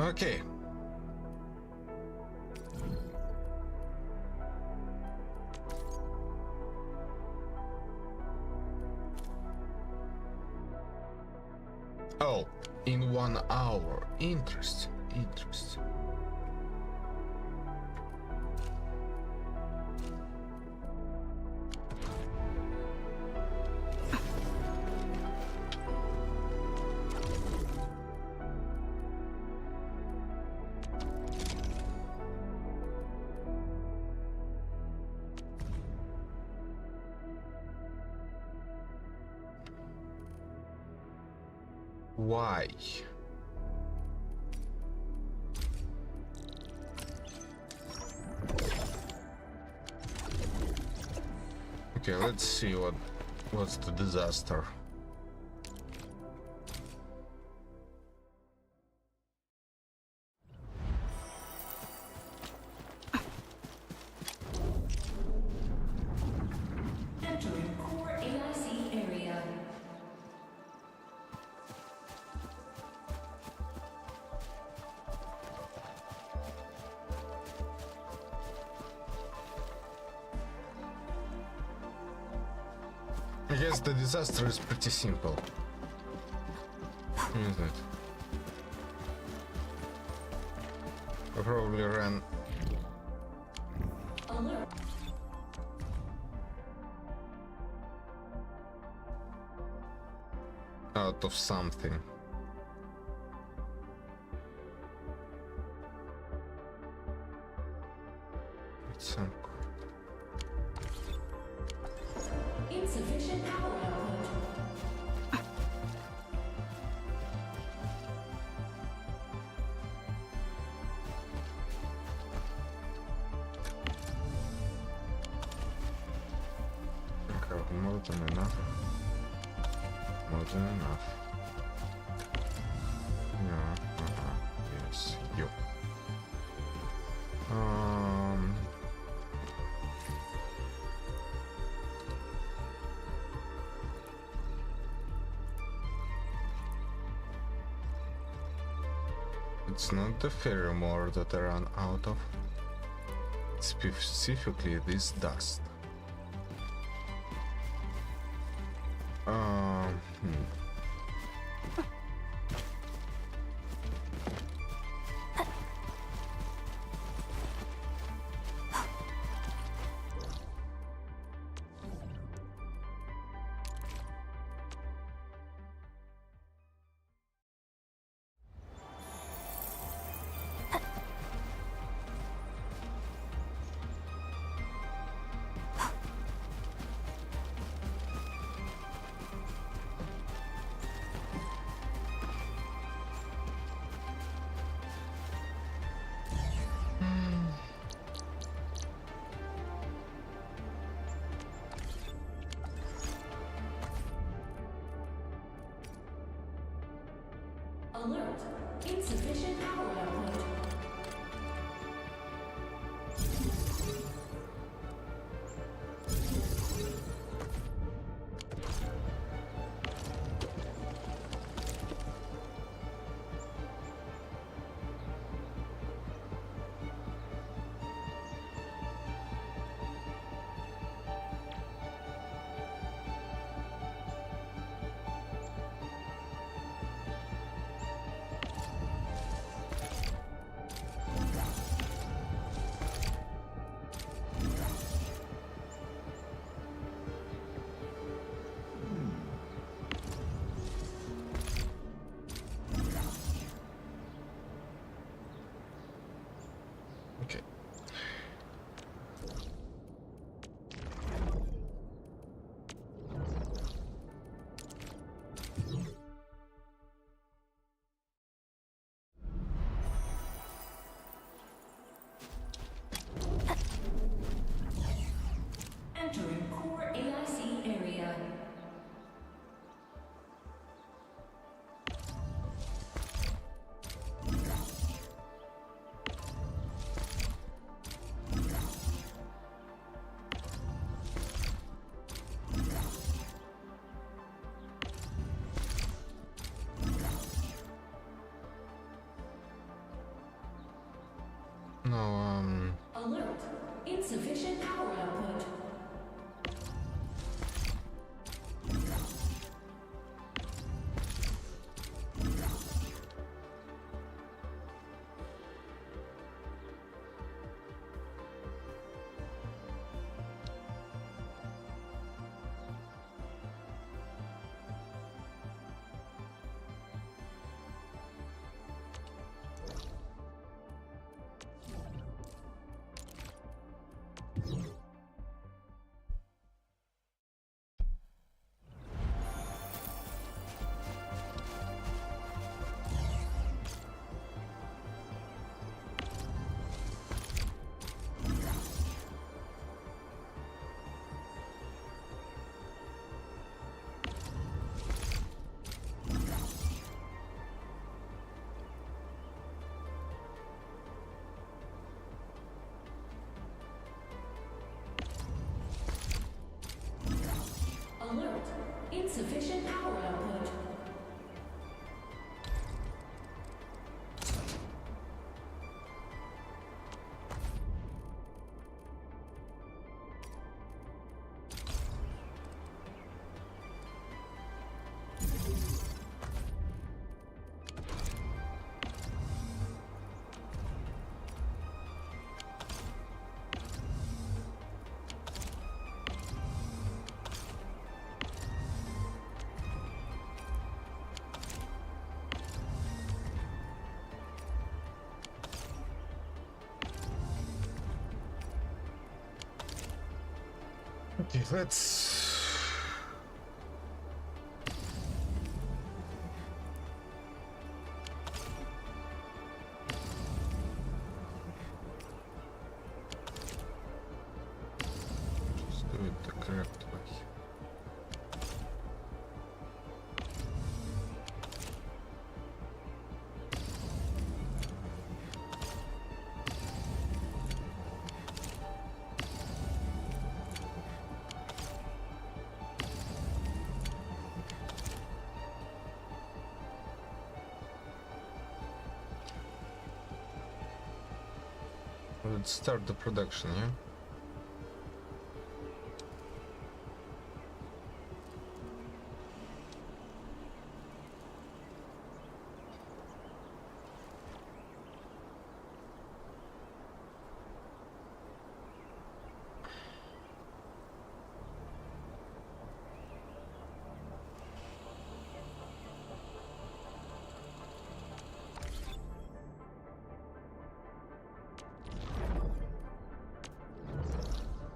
Okay. Oh, in 1 hour. Interesting. Interesting. Why? Okay, let's see what's the disaster. Entering core AIC area. I guess the disaster is pretty simple, isn't it? I probably ran Alert. out of something. It's some Insufficient power output. okay, more than enough. More than enough. Yeah, yes, you. It's not the pheromone that I ran out of. It's specifically this dust. Hmm. Alert. Insufficient power output. Alert! Insufficient power output. Okay, let's just do it the correct way. Let's start the production, yeah?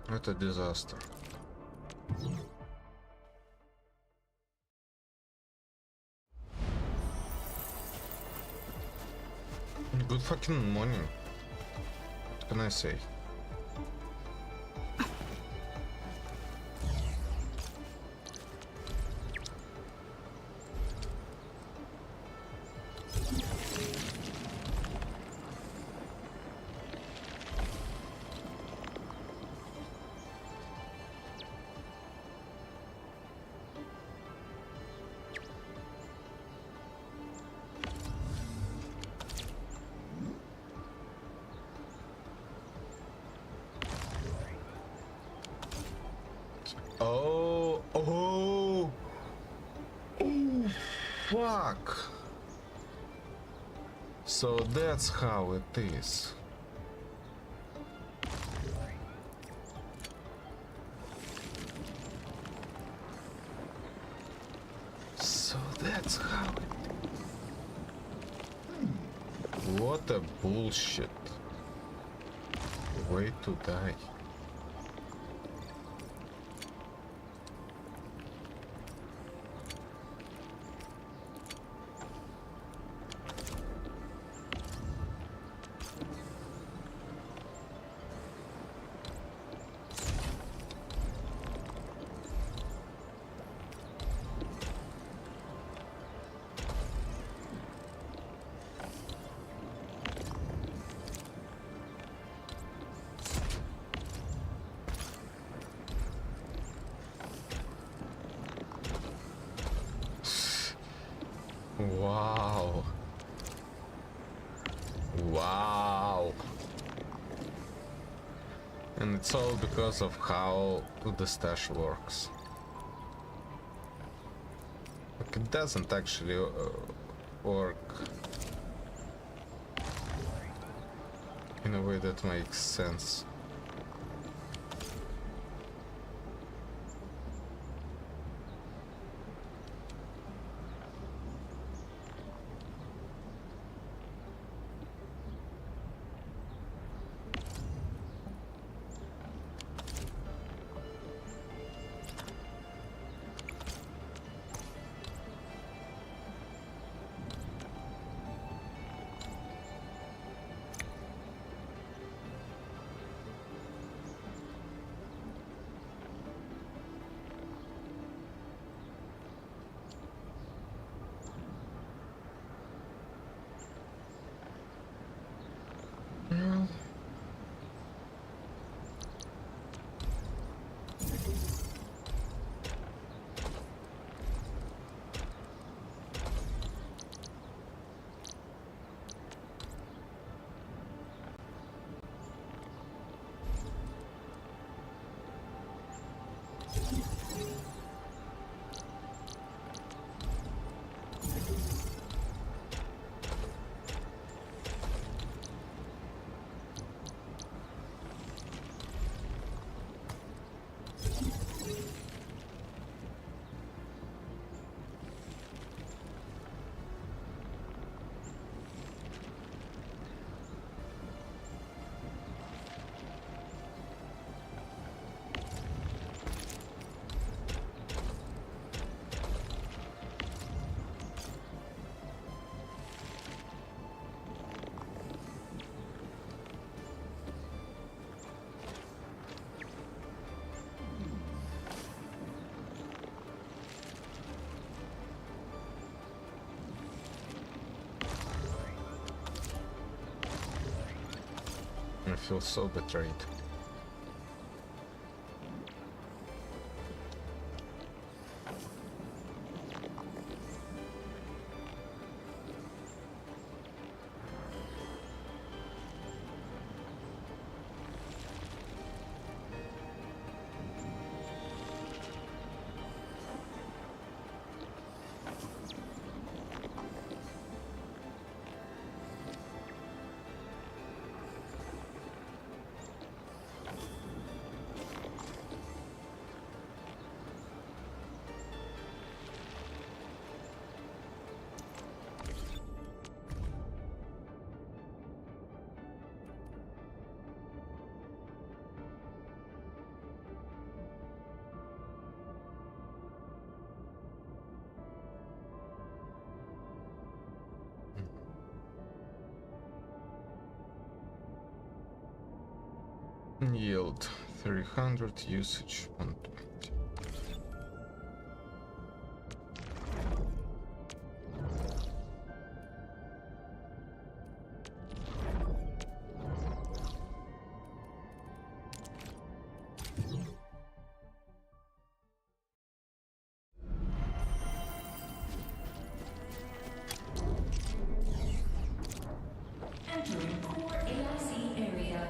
Это disaster. Good fucking morning. What can I say? Oh, oh, oh, fuck. So that's how it is. So that's how it... What a bullshit way to die. Wow. Wow. And it's all because of how the stash works. Like it doesn't actually work in a way that makes sense. feel so betrayed. Yield 300, usage 120. Entering core AIC area.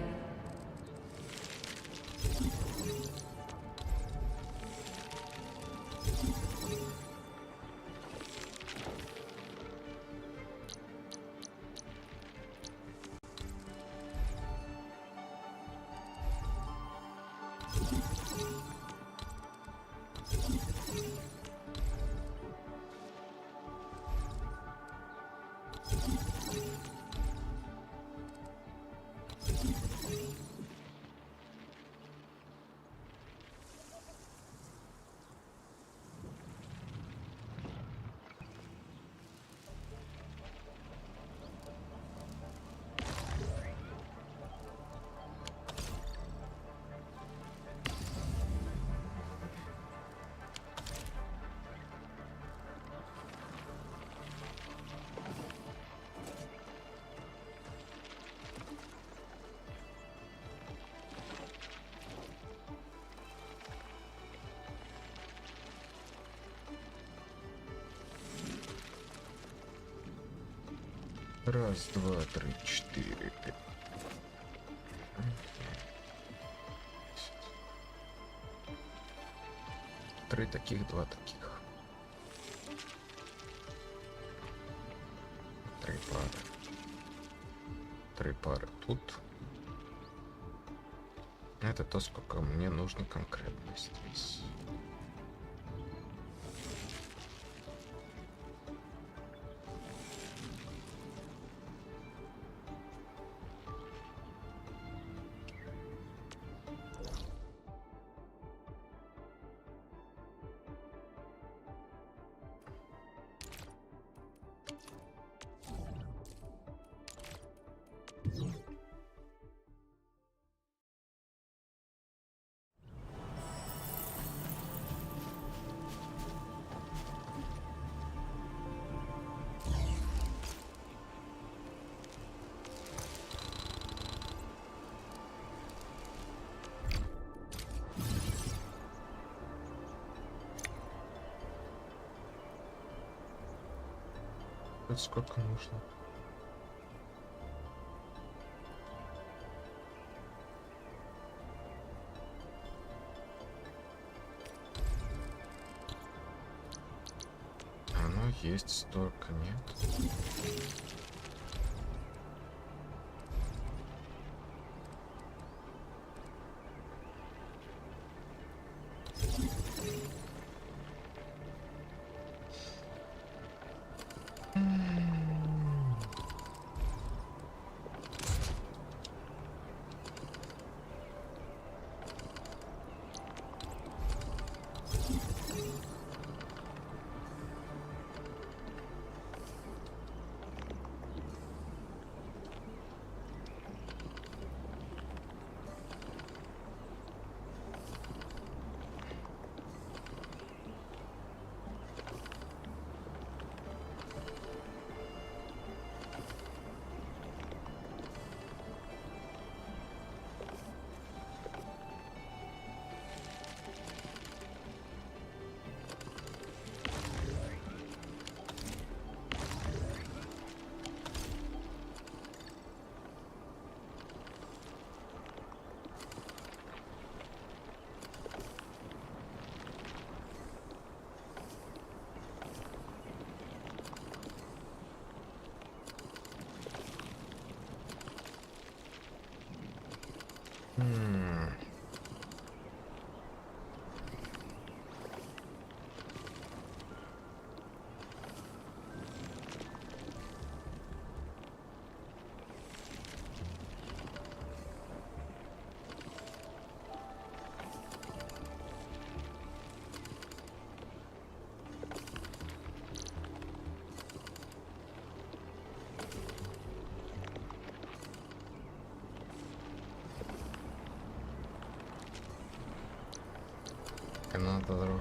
Раз, два, три, четыре. 3 таких, 2 таких. 3 пары. 3 пары тут. Это то, сколько мне нужно конкретно здесь. Это сколько нужно? Оно есть, столько нет. other.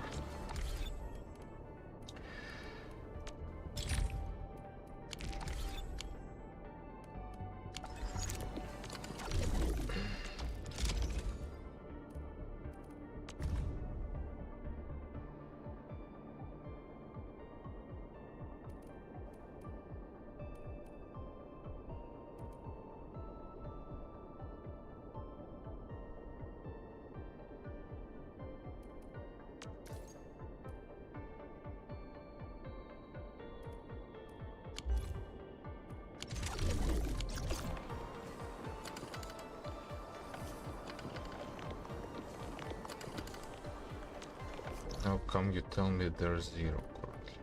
How come you tell me there's 0 currently?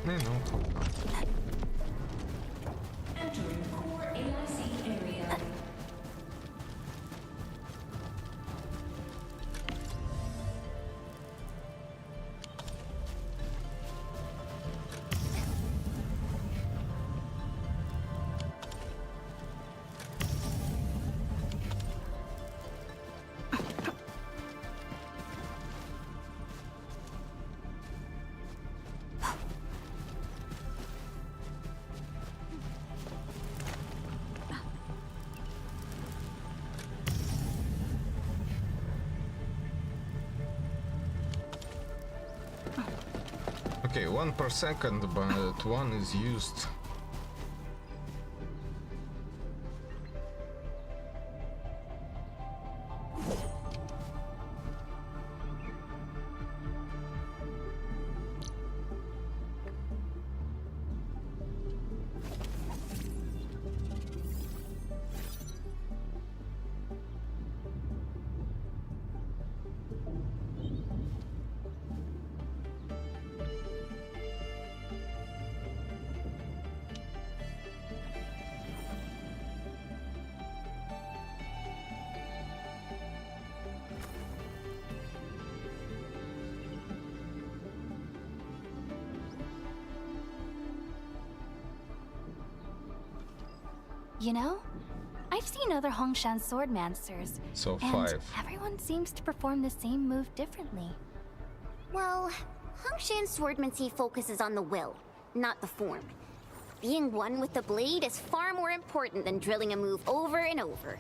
No. Entering core AIC area. Okay, 1 per second, but 1 is used. You know, I've seen other Hongshan swordmancers, So and 5. everyone seems to perform the same move differently. Well, Hongshan swordmancy focuses on the will, not the form. Being one with the blade is far more important than drilling a move over and over.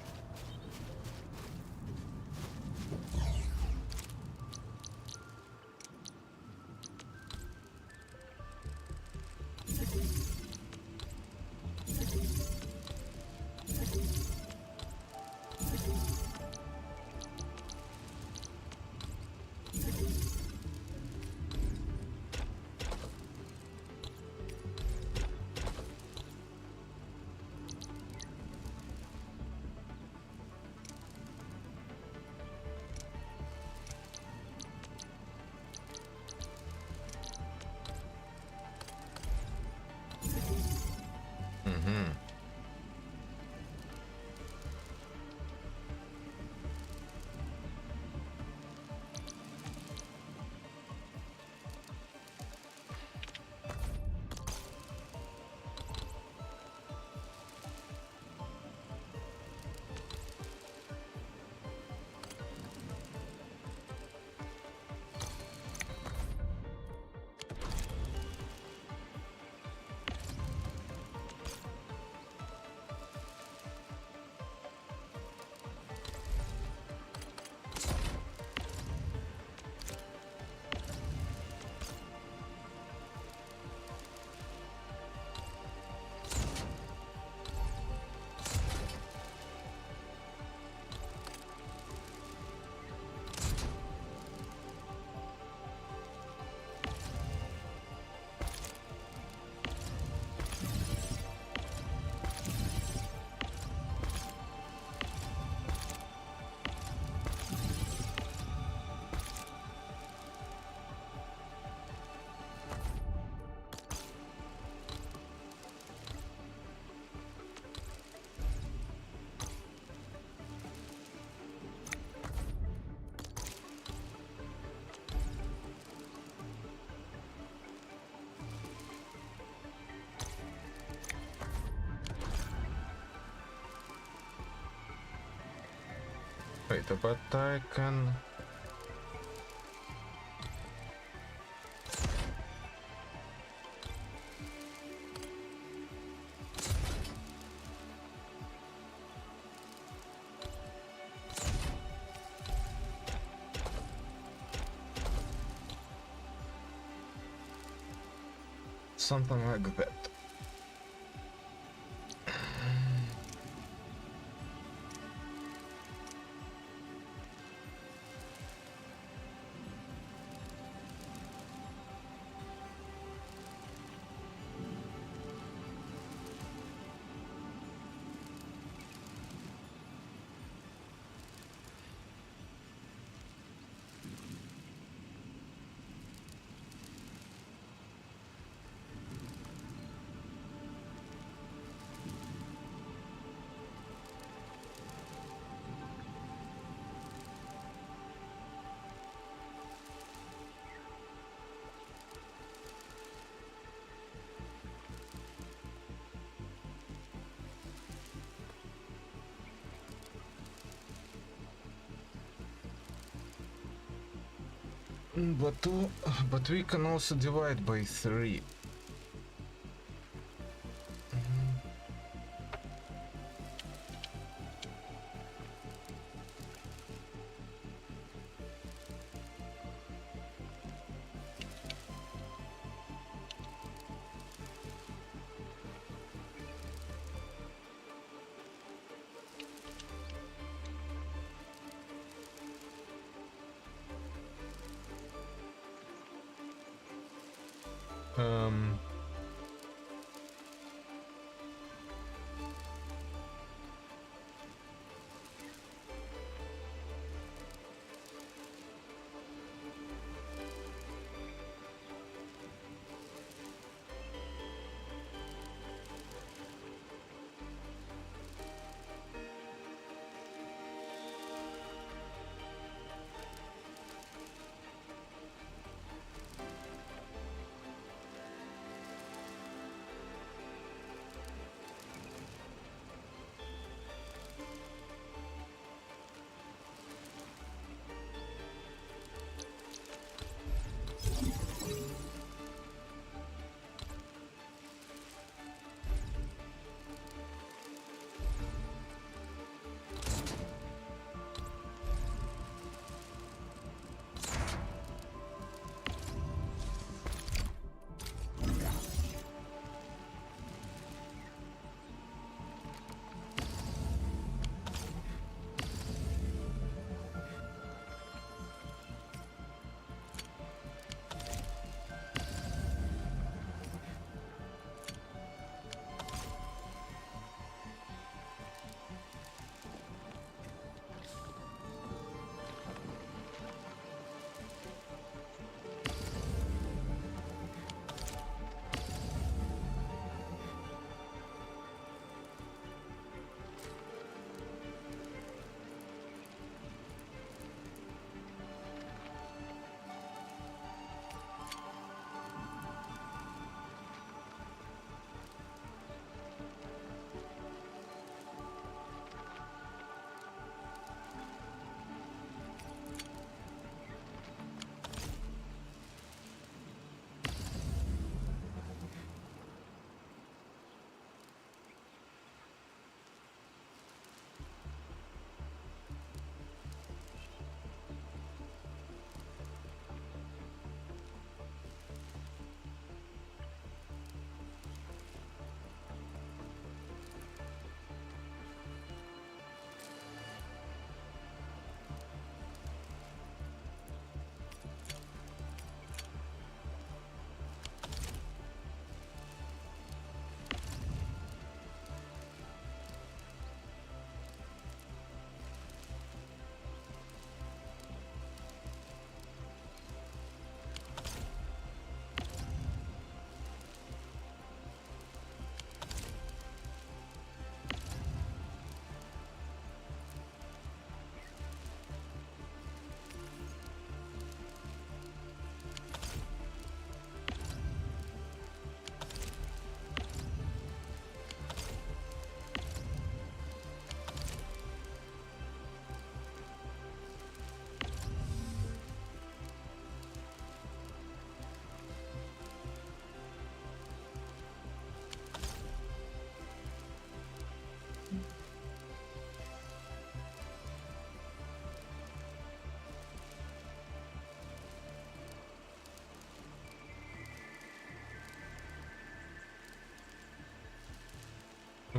Wait, but I can... Something like that. But we can also divide by 3.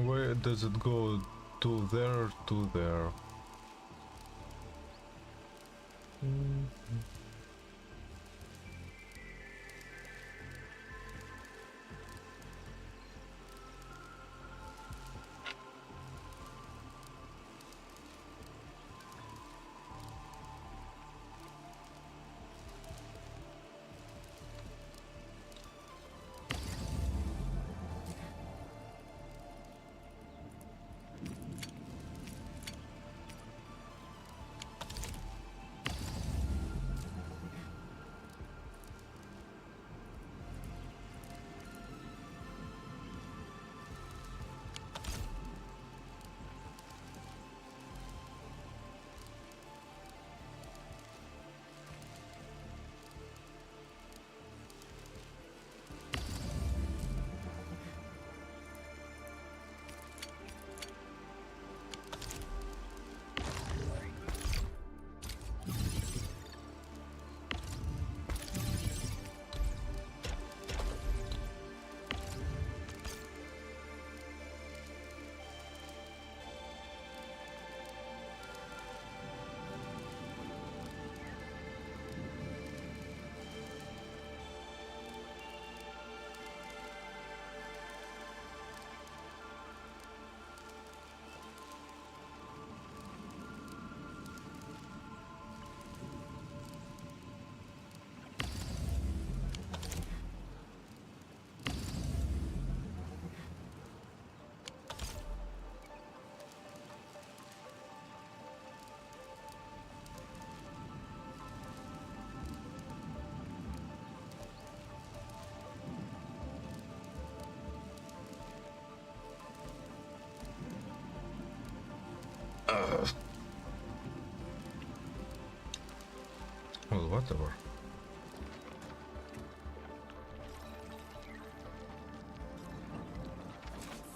Where does it go? To there, to there. Well, whatever.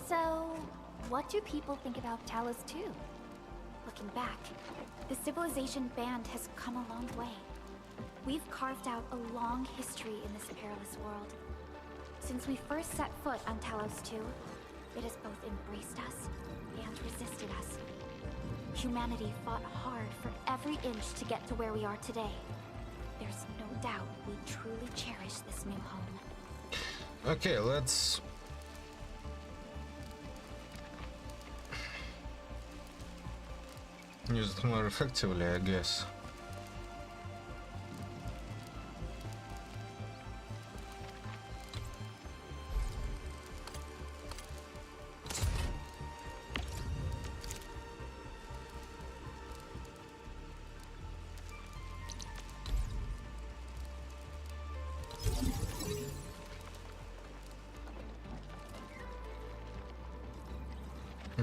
So, what do people think about Talos 2? Looking back, the civilization band has come a long way. We've carved out a long history in this perilous world. Since we first set foot on Talos 2, it has both embraced us and resisted us. Humanity fought hard for every inch to get to where we are today. There's no doubt we truly cherish this new home. Okay, let's use it more effectively, I guess.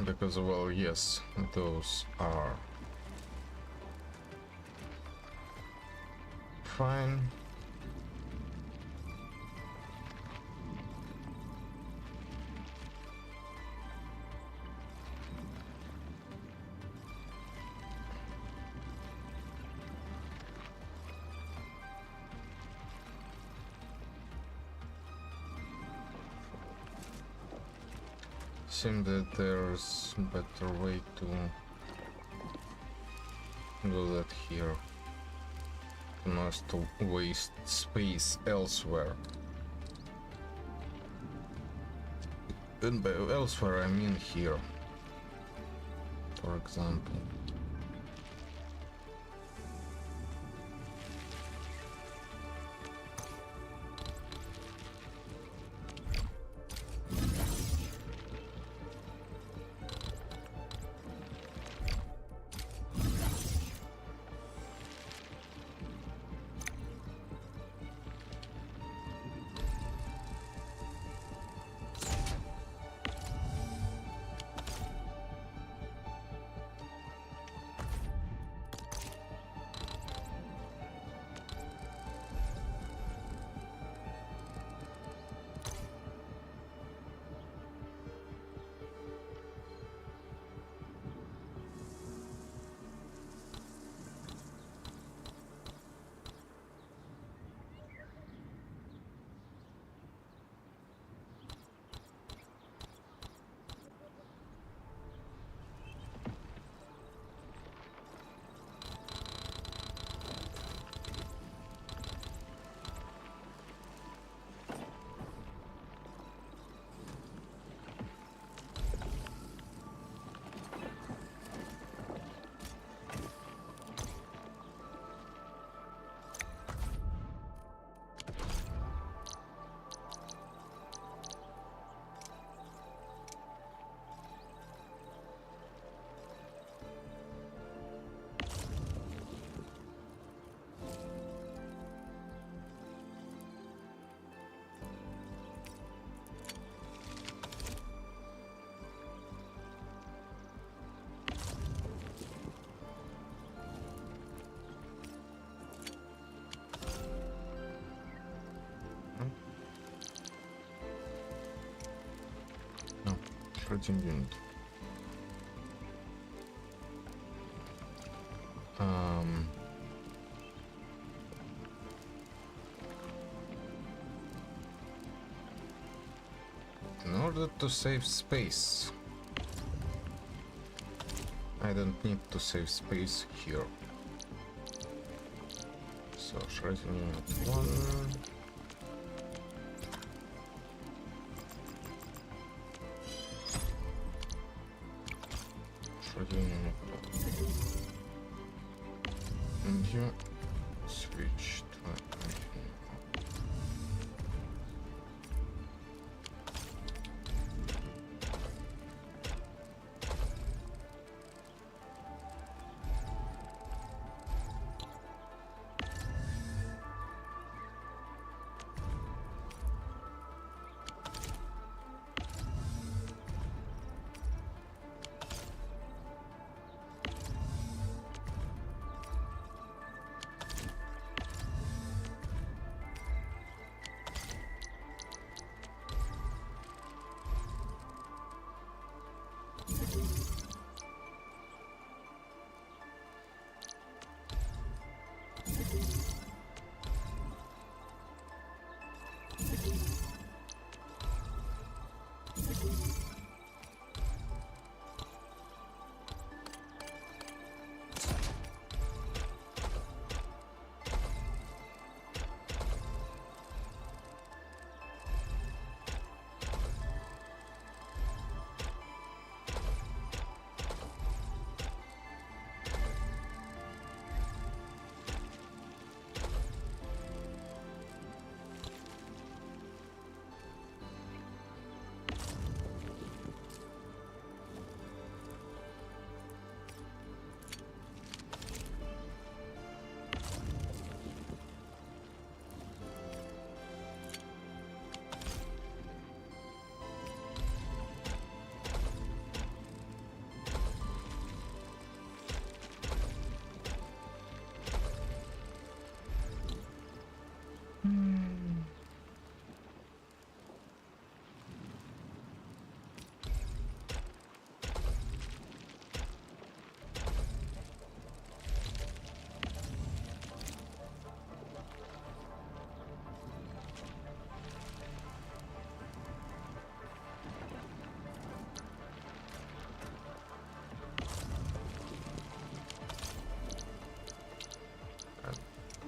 Because, well, yes, those are fine. Seems that there's better way to do that here. Not to waste space elsewhere. And by elsewhere I mean here, for example. Shredding unit. In order to save space, I don't need to save space here. So shredding unit 1. Shredding unit 2. And you switch to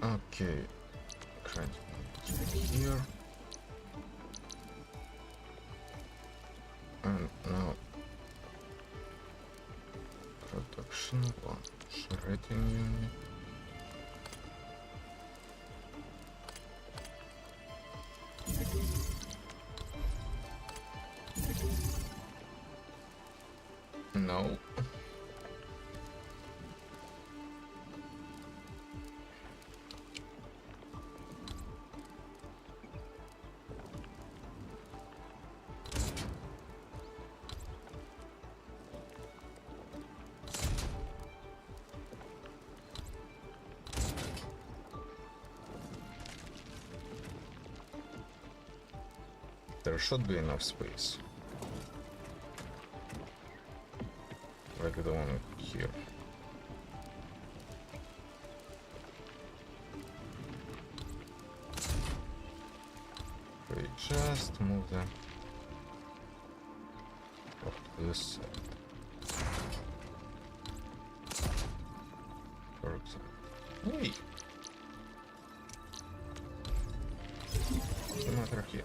okay, here, and now production 1, shredding unit. No. There should be enough space. Like the one here. We just move them off to this side. For example. Hey! What's the matter here?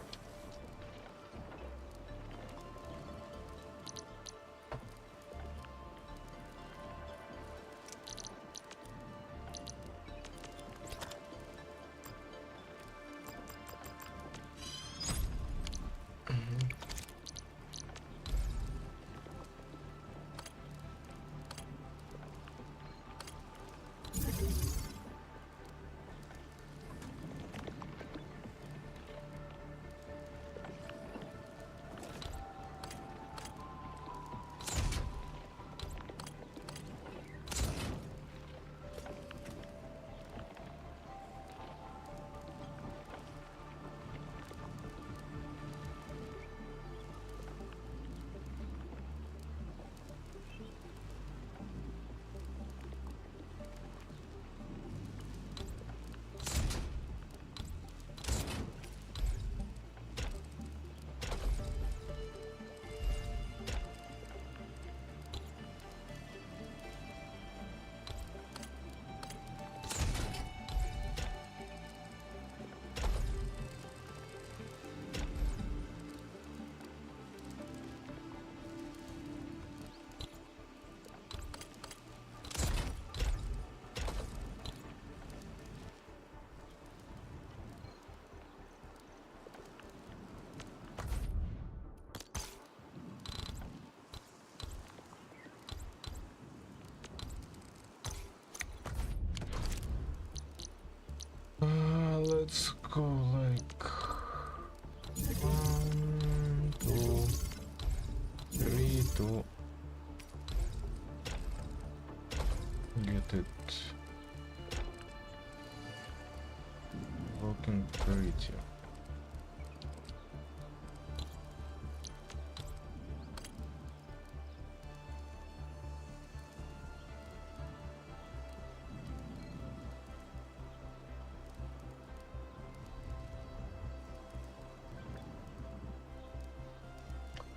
it looking pretty.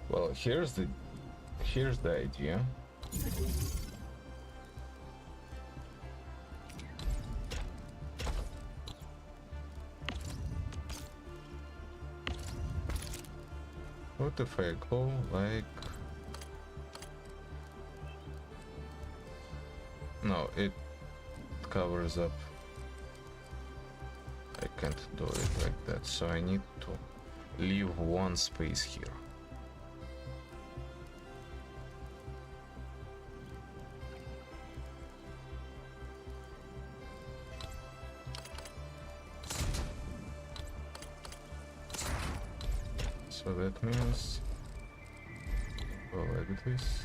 Well, here's the idea. What if I go like... No, it covers up. I can't do it like that, so I need to leave one space here. So that means go like this.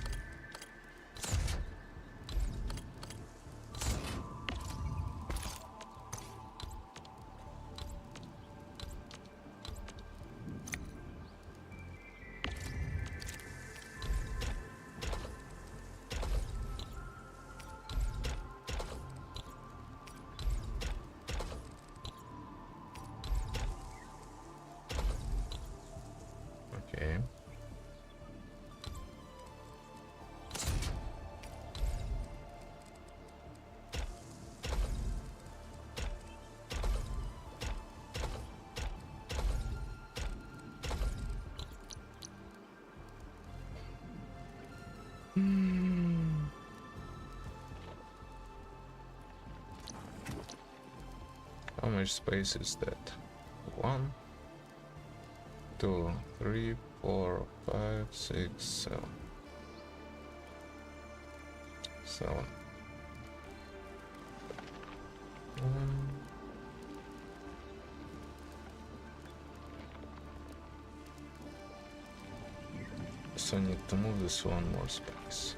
Okay. How much space is that? 1, 2, 3, 4, 5, 6, 7. 7. 1. So I need to move this one more space.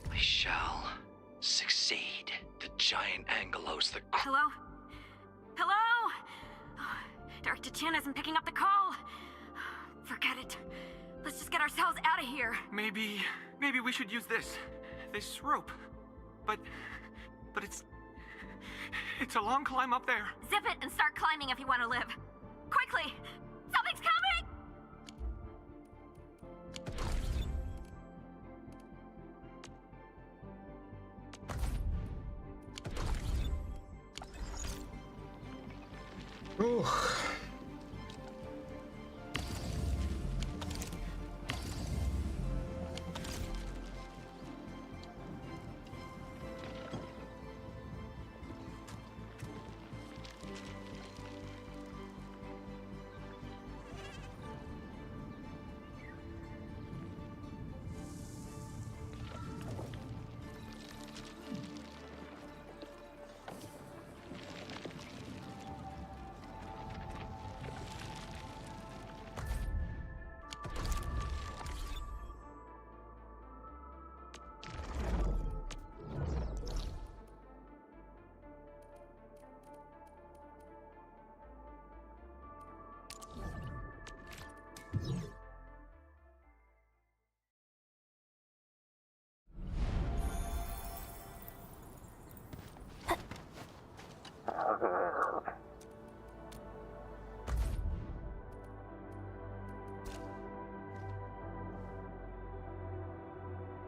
I shall succeed. The giant Angelos, the Hello? Hello? Director Chin isn't picking up the call. Forget it. Let's just get ourselves out of here. Maybe we should use this rope. But it's a long climb up there. Zip it and start climbing if you want to live. Quickly! Something's coming!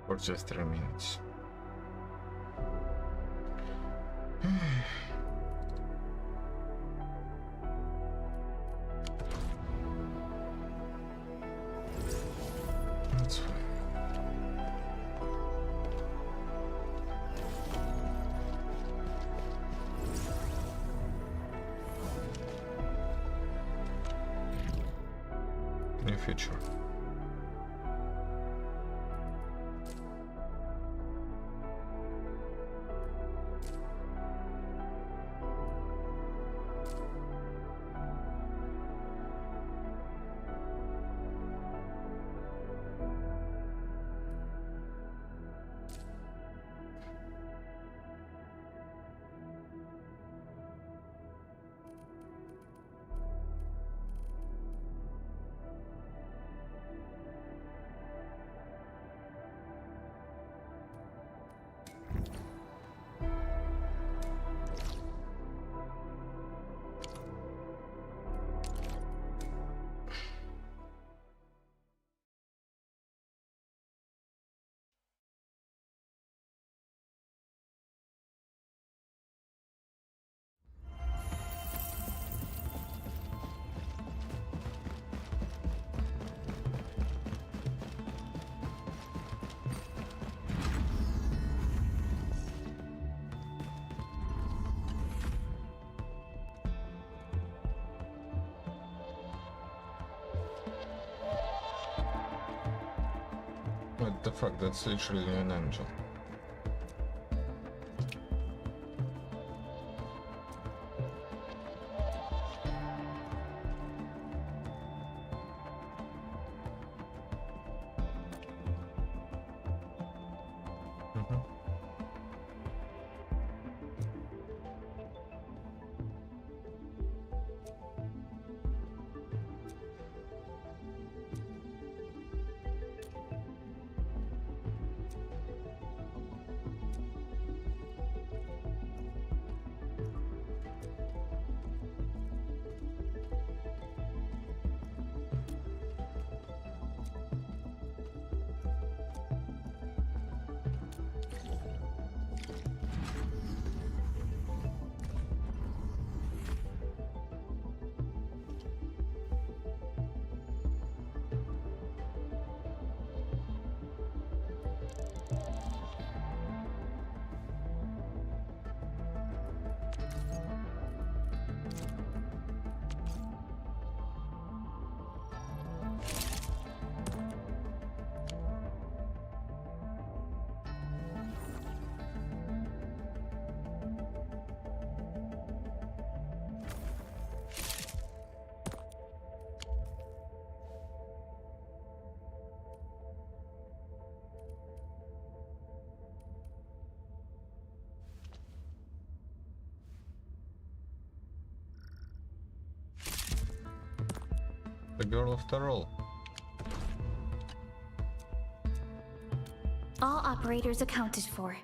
For just 3 minutes. That's fine. New feature. What the fuck, that's literally an angel. The girl after all. All operators accounted for.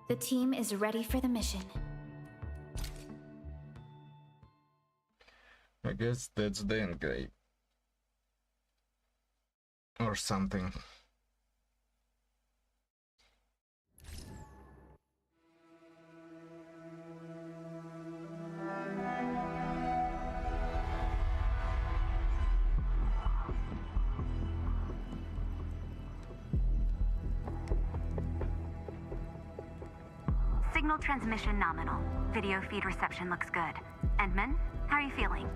The team is ready for the mission. I guess that's the end game. Or something. Signal transmission nominal. Video feed reception looks good. Endman, how are you feeling?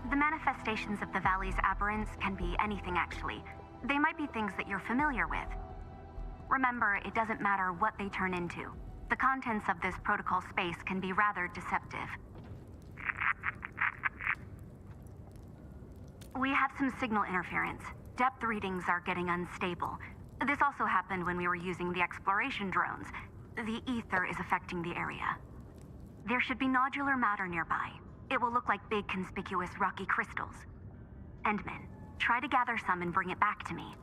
The manifestations of the valley's aberrants can be anything, actually. They might be things that you're familiar with. Remember, it doesn't matter what they turn into. The contents of this protocol space can be rather deceptive. We have some signal interference. Depth readings are getting unstable. This also happened when we were using the exploration drones. The ether is affecting the area. There should be nodular matter nearby. It will look like big, conspicuous rocky crystals. Endman, try to gather some and bring it back to me.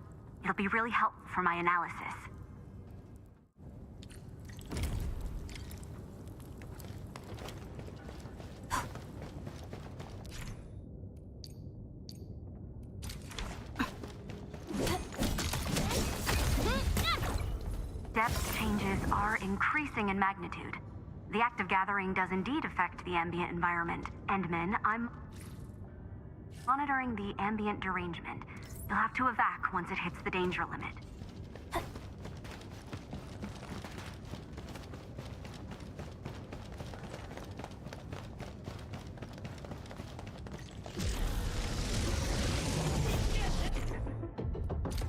It'll be really helpful for my analysis. depth changes are increasing in magnitude. The act of gathering does indeed affect the ambient environment. Endman, I'm monitoring the ambient derangement. You'll have to evac once it hits the danger limit.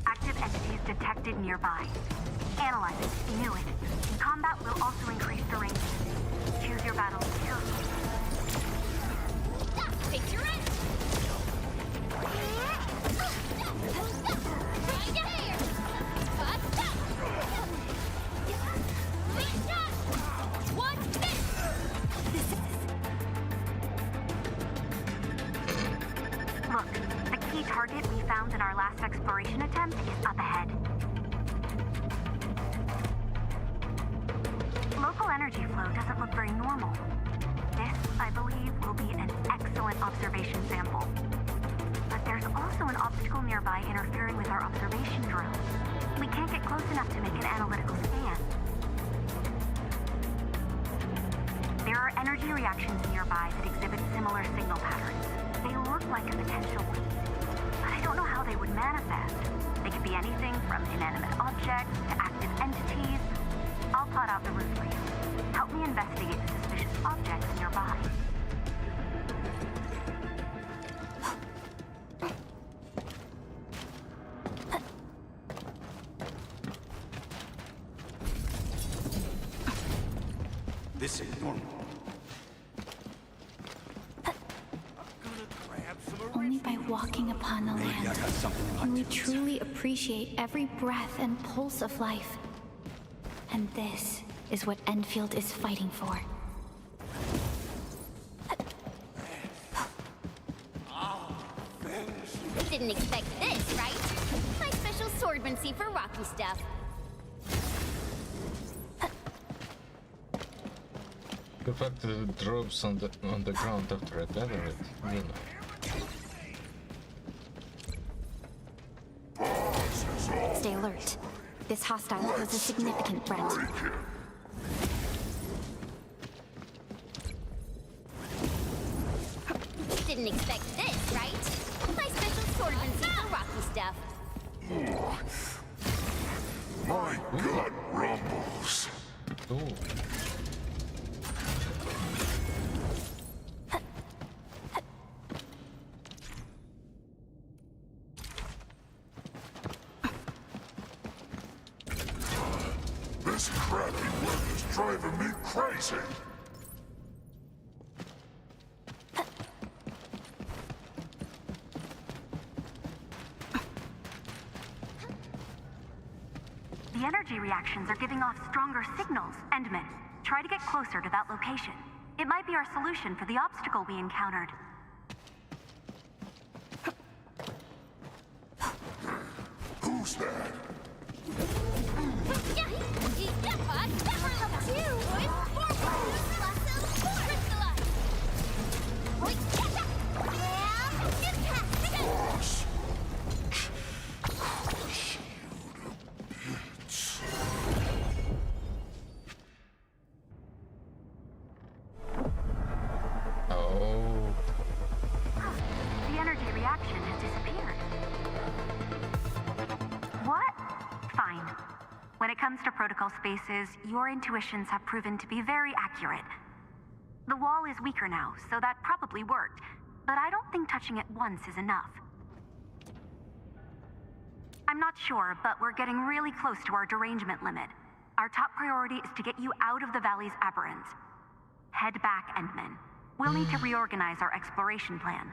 Active entities detected nearby. Analyze it. Knew it. Combat will also increase the range. Choose your battles carefully. Fix your end! Look, the key target we found in our last exploration attempt is up ahead. Local energy flow doesn't look very normal. This, I believe, will be an excellent observation sample. But there's also an obstacle nearby interfering with our observation drone. We can't get close enough to make an analytical scan. There are energy reactions nearby that exhibit similar signal patterns. They look like a potential lead, but I don't know how they would manifest. They could be anything from inanimate objects to active entities. I'll plot out the route for you. Help me investigate the suspicious objects nearby. This ain't normal. Only by walking upon the Maybe I land got something can we like this. truly appreciate every breath and pulse of life. And this is what Endfield is fighting for. Didn't expect this, right? My special swordmancy for rocky stuff. The fact that it drops on the ground after I gather it, you know. Stay alert. This hostile poses a significant threat. Didn't expect this, right? My special swordmancy for rocky stuff. My gut rumbles. Ooh. This crappy weather's driving me crazy. The energy reactions are giving off stronger signals. Endman, try to get closer to that location. It might be our solution for the obstacle we encountered. Who's that? Boss. Crush you to bits. Oh. The energy reaction has disappeared. What? Fine. When it comes to protocol spaces, your intuitions have proven to be very accurate. The wall is weaker now, so that probably worked. But I don't think touching it once is enough. I'm not sure, but we're getting really close to our derangement limit. Our top priority is to get you out of the valley's aberrants. Head back, Endman. We'll need to reorganize our exploration plan.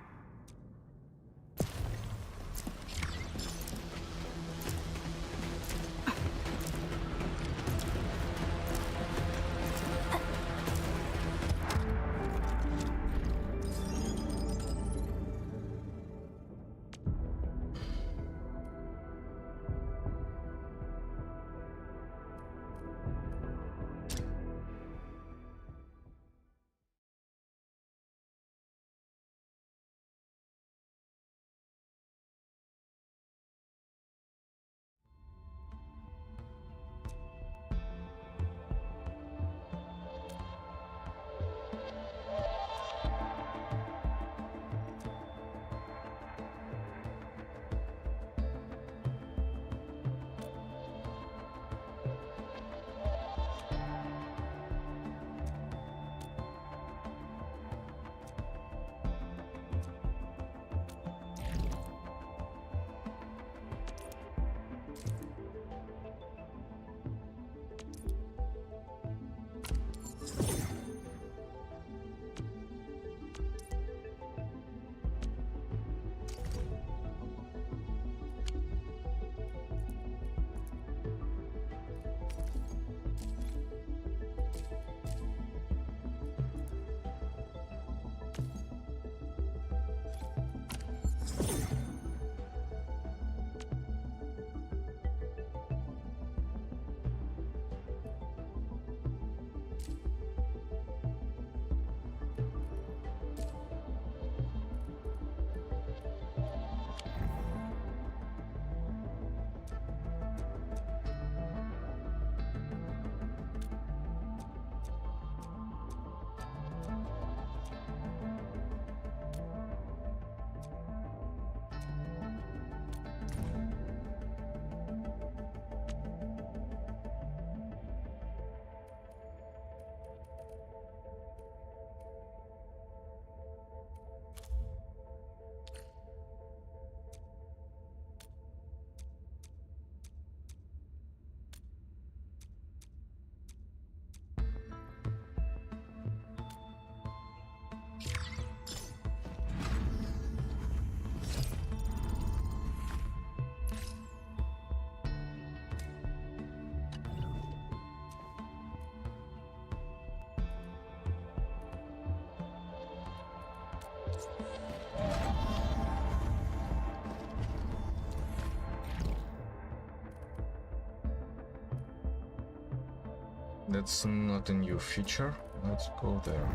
That's not a new feature. Let's go there.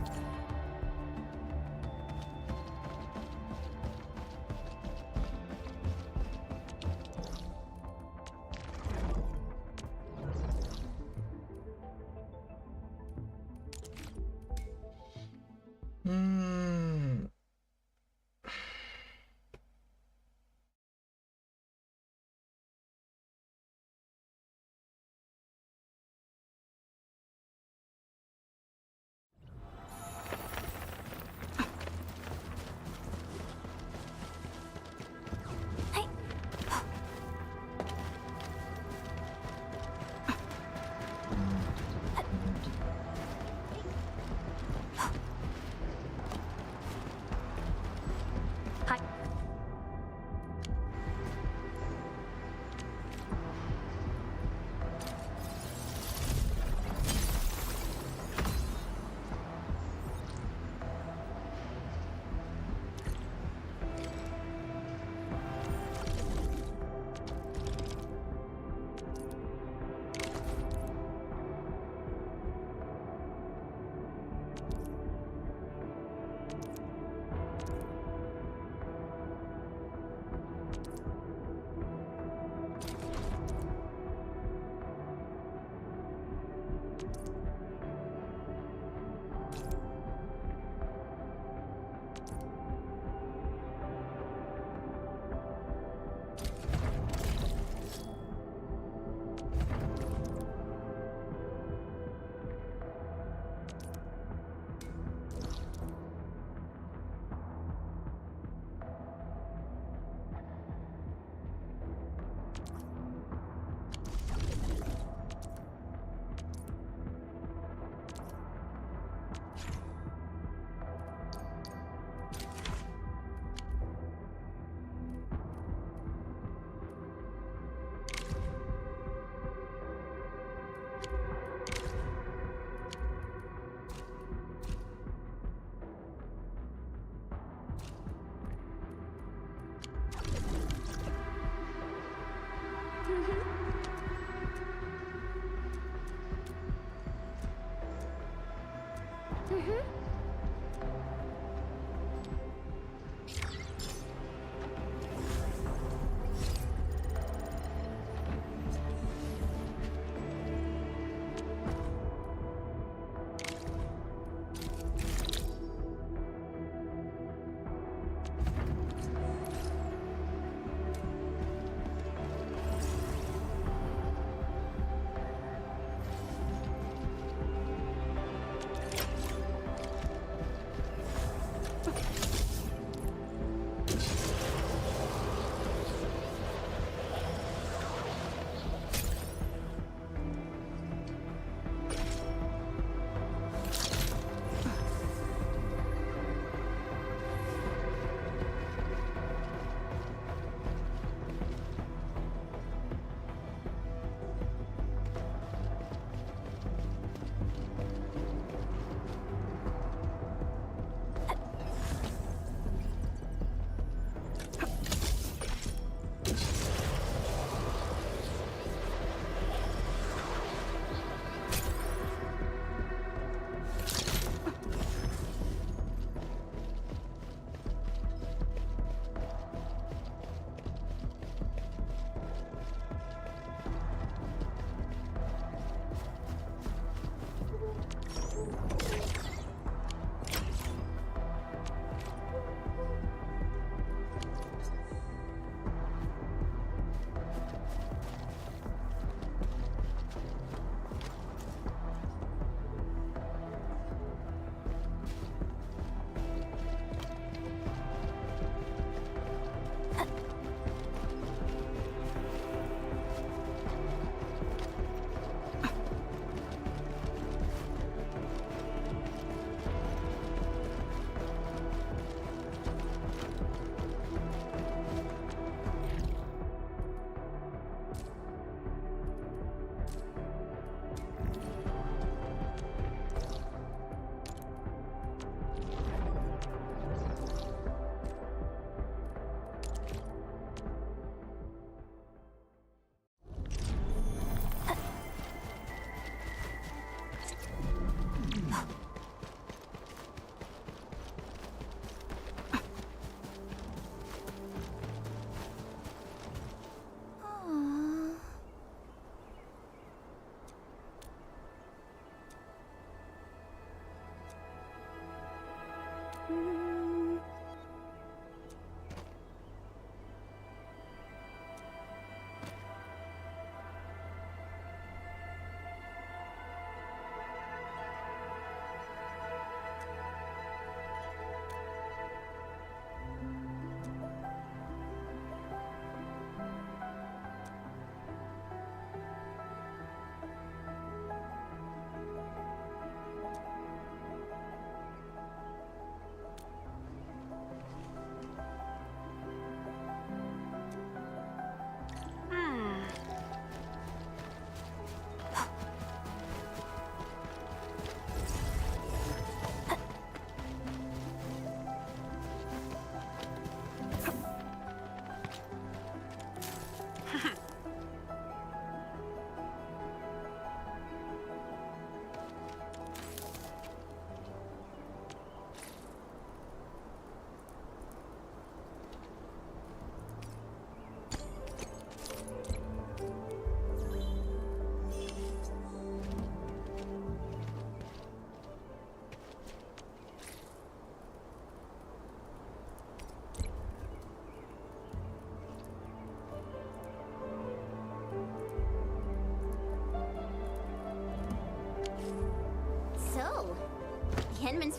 Hmm.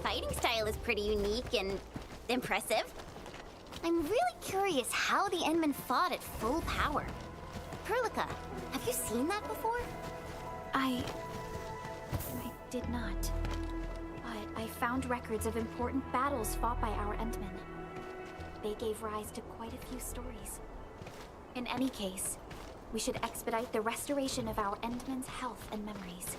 fighting style is pretty unique and impressive. I'm really curious how the Endmen fought at full power. Perlica, have you seen that before? I did not. But I found records of important battles fought by our Endmen. They gave rise to quite a few stories. In any case, we should expedite the restoration of our Endmen's health and memories.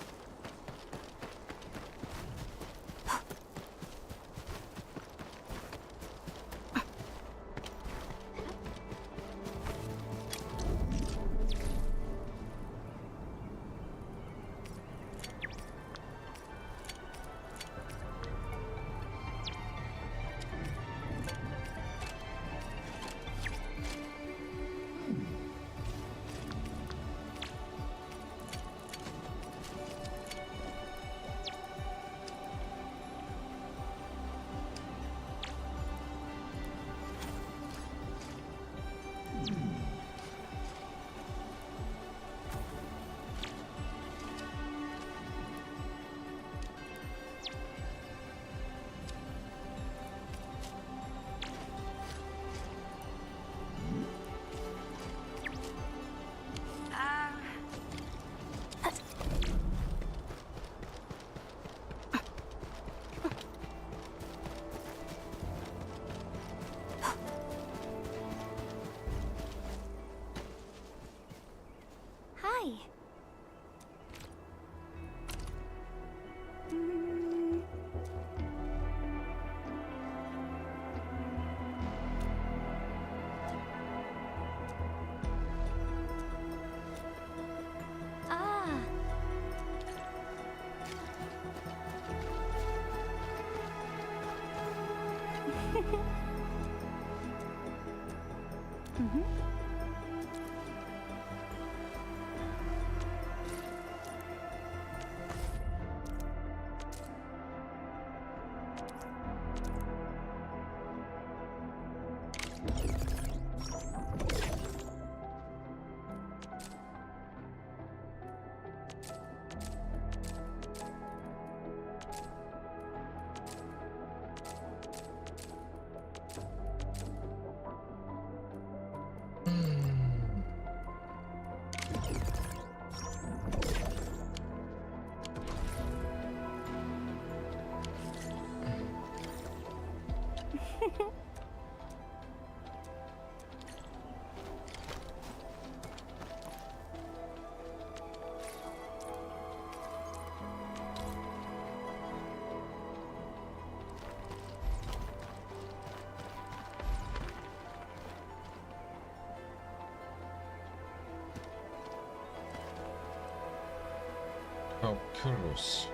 Hi. Ah. How curious.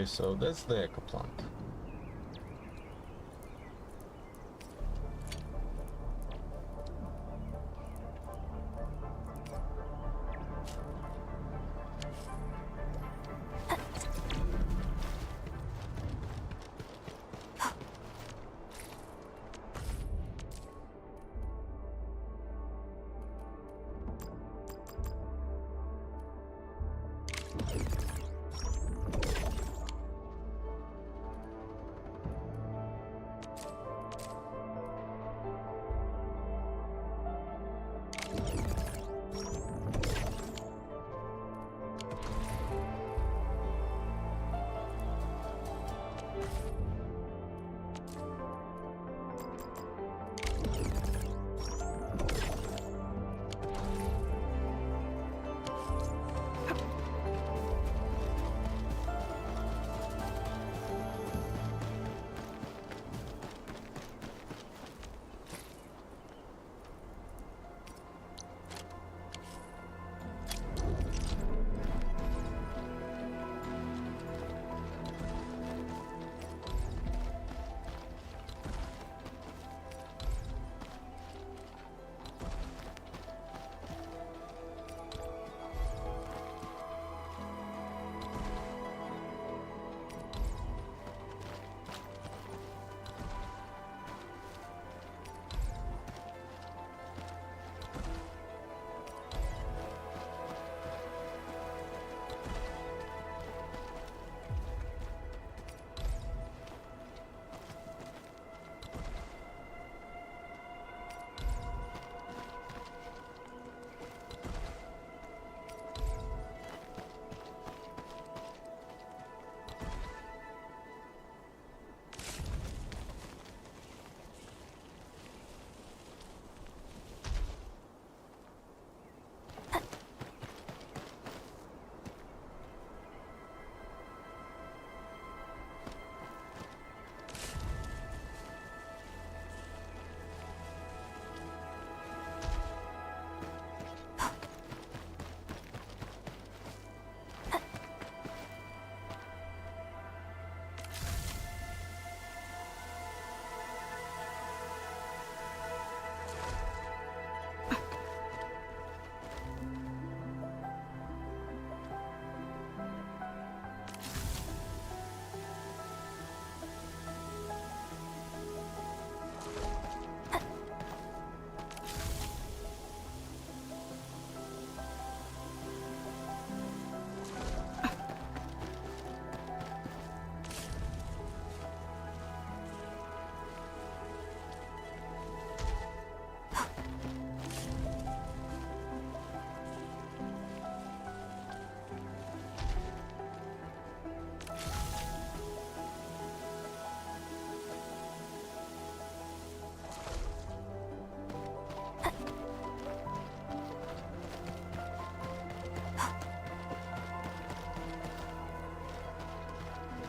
Okay, so that's the eco plant.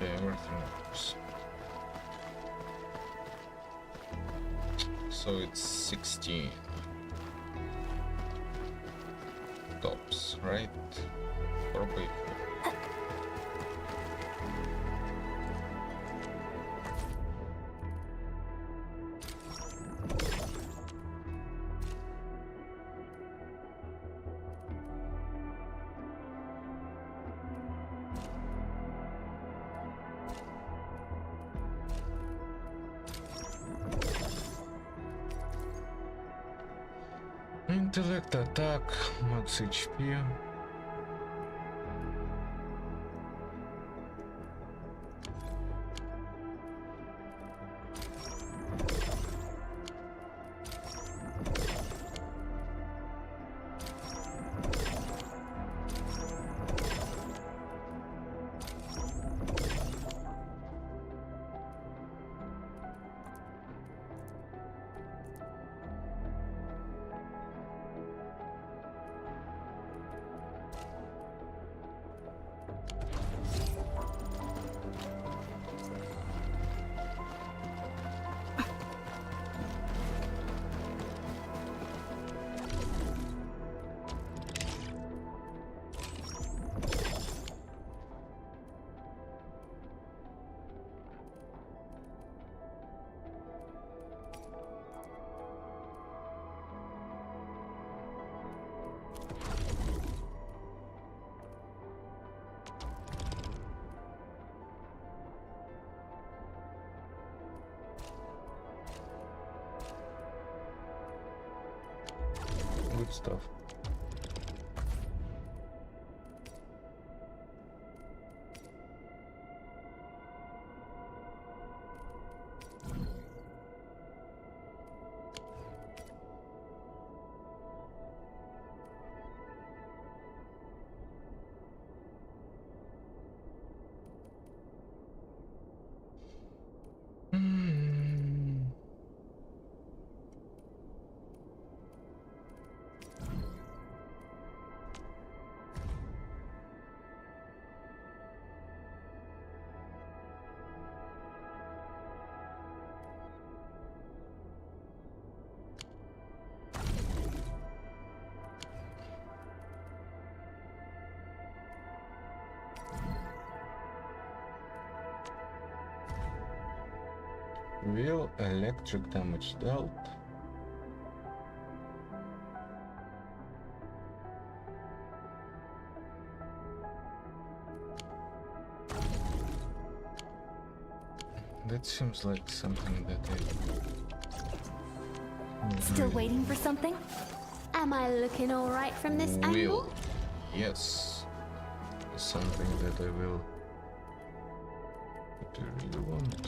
Okay, everything works. So it's 16 tops, right? Probably. Intellect, attack, max HP. good stuff. Will electric damage dealt? That seems like something that I Still waiting for something? Am I looking alright from this will. angle? Yes. Something that I will. What do you really want?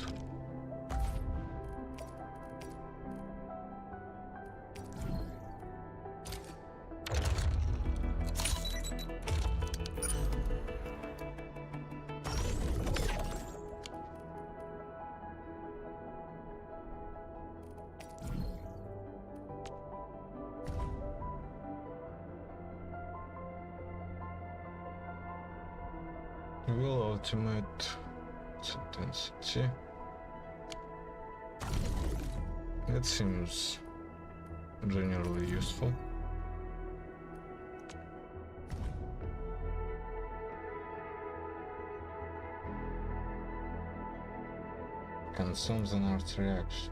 Will ultimate intensity. That seems generally useful. Consumes an art reaction.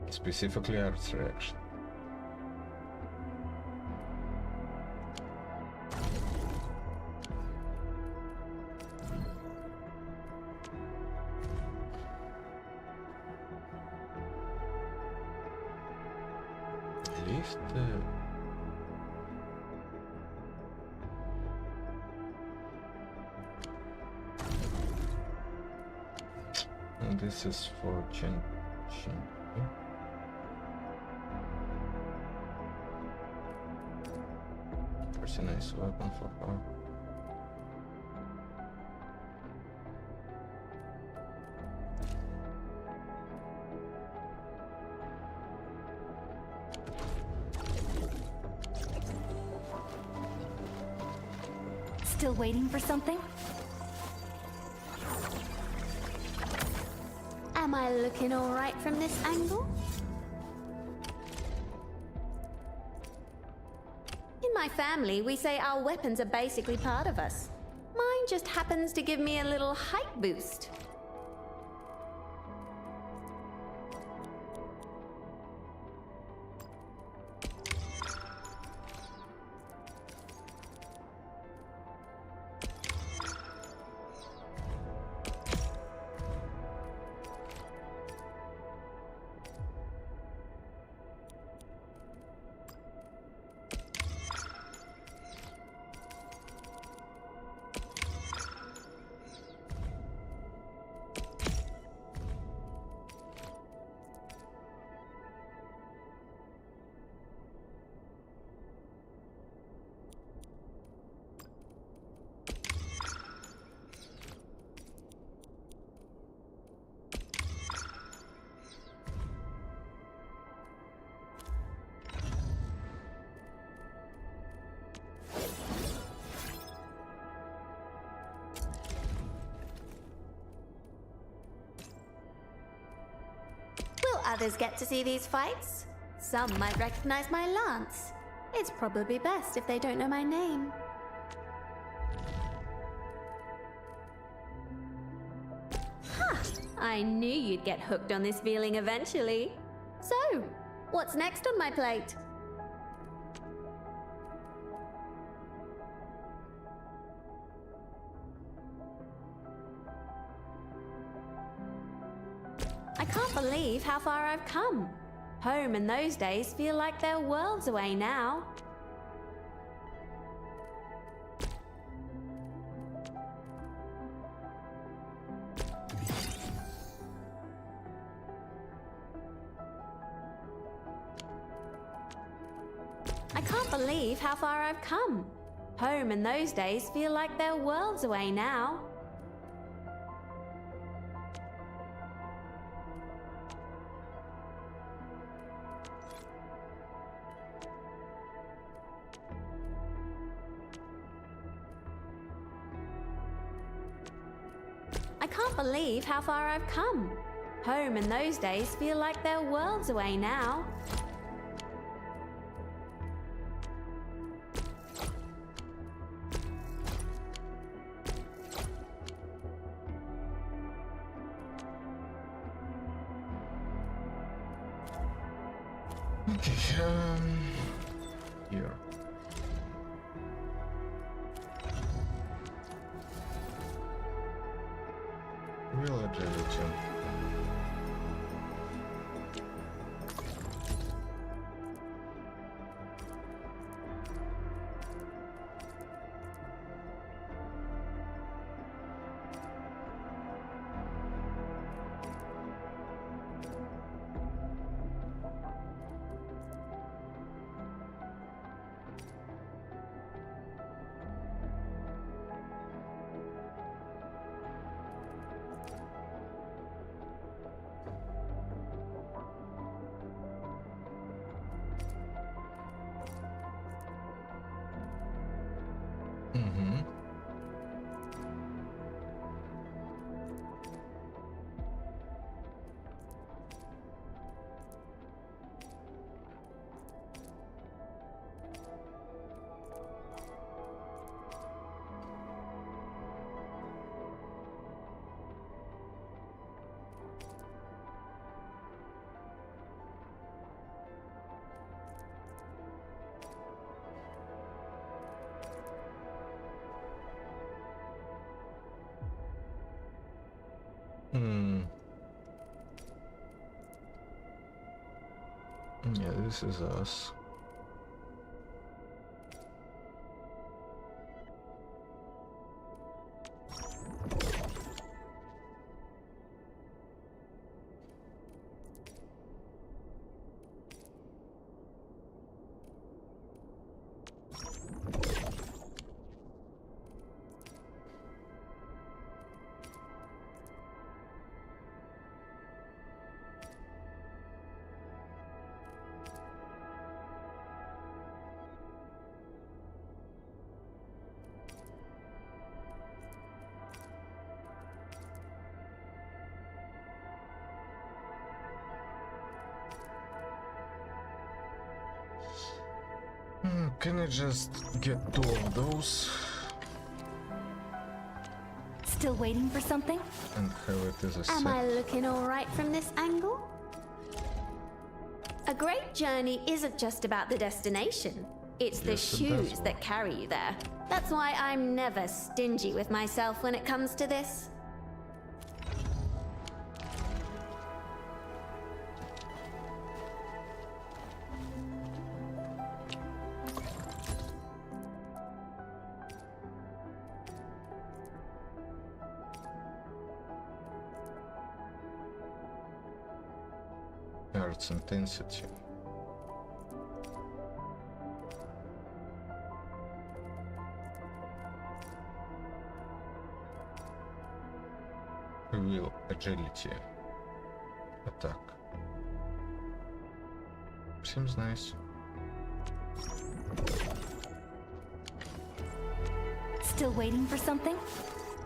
Specifically art reaction. Lift and this is for Chen. Pretty nice weapon for her. Still waiting for something? Am I looking alright from this angle? In my family, we say our weapons are basically part of us. Mine just happens to give me a little height boost. Others get to see these fights. Some might recognize my lance. It's probably best if they don't know my name. Huh! I knew you'd get hooked on this feeling eventually. So, what's next on my plate? I can't believe how far I've come. Home in those days feel like they're worlds away now. I can't believe how far I've come. Home in those days feel like they're worlds away now. I can't believe how far I've come. Home in those days feel like they're worlds away now. Okay, here. Real agility. Mm-hmm. Hmm. Yeah, this is us. Can I just get 2 of those Still waiting for something? and have it as a set? Am I looking alright from this angle? A great journey isn't just about the destination. It's the Yes, it shoes does that work. carry you there. That's why I'm never stingy with myself when it comes to this. Arts intensity. Will agility. Attack. Seems nice. Still waiting for something?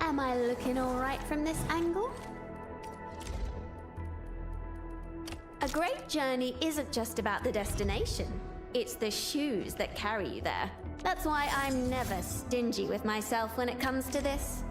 Am I looking alright from this angle? A great journey isn't just about the destination. It's the shoes that carry you there. That's why I'm never stingy with myself when it comes to this.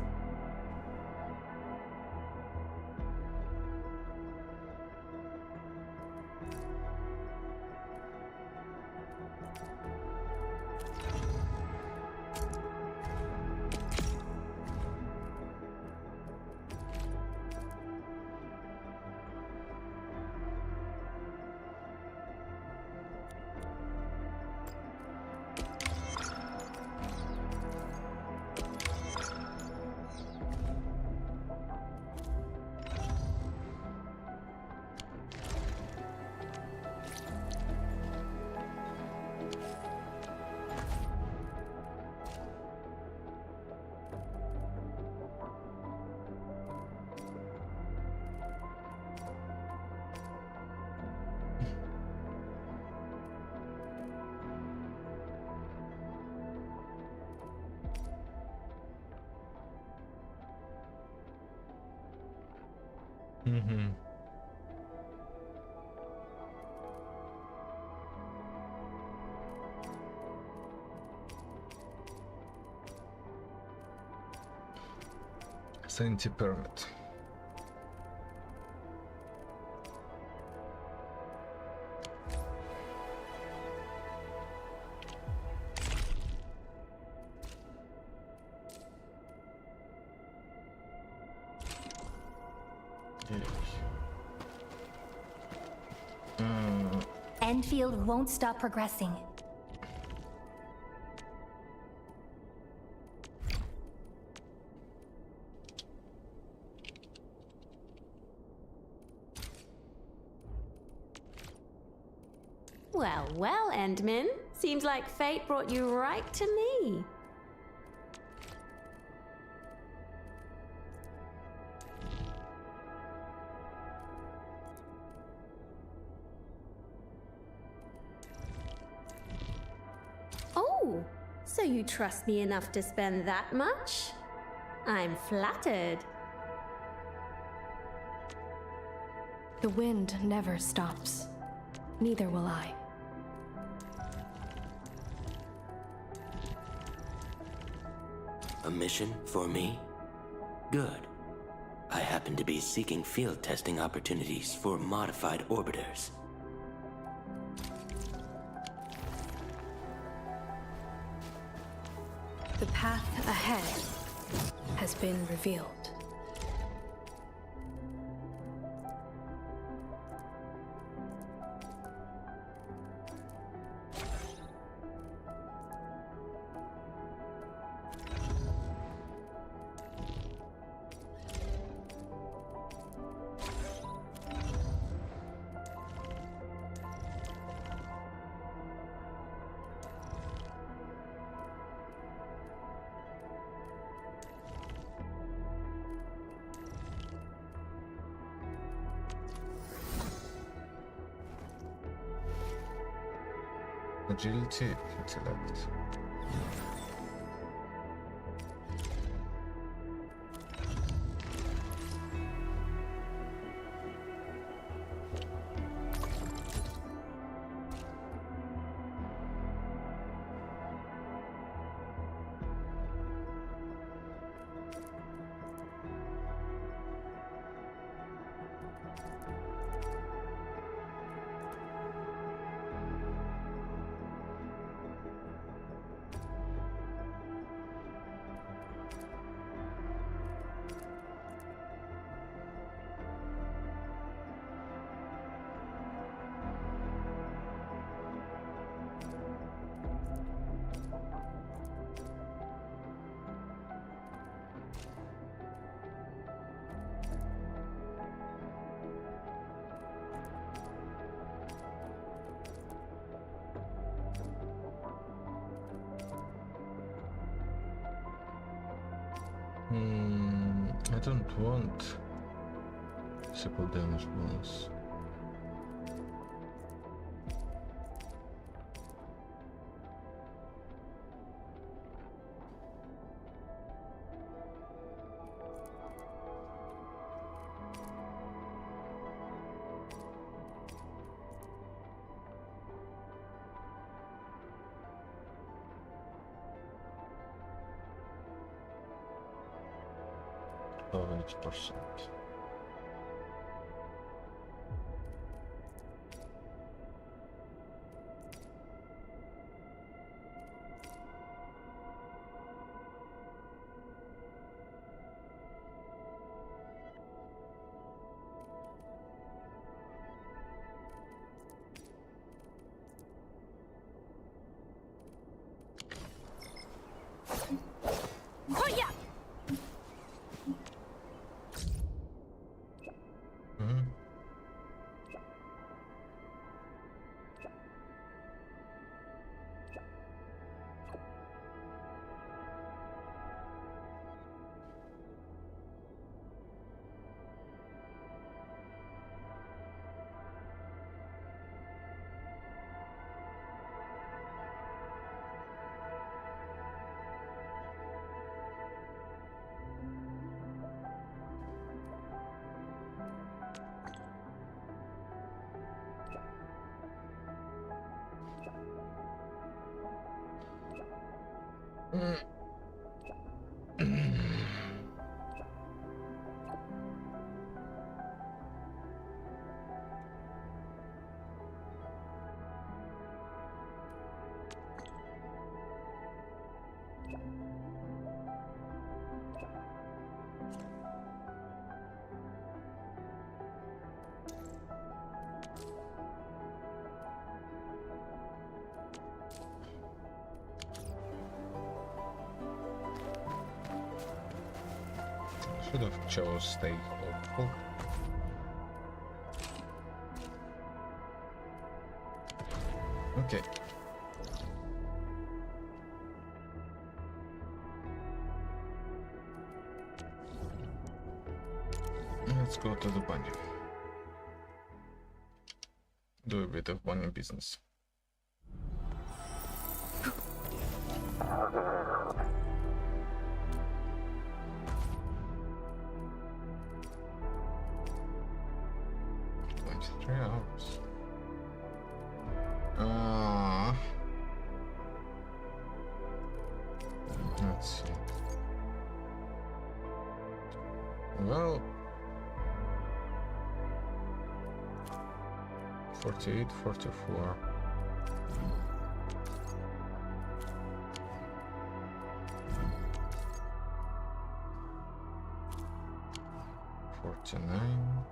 Mm-hmm. Sanity permit. Endfield won't stop progressing. Well, well, Endman. Seems like fate brought you right to me. Oh, so you trust me enough to spend that much? I'm flattered. The wind never stops. Neither will I. A mission for me? Good. I happen to be seeking field testing opportunities for modified orbiters. The path ahead has been revealed. Agility, intellect. I don't want simple damage bonus. Oh, 8%. Should have chose stay hopeful. Okay. Let's go to the bunny. Do a bit of bunny business. $23. Let's see. Well, 48, 44. $49.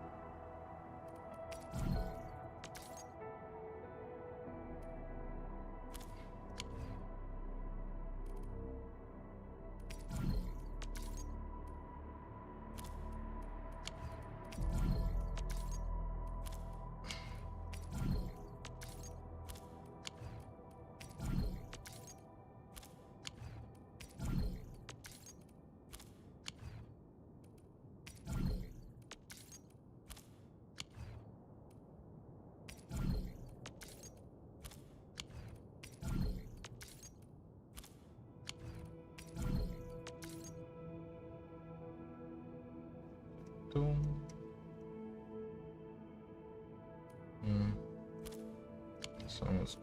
Someone's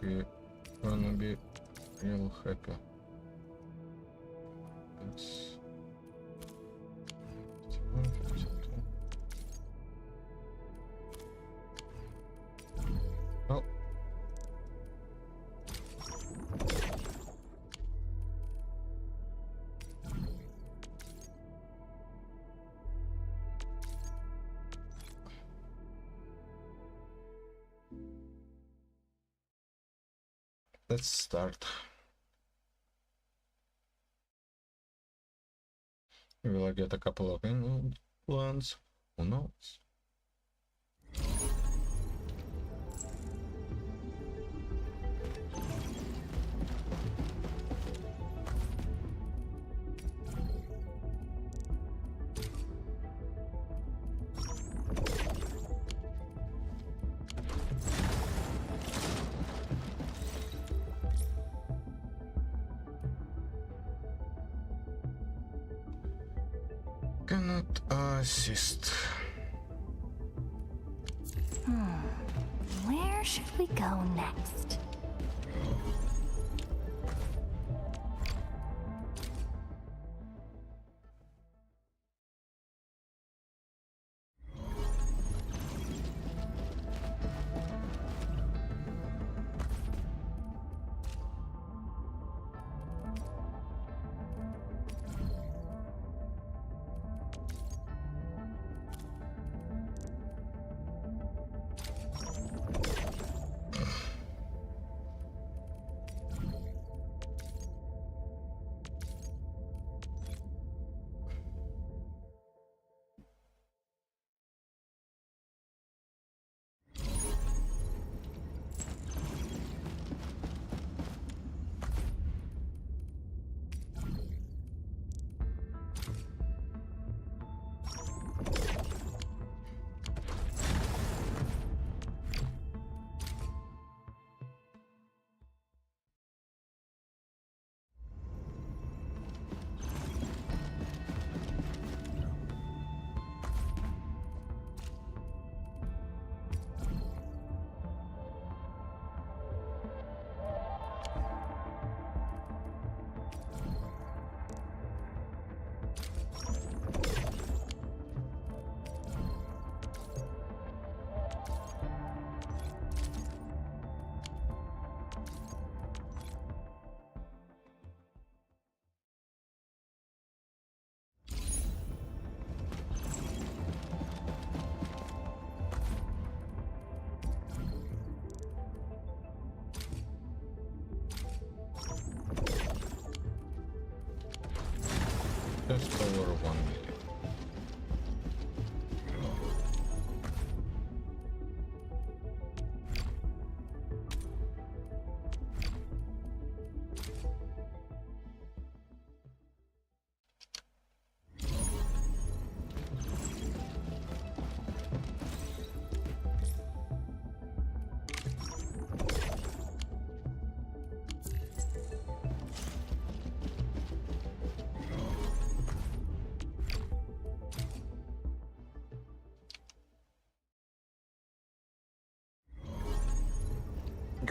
gonna be real happy. It's 51, 52. Oh. Let's start. Will I get a couple of ones? Who knows? Cannot assist. Where should we go next? Just over 1 million.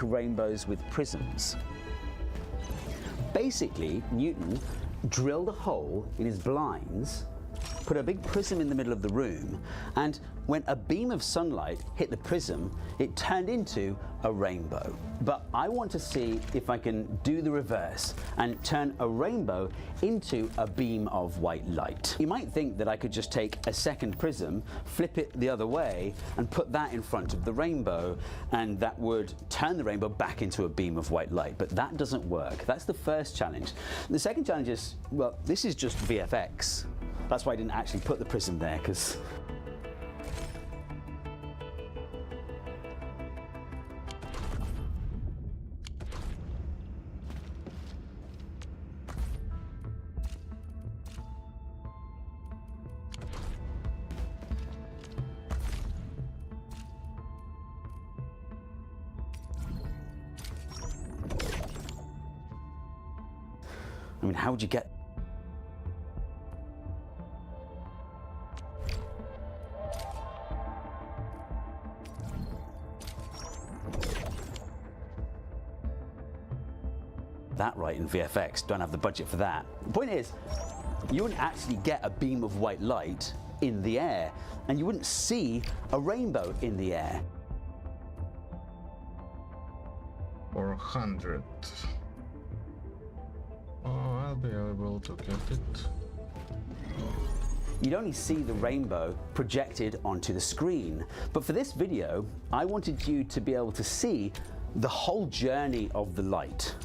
Rainbows with prisms. Basically, Newton drilled a hole in his blinds, put a big prism in the middle of the room, and when a beam of sunlight hit the prism, it turned into a rainbow. But I want to see if I can do the reverse and turn a rainbow into a beam of white light. You might think that I could just take a second prism, flip it the other way, and put that in front of the rainbow, and that would turn the rainbow back into a beam of white light. But that doesn't work. That's the first challenge. The second challenge is, well, this is just VFX. That's why I didn't actually put the prism there, because I mean, how would you get? That right in VFX, don't have the budget for that. The point is, you wouldn't actually get a beam of white light in the air, and you wouldn't see a rainbow in the air. 400. Oh, I'll be able to get it. You'd only see the rainbow projected onto the screen. But for this video, I wanted you to be able to see the whole journey of the light.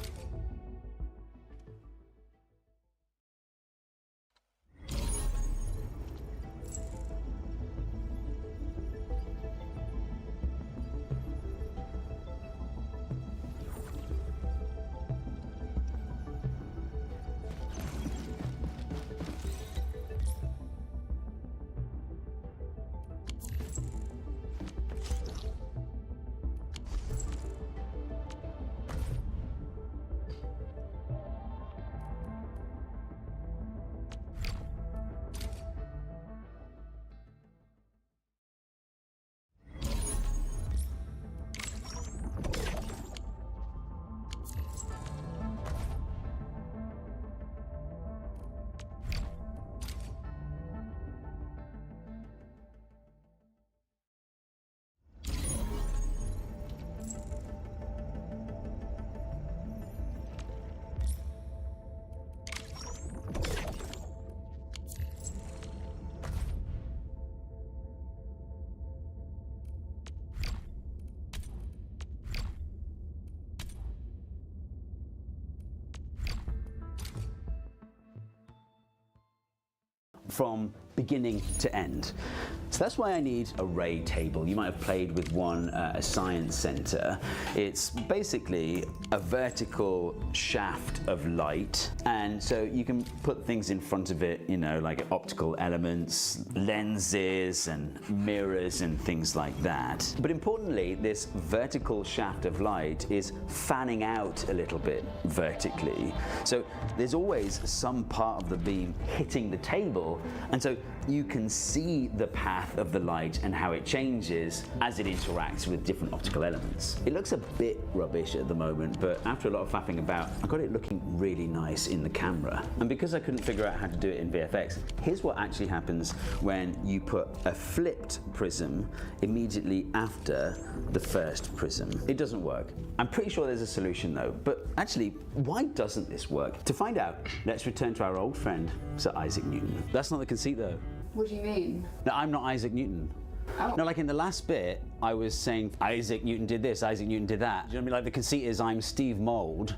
From beginning to end. So that's why I need a ray table. You might have played with one at a science center. It's basically a vertical shaft of light, and so you can put things in front of it, you know, like optical elements, lenses and mirrors and things like that. But importantly, this vertical shaft of light is fanning out a little bit vertically. So there's always some part of the beam hitting the table, and so you can see the path of the light and how it changes as it interacts with different optical elements. It looks a bit rubbish at the moment, but after a lot of faffing about, I got it looking really nice in the camera. And because I couldn't figure out how to do it in VFX, here's what actually happens when you put a flipped prism immediately after the first prism. It doesn't work. I'm pretty sure there's a solution though, but actually, why doesn't this work? To find out, let's return to our old friend, Sir Isaac Newton. That's not the conceit though. What do you mean? No, I'm not Isaac Newton. Oh. No, like in the last bit, I was saying Isaac Newton did this, Isaac Newton did that. Do you know what I mean? Like the conceit is I'm Steve Mould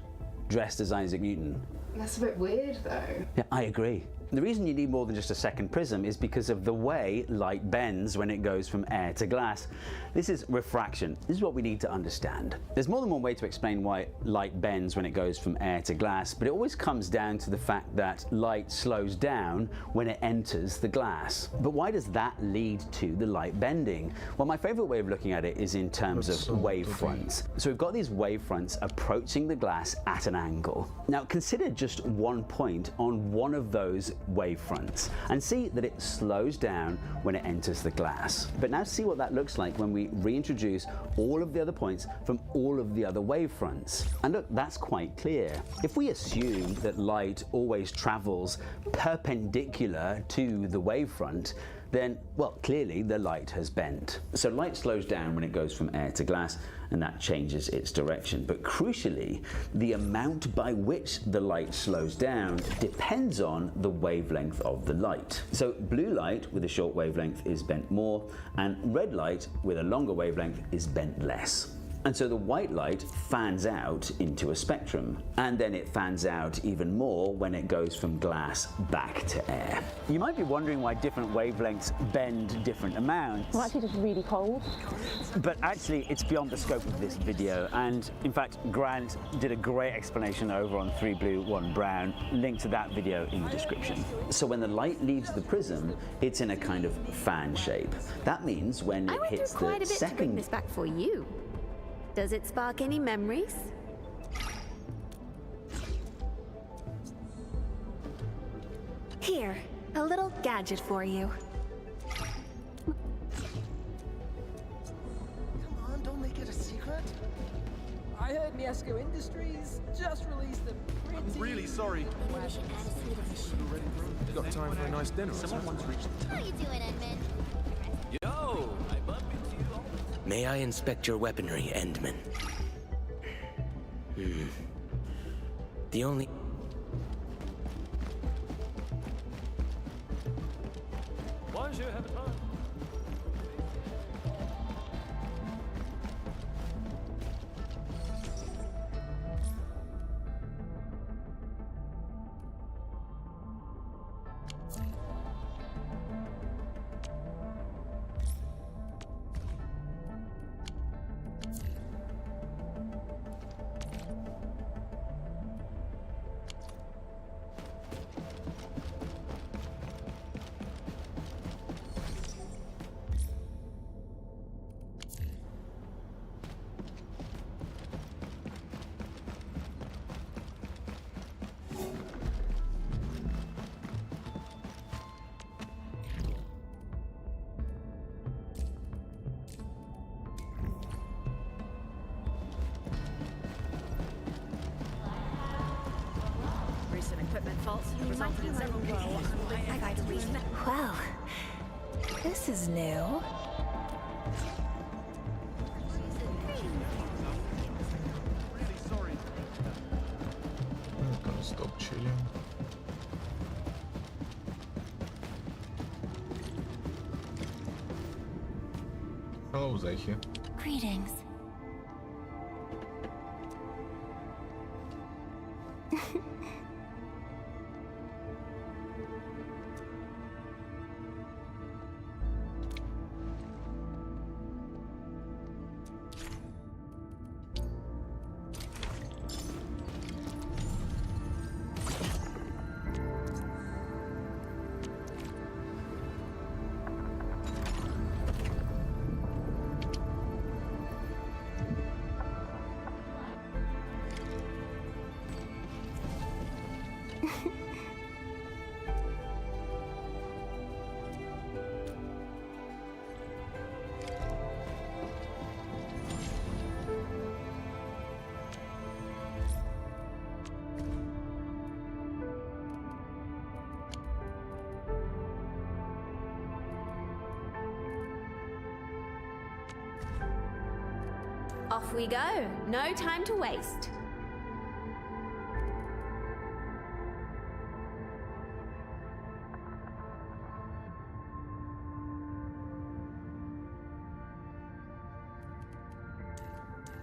dressed as Isaac Newton. That's a bit weird though. Yeah, I agree. The reason you need more than just a second prism is because of the way light bends when it goes from air to glass. This is refraction. This is what we need to understand. There's more than one way to explain why light bends when it goes from air to glass, but it always comes down to the fact that light slows down when it enters the glass. But why does that lead to the light bending? Well, my favorite way of looking at it is in terms of wavefronts. So we've got these wavefronts approaching the glass at an angle. Now consider just one point on one of those wavefronts and see that it slows down when it enters the glass. But now see what that looks like when we reintroduce all of the other points from all of the other wavefronts. And look, that's quite clear. If we assume that light always travels perpendicular to the wavefront, then, well, clearly the light has bent. So light slows down when it goes from air to glass, and that changes its direction. But crucially, the amount by which the light slows down depends on the wavelength of the light. So blue light with a short wavelength is bent more, and red light with a longer wavelength is bent less. And so the white light fans out into a spectrum, and then it fans out even more when it goes from glass back to air. You might be wondering why different wavelengths bend different amounts. Well, actually, just really cold. But actually, it's beyond the scope of this video, and in fact, Grant did a great explanation over on 3 Blue 1 Brown. Link to that video in the description. So when the light leaves the prism, it's in a kind of fan shape. That means when it hits the quite a bit to bring second... this back for you. Does it spark any memories? Here, a little gadget for you. Come on, don't make it a secret. I heard Miesco Industries just released the pretty... I'm really sorry. You got time for a nice dinner? Someone once reached... How you doing, Edmund? Yo, I bumped into you all. May I inspect your weaponry, Endman? The only... Bonjour, have a time. Wow, this is new. I'm gonna stop chilling. Hello, Zahi. Greetings. Off we go. No time to waste.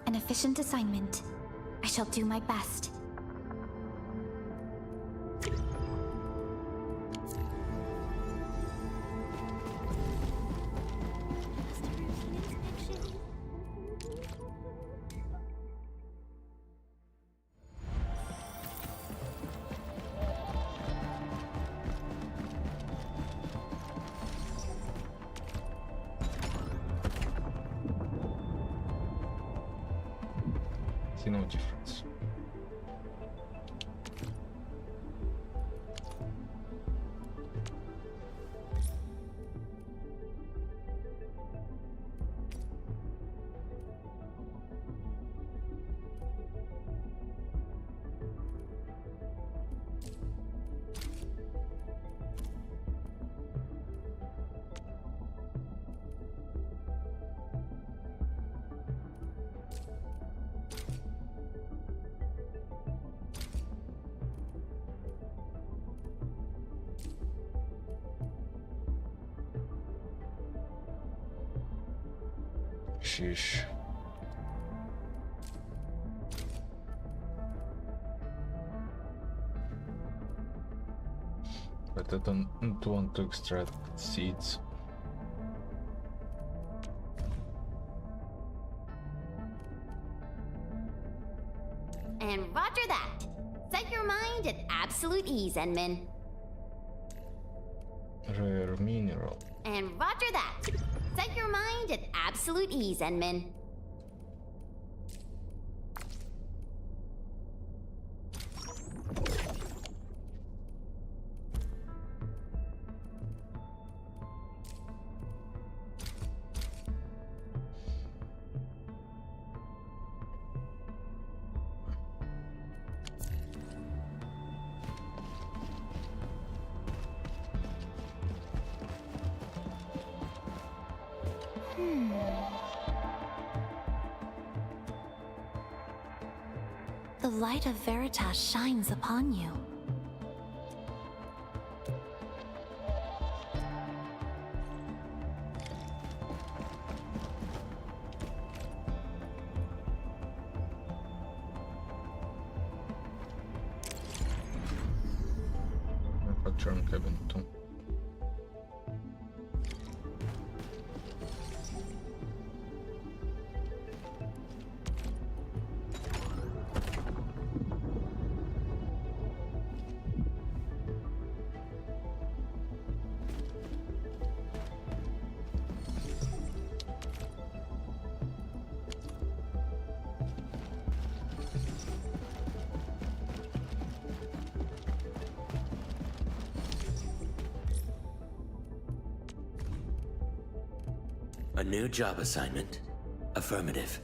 An efficient assignment. I shall do my best. See no difference. Sheesh. But I don't want to extract seeds. And roger that. Set your mind at absolute ease, Enman. Rare mineral. And roger that. Set your mind at absolute ease, Enman. The light of Veritas shines upon you. Manufacturing cabin too. A new job assignment. Affirmative.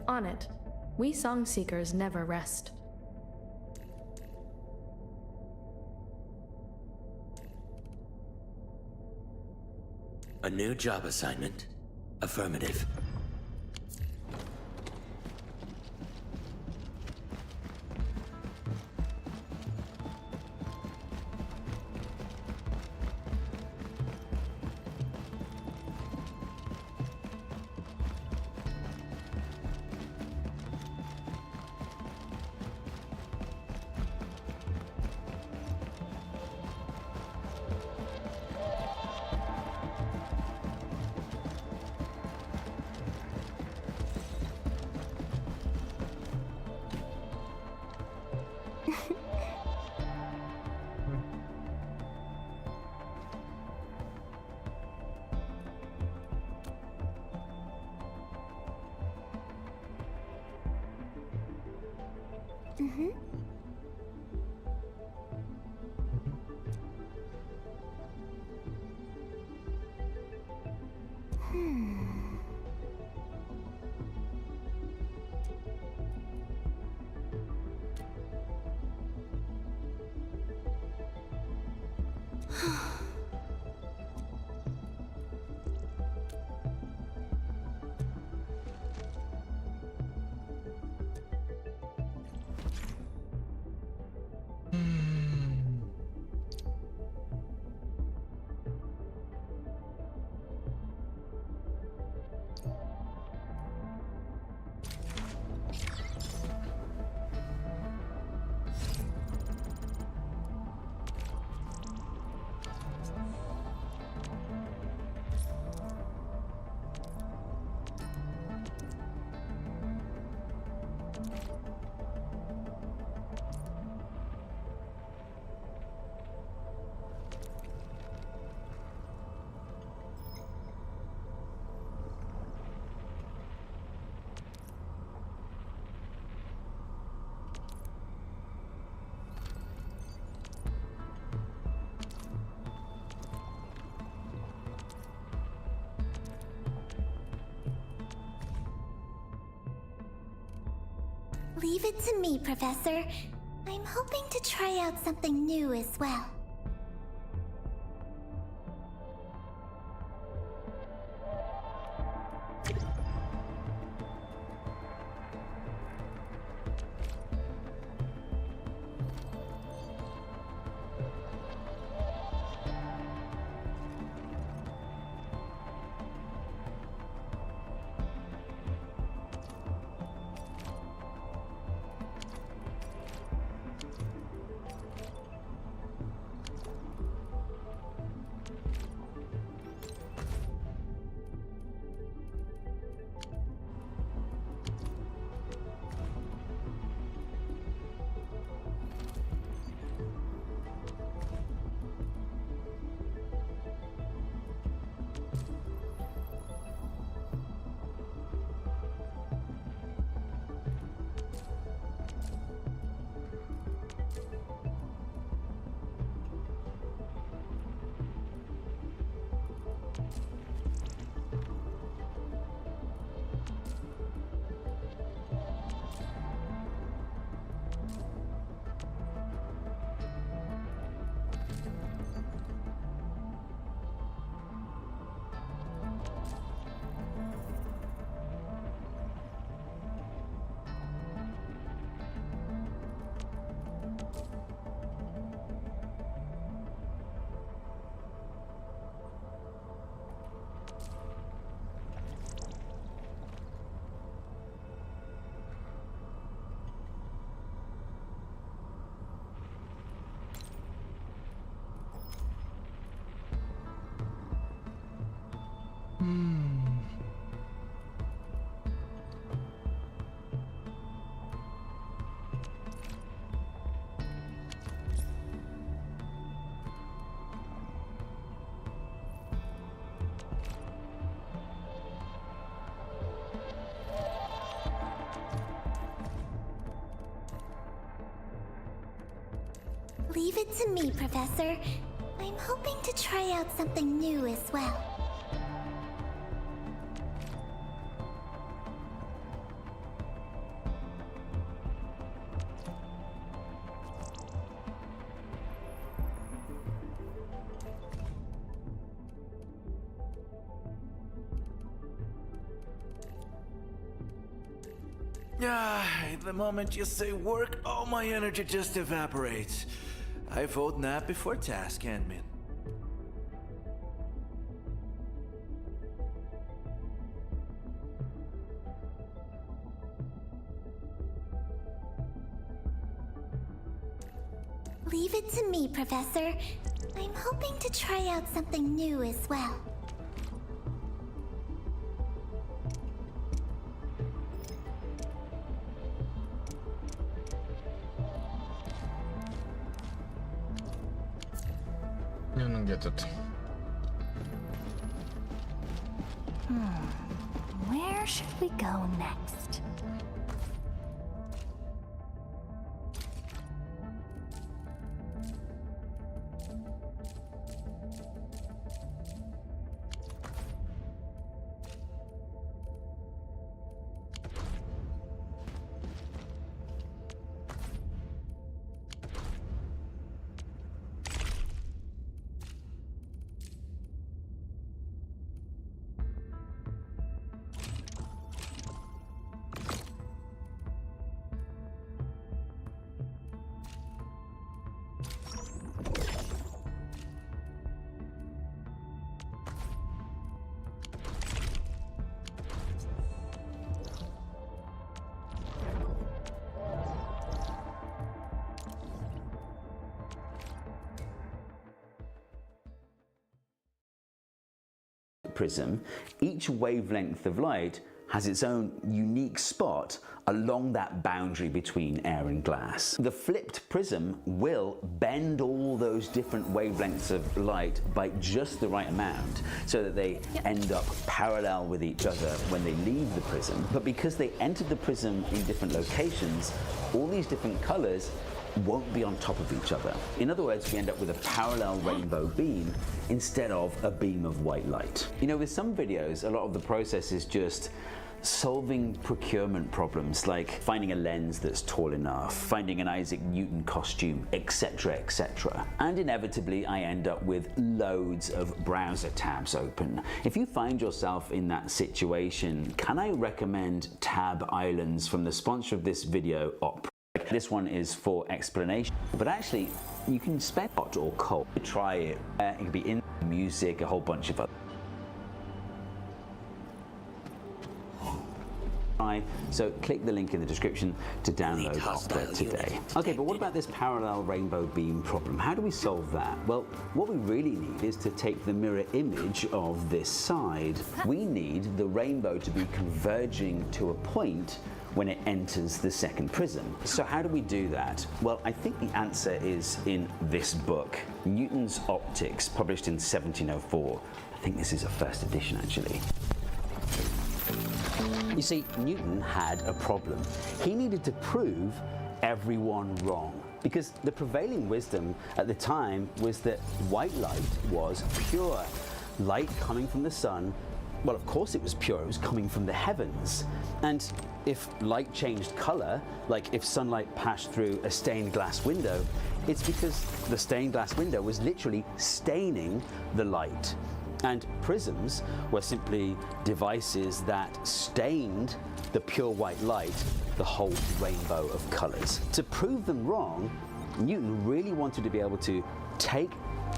On it. We song seekers never rest. A new job assignment. Affirmative. Leave it to me, Professor. I'm hoping to try out something new as well. Leave it to me, Professor. I'm hoping to try out something new as well. The moment you say work, all my energy just evaporates. I vote nap before task, Ant-Man. Leave it to me, Professor. I'm hoping to try out something new as well. You don't get it. Where should we go next? Prism, each wavelength of light has its own unique spot along that boundary between air and glass. The flipped prism will bend all those different wavelengths of light by just the right amount so that they end up parallel with each other when they leave the prism. But because they entered the prism in different locations, all these different colors won't be on top of each other. In other words, we end up with a parallel rainbow beam instead of a beam of white light. You know, with some videos, a lot of the process is just solving procurement problems like finding a lens that's tall enough, finding an Isaac Newton costume, etc., etc. And inevitably, I end up with loads of browser tabs open. If you find yourself in that situation, can I recommend Tab Islands from the sponsor of this video, Opera? This one is for explanation, but actually you can spend hot or cold. Try it. It can be in music, a whole bunch of other. So click the link in the description to download Opera today. Okay, but what about this parallel rainbow beam problem? How do we solve that? Well, what we really need is to take the mirror image of this side. We need the rainbow to be converging to a point when it enters the second prism. So how do we do that? Well, I think the answer is in this book, Newton's Optics, published in 1704. I think this is a first edition, actually. You see, Newton had a problem. He needed to prove everyone wrong, because the prevailing wisdom at the time was that white light was pure. Light coming from the sun, well, of course it was pure, it was coming from the heavens. And if light changed color, like if sunlight passed through a stained glass window, it's because the stained glass window was literally staining the light. And prisms were simply devices that stained the pure white light, the whole rainbow of colors. To prove them wrong, Newton really wanted to be able to take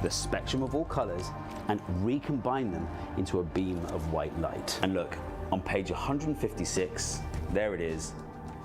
the spectrum of all colors and recombine them into a beam of white light. And look, on page 156, there it is,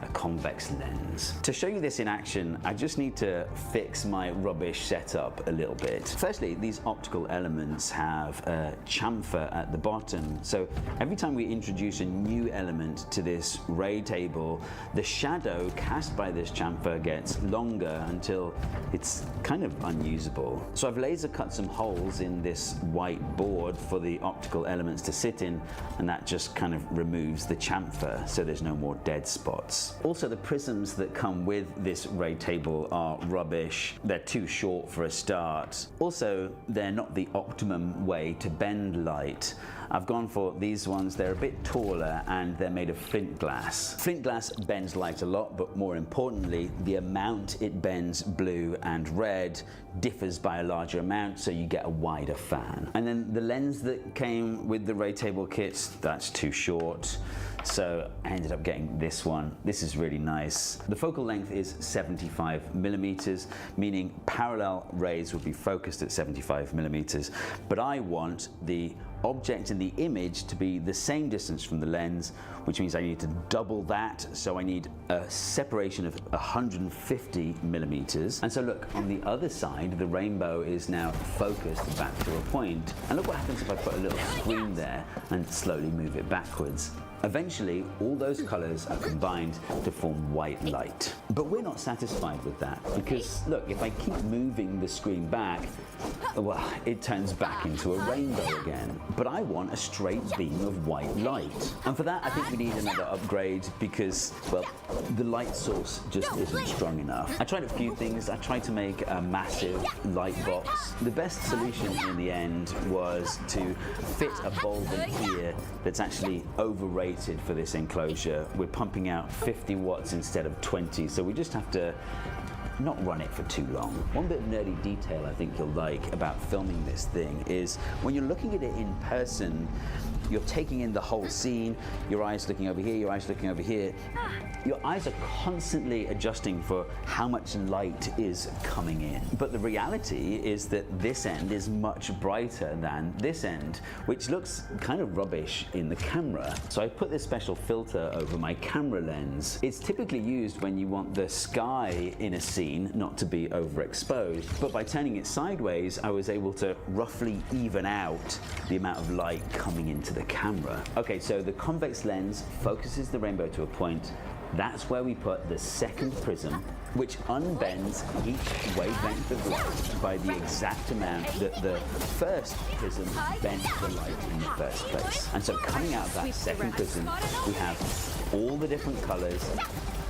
a convex lens. To show you this in action, I just need to fix my rubbish setup a little bit. Firstly, these optical elements have a chamfer at the bottom, so every time we introduce a new element to this ray table, the shadow cast by this chamfer gets longer until it's kind of unusable. So I've laser cut some holes in this white board for the optical elements to sit in, and that just kind of removes the chamfer so there's no more dead spots. Also, the prisms that come with this ray table are rubbish. They're too short for a start. Also, they're not the optimum way to bend light. I've gone for these ones. They're a bit taller and they're made of flint glass. Flint glass bends light a lot, but more importantly, the amount it bends blue and red differs by a larger amount, so you get a wider fan. And then the lens that came with the ray table kit, that's too short. So I ended up getting this one. This is really nice. The focal length is 75 millimeters, meaning parallel rays would be focused at 75 millimeters. But I want the object in the image to be the same distance from the lens, which means I need to double that. So I need a separation of 150 millimeters. And so look, on the other side, the rainbow is now focused back to a point. And look what happens if I put a little screen there and slowly move it backwards. Eventually, all those colors are combined to form white light. But we're not satisfied with that, because look, if I keep moving the screen back, well, it turns back into a rainbow again. But I want a straight beam of white light. And for that, I think we need another upgrade because, well, the light source just isn't strong enough. I tried a few things. I tried to make a massive light box. The best solution in the end was to fit a bulb in here that's actually overrated for this enclosure. We're pumping out 50 watts instead of 20, so we just have to not run it for too long. One bit of nerdy detail I think you'll like about filming this thing is when you're looking at it in person, you're taking in the whole scene, your eyes looking over here, your eyes looking over here. Your eyes are constantly adjusting for how much light is coming in. But the reality is that this end is much brighter than this end, which looks kind of rubbish in the camera. So I put this special filter over my camera lens. It's typically used when you want the sky in a scene not to be overexposed. But by turning it sideways, I was able to roughly even out the amount of light coming into the camera. Okay, so the convex lens focuses the rainbow to a point. That's where we put the second prism, which unbends each wavelength of light by the exact amount that the first prism bent the light in the first place. And so coming out of that second prism, we have all the different colors,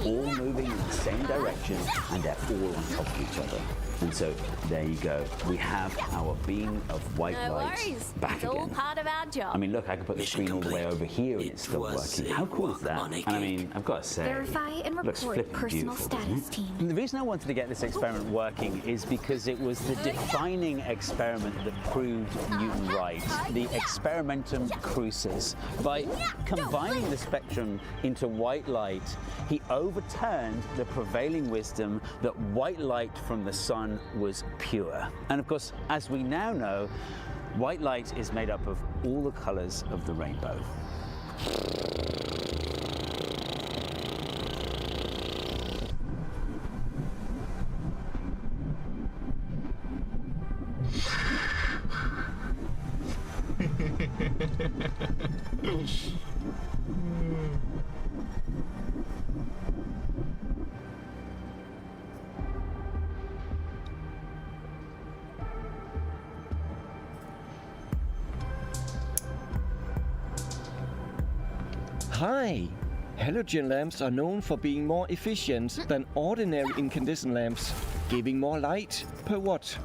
all moving in the same direction, and they're all on top of each other. And so there you go. We have our beam of white No light worries. back It's all again. part of our job. I mean, look, I can put the Mission screen all the way complete. over here and It it's still was working. a How cool is walk that? on a And I mean, I've got to say, Verify and looks report flippin' personal beautiful, doesn't status it? team. And the reason I wanted to get this experiment working is because it was the defining experiment that proved Newton right. The experimentum crucis. By combining the spectrum into white light, he overturned the prevailing wisdom that white light from the sun was pure. And of course, as we now know, white light is made up of all the colors of the rainbow. Hi! Halogen lamps are known for being more efficient than ordinary incandescent lamps, giving more light per watt.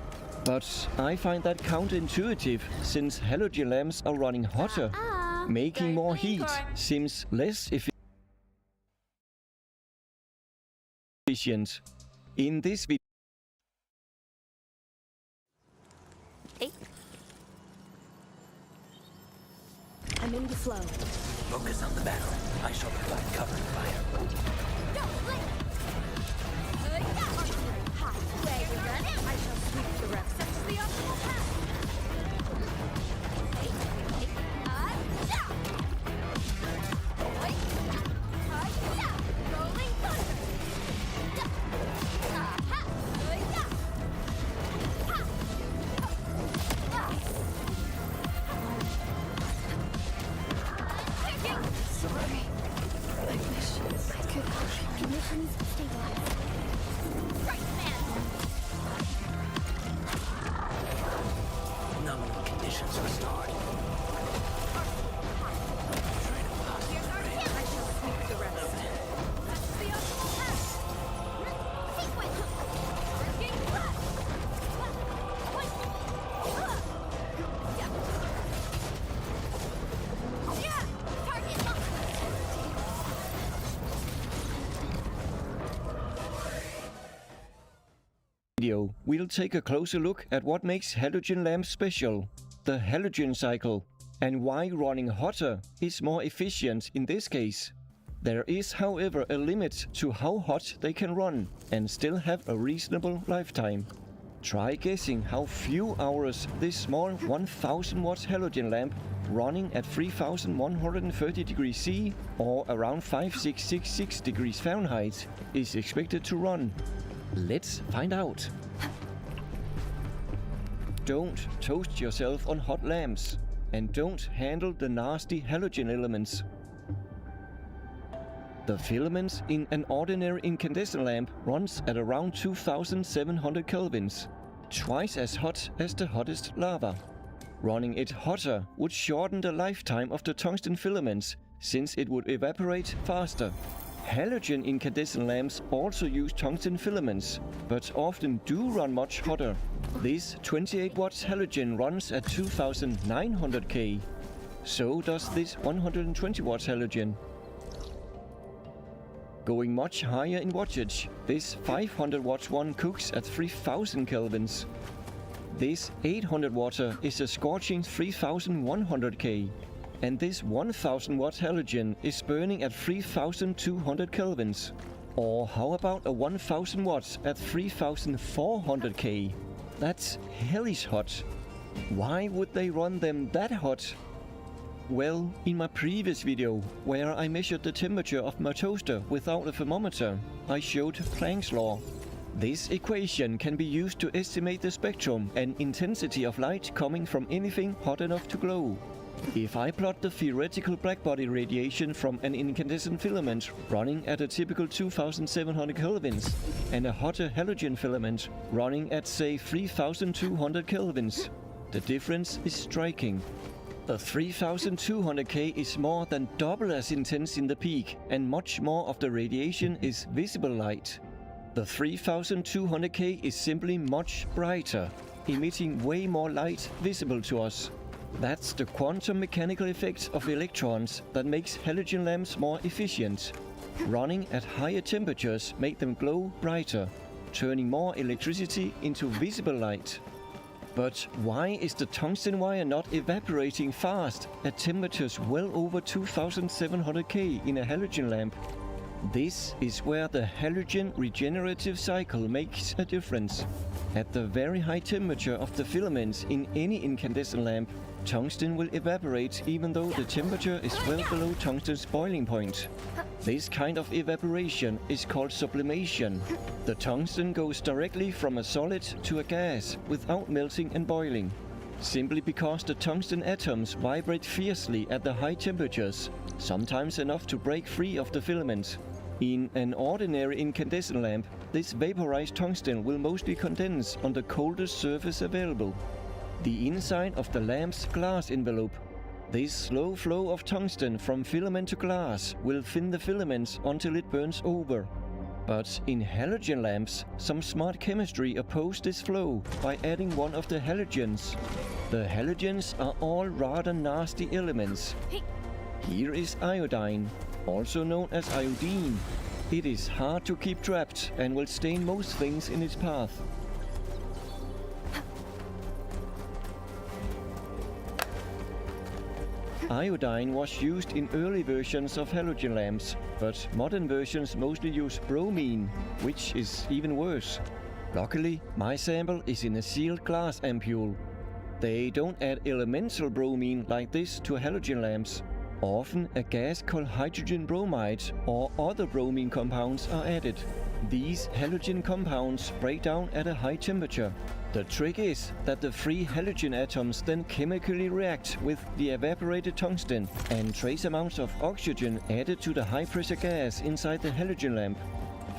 But I find that counterintuitive, since halogen lamps are running hotter. Making more heat seems less efficient. In this video, I'm in the flow. Focus on the battle. I shall provide cover and fire. Where you run, I shall sweep the rest. Such is the optimal path. Rolling thunder. Sorry. Conditions stabilized. Right, man. Nominal conditions restored. I shall sweep the rest. That's the optimal path. Sequence. Working left. Point. Yeah. Target locked. video, we'll take a closer look at what makes halogen lamps special, the halogen cycle, and why running hotter is more efficient in this case. There is, however, a limit to how hot they can run and still have a reasonable lifetime. Try guessing how few hours this small 1000 watt halogen lamp running at 3130 degrees C or around 5666 degrees Fahrenheit is expected to run. Let's find out. Don't toast yourself on hot lamps, and don't handle the nasty halogen elements. The filaments in an ordinary incandescent lamp runs at around 2700 kelvins, twice as hot as the hottest lava. Running it hotter would shorten the lifetime of the tungsten filaments, since it would evaporate faster. Halogen incandescent lamps also use tungsten filaments, but often do run much hotter. This 28 watts halogen runs at 2900 K. So does this 120 watts halogen. Going much higher in wattage, this 500 watts one cooks at 3000 kelvins. This 800 watter is a scorching 3100 K. And this 1000 watt halogen is burning at 3200 kelvins. Or how about a 1000 watts at 3400 K? That's hellish hot. Why would they run them that hot? Well, in my previous video, where I measured the temperature of my toaster without a thermometer, I showed Planck's law. This equation can be used to estimate the spectrum and intensity of light coming from anything hot enough to glow. If I plot the theoretical blackbody radiation from an incandescent filament running at a typical 2700 kelvins and a hotter halogen filament running at say 3200 kelvins, the difference is striking. The 3200K is more than double as intense in the peak, and much more of the radiation is visible light. The 3200K is simply much brighter, emitting way more light visible to us. That's the quantum mechanical effect of electrons that makes halogen lamps more efficient. Running at higher temperatures make them glow brighter, turning more electricity into visible light. But why is the tungsten wire not evaporating fast at temperatures well over 2700K in a halogen lamp? This is where the halogen regenerative cycle makes a difference. At the very high temperature of the filaments in any incandescent lamp, tungsten will evaporate even though the temperature is well below tungsten's boiling point. This kind of evaporation is called sublimation. The tungsten goes directly from a solid to a gas without melting and boiling, simply because the tungsten atoms vibrate fiercely at the high temperatures, sometimes enough to break free of the filament. In an ordinary incandescent lamp, this vaporized tungsten will mostly condense on the coldest surface available, the inside of the lamp's glass envelope. This slow flow of tungsten from filament to glass will thin the filaments until it burns over. But in halogen lamps, some smart chemistry opposes this flow by adding one of the halogens. The halogens are all rather nasty elements. Here is iodine, also known as iodine. It is hard to keep trapped and will stain most things in its path. Iodine was used in early versions of halogen lamps, but modern versions mostly use bromine, which is even worse. Luckily, my sample is in a sealed glass ampule. They don't add elemental bromine like this to halogen lamps. Often a gas called hydrogen bromide or other bromine compounds are added. These halogen compounds break down at a high temperature. The trick is that the free halogen atoms then chemically react with the evaporated tungsten, and trace amounts of oxygen added to the high-pressure gas inside the halogen lamp,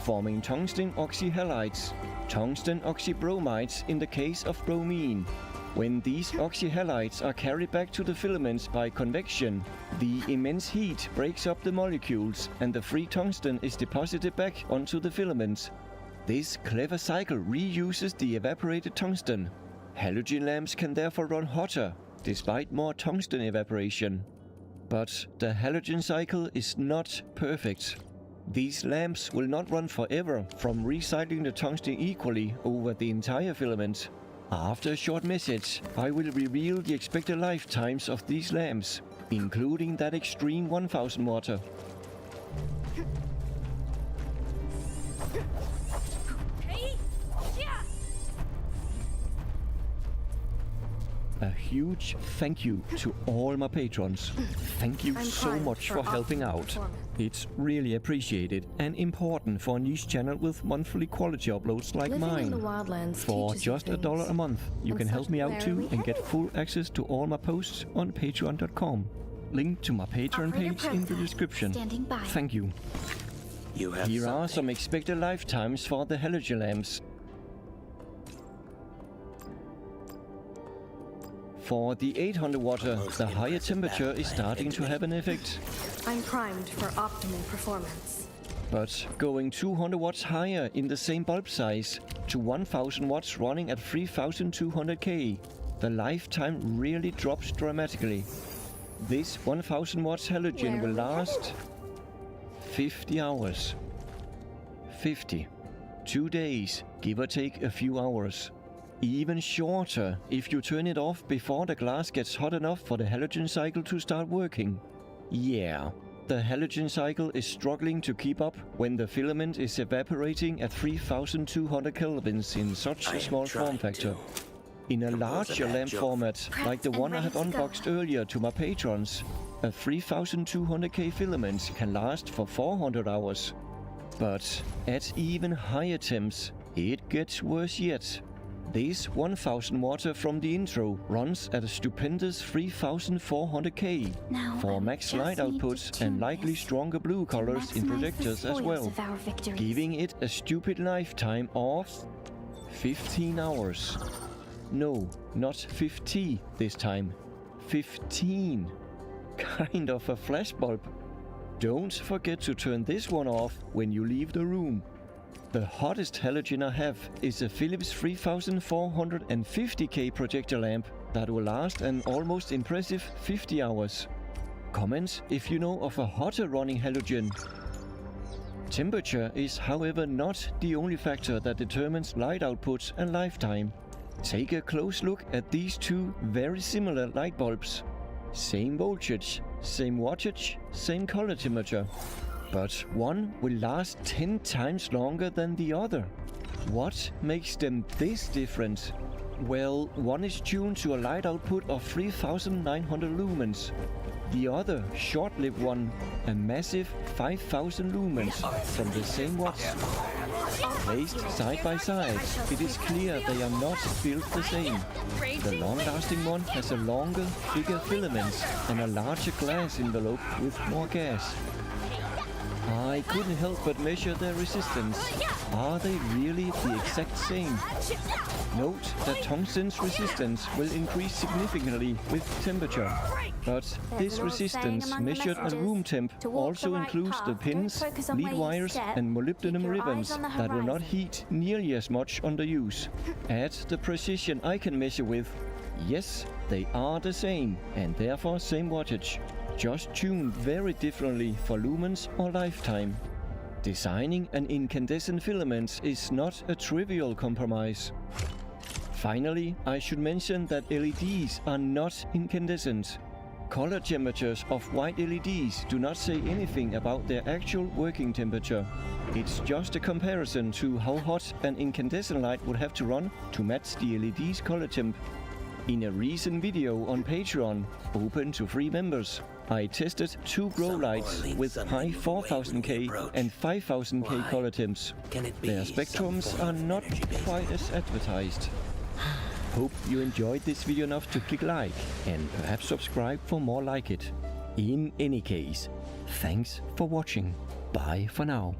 forming tungsten oxyhalides, tungsten oxybromides in the case of bromine. When these oxyhalides are carried back to the filaments by convection, the immense heat breaks up the molecules and the free tungsten is deposited back onto the filaments. This clever cycle reuses the evaporated tungsten. Halogen lamps can therefore run hotter, despite more tungsten evaporation. But the halogen cycle is not perfect. These lamps will not run forever from recycling the tungsten equally over the entire filament. After a short message, I will reveal the expected lifetimes of these lamps, including that extreme 1000 water. A huge thank you to all my patrons. Thank you so much for helping out. It's really appreciated and important for a niche channel with monthly quality uploads like mine. For just $1 a month, you can help me out too and get full access to all my posts on patreon.com. Link to my Patreon page in the description. Thank you. Here are some expected lifetimes for the halogen lamps. For the 800 water, the higher temperature is starting to have an effect. I'm primed for optimum performance. But going 200 watts higher in the same bulb size to 1000 watts running at 3200K, the lifetime really drops dramatically. This 1000 watts halogen will last 50 hours. 50. 2 days, give or take a few hours. Even shorter if you turn it off before the glass gets hot enough for the halogen cycle to start working. Yeah, the halogen cycle is struggling to keep up when the filament is evaporating at 3200 kelvins in such a small form factor. In a larger lamp format, like the one I have unboxed earlier to my patrons, a 3200K filament can last for 400 hours. But at even higher temps, it gets worse yet. This 1000 water from the intro runs at a stupendous 3400K for max light output and likely stronger blue colors in projectors as well, giving it a stupid lifetime of 15 hours. No, not 50 this time. 15. Kind of a flashbulb. Don't forget to turn this one off when you leave the room. The hottest halogen I have is a Philips 3450K projector lamp that will last an almost impressive 50 hours. Comment if you know of a hotter running halogen. Temperature is, however, not the only factor that determines light output and lifetime. Take a close look at these two very similar light bulbs. Same voltage, same wattage, same color temperature. But one will last 10 times longer than the other. What makes them this different? Well, one is tuned to a light output of 3900 lumens. The other, short-lived one, a massive 5000 lumens from the same watts. Placed side by side, it is clear they are not built the same. The long-lasting one has a longer, thicker filament and a larger glass envelope with more gas. I couldn't help but measure their resistance. Are they really the exact same? Note that tungsten's resistance will increase significantly with temperature. But this resistance measured at room temp also includes the pins, lead wires and molybdenum ribbons that will not heat nearly as much under use. At the precision I can measure with, yes, they are the same and therefore same wattage. Just tuned very differently for lumens or lifetime. Designing an incandescent filament is not a trivial compromise. Finally, I should mention that LEDs are not incandescent. Color temperatures of white LEDs do not say anything about their actual working temperature. It's just a comparison to how hot an incandescent light would have to run to match the LED's color temp. In a recent video on Patreon, open to free members, I tested two grow lights with high 4000K and 5000K color temps. Their spectrums are not quite as advertised. Hope you enjoyed this video enough to click like and perhaps subscribe for more like it. In any case, thanks for watching. Bye for now.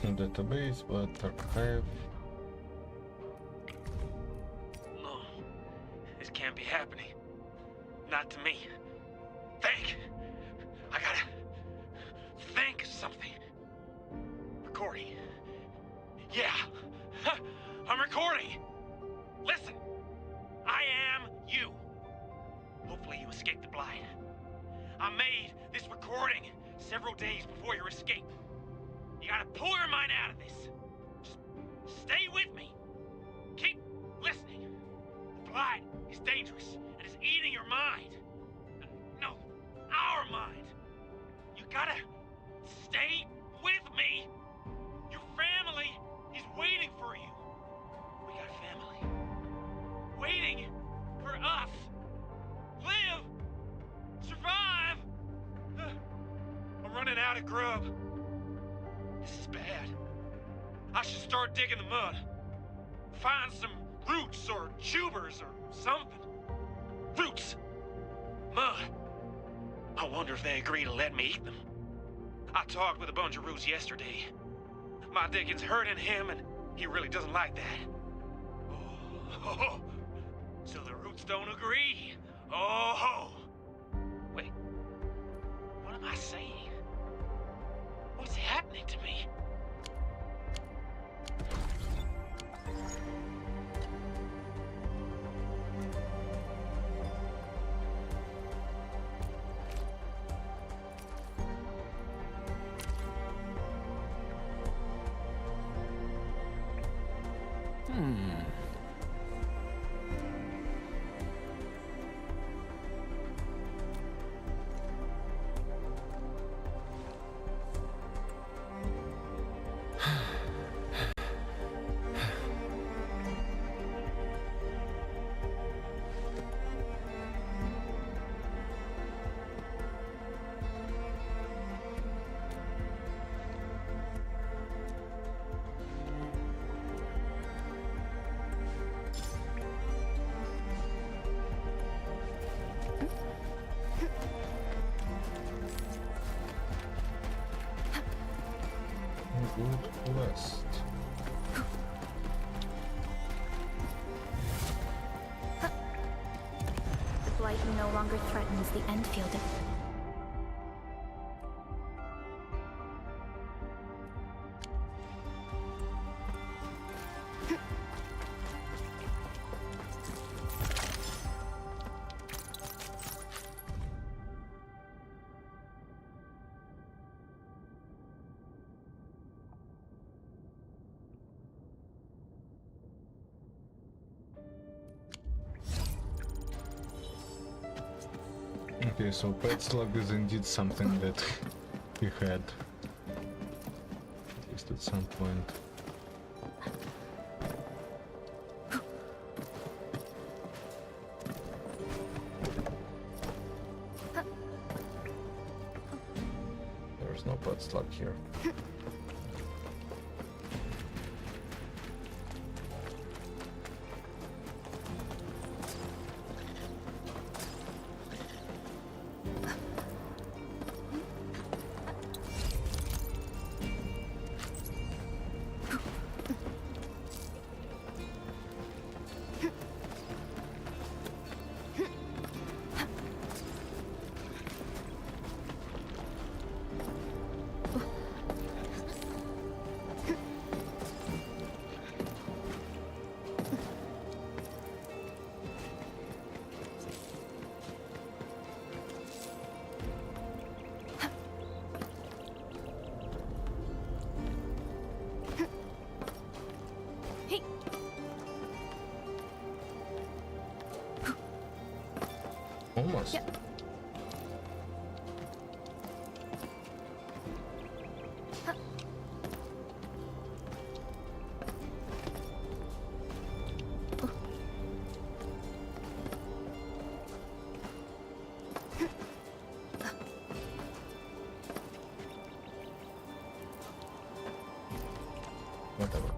Database, but archive. No, this can't be happening. Not to me. I gotta think of something. Recording. Yeah, I'm recording. Listen, I am you. Hopefully you escaped the blight. I made this recording several days before your escape. You gotta pull your mind out of this. Just stay with me. Keep listening. The blight is dangerous and is eating your mind. No, our mind. You gotta stay with me. Your family is waiting for you. We got family. Waiting for us. Live. Survive. I'm running out of grub. This is bad. I should start digging the mud. Find some roots or tubers or something. Roots. Mud. I wonder if they agree to let me eat them. I talked with a bunch of roots yesterday. My digging's hurting him and he really doesn't like that. Oh, so the roots don't agree. Oh. Wait. What am I saying? What's happening to me? good quest. The blight no longer threatens the Endfield. Okay, so pet slug is indeed something that he had, at least at some point. There's no pet slug here. Almost. Yep. Whatever.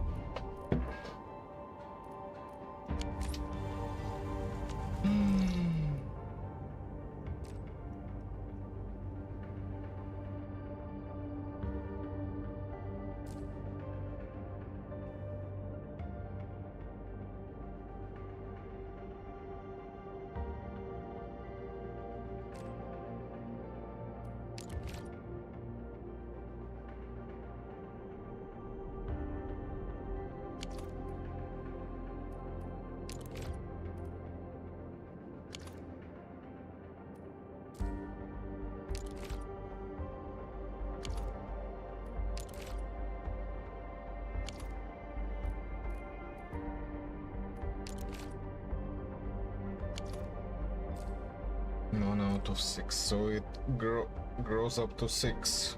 One out of 6, so it grows up to 6.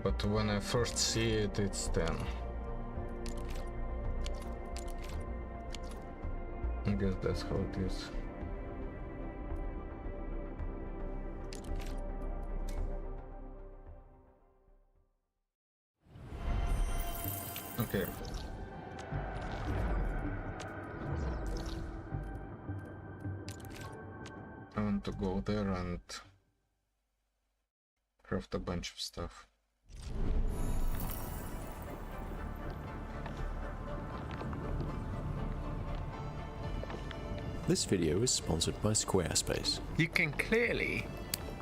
But when I first see it, it's 10. I guess that's how it is. Okay. I want to go there and craft a bunch of stuff. This video is sponsored by Squarespace. You can clearly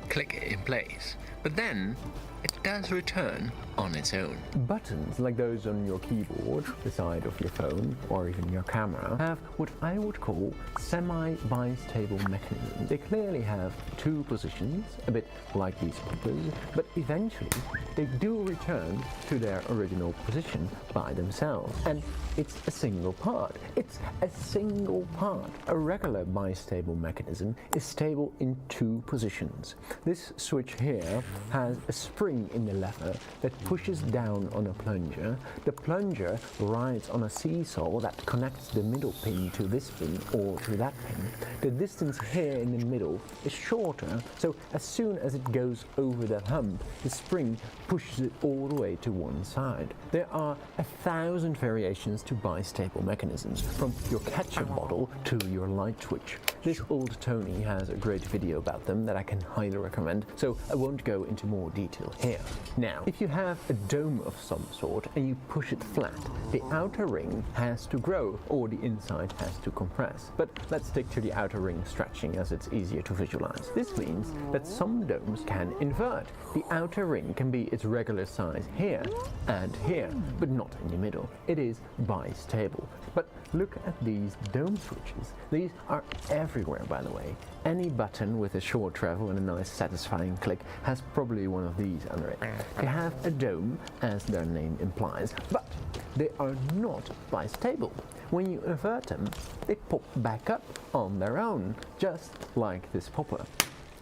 click it in place, but then it does return on its own. Buttons like those on your keyboard, the side of your phone, or even your camera, have what I would call semi-bistable mechanisms. They clearly have two positions, a bit like these poppers, but eventually they do return to their original position by themselves. And it's a single part. It's a single part. A regular bistable mechanism is stable in two positions. This switch here has a spring in the lever that pushes down on a plunger. The plunger rides on a seesaw that connects the middle pin to this pin or to that pin. The distance here in the middle is shorter, so as soon as it goes over the hump, the spring pushes it all the way to one side. There are 1,000 variations to bistable mechanisms, from your ketchup bottle to your light switch. This old Tony has a great video about them that I can highly recommend, so I won't go into more detail here. Now, if you have a dome of some sort and you push it flat, the outer ring has to grow or the inside has to compress. But let's stick to the outer ring stretching as it's easier to visualize. This means that some domes can invert. The outer ring can be its regular size here and here, but not in the middle. It is bistable. But look at these dome switches. These are everywhere, by the way. Any button with a short travel and a nice satisfying click has probably one of these under it. They have a dome, as their name implies, but they are not bistable. When you invert them, they pop back up on their own, just like this popper.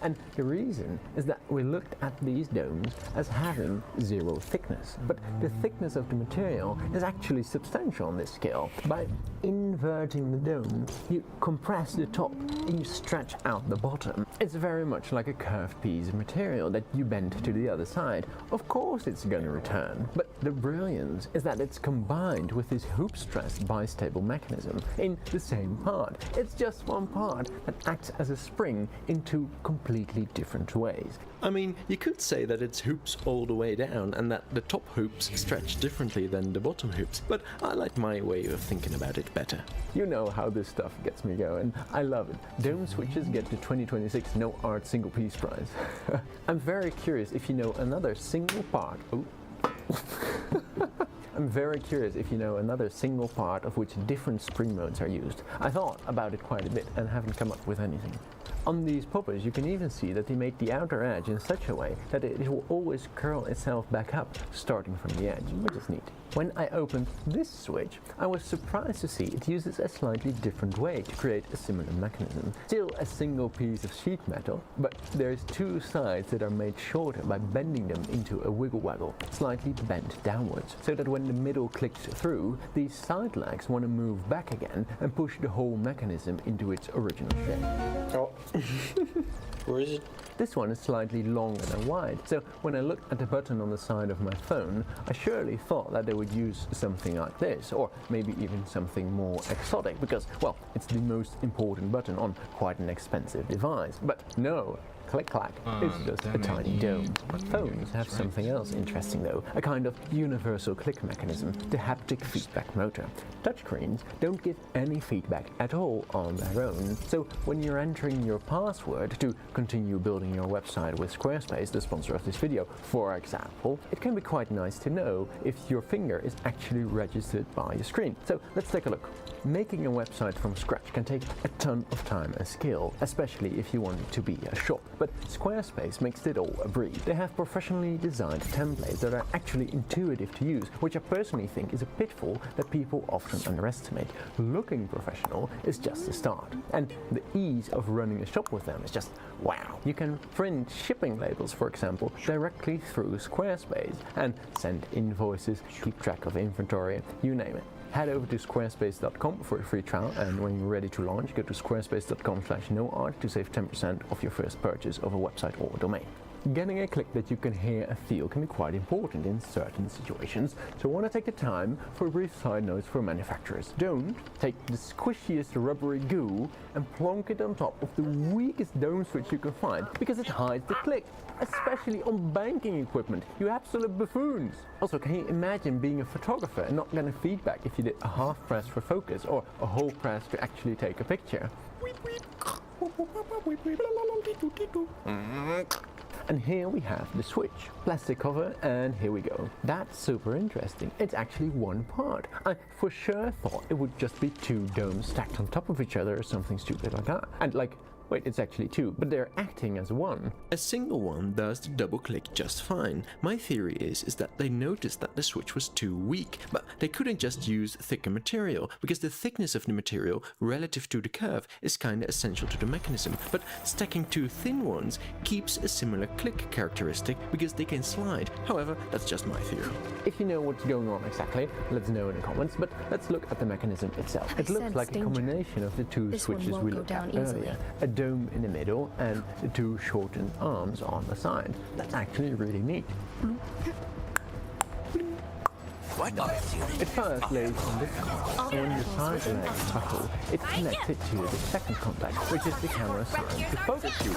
And the reason is that we looked at these domes as having zero thickness, but the thickness of the material is actually substantial on this scale. By inverting the dome, you compress the top and you stretch out the bottom. It's very much like a curved piece of material that you bend to the other side. Of course it's going to return, but the brilliance is that it's combined with this hoop stress bistable mechanism in the same part. It's just one part that acts as a spring in two completely different ways. I mean, you could say that it's hoops all the way down and that the top hoops stretch differently than the bottom hoops, but I like my way of thinking about it better. You know how this stuff gets me going. I love it. Dome switches get the 2026 No Art Single Piece Prize. I'm very curious if you know another single part. I'm very curious if you know another single part of which different spring modes are used. I thought about it quite a bit and haven't come up with anything. On these poppers you can even see that they made the outer edge in such a way that it will always curl itself back up, starting from the edge, which is neat. When I opened this switch, I was surprised to see it uses a slightly different way to create a similar mechanism. Still a single piece of sheet metal, but there's two sides that are made shorter by bending them into a wiggle waggle, slightly bent downwards, so that when the middle clicks through, these side legs want to move back again and push the whole mechanism into its original shape. Oh. Where is it? This one is slightly longer than wide, so when I looked at the button on the side of my phone, I surely thought that they would use something like this, or maybe even something more exotic, because, well, it's the most important button on quite an expensive device. But no, click-clack, it's just a tiny dome. Phones have something else interesting though, a kind of universal click mechanism, the haptic feedback motor. Touchscreens don't give any feedback at all on their own, so when you're entering your password to continue building your website with Squarespace, the sponsor of this video, for example, it can be quite nice to know if your finger is actually registered by your screen. So let's take a look. Making a website from scratch can take a ton of time and skill, especially if you want it to be a shop. But Squarespace makes it all a breeze. They have professionally designed templates that are actually intuitive to use, which I personally think is a pitfall that people often underestimate. Looking professional is just the start. And the ease of running a shop with them is just wow. You can print shipping labels, for example, directly through Squarespace and send invoices, keep track of inventory, you name it. Head over to squarespace.com for a free trial, and when you're ready to launch, go to squarespace.com/noart to save 10% off your first purchase of a website or domain. Getting a click that you can hear and feel can be quite important in certain situations, so I want to take the time for brief side notes for manufacturers. Don't take the squishiest rubbery goo and plonk it on top of the weakest dome switch you can find, because it hides the click, especially on banking equipment, you absolute buffoons. Also, can you imagine being a photographer and not getting feedback if you did a half press for focus or a whole press to actually take a picture? And here we have the switch, plastic cover, and here we go. That's super interesting. It's actually one part. I for sure thought it would just be two domes stacked on top of each other or something stupid like that. And like, wait, it's actually two, but they're acting as one. A single one does the double click just fine. My theory is that they noticed that the switch was too weak, but they couldn't just use thicker material, because the thickness of the material relative to the curve is kinda essential to the mechanism, but stacking two thin ones keeps a similar click characteristic because they can slide. However, that's just my theory. If you know what's going on exactly, let us know in the comments, but let's look at the mechanism itself. It looks like a combination of the two switches we looked at earlier. A dome in the middle and the two shortened arms on the side. That's actually really neat. It first lays on this card. When the side legs buckle, it's connected to the second contact, which is the camera assigned to focus you.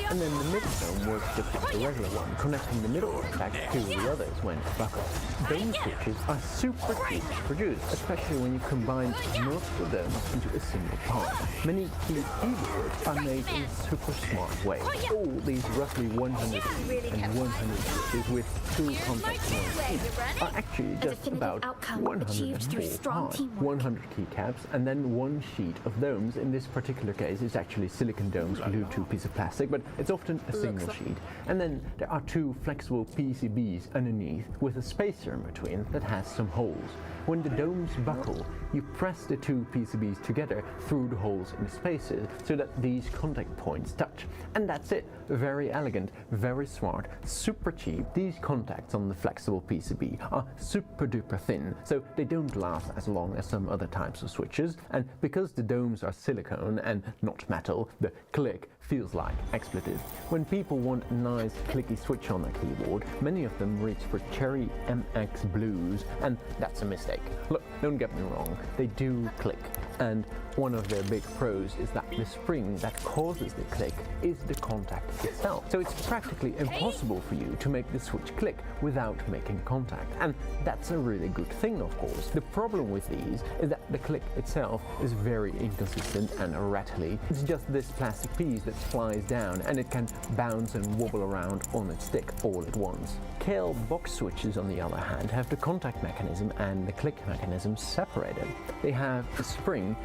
And then the middle dome works just like the regular one, connecting the middle contact to the others when it buckles. Dome switches are super cheap to produce, especially when you combine multiple domes into a single part. Many key keyboards are made in a super smart way. All these roughly 100 keys and 100 switches with 2 contacts on each are actually just about 104 parts. 100 keycaps and then 1 sheet of domes. In this particular case, it's actually silicon domes glued to a piece of plastic, but it's often a single sheet. And then there are 2 flexible PCBs underneath with a spacer in between that has some holes. When the domes buckle, you press the 2 PCBs together through the holes in the spacers so that these contact points touch. And that's it. Very elegant, very smart, super cheap. These contacts on the flexible PCB are super duper thin, so they don't last as long as some other types of switches. And because the domes are silicone and not metal, the click feels like expletive. When people want a nice clicky switch on their keyboard, many of them reach for Cherry MX Blues, and that's a mistake. Look, don't get me wrong, they do click, and one of their big pros is that the spring that causes the click is the contact itself. So it's practically impossible for you to make the switch click without making contact, and that's a really good thing, of course. The problem with these is that the click itself is very inconsistent and rattly. It's just this plastic piece that flies down, and it can bounce and wobble around on its stick all at once. Kale box switches, on the other hand, have the contact mechanism and the click mechanism separated. They have a spring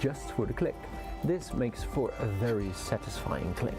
just for the click. This makes for a very satisfying click.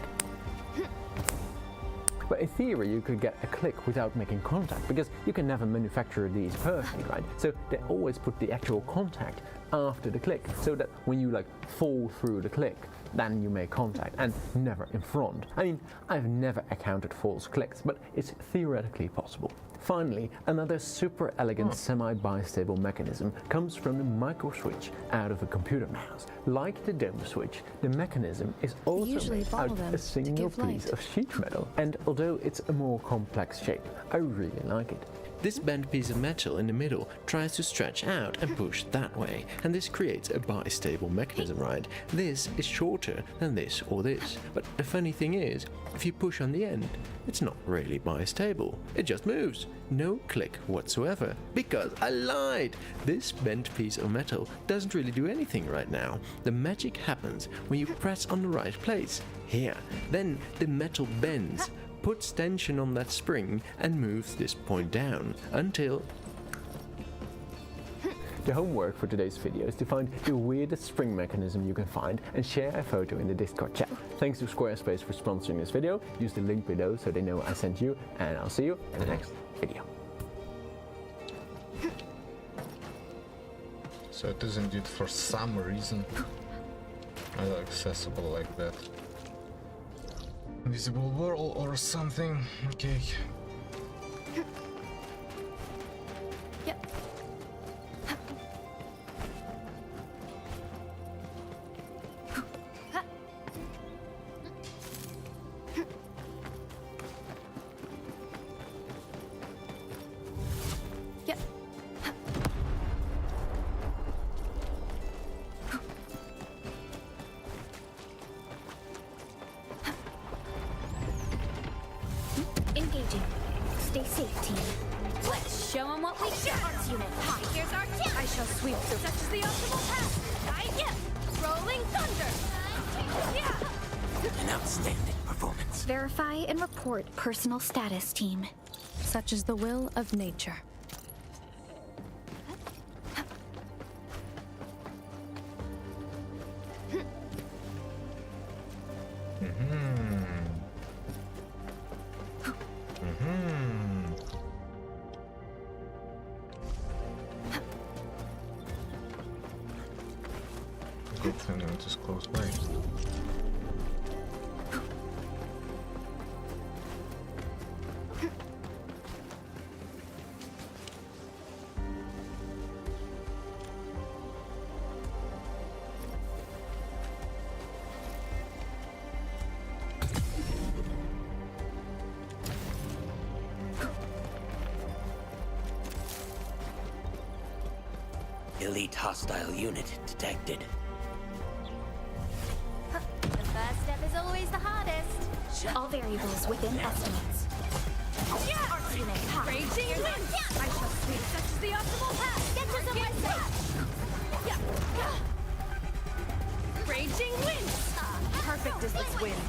But in theory, you could get a click without making contact, because you can never manufacture these perfectly, right? So they always put the actual contact after the click, so that when you fall through the click, then you make contact, and never in front. I mean, I've never encountered false clicks, but it's theoretically possible. Finally, another super elegant semi-bistable mechanism comes from the micro switch out of a computer mouse. Like the dome switch, the mechanism is also made out of a single piece of sheet metal, and although it's a more complex shape, I really like it. This bent piece of metal in the middle tries to stretch out and push that way, and this creates a bistable mechanism, right? This is shorter than this or this, but the funny thing is, if you push on the end, it's not really bistable. It just moves. No click whatsoever. Because I lied! This bent piece of metal doesn't really do anything right now. The magic happens when you press on the right place. Here. Then the metal bends, puts tension on that spring, and moves this point down until... The homework for today's video is to find the weirdest spring mechanism you can find and share a photo in the Discord chat. Thanks to Squarespace for sponsoring this video. Use the link below so they know I sent you, and I'll see you in the next video. So it is indeed for some reason accessible like that. Invisible wall or something. Okay. Yep. Yep. Engaging. Stay safe, team. Let's show them what we got. Arts unit. Hi, here's our chance. I shall sweep through. Such is the optimal path. Rolling thunder. An outstanding performance. Verify and report personal status, team. Such is the will of nature. Good thing it is close by. Elite hostile unit detected. The first step is always the hardest. All variables within estimates. Arc unit hot. Raging wind! I shall see such as the optimal path! Get us on my side! Raging wind! Perfect as this wind.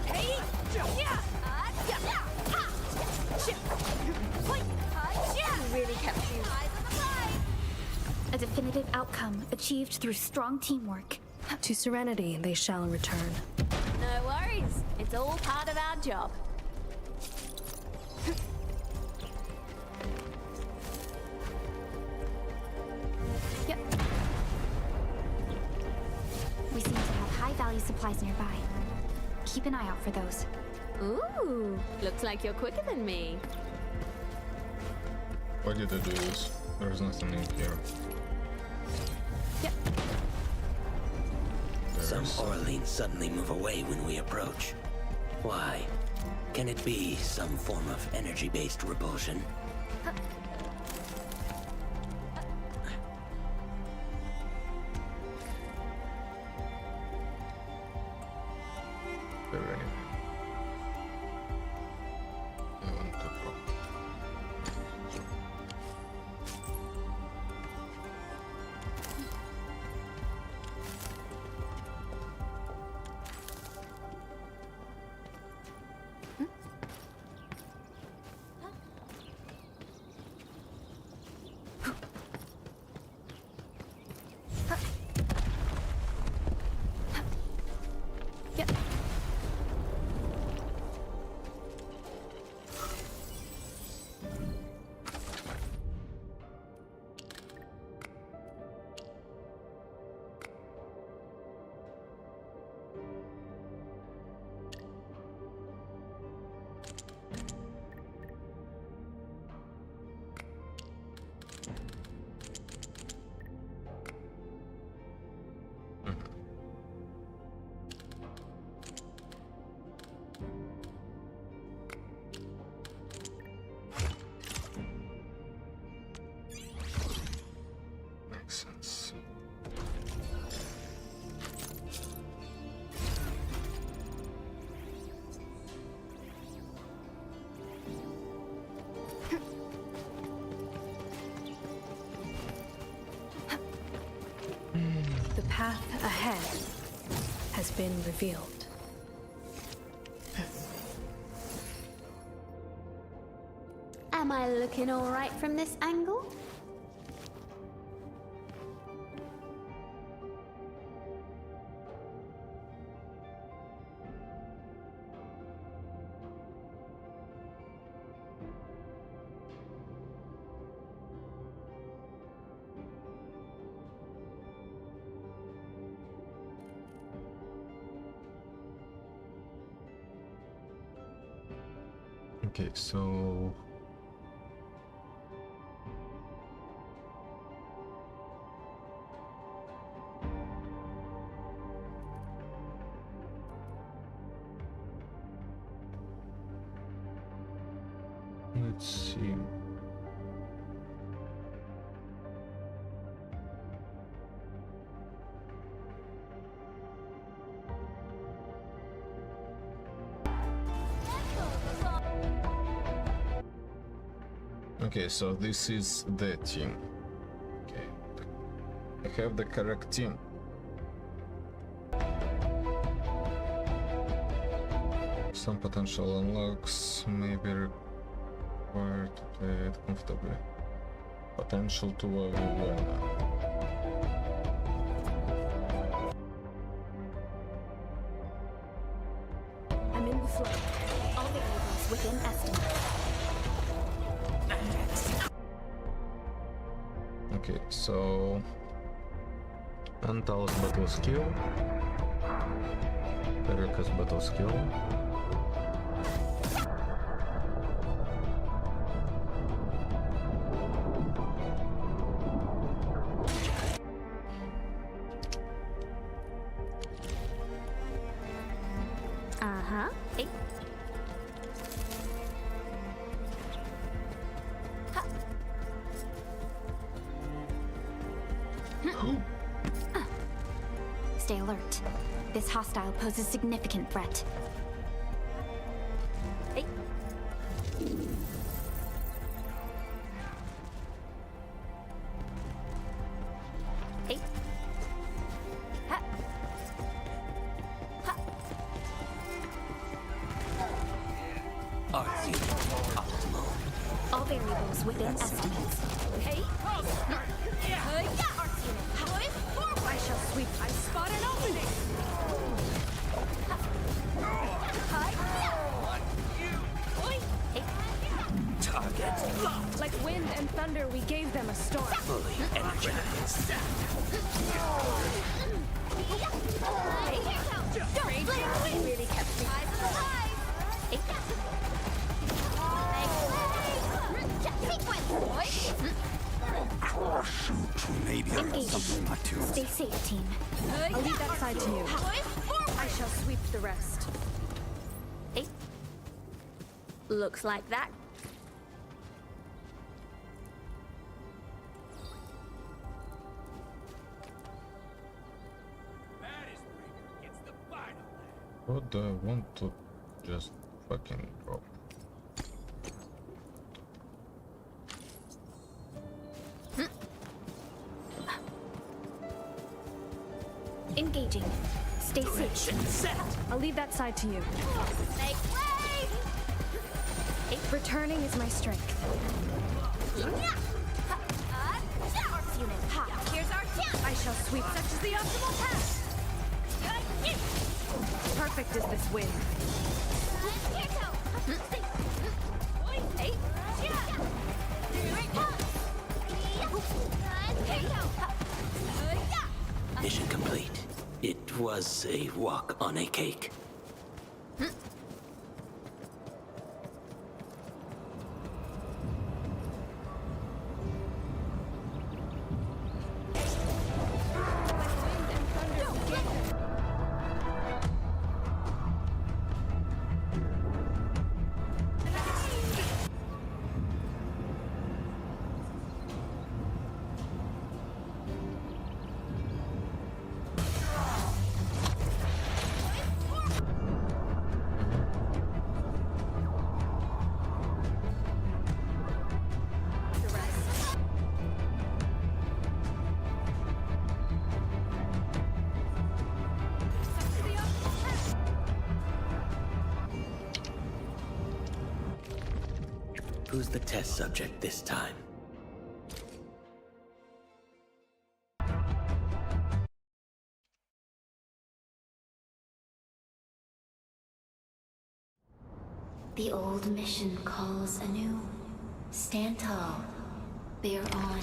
Hey! You really kept you. A definitive outcome achieved through strong teamwork. To serenity they shall return. No worries. It's all part of our job. Yep. We seem to have high-value supplies nearby. Keep an eye out for those. Ooh, looks like you're quicker than me. Why did I do this? There's nothing in here. Yep. Some Orleans suddenly move away when we approach. Why? Can it be some form of energy-based repulsion? There anything? I want to drop. Makes sense. The path ahead has been revealed. Am I looking all right from this angle? Okay, so let's see. Okay, so this is the team. Okay, I have the correct team. Some potential unlocks may be required to play it comfortably. Potential to win. I'm in the flow. All variables within estimate. Okay, so Antal's battle skill, Erika's battle skill. Stay alert. This hostile poses significant threat. Hey. Hey. Ha. Ha. All variables within estimates. Hey! I shall sweep. I spot an opening! Target locked. Like wind and thunder, we gave them a storm. Fully energized. Raging really kept me. Maybe I got something in my tooth. Stay safe, team. I'll leave that side to you. I shall sweep the rest. Hey. Looks like that. What do I want to just fucking drop? Engaging. Stay safe. I'll leave that side to you. Make way! Returning is my strength. Arts unit, hot. Here's our chance! I shall sweep. Such is the optimal path! Perfect is this wind. Mission complete. It was a walk on a cake. Who's the test subject this time? The old mission calls anew. Stand tall. Bear on.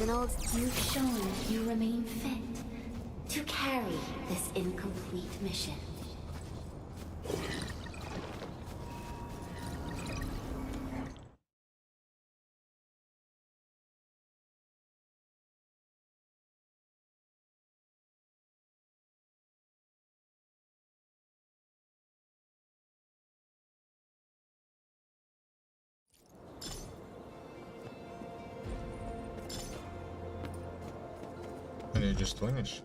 As an old, you've shown that you remain fit to carry this incomplete mission. And you just vanish.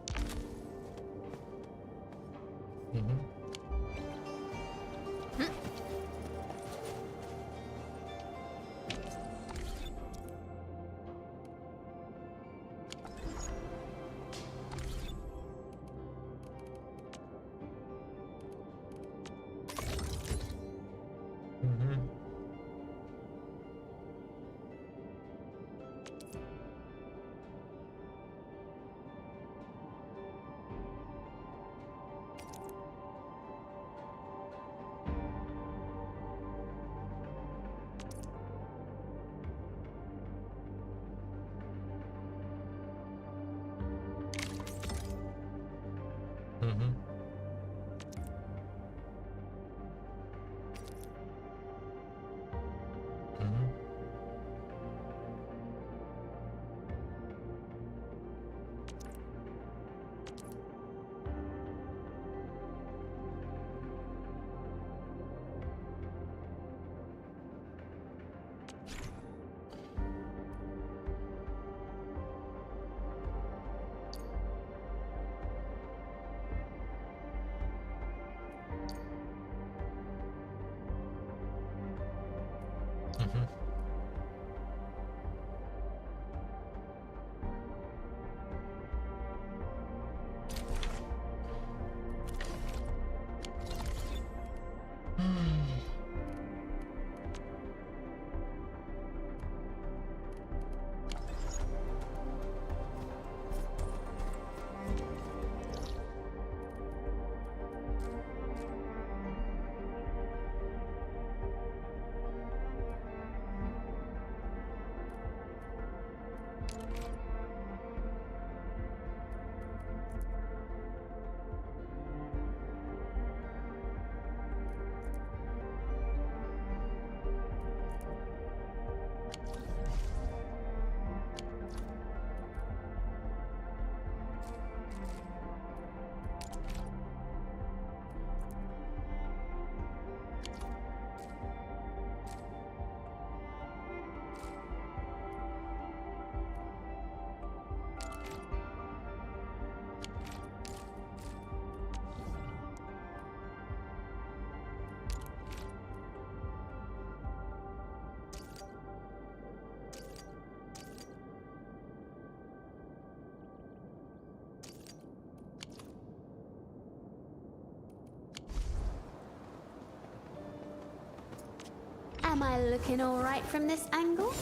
Am I looking all right from this angle?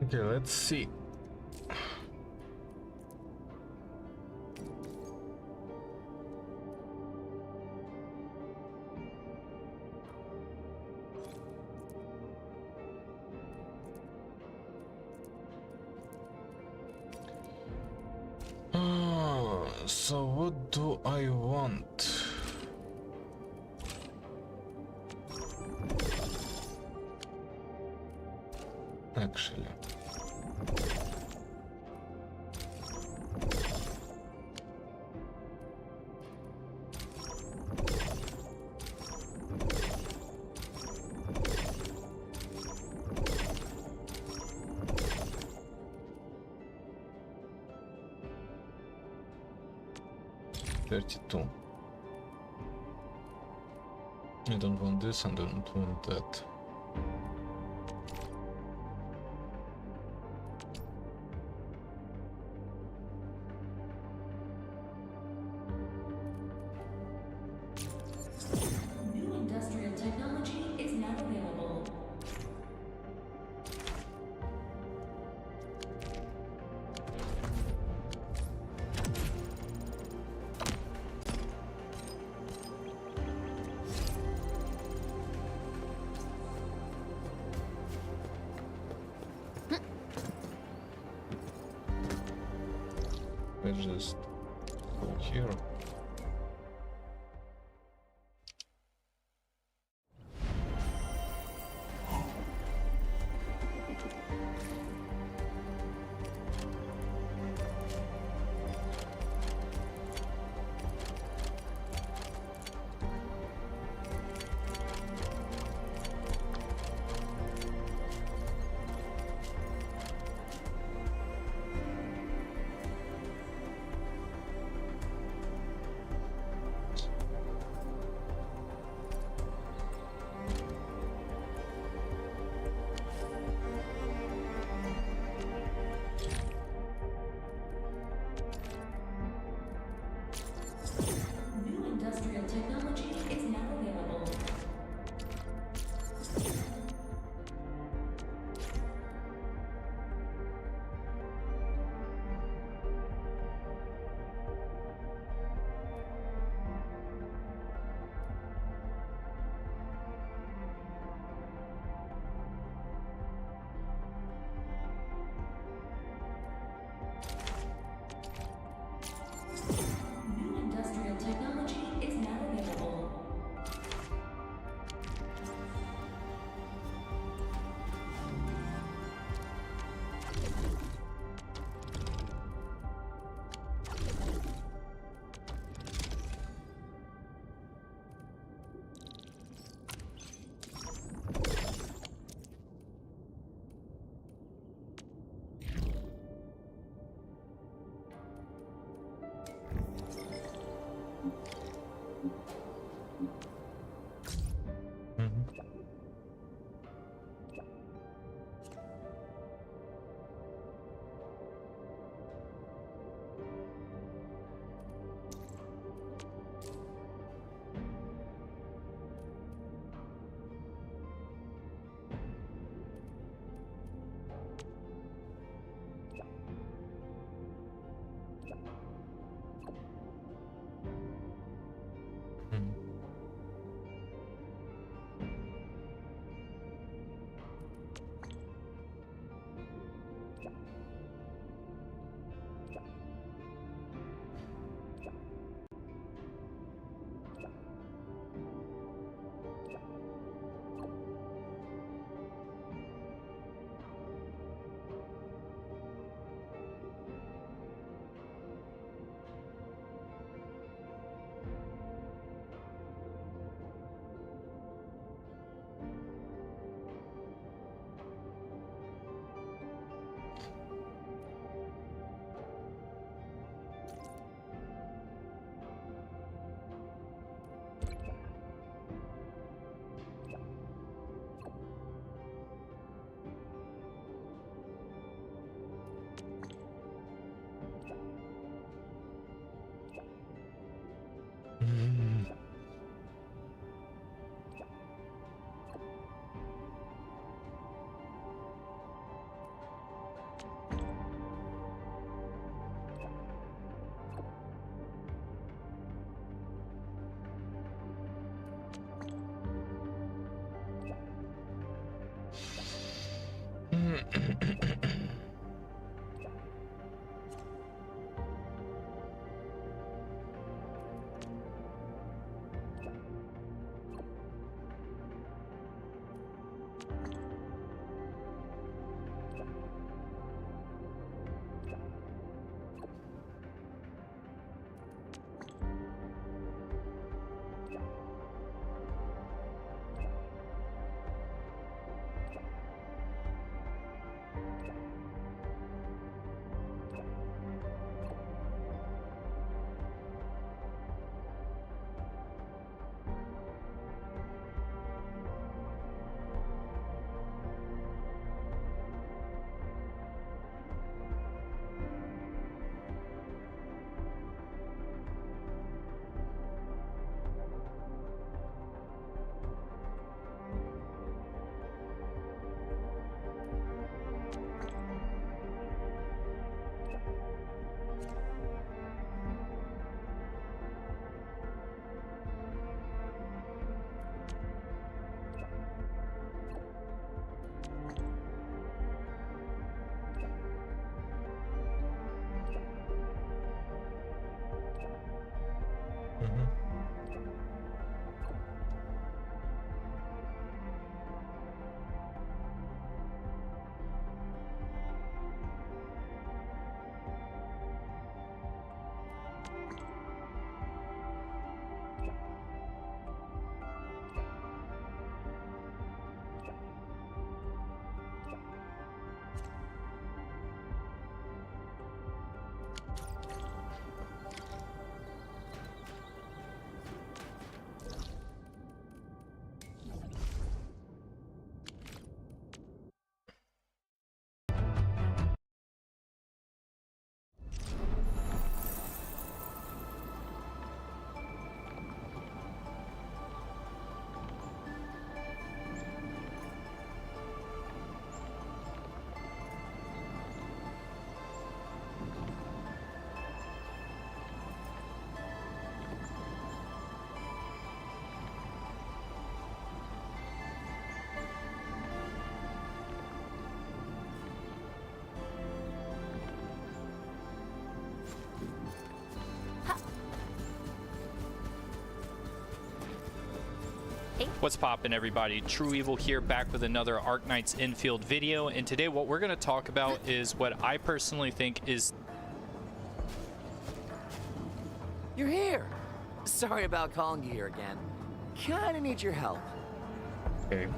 Okay, let's see. So what do I want? Actually. 32. I don't want this and don't want that. New industrial technology is now available. Let's just go here. What's poppin', everybody? True Evil here, back with another Arknights Endfield video, and today what we're going to talk about is what I personally think is... You're here! Sorry about calling you here again. Kinda need your help. Okay.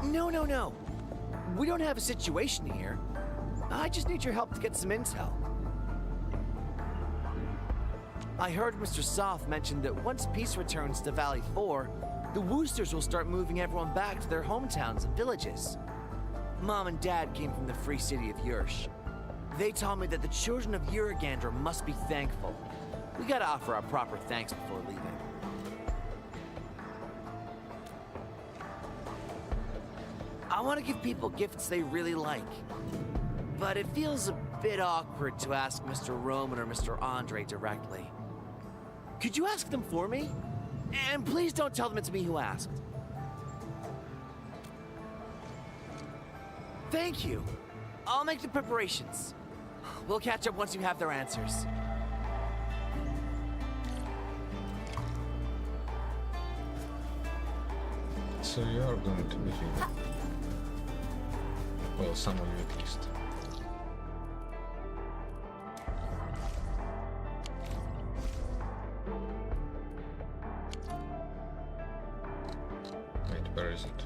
No. We don't have a situation here. I just need your help to get some intel. I heard Mr. Soft mention that once peace returns to Valley 4, the Woosters will start moving everyone back to their hometowns and villages. Mom and Dad came from the free city of Yursh. They told me that the children of Uragander must be thankful. We gotta offer our proper thanks before leaving. I want to give people gifts they really like, but it feels a bit awkward to ask Mr. Roman or Mr. Andre directly. Could you ask them for me? And please don't tell them it's me who asked. Thank you. I'll make the preparations. We'll catch up once you have their answers. So you are going to be here. Well, some of you at least. Wait, where is it?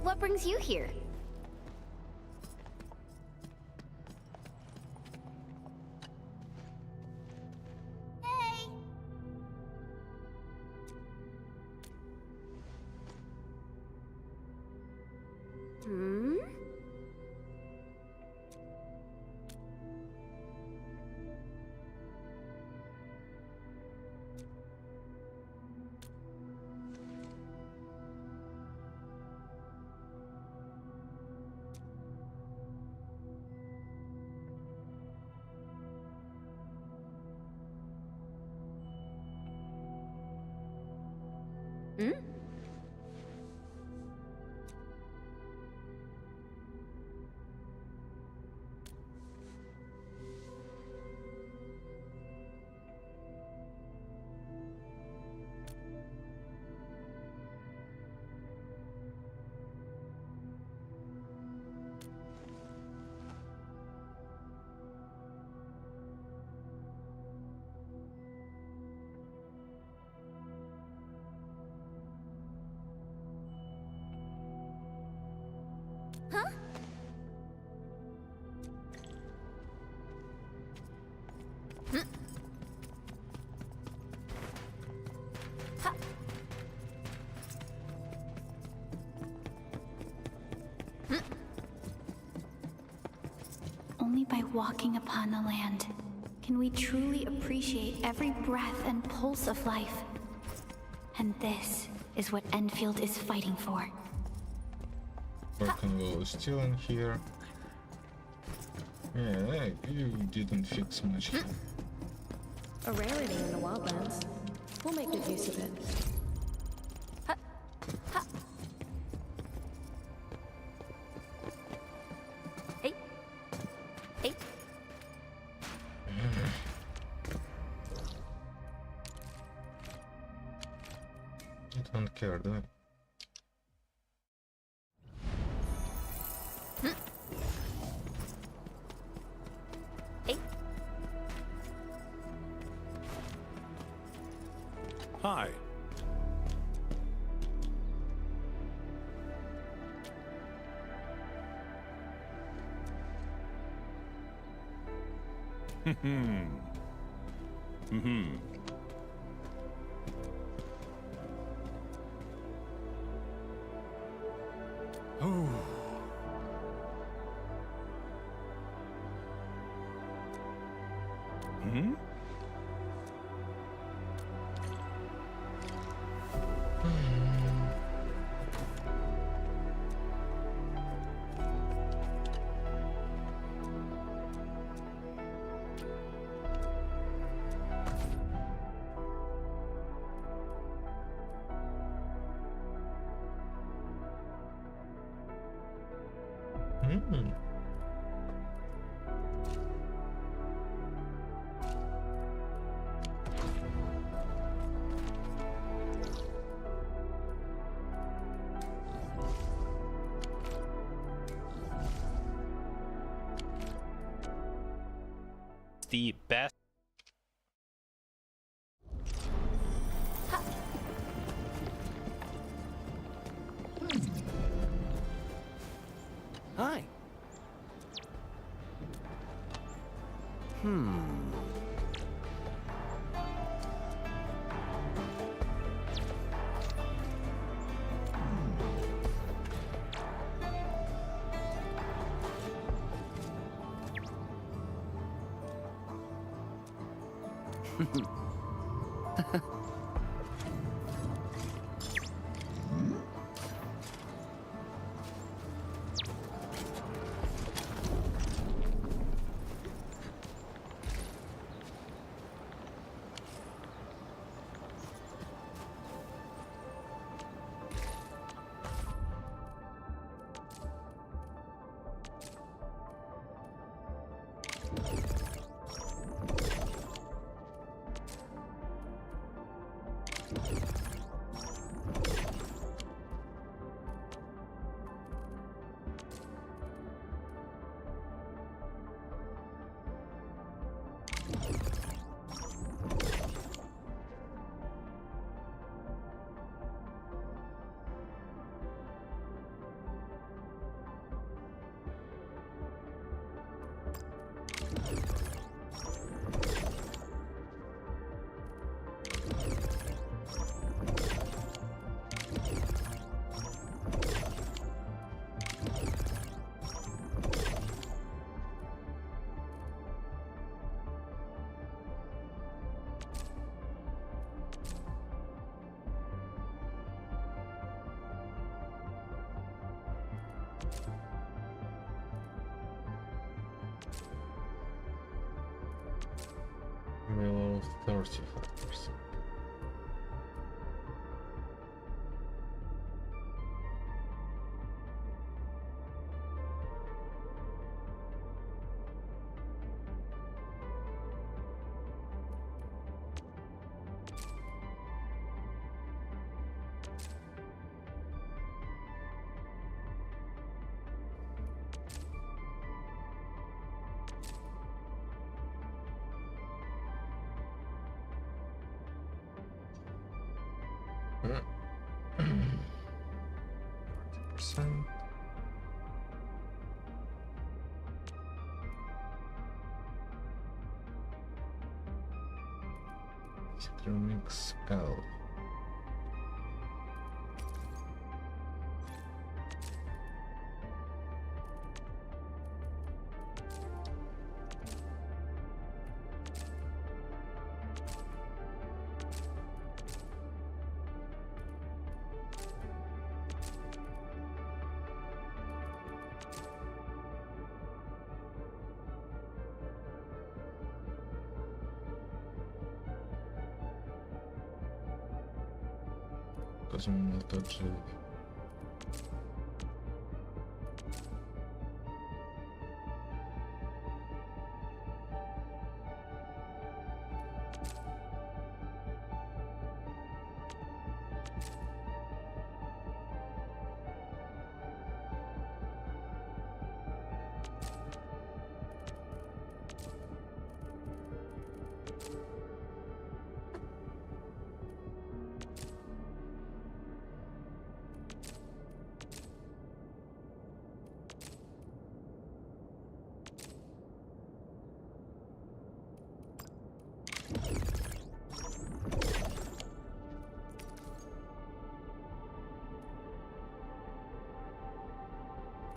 What brings you here? Hey! Huh? Only by walking upon the land can we truly appreciate every breath and pulse of life. And this is what Endfield is fighting for. Broken wall is still in here. Yeah, you didn't fix much here. A rarity in the wildlands. We'll make good use of it. Hey. Hey. You don't care, do you? Hi. Oh. Hmm? The best. Hi. Well, 35%. Citromix L. Cosmo тот же.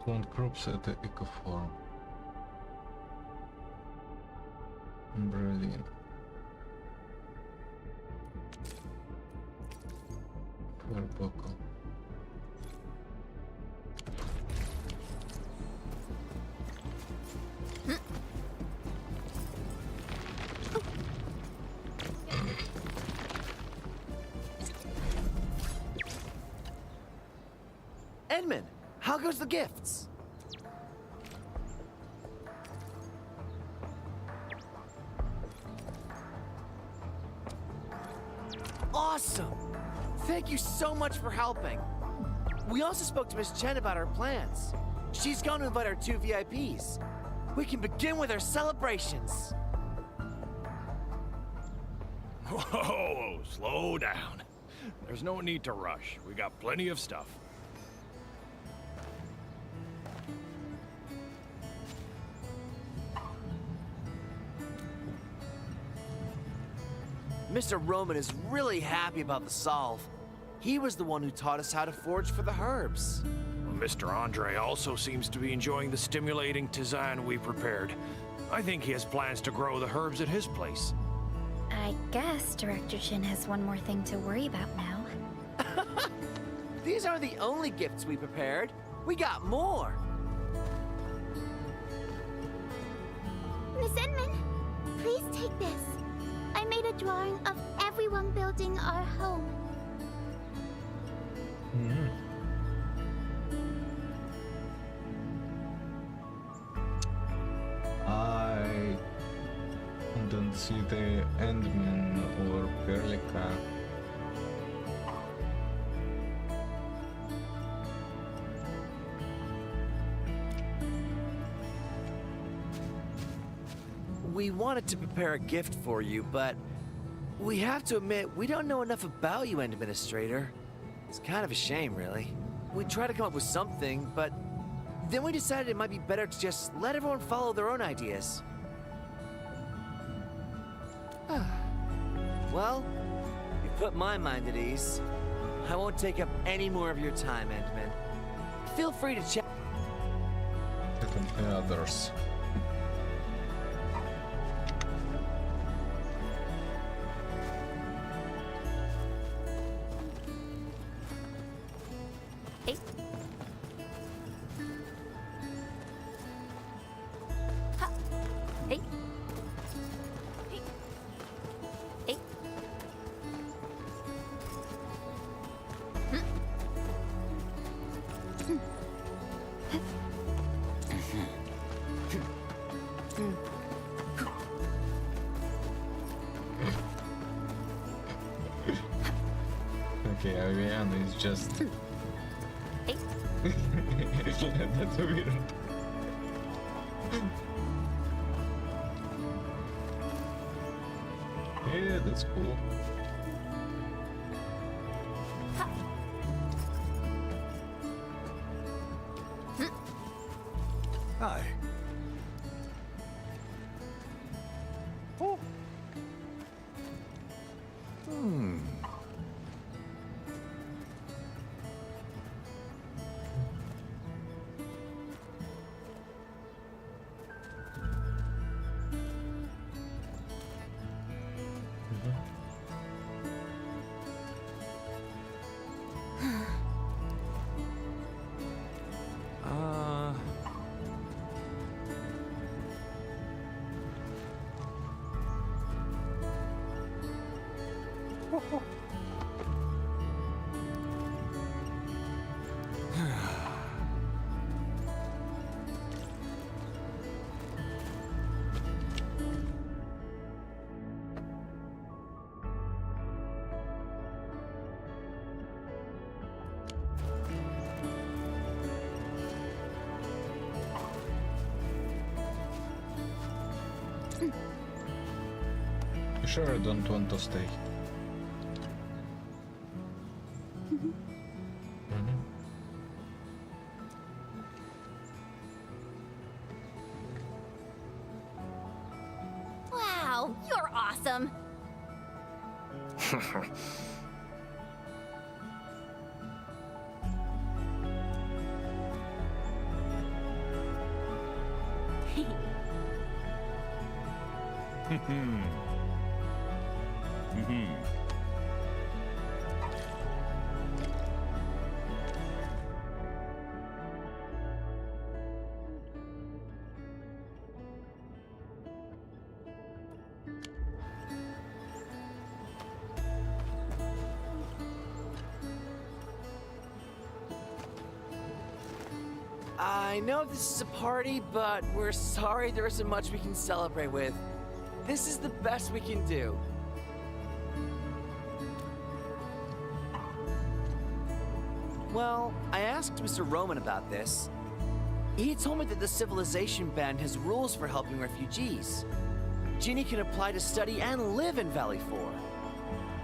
Plant crops это экоформ. Берлин. Фарбакл. Edmund, how goes the gifts? Awesome! Thank you so much for helping. We also spoke to Miss Chen about our plans. She's going to invite our 2 VIPs. We can begin with our celebrations. Whoa, slow down. There's no need to rush. We got plenty of stuff. Mr. Roman is really happy about the solve. He was the one who taught us how to forage for the herbs. Well, Mr. Andre also seems to be enjoying the stimulating tisane we prepared. I think he has plans to grow the herbs at his place. I guess Director Chin has one more thing to worry about now. These aren't the only gifts we prepared. We got more. Miss Inman, please take this. I made a drawing of everyone building our home. I don't see the Endman or Perlica. We wanted to prepare a gift for you, but we have to admit we don't know enough about you, Administrator. It's kind of a shame, really. We tried to come up with something, but then we decided it might be better to just let everyone follow their own ideas. Well, you put my mind at ease. I won't take up any more of your time, Endman. Feel free to check. The others. Okay, Aviana is just... That's weird. Yeah, that's cool. Hi. Oh. sure I don't want to stay. Wow, you're awesome. I know this is a party, but we're sorry there isn't much we can celebrate with. This is the best we can do. Well, I asked Mr. Roman about this. He told me that the Civilization Band has rules for helping refugees. Ginny can apply to study and live in Valley 4.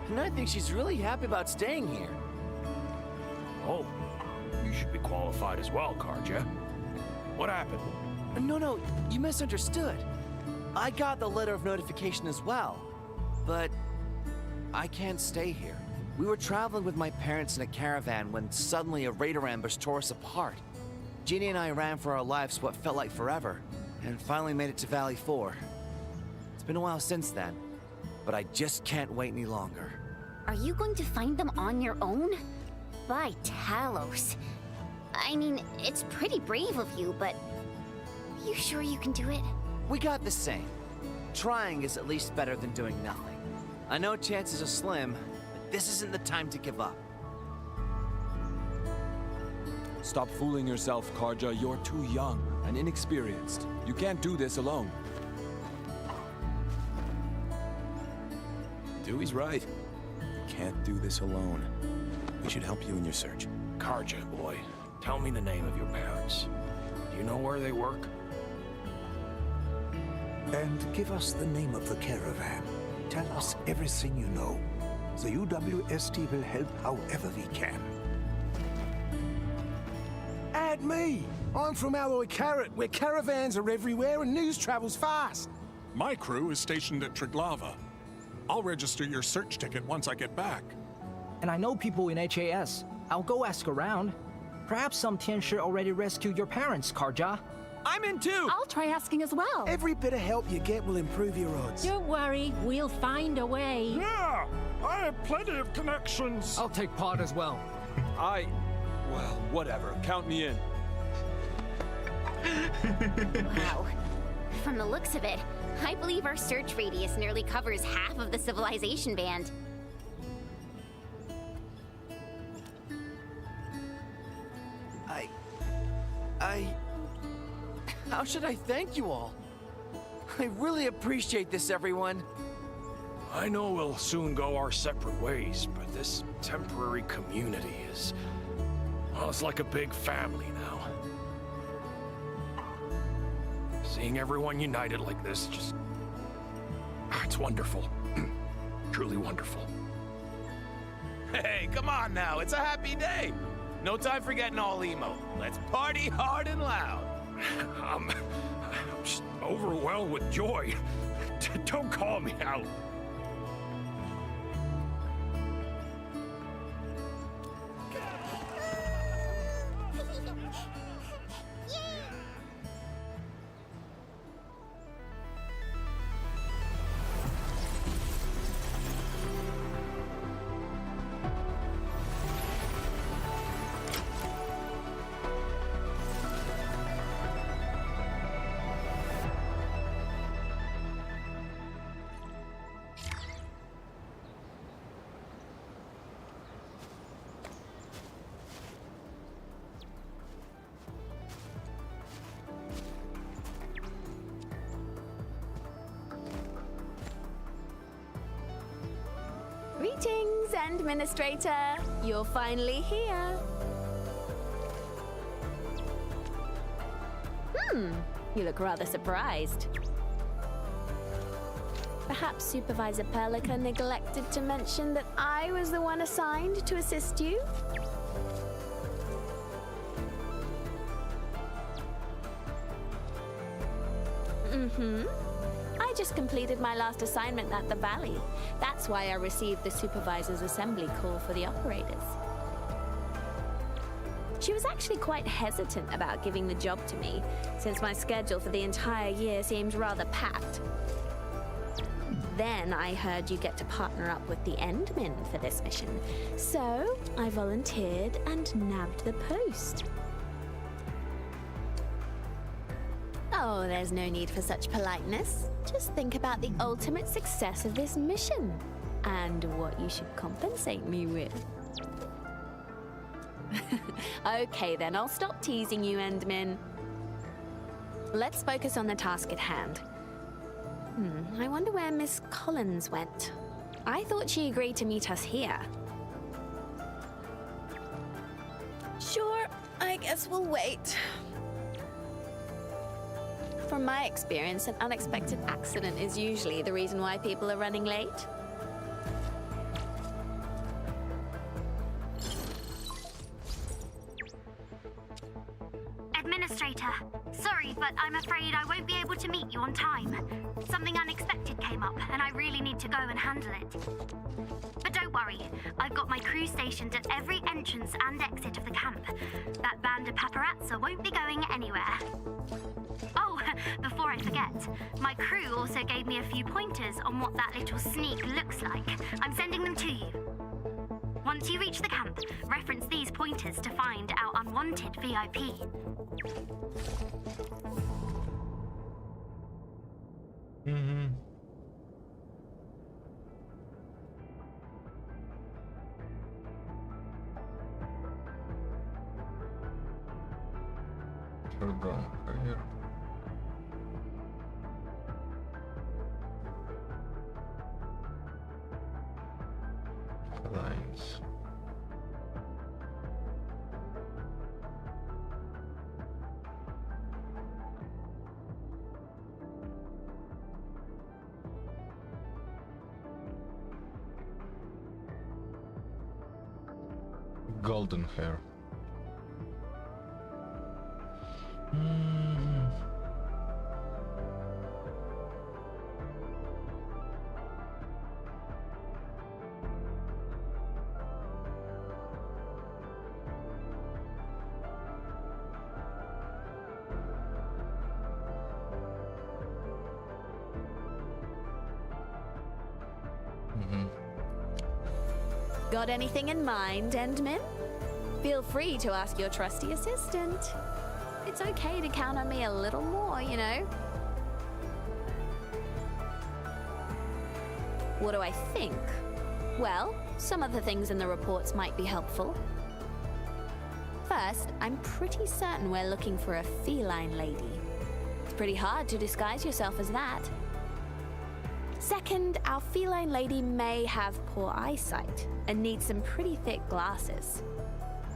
And I think she's really happy about staying here. Oh, you should be qualified as well, Karja. What happened? No, you misunderstood. I got the letter of notification as well, but I can't stay here. We were traveling with my parents in a caravan when suddenly a raider ambush tore us apart. Ginny and I ran for our lives what felt like forever, and finally made it to Valley 4. It's been a while since then, but I just can't wait any longer. Are you going to find them on your own? By Talos. I mean, it's pretty brave of you, but are you sure you can do it? We got the same. Trying is at least better than doing nothing. I know chances are slim, but this isn't the time to give up. Stop fooling yourself, Karja. You're too young and inexperienced. You can't do this alone. Dewey's right. You can't do this alone. We should help you in your search. Karja, boy, tell me the name of your parents. Do you know where they work? And give us the name of the caravan. Tell us everything you know. The UWST will help however we can. Add me! I'm from Alloy Carrot, where caravans are everywhere and news travels fast. My crew is stationed at Triglava. I'll register your search ticket once I get back. And I know people in HAS. I'll go ask around. Perhaps some Tianshi already rescued your parents, Karja. I'm in too! I'll try asking as well. Every bit of help you get will improve your odds. Don't worry, we'll find a way. Yeah! I have plenty of connections. I'll take part as well. Well, whatever. Count me in. Wow. From the looks of it, I believe our search radius nearly covers half of the Civilization Band. How should I thank you all? I really appreciate this, everyone. I know we'll soon go our separate ways, but this temporary community is... well, it's like a big family now. Seeing everyone united like this just... it's wonderful. Truly wonderful. Hey, come on now, it's a happy day. No time for getting all emo. Let's party hard and loud. I'm just overwhelmed with joy. Don't call me out. Greetings, Administrator. You're finally here. You look rather surprised. Perhaps Supervisor Perlica neglected to mention that I was the one assigned to assist you? I just completed my last assignment at the Valley. That's why I received the Supervisor's Assembly call for the operators. She was actually quite hesitant about giving the job to me, since my schedule for the entire year seems rather packed. Then I heard you get to partner up with the Endmen for this mission, so I volunteered and nabbed the post. Oh, there's no need for such politeness. Just think about the ultimate success of this mission, and what you should compensate me with. Okay then, I'll stop teasing you, Endmin. Let's focus on the task at hand. I wonder where Miss Collins went. I thought she agreed to meet us here. Sure, I guess we'll wait. From my experience, an unexpected accident is usually the reason why people are running late. Administrator, sorry, but I'm afraid I won't be able to meet you on time. Something unexpected came up, and I really need to go and handle it. But don't worry, I've got my crew stationed at every entrance and exit of the camp. That band of paparazzi won't be going anywhere. Oh, before I forget, my crew also gave me a few pointers on what that little sneak looks like. I'm sending them to you. Once you reach the camp, reference these pointers to find our unwanted VIP. Here. Lines. Golden hair. Got anything in mind, Endmin? Feel free to ask your trusty assistant. It's okay to count on me a little more, you know? What do I think? Well, some of the things in the reports might be helpful. First, I'm pretty certain we're looking for a feline lady. It's pretty hard to disguise yourself as that. Second, our feline lady may have poor eyesight and needs some pretty thick glasses.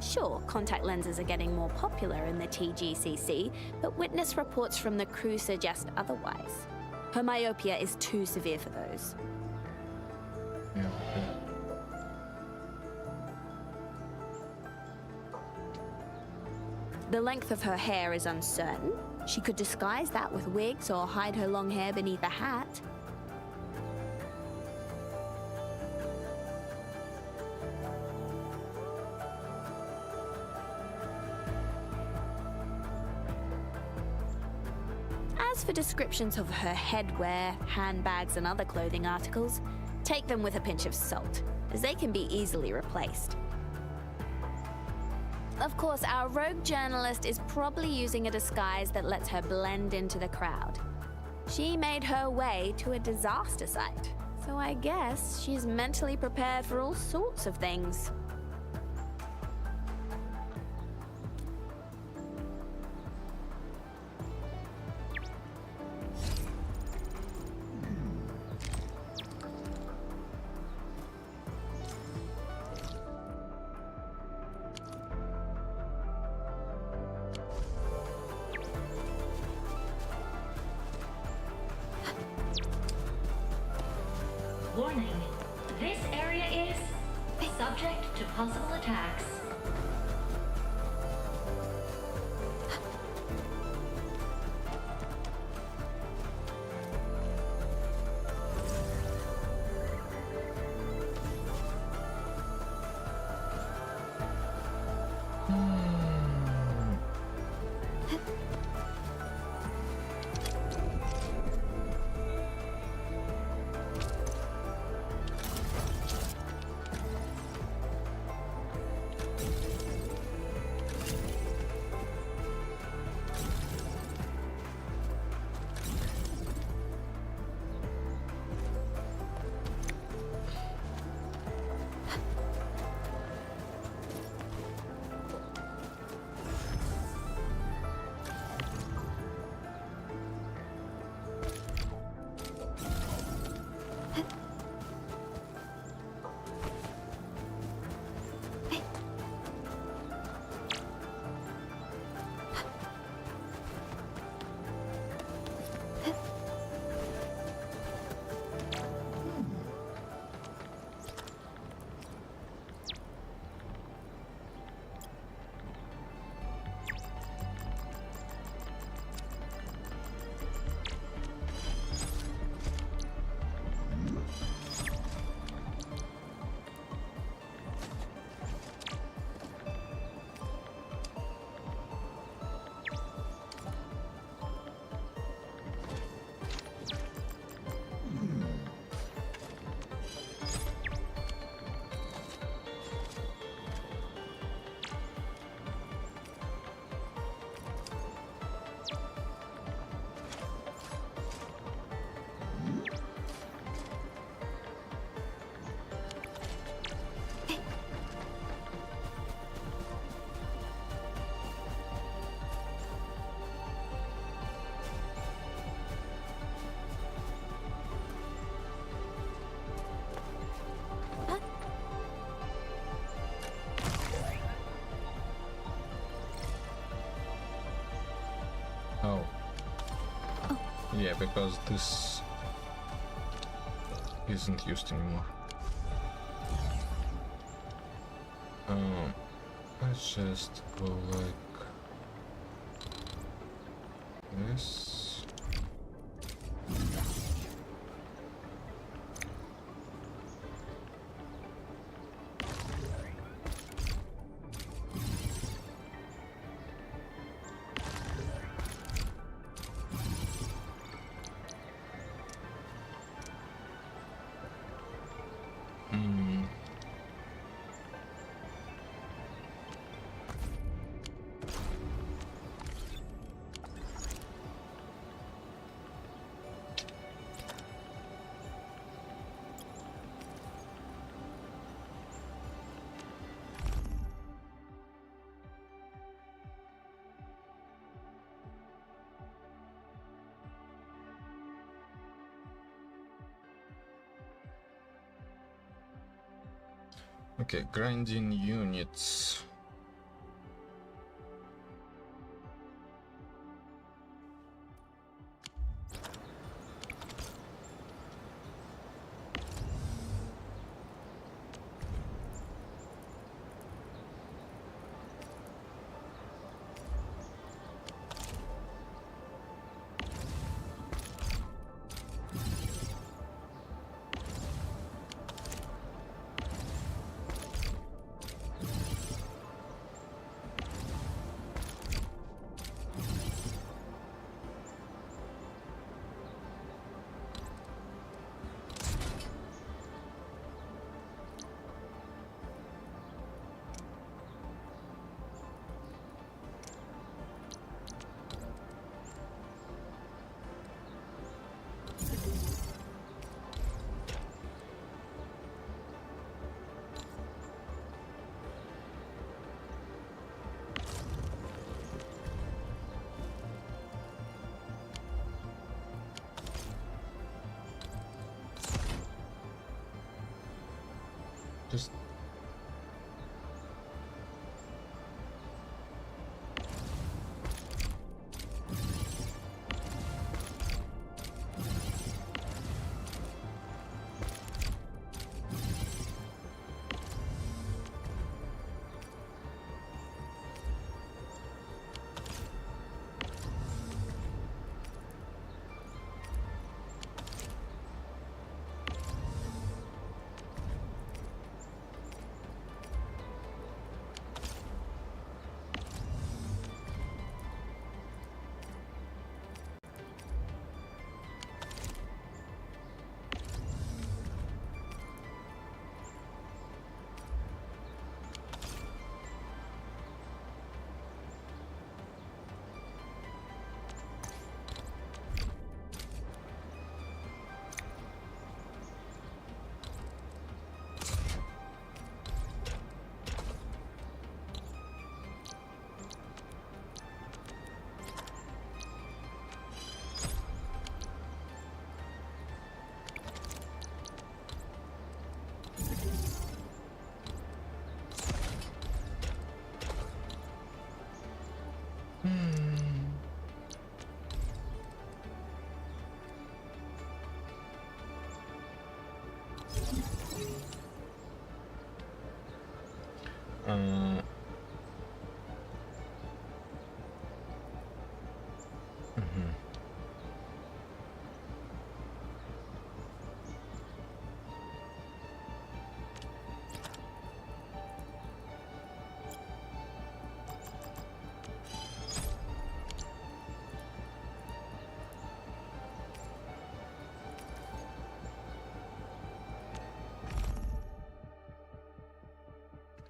Sure, contact lenses are getting more popular in the TGCC, but witness reports from the crew suggest otherwise. Her myopia is too severe for those. Yeah. The length of her hair is uncertain. She could disguise that with wigs or hide her long hair beneath a hat. As for descriptions of her headwear, handbags, and other clothing articles, take them with a pinch of salt, as they can be easily replaced. Of course, our rogue journalist is probably using a disguise that lets her blend into the crowd. She made her way to a disaster site, so I guess she's mentally prepared for all sorts of things. Warning, this area is subject to possible attacks. Oh. Yeah, because this isn't used anymore. Let's just go like this. Okay, grinding units. Just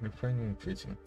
Refining and fitting.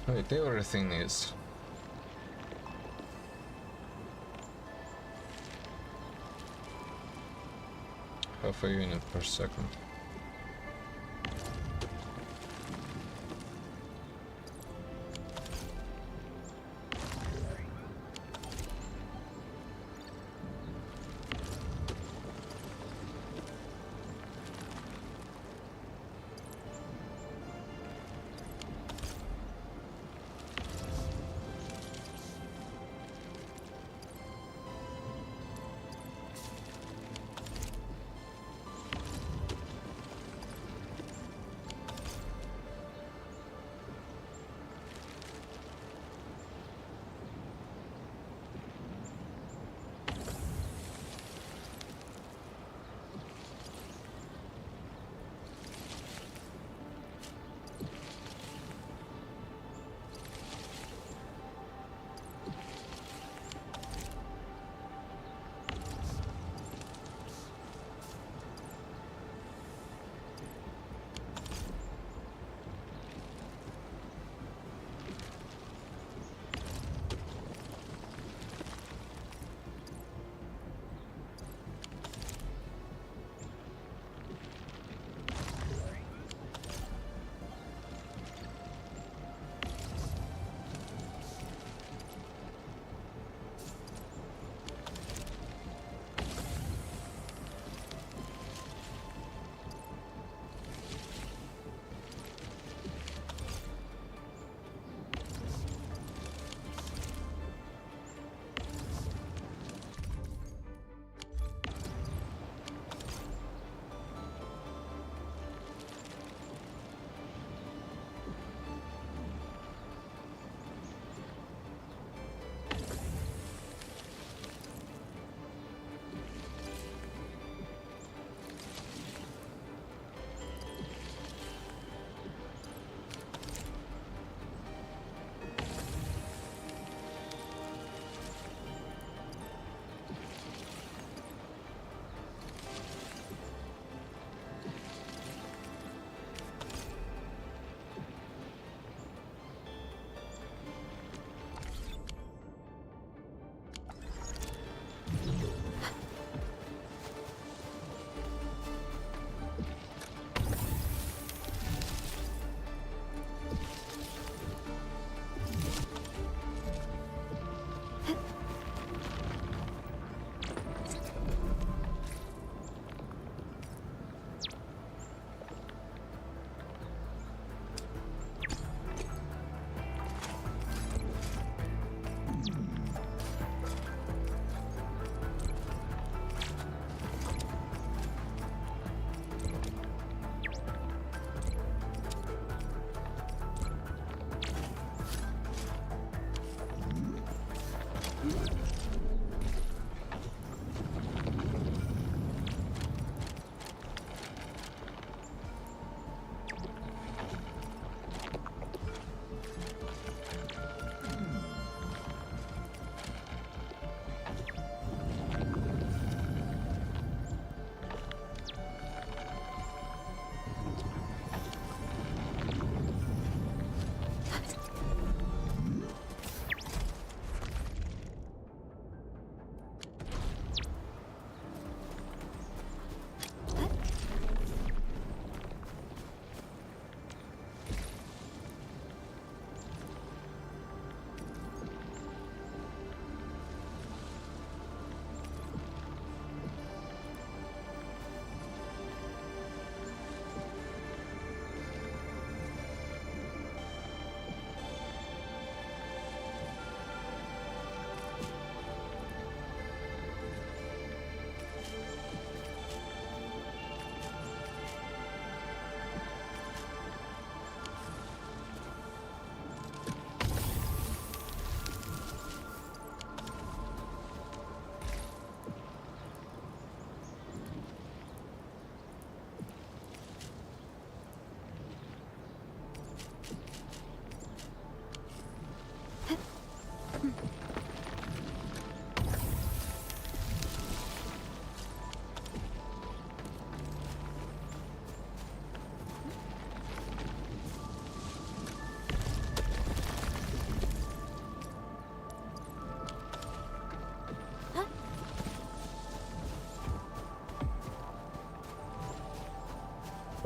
Wait, everything is. Half a unit per second.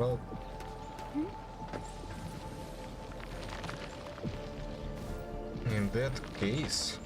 Well, in that case,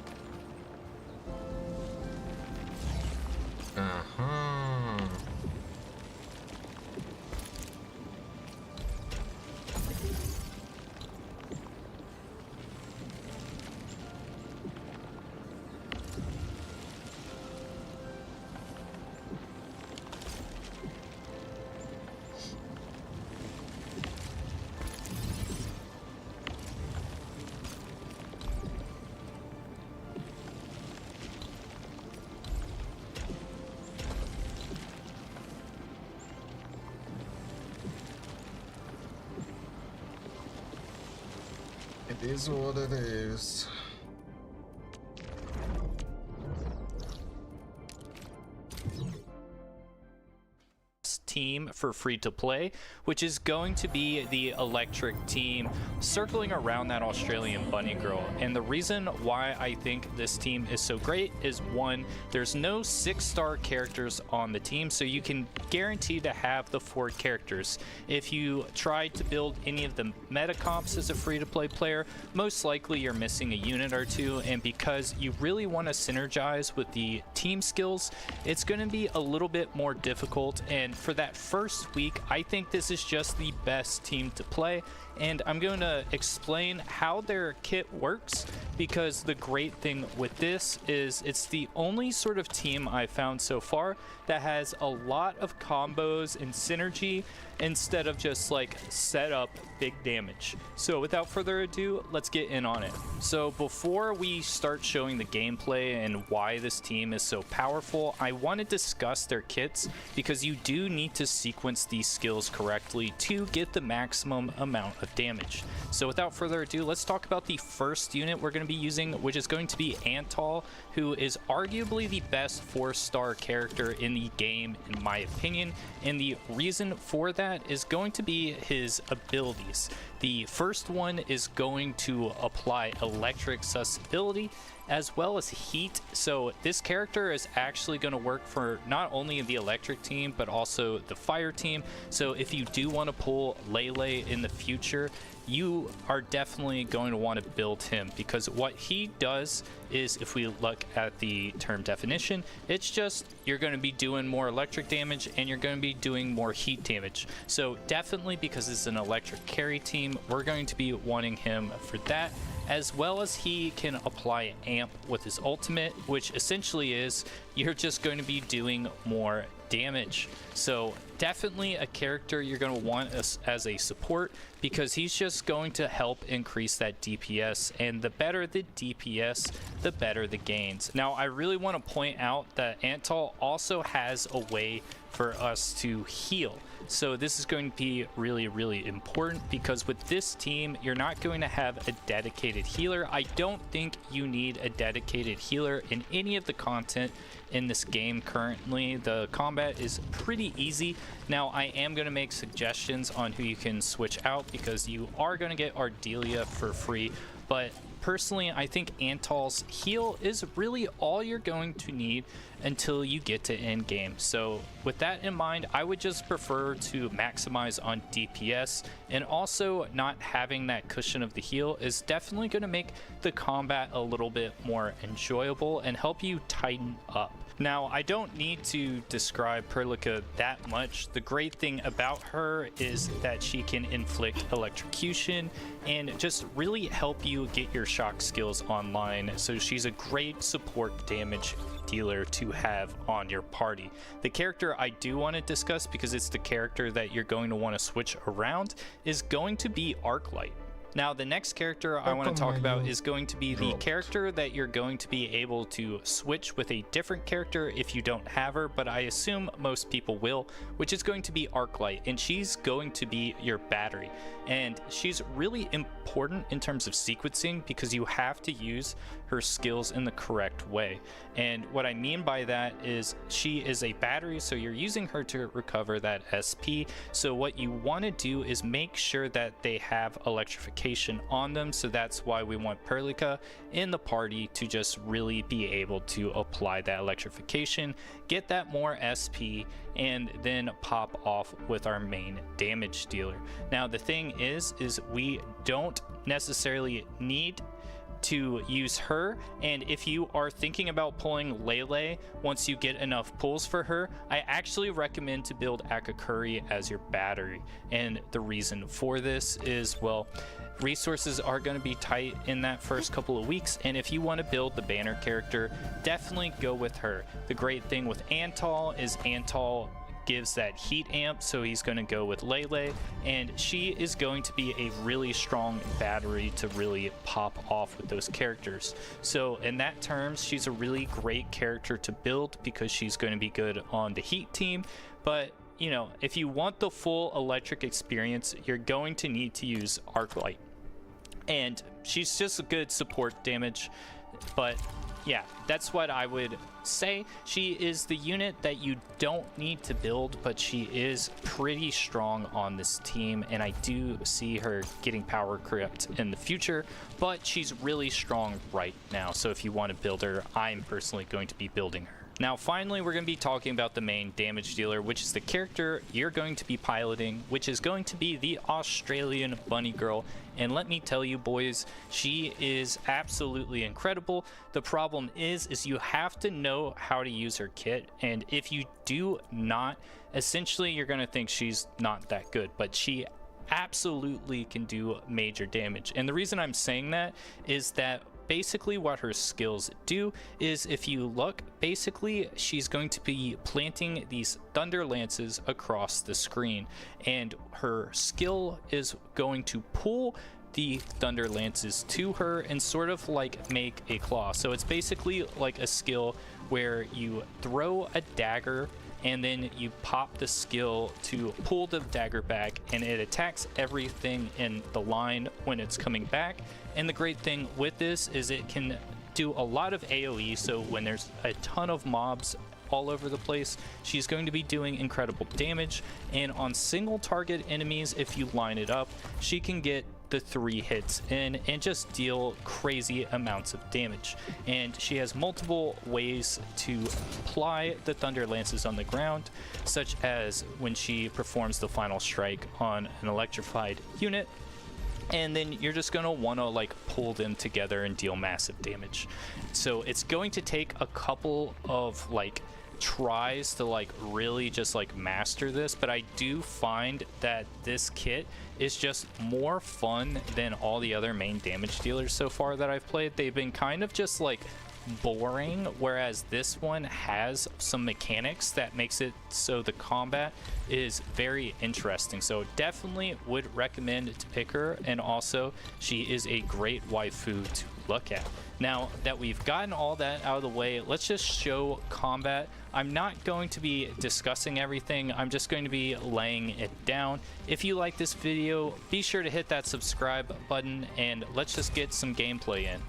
it is what it is. Team for free to play, which is going to be the electric team circling around that Australian bunny girl. And the reason why I think this team is so great is, one, there's no 6-star characters on the team, so you can guarantee to have the 4 characters. If you try to build any of the meta comps as a free to play player, most likely you're missing a unit or two, and because you really want to synergize with the team skills, it's going to be a little bit more difficult. And for that first week, I think this is just the best team to play, and I'm going to explain how their kit works, because the great thing with this is it's the only sort of team I've found so far that has a lot of combos and synergy instead of just like set up big damage. So without further ado, let's get in on it. So before we start showing the gameplay and why this team is so powerful, I want to discuss their kits, because you do need to sequence these skills correctly to get the maximum amount of damage. So without further ado, let's talk about the first unit we're going to be using, which is going to be Antal, who is arguably the best 4-star character in the game in my opinion, and the reason for that is going to be his abilities. The first one is going to apply electric susceptibility as well as heat. So this character is actually going to work for not only the electric team but also the fire team. So if you do want to pull Lele in the future, you are definitely going to want to build him, because what he does is, if we look at the term definition, it's just you're going to be doing more electric damage and you're going to be doing more heat damage. So definitely, because it's an electric carry team, we're going to be wanting him for that, as well as he can apply amp with his ultimate, which essentially is you're just going to be doing more damage. So definitely a character you're going to want as a support, because he's just going to help increase that DPS, and the better the DPS, the better the gains. Now I really want to point out that Antal also has a way for us to heal. So this is going to be really, really important, because with this team, you're not going to have a dedicated healer. I don't think you need a dedicated healer in any of the content in this game currently. The combat is pretty easy. Now I am going to make suggestions on who you can switch out, because you are going to get Ardelia for free, but personally, I think Antal's heal is really all you're going to need until you get to end game. So with that in mind, I would just prefer to maximize on DPS, and also not having that cushion of the heal is definitely going to make the combat a little bit more enjoyable and help you tighten up. Now, I don't need to describe Perlica that much. The great thing about her is that she can inflict electrocution and just really help you get your shock skills online. So she's a great support damage dealer to have on your party. The character I do want to discuss, because it's the character that you're going to want to switch around, is going to be Arclight. Now, the next character I want to talk about is going to be the character that you're going to be able to switch with a different character if you don't have her, but I assume most people will, which is going to be Arclight, and she's going to be your battery. And she's really important in terms of sequencing, because you have to use her skills in the correct way. And what I mean by that is she is a battery, so you're using her to recover that SP. So what you want to do is make sure that they have electrification electrification on them, so that's why we want Perlica in the party to just really be able to apply that electrification, get that more SP, and then pop off with our main damage dealer. Now the thing is we don't necessarily need to use her, and if you are thinking about pulling Lele once you get enough pulls for her, I actually recommend to build Akakuri as your battery. And the reason for this is, well, resources are going to be tight in that first couple of weeks, and if you want to build the banner character, definitely go with her. The great thing with Antal is Antal gives that heat amp, so he's going to go with Lele, and she is going to be a really strong battery to really pop off with those characters. So in that terms, she's a really great character to build because she's going to be good on the heat team. But you know, if you want the full electric experience, you're going to need to use Arclight, and she's just a good support damage. But yeah, that's what I would say. She is the unit that you don't need to build, but she is pretty strong on this team, and I do see her getting power crept in the future, but she's really strong right now. So if you want to build her, I'm personally going to be building her. Now finally, we're going to be talking about the main damage dealer, which is the character you're going to be piloting, which is going to be the Australian Bunny Girl. And let me tell you boys, she is absolutely incredible. The problem is you have to know how to use her kit, and if you do not, essentially you're going to think she's not that good, but she absolutely can do major damage. And the reason I'm saying that is that basically what her skills do is, if you look, basically she's going to be planting these thunder lances across the screen, and her skill is going to pull the thunder lances to her and sort of like make a claw. So it's basically like a skill where you throw a dagger and then you pop the skill to pull the dagger back, and it attacks everything in the line when it's coming back. And the great thing with this is it can do a lot of AoE, so when there's a ton of mobs all over the place, she's going to be doing incredible damage. And on single target enemies, if you line it up, she can get the 3 hits in and just deal crazy amounts of damage. And she has multiple ways to apply the thunder lances on the ground, such as when she performs the final strike on an electrified unit, and then you're just gonna want to like pull them together and deal massive damage. So it's going to take a couple of like tries to like really just like master this, but I do find that this kit is just more fun than all the other main damage dealers so far that I've played. They've been kind of just like boring, whereas this one has some mechanics that makes it so the combat is very interesting. So definitely would recommend to pick her, and also she is a great waifu to look at. Now that we've gotten all that out of the way, let's just show combat. I'm not going to be discussing everything, I'm just going to be laying it down. If you like this video, be sure to hit that subscribe button, and let's just get some gameplay in.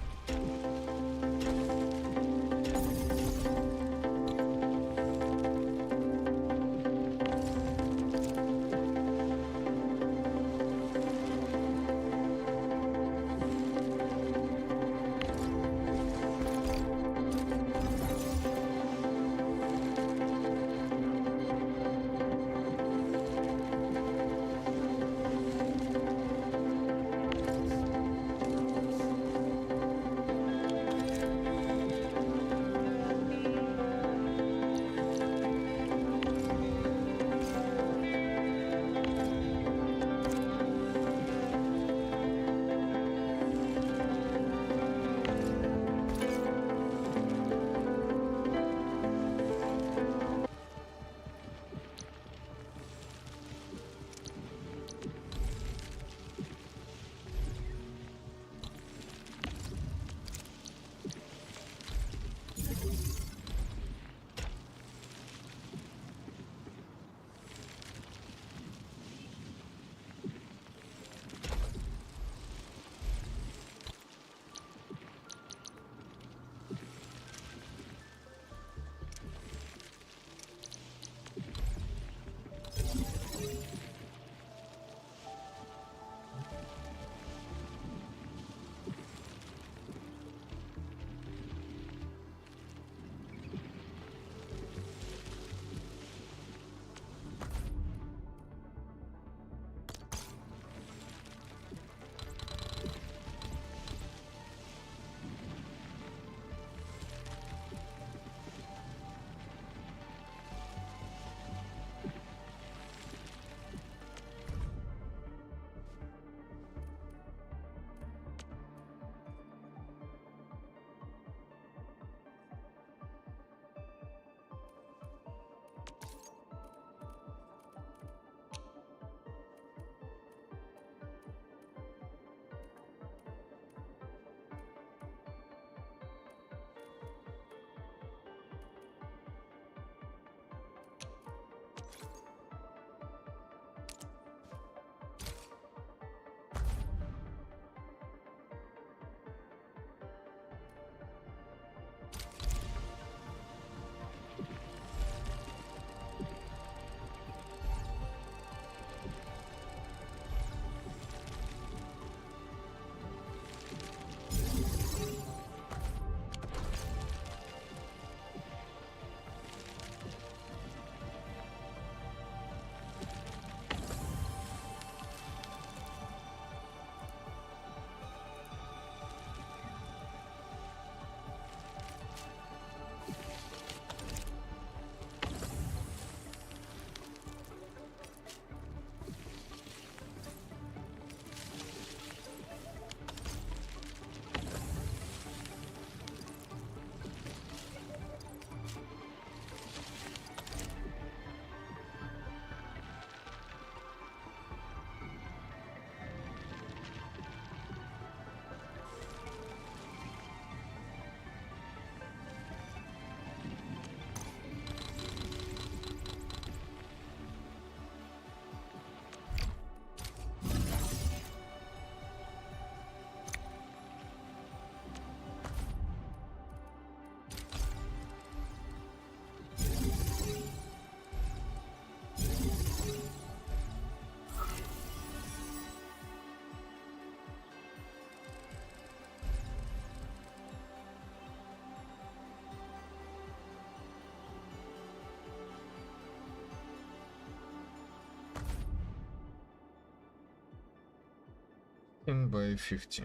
And by 15.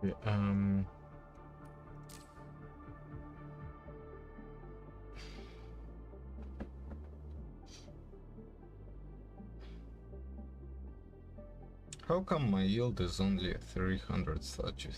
Okay, how come my yield is only 330?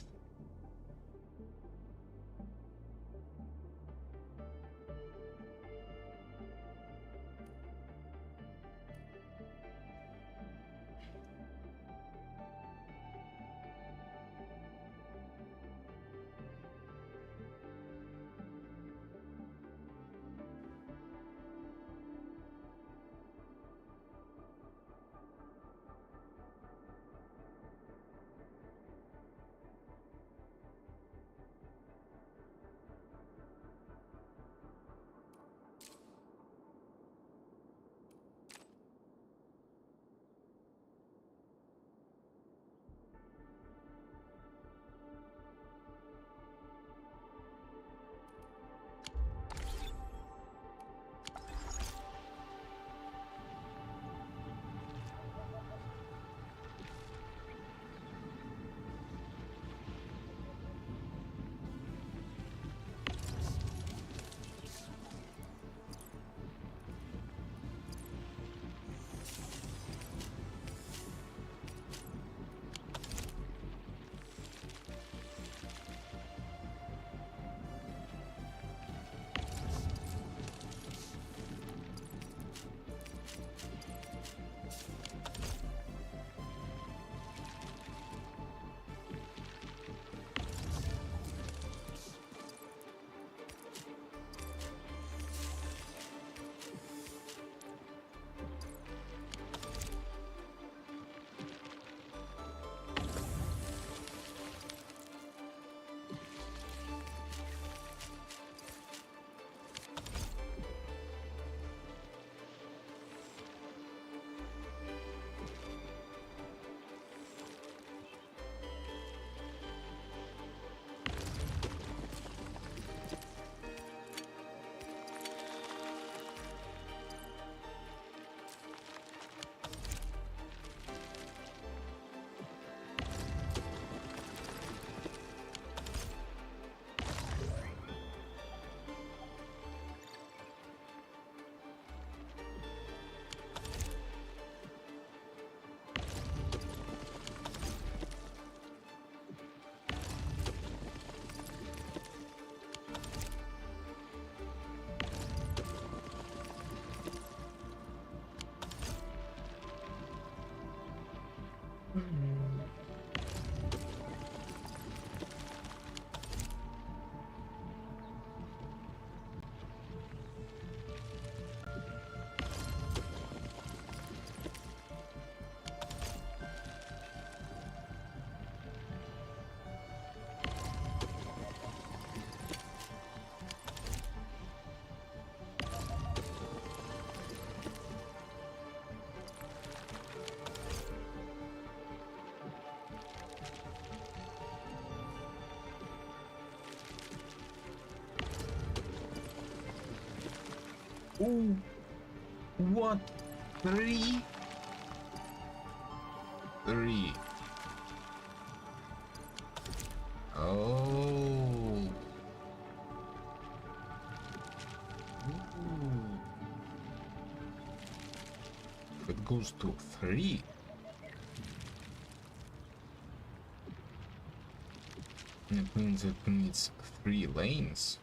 Ooh, what? 3? 3. Oh. Ooh. It goes to 3. It means it needs 3 lanes.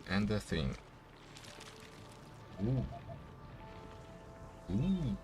And the thing. Ooh. Ooh.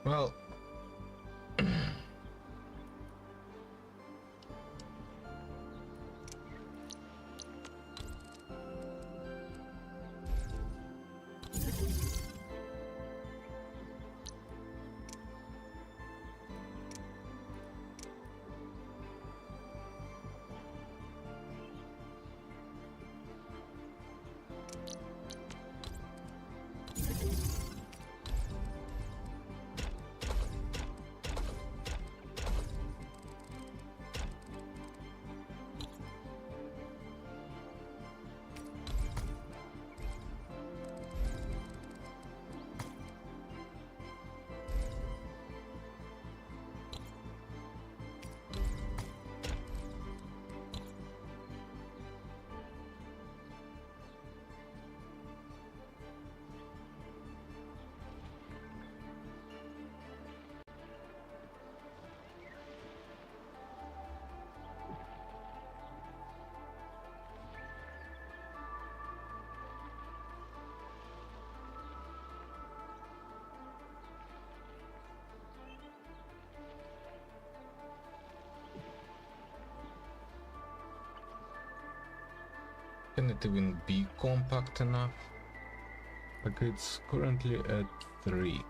Well, can it even be compact enough? Like it's currently at 3.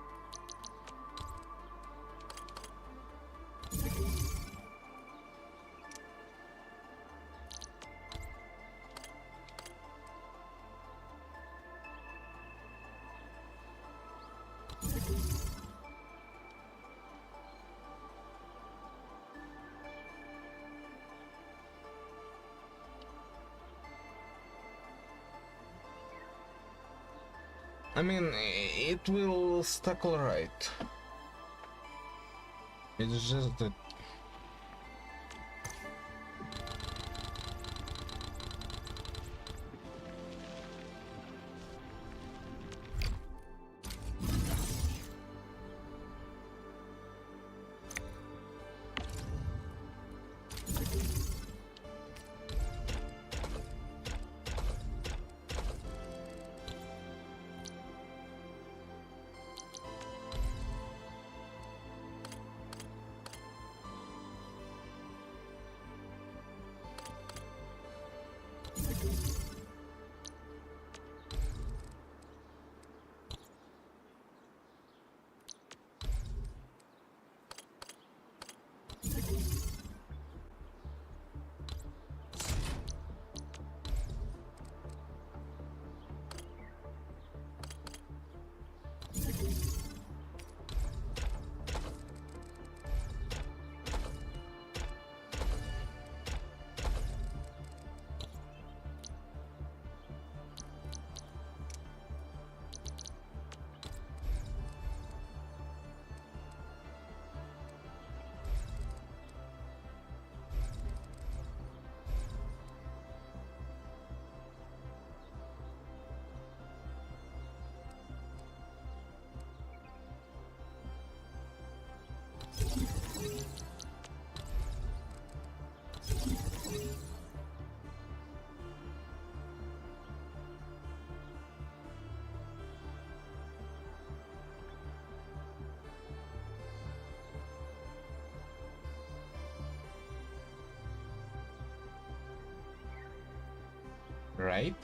I mean, it will stack alright. It's just that right?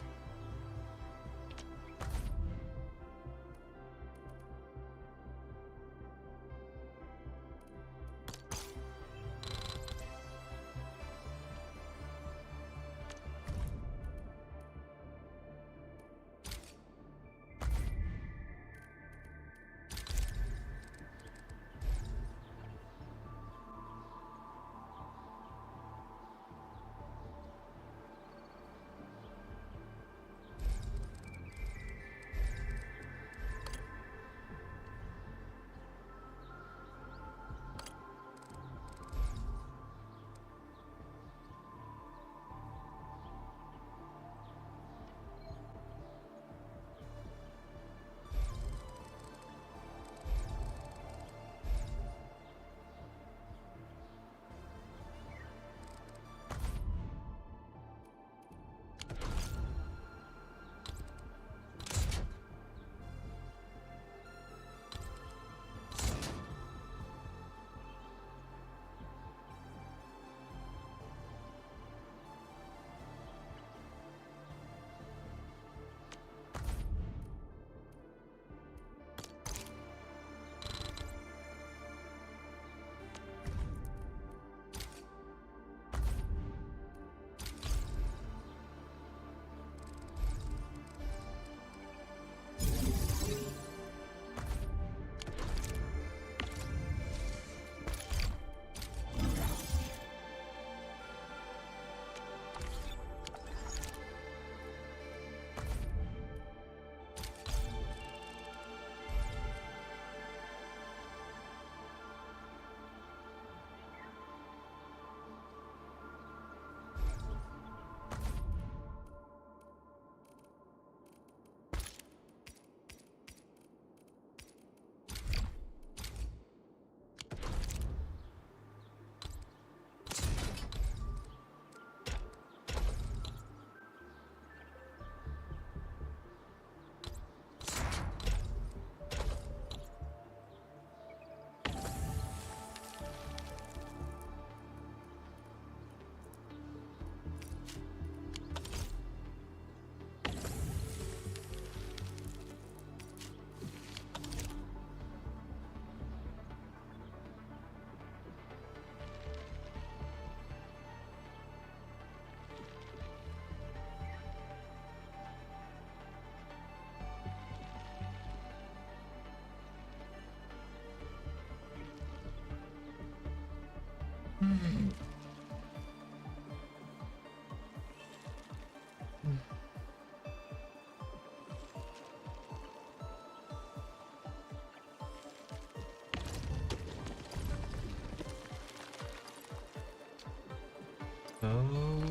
Oh.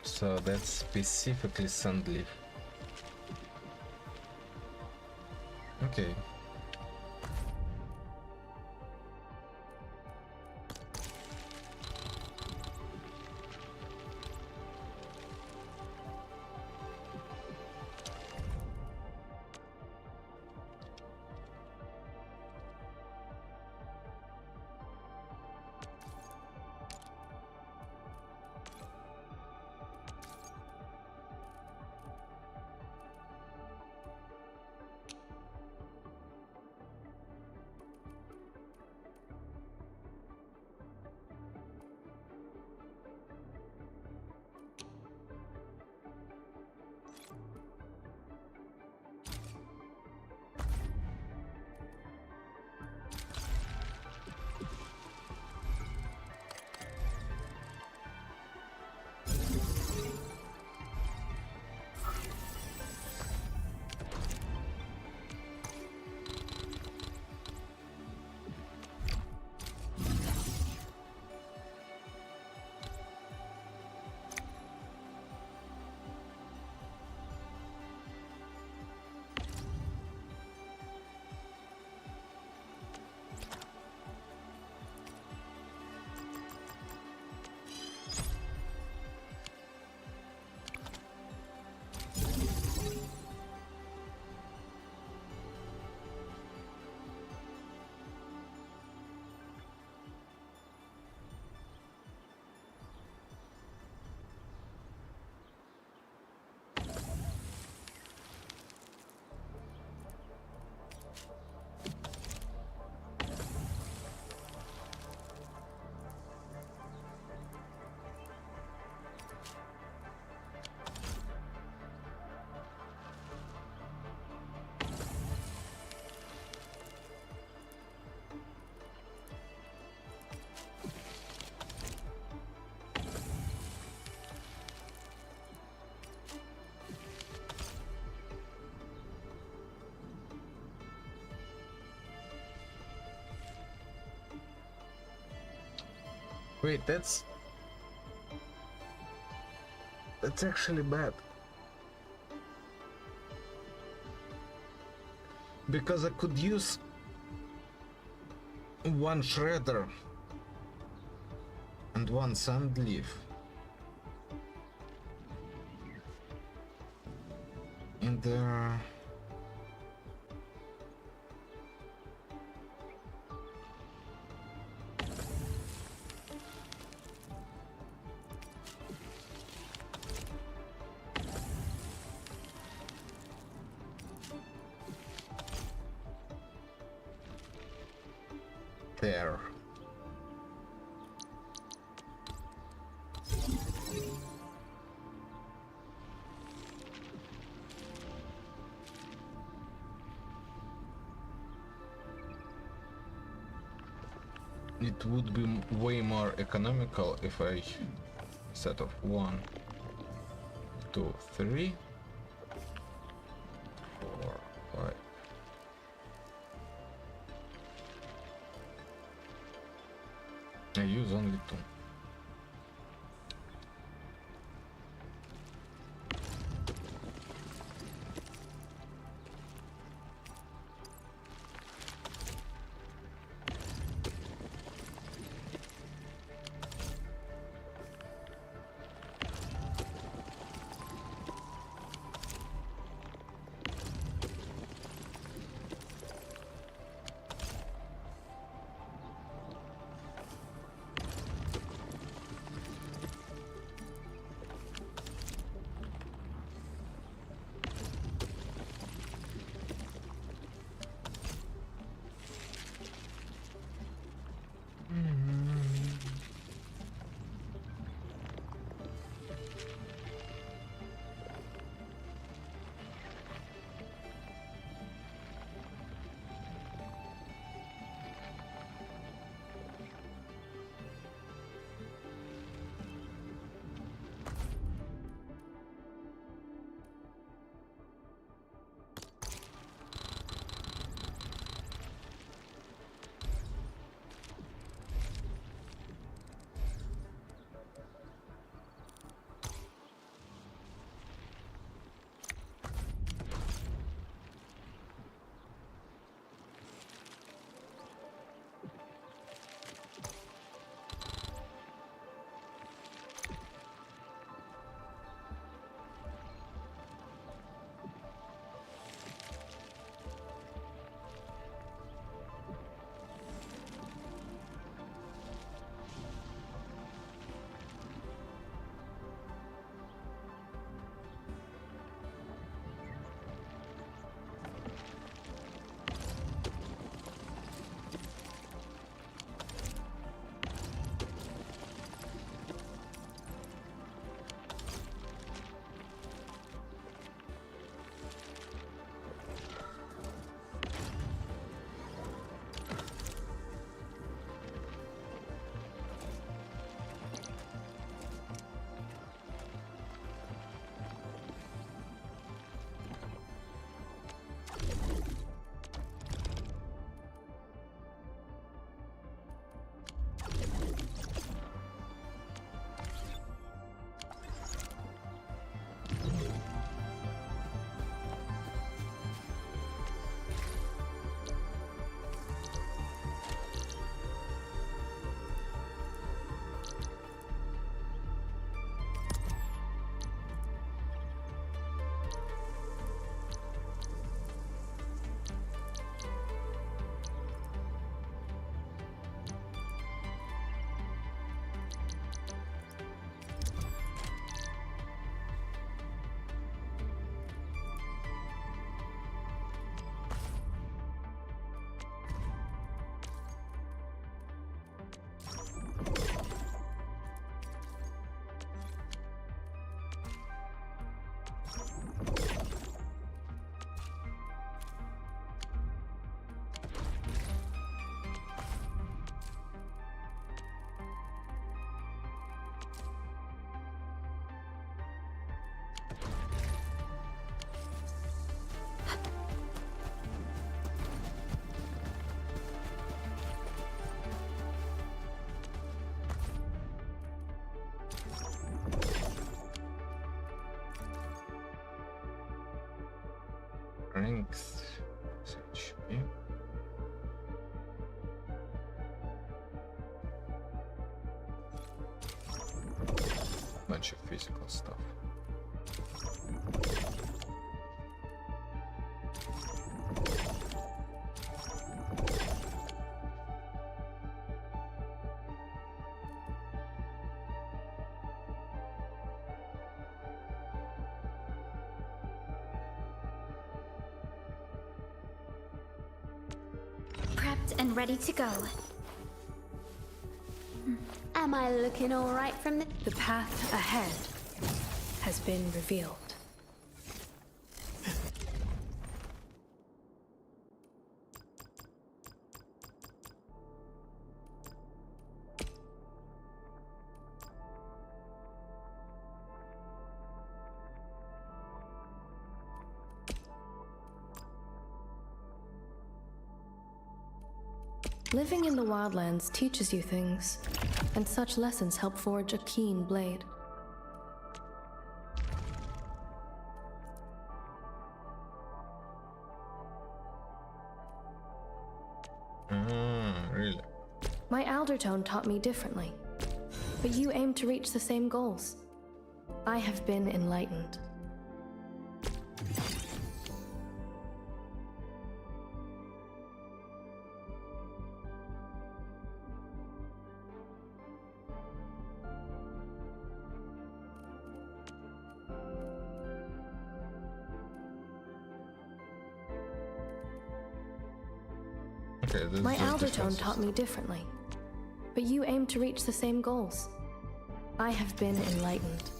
So that's specifically Sandleaf. Okay. Wait, that's actually bad. Because I could use one shredder and one sand leaf. And there. It would be way more economical if I set of 1, 2, 3, 4, 5. I use only 2. bunch of physical stuff. Prepped and ready to go. Am I looking all right from The path ahead has been revealed. Living in the wildlands teaches you things, and such lessons help forge a keen blade. Really? My Aldertone taught me differently, but you aim to reach the same goals. I have been enlightened. Okay, My Aldertone taught me differently, but you aim to reach the same goals. I have been enlightened.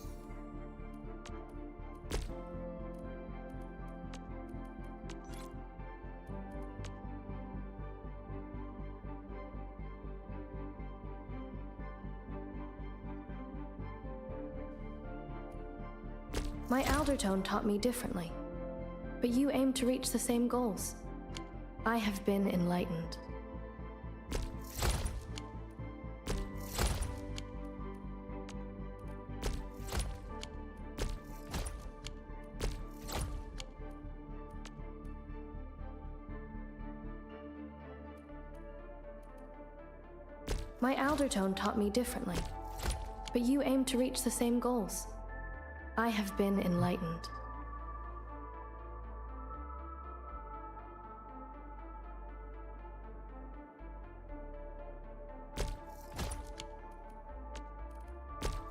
My Aldertone taught me differently, but you aim to reach the same goals. I have been enlightened. My Aldertone taught me differently, but you aim to reach the same goals. I have been enlightened.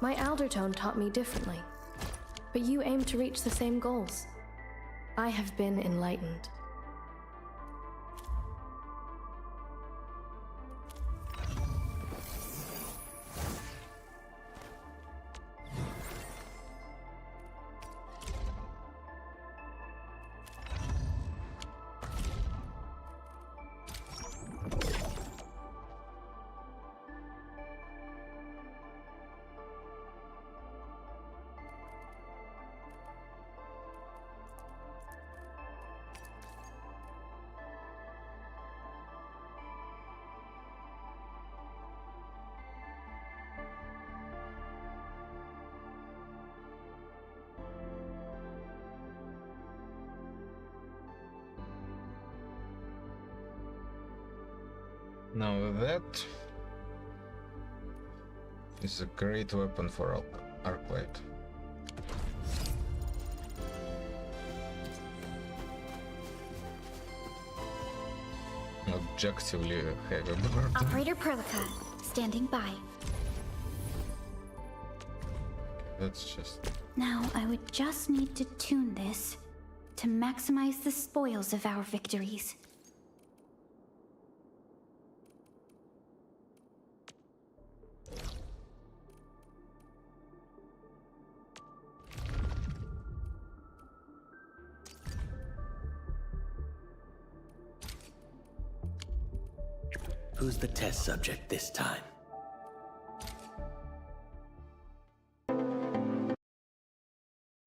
My Aldertone taught me differently, but you aim to reach the same goals. I have been enlightened. Now that is a great weapon for Arclight. Objectively heavy burden. Operator Perlica, standing by. That's just... Now, I would just need to tune this to maximize the spoils of our victories. Who's the test subject this time?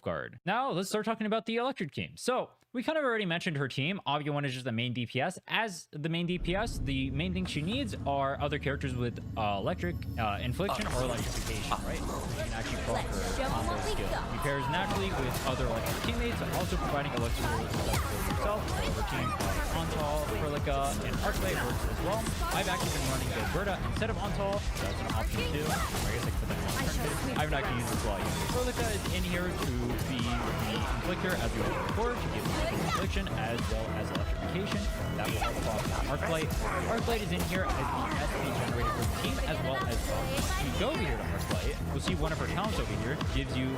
Guard. Now let's start talking about the electric team. So we kind of already mentioned her team. Obvia 1 is just the main DPS. As the main DPS, the main thing she needs are other characters with electric infliction or electrification, right? You can actually proc her combo skill. He pairs naturally with other electric teammates, also providing electrical stuff for himself. So her team Ontal, Perlica, and Arclight works as well. I've actually been running Gilberta instead of Ontal, so that's an option too. I guess I can put that in alternative. I've can actually use this while you. Prolica is in here to be the inflictor, as we mentioned before, to give infliction as well as electrification. That will help off Arclight. Arclight is in here as the SP generator for the team, as well as if you go over here to Arclight, you'll see one of her talents over here gives you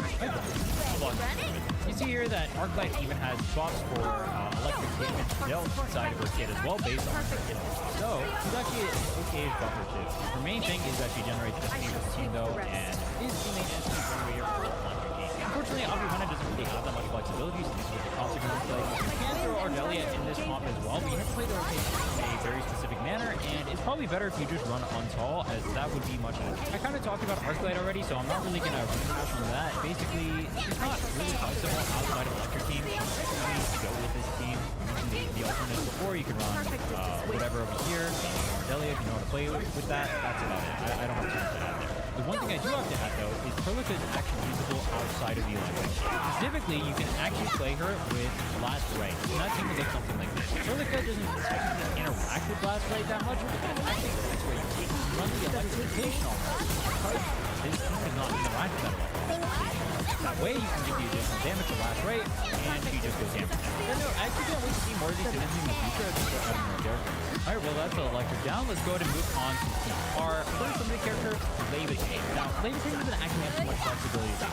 you see here that Arclight even has buffs for electric damage dealt inside of her kit as well, based on her kit. So she's actually an okay buffer too. Her main thing is that she generates SP for the team though, and is the main SP generator for the electric game. Unfortunately, Aviwana doesn't really have that much flexibility, so this is what the comps are going to play. You can throw Ardelia in this comp as well, but you have to play the rotation in a very specific manner, and it's probably better if you just run on tall, as that would be much better. I kind of talked about Arclight already, so I'm not really going to rehash on that. Basically, she's not really flexible outside of electric team. She needs to go with this team. You mentioned the alternative before. You can run whatever over here. Ardelia, if you know how to play with that, that's about it. I don't have too much to add there. The one thing I do have to add, though, is Prolica is actually usable outside of the electric. Specifically, you can actually play her with Blast Ray, and that thing will look something like this. Prolica doesn't technically interact with Blast Ray that much, but that's actually the best way you can run the electrification on her, because this team does not interact with that electrification. That way, you can give the additional damage to Blast Ray, and she just goes hammer. Yeah, no, I actually can't wait to see more of these things in the future. I just don't have more characters. Alright, well, that's the electric down. Let's go ahead and move on to the team. Our first limited character, Levitate. Now, Levitate doesn't actually have too much flexibility as that.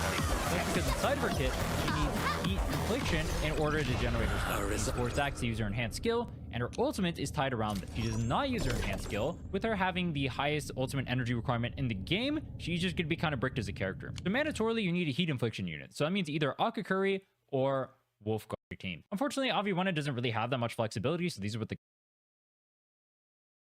That's because inside of her kit, she needs heat infliction in order to generate her stuff. Before stacks to use her enhanced skill, and her ultimate is tied around it. She does not use her enhanced skill. With her having the highest ultimate energy requirement in the game, she's just going to be kind of bricked as a character. So mandatorily, you need a heat infliction unit. So that means either Akakuri or Wolfguard team. Unfortunately, Aviwana doesn't really have that much flexibility, so these are what the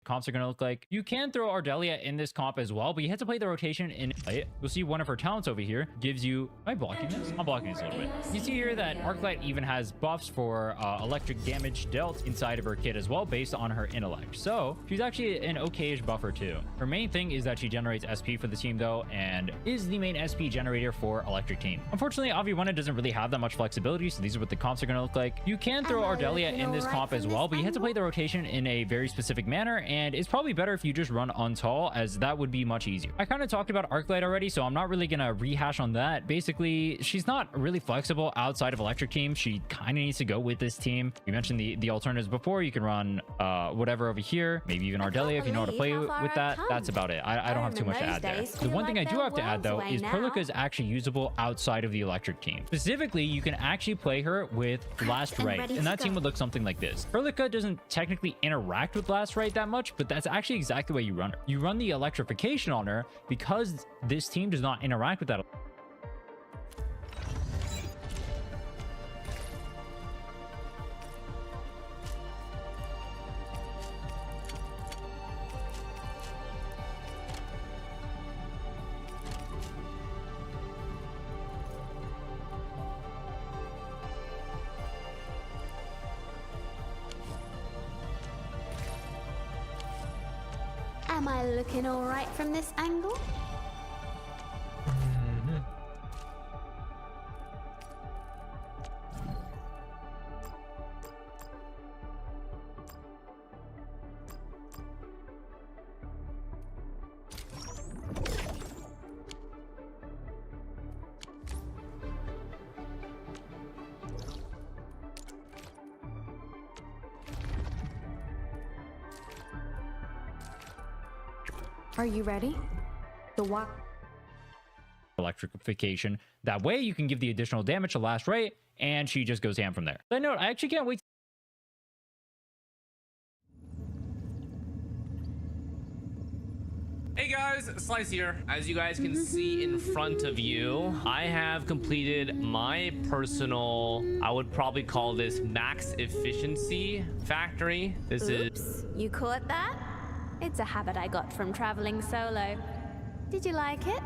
comps are going to look like. You can throw Ardelia in this comp as well, but you have to play the rotation in it. You'll see one of her talents over here gives you... Am I blocking this? I'm blocking this a little bit. You see here that Arclight even has buffs for electric damage dealt inside of her kit as well, based on her intellect. So she's actually an okay-ish buffer too. Her main thing is that she generates SP for the team though, and is the main SP generator for electric team. Unfortunately, Aviwana doesn't really have that much flexibility, so these are what the comps are going to look like. You can throw Ardelia in this comp as well, but you have to play the rotation in a very specific manner, and it's probably better if you just run on tall, as that would be much easier. I kind of talked about Arclight already, so I'm not really going to rehash on that. Basically, she's not really flexible outside of electric team. She kind of needs to go with this team. We mentioned the alternatives before. You can run whatever over here, maybe even Ardelia if you know how to play with that. That's about it. I don't have too much to add there. The one thing I do have to add though is Prolica is actually usable outside of the electric team. Specifically, you can actually play her with Blast Ray, and that team would look something like this. Prolica doesn't technically interact with Blast Ray that much, but that's actually exactly the way you run her. You run the electrification on her because this team does not interact with that. Am I looking all right from this angle? Are you ready? The walk. Electrification. That way you can give the additional damage to last rate, and she just goes ham from there. I know, I actually can't wait. Hey guys, Slice here. As you guys can see in front of you, I have completed my personal, I would probably call this max efficiency factory. This is... You caught that? It's a habit I got from traveling solo. Did you like it?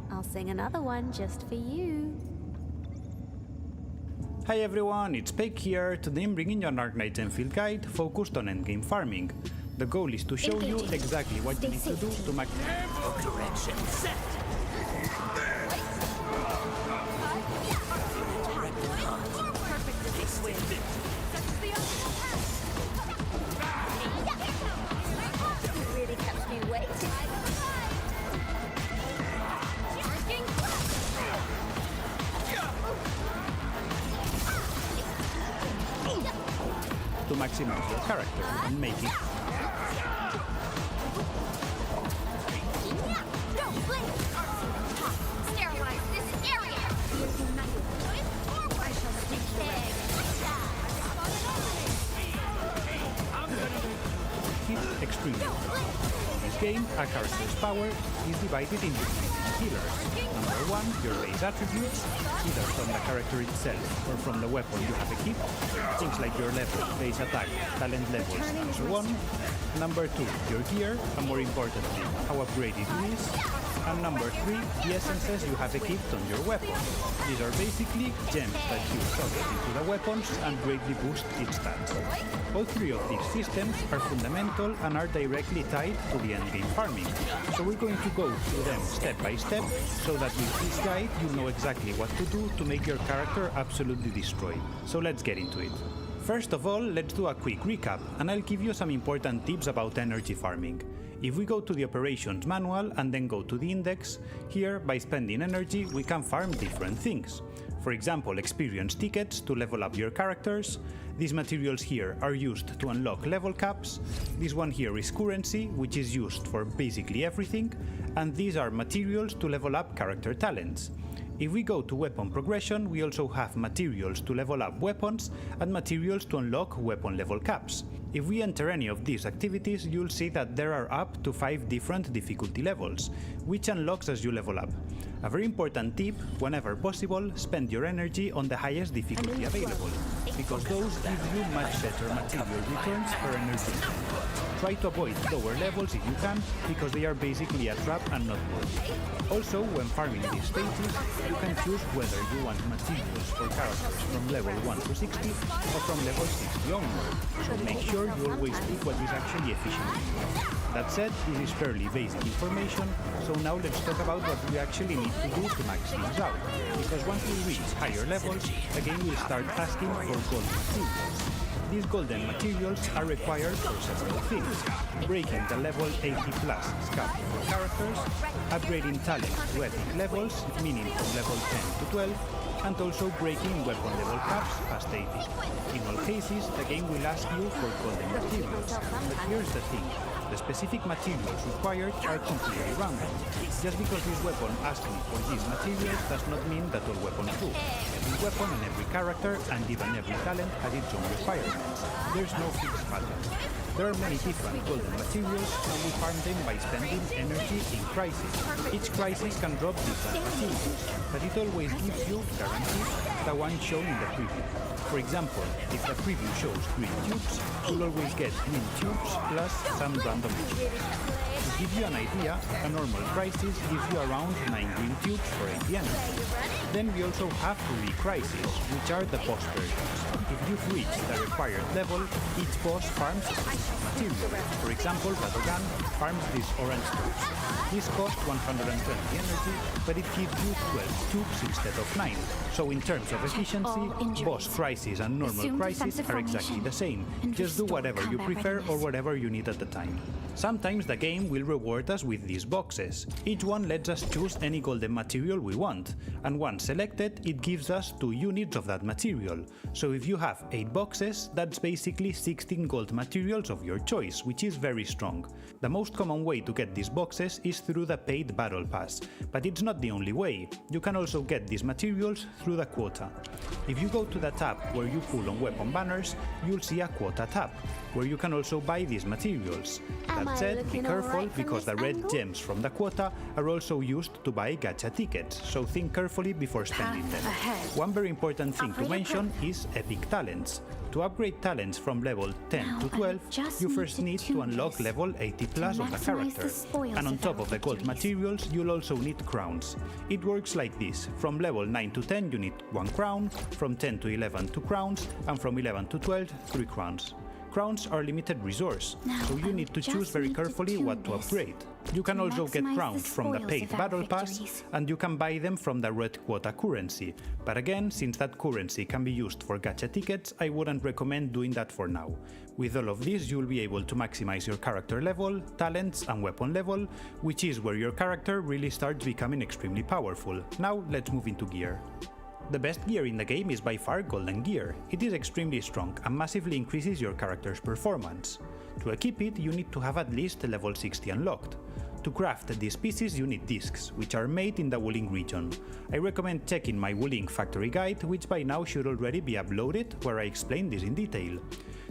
I'll sing another one just for you. Hi everyone, it's Peg here. Today I'm bringing you an Arknights Endfield guide focused on endgame farming. The goal is to show you exactly what you need to do to max... Correction set! Really kept me waiting. maximize your character and make it Sterilize this area! I shall speak hit extremely well. In this game, a character's power is divided into three pillars. Number one, your base attributes, either from the character itself or from the weapon you have equipped, things like your level, base attack, talent levels, and so on. Number two, your gear, and more importantly, how upgraded it is. And number three, the essences you have equipped on your weapon. These are basically gems that you socket into the weapons and greatly boost its stats. All three of these systems are fundamental and are directly tied to the endgame farming. So we're going to go through them step by step, so that with this guide you'll know exactly what to do to make your character absolutely destroy. So let's get into it. First of all, let's do a quick recap, and I'll give you some important tips about energy farming. If we go to the operations manual and then go to the index, here by spending energy we can farm different things. For example, experience tickets to level up your characters. These materials here are used to unlock level caps. This one here is currency, which is used for basically everything. And these are materials to level up character talents. If we go to weapon progression, we also have materials to level up weapons and materials to unlock weapon level caps. If we enter any of these activities, you'll see that there are up to 5 different difficulty levels, which unlocks as you level up. A very important tip, whenever possible, spend your energy on the highest difficulty available, because those give you much better material returns per energy. Try to avoid lower levels if you can, because they are basically a trap and not worth it. Also, when farming these stages, you can choose whether you want materials for characters from level 1 to 60 or from level 60 onward, so make sure you always pick what is actually efficient. That said, this is fairly basic information, so now let's talk about what we actually need to do to max things out, because once we reach higher levels, the game will start asking for gold materials. These golden materials are required for several things: breaking the level 80 plus scab for characters, upgrading talent to epic levels, meaning from level 10 to 12, and also breaking weapon level caps past 80. In all cases, the game will ask you for golden materials, but here's the thing. The specific materials required are completely random. Just because this weapon asks me for these materials does not mean that all weapons do. Every weapon and every character, and even every talent, has its own requirements. There's no fixed pattern. There are many different golden materials, and we farm them by spending energy in crisis. Each crisis can drop different materials, but it always gives you, guaranteed, the one shown in the preview. For example, if the preview shows green tubes, you'll always get green tubes plus some random tubes. To give you an idea, a normal crisis gives you around 9 green tubes for 80 energy. Then we also have 3 crises, which are the boss versions. If you've reached the required level, each boss farms a specific material. For example, Radogan farms these orange tubes. These cost 120 energy, but it gives you 12 tubes instead of 9. So in terms of efficiency, boss crises and normal crises are exactly the same. Just do whatever you prefer or whatever you need at the time. Sometimes the game will reward us with these boxes. Each one lets us choose any golden material we want, and once selected, it gives us 2 units of that material. So if you have 8 boxes, that's basically 16 gold materials of your choice, which is very strong. The most common way to get these boxes is through the paid battle pass, but it's not the only way. You can also get these materials through the quota. If you go to the tab where you pull on weapon banners, you'll see a quota tab, where you can also buy these materials. That said, be careful, because the red gems from the quota are also used to buy gacha tickets, so think carefully before spending them. One very important thing to mention is epic talents. To upgrade talents from level 10 to 12, you first need to unlock level 80 plus of the character. And on top of the gold materials, you'll also need crowns. It works like this: from level 9 to 10 you need 1 crown, from 10 to 11 2 crowns, and from 11 to 12 3 crowns. Crowns are limited resource, so you need to choose very carefully what to upgrade. You can also get crowns from the paid battle pass, and you can buy them from the red quota currency. But again, since that currency can be used for gacha tickets, I wouldn't recommend doing that for now. With all of this, you'll be able to maximize your character level, talents, and weapon level, which is where your character really starts becoming extremely powerful. Now let's move into gear. The best gear in the game is by far Golden Gear. It is extremely strong and massively increases your character's performance. To equip it, you need to have at least level 60 unlocked. To craft these pieces you need discs, which are made in the Wuling region. I recommend checking my Wuling factory guide, which by now should already be uploaded, where I explain this in detail.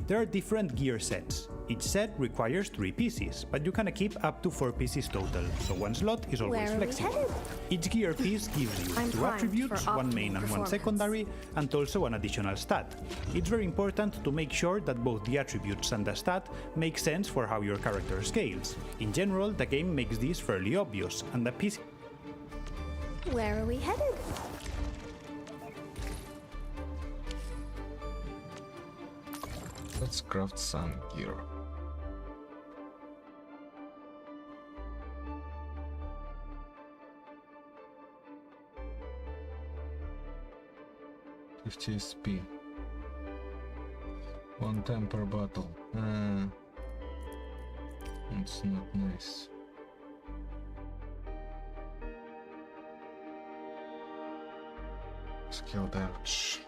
There are different gear sets. Each set requires 3 pieces, but you can equip up to 4 pieces total, so one slot is always flexible. Each gear piece gives you 2 attributes, 1 main and 1 secondary, and also an additional stat. It's very important to make sure that both the attributes and the stat make sense for how your character scales. In general, the game makes this fairly obvious, and the piece... Where are we headed? Let's craft some gear. SP. 1 time per battle. It's not nice. Skill damage.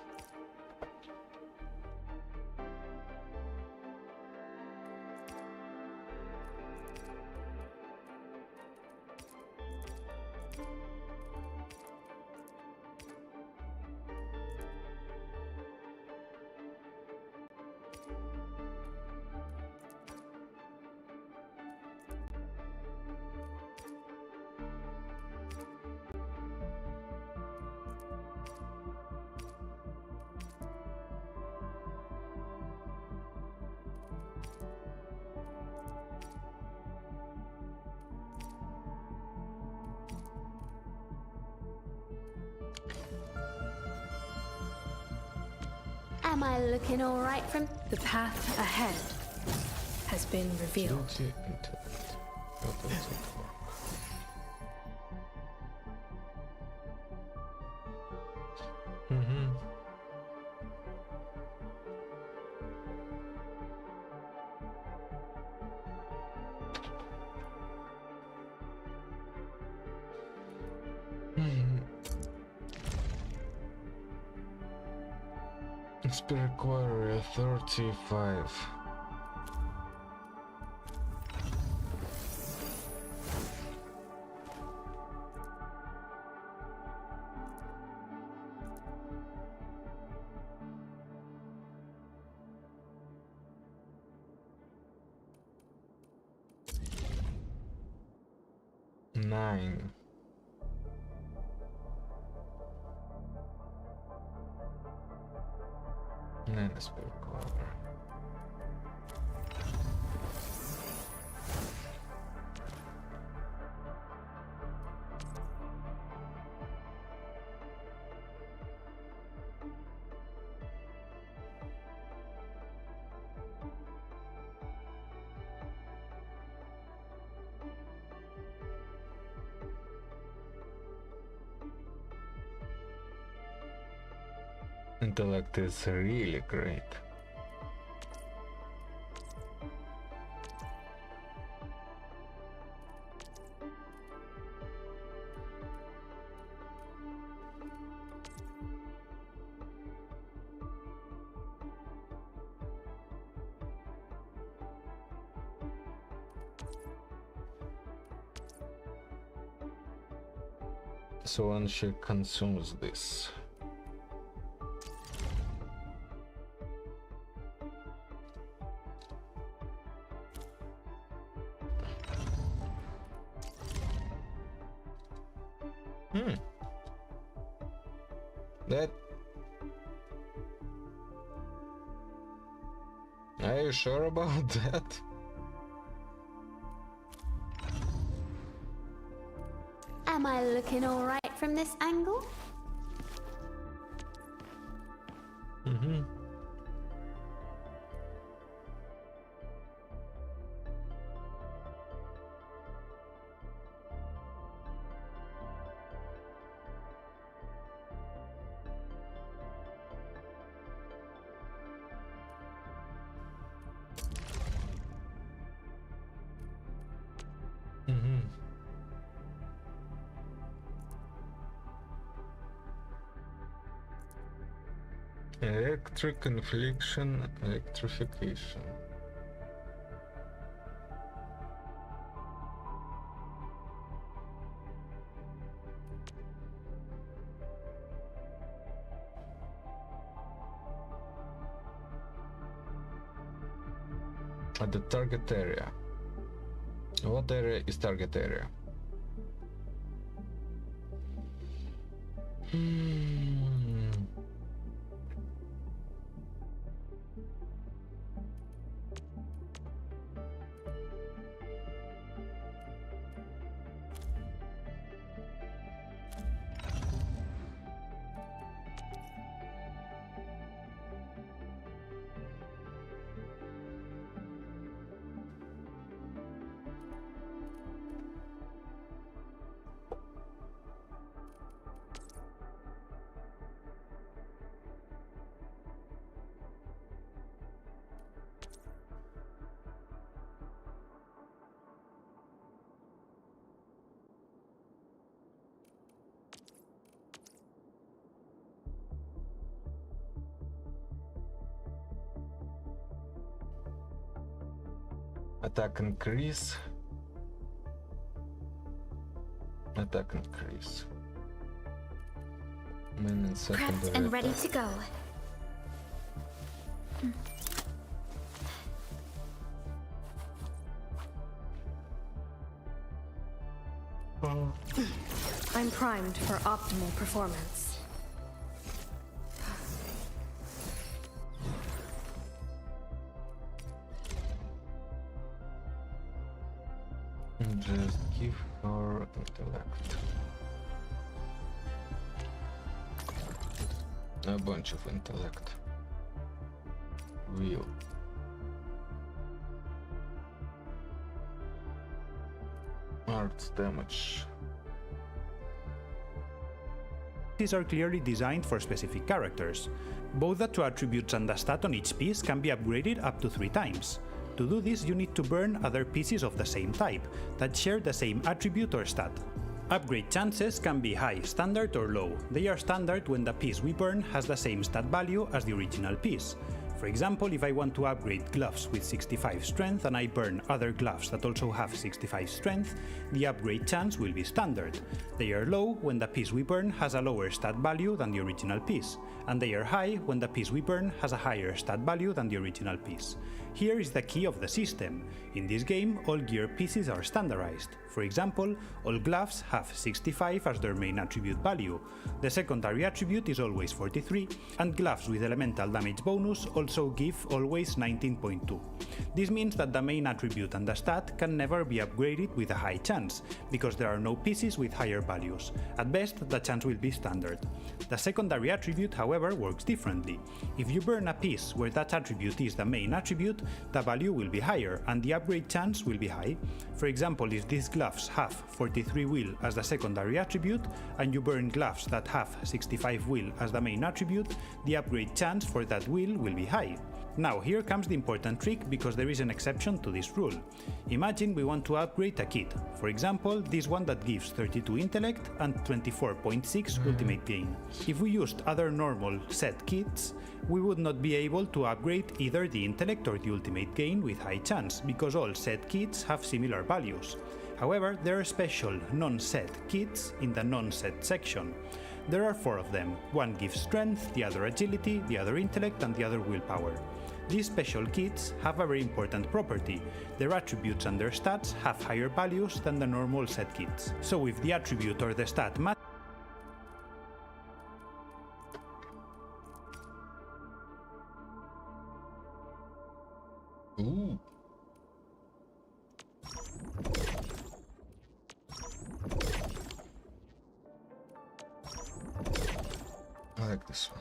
Am I looking alright from... The path ahead has been revealed. Spirit require 35. Nine. Nine spirit cover. Intellect is really great. So when she consumes this, that... Are you sure about that? Am I looking alright from this angle? Electric infliction, electrification. At the target area. What area is target area? Attack increase. Attack increase. Main and secondary Prepped and ready attack. to go. I'm primed for optimal performance. Just give her intellect. A bunch of intellect. Will. Arts damage. These are clearly designed for specific characters. Both the 2 attributes and the stat on each piece can be upgraded up to 3 times. To do this, you need to burn other pieces of the same type, that share the same attribute or stat. Upgrade chances can be high, standard or low. They are standard when the piece we burn has the same stat value as the original piece. For example, if I want to upgrade gloves with 65 strength and I burn other gloves that also have 65 strength, the upgrade chance will be standard. They are low when the piece we burn has a lower stat value than the original piece, and they are high when the piece we burn has a higher stat value than the original piece. Here is the key of the system. In this game, all gear pieces are standardized. For example, all gloves have 65 as their main attribute value. The secondary attribute is always 43, and gloves with elemental damage bonus also give always 19.2. This means that the main attribute and the stat can never be upgraded with a high chance, because there are no pieces with higher values. At best, the chance will be standard. The secondary attribute, however, works differently. If you burn a piece where that attribute is the main attribute, the value will be higher and the upgrade chance will be high. For example, if these gloves have 43 will as the secondary attribute, and you burn gloves that have 65 will as the main attribute, the upgrade chance for that will be high. Now here comes the important trick, because there is an exception to this rule. Imagine we want to upgrade a kit, for example this one that gives 32 intellect and 24.6 ultimate gain. If we used other normal set kits, we would not be able to upgrade either the intellect or the ultimate gain with high chance, because all set kits have similar values. However, there are special non-set kits in the non-set section. There are 4 of them. One gives strength, the other agility, the other intellect, and the other willpower. These special kits have a very important property. Their attributes and their stats have higher values than the normal set kits. So if the attribute or the stat matches, Ooh. I like this one.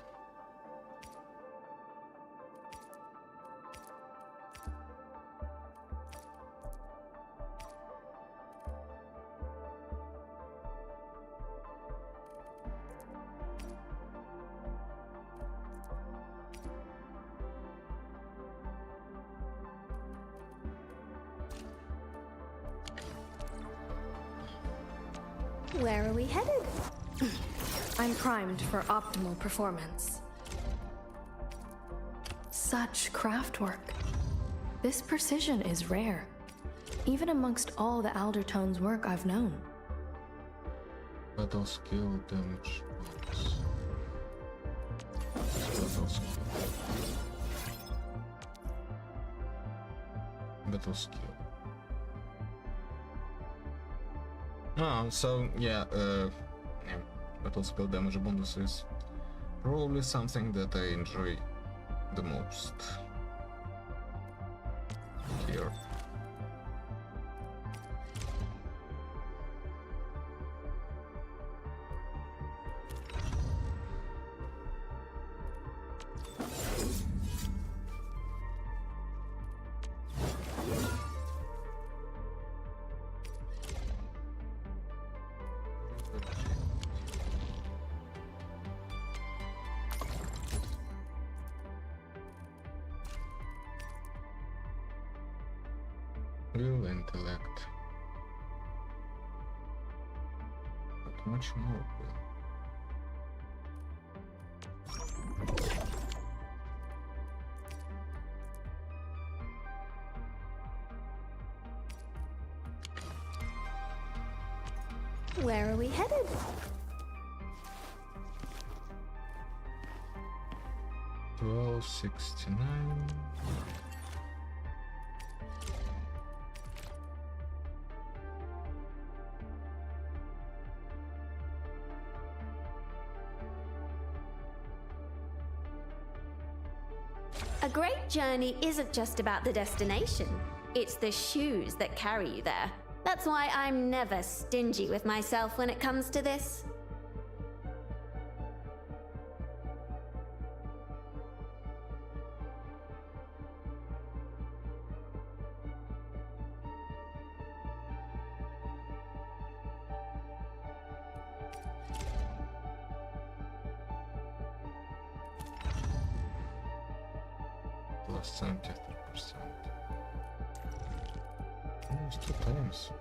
Where are we headed? I'm primed for optimal performance. Such craftwork. This precision is rare, even amongst all the Aldertone's work I've known. Battle skill, damage bonus. Battle skill. Battle skill. So yeah, battle skill damage bonus is probably something that I enjoy the most here. Will, intellect. Not much more will. Where are we headed? $12.69. A great journey isn't just about the destination. It's the shoes that carry you there. That's why I'm never stingy with myself when it comes to this. Plus 73%. Almost 2 times.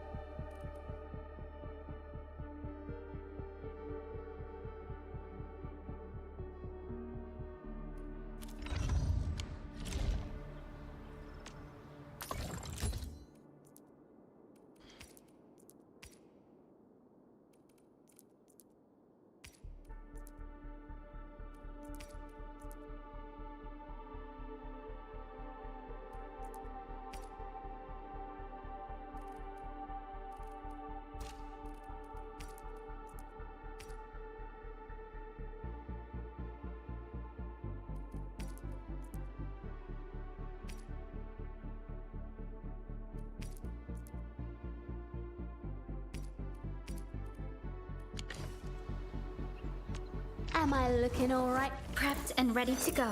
Am I looking all right? Prepped and ready to go.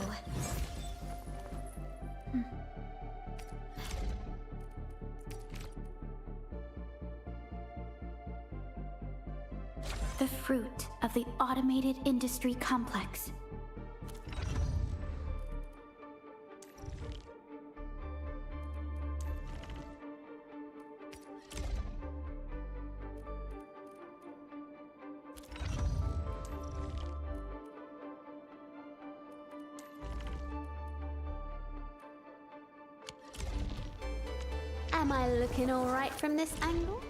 The fruit of the automated industry complex. Am I looking all right from this angle?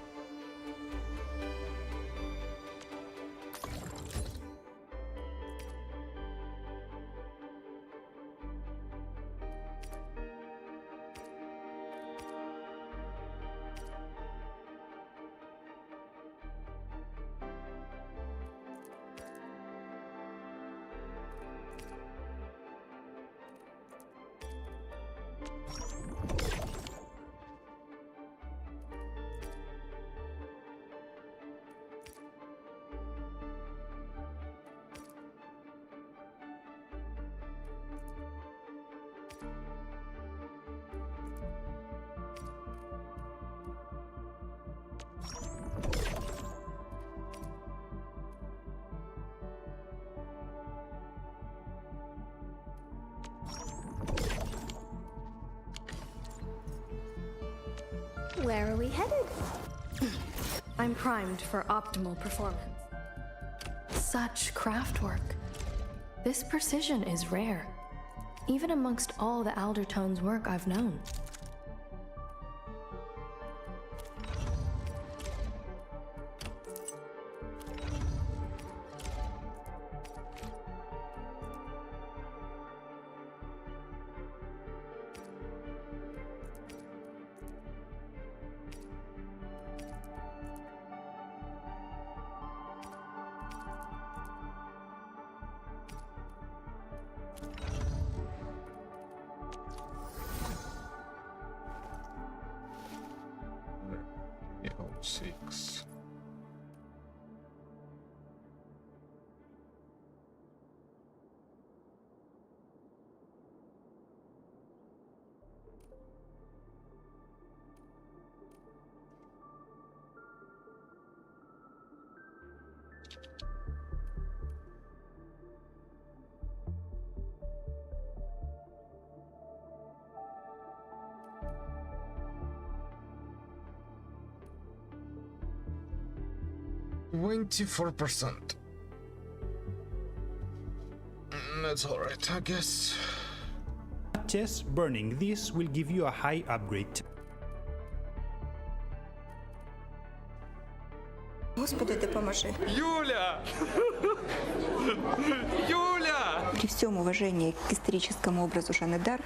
Where are we headed? I'm primed for optimal performance. Such craftwork. This precision is rare, even amongst all the Aldertone's work I've known. Six. %. That's alright, I guess. Chess, burning this will give you a high upgrade. Господи, допоможи. Юля! Юля! При всем уважении к историческому образу Жанны Дарк,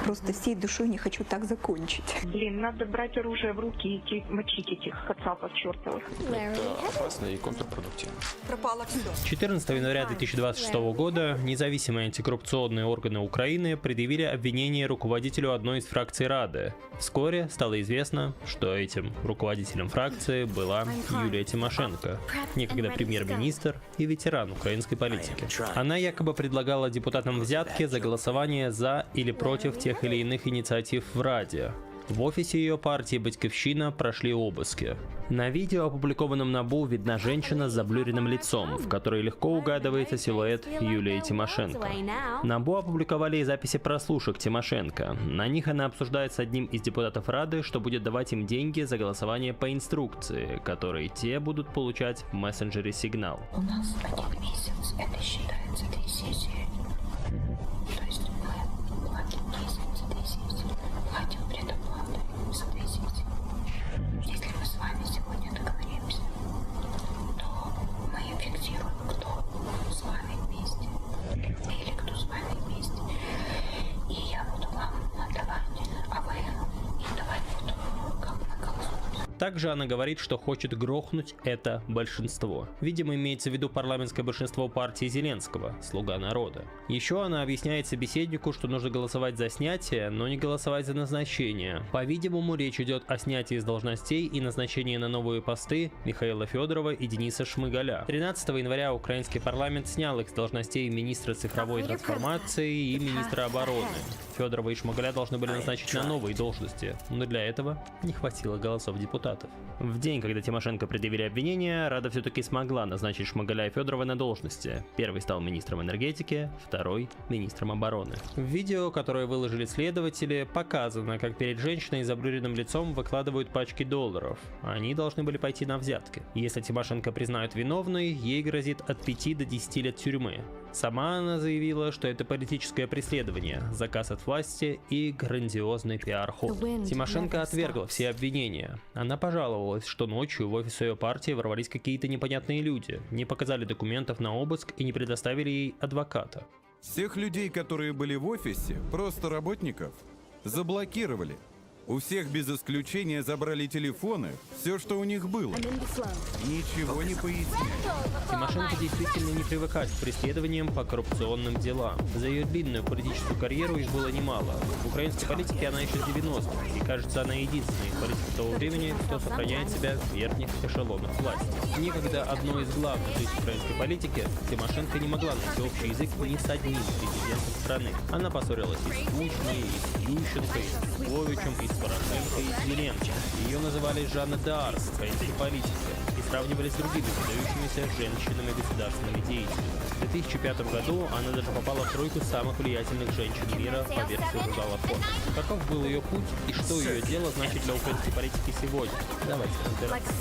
просто всей душой не хочу так закончить. Блин, надо брать оружие в руки и идти мочить этих кацапов чертовых. Это опасно и контрпродуктивно. Пропало все. 14 января 2026 года независимые антикоррупционные органы Украины предъявили обвинение руководителю одной из фракций Рады. Вскоре стало известно, что этим руководителем фракции была Юлия Тимошенко, некогда премьер-министр и ветеран украинской политики. Она якобы предлагала депутатам взятки за голосование за или против тех или иных инициатив в Раде. В офисе ее партии «Батьківщина» прошли обыски. На видео, опубликованном на БУ, видна женщина с заблюренным лицом, в которой легко угадывается силуэт Юлии Тимошенко. На БУ опубликовали и записи прослушек Тимошенко. На них она обсуждает с одним из депутатов Рады, что будет давать им деньги за голосование по инструкции, которые те будут получать в мессенджере «Сигнал». У нас 1 месяц, это считается 3 сессии. То есть мы платим 10 за 3 сессии, платим предоплаты за 2 сессии. Если мы с вами сегодня договоримся, то мы фиксируем, кто с вами вместе или кто с вами вместе. И я буду вам отдавать, а вы им давать буду, как мы голосуем. Также она говорит, что хочет грохнуть это большинство. Видимо, имеется в виду парламентское большинство партии Зеленского, «Слуга народа». Еще она объясняет собеседнику, что нужно голосовать за снятие, но не голосовать за назначение. По-видимому, речь идет о снятии с должностей и назначении на новые посты Михаила Федорова и Дениса Шмыгаля. 13 января украинский парламент снял их с должностей министра цифровой трансформации и министра обороны. Федорова и Шмыгаля должны были назначить на новые должности, но для этого не хватило голосов депутатов. В день, когда Тимошенко предъявили обвинения, Рада все-таки смогла назначить Шмыгаля и Федорова на должности. Первый стал министром энергетики, второй – министром обороны. В видео, которое выложили следователи, показано, как перед женщиной с заблюренным лицом выкладывают пачки долларов. Они должны были пойти на взятки. Если Тимошенко признают виновной, ей грозит от 5 до 10 лет тюрьмы. Сама она заявила, что это политическое преследование, заказ от власти и грандиозный пиар-ход. Тимошенко отвергла все обвинения. Она пожаловалась, что ночью в офис ее партии ворвались какие-то непонятные люди, не показали документов на обыск и не предоставили ей адвоката. Всех людей, которые были в офисе, просто работников, заблокировали. У всех без исключения забрали телефоны, все, что у них было. Ничего не пояснили. Тимошенко действительно не привыкает к преследованиям по коррупционным делам. За ее длинную политическую карьеру их было немало. В украинской политике она еще с 90-х, и кажется, она единственная из политиков того времени, кто сохраняет себя в верхних эшелонах власти. Некогда одной из главных лиц украинской политики, Тимошенко не могла найти общий язык ни с одним президентом страны. Она поссорилась и с Кучмой, и с Ющенко, и с Януковичем, и с Порошенко, и с Зеленским. Ее называли Жанна Дарк украинской политики и сравнивали с другими выдающимися женщинами-государственными деятелями. В 2005 году она даже попала в тройку самых влиятельных женщин мира по версии журнала Forbes. Каков был ее путь и что ее дело значит для украинской политики сегодня? Давайте разбираться.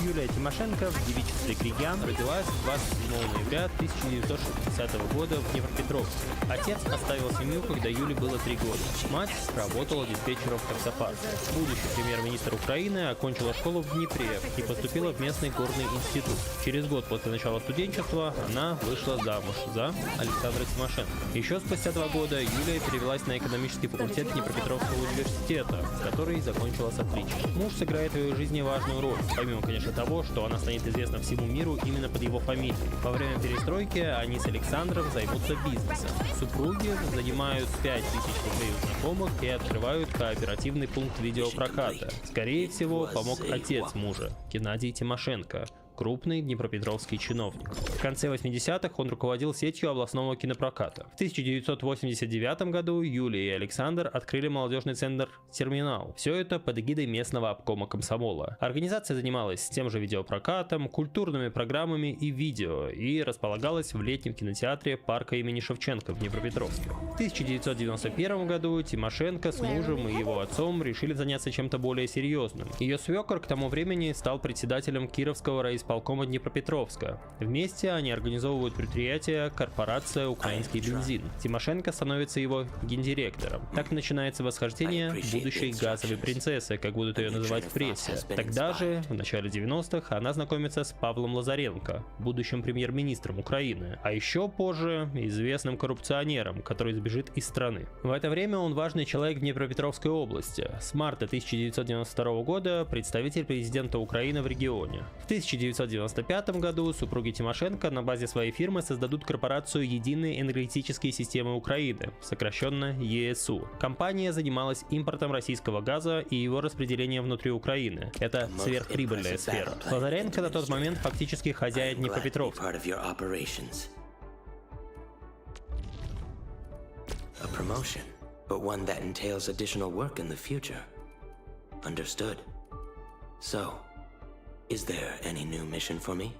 Юлия Тимошенко в девичестве Кригян родилась 27 ноября 1960 года в Днепропетровске. Отец оставил семью, когда Юле было 3 года. Мать работала диспетчером в таксопарке. Будущий премьер-министр Украины окончила школу в Днепре и поступила в местный горный институт. Через год после начала студенчества она вышла замуж за Александра Тимошенко. Еще спустя 2 года Юлия перевелась на экономический факультет Днепропетровского университета, который закончила с отличием. Муж сыграет в ее жизни важную роль, помимо, конечно, того, что она станет известна всему миру именно под его фамилией. Во время перестройки они с Александром займутся бизнесом. Супруги занимают 5000 рублей у знакомых и открывают кооперативный пункт видеопроката. Скорее всего, помог отец мужа, Геннадий Тимошенко, крупный днепропетровский чиновник. В конце 80-х он руководил сетью областного кинопроката. В 1989 году Юлия и Александр открыли молодежный центр «Терминал». Все это под эгидой местного обкома комсомола. Организация занималась тем же видеопрокатом, культурными программами и видео и располагалась в летнем кинотеатре парка имени Шевченко в Днепропетровске. В 1991 году Тимошенко с мужем и его отцом решили заняться чем-то более серьезным. Ее свекор к тому времени стал председателем Кировского райисполкома Днепропетровска. Вместе они организовывают предприятие «Корпорация Украинский бензин». Тимошенко становится его гендиректором. Так начинается восхождение будущей газовой принцессы, как будут ее называть в прессе. Тогда же, в начале 90-х, она знакомится с Павлом Лазаренко, будущим премьер-министром Украины, а еще позже известным коррупционером, который сбежит из страны. В это время он важный человек в Днепропетровской области. С марта 1992 года представитель президента Украины в регионе. В 1995 году супруги Тимошенко на базе своей фирмы создадут корпорацию «Единые энергетические системы Украины», сокращенно ЕСУ. Компания занималась импортом российского газа и его распределением внутри Украины. Это сверхприбыльная сфера. Лазаренко на тот момент фактически хозяин Днепропетровска. Is there any new mission for me?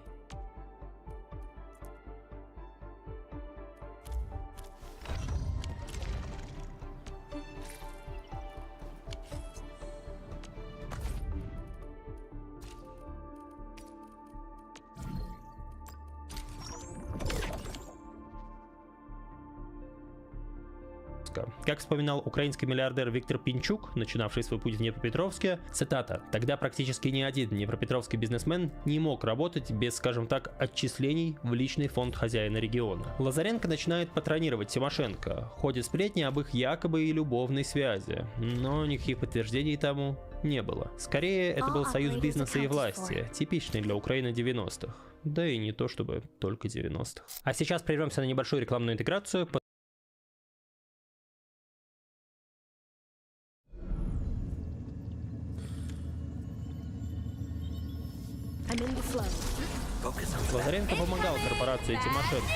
Как вспоминал украинский миллиардер Виктор Пинчук, начинавший свой путь в Днепропетровске, цитата: «Тогда практически ни один днепропетровский бизнесмен не мог работать без, скажем так, отчислений в личный фонд хозяина региона». Лазаренко начинает патронировать Тимошенко. Ходят сплетни об их якобы и любовной связи, но никаких подтверждений тому не было. Скорее, это был союз бизнеса и власти, типичный для Украины 90-х. Да и не то чтобы только 90-х. А сейчас прервемся на небольшую рекламную интеграцию. Лазаренко помогал корпорации Тимошенко.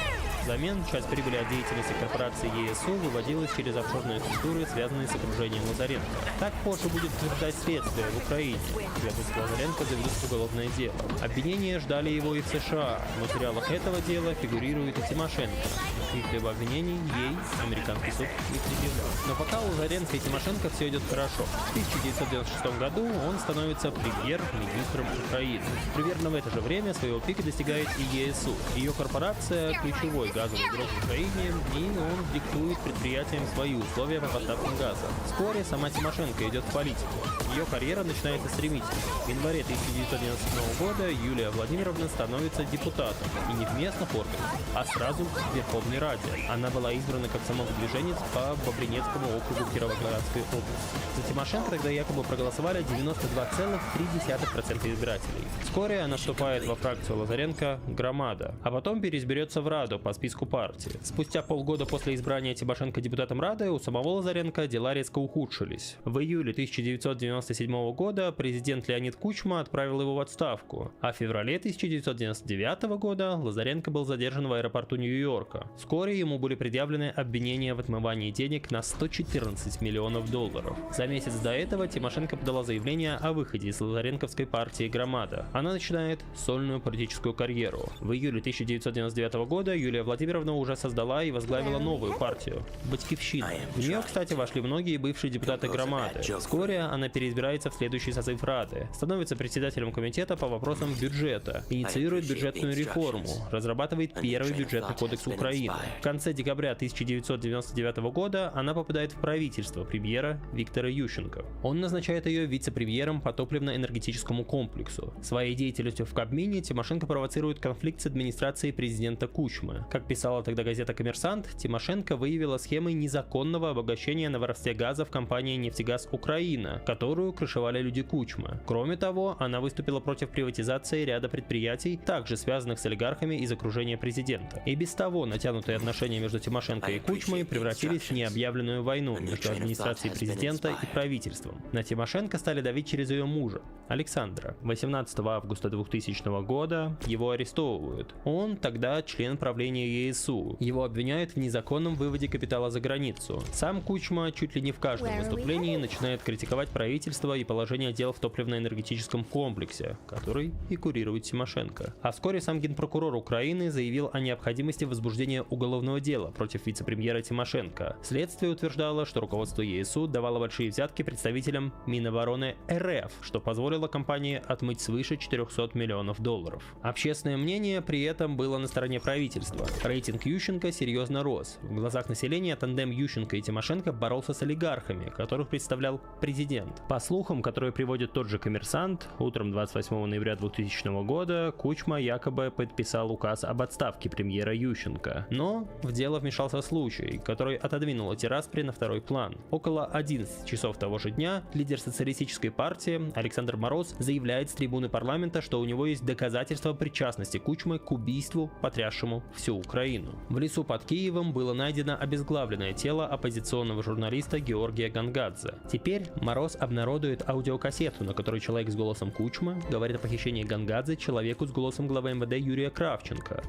Взамен часть прибыли от деятельности корпорации ЕСУ выводилась через офшорные структуры, связанные с окружением Лазаренко. Так позже будет утверждать следствие в Украине, где против Лазаренко заведут уголовное дело. Обвинения ждали его и в США. В материалах этого дела фигурирует и Тимошенко. Каких-либо обвинений ей американский суд не предъявлял. Но пока у Лазаренко и Тимошенко все идет хорошо. В 1996 году он становится премьер-министром Украины. Примерно в это же время своего пика достигает и ЕСУ. Ее корпорация – ключевой газовый игрок в Украине, и он диктует предприятиям свои условия по поставкам газа. Вскоре сама Тимошенко идет в политику. Ее карьера начинается стремительно. В январе 1997 года Юлия Владимировна становится депутатом, и не в местных органах, а сразу в Верховной Раде. Она была избрана как самовыдвиженец по Бобринецкому округу Кировоградской области. За Тимошенко тогда якобы проголосовали 92,3% избирателей. Вскоре она вступает во фракцию Лазаренко «Громада», а потом переизберется в Раду по списку партии. Спустя полгода после избрания Тимошенко депутатом Рады у самого Лазаренко дела резко ухудшились. В июле 1997 года президент Леонид Кучма отправил его в отставку, а в феврале 1999 года Лазаренко был задержан в аэропорту Нью-Йорка. Вскоре ему были предъявлены обвинения в отмывании денег на 114 миллионов долларов. За месяц до этого Тимошенко подала заявление о выходе из лазаренковской партии «Громада». Она начинает сольную политическую карьеру. В июле 1999 года Юлия Владимировна уже создала и возглавила новую партию – «Батькивщину». В нее, кстати, вошли многие бывшие депутаты громады. Вскоре она переизбирается в следующий созыв Рады, становится председателем комитета по вопросам бюджета, инициирует бюджетную реформу, разрабатывает первый бюджетный кодекс Украины. В конце декабря 1999 года она попадает в правительство премьера Виктора Ющенко. Он назначает ее вице-премьером по топливно-энергетическому комплексу. Своей деятельностью в Кабмине Тимошенко провоцирует конфликт с администрацией президента Кучмы. Как писала тогда газета «Коммерсант», Тимошенко выявила схемы незаконного обогащения на воровстве газа в компании «Нефтегаз Украина», которую крышевали люди Кучмы. Кроме того, она выступила против приватизации ряда предприятий, также связанных с олигархами из окружения президента. И без того натянутые отношения между Тимошенко и Кучмой превратились в необъявленную войну между администрацией президента и правительством. На Тимошенко стали давить через ее мужа, Александра. 18 августа 2000 года его арестовывают. Он тогда член правления ЕСУ. Его обвиняют в незаконном выводе капитала за границу. Сам Кучма чуть ли не в каждом выступлении начинает критиковать правительство и положение дел в топливно-энергетическом комплексе, который и курирует Тимошенко. А вскоре сам генпрокурор Украины заявил о необходимости возбуждения уголовного дела против вице-премьера Тимошенко. Следствие утверждало, что руководство ЕСУ давало большие взятки представителям Минобороны РФ, что позволило компании отмыть свыше 400 миллионов долларов. Общественное мнение при этом было на стороне правительства. Рейтинг Ющенко серьезно рос. В глазах населения тандем Ющенко и Тимошенко боролся с олигархами, которых представлял президент. По слухам, которые приводит тот же «Коммерсант», утром 28 ноября 2000 года Кучма якобы подписал указ об отставке премьера Ющенко. Но в дело вмешался случай, который отодвинул эти распри на второй план. Около 11 часов того же дня лидер социалистической партии Александр Мороз заявляет с трибуны парламента, что у него есть доказательства причастности Кучмы к убийству, потрясшему всю Украину. В лесу под Киевом было найдено обезглавленное тело оппозиционного журналиста Георгия Гангадзе. Теперь Мороз обнародует аудиокассету, на которой человек с голосом Кучмы говорит о похищении Гангадзе человеку с голосом главы МВД Юрия Кравченко.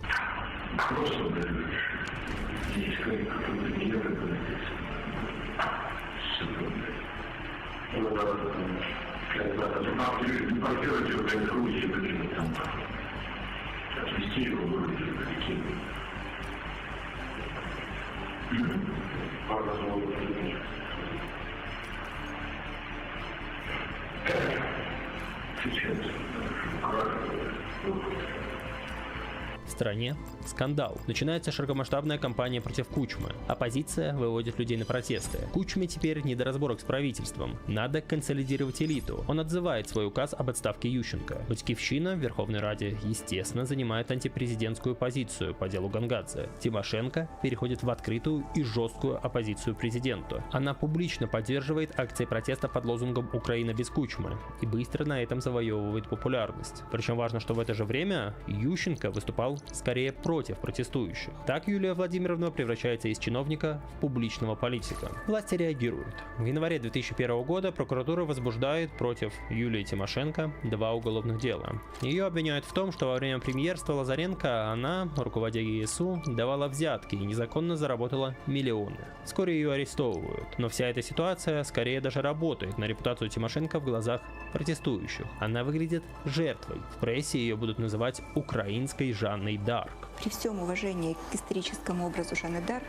В стране скандал. Начинается широкомасштабная кампания против Кучмы. Оппозиция выводит людей на протесты. Кучме теперь не до разборок с правительством. Надо консолидировать элиту. Он отзывает свой указ об отставке Ющенко. Батькивщина в Верховной Раде, естественно, занимает антипрезидентскую позицию по делу Гангадзе. Тимошенко переходит в открытую и жесткую оппозицию президенту. Она публично поддерживает акции протеста под лозунгом «Украина без Кучмы» и быстро на этом завоевывает популярность. Причем важно, что в это же время Ющенко выступал скорее против протестующих. Так Юлия Владимировна превращается из чиновника в публичного политика. Власти реагируют. В январе 2001 года прокуратура возбуждает против Юлии Тимошенко 2 уголовных дела. Ее обвиняют в том, что во время премьерства Лазаренко она, руководя ЕСУ, давала взятки и незаконно заработала миллионы. Вскоре ее арестовывают. Но вся эта ситуация скорее даже работает на репутацию Тимошенко в глазах протестующих. Она выглядит жертвой. В прессе ее будут называть украинской Жанной Дарк. При всем уважении к историческому образу Жанны Дарк,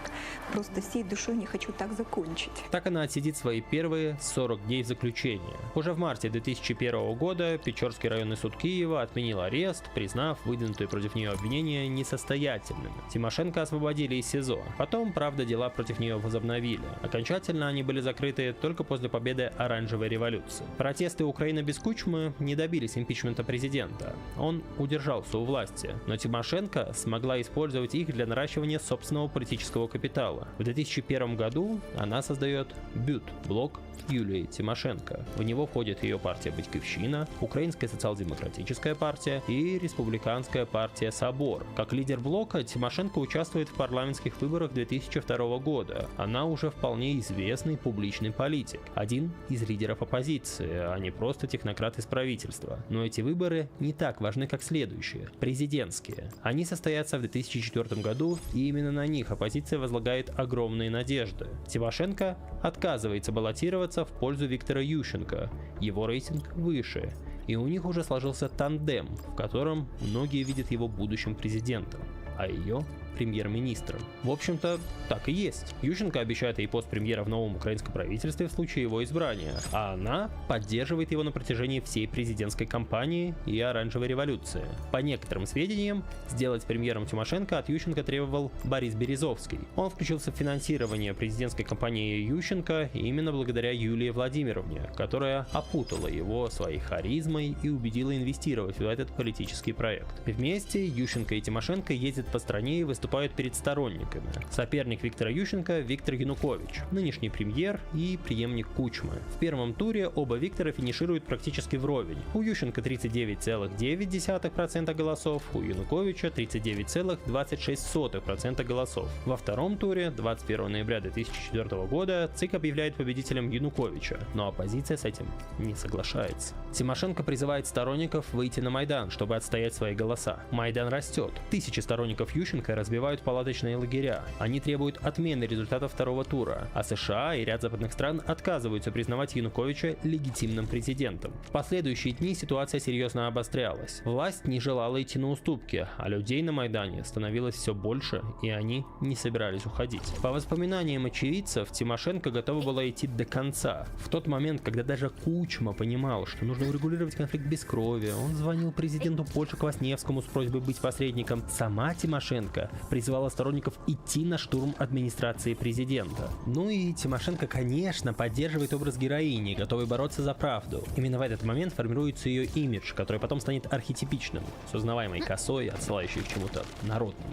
просто всей душой не хочу так закончить. Так она отсидит свои первые 40 дней в заключении. Уже в марте 2001 года Печорский районный суд Киева отменил арест, признав выдвинутые против нее обвинения несостоятельными. Тимошенко освободили из СИЗО. Потом, правда, дела против нее возобновили. Окончательно они были закрыты только после победы Оранжевой революции. Протесты Украины без Кучмы не добились импичмента президента. Он удержался у власти. Но Тимошенко смогла использовать их для наращивания собственного политического капитала. В 2001 году она создает БЮТ – блок Юлии Тимошенко. В него входит ее партия «Батькивщина», Украинская социал-демократическая партия и Республиканская партия «Собор». Как лидер блока Тимошенко участвует в парламентских выборах 2002 года. Она уже вполне известный публичный политик. Один из лидеров оппозиции, а не просто технократ из правительства. Но эти выборы не так важны, как следующие – президентские. Они состоятся в 2004 году, и именно на них оппозиция возлагает огромные надежды. Тимошенко отказывается баллотироваться в пользу Виктора Ющенко. Его рейтинг выше, и у них уже сложился тандем, в котором многие видят его будущим президентом, а ее премьер-министром. В общем-то, так и есть. Ющенко обещает ей пост премьера в новом украинском правительстве в случае его избрания, а она поддерживает его на протяжении всей президентской кампании и оранжевой революции. По некоторым сведениям, сделать премьером Тимошенко от Ющенко требовал Борис Березовский. Он включился в финансирование президентской кампании Ющенко именно благодаря Юлии Владимировне, которая опутала его своей харизмой и убедила инвестировать в этот политический проект. Вместе Ющенко и Тимошенко ездят по стране и выступают перед сторонниками. Соперник Виктора Ющенко – Виктор Янукович, нынешний премьер и преемник Кучмы. В первом туре оба Виктора финишируют практически вровень. У Ющенко 39,9% голосов, у Януковича 39,26% голосов. Во втором туре, 21 ноября 2004 года, ЦИК объявляет победителем Януковича, но оппозиция с этим не соглашается. Тимошенко призывает сторонников выйти на Майдан, чтобы отстоять свои голоса. Майдан растет. Тысячи сторонников Ющенко разбивают палаточные лагеря. Они требуют отмены результатов второго тура, а США и ряд западных стран отказываются признавать Януковича легитимным президентом. В последующие дни ситуация серьезно обострялась. Власть не желала идти на уступки, а людей на Майдане становилось все больше, и они не собирались уходить. По воспоминаниям очевидцев, Тимошенко готова была идти до конца. В тот момент, когда даже Кучма понимал, что нужно урегулировать конфликт без крови, он звонил президенту Польши Квасневскому с просьбой быть посредником. Сама Тимошенко призывала сторонников идти на штурм администрации президента. Ну и Тимошенко, конечно, поддерживает образ героини, готовой бороться за правду. Именно в этот момент формируется ее имидж, который потом станет архетипичным, с узнаваемой косой, отсылающей к чему-то народному,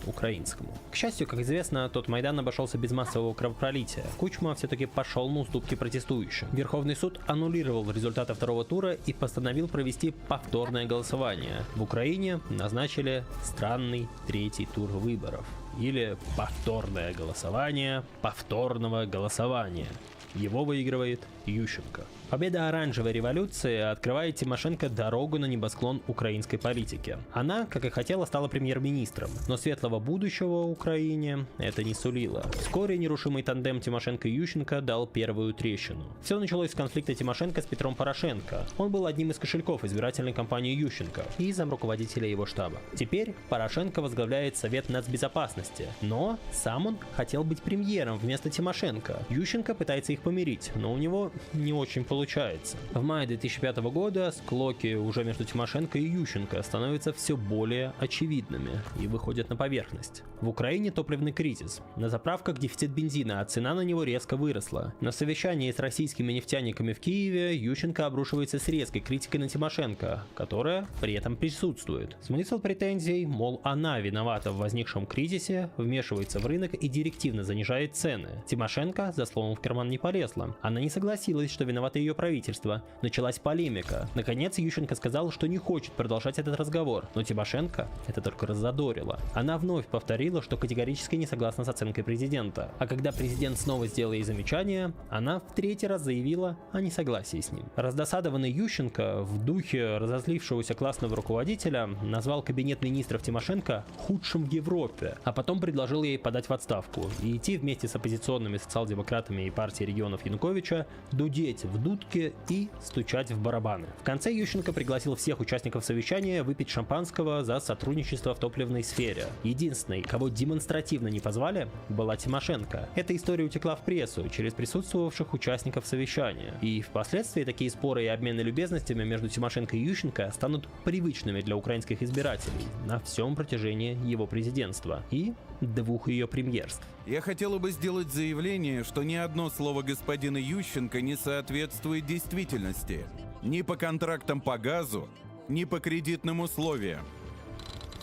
украинскому. К счастью, как известно, тот Майдан обошелся без массового кровопролития. Кучма все-таки пошел на уступки протестующим. Верховный суд аннулировал результаты второго тура и постановил провести повторное голосование. В Украине назначили странный третий тур выборов. Или повторное голосование повторного голосования. Его выигрывает Ющенко. Победа оранжевой революции открывает Тимошенко дорогу на небосклон украинской политики. Она, как и хотела, стала премьер-министром, но светлого будущего Украине это не сулило. Вскоре нерушимый тандем Тимошенко и Ющенко дал первую трещину. Все началось с конфликта Тимошенко с Петром Порошенко. Он был одним из кошельков избирательной кампании Ющенко и замруководителя его штаба. Теперь Порошенко возглавляет Совет нацбезопасности, но сам он хотел быть премьером вместо Тимошенко. Ющенко пытается их помирить, но у него не очень получается. В мае 2005 года склоки уже между Тимошенко и Ющенко становятся все более очевидными и выходят на поверхность. В Украине топливный кризис. На заправках дефицит бензина, а цена на него резко выросла. На совещании с российскими нефтяниками в Киеве Ющенко обрушивается с резкой критикой на Тимошенко, которая при этом присутствует. Смысл претензий, мол, она виновата в возникшем кризисе, вмешивается в рынок и директивно занижает цены. Тимошенко за словом в карман не полезла. Она не согласилась, что виновата ее правительство. Началась полемика. Наконец Ющенко сказал, что не хочет продолжать этот разговор, но Тимошенко это только раззадорило. Она вновь повторила, что категорически не согласна с оценкой президента. А когда президент снова сделал ей замечание, она в третий раз заявила о несогласии с ним. Раздосадованный Ющенко в духе разозлившегося классного руководителя назвал кабинет министров Тимошенко худшим в Европе, а потом предложил ей подать в отставку и идти вместе с оппозиционными социал-демократами и партией регионов Януковича дудеть в дудки и стучать в барабаны. В конце Ющенко пригласил всех участников совещания выпить шампанского за сотрудничество в топливной сфере. Единственной, кого демонстративно не позвали, была Тимошенко. Эта история утекла в прессу через присутствовавших участников совещания. И впоследствии такие споры и обмены любезностями между Тимошенко и Ющенко станут привычными для украинских избирателей на всем протяжении его президентства и двух ее премьерств. Я хотела бы сделать заявление, что ни одно слово господина Ющенко не соответствует действительности. Ни по контрактам по газу, ни по кредитным условиям.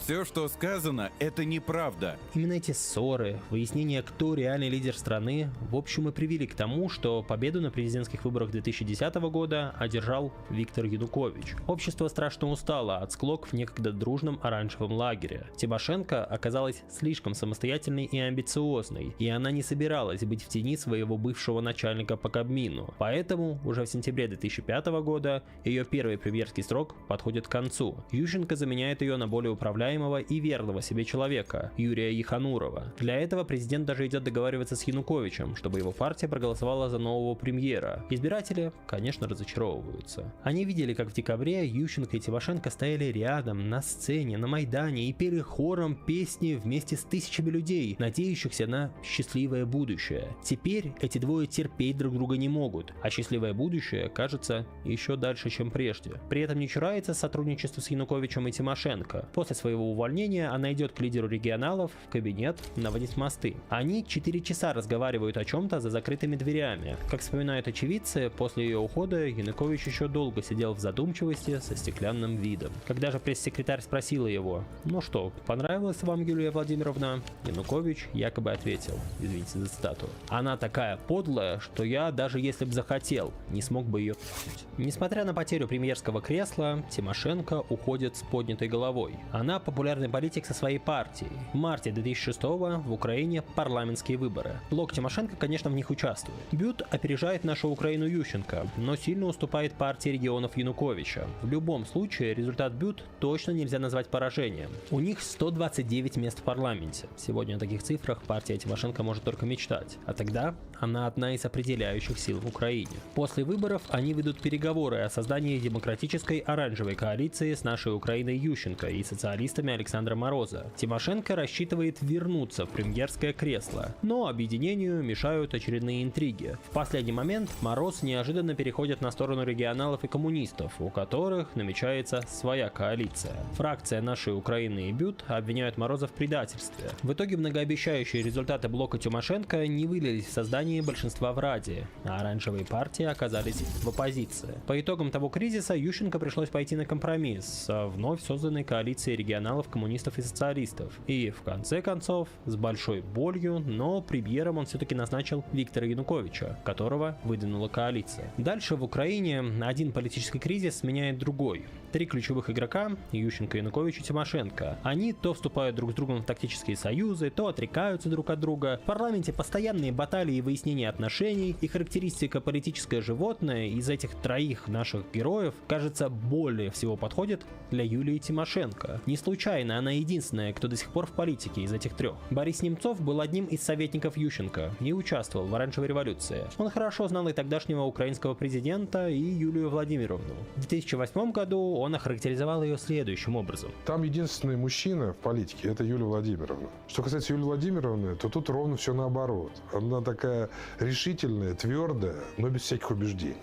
Все, что сказано, это неправда. Именно эти ссоры, выяснение, кто реальный лидер страны, в общем и привели к тому, что победу на президентских выборах 2010 года одержал Виктор Янукович. Общество страшно устало от склок в некогда дружном оранжевом лагере. Тимошенко оказалась слишком самостоятельной и амбициозной, и она не собиралась быть в тени своего бывшего начальника по Кабмину. Поэтому уже в сентябре 2005 года ее первый премьерский срок подходит к концу. Ющенко заменяет ее на более управляемый уважаемого и верного себе человека Юрия Яханурова. Для этого президент даже идет договариваться с Януковичем, чтобы его партия проголосовала за нового премьера. Избиратели, конечно, разочаровываются. Они видели, как в декабре Ющенко и Тимошенко стояли рядом, на сцене, на Майдане и пели хором песни вместе с тысячами людей, надеющихся на счастливое будущее. Теперь эти двое терпеть друг друга не могут, а счастливое будущее кажется еще дальше, чем прежде. При этом не чурается сотрудничество с Януковичем и Тимошенко. После своего увольнения она идет к лидеру регионалов в кабинет наводить мосты. Они 4 часа разговаривают о чем-то за закрытыми дверями. Как вспоминают очевидцы, после ее ухода Янукович еще долго сидел в задумчивости со стеклянным видом. Когда же пресс-секретарь спросила его: «Ну что, понравилась вам Юлия Владимировна?» Янукович якобы ответил, извините за цитату: «Она такая подлая, что я, даже если бы захотел, не смог бы ее пустить». Несмотря на потерю премьерского кресла, Тимошенко уходит с поднятой головой. Она популярный политик со своей партией. В марте 2006-го в Украине парламентские выборы. Блок Тимошенко, конечно, в них участвует. Бют опережает нашу Украину Ющенко, но сильно уступает партии регионов Януковича. В любом случае, результат Бют точно нельзя назвать поражением. У них 129 мест в парламенте. Сегодня о таких цифрах партия Тимошенко может только мечтать. А тогда она одна из определяющих сил в Украине. После выборов они ведут переговоры о создании демократической оранжевой коалиции с нашей Украиной Ющенко и социалистами Александра Мороза. Тимошенко рассчитывает вернуться в премьерское кресло, но объединению мешают очередные интриги. В последний момент Мороз неожиданно переходит на сторону регионалов и коммунистов, у которых намечается своя коалиция. Фракция нашей Украины и Бют обвиняют Мороза в предательстве. В итоге многообещающие результаты блока Тимошенко не вылились в создание большинства в Раде, а оранжевые партии оказались в оппозиции. По итогам того кризиса Ющенко пришлось пойти на компромисс с вновь созданной коалицией регионалов, коммунистов и социалистов. И в конце концов, с большой болью, но премьером он все-таки назначил Виктора Януковича, которого выдвинула коалиция. Дальше в Украине один политический кризис сменяет другой. 3 ключевых игрока – Ющенко, Янукович и Тимошенко. Они то вступают друг с другом в тактические союзы, то отрекаются друг от друга. В парламенте постоянные баталии и выяснения отношений, и характеристика политическое животное из этих троих наших героев, кажется, более всего подходит для Юлии Тимошенко. Не случайно она единственная, кто до сих пор в политике из этих трех. Борис Немцов был одним из советников Ющенко и участвовал в оранжевой революции. Он хорошо знал и тогдашнего украинского президента, и Юлию Владимировну. В 2008 году он охарактеризовал ее следующим образом. Там единственный мужчина в политике – это Юлия Владимировна. Что касается Юлии Владимировны, то тут ровно все наоборот. Она такая решительная, твердая, но без всяких убеждений.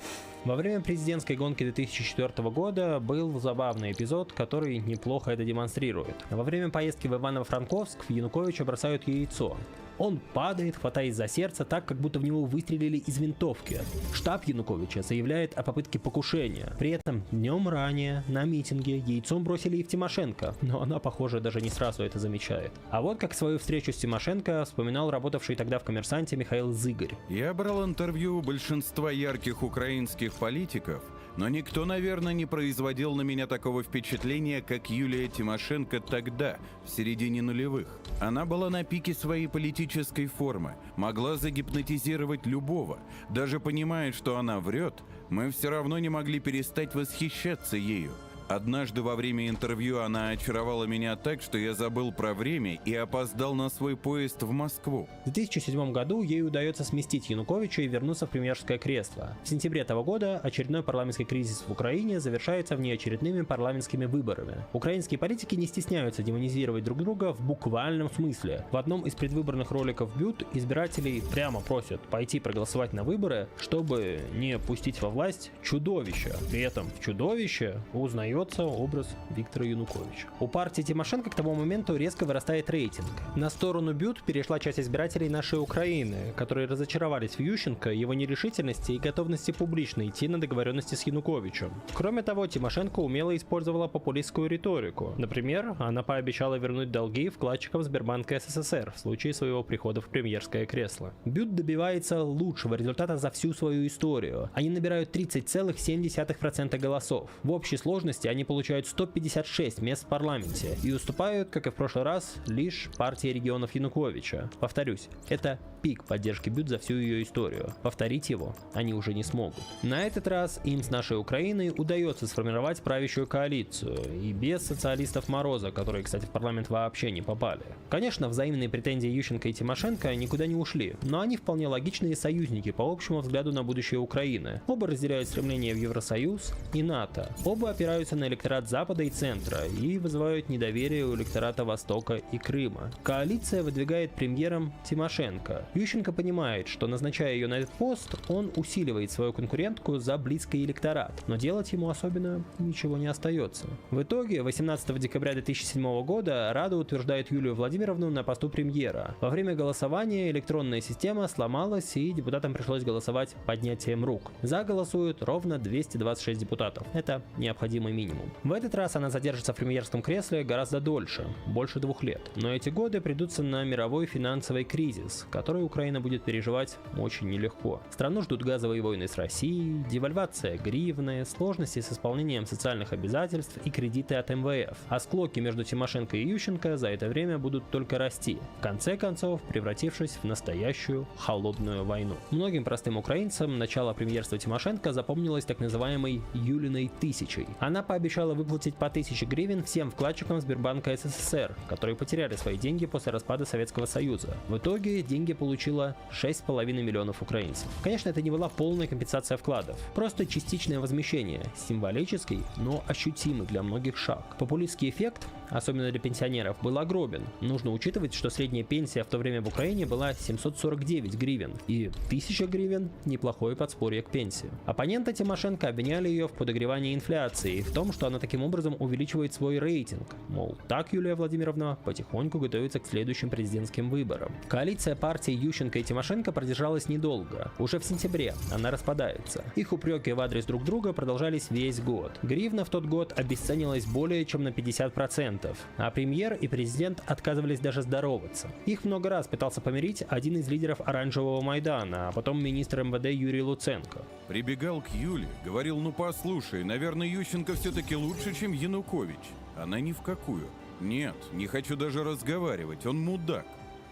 Во время президентской гонки 2004 года был забавный эпизод, который неплохо это демонстрирует. Во время поездки в Ивано-Франковск в Януковича бросают яйцо. Он падает, хватаясь за сердце так, как будто в него выстрелили из винтовки. Штаб Януковича заявляет о попытке покушения. При этом днем ранее на митинге яйцом бросили и в Тимошенко, но она, похоже, даже не сразу это замечает. А вот как свою встречу с Тимошенко вспоминал работавший тогда в «Коммерсанте» Михаил Зыгорь. Я брал интервью у большинства ярких украинских политиков, но никто, наверное, не производил на меня такого впечатления, как Юлия Тимошенко тогда, в середине нулевых. Она была на пике своей политической формы, могла загипнотизировать любого. Даже понимая, что она врет, мы все равно не могли перестать восхищаться ею. Однажды во время интервью она очаровала меня так, что я забыл про время и опоздал на свой поезд в Москву. В 2007 году ей удается сместить Януковича и вернуться в премьерское кресло. В сентябре того года очередной парламентский кризис в Украине завершается внеочередными парламентскими выборами. Украинские политики не стесняются демонизировать друг друга в буквальном смысле. В одном из предвыборных роликов Бют избирателей прямо просят пойти проголосовать на выборы, чтобы не пустить во власть чудовище. При этом в чудовище узнает образ Виктора Януковича. У партии Тимошенко к тому моменту резко вырастает рейтинг. На сторону Бют перешла часть избирателей нашей Украины, которые разочаровались в Ющенко, его нерешительности и готовности публично идти на договоренности с Януковичем. Кроме того, Тимошенко умело использовала популистскую риторику. Например, она пообещала вернуть долги вкладчикам Сбербанка СССР в случае своего прихода в премьерское кресло. Бют добивается лучшего результата за всю свою историю. Они набирают 30,7% голосов. В общей сложности они получают 156 мест в парламенте и уступают, как и в прошлый раз, лишь партии регионов Януковича. Повторюсь, это пик поддержки Бют за всю ее историю. Повторить его они уже не смогут. На этот раз им с нашей Украиной удается сформировать правящую коалицию, и без социалистов Мороза, которые, кстати, в парламент вообще не попали. Конечно, взаимные претензии Ющенко и Тимошенко никуда не ушли, но они вполне логичные союзники по общему взгляду на будущее Украины. Оба разделяют стремление в Евросоюз и НАТО. Оба опираются на электорат Запада и Центра и вызывают недоверие у электората Востока и Крыма. Коалиция выдвигает премьером Тимошенко. Ющенко понимает, что, назначая ее на этот пост, он усиливает свою конкурентку за близкий электорат, но делать ему особенно ничего не остается. В итоге 18 декабря 2007 года Рада утверждает Юлию Владимировну на посту премьера. Во время голосования электронная система сломалась, и депутатам пришлось голосовать поднятием рук. За голосуют ровно 226 депутатов. Это необходимый минимум. В этот раз она задержится в премьерском кресле гораздо дольше, больше 2 лет. Но эти годы придутся на мировой финансовый кризис, который Украина будет переживать очень нелегко. Страну ждут газовые войны с Россией, девальвация гривны, сложности с исполнением социальных обязательств и кредиты от МВФ. А склоки между Тимошенко и Ющенко за это время будут только расти, в конце концов превратившись в настоящую холодную войну. Многим простым украинцам начало премьерства Тимошенко запомнилось так называемой Юлиной тысячей. Она пообещала выплатить по 1000 гривен всем вкладчикам Сбербанка СССР, которые потеряли свои деньги после распада Советского Союза. В итоге деньги получила 6,5 миллионов украинцев. Конечно, это не была полная компенсация вкладов, просто частичное возмещение, символический, но ощутимый для многих шаг. Популистский эффект, особенно для пенсионеров, был огромен. Нужно учитывать, что средняя пенсия в то время в Украине была 749 гривен, и 1000 гривен – неплохое подспорье к пенсии. Оппоненты Тимошенко обвиняли ее в подогревании инфляции и в том, что она таким образом увеличивает свой рейтинг. Мол, так Юлия Владимировна потихоньку готовится к следующим президентским выборам. Коалиция партий Ющенко и Тимошенко продержалась недолго. Уже в сентябре она распадается. Их упреки в адрес друг друга продолжались весь год. Гривна в тот год обесценилась более чем на 50%, а премьер и президент отказывались даже здороваться. Их много раз пытался помирить один из лидеров Оранжевого Майдана, а потом министр МВД Юрий Луценко. Прибегал к Юле, говорил: ну послушай, наверное, Ющенко все-таки лучше, чем Янукович. Она ни в какую. Нет, не хочу даже разговаривать, он мудак.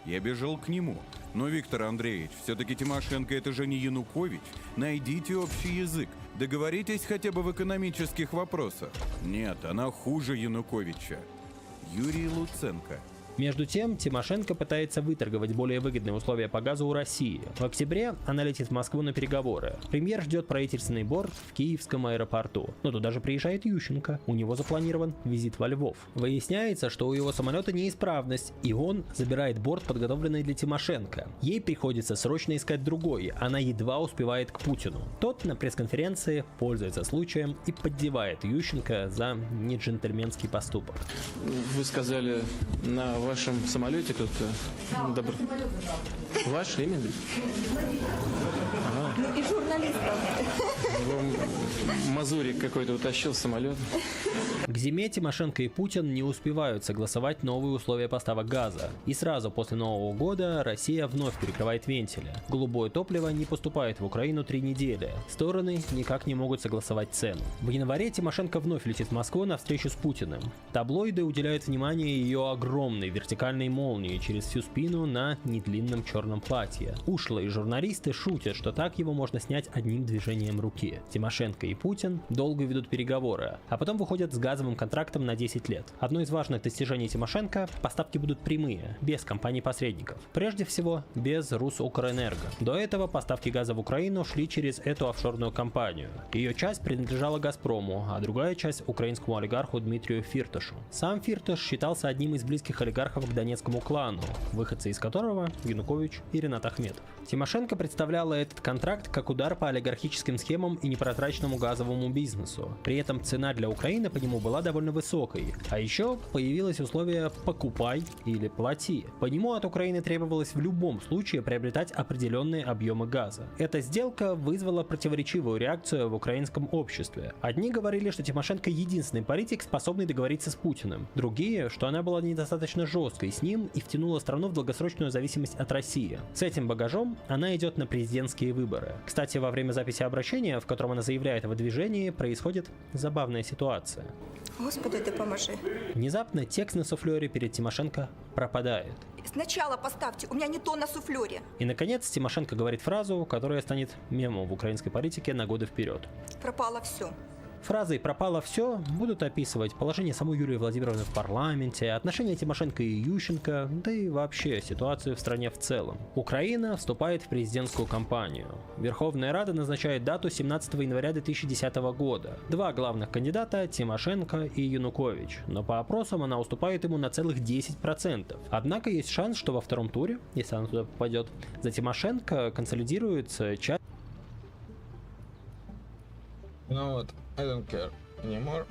Я бежал к нему. Но, Виктор Андреевич, все-таки Тимошенко это же не Янукович. Найдите общий язык. Договоритесь хотя бы в экономических вопросах. Нет, она хуже Януковича. Юрий Луценко. Между тем, Тимошенко пытается выторговать более выгодные условия по газу у России. В октябре она летит в Москву на переговоры. Премьер ждет правительственный борт в Киевском аэропорту. Но туда же приезжает Ющенко. У него запланирован визит во Львов. Выясняется, что у его самолета неисправность, и он забирает борт, подготовленный для Тимошенко. Ей приходится срочно искать другой. Она едва успевает к Путину. Тот на пресс-конференции пользуется случаем и поддевает Ющенко за неджентльменский поступок. Вы сказали, на вашем самолете кто-то... Добро... Ваш именно? Ага. Ну и журналистов. Мазурик какой-то утащил самолет. К зиме Тимошенко и Путин не успевают согласовать новые условия поставок газа. И сразу после Нового года Россия вновь перекрывает вентили. Голубое топливо не поступает в Украину 3 недели. Стороны никак не могут согласовать цену. В январе Тимошенко вновь летит в Москву на встречу с Путиным. Таблоиды уделяют внимание ее огромной вертикальной молнии через всю спину на недлинном черном платье. Ушлые журналисты шутят, что так его можно снять одним движением руки. Тимошенко и Путин долго ведут переговоры, а потом выходят с газовым контрактом на 10 лет. Одно из важных достижений Тимошенко – поставки будут прямые, без компаний-посредников. Прежде всего, без Русукрэнерго. До этого поставки газа в Украину шли через эту офшорную компанию. Ее часть принадлежала Газпрому, а другая часть – украинскому олигарху Дмитрию Фирташу. Сам Фирташ считался одним из близких олигархов к донецкому клану, выходцы из которого – Янукович и Ренат Ахметов. Тимошенко представляла этот контракт как удар по олигархическим схемам и непрозрачному газовому бизнесу. При этом цена для Украины по нему была довольно высокой. А еще появилось условие «покупай или плати». По нему от Украины требовалось в любом случае приобретать определенные объемы газа. Эта сделка вызвала противоречивую реакцию в украинском обществе. Одни говорили, что Тимошенко единственный политик, способный договориться с Путиным. Другие, что она была недостаточно жесткой с ним и втянула страну в долгосрочную зависимость от России. С этим багажом она идет на президентские выборы. Кстати, во время записи обращения, в котором она заявляет о выдвижении, происходит забавная ситуация. Господи, ты поможи. Внезапно текст на суфлере перед Тимошенко пропадает. Сначала поставьте, у меня не то на суфлере. И, наконец, Тимошенко говорит фразу, которая станет мемом в украинской политике на годы вперед. Пропало все. Фразой «пропало все» будут описывать положение самой Юлии Владимировны в парламенте, отношения Тимошенко и Ющенко, да и вообще ситуацию в стране в целом. Украина вступает в президентскую кампанию. Верховная Рада назначает дату 17 января 2010 года. Два главных кандидата – Тимошенко и Янукович, но по опросам она уступает ему на целых 10%. Однако есть шанс, что во втором туре, если она туда попадет, за Тимошенко консолидируется часть. You know what? I don't care anymore.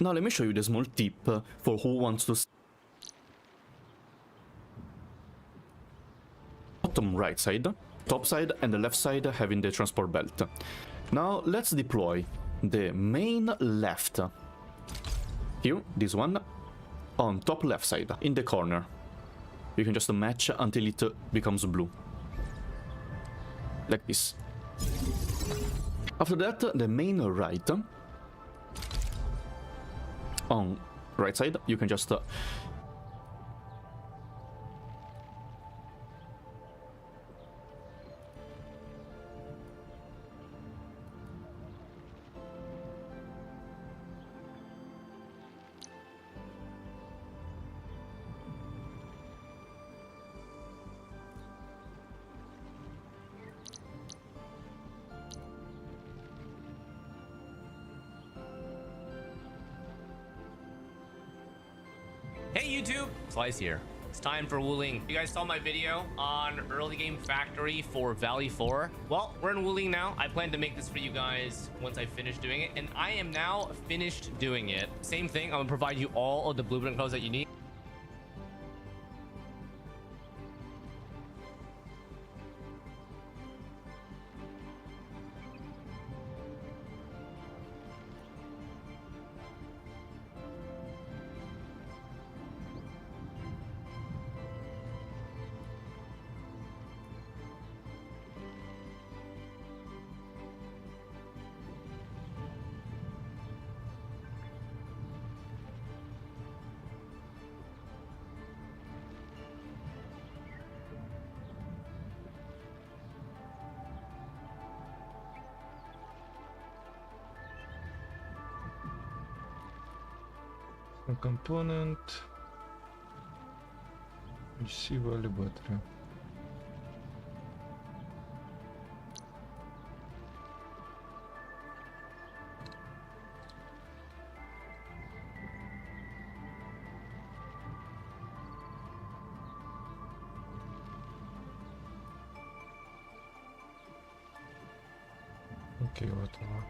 Now let me show you the small tip for who wants to bottom right side, top side and the left side having the transport belt. Now let's deploy the main left. Here, this one, on top left side, in the corner. You can just match until it becomes blue. Like this. After that, the main right. On right side, you can just Hey YouTube, Slice here. It's time for Wuling. You guys saw my video on early game factory for Valley 4. Well, we're in Wuling now. I plan to make this for you guys once I finish doing it, and I am now finished doing it. Same thing, I'm gonna provide you all of the blueprint codes that you need. A component. HC value battery. Окей, вот оно.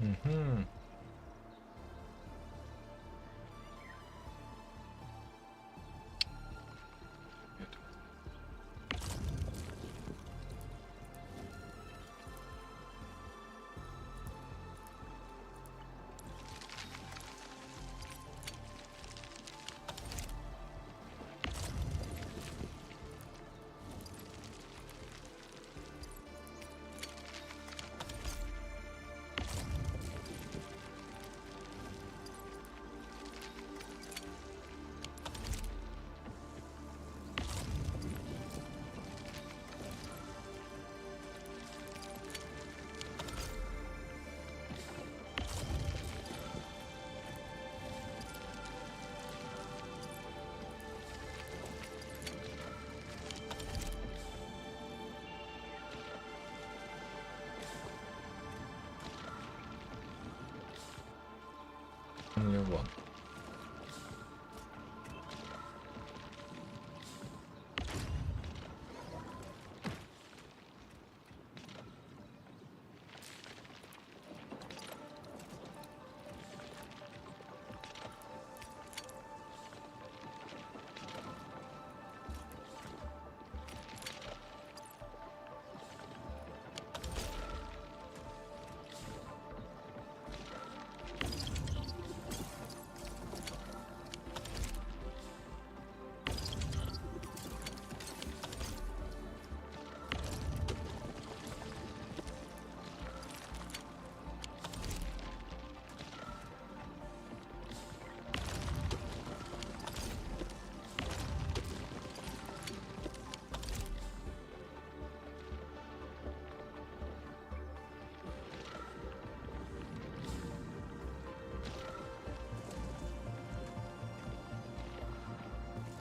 Mm-hmm. Only one.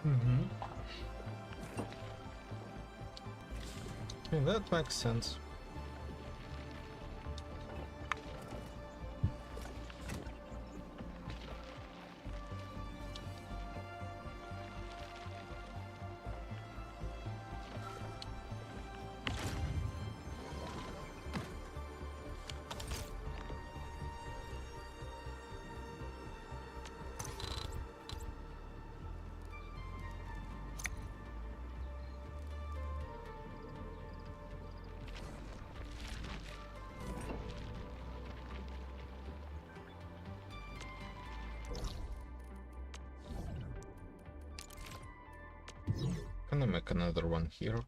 Mm-hmm. Yeah, that makes sense. Can I make another one here?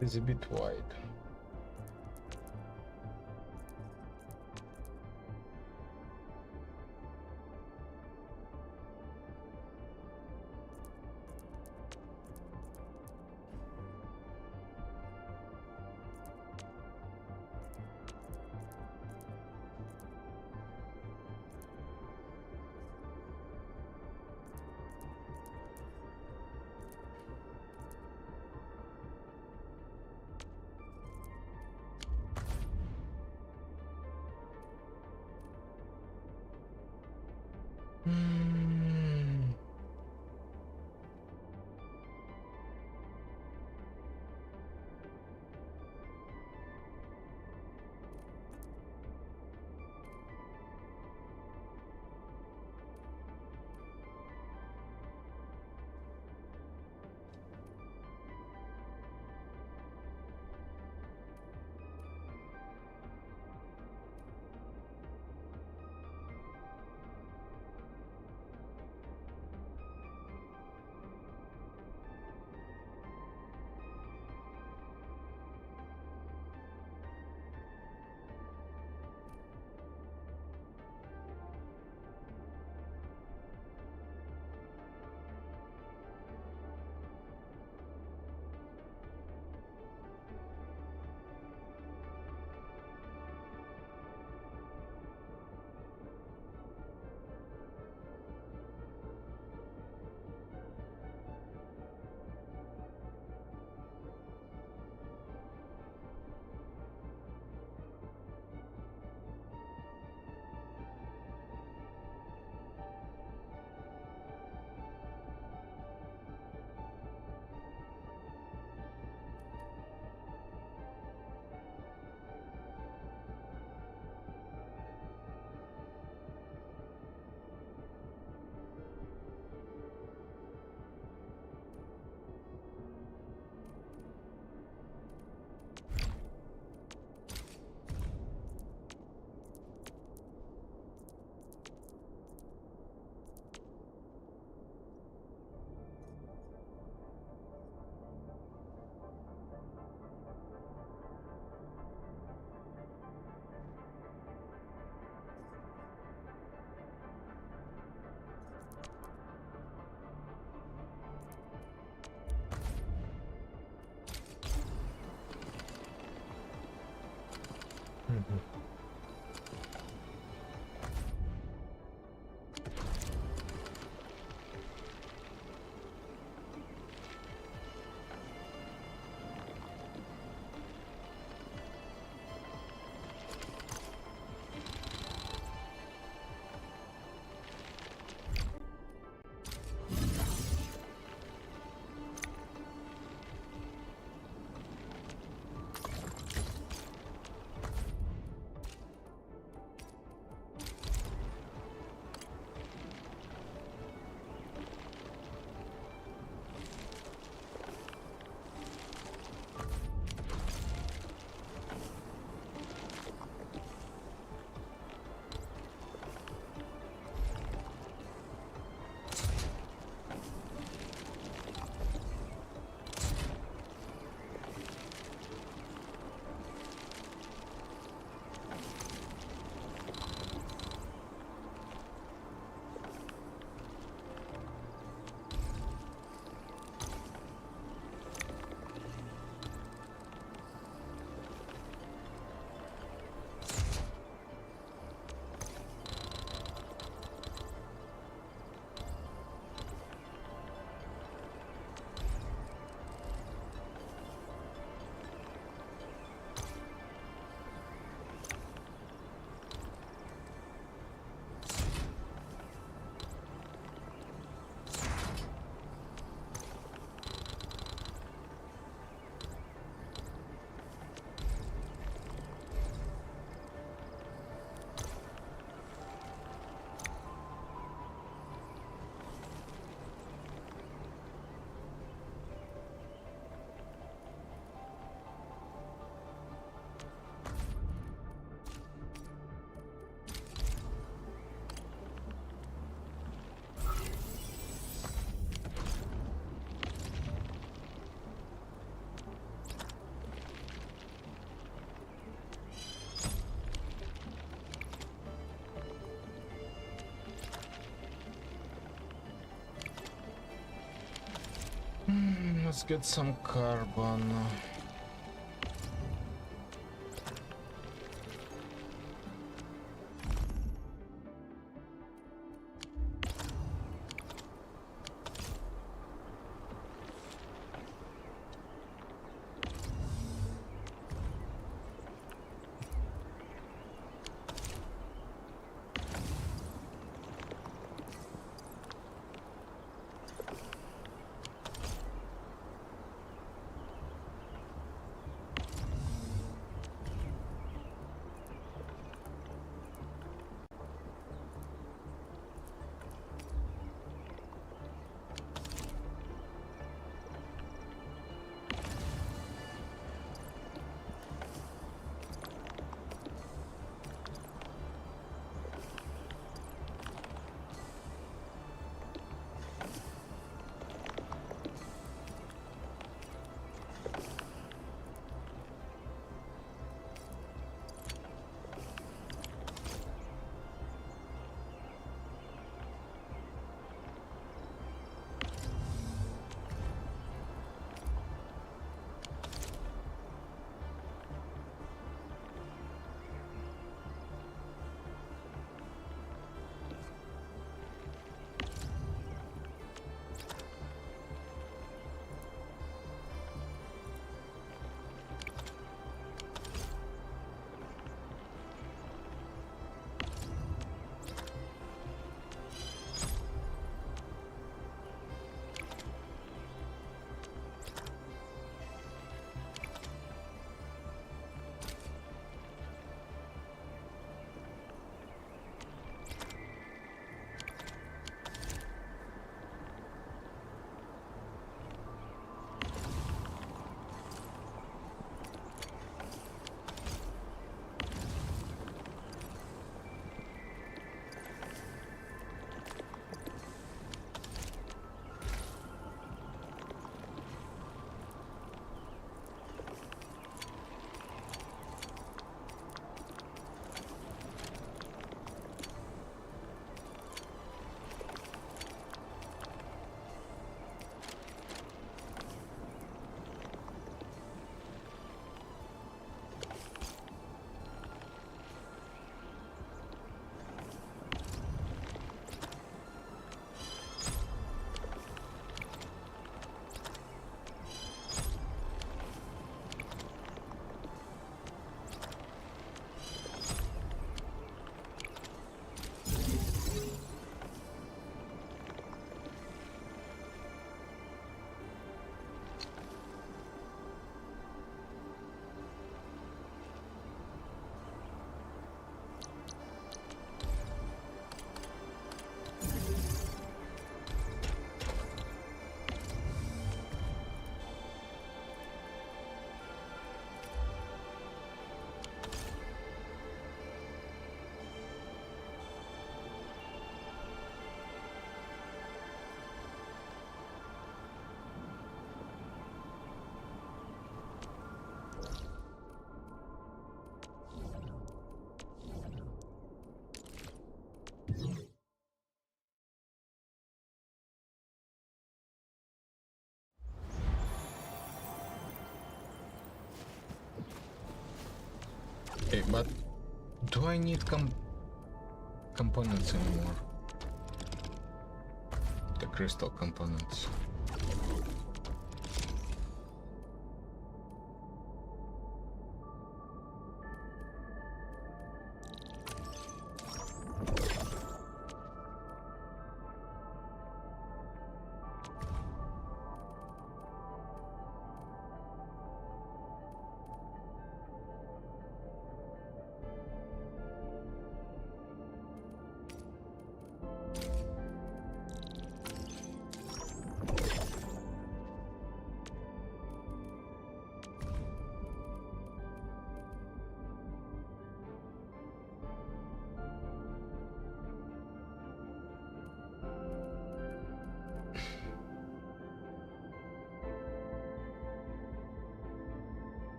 It's a bit wide. Let's get some carbon. Okay, but do I need components anymore? The crystal components.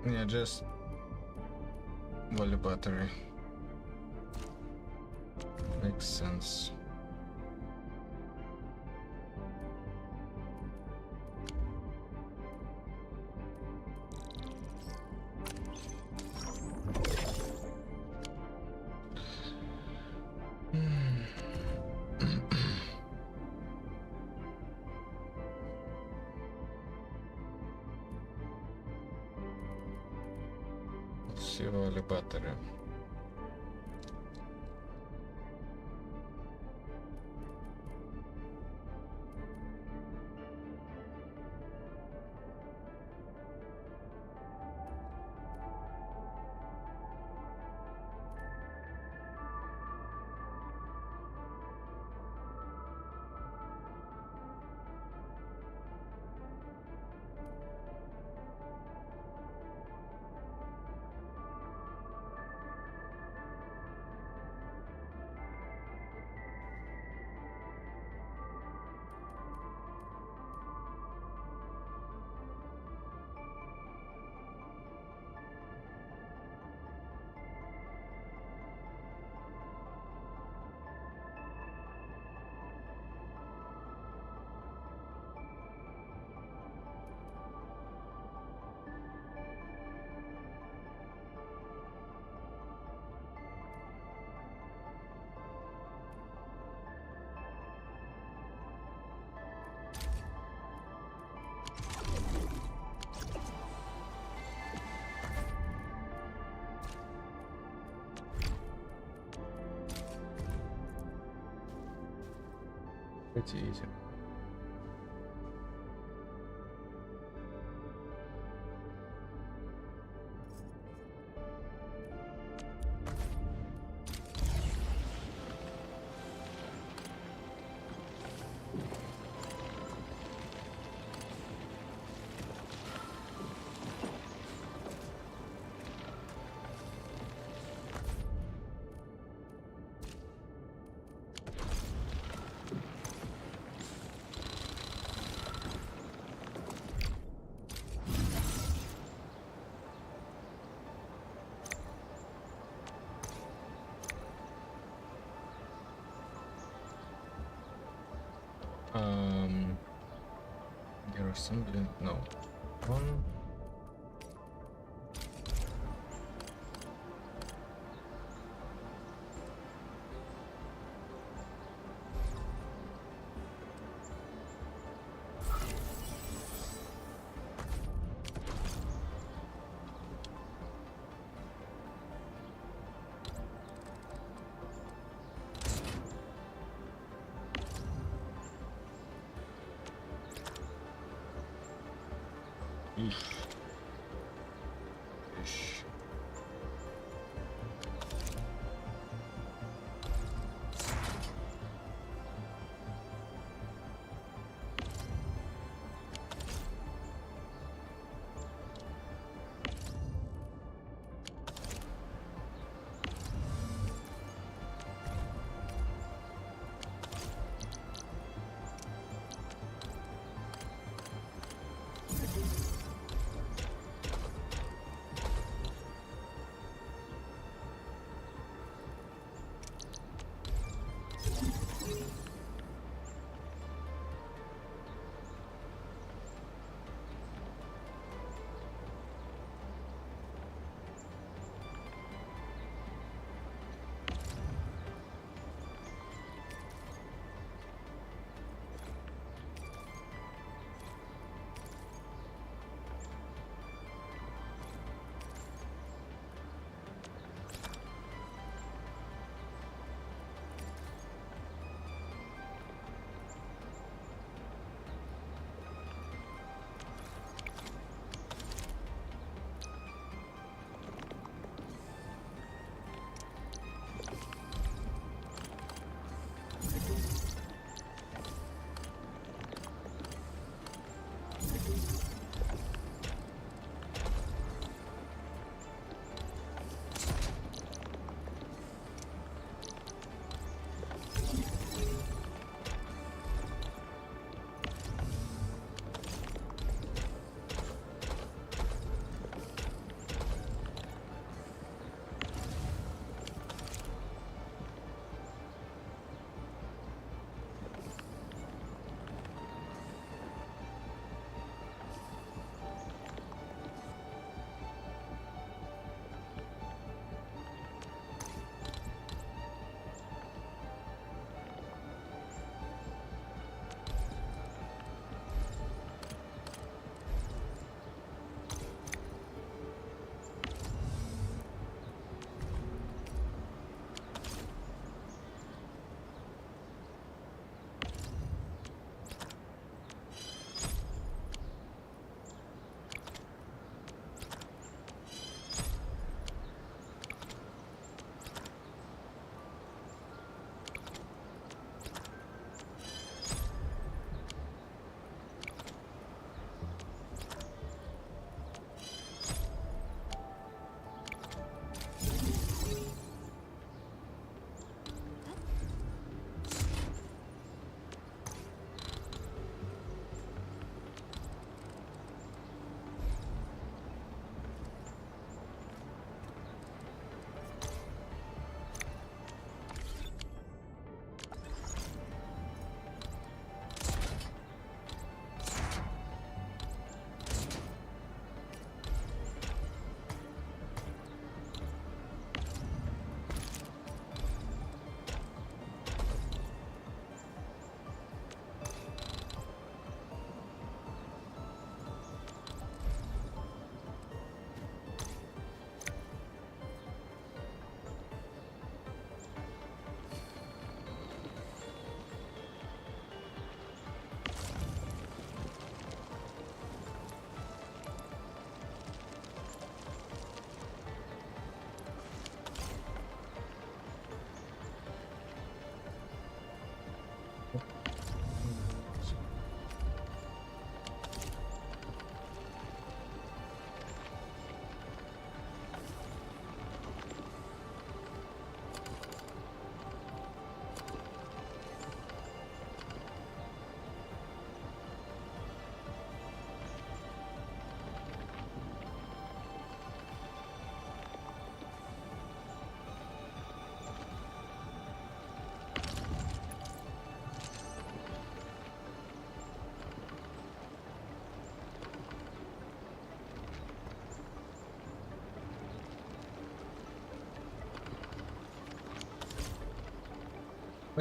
Yeah, just volley battery. Makes sense. красивая ли батарея. Хотите. You're assembling? No. One. Ish.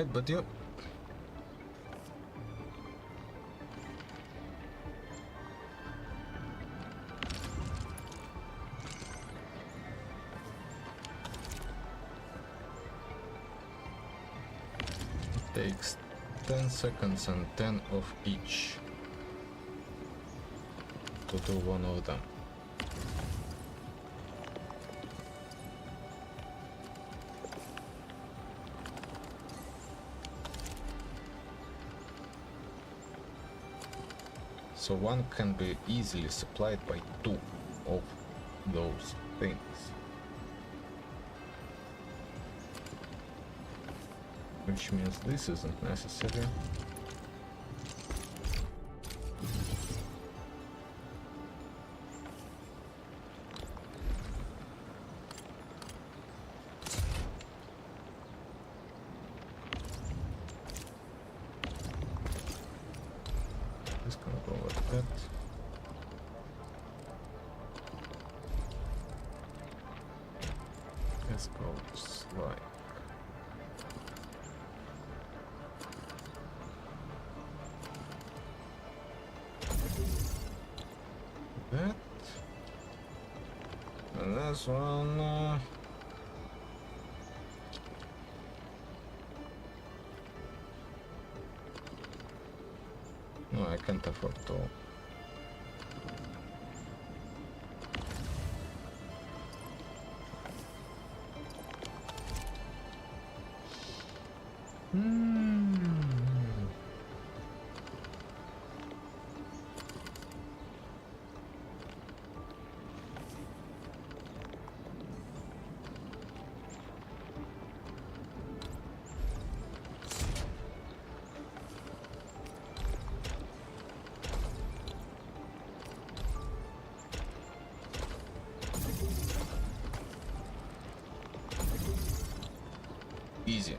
Wait, but you... Takes 10 seconds and 10 of each to do one of them. So one can be easily supplied by 2 of those things. Which means this isn't necessary. This can go like that. This goes like that. And this one no, I can't afford to. Easy.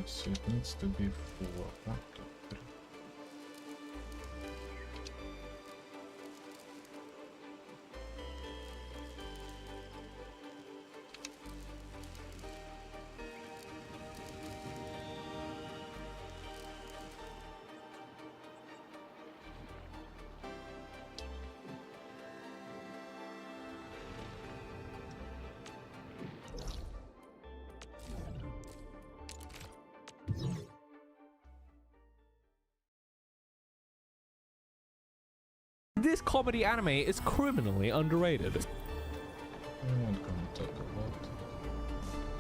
so it needs to be 4. 1, 2, 3. This comedy anime is criminally underrated. I'm not gonna talk about.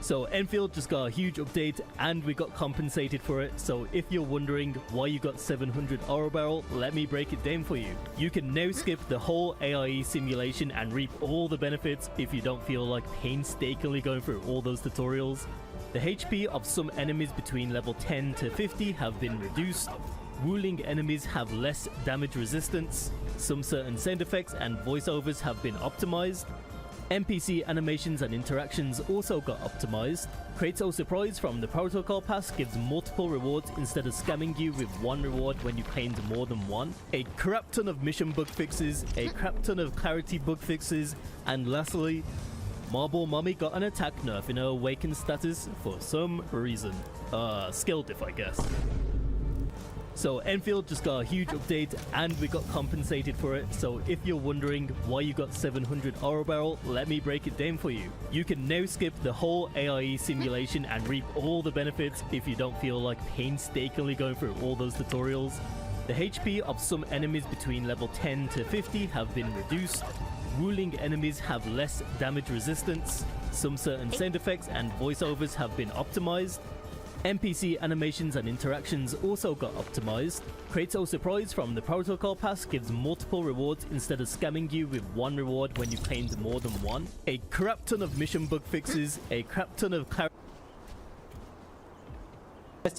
So Enfield just got a huge update and we got compensated for it. So if you're wondering why you got 700 ore barrel, let me break it down for you. You can now skip the whole AIE simulation and reap all the benefits if you don't feel like painstakingly going through all those tutorials. The HP of some enemies between level 10 to 50 have been reduced. Ruling enemies have less damage resistance. Some certain sound effects and voiceovers have been optimized. NPC animations and interactions also got optimized. Kratos Surprise from the Protocol Pass gives multiple rewards instead of scamming you with one reward when you claimed more than one. A crap ton of mission bug fixes, a crap ton of clarity bug fixes, and lastly, Marble Mummy got an attack nerf in her awakened status for some reason. Skill diff, I guess. So Enfield just got a huge update and we got compensated for it. So if you're wondering why you got 700 ore barrel, let me break it down for you. You can now skip the whole AIE simulation and reap all the benefits if you don't feel like painstakingly going through all those tutorials. The HP of some enemies between level 10 to 50 have been reduced. Ruling enemies have less damage resistance. Some certain sound effects and voiceovers have been optimized. NPC animations and interactions also got optimized. Kratos Surprise from the Protocol Pass gives multiple rewards instead of scamming you with one reward when you claimed more than one. A crap ton of mission bug fixes, a crap ton of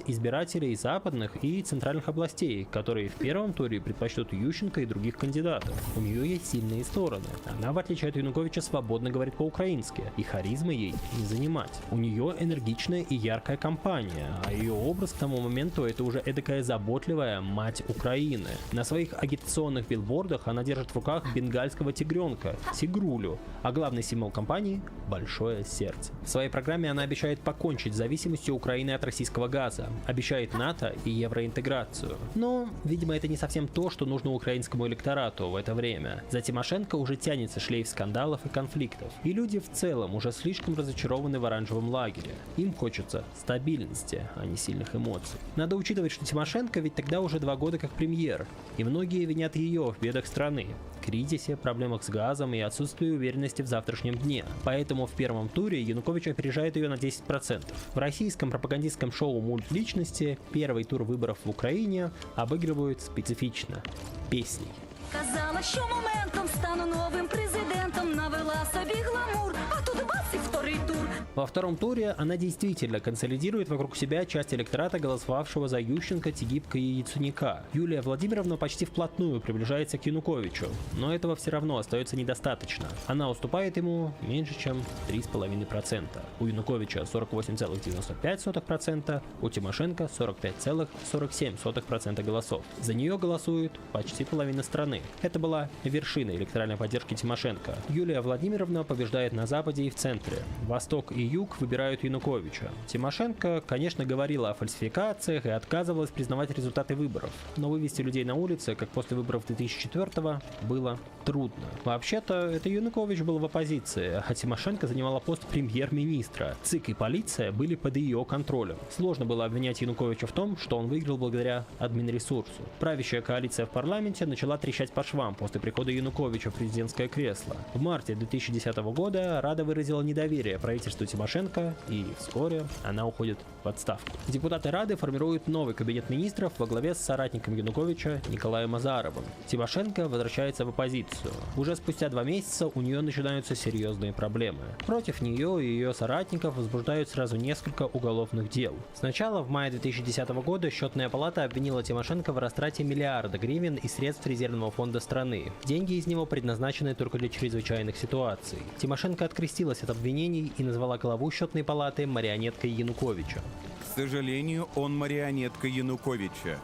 избирателей западных и центральных областей, которые в первом туре предпочтут Ющенко и других кандидатов. У нее есть сильные стороны. Она, в отличие от Януковича, свободно говорит по-украински, и харизмы ей не занимать. У нее энергичная и яркая кампания, а ее образ к тому моменту это уже эдакая заботливая мать Украины. На своих агитационных билбордах она держит в руках бенгальского тигренка, тигрулю, а главный символ кампании – большое сердце. В своей программе она обещает покончить с зависимостью Украины от российского газа, обещает НАТО и евроинтеграцию. Но, видимо, это не совсем то, что нужно украинскому электорату в это время. За Тимошенко уже тянется шлейф скандалов и конфликтов. И люди в целом уже слишком разочарованы в оранжевом лагере. Им хочется стабильности, а не сильных эмоций. Надо учитывать, что Тимошенко ведь тогда уже 2 года как премьер, и многие винят ее в бедах страны, кризисе, проблемах с газом и отсутствии уверенности в завтрашнем дне. Поэтому в первом туре Янукович опережает ее на 10%. В российском пропагандистском шоу «Мультличности» первый тур выборов в Украине обыгрывают специфично – песней. Казала, що моментом стану новим президентом, навела собі гламур, а тут бац і вторий тур. Во втором туре она действительно консолидирует вокруг себя часть электората, голосовавшего за Ющенко, Тигибко и Яценюка. Юлия Владимировна почти вплотную приближается к Януковичу, но этого все равно остается недостаточно. Она уступает ему меньше, чем 3,5%. У Януковича 48,95%, у Тимошенко 45,47% голосов. За нее голосует почти половина страны. Это была вершина электоральной поддержки Тимошенко. Юлия Владимировна побеждает на Западе и в центре. Восток и Юг выбирают Януковича. Тимошенко, конечно, говорила о фальсификациях и отказывалась признавать результаты выборов. Но вывести людей на улицы, как после выборов 2004-го, было трудно. Вообще-то, это Янукович был в оппозиции, а Тимошенко занимала пост премьер-министра. ЦИК и полиция были под ее контролем. Сложно было обвинять Януковича в том, что он выиграл благодаря админресурсу. Правящая коалиция в парламенте начала трещать по швам после прихода Януковича в президентское кресло. В марте 2010 года Рада выразила недоверие правительству Тимошенко, и вскоре она уходит в отставку. Депутаты Рады формируют новый кабинет министров во главе с соратником Януковича Николаем Азаровым. Тимошенко возвращается в оппозицию. Уже спустя 2 месяца у нее начинаются серьезные проблемы. Против нее и ее соратников возбуждают сразу несколько уголовных дел. Сначала в мае 2010 года Счетная палата обвинила Тимошенко в растрате миллиарда гривен из средств резервного фонда страны. Деньги из него предназначены только для чрезвычайных ситуаций. Тимошенко открестилась от обвинений и назвала главу счетной палаты марионеткой Януковича. К сожалению, он марионетка Януковича.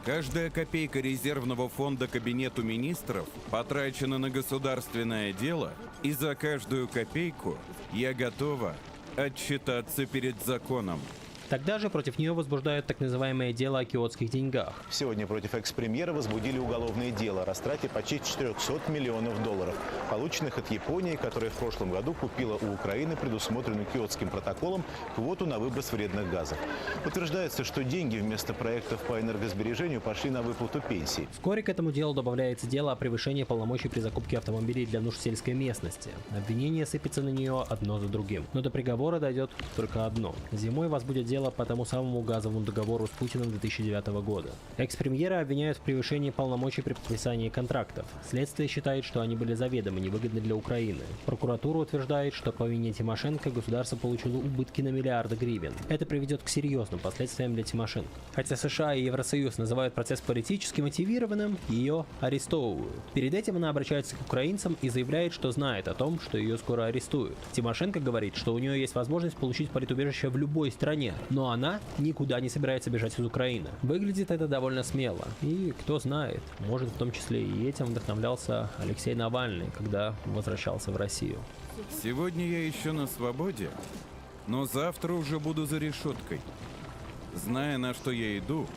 Каждая копейка резервного фонда Кабинету министров потрачена на государственное дело, и за каждую копейку я готова отчитаться перед законом. Тогда же против нее возбуждают так называемое дело о киотских деньгах. Сегодня против экс-премьера возбудили уголовное дело о растрате почти 400 миллионов долларов, полученных от Японии, которая в прошлом году купила у Украины предусмотренную Киотским протоколом квоту на выброс вредных газов. Утверждается, что деньги вместо проектов по энергосбережению пошли на выплату пенсий. Вскоре к этому делу добавляется дело о превышении полномочий при закупке автомобилей для нужд сельской местности. Обвинения сыпятся на нее одно за другим. Но до приговора дойдет только одно. Зимой возбудят дело по тому самому газовому договору с Путиным 2009 года. Экс-премьера обвиняют в превышении полномочий при подписании контрактов. Следствие считает, что они были заведомо невыгодны для Украины. Прокуратура утверждает, что по вине Тимошенко государство получило убытки на миллиарды гривен. Это приведет к серьезным последствиям для Тимошенко. Хотя США и Евросоюз называют процесс политически мотивированным, ее арестовывают. Перед этим она обращается к украинцам и заявляет, что знает о том, что ее скоро арестуют. Тимошенко говорит, что у нее есть возможность получить политубежище в любой стране, но она никуда не собирается бежать из Украины. Выглядит это довольно смело. И кто знает, может в том числе и этим вдохновлялся Алексей Навальный, когда возвращался в Россию. Сегодня я еще на свободе, но завтра уже буду за решеткой. Зная, на что я иду,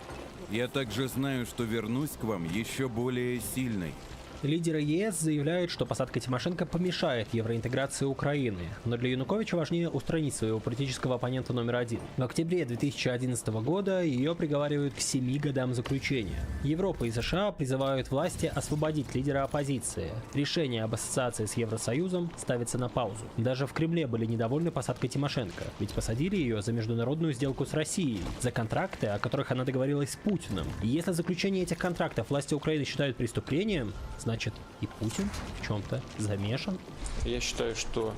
я также знаю, что вернусь к вам еще более сильной. Лидеры ЕС заявляют, что посадка Тимошенко помешает евроинтеграции Украины, но для Януковича важнее устранить своего политического оппонента номер один. В октябре 2011 года ее приговаривают к 7 годам заключения. Европа и США призывают власти освободить лидера оппозиции. Решение об ассоциации с Евросоюзом ставится на паузу. Даже в Кремле были недовольны посадкой Тимошенко, ведь посадили ее за международную сделку с Россией, за контракты, о которых она договорилась с Путиным. И если заключение этих контрактов власти Украины считают преступлением, значит, и Путин в чем-то замешан? Я считаю, что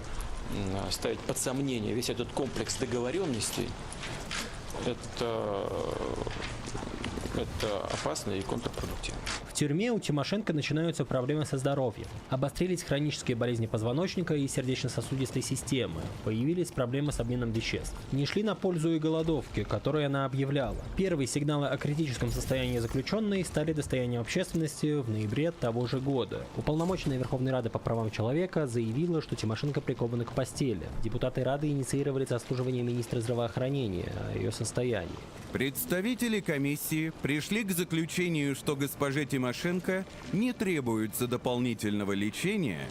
ставить под сомнение весь этот комплекс договоренностей это опасно и контрпродуктивно. В тюрьме у Тимошенко начинаются проблемы со здоровьем. Обострились хронические болезни позвоночника и сердечно-сосудистой системы. Появились проблемы с обменом веществ. Не шли на пользу и голодовки, которые она объявляла. Первые сигналы о критическом состоянии заключенной стали достоянием общественности в ноябре того же года. Уполномоченная Верховной Рады по правам человека заявила, что Тимошенко прикована к постели. Депутаты Рады инициировали заслуживание министра здравоохранения о ее состоянии. Представители комиссии пришли к заключению, что госпоже Тимошенко не требуется дополнительного лечения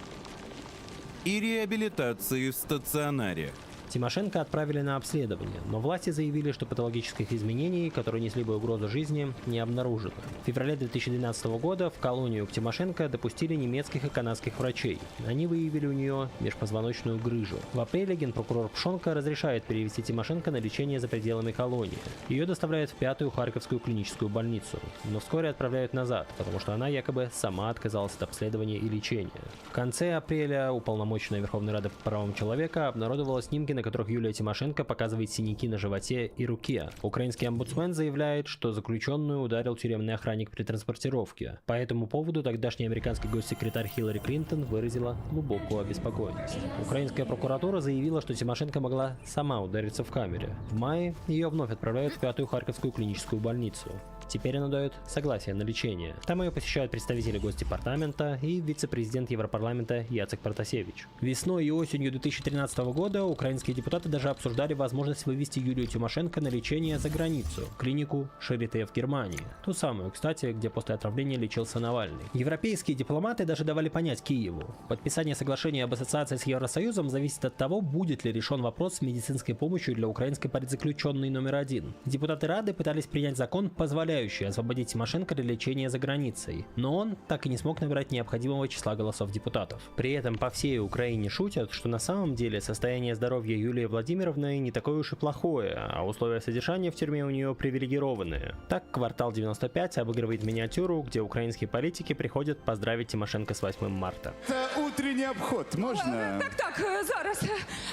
и реабилитации в стационаре. Тимошенко отправили на обследование, но власти заявили, что патологических изменений, которые несли бы угрозу жизни, не обнаружено. В феврале 2012 года в колонию к Тимошенко допустили немецких и канадских врачей. Они выявили у нее межпозвоночную грыжу. В апреле генпрокурор Пшонка разрешает перевести Тимошенко на лечение за пределами колонии. Ее доставляют в 5-ю Харьковскую клиническую больницу, но вскоре отправляют назад, потому что она якобы сама отказалась от обследования и лечения. В конце апреля уполномоченная Верховной Рады по правам человека обнародовала снимки, на которых Юлия Тимошенко показывает синяки на животе и руке. Украинский омбудсмен заявляет, что заключенную ударил тюремный охранник при транспортировке. По этому поводу тогдашний американский госсекретарь Хиллари Клинтон выразила глубокую обеспокоенность. Украинская прокуратура заявила, что Тимошенко могла сама удариться в камере. В мае ее вновь отправляют в 5-ю Харьковскую клиническую больницу. Теперь она дает согласие на лечение. Там ее посещают представители Госдепартамента и вице-президент Европарламента Яцек Протасевич. Весной и осенью 2013 года украинские депутаты даже обсуждали возможность вывести Юлию Тимошенко на лечение за границу, клинику Шарите в Германии. Ту самую, кстати, где после отравления лечился Навальный. Европейские дипломаты даже давали понять Киеву: подписание соглашения об ассоциации с Евросоюзом зависит от того, будет ли решен вопрос с медицинской помощью для украинской политзаключенной номер 1. Депутаты Рады пытались принять закон, позволяющий освободить Тимошенко для лечения за границей, но он так и не смог набрать необходимого числа голосов депутатов. При этом по всей Украине шутят, что на самом деле состояние здоровья Юлии Владимировны не такое уж и плохое, а условия содержания в тюрьме у нее привилегированные. Так, «Квартал 95» обыгрывает миниатюру, где украинские политики приходят поздравить Тимошенко с 8 марта. Это утренний обход, можно? Так, зараз.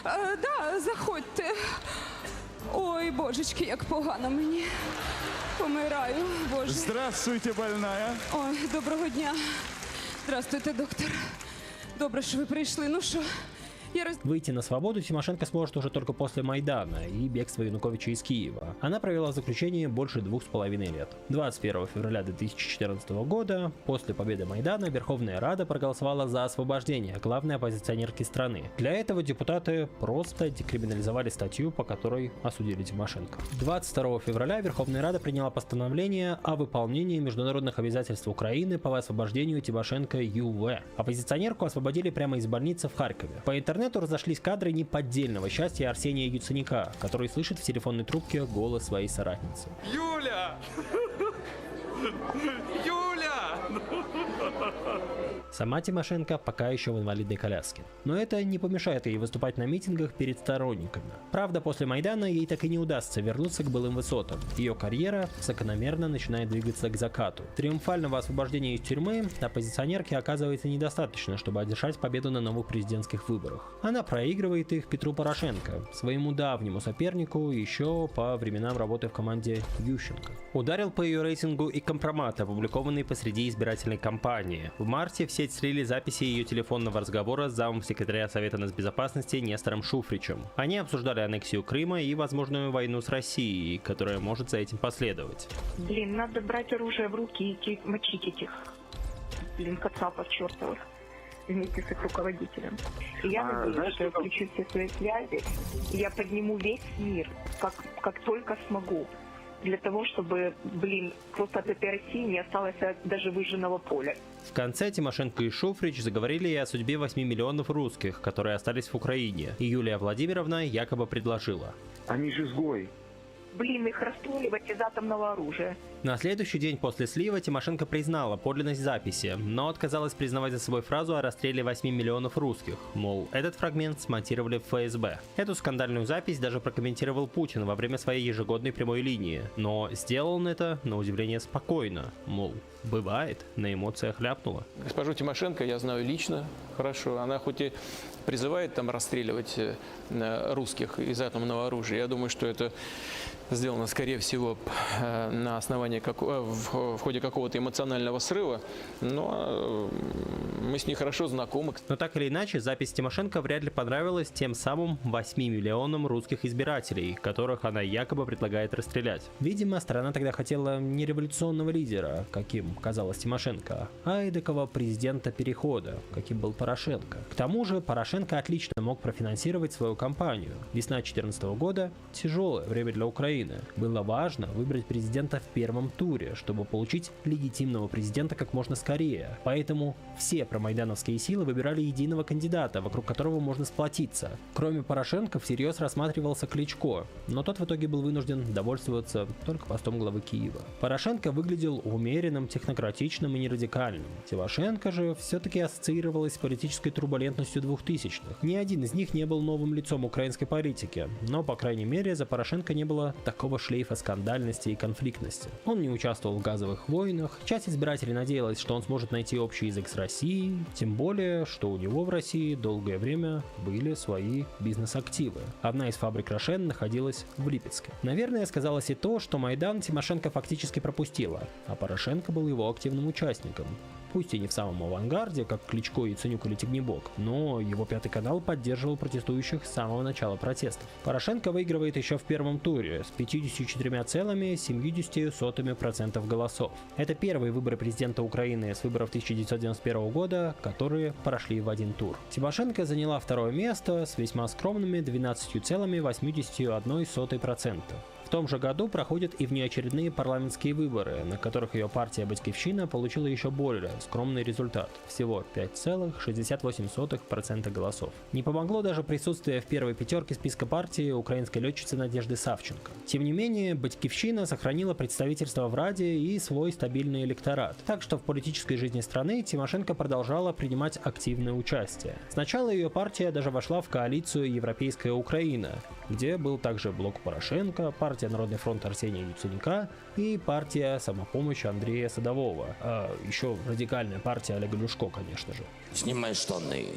Да, заходьте. Ой, божечки, як погано мені. Помираю, боже. Здравствуйте, больная. Ой, доброго дня. Здравствуйте, доктор. Добре, що ви прийшли. Ну що, Выйти на свободу Тимошенко сможет уже только после Майдана и бегства Януковича из Киева. Она провела в заключении больше 2,5 лет. 21 февраля 2014 года, после победы Майдана, Верховная Рада проголосовала за освобождение главной оппозиционерки страны. Для этого депутаты просто декриминализовали статью, по которой осудили Тимошенко. 22 февраля Верховная Рада приняла постановление о выполнении международных обязательств Украины по освобождению Тимошенко ЮВ. Оппозиционерку освободили прямо из больницы в Харькове. По интернету разошлись кадры неподдельного счастья Арсения Яценюка, который слышит в телефонной трубке голос своей соратницы. Юля! Юля! Сама Тимошенко пока еще в инвалидной коляске. Но это не помешает ей выступать на митингах перед сторонниками. Правда, после Майдана ей так и не удастся вернуться к былым высотам. Ее карьера закономерно начинает двигаться к закату. Триумфального освобождения из тюрьмы оппозиционерке оказывается недостаточно, чтобы одержать победу на новых президентских выборах. Она проигрывает их Петру Порошенко, своему давнему сопернику еще по временам работы в команде Ющенко. Ударил по ее рейтингу и компромат, опубликованный посреди избирательной кампании. В марте в сеть слили записи ее телефонного разговора с замом секретаря Совета нацбезопасности Нестором Шуфричем. Они обсуждали аннексию Крыма и возможную войну с Россией, которая может за этим последовать. Блин, надо брать оружие в руки и идти мочить этих, кацапов чертовых вместе с их руководителем. И я надеюсь, что я включу все свои связи, и я подниму весь мир, как только смогу. Для того, чтобы, просто от этой России не осталось даже выжженного поля. В конце Тимошенко и Шуфрич заговорили и о судьбе 8 миллионов русских, которые остались в Украине. И Юлия Владимировна якобы предложила: они же изгои. Их расстреливать из атомного оружия. На следующий день после слива Тимошенко признала подлинность записи, но отказалась признавать за собой фразу о расстреле 8 миллионов русских. Мол, этот фрагмент смонтировали в ФСБ. Эту скандальную запись даже прокомментировал Путин во время своей ежегодной прямой линии. Но сделал он это, на удивление, спокойно. Мол, бывает, на эмоциях ляпнула. Госпожу Тимошенко я знаю лично хорошо. Она хоть и призывает там расстреливать русских из атомного оружия, я думаю, что это сделано, скорее всего, на основании в ходе какого-то эмоционального срыва, но мы с ней хорошо знакомы. Но так или иначе, запись Тимошенко вряд ли понравилась тем самым 8 миллионам русских избирателей, которых она якобы предлагает расстрелять. Видимо, страна тогда хотела не революционного лидера, каким казалась Тимошенко, а эдакого президента перехода, каким был Порошенко. К тому же, Порошенко отлично мог профинансировать свою кампанию. Весна 2014 года – тяжелое время для Украины. Было важно выбрать президента в первом туре, чтобы получить легитимного президента как можно скорее. Поэтому все промайдановские силы выбирали единого кандидата, вокруг которого можно сплотиться. Кроме Порошенко всерьез рассматривался Кличко, но тот в итоге был вынужден довольствоваться только постом главы Киева. Порошенко выглядел умеренным, технократичным и нерадикальным. Тимошенко же все-таки ассоциировалась с политической турбулентностью 2000-х. Ни один из них не был новым лицом украинской политики, но, по крайней мере, за Порошенко не было такого шлейфа скандальности и конфликтности. Он не участвовал в газовых войнах, часть избирателей надеялась, что он сможет найти общий язык с Россией, тем более, что у него в России долгое время были свои бизнес-активы. Одна из фабрик Рошен находилась в Липецке. Наверное, сказалось и то, что Майдан Тимошенко фактически пропустила, а Порошенко был его активным участником. Пусть и не в самом авангарде, как Кличко, Яценюк или Тягнебок, но его Пятый канал поддерживал протестующих с самого начала протестов. Порошенко выигрывает еще в первом туре с 54,7% голосов. Это первые выборы президента Украины с выборов 1991 года, которые прошли в один тур. Тимошенко заняла второе место с весьма скромными 12,81%. В том же году проходят и внеочередные парламентские выборы, на которых ее партия «Батькивщина» получила еще более скромный результат – всего 5,68% голосов. Не помогло даже присутствие в первой пятерке списка партии украинской летчицы Надежды Савченко. Тем не менее, «Батькивщина» сохранила представительство в Раде и свой стабильный электорат. Так что в политической жизни страны Тимошенко продолжала принимать активное участие. Сначала ее партия даже вошла в коалицию «Европейская Украина», где был также блок Порошенко, партия Народный фронт Арсения Яценюка и партия «Самопомощь» Андрея Садового. А еще радикальная партия Олега Люшко, конечно же. Снимай штаны.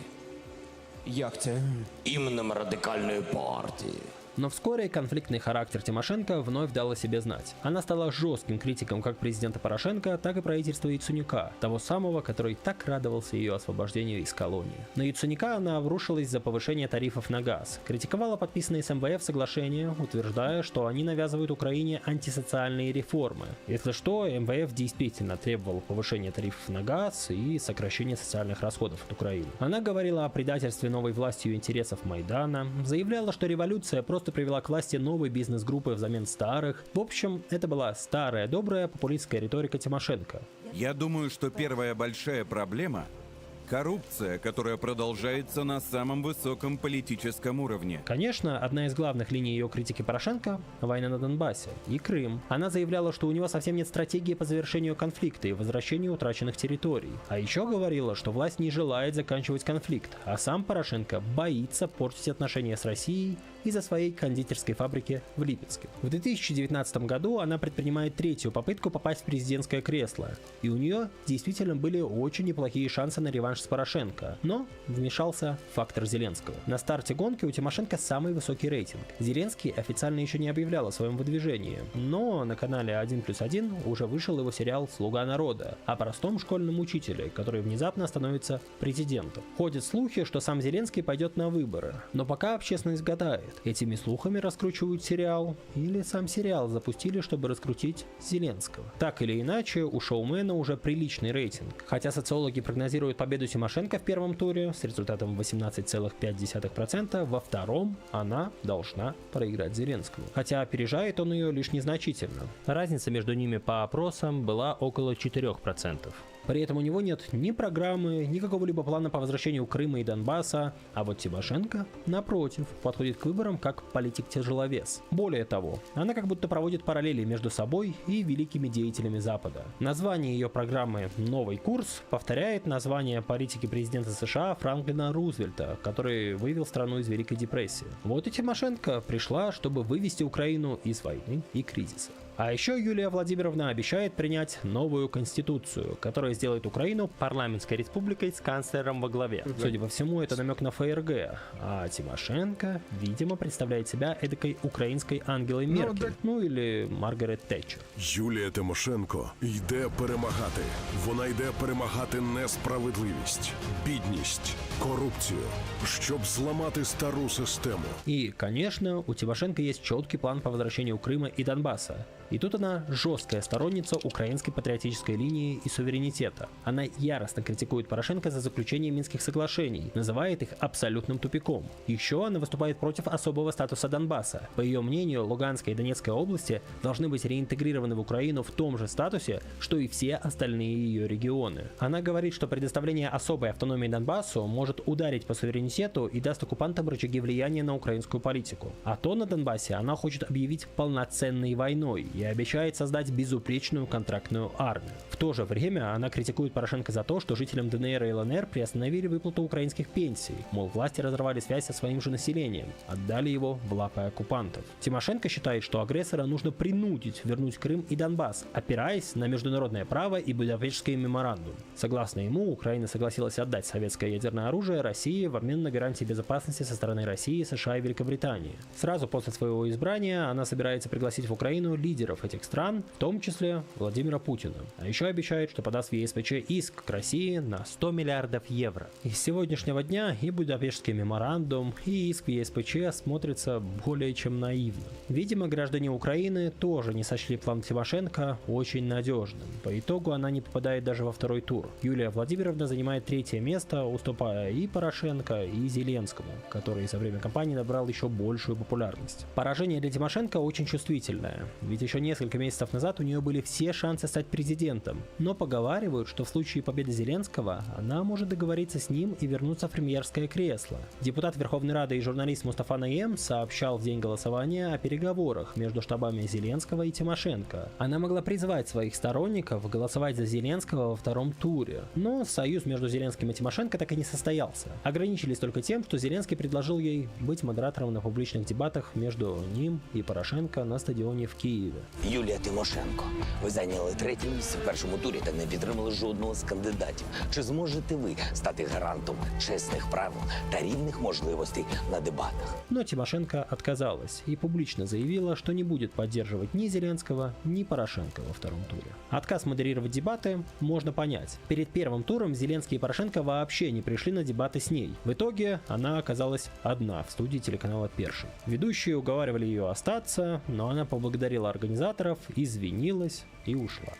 Як це? Именем радикальной партии. Но вскоре конфликтный характер Тимошенко вновь дал о себе знать. Она стала жестким критиком как президента Порошенко, так и правительства Яценюка, того самого, который так радовался ее освобождению из колонии. На Яценюка она обрушилась за повышение тарифов на газ, критиковала подписанные с МВФ соглашения, утверждая, что они навязывают Украине антисоциальные реформы. Если что, МВФ действительно требовал повышения тарифов на газ и сокращения социальных расходов от Украины. Она говорила о предательстве новой властью интересов Майдана, заявляла, что революция просто привела к власти новой бизнес-группы взамен старых. В общем, это была старая добрая популистская риторика Тимошенко. Я думаю, что первая большая проблема — коррупция, которая продолжается на самом высоком политическом уровне. Конечно, одна из главных линий ее критики Порошенко – война на Донбассе и Крым. Она заявляла, что у него совсем нет стратегии по завершению конфликта и возвращению утраченных территорий. А еще говорила, что власть не желает заканчивать конфликт, а сам Порошенко боится портить отношения с Россией из-за своей кондитерской фабрики в Липецке. В 2019 году она предпринимает третью попытку попасть в президентское кресло, и у нее действительно были очень неплохие шансы на реванш с Порошенко, но вмешался фактор Зеленского. На старте гонки у Тимошенко самый высокий рейтинг. Зеленский официально еще не объявлял о своем выдвижении, но на канале 1+1 уже вышел его сериал «Слуга народа» о простом школьном учителе, который внезапно становится президентом. Ходят слухи, что сам Зеленский пойдет на выборы, но пока общественность гадает, этими слухами раскручивают сериал или сам сериал запустили, чтобы раскрутить Зеленского. Так или иначе, у шоумена уже приличный рейтинг. Хотя социологи прогнозируют победу Тимошенко в первом туре с результатом 18,5%, во втором она должна проиграть Зеленскому. Хотя опережает он ее лишь незначительно. Разница между ними по опросам была около 4%. При этом у него нет ни программы, ни какого-либо плана по возвращению Крыма и Донбасса, а вот Тимошенко, напротив, подходит к выборам как политик-тяжеловес. Более того, она как будто проводит параллели между собой и великими деятелями Запада. Название ее программы «Новый курс» повторяет название политики президента США Франклина Рузвельта, который вывел страну из Великой депрессии. Вот и Тимошенко пришла, чтобы вывести Украину из войны и кризиса. А еще Юлия Владимировна обещает принять новую конституцию, которая сделает Украину парламентской республикой с канцлером во главе. Судя по всему, это намек на ФРГ. А Тимошенко, видимо, представляет себя эдакой украинской Ангелой Меркель. Ну или Маргарет Тетчер. Юлія Тимошенко йде перемагати. Вона йде перемагати несправедливість, бідність, корупцію, щоб зламати стару систему. И, конечно, у Тимошенко есть четкий план по возвращению Крыма и Донбасса. И тут она жесткая сторонница украинской патриотической линии и суверенитета. Она яростно критикует Порошенко за заключение Минских соглашений, называет их абсолютным тупиком. Еще она выступает против особого статуса Донбасса. По ее мнению, Луганская и Донецкая области должны быть реинтегрированы в Украину в том же статусе, что и все остальные ее регионы. Она говорит, что предоставление особой автономии Донбассу может ударить по суверенитету и даст оккупантам рычаги влияния на украинскую политику. А то на Донбассе она хочет объявить полноценной войной и обещает создать безупречную контрактную армию. В то же время она критикует Порошенко за то, что жителям ДНР и ЛНР приостановили выплату украинских пенсий, мол, власти разорвали связь со своим же населением, отдали его в лапы оккупантов. Тимошенко считает, что агрессора нужно принудить вернуть Крым и Донбасс, опираясь на международное право и Будапештский меморандум. Согласно ему, Украина согласилась отдать советское ядерное оружие России в обмен на гарантии безопасности со стороны России, США и Великобритании. Сразу после своего избрания она собирается пригласить в Украину лидеров этих стран, в том числе Владимира Путина. А еще обещает, что подаст в ЕСПЧ иск к России на 100 миллиардов евро. И с сегодняшнего дня и Будапештский меморандум, и иск в ЕСПЧ смотрятся более чем наивно. Видимо, граждане Украины тоже не сочли план Тимошенко очень надежным. По итогу она не попадает даже во второй тур. Юлия Владимировна занимает третье место, уступая и Порошенко, и Зеленскому, который за время кампании набрал еще большую популярность. Поражение для Тимошенко очень чувствительное, ведь еще несколько месяцев назад у нее были все шансы стать президентом, но поговаривают, что в случае победы Зеленского она может договориться с ним и вернуться в премьерское кресло. Депутат Верховной Рады и журналист Мустафа Наем сообщал в день голосования о переговорах между штабами Зеленского и Тимошенко. Она могла призвать своих сторонников голосовать за Зеленского во втором туре, но союз между Зеленским и Тимошенко так и не состоялся. Ограничились только тем, что Зеленский предложил ей быть модератором на публичных дебатах между ним и Порошенко на стадионе в Киеве. Юлія Тимошенко. Ви зайняли 3-те місце в першому турі та не підтримали жодного з кандидатів. Чи зможете ви стати гарантом чесних правил та рівних можливостей на дебатах? Но Тимошенко отказалась и публично заявила, что не будет поддерживать ни Зеленского, ни Порошенко во втором туре. Отказ модерировать дебаты можно понять. Перед первым туром Зеленский и Порошенко вообще не пришли на дебаты с ней. В итоге она оказалась одна в студии телеканала «Перший». Ведущие уговаривали ее остаться, но она поблагодарила организаторов, извинилась и ушла.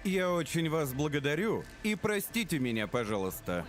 Я очень вас благодарю и простите меня, пожалуйста.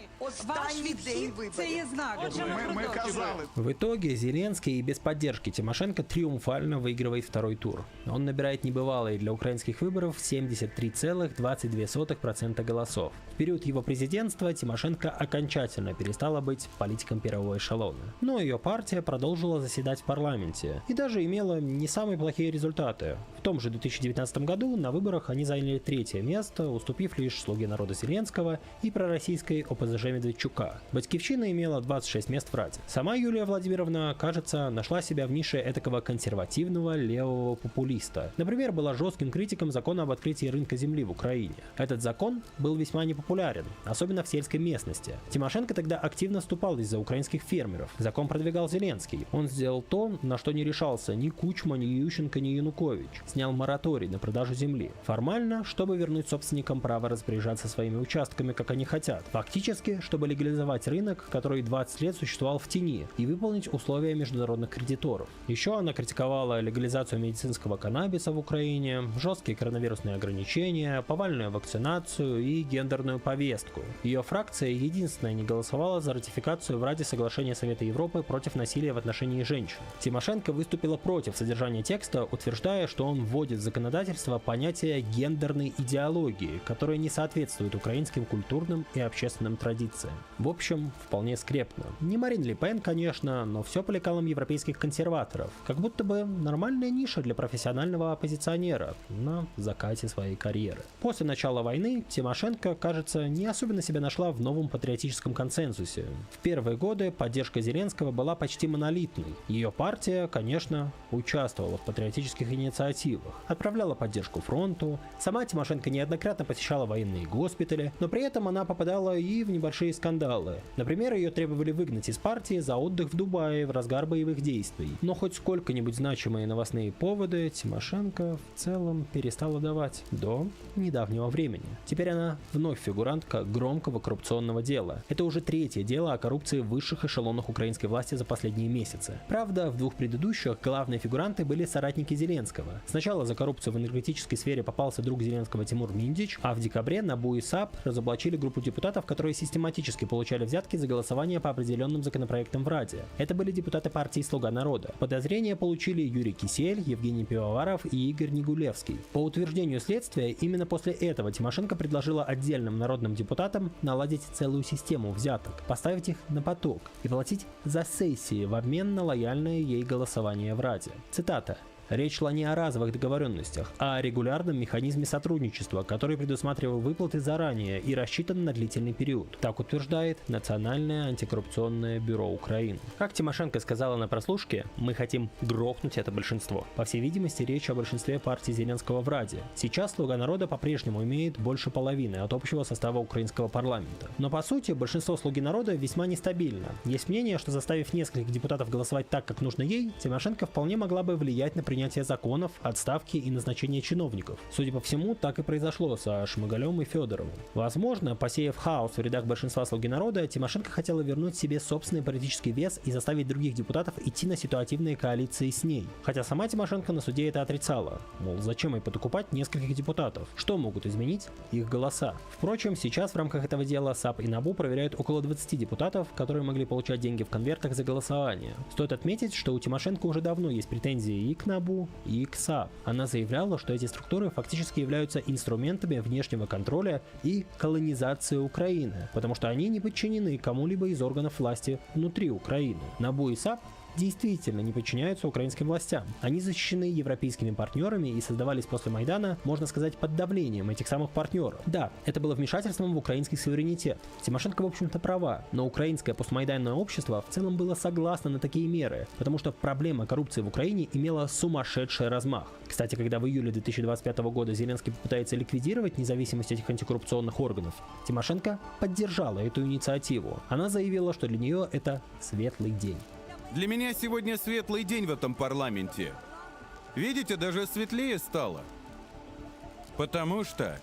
В итоге Зеленский и без поддержки Тимошенко триумфально выигрывает второй тур. Он набирает небывалые для украинских выборов 73,22% голосов. В период его президентства Тимошенко окончательно перестала быть политиком первого эшелона. Но ее партия продолжила заседать в парламенте и даже имела не самые плохие результаты. В том же 2019 году на выборах они заняли 3-е место, уступив лишь «Слуге народа» Зеленского и пророссийской ОПЗЖ Медведчука. Батькивщина имела 26 мест в Раде. Сама Юлия Владимировна, кажется, нашла себя в нише этакого консервативного левого популиста. Например, была жестким критиком закона об открытии рынка земли в Украине. Этот закон был весьма непопулярен, особенно в сельской местности. Тимошенко тогда активно вступалась за украинских фермеров. Закон продвигал Зеленский. Он сделал то, на что не решался ни Кучма, ни Ющенко, ни Янукович. Снял мораторий на продажу земли. Формально, чтобы вернуть собственникам право распоряжаться своими участками, как они хотят. Фактически, чтобы легализовать рынок, который 20 лет существовал в тени, и выполнить условия международных кредиторов. Еще она критиковала легализацию медицинского каннабиса в Украине, жесткие коронавирусные ограничения, повальную вакцинацию и гендерную повестку. Ее фракция единственная не голосовала за ратификацию в Раде соглашения Совета Европы против насилия в отношении женщин. Тимошенко выступила против содержания текста, утверждая, что он вводит в законодательство понятие гендерной идеологии, которая не соответствует украинским культурным и общественным традициям. В общем, вполне скрепно. Не Марин Ле Пен, конечно, но все по лекалам европейских консерваторов. Как будто бы нормальная ниша для профессионального оппозиционера на закате своей карьеры. После начала войны Тимошенко, кажется, не особенно себя нашла в новом патриотическом консенсусе. В первые годы поддержка Зеленского была почти монолитной. Ее партия, конечно, участвовала в патриотических инициативах, отправляла поддержку фронту. Сама Тимошенко неоднократно посещала военные госпитали, но при этом она попадала и в небольшие скандалы. Например, ее требовали выгнать из партии за отдых в Дубае в разгар боевых действий. Но хоть сколько-нибудь значимые новостные поводы Тимошенко в целом перестала давать до недавнего времени. Теперь она вновь фигурантка громкого коррупционного дела. Это уже 3-е дело о коррупции в высших эшелонах украинской власти за последние месяцы. Правда, в 2 предыдущих главные фигуранты были соратники Зеленского. Сначала за коррупцию в энергетической сфере попался друг Зеленского Тимур Миндич, а в декабре НАБУ и САП разоблачили группу депутатов, которые систематически получали взятки за голосование по определенным законопроектам в Раде. Это были депутаты партии «Слуга народа». Подозрения получили Юрий Кисель, Евгений Пивоваров и Игорь Негулевский. По утверждению следствия, именно после этого Тимошенко предложила отдельным народным депутатам наладить целую систему взяток, поставить их на поток и платить за сессии в обмен на лояльное ей голосование в Раде. Цитата. Речь шла не о разовых договоренностях, а о регулярном механизме сотрудничества, который предусматривал выплаты заранее и рассчитан на длительный период. Так утверждает Национальное антикоррупционное бюро Украины. Как Тимошенко сказала на прослушке, мы хотим грохнуть это большинство. По всей видимости, речь о большинстве партии Зеленского в Раде. Сейчас «Слуга народа» по-прежнему имеет больше половины от общего состава украинского парламента. Но по сути, большинство «Слуги народа» весьма нестабильно. Есть мнение, что заставив нескольких депутатов голосовать так, как нужно ей, Тимошенко вполне могла бы влиять на принятие законов, отставки и назначения чиновников. Судя по всему, так и произошло со Шмыгалем и Федоровым. Возможно, посеяв хаос в рядах большинства «Слуги народа», Тимошенко хотела вернуть себе собственный политический вес и заставить других депутатов идти на ситуативные коалиции с ней. Хотя сама Тимошенко на суде это отрицала. Мол, зачем ей подкупать нескольких депутатов? Что могут изменить их голоса? Впрочем, сейчас в рамках этого дела САП и НАБУ проверяют около 20 депутатов, которые могли получать деньги в конвертах за голосование. Стоит отметить, что у Тимошенко уже давно есть претензии и к НАБУ, и к САП. Она заявляла, что эти структуры фактически являются инструментами внешнего контроля и колонизации Украины, потому что они не подчинены кому-либо из органов власти внутри Украины. НАБУ и САП действительно не подчиняются украинским властям. Они защищены европейскими партнерами и создавались после Майдана, можно сказать, под давлением этих самых партнеров. Да, это было вмешательством в украинский суверенитет. Тимошенко, в общем-то, права, но украинское постмайданное общество в целом было согласно на такие меры, потому что проблема коррупции в Украине имела сумасшедший размах. Кстати, когда в июле 2025 года Зеленский попытается ликвидировать независимость этих антикоррупционных органов, Тимошенко поддержала эту инициативу. Она заявила, что для нее это светлый день. Для меня сегодня светлый день в этом парламенте. Видите, даже светлее стало. Потому что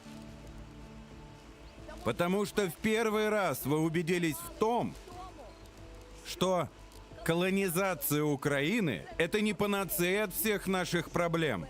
в первый раз вы убедились в том, что колонизация Украины – это не панацея от всех наших проблем.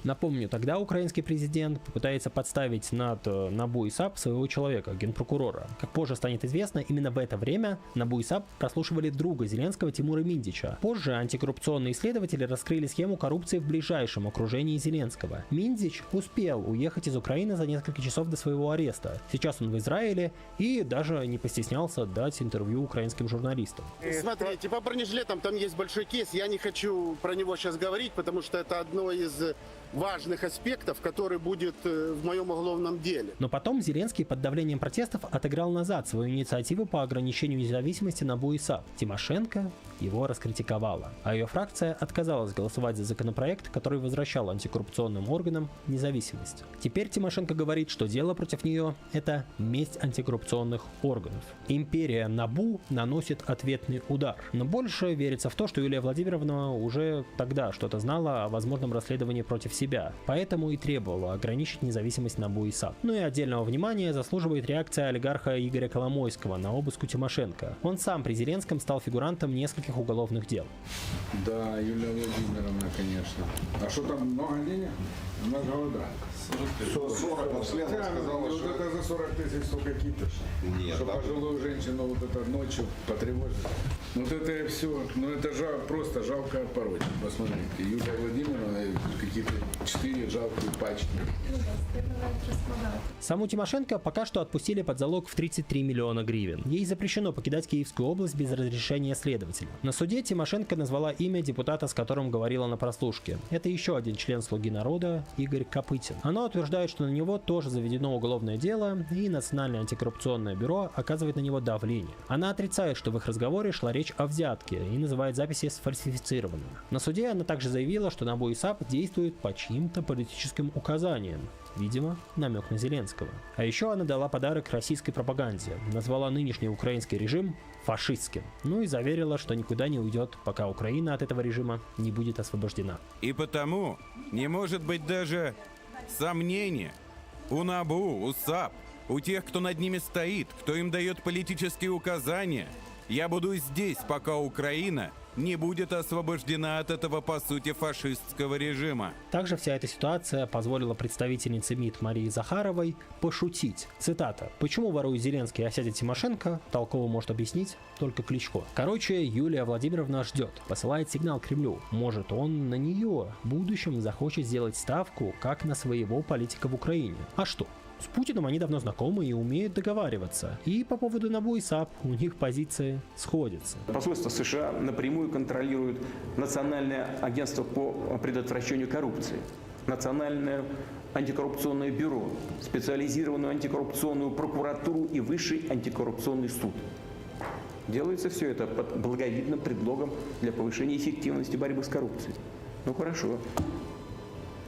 Напомню, тогда украинский президент попытается подставить над НАБУ и САП своего человека, генпрокурора. Как позже станет известно, именно в это время НАБУ и САП прослушивали друга Зеленского Тимура Миндича. Позже антикоррупционные исследователи раскрыли схему коррупции в ближайшем окружении Зеленского. Миндич успел уехать из Украины за несколько часов до своего ареста. Сейчас он в Израиле и даже не постеснялся дать интервью украинским журналистам. Смотрите, по бронежилетам там есть большой кейс. Я не хочу про него сейчас говорить, потому что это одно из важных аспектов, который будет в моем уголовном деле. Но потом Зеленский под давлением протестов отыграл назад свою инициативу по ограничению независимости НАБУ и САП. Тимошенко его раскритиковала, а ее фракция отказалась голосовать за законопроект, который возвращал антикоррупционным органам независимость. Теперь Тимошенко говорит, что дело против нее – это месть антикоррупционных органов. Империя НАБУ наносит ответный удар. Но больше верится в то, что Юлия Владимировна уже тогда что-то знала о возможном расследовании против себя, поэтому и требовала ограничить независимость НАБУ и САП. Ну и отдельного внимания заслуживает реакция олигарха Игоря Коломойского на обыск у Тимошенко. Он сам при Зеленском стал фигурантом нескольких уголовных дел. Да, Юлия Владимировна, конечно. А что там, много денег? Много, да. 40 последовало, сказала, что это за 40 тысяч столько кипиш. Нет, что пожилую женщину вот это ночью потревожит. Вот это все, ну это просто жалкая пародия. Посмотрите, Юлия Владимировна, какие-то 4 жалкие пачки. Саму Тимошенко пока что отпустили под залог в 33 миллиона гривен. Ей запрещено покидать Киевскую область без разрешения следователя. На суде Тимошенко назвала имя депутата, с которым говорила на прослушке. Это еще один член «Слуги народа» Игорь Копытин. Она утверждает, что на него тоже заведено уголовное дело, и Национальное антикоррупционное бюро оказывает на него давление. Она отрицает, что в их разговоре шла речь о взятке, и называет записи сфальсифицированными. На суде она также заявила, что НАБУ и САП действуют по чьим-то политическим указаниям. Видимо, намек на Зеленского. А еще она дала подарок российской пропаганде, назвала нынешний украинский режим фашистским, ну и заверила, что никуда не уйдет, пока Украина от этого режима не будет освобождена. И потому не может быть даже сомнения у НАБУ, у САП, у тех, кто над ними стоит, кто им дает политические указания. Я буду здесь, пока Украина не будет освобождена от этого, по сути, фашистского режима. Также вся эта ситуация позволила представительнице МИД Марии Захаровой пошутить. Цитата. «Почему ворует Зеленский, а сядет Тимошенко, толково может объяснить только Кличко». Короче, Юлия Владимировна ждет, посылает сигнал Кремлю. Может, он на нее в будущем захочет сделать ставку, как на своего политика в Украине. А что? С Путиным они давно знакомы и умеют договариваться. И по поводу НАБУ и САП у них позиции сходятся. Посольство США напрямую контролирует Национальное агентство по предотвращению коррупции, Национальное антикоррупционное бюро, специализированную антикоррупционную прокуратуру и Высший антикоррупционный суд. Делается все это под благовидным предлогом для повышения эффективности борьбы с коррупцией. Ну хорошо.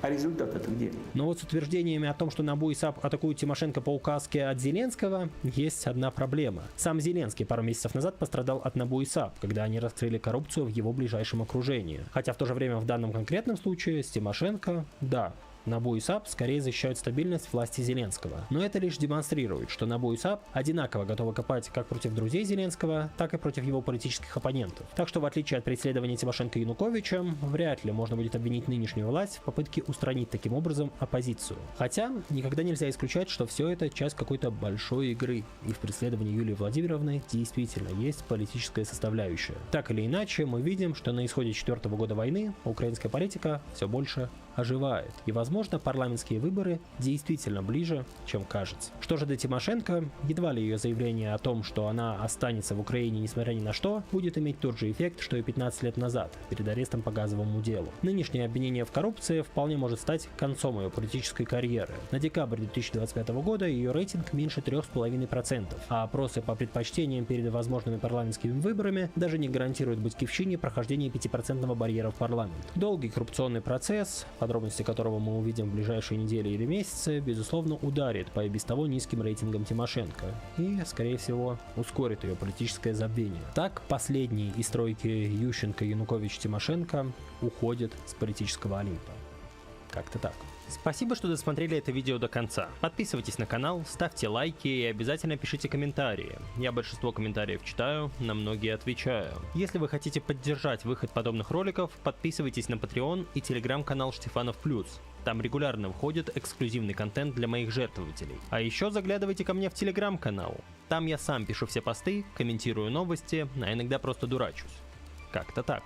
А результат это где? Но вот с утверждениями о том, что НАБУ и САП атакуют Тимошенко по указке от Зеленского, есть одна проблема. Сам Зеленский пару месяцев назад пострадал от НАБУ и САП, когда они раскрыли коррупцию в его ближайшем окружении. Хотя в то же время в данном конкретном случае с Тимошенко, да, НАБУ и САП скорее защищают стабильность власти Зеленского. Но это лишь демонстрирует, что НАБУ и САП одинаково готовы копать как против друзей Зеленского, так и против его политических оппонентов. Так что в отличие от преследования Тимошенко и Януковича, вряд ли можно будет обвинить нынешнюю власть в попытке устранить таким образом оппозицию. Хотя никогда нельзя исключать, что все это часть какой-то большой игры, и в преследовании Юлии Владимировны действительно есть политическая составляющая. Так или иначе, мы видим, что на исходе 4-го года войны украинская политика все больше оживает. И, возможно, парламентские выборы действительно ближе, чем кажется. Что же до Тимошенко, едва ли ее заявление о том, что она останется в Украине несмотря ни на что, будет иметь тот же эффект, что и 15 лет назад, перед арестом по газовому делу. Нынешнее обвинение в коррупции вполне может стать концом ее политической карьеры. На декабрь 2025 года ее рейтинг меньше 3,5%, а опросы по предпочтениям перед возможными парламентскими выборами даже не гарантируют Батькивщине прохождение 5% барьера в парламент. Долгий коррупционный процесс, подробности которого мы увидим в ближайшие недели или месяцы, безусловно ударит по и без того низким рейтингам Тимошенко и, скорее всего, ускорит ее политическое забвение. Так, последний из тройки Ющенко, Янукович, Тимошенко уходит с политического Олимпа. Как-то так. Спасибо, что досмотрели это видео до конца. Подписывайтесь на канал, ставьте лайки и обязательно пишите комментарии. Я большинство комментариев читаю, на многие отвечаю. Если вы хотите поддержать выход подобных роликов, подписывайтесь на Patreon и телеграм-канал Штефанов Плюс. Там регулярно выходит эксклюзивный контент для моих жертвователей. А еще заглядывайте ко мне в телеграм-канал. Там я сам пишу все посты, комментирую новости, а иногда просто дурачусь. Как-то так.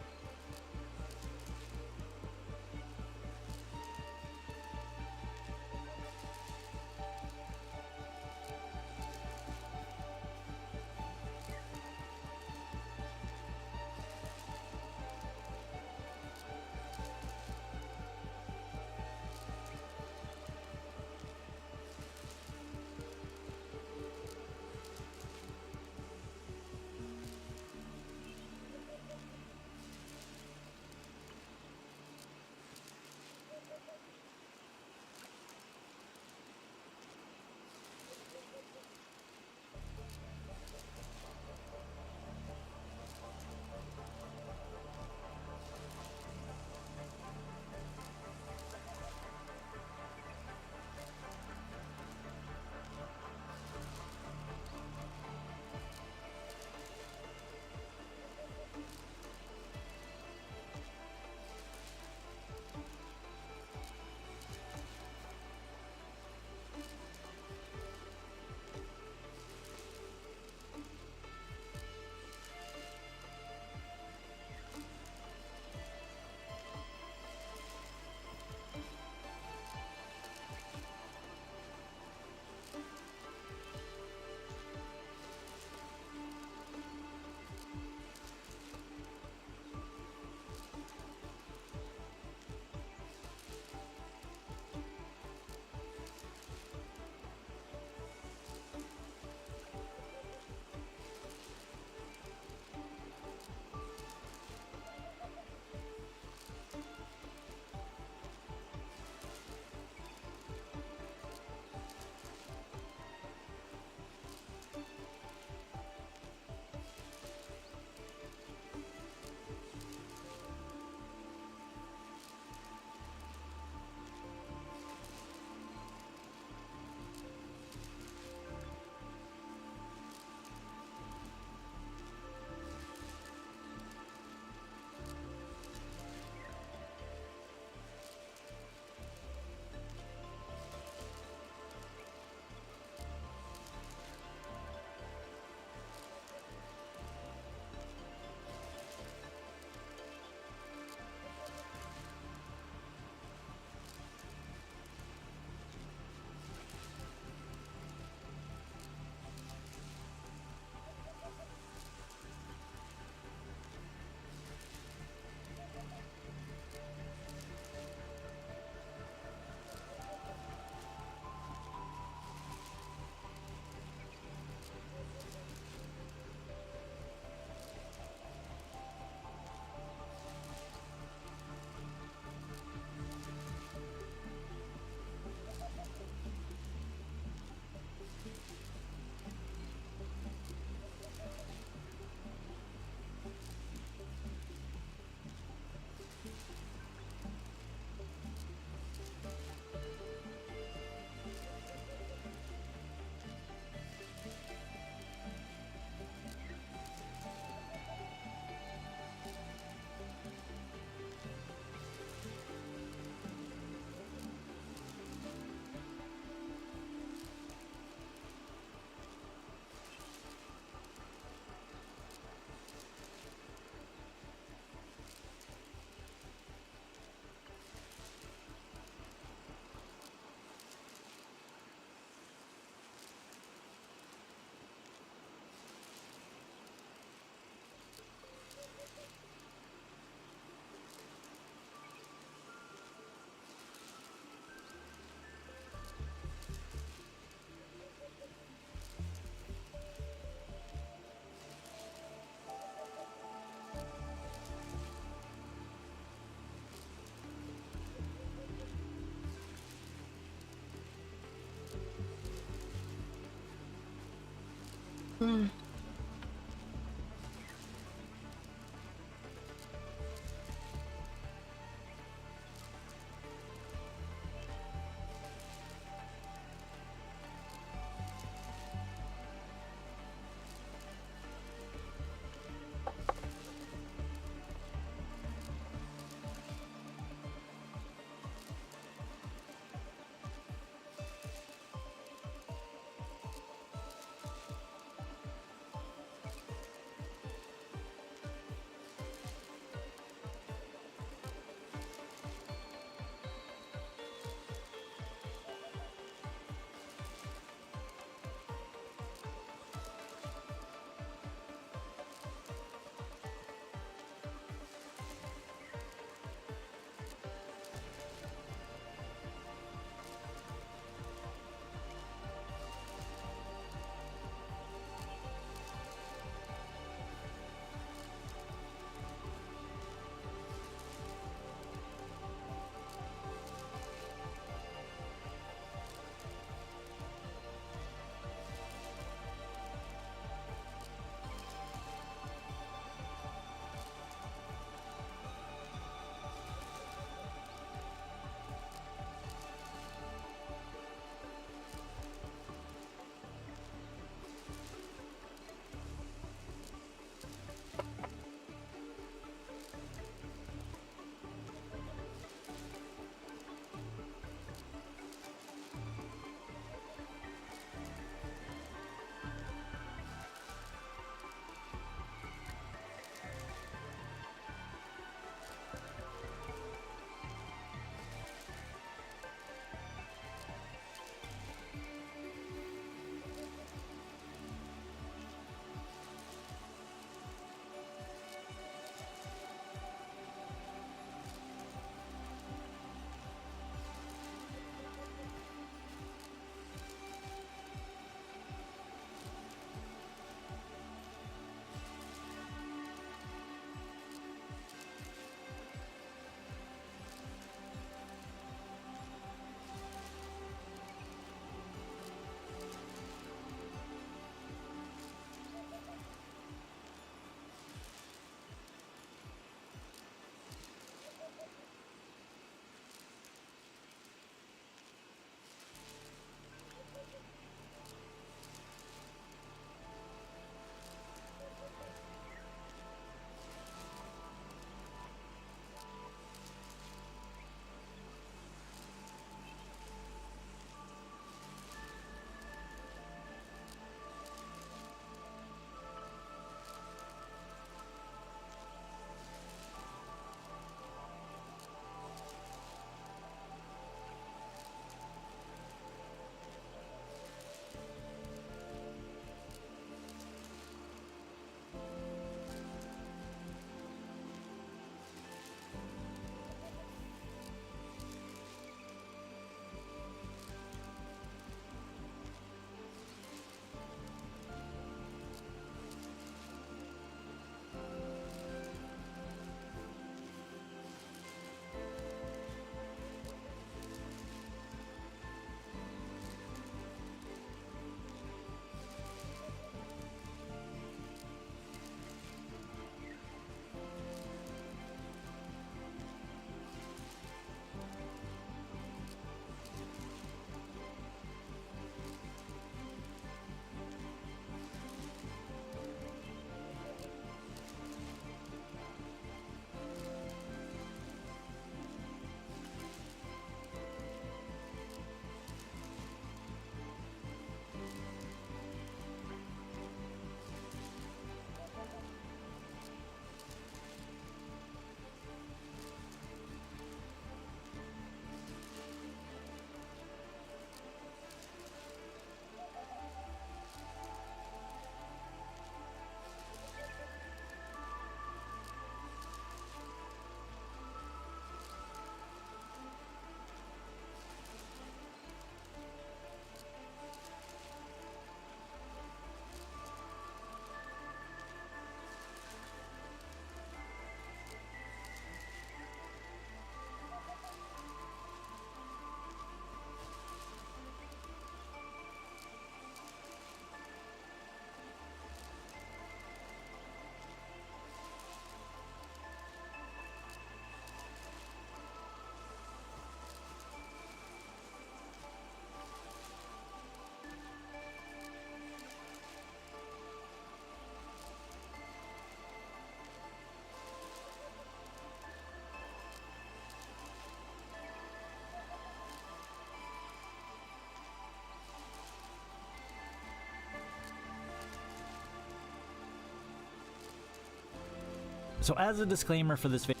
So as a disclaimer for this video,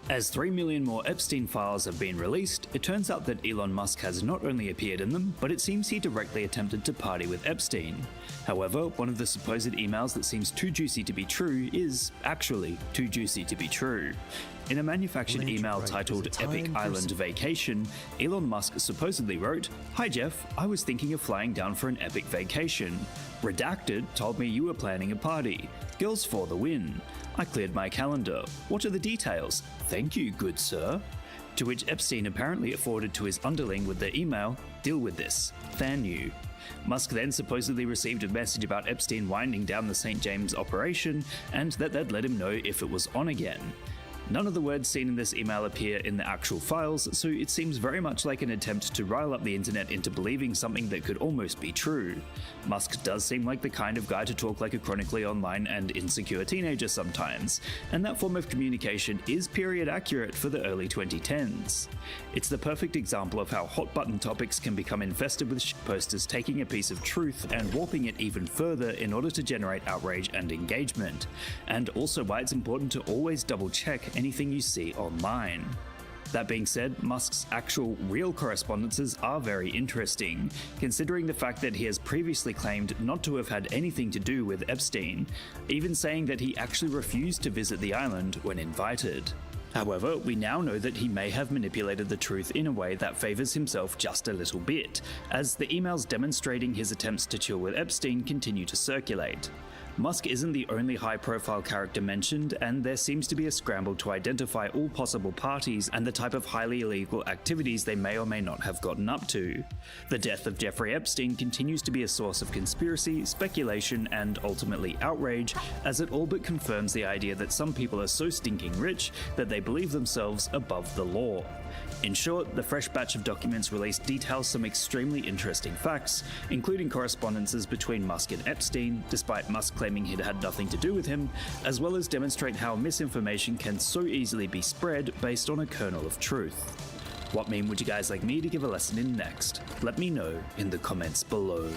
as 3 million more Epstein files have been released, it turns out that Elon Musk has not only appeared in them, but it seems he directly attempted to party with Epstein. However, one of the supposed emails that seems too juicy to be true is actually too juicy to be true. In a manufactured email titled Epic Island Vacation, Elon Musk supposedly wrote, "Hi Jeff, I was thinking of flying down for an epic vacation. Redacted told me you were planning a party. Girls for the win. I cleared my calendar. What are the details? Thank you, good sir." To which Epstein apparently forwarded to his underling with the email, "Deal with this. Than you." Musk then supposedly received a message about Epstein winding down the St. James operation, and that they'd let him know if it was on again. None of the words seen in this email appear in the actual files, so it seems very much like an attempt to rile up the internet into believing something that could almost be true. Musk does seem like the kind of guy to talk like a chronically online and insecure teenager sometimes, and that form of communication is period accurate for the early 2010s. It's the perfect example of how hot button topics can become infested with shitposters taking a piece of truth and warping it even further in order to generate outrage and engagement, and also why it's important to always double check anything you see online. That being said, Musk's actual real correspondences are very interesting, considering the fact that he has previously claimed not to have had anything to do with Epstein, even saying that he actually refused to visit the island when invited. However, we now know that he may have manipulated the truth in a way that favors himself just a little bit, as the emails demonstrating his attempts to chill with Epstein continue to circulate. Musk isn't the only high-profile character mentioned, and there seems to be a scramble to identify all possible parties and the type of highly illegal activities they may or may not have gotten up to. The death of Jeffrey Epstein continues to be a source of conspiracy, speculation, and ultimately outrage, as it all but confirms the idea that some people are so stinking rich that they believe themselves above the law. In short, the fresh batch of documents released details some extremely interesting facts, including correspondences between Musk and Epstein, despite Musk claiming he'd had nothing to do with him, as well as demonstrate how misinformation can so easily be spread based on a kernel of truth. What meme would you guys like me to give a lesson in next? Let me know in the comments below.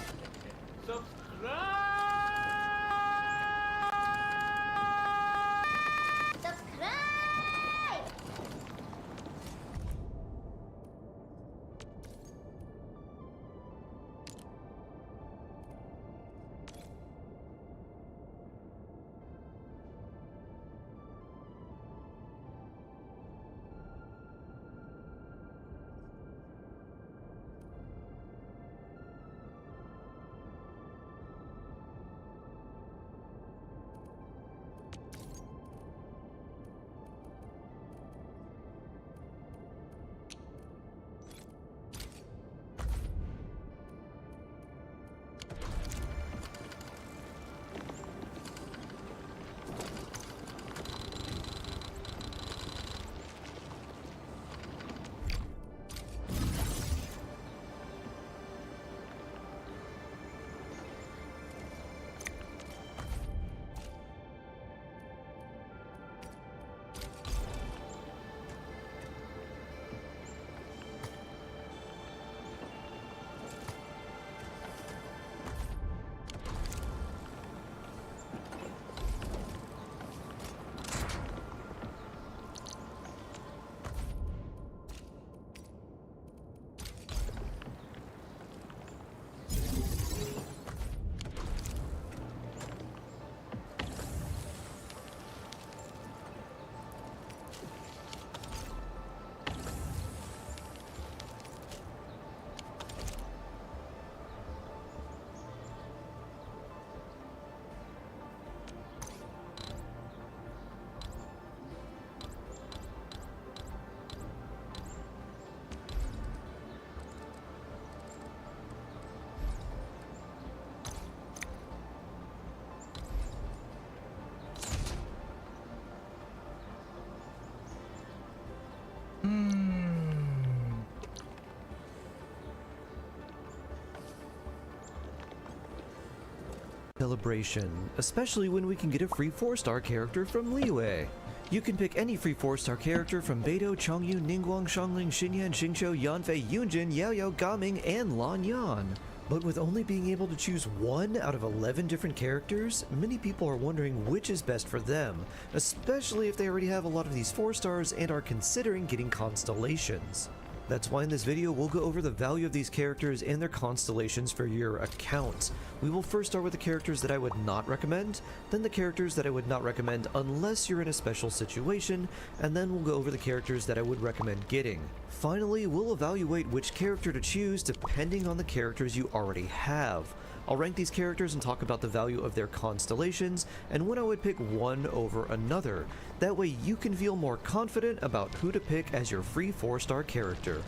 Celebration, especially when we can get a free 4-star character from Liyue. You can pick any free 4-star character from Beidou, Chongyu, Ningguang, Shangling, Xinyan, Xingqiu, Yanfei, Yunjin, Yaoyao, Gaming, and Lan Yan. But with only being able to choose one out of 11 different characters, many people are wondering which is best for them, especially if they already have a lot of these 4 stars and are considering getting constellations. That's why in this video we'll go over the value of these characters and their constellations for your account. We will first start with the characters that I would not recommend, then the characters that I would not recommend unless you're in a special situation, and then we'll go over the characters that I would recommend getting. Finally, we'll evaluate which character to choose depending on the characters you already have. I'll rank these characters and talk about the value of their constellations and when I would pick one over another. That way you can feel more confident about who to pick as your free 4-star character.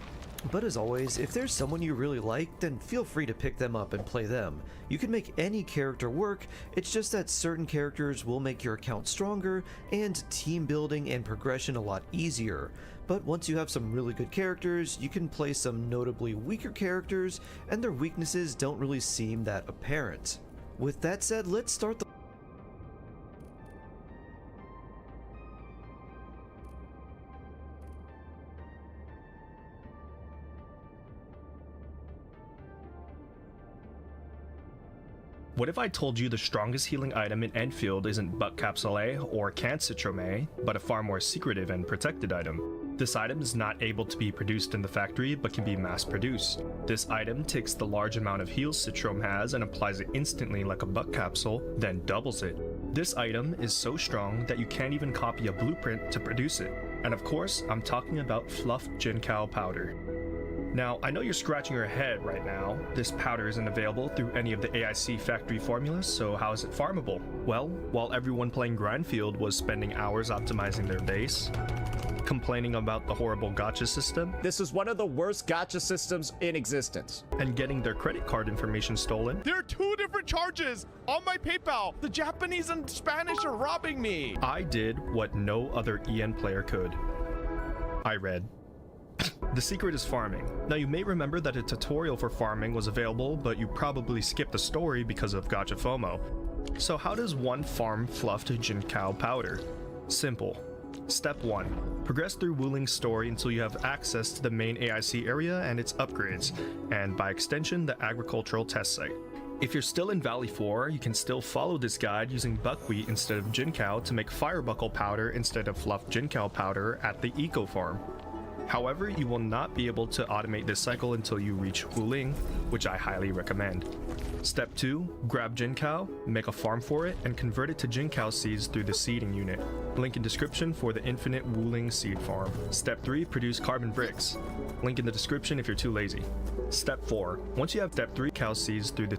But as always, if there's someone you really like, then feel free to pick them up and play them. You can make any character work, it's just that certain characters will make your account stronger and team building and progression a lot easier. But once you have some really good characters, you can play some notably weaker characters, and their weaknesses don't really seem that apparent. With that said, let's start the What if I told you the strongest healing item in Endfield isn't Buck Capsule A or Canned Citrome, but a far more secretive and protected item? This item is not able to be produced in the factory, but can be mass-produced. This item takes the large amount of heals Citrome has and applies it instantly like a Buck Capsule, then doubles it. This item is so strong that you can't even copy a blueprint to produce it. And of course, I'm talking about Fluff Jinkiao Powder. Now, I know you're scratching your head right now. This powder isn't available through any of the AIC factory formulas, so how is it farmable? Well, while everyone playing Grindfield was spending hours optimizing their base, complaining about the horrible gacha system. This is one of the worst gacha systems in existence. And getting their credit card information stolen. There are 2 different charges on my PayPal. The Japanese and Spanish are robbing me. I did what no other EN player could. I read. The secret is farming. Now you may remember that a tutorial for farming was available, but you probably skipped the story because of gacha FOMO. So how does one farm fluffed Jinkiao powder? Simple. Step 1. Progress through Wuling's story until you have access to the main AIC area and its upgrades, and by extension the agricultural test site. If you're still in Valley 4, you can still follow this guide using buckwheat instead of Jinkiao to make firebuckle powder instead of fluffed Jinkiao powder at the eco farm. However, you will not be able to automate this cycle until you reach Wuling, which I highly recommend. Step 2. Grab Jinkiao, make a farm for it, and convert it to Jinkiao seeds through the seeding unit. Link in description for the infinite Wuling seed farm. Step 3. Produce carbon bricks. Link in the description if you're too lazy. Step 4. Once you have Step 3 cow seeds through the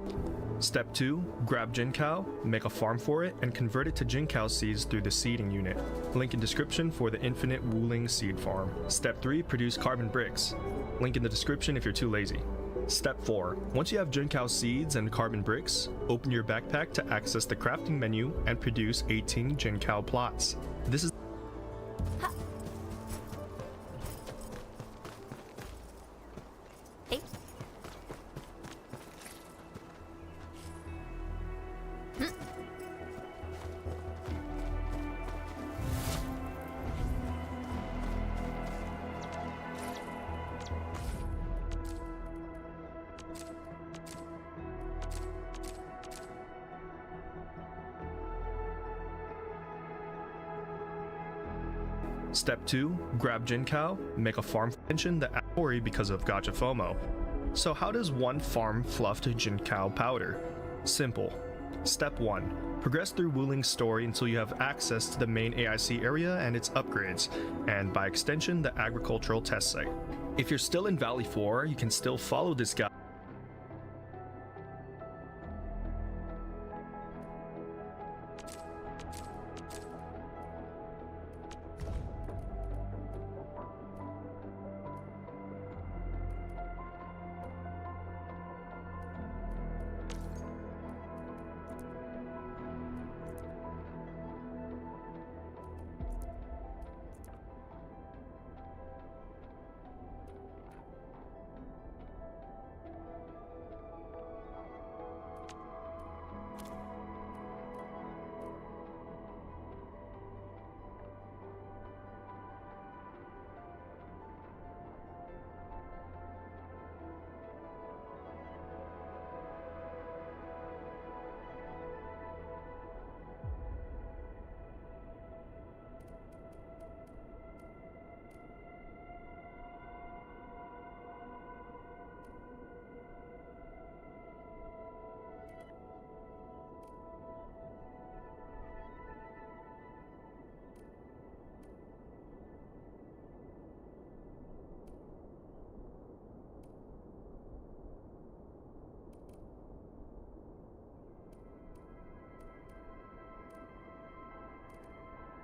Step 2. Grab Jinkiao, make a farm for it, and convert it to Jinkiao seeds through the seeding unit. Link in description for the infinite Wuling seed farm. Step 3. Produce carbon bricks. Link in the description if you're too lazy. Step 4. Once you have Jinkiao seeds and carbon bricks, open your backpack to access the crafting menu and produce 18 Jinkiao plots. This is Step 2. Grab Jinkiao, make a farm mention the story because of gacha FOMO. So how does one farm fluffed Jinkiao powder? Simple. Step 1. Progress through Wuling's story until you have access to the main AIC area and its upgrades, and by extension the agricultural test site. If you're still in Valley 4, you can still follow this guide.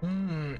The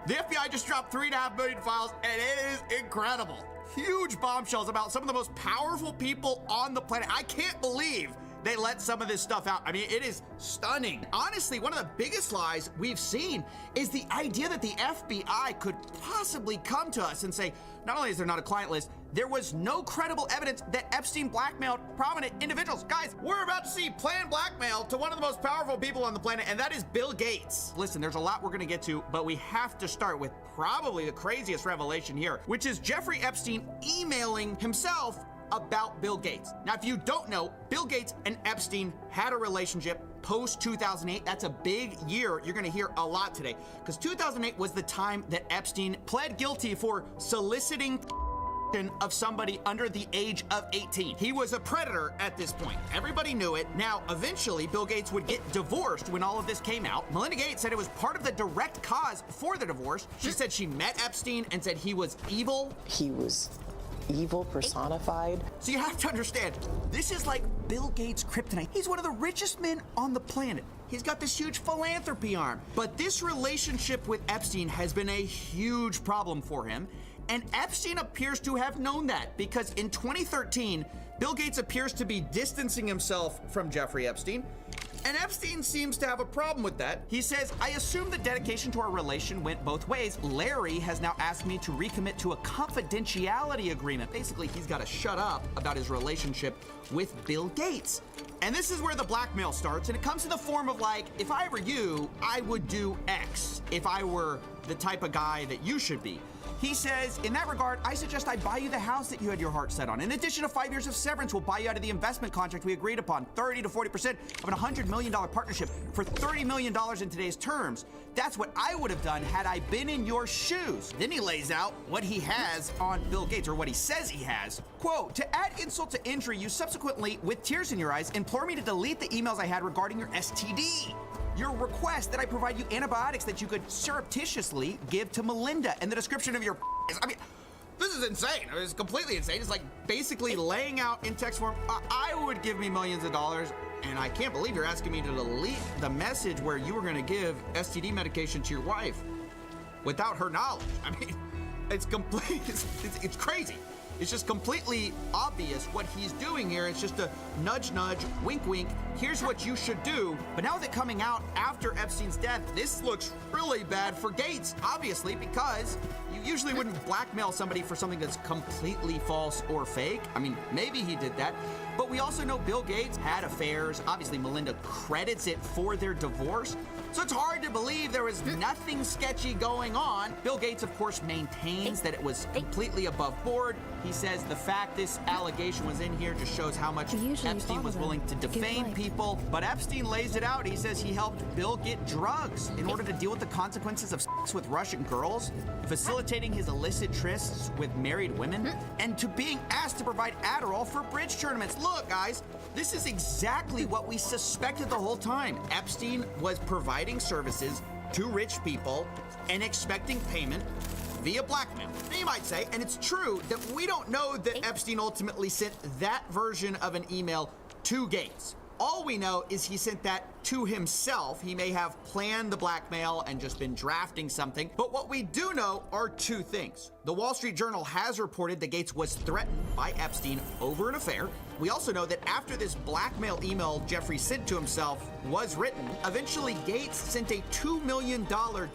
FBI just dropped 3.5 million files, and it is incredible. Huge bombshells about some of the most powerful people on the planet. I can't believe they let some of this stuff out. I mean, it is stunning. Honestly, one of the biggest lies we've seen is the idea that the FBI could possibly come to us and say, not only is there not a client list, there was no credible evidence that Epstein blackmailed prominent individuals. Guys, we're about to see planned blackmail to one of the most powerful people on the planet, and that is Bill Gates. Listen, there's a lot we're gonna get to, but we have to start with probably the craziest revelation here, which is Jeffrey Epstein emailing himself about Bill Gates. Now, if you don't know, Bill Gates and Epstein had a relationship post 2008. That's a big year. You're gonna hear a lot today, because 2008 was the time that Epstein pled guilty for soliciting of somebody under the age of 18. He was a predator at this point. Everybody knew it. Now, eventually, Bill Gates would get divorced when all of this came out. Melinda Gates said it was part of the direct cause for the divorce. She said she met Epstein and said he was evil. He was evil personified. So you have to understand, this is like Bill Gates' kryptonite. He's one of the richest men on the planet. He's got this huge philanthropy arm. But this relationship with Epstein has been a huge problem for him. And Epstein appears to have known that, because in 2013, Bill Gates appears to be distancing himself from Jeffrey Epstein. And Epstein seems to have a problem with that. He says, I assume the dedication to our relation went both ways. Larry has now asked me to recommit to a confidentiality agreement. Basically, he's got to shut up about his relationship with Bill Gates. And this is where the blackmail starts, and it comes in the form of like, if I were you, I would do X if I were the type of guy that you should be. He says, in that regard, I suggest I buy you the house that you had your heart set on. In addition to 5 years of severance, we'll buy you out of the investment contract we agreed upon, 30 to 40% of an $100 million partnership for $30 million in today's terms. That's what I would have done had I been in your shoes. Then he lays out what he has on Bill Gates, or what he says he has. Quote, to add insult to injury, you subsequently, with tears in your eyes, implore me to delete the emails I had regarding your STD. Your request that I provide you antibiotics that you could surreptitiously give to Melinda, and the description of your I mean, this is insane. I mean, it's completely insane. It's like basically laying out in text form, I would give me millions of dollars, and I can't believe you're asking me to delete the message where you were gonna give STD medication to your wife without her knowledge. I mean, it's complete, it's crazy. It's just completely obvious what he's doing here. It's just a nudge, nudge, wink, wink. Here's what you should do. But now that coming out after Epstein's death, this looks really bad for Gates, obviously, because you usually wouldn't blackmail somebody for something that's completely false or fake. I mean, maybe he did that. But we also know Bill Gates had affairs. Obviously, Melinda credits it for their divorce. So it's hard to believe there was nothing sketchy going on. Bill Gates, of course, maintains that it was completely above board. He says the fact this allegation was in here just shows how much Epstein was willing to defame people. But Epstein lays it out. He says he helped Bill get drugs in order to deal with the consequences of sex with Russian girls, facilitating his illicit trysts with married women, and to being asked to provide Adderall for bridge tournaments. Look, guys, this is exactly what we suspected the whole time. Epstein was providing services to rich people and expecting payment via blackmail. Now you might say, and it's true, that we don't know that Epstein ultimately sent that version of an email to Gates. All we know is he sent that to himself. He may have planned the blackmail and just been drafting something. But what we do know are two things. The Wall Street Journal has reported that Gates was threatened by Epstein over an affair. We also know that after this blackmail email Jeffrey sent to himself was written, eventually Gates sent a $2 million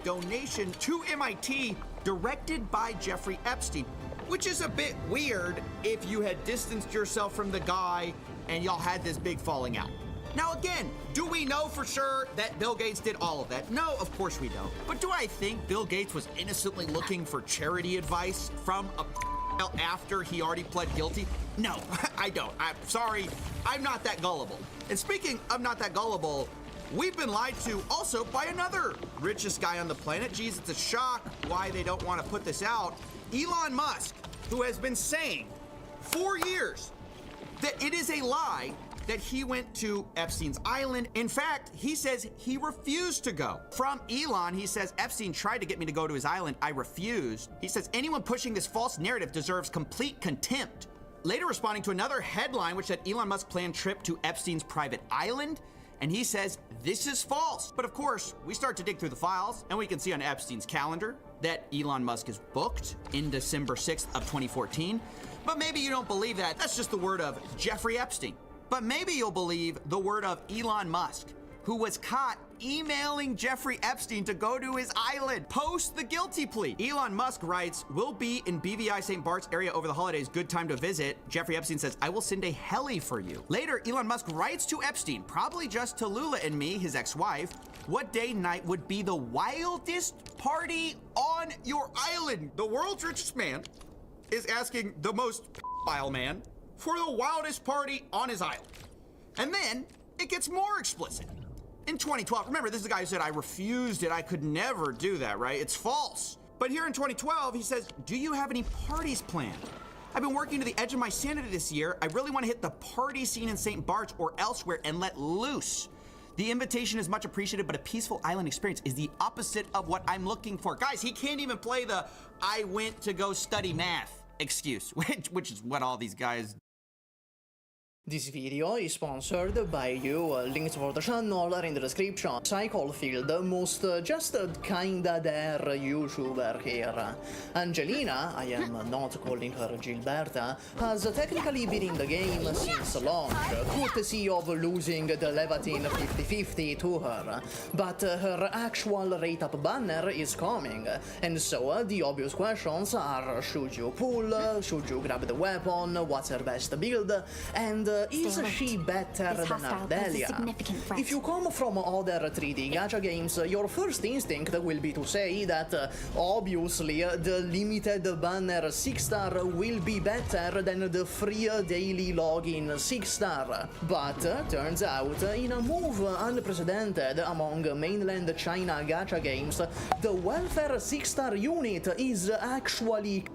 donation to MIT directed by Jeffrey Epstein, which is a bit weird if you had distanced yourself from the guy and y'all had this big falling out. Now again, do we know for sure that Bill Gates did all of that? No, of course we don't. But do I think Bill Gates was innocently looking for charity advice from a after he already pled guilty? No, I don't. I'm sorry, I'm not that gullible. And speaking of not that gullible, we've been lied to also by another richest guy on the planet. Geez, it's a shock why they don't want to put this out. Elon Musk, who has been saying for years that it is a lie that he went to Epstein's island. In fact, he says he refused to go. From Elon, he says, Epstein tried to get me to go to his island. I refused. He says, anyone pushing this false narrative deserves complete contempt. Later responding to another headline which said Elon Musk planned trip to Epstein's private island, and he says this is false. But of course, we start to dig through the files, and we can see on Epstein's calendar that Elon Musk is booked in December 6th of 2014. But maybe you don't believe that. That's just the word of Jeffrey Epstein. But maybe you'll believe the word of Elon Musk, who was caught emailing Jeffrey Epstein to go to his island post the guilty plea. Elon Musk writes, "We'll be in BVI St. Bart's area over the holidays. Good time to visit." Jeffrey Epstein says, "I will send a heli for you." Later, Elon Musk writes to Epstein, probably just to Lula and me, his ex-wife, what day and night would be the wildest party on your island? The world's richest man is asking the most pedophile man for the wildest party on his island. And then it gets more explicit. In 2012, remember, this is the guy who said, I refused it, I could never do that, right? It's false. But here in 2012, he says, do you have any parties planned? I've been working to the edge of my sanity this year. I really want to hit the party scene in St. Bart's or elsewhere and let loose. The invitation is much appreciated, but a peaceful island experience is the opposite of what I'm looking for. Guys, he can't even play the I went to go study math excuse, which is what all these guys. This video is sponsored by you. Links for the channel are in the description. Cyclefield, most just kinda there YouTuber here. Angelina, I am not calling her Gilberta, has technically been in the game since launch, courtesy of losing the Levatin 50-50 to her. But her actual rate-up banner is coming, and so the obvious questions are, should you pull, should you grab the weapon, what's her best build, and is she better than Ardelia? If you come from other 3D gacha games, your first instinct will be to say that obviously the limited banner 6-star will be better than the free daily login 6-star. But turns out, in a move unprecedented among mainland China gacha games, the welfare 6-star unit is actually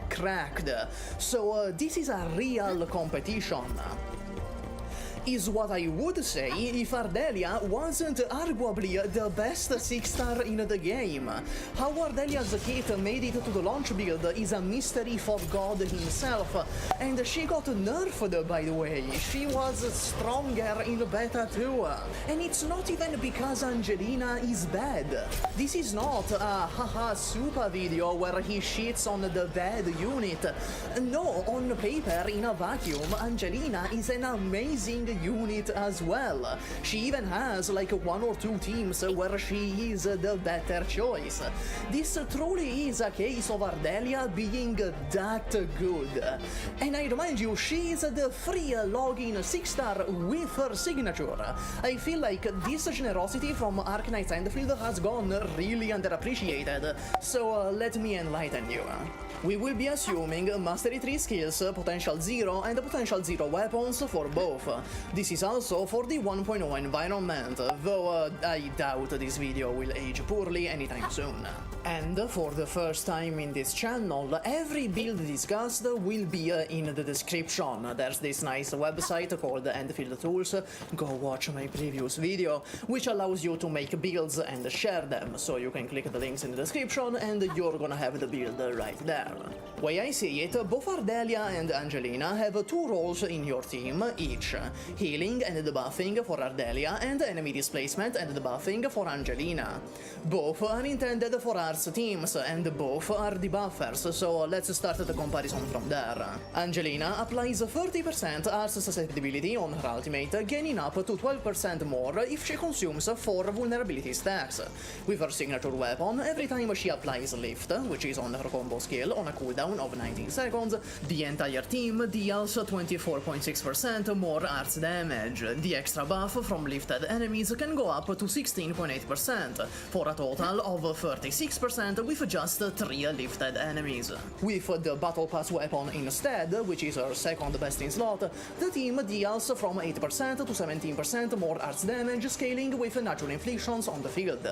cracked. So this is a real competition. Is what I would say if Ardelia wasn't arguably the best 6-star in the game. How Ardelia's kit made it to the launch build is a mystery for God himself, and she got nerfed, by the way. She was stronger in beta too. And it's not even because Angelina is bad. This is not a haha super video where he shits on the bad unit. No, on paper, in a vacuum, Angelina is an amazing unit as well. She even has like 1 or 2 teams where she is the better choice. This truly is a case of Ardelia being that good. And I remind you, she is the free login 6-star with her signature. I feel like this generosity from Arknight's Endfield has gone really underappreciated, so let me enlighten you. We will be assuming Mastery 3 skills, Potential 0 and Potential 0 weapons for both. This is also for the 1.0 environment, though I doubt this video will age poorly anytime soon. And for the first time in this channel, every build discussed will be in the description. There's this nice website called Endfield Tools, go watch my previous video, which allows you to make builds and share them, so you can click the links in the description and you're gonna have the build right there. Way I see it, both Ardelia and Angelina have 2 roles in your team each, healing and debuffing for Ardelia and enemy displacement and debuffing for Angelina. Both are intended for Arts teams and both are debuffers, so let's start the comparison from there. Angelina applies 30% Arts susceptibility on her ultimate, gaining up to 12% more if she consumes 4 vulnerability stacks. With her signature weapon, every time she applies Lift, which is on her combo skill on a cooldown of 19 seconds, the entire team deals 24.6% more Arts damage. The extra buff from lifted enemies can go up to 16.8%, for a total of 36% with just 3 lifted enemies. With the Battle Pass weapon instead, which is her second best in slot, the team deals from 8% to 17% more Arts damage, scaling with natural inflictions on the field.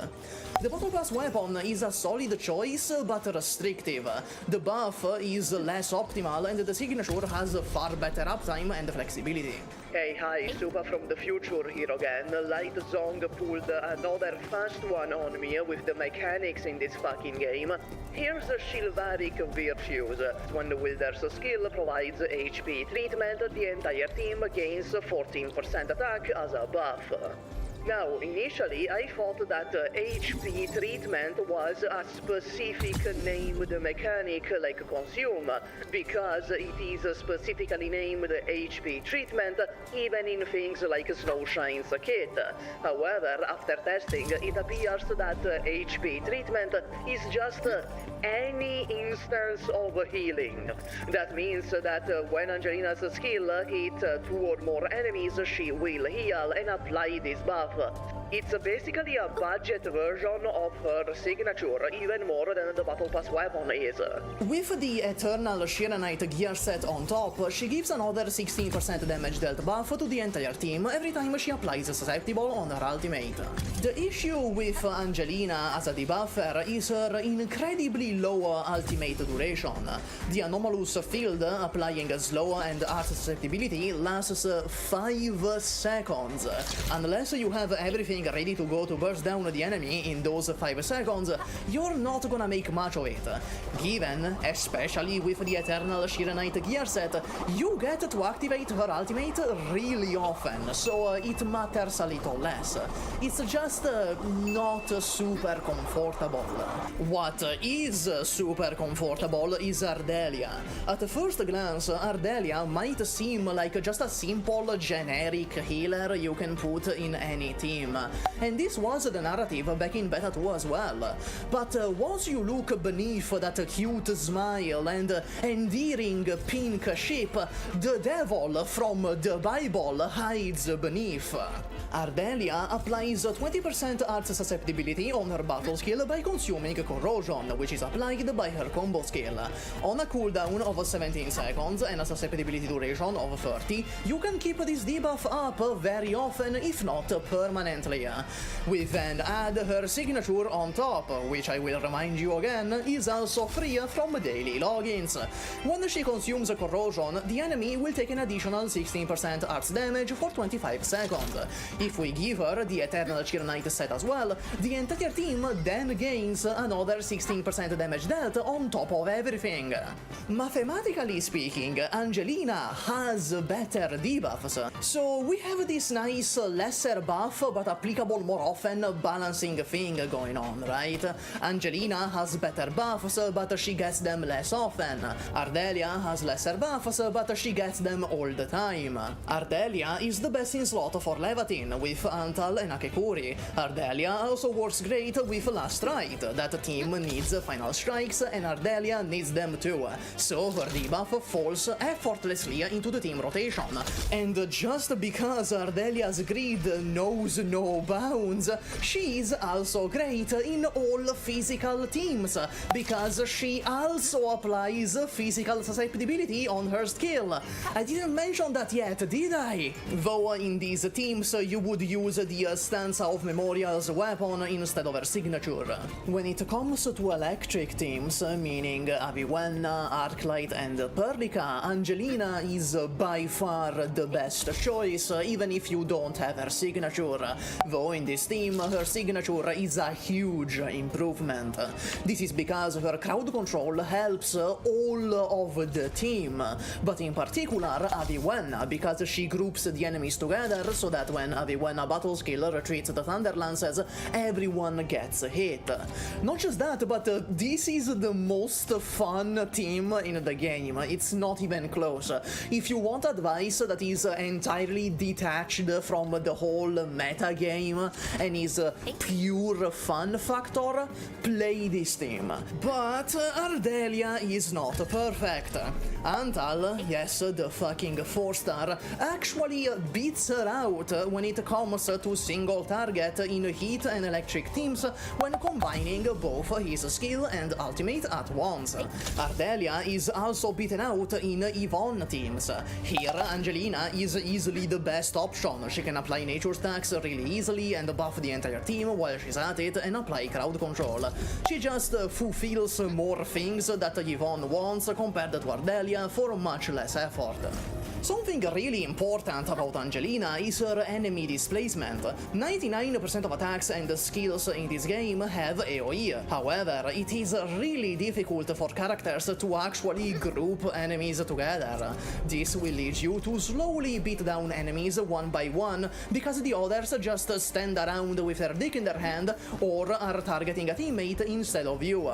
The Battle Pass weapon is a solid choice, but restrictive. The buff is less optimal and the signature has far better uptime and flexibility. Hey, hi, Super from the future here again. Light Zong pulled another fast one on me with the mechanics in this fucking game. Here's a Shilvaric Virtues. When the Wilder's skill provides HP treatment, the entire team gains 14% attack as a buff. Now, initially, I thought that HP treatment was a specific named mechanic like Consume, because it is specifically named HP treatment even in things like Snowshine's kit. However, after testing, it appears that HP treatment is just any instance of healing. That means that when Angelina's skill hits 2 or more enemies, she will heal and apply this buff. It's basically a budget version of her signature, even more than the Battle Pass weapon is. With the Eternal Shiranite gear set on top, she gives another 16% damage dealt buff to the entire team every time she applies Susceptible on her ultimate. The issue with Angelina as a debuffer is her incredibly low ultimate duration. The anomalous field applying slow and Arts susceptibility lasts 5 seconds. Unless you have everything ready to go to burst down the enemy in those 5 seconds, you're not gonna make much of it. Given, especially with the Eternal Shiranite gear set, you get to activate her ultimate really often, so it matters a little less. It's just not super comfortable. What is super comfortable is Ardelia. At first glance, Ardelia might seem like just a simple generic healer you can put in any team. And this was the narrative back in Beta 2 as well. But once you look beneath that cute smile and endearing pink ship, the devil from the Bible hides beneath. Ardelia applies 20% Arts susceptibility on her battle skill by consuming Corrosion, which is applied by her combo skill. On a cooldown of 17 seconds and a susceptibility duration of 30, you can keep this debuff up very often, if not permanently. We then add her signature on top, which I will remind you again is also free from daily logins. When she consumes Corrosion, the enemy will take an additional 16% Arts damage for 25 seconds. If we give her the Eternal Cheer Knight set as well, the entire team then gains another 16% damage dealt on top of everything. Mathematically speaking, Angelina has better debuffs, so we have this nice lesser buff but applicable more often balancing thing going on, right? Angelina has better buffs but she gets them less often. Ardelia has lesser buffs but she gets them all the time. Ardelia is the best in slot for Levatin with Antal and Akekuri. Ardelia also works great with Last Ride. That team needs Final Strikes and Ardelia needs them too, so her debuff falls effortlessly into the team rotation. And just because Ardelia's greed knows no bounds, she's also great in all physical teams, because she also applies physical susceptibility on her skill. I didn't mention that yet, did I? Though in these teams you would use the Stanza of Memorial's weapon instead of her signature. When it comes to electric teams, meaning Aviwenna, Arclight and Perlica, Angelina is by far the best choice, even if you don't have her signature. Though in this team, her signature is a huge improvement. This is because her crowd control helps all of the team, but in particular Aviwenna, because she groups the enemies together so that when Aviwenna battle skill retreats the Thunderlances, everyone gets hit. Not just that, but this is the most fun team in the game. It's not even close. If you want advice that is entirely detached from the whole meta game and is pure fun factor, play this team. But Ardelia is not perfect. Antal, yes, the fucking 4-star, actually beats her out when it comes to single target in heat and electric teams when combining both his skill and ultimate at once. Ardelia is also beaten out in Yvonne teams. Here, Angelina is easily the best option. She can apply nature stacks really easily and buff the entire team while she's at it and apply crowd control. She just fulfills more things that Yvonne wants compared to Ardelia for much less effort. Something really important about Angelina is her enemy displacement. 99% of attacks and skills in this game have AoE. However, it is really difficult for characters to actually group enemies together. This will lead you to slowly beat down enemies one by one, because the others just stand around with their dick in their hand or are targeting a teammate instead of you.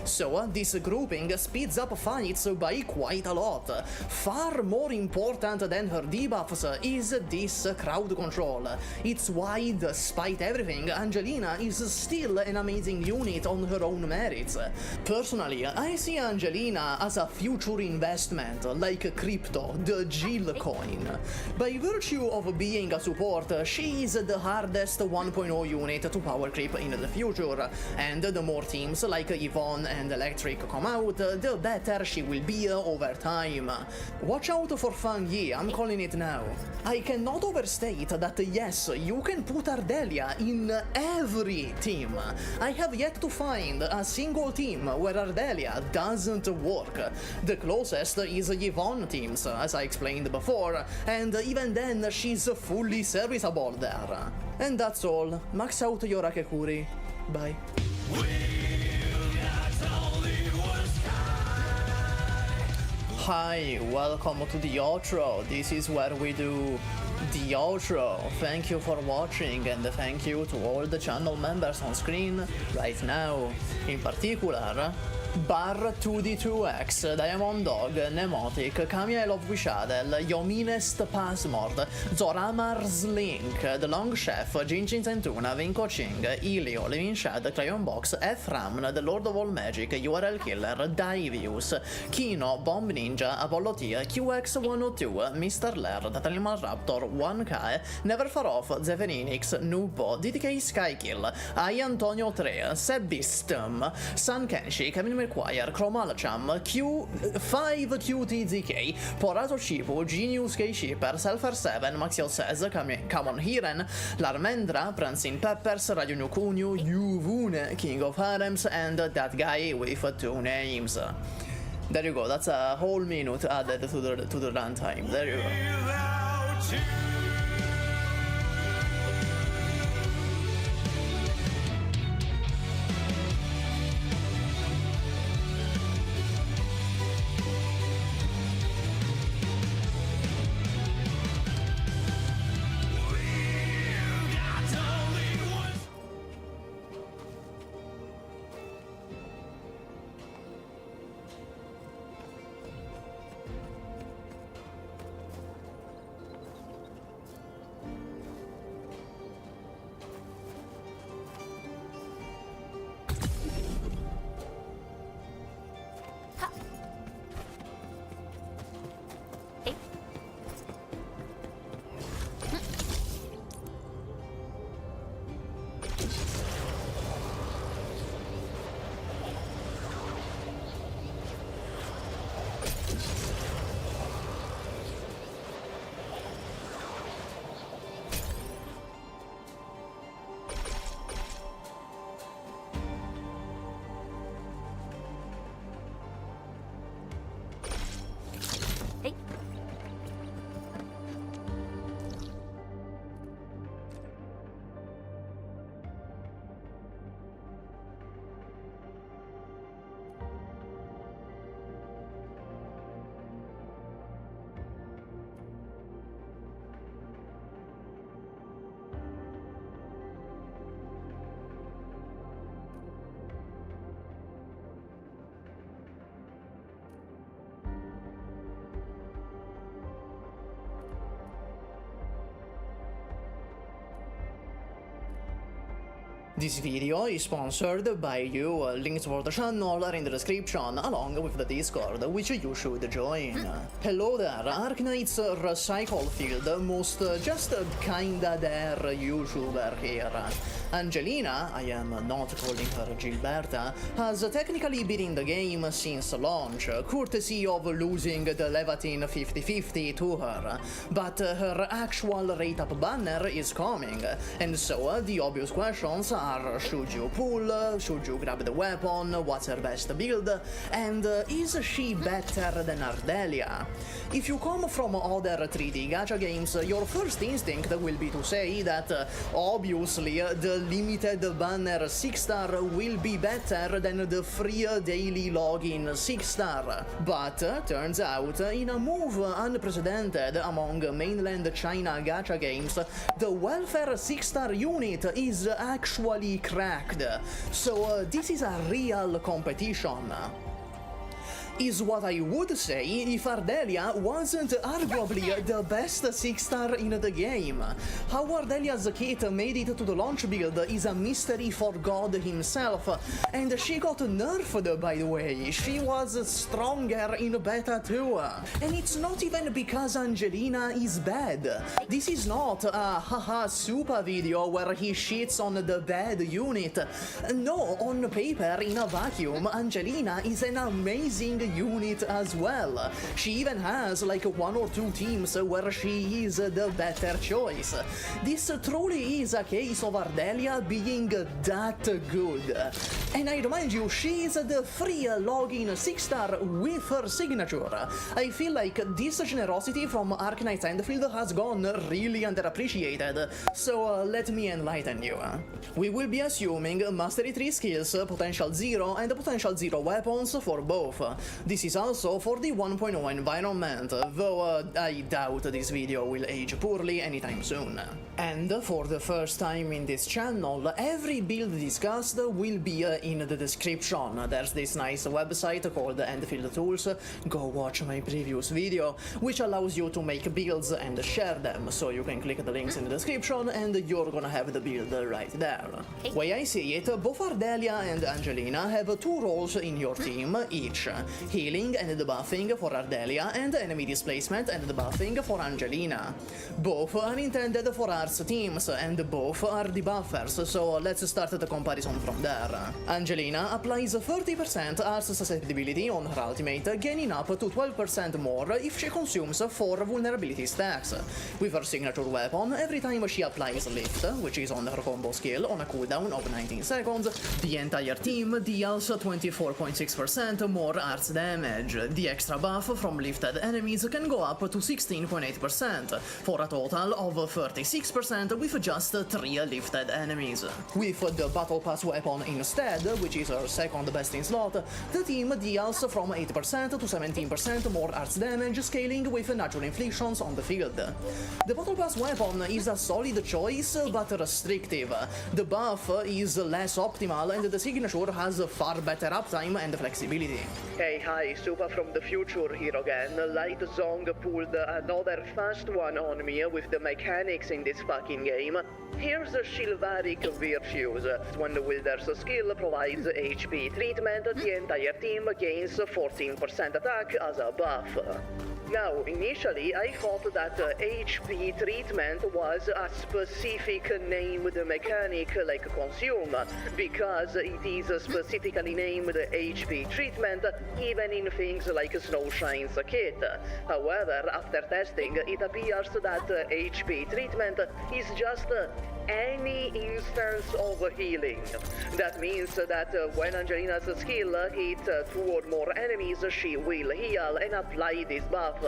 So this grouping speeds up fights by quite a lot. Far more important than her debuffs is this crowd control. It's why, despite everything, Angelina is still an amazing unit on her own merits. Personally, I see Angelina as a future investment, like crypto, the Jill coin. By virtue of being a support, she is the hardest 1.0 unit to power creep in the future, and the more teams like Yvonne and Electric come out, the better she will be over time. Watch out for Fang Yi, I'm calling it now. I cannot overstate that yes, you can put Ardelia in every team. I have yet to find a single team where Ardelia doesn't work. The closest is Yvonne teams, as I explained before, and even then she's fully serviceable there. And that's all. Max out your Akekuri. Bye. Hi, welcome to the outro. This is where we do the outro. Thank you for watching, and thank you to all the channel members on screen right now. In particular, Bar 2D2X, Diamond Dog, Nemotic, Kamiel of Wishadel, Yominest Passmord, Zoramar's Link, The Long Chef, Jinjin Zentuna, Vinko Ching, Ilio, Levin Shad, Crayon Box, Ethram, The Lord of All Magic, URL Killer, Divius, Kino, Bomb Ninja, Apollo T, QX102, Mr. Lair, Tatanimal Raptor, 1K, Never Far Off, Zeverinix, Nubo, DTK Skykill, I Antonio 3, Sebistum, San Kenshi, Kevin McQuire, Chromalacham, Q5QTZK, Porato Chipu, Genius K Shipper, Selfer 7, Maxiel Says, Kamon Hiren, Larmendra, Prancin Peppers, Radio Nukunyu, Yuvune, King of Harems, and that guy with 2 names. There you go, that's a whole minute added to the runtime. There you go. This video is sponsored by you. Links for the channel are in the description, along with the Discord, which you should join. Hello there, Arknight's Recycle Field, most just kinda there YouTuber here. Angelina, I am not calling her Gilberta, has technically been in the game since launch, courtesy of losing the Levatin 50-50 to her. But her actual rate-up banner is coming, and so the obvious questions are: should you pull, should you grab the weapon, what's her best build, and is she better than Ardelia? If you come from other 3D gacha games, your first instinct will be to say that obviously the limited banner 6-star will be better than the free daily login 6-star. But turns out, in a move unprecedented among mainland China gacha games, the welfare 6-star unit is actually cracked. So this is a real competition. Is what I would say if Ardelia wasn't arguably the best 6-star in the game. How Ardelia's kit made it to the launch build is a mystery for God himself, and she got nerfed, by the way. She was stronger in beta too. And it's not even because Angelina is bad. This is not a haha super video where he shits on the bad unit. No, on paper, in a vacuum, Angelina is an amazing unit as well. She even has like 1 or 2 teams where she is the better choice. This truly is a case of Ardelia being that good. And I remind you, she is the free login 6-star with her signature. I feel like this generosity from Arknight's Endfield has gone really underappreciated, so let me enlighten you. We will be assuming Mastery 3 skills, Potential 0 and Potential 0 weapons for both. This is also for the 1.0 environment, though I doubt this video will age poorly anytime soon. And for the first time in this channel, every build discussed will be in the description. There's this nice website called Endfield Tools, go watch my previous video, which allows you to make builds and share them, so you can click the links in the description and you're gonna have the build right there. Way I see it, both Ardelia and Angelina have 2 roles in your team each: healing and debuffing for Ardelia, and enemy displacement and debuffing for Angelina. Both are intended for Arts teams, and both are debuffers, so let's start the comparison from there. Angelina applies 30% Arts susceptibility on her ultimate, gaining up to 12% more if she consumes 4 vulnerability stacks. With her signature weapon, every time she applies Lift, which is on her combo skill on a cooldown of 19 seconds, the entire team deals 24.6% more Arts damage. The extra buff from lifted enemies can go up to 16.8%, for a total of 36% with just 3 lifted enemies. With the Battle Pass weapon instead, which is her second best in slot, the team deals from 8% to 17% more Arts damage, scaling with natural inflictions on the field. The Battle Pass weapon is a solid choice, but restrictive. The buff is less optimal, and the signature has far better uptime and flexibility. Hey, hi, Super from the future here again. Light Zong pulled another fast one on me with the mechanics in this fucking game. Here's the Chivalric Virtues. When the wielder's skill provides HP treatment, the entire team gains 14% attack as a buff. Now, initially, I thought that HP treatment was a specific named mechanic like Consume, because it is specifically named HP treatment even in things like Snowshine's kit. However, after testing, it appears that HP treatment is just any instance of healing. That means that when Angelina's skill hits 2 or more enemies, she will heal and apply this buff.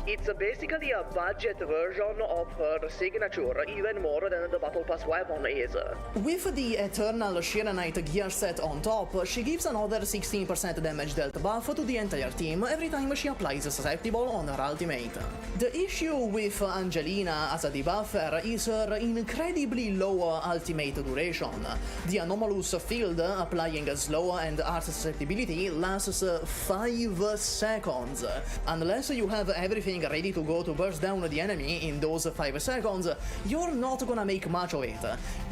It's basically a budget version of her signature, even more than the Battle Pass weapon is. With the Eternal Shiranite gear set on top, she gives another 16% damage dealt buff to the entire team every time she applies Susceptible on her ultimate. The issue with Angelina as a debuffer is her incredibly very low ultimate duration. The anomalous field applying slow and art susceptibility lasts 5 seconds. Unless you have everything ready to go to burst down the enemy in those 5 seconds, you're not gonna make much of it.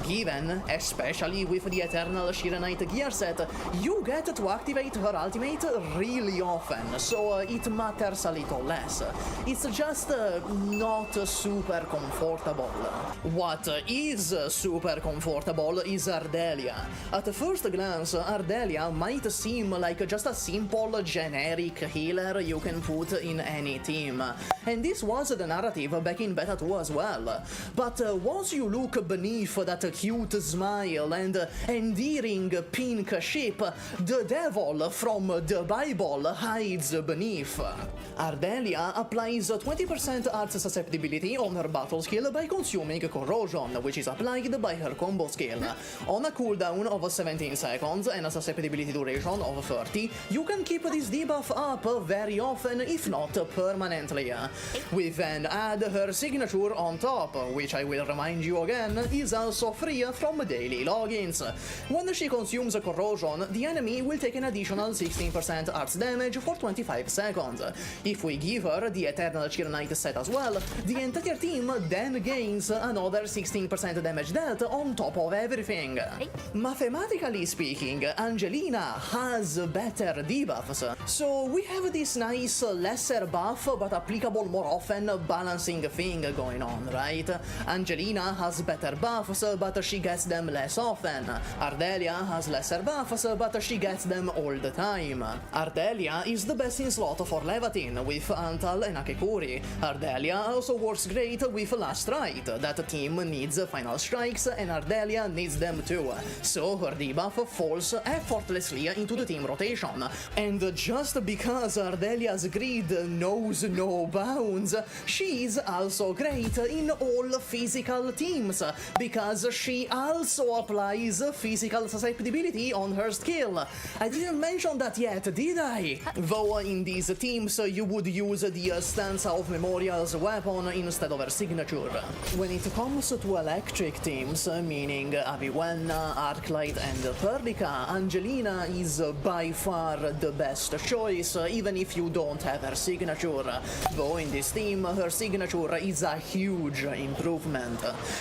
Given, especially with the Eternal Sheer Knight gear set, you get to activate her ultimate really often, so it matters a little less. It's just not super comfortable. What is super comfortable is Ardelia. At first glance, Ardelia might seem like just a simple generic healer you can put in any team, and this was the narrative back in Beta 2 as well. But once you look beneath that cute smile and endearing pink ship, the devil from the Bible hides beneath. Ardelia applies 20% art susceptibility on her battle skill by consuming corrosion, which is applied by her combo skill. On a cooldown of 17 seconds and a susceptibility duration of 30, you can keep this debuff up very often, if not permanently. We then add her signature on top, which I will remind you again is also free from daily logins. When she consumes corrosion, the enemy will take an additional 16% arts damage for 25 seconds. If we give her the Eternal Sheer Knight set as well, the entire team then gains another 16% damage dealt on top of everything. Mathematically speaking, Angelina has better debuffs, so we have this nice lesser buff but applicable more often balancing thing going on, right? Angelina has better buffs, but she gets them less often. Ardelia has lesser buffs, but she gets them all the time. Ardelia is the best in slot for Levatin with Antal and Akekuri. Ardelia also works great with Last Rite. That team needs final strikes and Ardelia needs them too, so her debuff falls effortlessly into the team rotation. And just because Ardelia's greed knows no bounds, she is also great in all physical teams, because she also applies physical susceptibility on her skill. I didn't mention that yet, did I? Though in these teams you would use the Stanza of Memorial's weapon instead of her signature. When it comes to electric teams, meaning Aviwenna, Arclight and Perlica, Angelina is by far the best choice, even if you don't have her signature. Though in this team, her signature is a huge improvement.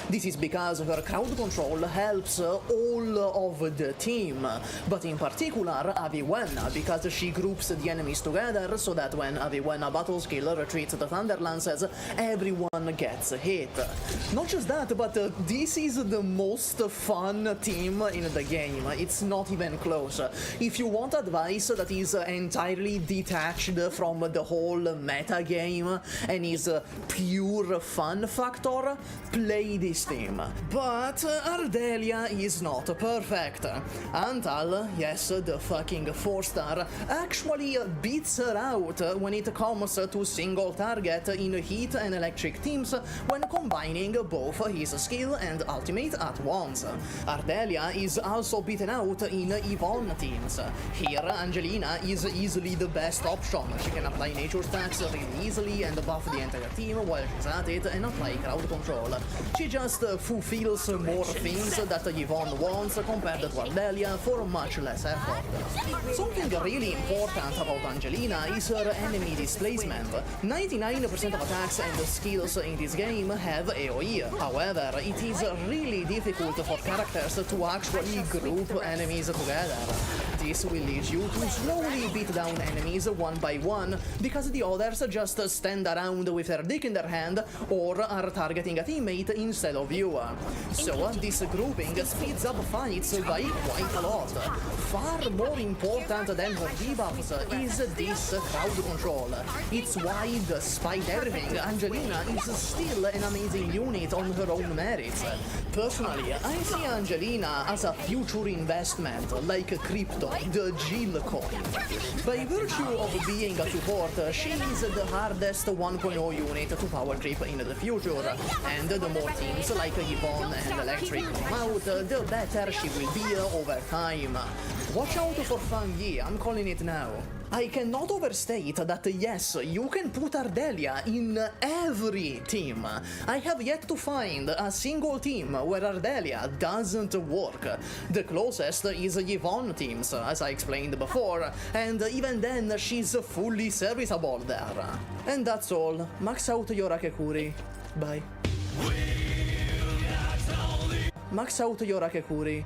This is because her crowd control helps all of the team, but in particular Aviwenna, because she groups the enemies together so that when Aviwenna battle skill retreats the Thunderlances, everyone gets hit. Not just that, but this is the most fun team in the game. It's not even close. If you want advice that is entirely detached from the whole meta game and is pure fun factor, play this team. But Ardelia is not perfect. Antal, yes, the fucking 4-star, actually beats her out when it comes to single target in heat and electric teams when combining both his skill and ultimate at once. Ardelia is also beaten out in Yvonne teams. Here, Angelina is easily the best option. She can apply nature stacks really easily and buff the entire team while she's at it and apply crowd control. She just fulfills more things that Yvonne wants compared to Ardelia for much less effort. Something really important about Angelina is her enemy displacement. 99% of attacks and skills in this game have AoE. However, it is really difficult for characters to actually group enemies together. This will lead you to slowly beat down enemies one by one, because the others just stand around with their dick in their hand or are targeting a teammate instead of you. So this grouping speeds up fights by quite a lot. Far more important than her debuffs is this crowd control. It's why, despite everything, Angelina is still an amazing unit on her own merits. Personally, I see Angelina as a future investment, like crypto, the Jill coin. By virtue of being a support, she is the hardest 1.0 unit to power creep in the future, and the more teams like Yvonne and Electric come out, the better she will be over time. Watch out for Fang Yi, I'm calling it now. I cannot overstate that yes, you can put Ardelia in every team. I have yet to find a single team where Ardelia doesn't work. The closest is Yvonne teams, as I explained before, and even then she's fully serviceable there. And that's all. Max out your Akekuri. Bye. Max out your Akekuri.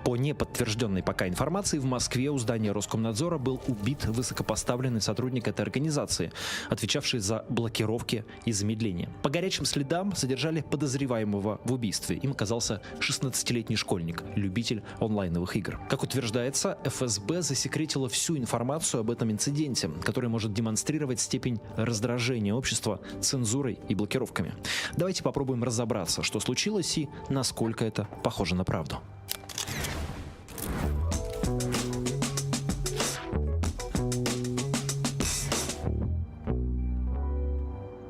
По неподтвержденной пока информации, в Москве у здания Роскомнадзора был убит высокопоставленный сотрудник этой организации, отвечавший за блокировки и замедление. По горячим следам задержали подозреваемого в убийстве. Им оказался 16-летний школьник, любитель онлайновых игр. Как утверждается, ФСБ засекретила всю информацию об этом инциденте, который может демонстрировать степень раздражения общества цензурой и блокировками. Давайте попробуем разобраться, что случилось и насколько это похоже на правду.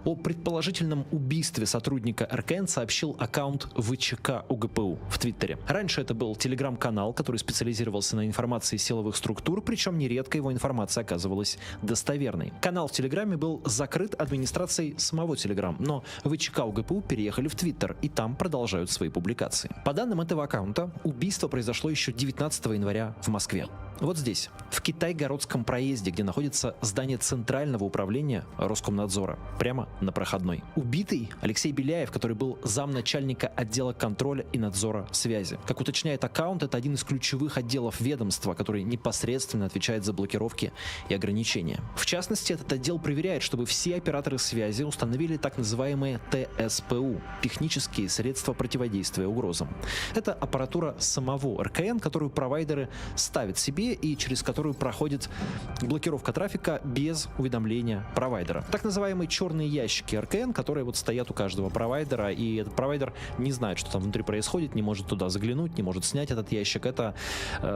О предположительном убийстве сотрудника РКН сообщил аккаунт ВЧК УГПУ в Твиттере. Раньше это был телеграм-канал, который специализировался на информации силовых структур, причем нередко его информация оказывалась достоверной. Канал в Телеграме был закрыт администрацией самого Телеграм, но ВЧК УГПУ переехали в Твиттер и там продолжают свои публикации. По данным этого аккаунта, убийство произошло еще 19 января в Москве. Вот здесь, в Китай-городском проезде, где находится здание Центрального управления Роскомнадзора, прямо на проходной. Убитый Алексей Беляев, который был замначальника отдела контроля и надзора связи. Как уточняет аккаунт, это один из ключевых отделов ведомства, который непосредственно отвечает за блокировки и ограничения. В частности, этот отдел проверяет, чтобы все операторы связи установили так называемые ТСПУ – технические средства противодействия угрозам. Это аппаратура самого РКН, которую провайдеры ставят себе и через которую проходит блокировка трафика без уведомления провайдера. Так называемые черные ящики РКН, которые вот стоят у каждого провайдера, и этот провайдер не знает, что там внутри происходит, не может туда заглянуть, не может снять этот ящик. Это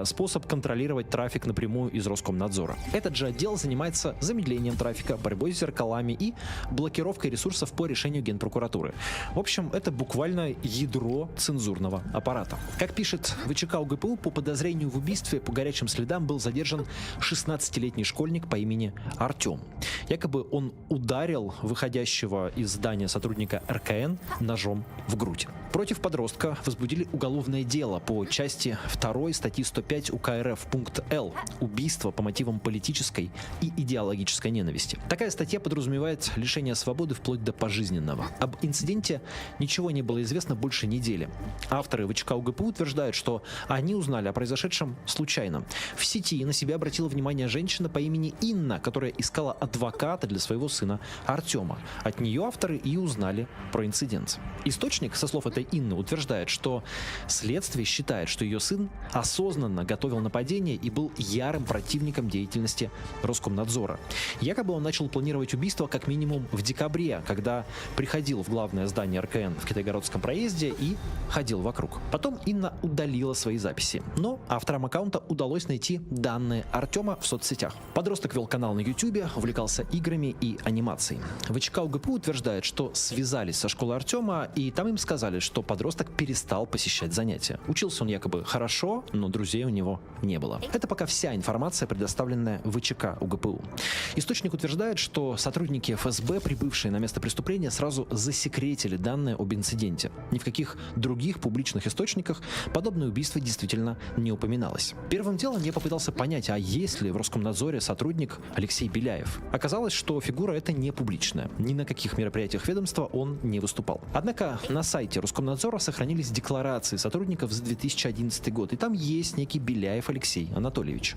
способ контролировать трафик напрямую из Роскомнадзора. Этот же отдел занимается замедлением трафика, борьбой с зеркалами и блокировкой ресурсов по решению Генпрокуратуры. В общем, это буквально ядро цензурного аппарата. Как пишет ВЧК УГПУ, по подозрению в убийстве по горячим следам следам был задержан 16-летний школьник по имени Артем. Якобы он ударил выходящего из здания сотрудника РКН ножом в грудь. Против подростка возбудили уголовное дело по части 2 статьи 105 УК РФ пункт Л «Убийство по мотивам политической и идеологической ненависти». Такая статья подразумевает лишение свободы вплоть до пожизненного. Об инциденте ничего не было известно больше недели. Авторы ВЧК УГПУ утверждают, что они узнали о произошедшем случайно. В сети на себя обратила внимание женщина по имени Инна, которая искала адвоката для своего сына Артема. От нее авторы и узнали про инцидент. Источник, со слов этой Инны, утверждает, что следствие считает, что ее сын осознанно готовил нападение и был ярым противником деятельности Роскомнадзора. Якобы он начал планировать убийство как минимум в декабре, когда приходил в главное здание РКН в Китайгородском проезде и ходил вокруг. Потом Инна удалила свои записи, но авторам аккаунта удалось найти данные Артема в соцсетях. Подросток вел канал на YouTube, увлекался играми и анимацией. ВЧК УГПУ утверждает, что связались со школой Артема, и там им сказали, что подросток перестал посещать занятия. Учился он якобы хорошо, но друзей у него не было. Это пока вся информация, предоставленная ВЧК УГПУ. Источник утверждает, что сотрудники ФСБ, прибывшие на место преступления, сразу засекретили данные об инциденте. Ни в каких других публичных источниках подобное убийство действительно не упоминалось. Первым делом я попытался понять, а есть ли в Роскомнадзоре сотрудник Алексей Беляев. Оказалось, что фигура эта не публичная. Ни на каких мероприятиях ведомства он не выступал. Однако на сайте Роскомнадзора сохранились декларации сотрудников за 2011 год, и там есть некий Беляев Алексей Анатольевич.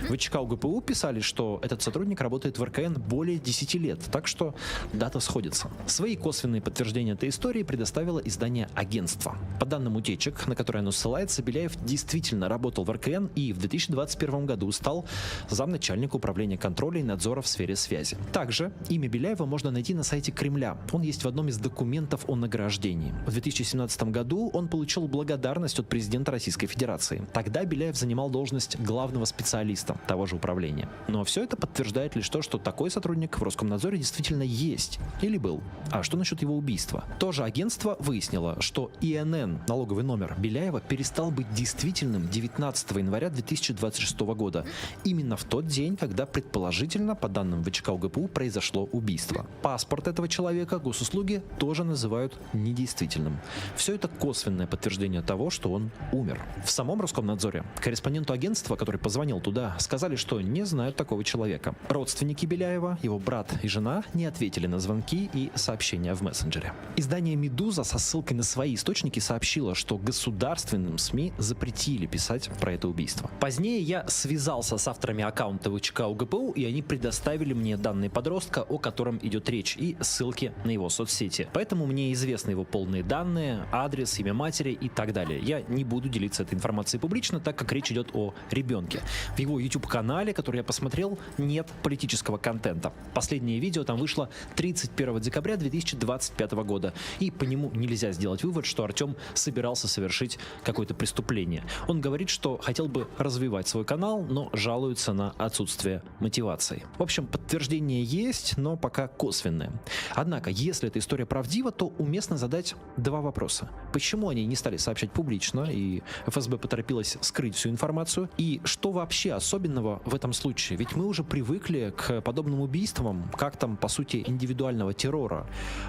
В ВЧК УГПУ писали, что этот сотрудник работает в РКН более 10 лет, так что дата сходится. Свои косвенные подтверждения этой истории предоставило издание «Агентство». По данным утечек, на которые оно ссылается, Беляев действительно работал в РКН и в 2021 году стал замначальника управления контроля и надзора в сфере связи. Также имя Беляева можно найти на сайте Кремля. Он есть в одном из документов о награждении. В 2017 году он получил благодарность от президента Российской Федерации. Тогда Беляев занимал должность главного специалиста того же управления. Но все это подтверждает лишь то, что такой сотрудник в Роскомнадзоре действительно есть или был. А что насчет его убийства? Тоже агентство выяснило, что ИНН, налоговый номер Беляева, перестал быть действительным 19 января 2026 года. Именно в тот день, когда предположительно, по данным ВЧК УГПУ, произошло убийство. Паспорт этого человека госуслуги тоже называют недействительным. Все это косвенное подтверждение того, что он умер. В самом Роскомнадзоре корреспонденту агентства, который позвонил туда, сказали, что не знают такого человека. Родственники Беляева, его брат и жена, не ответили на звонки и сообщения в мессенджере. Издание «Медуза» со ссылкой на свои источники сообщило, что государственным СМИ запретили писать про это убийство. Позднее я связался с авторами аккаунта ВЧК УГПУ, и они предоставили мне данные подростка, о котором идет речь, и ссылки на его соцсети. Поэтому мне известны его полные данные, адрес, имя матери и так далее. Я не буду делиться этой информацией публично, так как речь идет о ребенке. В его YouTube-канале, который я посмотрел, нет политического контента. Последнее видео там вышло 31 декабря 2025 года, и по нему нельзя сделать вывод, что Артем собирался совершить какое-то преступление. Он говорит, что хотел бы развивать свой канал, но жалуется на отсутствие мотивации. В общем, подтверждение есть, но пока косвенное. Однако, если эта история правдива, то уместно задать два вопроса. Почему они не стали сообщать публично, и ФСБ поторопилась скрыть всю информацию? И что вообще особенного в этом случае? Ведь мы уже привыкли к подобным убийствам, как там, по сути, индивидуального террора.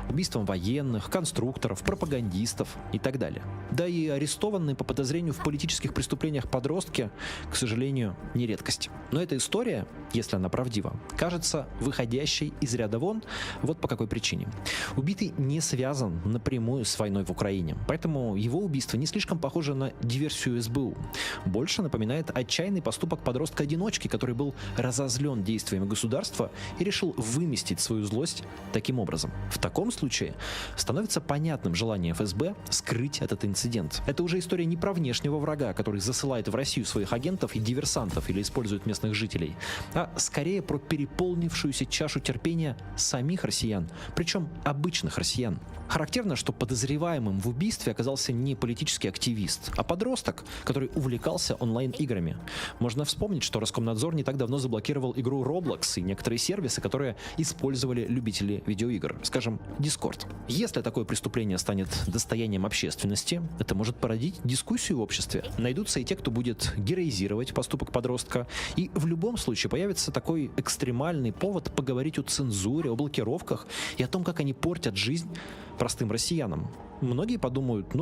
Убийствам военных, конструкторов, пропагандистов и так далее. Да и арестованные по подозрению в политических преступлениях подростки, к сожалению, не редкость. Но эта история, если она правдива, кажется выходящей из ряда вон вот по какой причине. Убитый не связан напрямую с войной в Украине, поэтому его убийство не слишком похоже на диверсию СБУ. Больше напоминает отчаянный поступок подростка-одиночки, который был разозлен действиями государства и решил выместить свою злость таким образом. В таком случае становится понятным желание ФСБ скрыть этот инцидент. Это уже история не про внешнего врага, который засылает в Россию своих агентов и диверсантов или использует местных жителей, а скорее про переполнившуюся чашу терпения самих россиян, причем обычных россиян. Характерно, что подозреваемым в убийстве оказался не политический активист, а подросток, который увлекался онлайн-играми. Можно вспомнить, что Роскомнадзор не так давно заблокировал игру Roblox и некоторые сервисы, которые использовали любители видеоигр, скажем, Discord. Если такое преступление станет достоянием общественности, это может породить дискуссию в обществе. Найдутся и те, кто будет героизировать комментировать поступок подростка, и в любом случае появится такой экстремальный повод поговорить о цензуре, о блокировках и о том, как они портят жизнь простым россиянам. Многие подумают,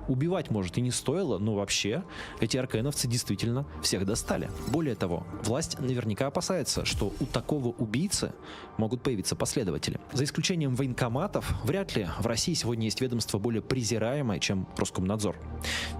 убивать, может, и не стоило, но вообще эти аркеновцы действительно всех достали. Более того, власть наверняка опасается, что у такого убийцы могут появиться последователи. За исключением военкоматов, вряд ли в России сегодня есть ведомство более презираемое, чем Роскомнадзор.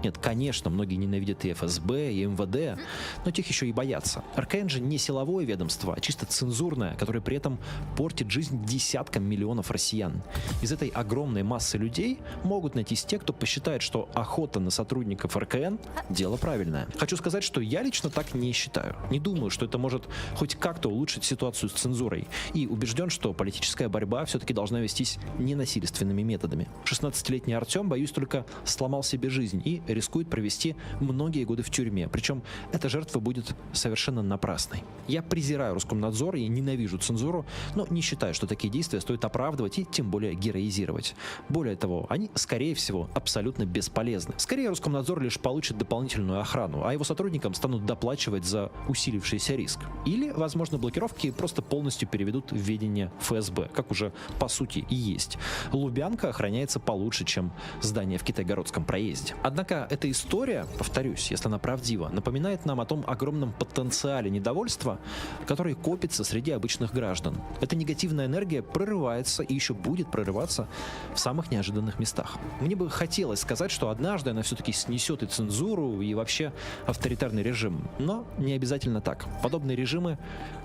Нет, конечно, многие ненавидят и ФСБ, и МВД, но тех еще и боятся. РКН же не силовое ведомство, а чисто цензурное, которое при этом портит жизнь десяткам миллионов россиян. Из этой огромной массы людей могут найтись те, кто посчитает, что охота на сотрудников РКН – дело правильное. Хочу сказать, что я лично так не считаю. Не думаю, что это может хоть как-то улучшить ситуацию с цензурой. И убежден, что политическая борьба все-таки должна вестись ненасильственными методами. 16-летний Артем, боюсь, только сломал себе жизнь и рискует провести многие годы в тюрьме. Причем эта жертва будет совершенно напрасной. Я презираю Роскомнадзор и ненавижу цензуру, но не считаю, что такие действия стоит оправдывать и тем более героизировать. Более того, они, скорее всего, абсолютно бесполезны. Скорее, Роскомнадзор лишь получит дополнительную охрану, а его сотрудникам станут доплачивать за усилившийся риск. Или, возможно, блокировки просто полностью переведут в ведение ФСБ, как уже по сути и есть. Лубянка охраняется получше, чем здание в Китайгородском проезде. Однако эта история, повторюсь, если она правдива, напоминает нам о том огромном потенциале недовольства, который копится среди обычных граждан. Эта негативная энергия прорывается и еще будет прорываться в самых неожиданных местах. Мне бы хотелось сказать, что однажды она все-таки снесет и цензуру, и вообще авторитарный режим. Но не обязательно так. Подобные режимы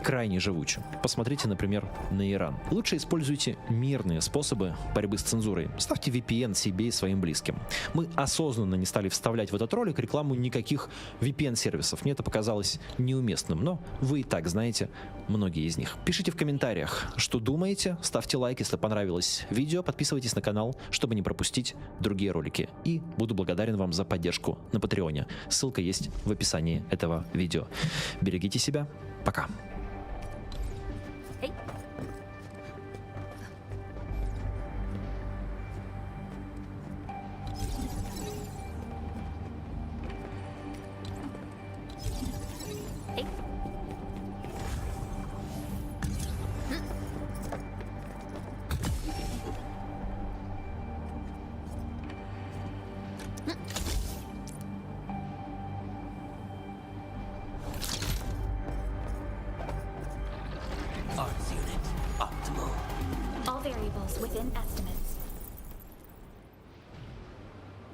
крайне живучи. Посмотрите, например, на Иран. Лучше используйте мирные способы борьбы с цензурой. Ставьте VPN себе и своим близким. Мы осознанно не стали вставлять в этот ролик рекламу никаких VPN-сервисов. Мне это показалось неуместным, но вы и так знаете многие из них. Пишите в комментариях, что думаете, ставьте лайк, если понравилось видео, подписывайтесь на канал, чтобы не пропустить другие ролики. И буду благодарен вам за поддержку на Патреоне. Ссылка есть в описании этого видео. Берегите себя. Пока. Arts unit optimal. All variables within estimates.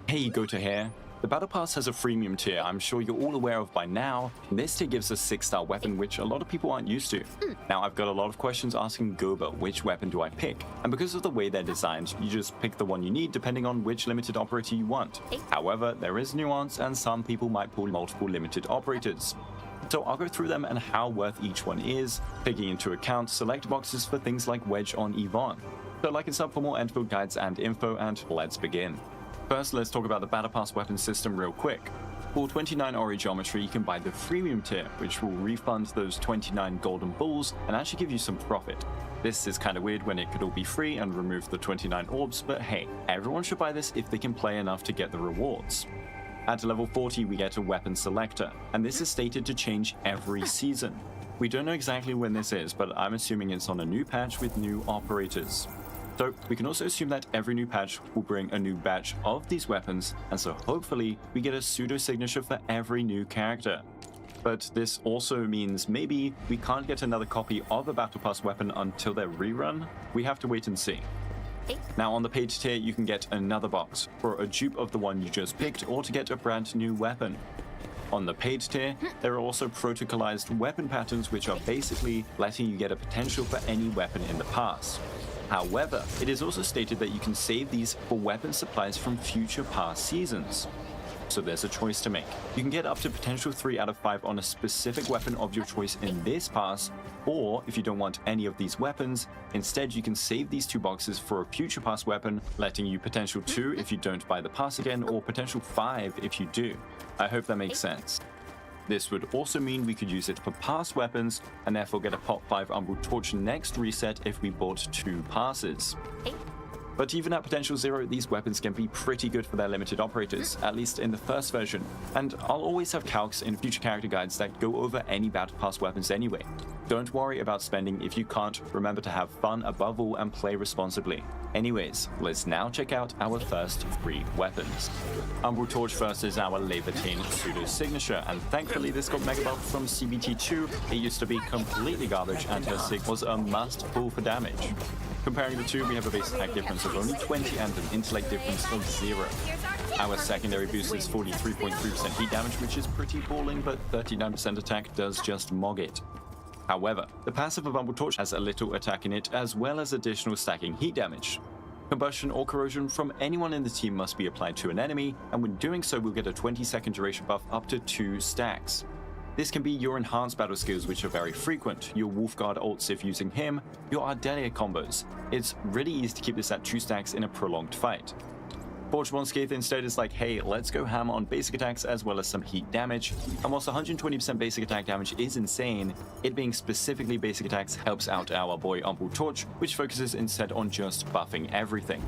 Hey, Go to Hair. The Battle Pass has a freemium tier I'm sure you're all aware of by now. This tier gives a 6-star weapon, which a lot of people aren't used to. Now, I've got a lot of questions asking Goba which weapon do I pick, and because of the way they're designed, you just pick the one you need depending on which limited operator you want. However, there is nuance, and some people might pull multiple limited operators. So I'll go through them and how worth each one is, taking into account select boxes for things like Wedge on Yvonne. So like and sub for more Endfield guides and info, and let's begin. First, let's talk about the Battle Pass weapon system real quick. For 29 Ori geometry, you can buy the freemium tier, which will refund those 29 golden bulls and actually give you some profit. This is kind of weird when it could all be free and remove the 29 orbs, but hey, everyone should buy this if they can play enough to get the rewards. At level 40, we get a weapon selector, and this is stated to change every season. We don't know exactly when this is, but I'm assuming it's on a new patch with new operators. So we can also assume that every new patch will bring a new batch of these weapons, and so hopefully we get a pseudo-signature for every new character. But this also means maybe we can't get another copy of a Battle Pass weapon until their rerun. We have to wait and see. Now on the paid tier you can get another box for a dupe of the one you just picked or to get a brand new weapon. On the paid tier, there are also protocolized weapon patterns which are basically letting you get a potential for any weapon in the pass. However, it is also stated that you can save these for weapon supplies from future pass seasons. So there's a choice to make. You can get up to potential 3 out of 5 on a specific weapon of your choice in this pass, or if you don't want any of these weapons, instead you can save these 2 boxes for a future pass weapon, letting you potential 2 if you don't buy the pass again, or potential 5 if you do. I hope that makes sense. This would also mean we could use it for pass weapons, and therefore get a Pop 5 Umbral Torch next reset if we bought 2 passes. But even at potential 0, these weapons can be pretty good for their limited operators, at least in the first version. And I'll always have calcs in future character guides that go over any Battle Pass weapons anyway. Don't worry about spending if you can't. Remember to have fun above all and play responsibly. Anyways, let's now check out our first 3 weapons. Umbral Torch first is our Levitain pseudo signature, and thankfully this got mega buffed from CBT2. It used to be completely garbage and her sig was a must pull for damage. Comparing the two, we have a base attack difference of only 20 and an intellect difference of 0. Our secondary boost is 43.3% heat damage, which is pretty balling, but 39% attack does just mog it. However, the passive of Umbral Torch has a little attack in it, as well as additional stacking heat damage. Combustion or corrosion from anyone in the team must be applied to an enemy, and when doing so we'll get a 20-second duration buff up to 2 stacks. This can be your enhanced battle skills, which are very frequent, your Wolfguard ults if using him, your Ardelia combos. It's really easy to keep this at 2 stacks in a prolonged fight. Forgeborn Scathe instead is like, hey, let's go ham on basic attacks as well as some heat damage. And whilst 120% basic attack damage is insane, it being specifically basic attacks helps out our boy Umbral Torch, which focuses instead on just buffing everything.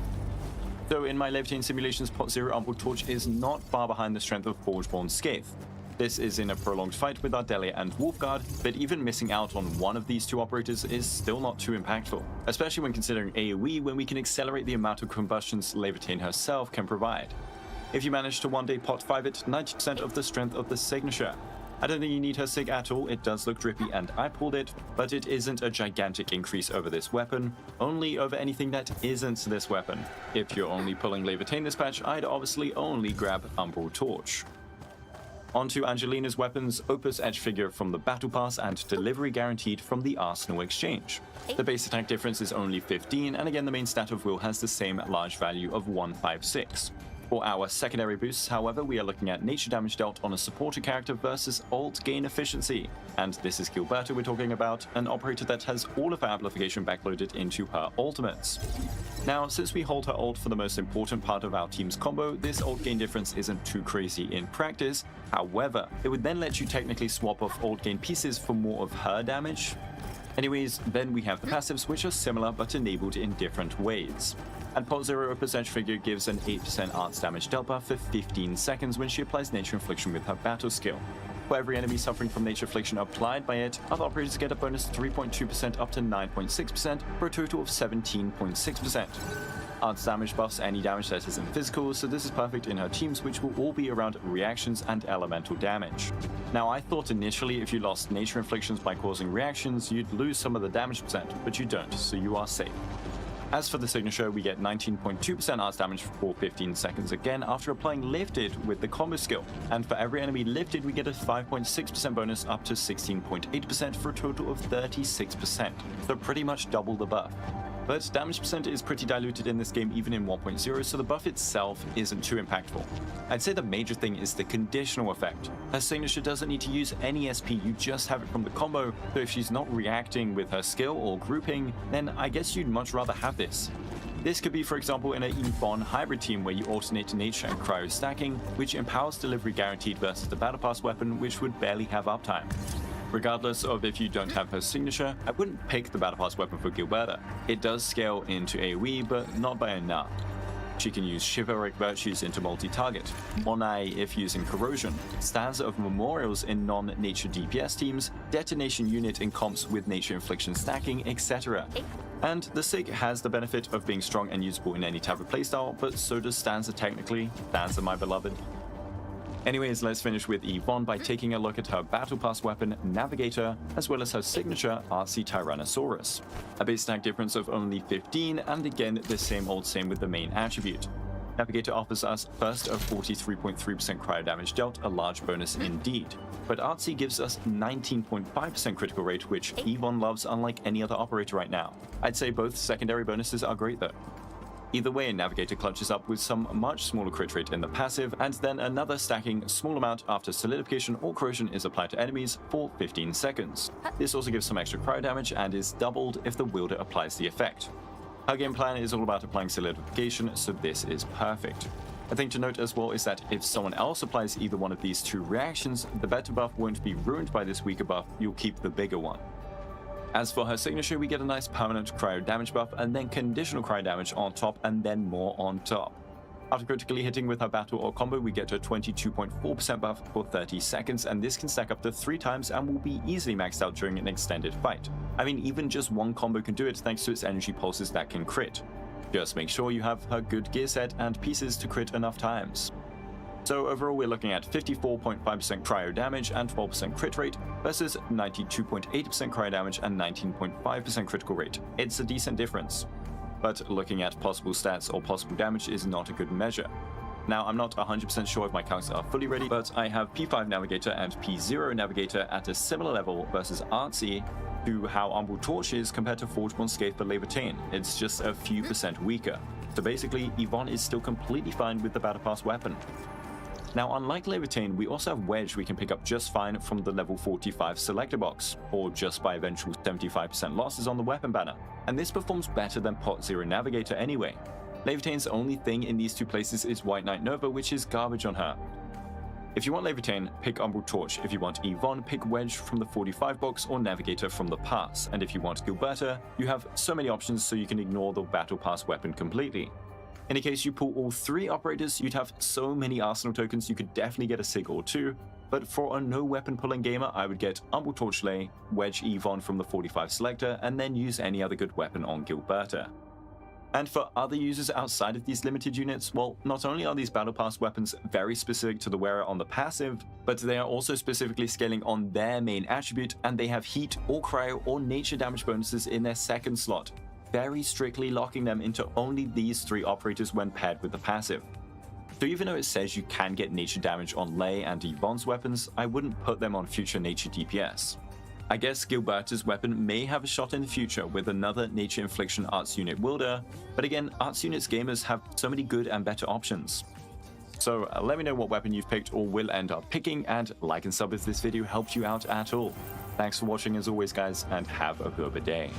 Though in my Levitain simulations, Pot 0 Umbral Torch is not far behind the strength of Forgeborn Scathe. This is in a prolonged fight with Ardelia and Wolfguard, but even missing out on one of these 2 operators is still not too impactful, especially when considering AoE when we can accelerate the amount of combustions Levitain herself can provide. If you manage to one day pot 5 it, 90% of the strength of the signature. I don't think you need her sig at all, it does look drippy and I pulled it, but it isn't a gigantic increase over this weapon, only over anything that isn't this weapon. If you're only pulling Levitain this patch, I'd obviously only grab Umbral Torch. Onto Angelina's weapons, Opus Edge Figure from the Battle Pass and Delivery Guaranteed from the Arsenal Exchange. The base attack difference is only 15, and again the main stat of Will has the same large value of 156. For our secondary boosts, however, we are looking at nature damage dealt on a supporter character versus ult gain efficiency. And this is Gilberta we're talking about, an operator that has all of her amplification backloaded into her ultimates. Now, since we hold her ult for the most important part of our team's combo, this ult gain difference isn't too crazy in practice. However, it would then let you technically swap off ult gain pieces for more of her damage. Anyways, then we have the passives, which are similar but enabled in different ways. And Pot 0 Opus Edge Figure gives an 8% arts damage dealt buff for 15 seconds when she applies Nature Infliction with her battle skill. For every enemy suffering from Nature Infliction applied by it, other operators get a bonus 3.2% up to 9.6% for a total of 17.6%. Arts damage buffs any damage that isn't physical, so this is perfect in her teams, which will all be around reactions and elemental damage. Now, I thought initially if you lost Nature Inflictions by causing reactions, you'd lose some of the damage percent, but you don't, so you are safe. As for the signature, we get 19.2% arts damage for 15 seconds again after applying Lifted with the combo skill. And for every enemy lifted, we get a 5.6% bonus up to 16.8% for a total of 36%. So pretty much double the buff. But damage percent is pretty diluted in this game even in 1.0, so the buff itself isn't too impactful. I'd say the major thing is the conditional effect. Her signature doesn't need to use any SP, you just have it from the combo, so if she's not reacting with her skill or grouping, then I guess you'd much rather have this. This could be, for example, in a Yvonne hybrid team where you alternate nature and cryo stacking, which empowers delivery guaranteed versus the Battle Pass weapon, which would barely have uptime. Regardless of if you don't have her signature, I wouldn't pick the Battle Pass weapon for Gilberta. It does scale into AoE, but not by enough. She can use Chivalric Virtues into multi-target, Monet if using Corrosion, Stanza of Memorials in non-Nature DPS teams, Detonation Unit in comps with Nature Infliction stacking, etc. And the Sig has the benefit of being strong and usable in any type of playstyle, but so does Stanza technically. Stanza, my beloved. Anyways, let's finish with Yvonne by taking a look at her Battle Pass weapon, Navigator, as well as her signature, RC Tyrannosaurus. A base attack difference of only 15, and again, the same old same with the main attribute. Navigator offers us first a 43.3% cryo damage dealt, a large bonus indeed. But Artsy gives us 19.5% critical rate, which Yvonne loves unlike any other operator right now. I'd say both secondary bonuses are great though. Either way, Navigator clutches up with some much smaller crit rate in the passive, and then another stacking small amount after solidification or corrosion is applied to enemies for 15 seconds. This also gives some extra cryo damage and is doubled if the wielder applies the effect. Her game plan is all about applying solidification, so this is perfect. A thing to note as well is that if someone else applies either one of these two reactions, the better buff won't be ruined by this weaker buff, you'll keep the bigger one. As for her signature, we get a nice permanent cryo damage buff and then conditional cryo damage on top and then more on top. After critically hitting with her battle or combo, we get a 22.4% buff for 30 seconds, and this can stack up to 3 times and will be easily maxed out during an extended fight. I mean, even just one combo can do it thanks to its energy pulses that can crit. Just make sure you have her good gear set and pieces to crit enough times. So overall, we're looking at 54.5% cryo damage and 12% crit rate versus 92.8% cryo damage and 19.5% critical rate. It's a decent difference. But looking at possible stats or possible damage is not a good measure. Now, I'm not 100% sure if my calcs are fully ready, but I have P5 Navigator and P0 Navigator at a similar level versus Artsy to how Umbral Torch is compared to Forgeborn Scathe for Levitain. It's just a few percent weaker. So basically, Yvonne is still completely fine with the Battle Pass weapon. Now, unlike Levitain, we also have Wedge we can pick up just fine from the level 45 selector box, or just by eventual 75% losses on the weapon banner, and this performs better than Pot Zero Navigator anyway. Levitain's only thing in these two places is White Knight Nova, which is garbage on her. If you want Levitain, pick Umbral Torch. If you want Yvonne, pick Wedge from the 45 box or Navigator from the pass, and if you want Gilberta, you have so many options so you can ignore the Battle Pass weapon completely. In case you pull all 3 operators, you'd have so many arsenal tokens you could definitely get a Sig or 2, but for a no weapon pulling gamer, I would get Umbral Torch Lay, Wedge Yvonne from the 45 selector, and then use any other good weapon on Gilberta. And for other users outside of these limited units, well, not only are these Battle Pass weapons very specific to the wearer on the passive, but they are also specifically scaling on their main attribute, and they have heat or cryo or nature damage bonuses in their second slot, very strictly locking them into only these 3 operators when paired with the passive. So even though it says you can get nature damage on Lay and Yvonne's weapons, I wouldn't put them on future nature DPS. I guess Gilberta's weapon may have a shot in the future with another nature infliction arts unit wielder, but again, arts units gamers have so many good and better options. So let me know what weapon you've picked or will end up picking, and like and sub if this video helped you out at all. Thanks for watching as always guys, and have a good day.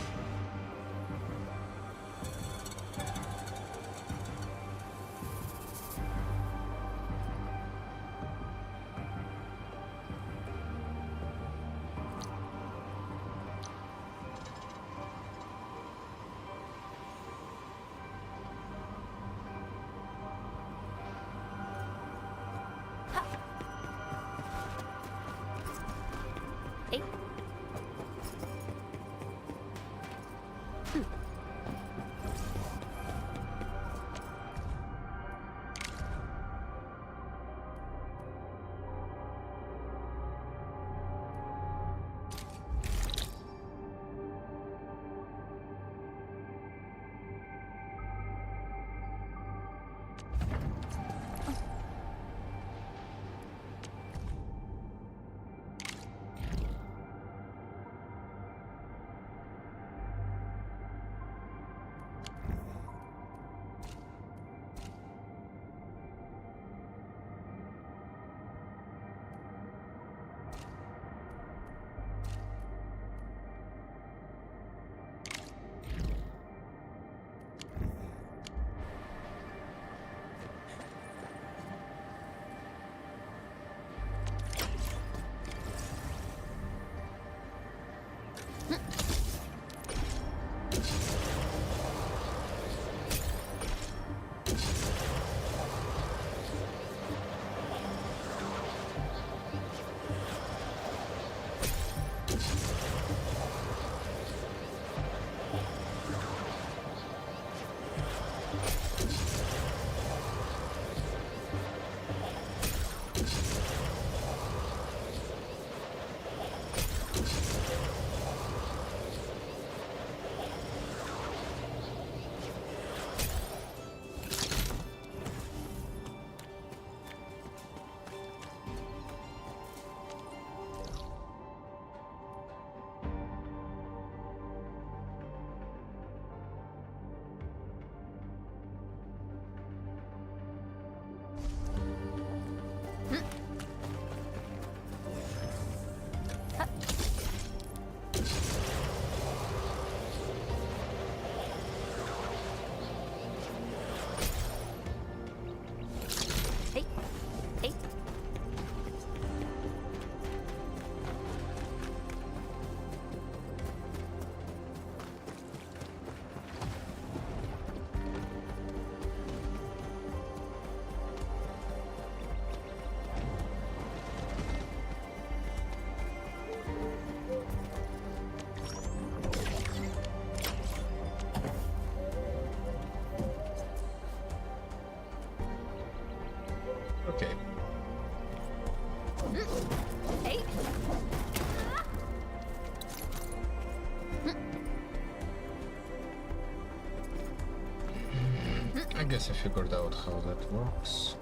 Okay. Hey. I guess I figured out how that works.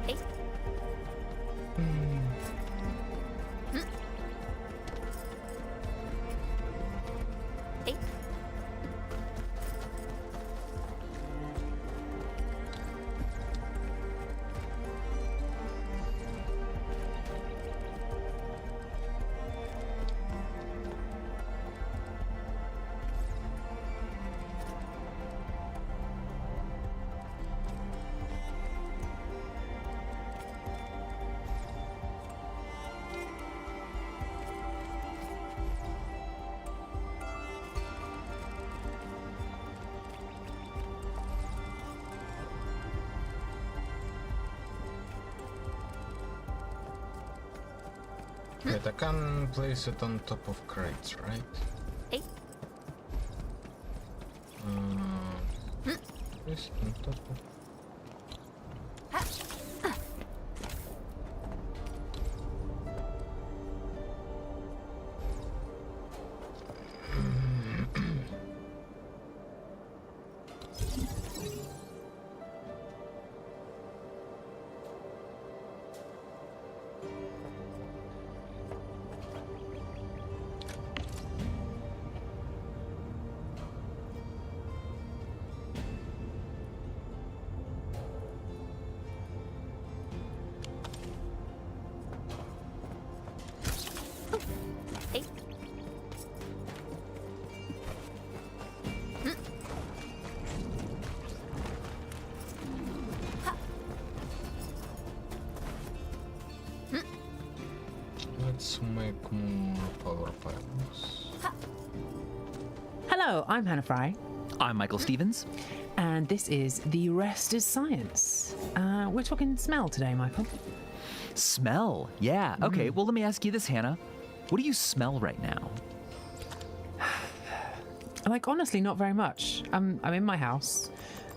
Hey. Hey. Wait, I can place it on top of crates, right? Hey. Place it on top of... Hey. Let's make more power pylons. Hello, I'm Hannah Fry. I'm Michael Stevens. And this is The Rest is Science. We're talking smell today, Michael. Smell? Yeah. Okay, well, let me ask you this, Hannah. What do you smell right now? Like, honestly, not very much. I'm in my house.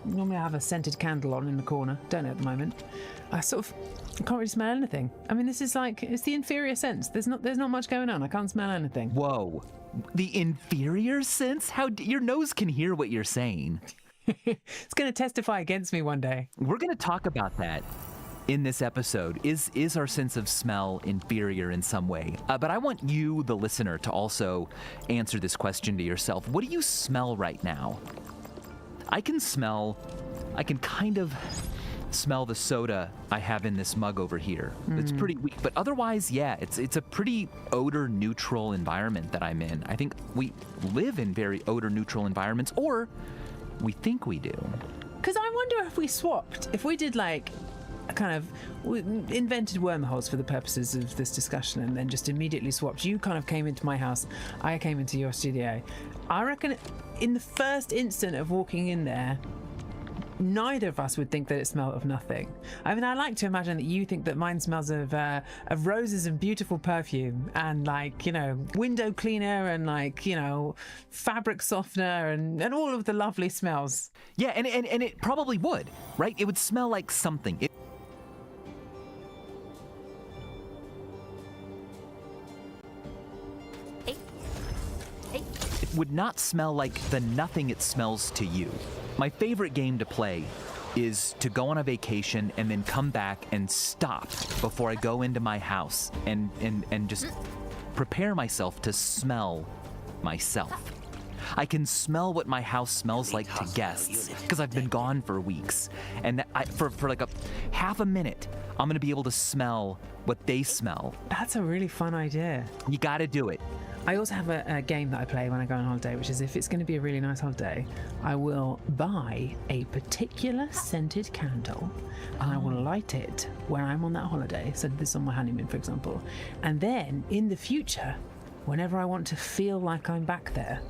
Normally I have a scented candle on in the corner. Don't at the moment. I can't really smell anything. I mean, this is like, it's the inferior sense. There's not much going on. I can't smell anything. Whoa. The inferior sense? Your nose can hear what you're saying. It's going to testify against me one day. We're going to talk about that in this episode. Is our sense of smell inferior in some way? But I want you, the listener, to also answer this question to yourself. What do you smell right now? I can kind of smell the soda I have in this mug over here. It's pretty weak, but otherwise, yeah, it's a pretty odor neutral environment that I'm in. I think we live in very odor neutral environments, or we think we do. Because I wonder if we swapped, if we did like we invented wormholes for the purposes of this discussion and then just immediately swapped. You kind of came into my house, I came into your studio. I reckon in the first instant of walking in there, neither of us would think that it smelled of nothing. I mean, I like to imagine that you think that mine smells of roses and beautiful perfume and window cleaner and fabric softener and all of the lovely smells. Yeah, and it probably would, right? It would smell like something. It would not smell like the nothing it smells to you. My favorite game to play is to go on a vacation and then come back and stop before I go into my house and just prepare myself to smell myself. I can smell what my house smells like to guests because I've been gone for weeks. And for like a half a minute, I'm going to be able to smell what they smell. That's a really fun idea. You got to do it. I also have a game that I play when I go on holiday, which is if it's going to be a really nice holiday, I will buy a particular scented candle and I will light it when I'm on that holiday. So this on my honeymoon, for example. And then in the future, whenever I want to feel like I'm back there.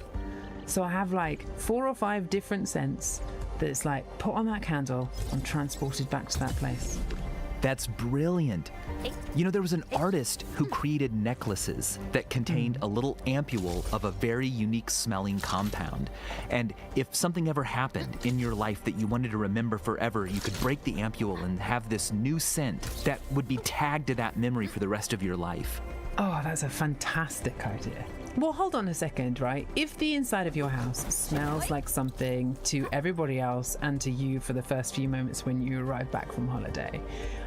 So I have like 4 or 5 different scents that's like put on that candle, I'm transported back to that place. That's brilliant. You know, there was an artist who created necklaces that contained a little ampule of a very unique smelling compound. And if something ever happened in your life that you wanted to remember forever, you could break the ampule and have this new scent that would be tagged to that memory for the rest of your life. Oh, that's a fantastic idea. Well, hold on a second, right? If the inside of your house smells like something to everybody else and to you for the first few moments when you arrive back from holiday,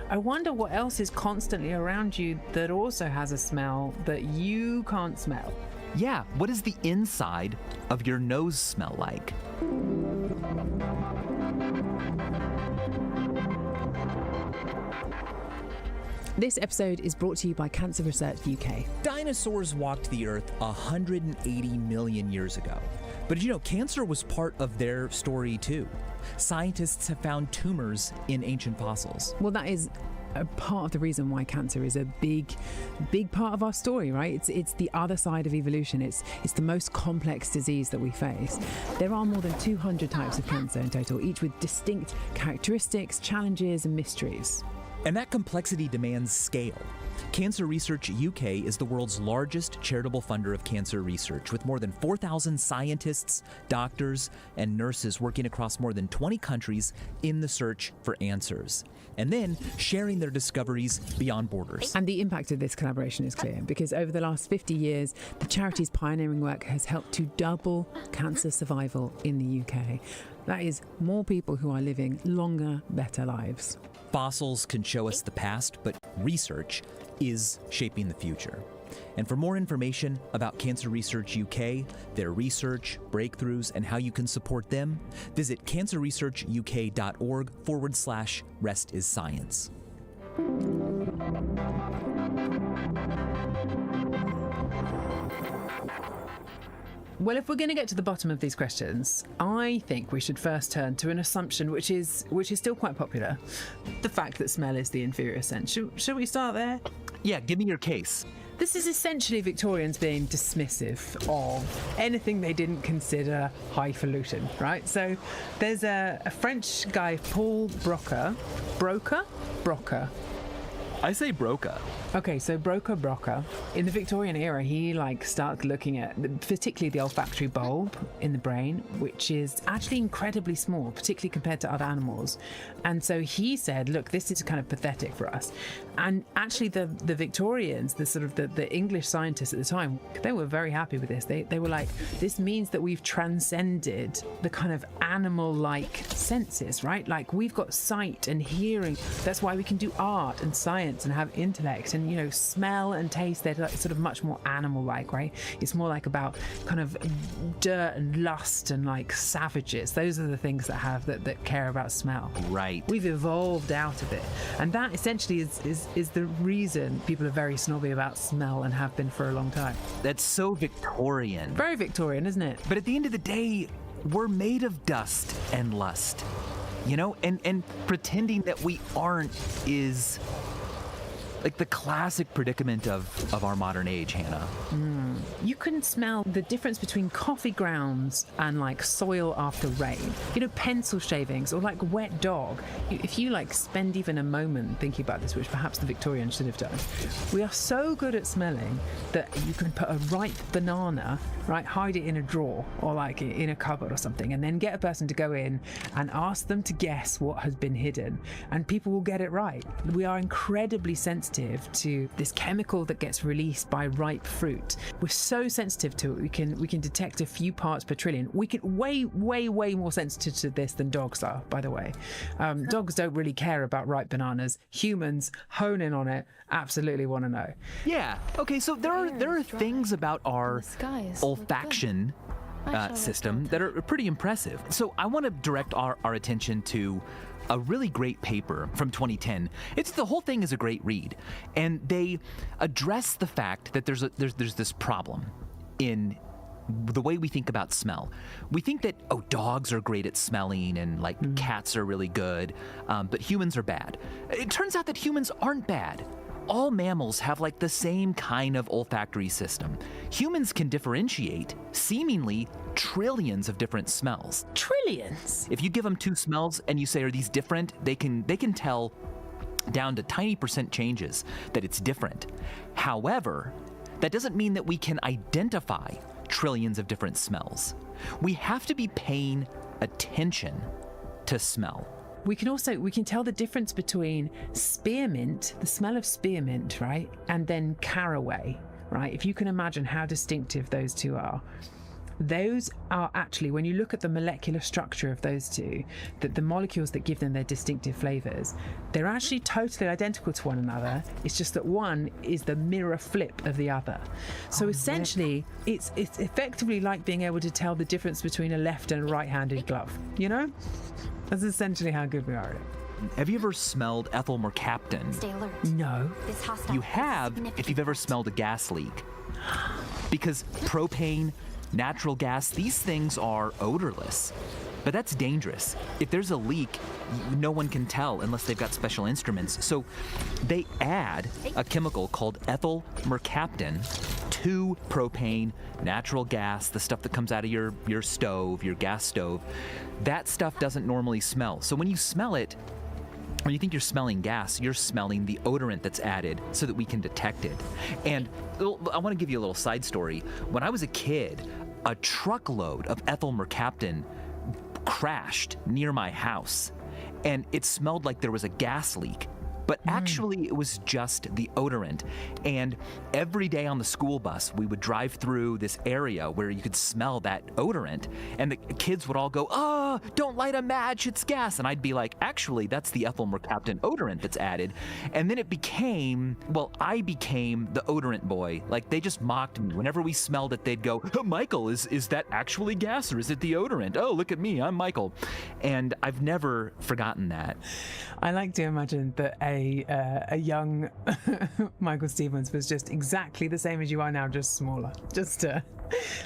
I wonder what else is constantly around you that also has a smell that you can't smell. Yeah, what does the inside of your nose smell like? This episode is brought to you by Cancer Research UK. Dinosaurs walked the Earth 180 million years ago. But did you know cancer was part of their story too? Scientists have found tumors in ancient fossils. Well, that is a part of the reason why cancer is a big part of our story, right? It's the other side of evolution. It's the most complex disease that we face. There are more than 200 types of cancer in total, each with distinct characteristics, challenges, and mysteries. And that complexity demands scale. Cancer Research UK is the world's largest charitable funder of cancer research, with more than 4,000 scientists, doctors, and nurses working across more than 20 countries in the search for answers, and then sharing their discoveries beyond borders. And the impact of this collaboration is clear, because over the last 50 years, the charity's pioneering work has helped to double cancer survival in the UK. That is more people who are living longer, better lives. Fossils can show us the past, but research is shaping the future. And for more information about Cancer Research UK, their research, breakthroughs, and how you can support them, visit cancerresearchuk.org/restiscience. Well, if we're going to get to the bottom of these questions, I think we should first turn to an assumption which is still quite popular: the fact that smell is the inferior sense. Should we start there? Yeah, give me your case. This is essentially Victorians being dismissive of anything they didn't consider highfalutin, right? So there's a French guy, Paul Broca. Broca. I say Broca. Okay, so Broca. In the Victorian era, he starts looking at particularly the olfactory bulb in the brain, which is actually incredibly small, particularly compared to other animals. And so he said, look, this is kind of pathetic for us. And actually the Victorians, the English scientists at the time, they were very happy with this. They were like, this means that we've transcended the kind of animal-like senses, right? Like, we've got sight and hearing. That's why we can do art and science and have intellect. And, smell and taste, they're sort of much more animal-like, right? It's more like about kind of dirt and lust and savages. Those are the things that care about smell. Right. We've evolved out of it. And that essentially is the reason people are very snobby about smell and have been for a long time. That's so Victorian. Very Victorian, isn't it? But at the end of the day, we're made of dust and lust, and pretending that we aren't is like the classic predicament of our modern age, Hannah. You can smell the difference between coffee grounds and soil after rain. Pencil shavings or wet dog. If you spend even a moment thinking about this, which perhaps the Victorians should have done, we are so good at smelling that you can put a ripe banana, right, hide it in a drawer or in a cupboard or something, and then get a person to go in and ask them to guess what has been hidden, and people will get it right. We are incredibly sensitive to this chemical that gets released by ripe fruit. We're so sensitive to it, we can detect a few parts per trillion. We can way more sensitive to this than dogs are, by the way. Dogs don't really care about ripe bananas. Humans hone in on it, absolutely want to know. Yeah. Okay, so there are things about our olfaction system that are pretty impressive. So I want to direct our attention to a really great paper from 2010. The whole thing is a great read, and they address the fact that there's this problem in the way we think about smell. We think that dogs are great at smelling and cats are really good, but humans are bad. It turns out that humans aren't bad. All mammals have the same kind of olfactory system. Humans can differentiate seemingly trillions of different smells. Trillions? If you give them two smells and you say, are these different? They can tell down to tiny percent changes that it's different. However, that doesn't mean that we can identify trillions of different smells. We have to be paying attention to smell. We can tell the difference between spearmint, the smell of spearmint, right? And then caraway, right? If you can imagine how distinctive those two are. Those are actually, when you look at the molecular structure of those two, that the molecules that give them their distinctive flavors, they're actually totally identical to one another. It's just that one is the mirror flip of the other. So essentially, it's effectively like being able to tell the difference between a left and a right-handed glove, you know? That's essentially how good we are at it. Have you ever smelled ethyl mercaptan? Stay alert. No. This hostile You have if you've ever smelled a gas leak. Because propane, natural gas, these things are odorless. But that's dangerous. If there's a leak, no one can tell unless they've got special instruments. So they add a chemical called ethyl mercaptan to propane, natural gas, the stuff that comes out of your stove, your gas stove. That stuff doesn't normally smell. So when you smell it, when you think you're smelling gas, you're smelling the odorant that's added so that we can detect it. And I want to give you a little side story. When I was a kid, a truckload of ethyl mercaptan crashed near my house, and it smelled like there was a gas leak. But actually, it was just the odorant. And every day on the school bus, we would drive through this area where you could smell that odorant. And the kids would all go, "Oh, don't light a match, it's gas." And I'd be like, actually, that's the ethyl mercaptan odorant that's added. And then it became, well, I became the odorant boy. Like, they just mocked me. Whenever we smelled it, they'd go, "Oh, Michael, is that actually gas or is it the odorant? Oh, look at me, I'm Michael." And I've never forgotten that. I like to imagine that a young Michael Stevens was just exactly the same as you are now, just smaller. Just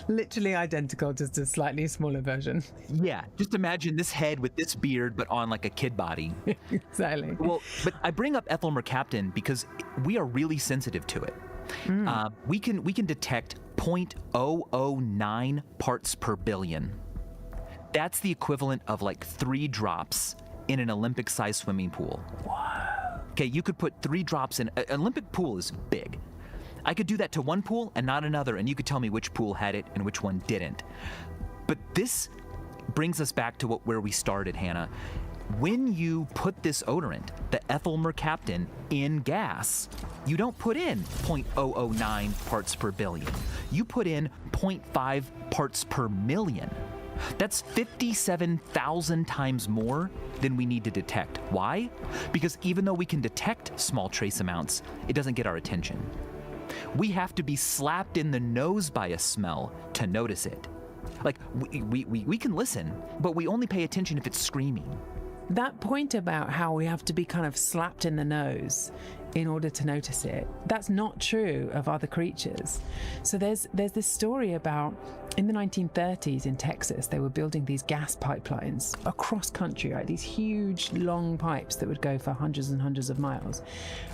literally identical, just a slightly smaller version. Yeah, just imagine this head with this beard, but on like a kid body. Exactly. Well, but I bring up ethyl mercaptan because we are really sensitive to it. We can detect 0.009 parts per billion. That's the equivalent of like 3 drops in an Olympic-sized swimming pool. Wow. Okay, you could put 3 drops in. An Olympic pool is big. I could do that to one pool and not another, and you could tell me which pool had it and which one didn't. But this brings us back to where we started, Hannah. When you put this odorant, the ethyl mercaptan, in gas, you don't put in 0.009 parts per billion. You put in 0.5 parts per million. That's 57,000 times more than we need to detect. Why? Because even though we can detect small trace amounts, it doesn't get our attention. We have to be slapped in the nose by a smell to notice it. Like, we can listen, but we only pay attention if it's screaming. That point about how we have to be kind of slapped in the nose in order to notice it, that's not true of other creatures. So there's this story about, in the 1930s in Texas, they were building these gas pipelines across country, right? These huge long pipes that would go for hundreds and hundreds of miles.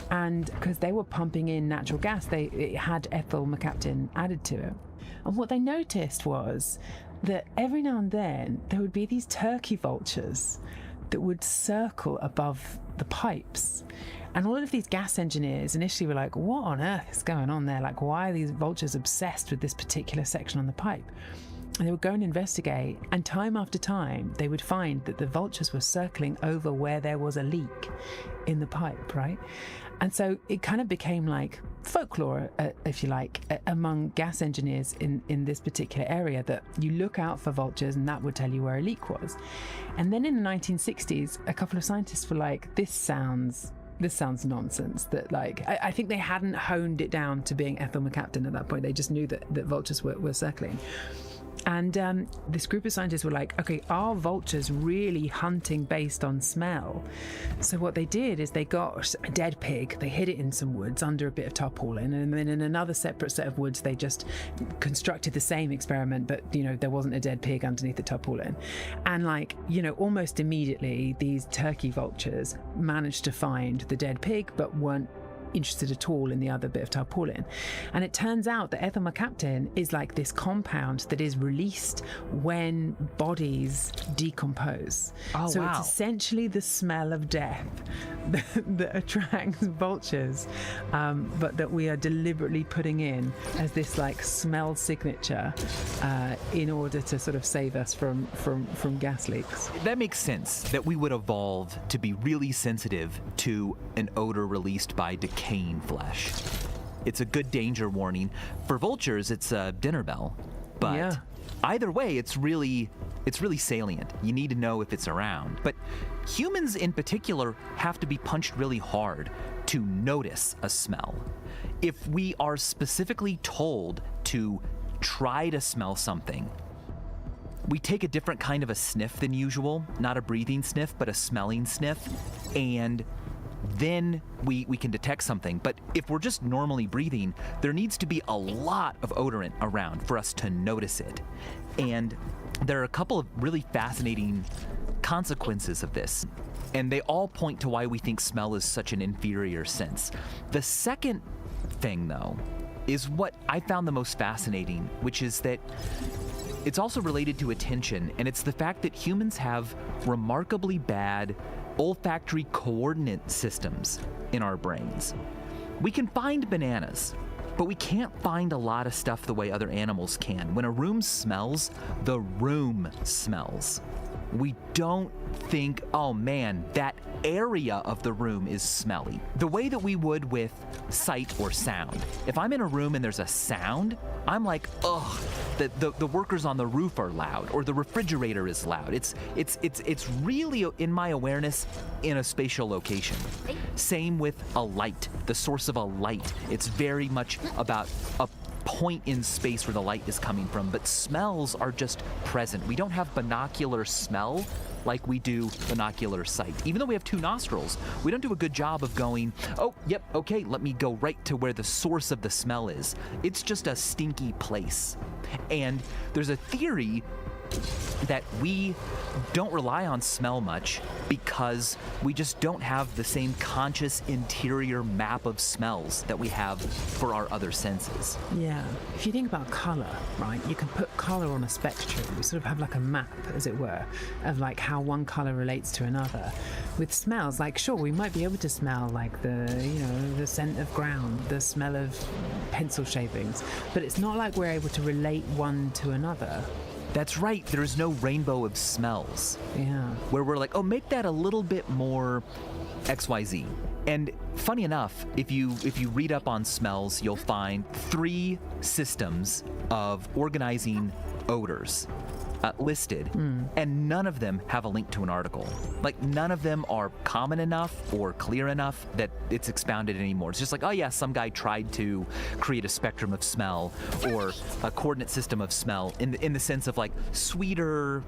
And because they were pumping in natural gas, it had ethyl mercaptan added to it. And what they noticed was that every now and then there would be these turkey vultures that would circle above the pipes. And all of these gas engineers initially were like, what on earth is going on there? Like, why are these vultures obsessed with this particular section on the pipe? And they would go and investigate, and time after time, they would find that the vultures were circling over where there was a leak in the pipe, right? And so it kind of became like folklore, if you like, among gas engineers in this particular area, that you look out for vultures and that would tell you where a leak was. And then in the 1960s, a couple of scientists were like, this sounds nonsense. That, like, I think they hadn't honed it down to being ethyl mercaptan at that point. They just knew that vultures were circling. And this group of scientists were like, okay, are vultures really hunting based on smell? So what they did is they got a dead pig, they hid it in some woods under a bit of tarpaulin, and then in another separate set of woods, they just constructed the same experiment, but, you know, there wasn't a dead pig underneath the tarpaulin. And, like, you know, almost immediately, these turkey vultures managed to find the dead pig, but weren't interested at all in the other bit of tarpaulin. And it turns out that ethyl mercaptan is like this compound that is released when bodies decompose. Oh, so wow. it's essentially the smell of death that attracts vultures, but that we are deliberately putting in as this like smell signature in order to sort of save us from gas leaks. That makes sense, that we would evolve to be really sensitive to an odor released by decaying flesh. It's a good danger warning. For vultures, it's a dinner bell. But Yeah. either way, it's really salient. You need to know if it's around. But humans in particular have to be punched really hard to notice a smell. If we are specifically told to try to smell something, we take a different kind of a sniff than usual, not a breathing sniff, but a smelling sniff, and then we can detect something. But if we're just normally breathing, there needs to be a lot of odorant around for us to notice it. And there are a couple of really fascinating consequences of this, and they all point to why we think smell is such an inferior sense. The second thing, though, is what I found the most fascinating, which is that it's also related to attention, and it's the fact that humans have remarkably bad olfactory coordinate systems in our brains. We can find bananas, but we can't find a lot of stuff the way other animals can. When a room smells, the room smells. We don't think, oh man, that area of the room is smelly. The way that we would with sight or sound. If I'm in a room and there's a sound, I'm like, ugh, the workers on the roof are loud, or the refrigerator is loud. It's really in my awareness in a spatial location. Same with a light, the source of a light. It's very much about a point in space where the light is coming from, but smells are just present. We don't have binocular smell like we do binocular sight. Even though we have two nostrils, we don't do a good job of going, oh, yep, okay, let me go right to where the source of the smell is. It's just a stinky place. And there's a theory that we don't rely on smell much because we just don't have the same conscious interior map of smells that we have for our other senses. Yeah. If you think about colour, right, you can put colour on a spectrum. We sort of have like a map, as it were, of like how one colour relates to another. With smells, like sure, we might be able to smell like the scent of ground, the smell of pencil shavings, but it's not like we're able to relate one to another. That's right, there's no rainbow of smells. Yeah. Where we're like, oh, make that a little bit more XYZ. And funny enough, if you read up on smells, you'll find 3 systems of organizing odors listed, and none of them have a link to an article. Like, none of them are common enough or clear enough that it's expounded anymore. It's just like, oh yeah, some guy tried to create a spectrum of smell or a coordinate system of smell in the sense of like sweeter,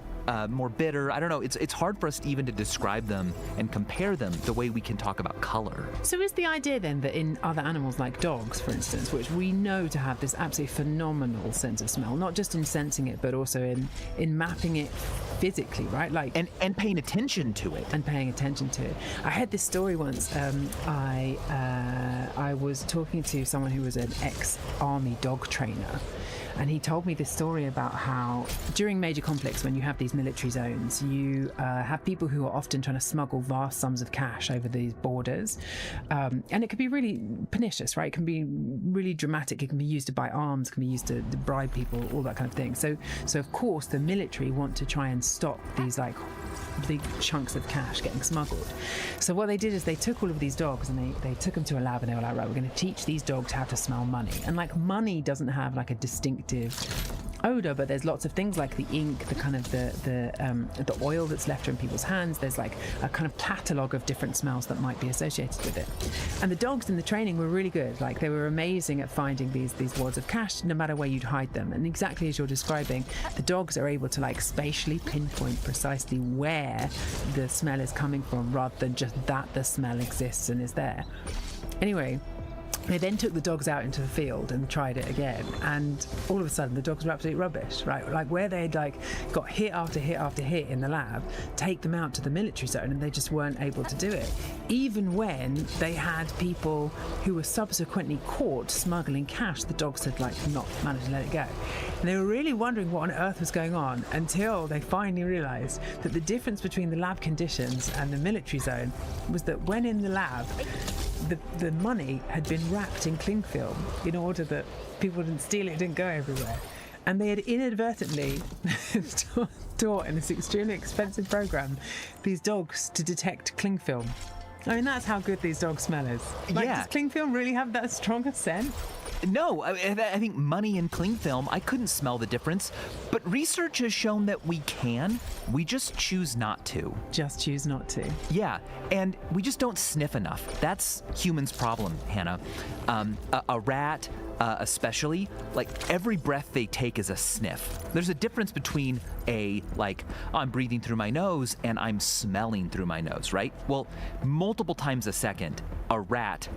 more bitter. I don't know. It's hard for us even to describe them and compare them the way we can talk about color. So is the idea then that in other animals like dogs, for instance, which we know to have this absolutely phenomenal sense of smell, not just in sensing it, but also in mapping it physically, right? Like and paying attention to it. And paying attention to it. I heard this story once. I was talking to someone who was an ex-army dog trainer, and he told me this story about how during major conflicts, when you have these military zones, you have people who are often trying to smuggle vast sums of cash over these borders, and it can be really pernicious, right? It can be really dramatic. It can be used to buy arms, can be used to bribe people, all that kind of thing. So of course the military want to try and stop these like big chunks of cash getting smuggled. So what they did is they took all of these dogs and they took them to a lab, and they were like, right, we're going to teach these dogs how to smell money. And like money doesn't have like a distinctive odor, but there's lots of things like the ink, the kind of the oil that's left in people's hands. There's like a kind of catalogue of different smells that might be associated with it. And the dogs in the training were really good. Like they were amazing at finding these wads of cash, no matter where you'd hide them. And exactly as you're describing, the dogs are able to like spatially pinpoint precisely where the smell is coming from, rather than just that the smell exists and is there. Anyway, They then took the dogs out into the field and tried it again, and all of a sudden the dogs were absolute rubbish, right? Like where they'd got hit after hit after hit in the lab, take them out to the military zone and they just weren't able to do it. Even when they had people who were subsequently caught smuggling cash, the dogs had not managed to let it go. And they were really wondering what on earth was going on until they finally realised that the difference between the lab conditions and the military zone was that when in the lab, the money had been wrapped in cling film in order that people didn't steal it, didn't go everywhere. And they had inadvertently taught in this extremely expensive program these dogs to detect cling film. I mean, that's how good these dogs smell is. Does cling film really have that strong a scent? No, I think money and cling film, I couldn't smell the difference. But research has shown that we can. We just choose not to. Just choose not to. Yeah, and we just don't sniff enough. That's humans' problem, Hannah. A rat, especially, every breath they take is a sniff. There's a difference between I'm breathing through my nose and I'm smelling through my nose, right? Well, multiple times a second, a rat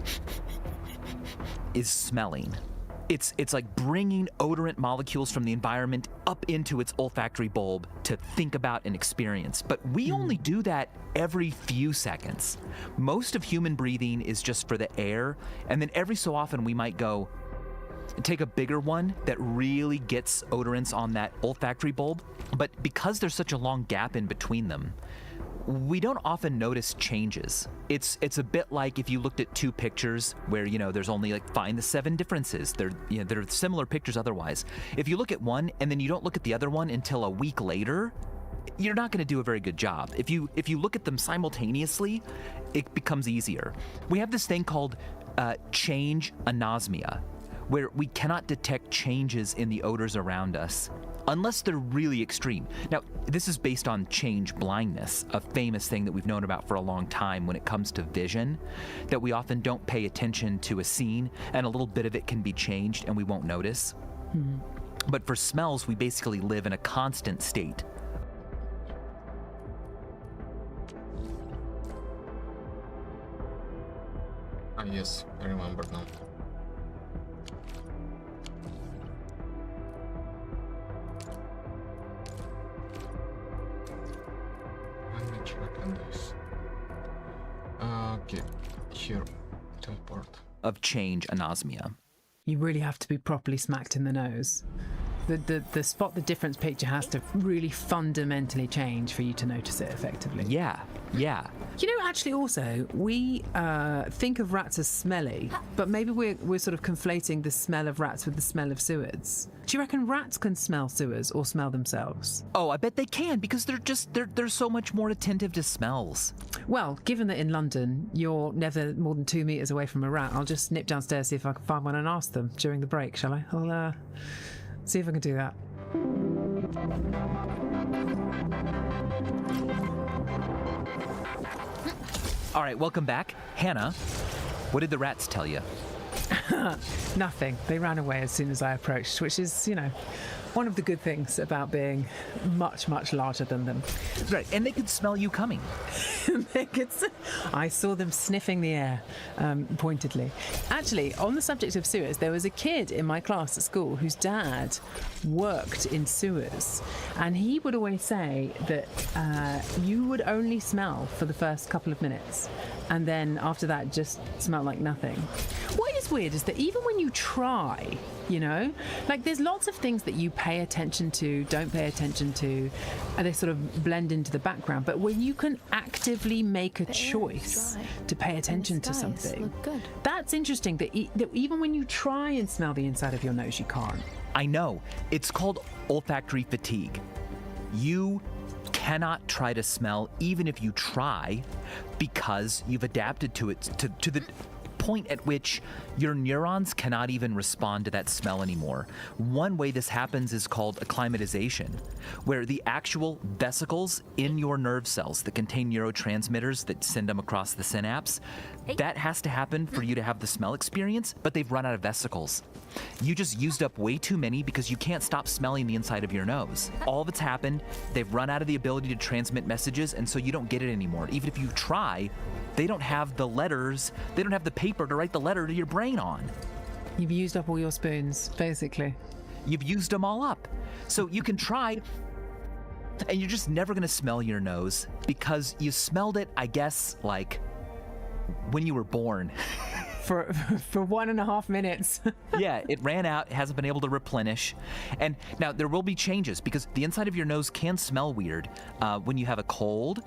is smelling. It's like bringing odorant molecules from the environment up into its olfactory bulb to think about and experience. But we only do that every few seconds. Most of human breathing is just for the air, and then every so often we might go and take a bigger one that really gets odorants on that olfactory bulb. But because there's such a long gap in between them, we don't often notice changes. It's a bit like if you looked at two pictures where, there's only find the 7 differences. They're similar pictures otherwise. If you look at one and then you don't look at the other one until a week later, you're not going to do a very good job. If you look at them simultaneously, it becomes easier. We have this thing called change anosmia, where we cannot detect changes in the odors around us unless they're really extreme. Now, this is based on change blindness, a famous thing that we've known about for a long time when it comes to vision, that we often don't pay attention to a scene and a little bit of it can be changed and we won't notice. Mm-hmm. But for smells, we basically live in a constant state. Yes, I remember now. Let me check on this. Okay, here, teleport. Of change anosmia. You really have to be properly smacked in the nose. The spot the difference picture has to really fundamentally change for you to notice it effectively. Yeah. Actually also, we think of rats as smelly, but maybe we're sort of conflating the smell of rats with the smell of sewers. Do you reckon rats can smell sewers or smell themselves? Oh, I bet they can, because they're so much more attentive to smells. Well, given that in London you're never more than 2 meters away from a rat, I'll just nip downstairs, see if I can find one and ask them during the break, shall I? I'll see if I can do that. All right, welcome back. Hannah, what did the rats tell you? Nothing. They ran away as soon as I approached, which is, one of the good things about being much, much larger than them. Right, and they could smell you coming. I saw them sniffing the air, pointedly. Actually, on the subject of sewers, there was a kid in my class at school whose dad worked in sewers, and he would always say that you would only smell for the first couple of minutes, and then after that just smell like nothing. What is weird is that even when you try, there's lots of things that you pay attention to, don't pay attention to, and they sort of blend into the background. But when you can actively make a choice to pay attention to something, that's interesting that even when you try and smell the inside of your nose, you can't. I know. It's called olfactory fatigue. You cannot try to smell even if you try, because you've adapted to it, to the point at which your neurons cannot even respond to that smell anymore. One way this happens is called acclimatization, where the actual vesicles in your nerve cells that contain neurotransmitters that send them across the synapse, that has to happen for you to have the smell experience, but they've run out of vesicles. You just used up way too many because you can't stop smelling the inside of your nose. All that's happened, they've run out of the ability to transmit messages, and so you don't get it anymore. Even if you try, they don't have the letters, they don't have the paper paper to write the letter to your brain on. You've used up all your spoons, basically. You've used them all up. So you can try, and you're just never going to smell your nose because you smelled it, I guess, like when you were born. For 1.5 minutes. Yeah, it ran out, hasn't been able to replenish. And now there will be changes because the inside of your nose can smell weird when you have a cold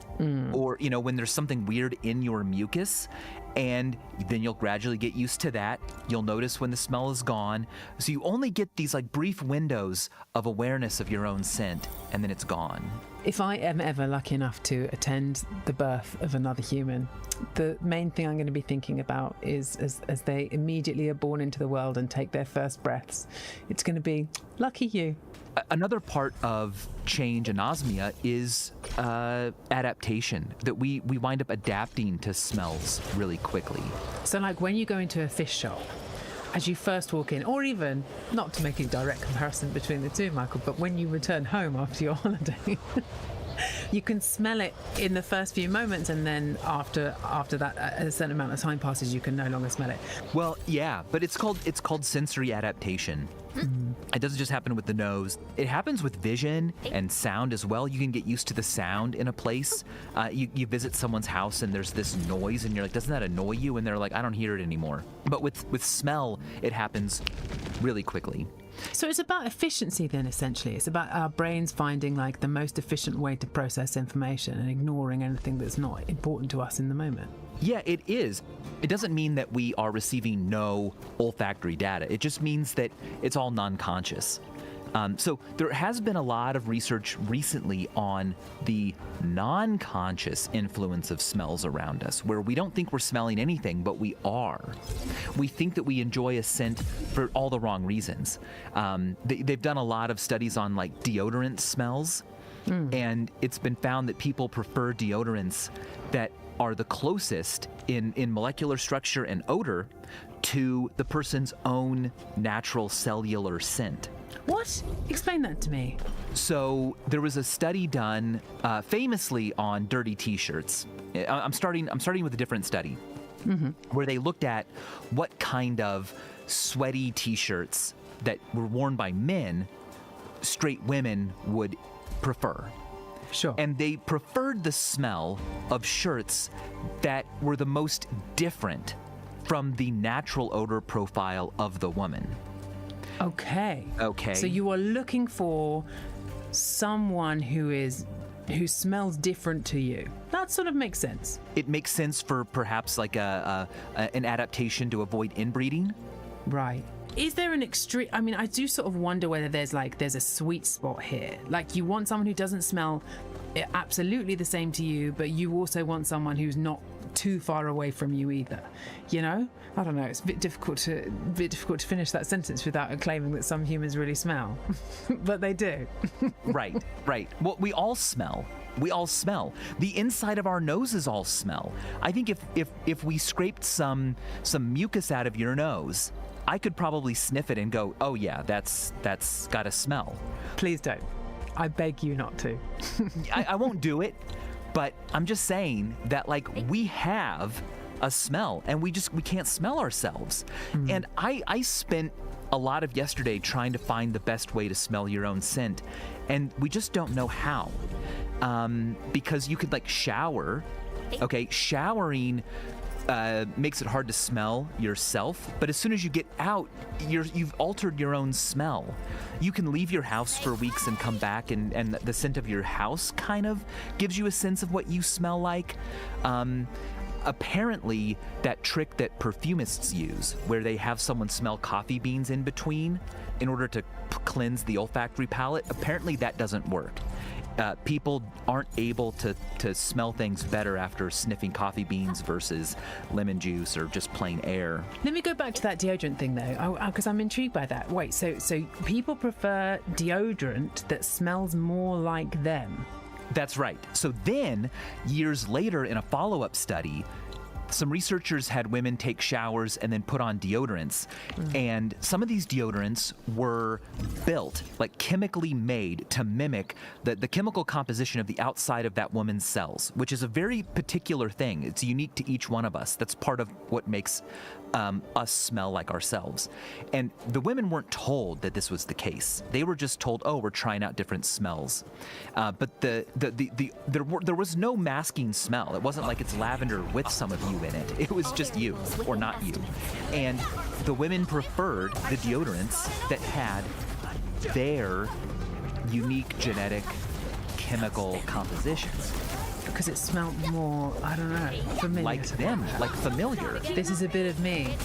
or, when there's something weird in your mucus. And then you'll gradually get used to that. You'll notice when the smell is gone. So you only get these like brief windows of awareness of your own scent, and then it's gone. If I am ever lucky enough to attend the birth of another human, the main thing I'm going to be thinking about is as they immediately are born into the world and take their first breaths, it's going to be, lucky you. Another part of change anosmia is adaptation, that we wind up adapting to smells really quickly. So like when you go into a fish shop, as you first walk in, or even, not to make a direct comparison between the two, Michael, but when you return home after your holiday, you can smell it in the first few moments, and then after that, a certain amount of time passes, you can no longer smell it. Well, yeah, but it's called sensory adaptation. It doesn't just happen with the nose. It happens with vision and sound as well. You can get used to the sound in a place. You visit someone's house and there's this noise and you're like, doesn't that annoy you? And they're like, I don't hear it anymore. But with smell, it happens really quickly. So it's about efficiency then, essentially. It's about our brains finding like the most efficient way to process information and ignoring anything that's not important to us in the moment. Yeah, it is. It doesn't mean that we are receiving no olfactory data. It just means that it's all non-conscious. So there has been a lot of research recently on the non-conscious influence of smells around us, where we don't think we're smelling anything, but we are. We think that we enjoy a scent for all the wrong reasons. They've done a lot of studies on like deodorant smells, and it's been found that people prefer deodorants that are the closest in molecular structure and odor to the person's own natural cellular scent. What? Explain that to me. So there was a study done famously on dirty T-shirts. I'm starting with a different study where they looked at what kind of sweaty T-shirts that were worn by men straight women would prefer. Sure. And they preferred the smell of shirts that were the most different from the natural odor profile of the woman. Okay. Okay. So you are looking for someone who smells different to you. That sort of makes sense. It makes sense for perhaps like an adaptation to avoid inbreeding. Right. Is there an extreme? I mean, I do sort of wonder whether there's a sweet spot here. Like you want someone who doesn't smell absolutely the same to you, but you also want someone who's not too far away from you either. You know? I don't know. It's a bit difficult to finish that sentence without claiming that some humans really smell, but they do. Right. Well, we all smell. We all smell. The inside of our noses all smell. I think if we scraped some mucus out of your nose, I could probably sniff it and go, oh yeah, that's got a smell. Please don't. I beg you not to. I won't do it, but I'm just saying that like we have a smell and we can't smell ourselves. And I spent a lot of yesterday trying to find the best way to smell your own scent, and we just don't know how. Because you could like shower. Okay, showering makes it hard to smell yourself, but as soon as you get out, you've altered your own smell. You can leave your house for weeks and come back, and the scent of your house kind of gives you a sense of what you smell like. Apparently, that trick that perfumists use, where they have someone smell coffee beans in between in order to cleanse the olfactory palate, apparently that doesn't work. People aren't able to smell things better after sniffing coffee beans versus lemon juice or just plain air. Let me go back to that deodorant thing though, because I'm intrigued by that. Wait, so people prefer deodorant that smells more like them? That's right. So then, years later in a follow-up study, some researchers had women take showers and then put on deodorants. And some of these deodorants were built, like chemically made to mimic the chemical composition of the outside of that woman's cells, which is a very particular thing. It's unique to each one of us. That's part of what makes us smell like ourselves. And the women weren't told that this was the case. They were just told, oh, we're trying out different smells. But there was no masking smell. It wasn't like it's lavender with some of you in it. It was just you or not you. And the women preferred the deodorants that had their unique genetic chemical compositions. Because it smelled more, I don't know, familiar. Like them, like familiar. This is a bit of me.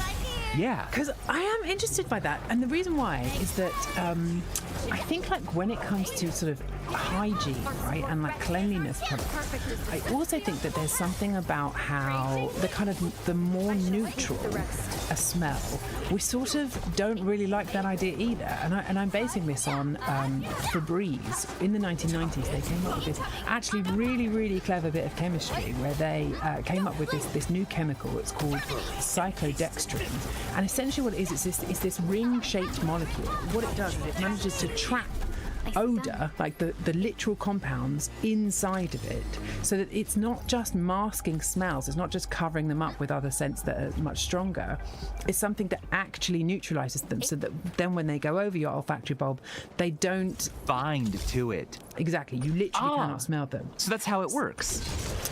Yeah. Because I am interested by that. And the reason why is that I think like when it comes to sort of hygiene, right, and like cleanliness products, I also think that there's something about how the more neutral a smell, we sort of don't really like that idea either. And I'm basing this on Febreze. In the 1990s, they came up with this actually really, really clever bit of chemistry where they came up with this new chemical. It's called cyclodextrin. And essentially what it is, it's this ring-shaped molecule. What it does is it manages to trap odor, like the literal compounds inside of it, so that it's not just masking smells, it's not just covering them up with other scents that are much stronger. It's something that actually neutralizes them, so that then when they go over your olfactory bulb, they don't bind to it. Exactly, you literally cannot smell them. So that's how it works.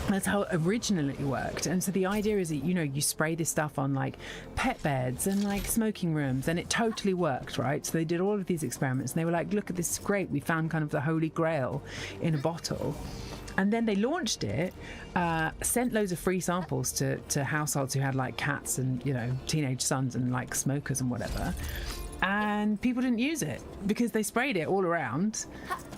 That's how it originally worked. And so the idea is that, you spray this stuff on like pet beds and like smoking rooms, and it totally worked, right? So they did all of these experiments and they were like, look at this, great, we found kind of the holy grail in a bottle. And then they launched it, sent loads of free samples to households who had like cats and, teenage sons and like smokers and whatever. And people didn't use it because they sprayed it all around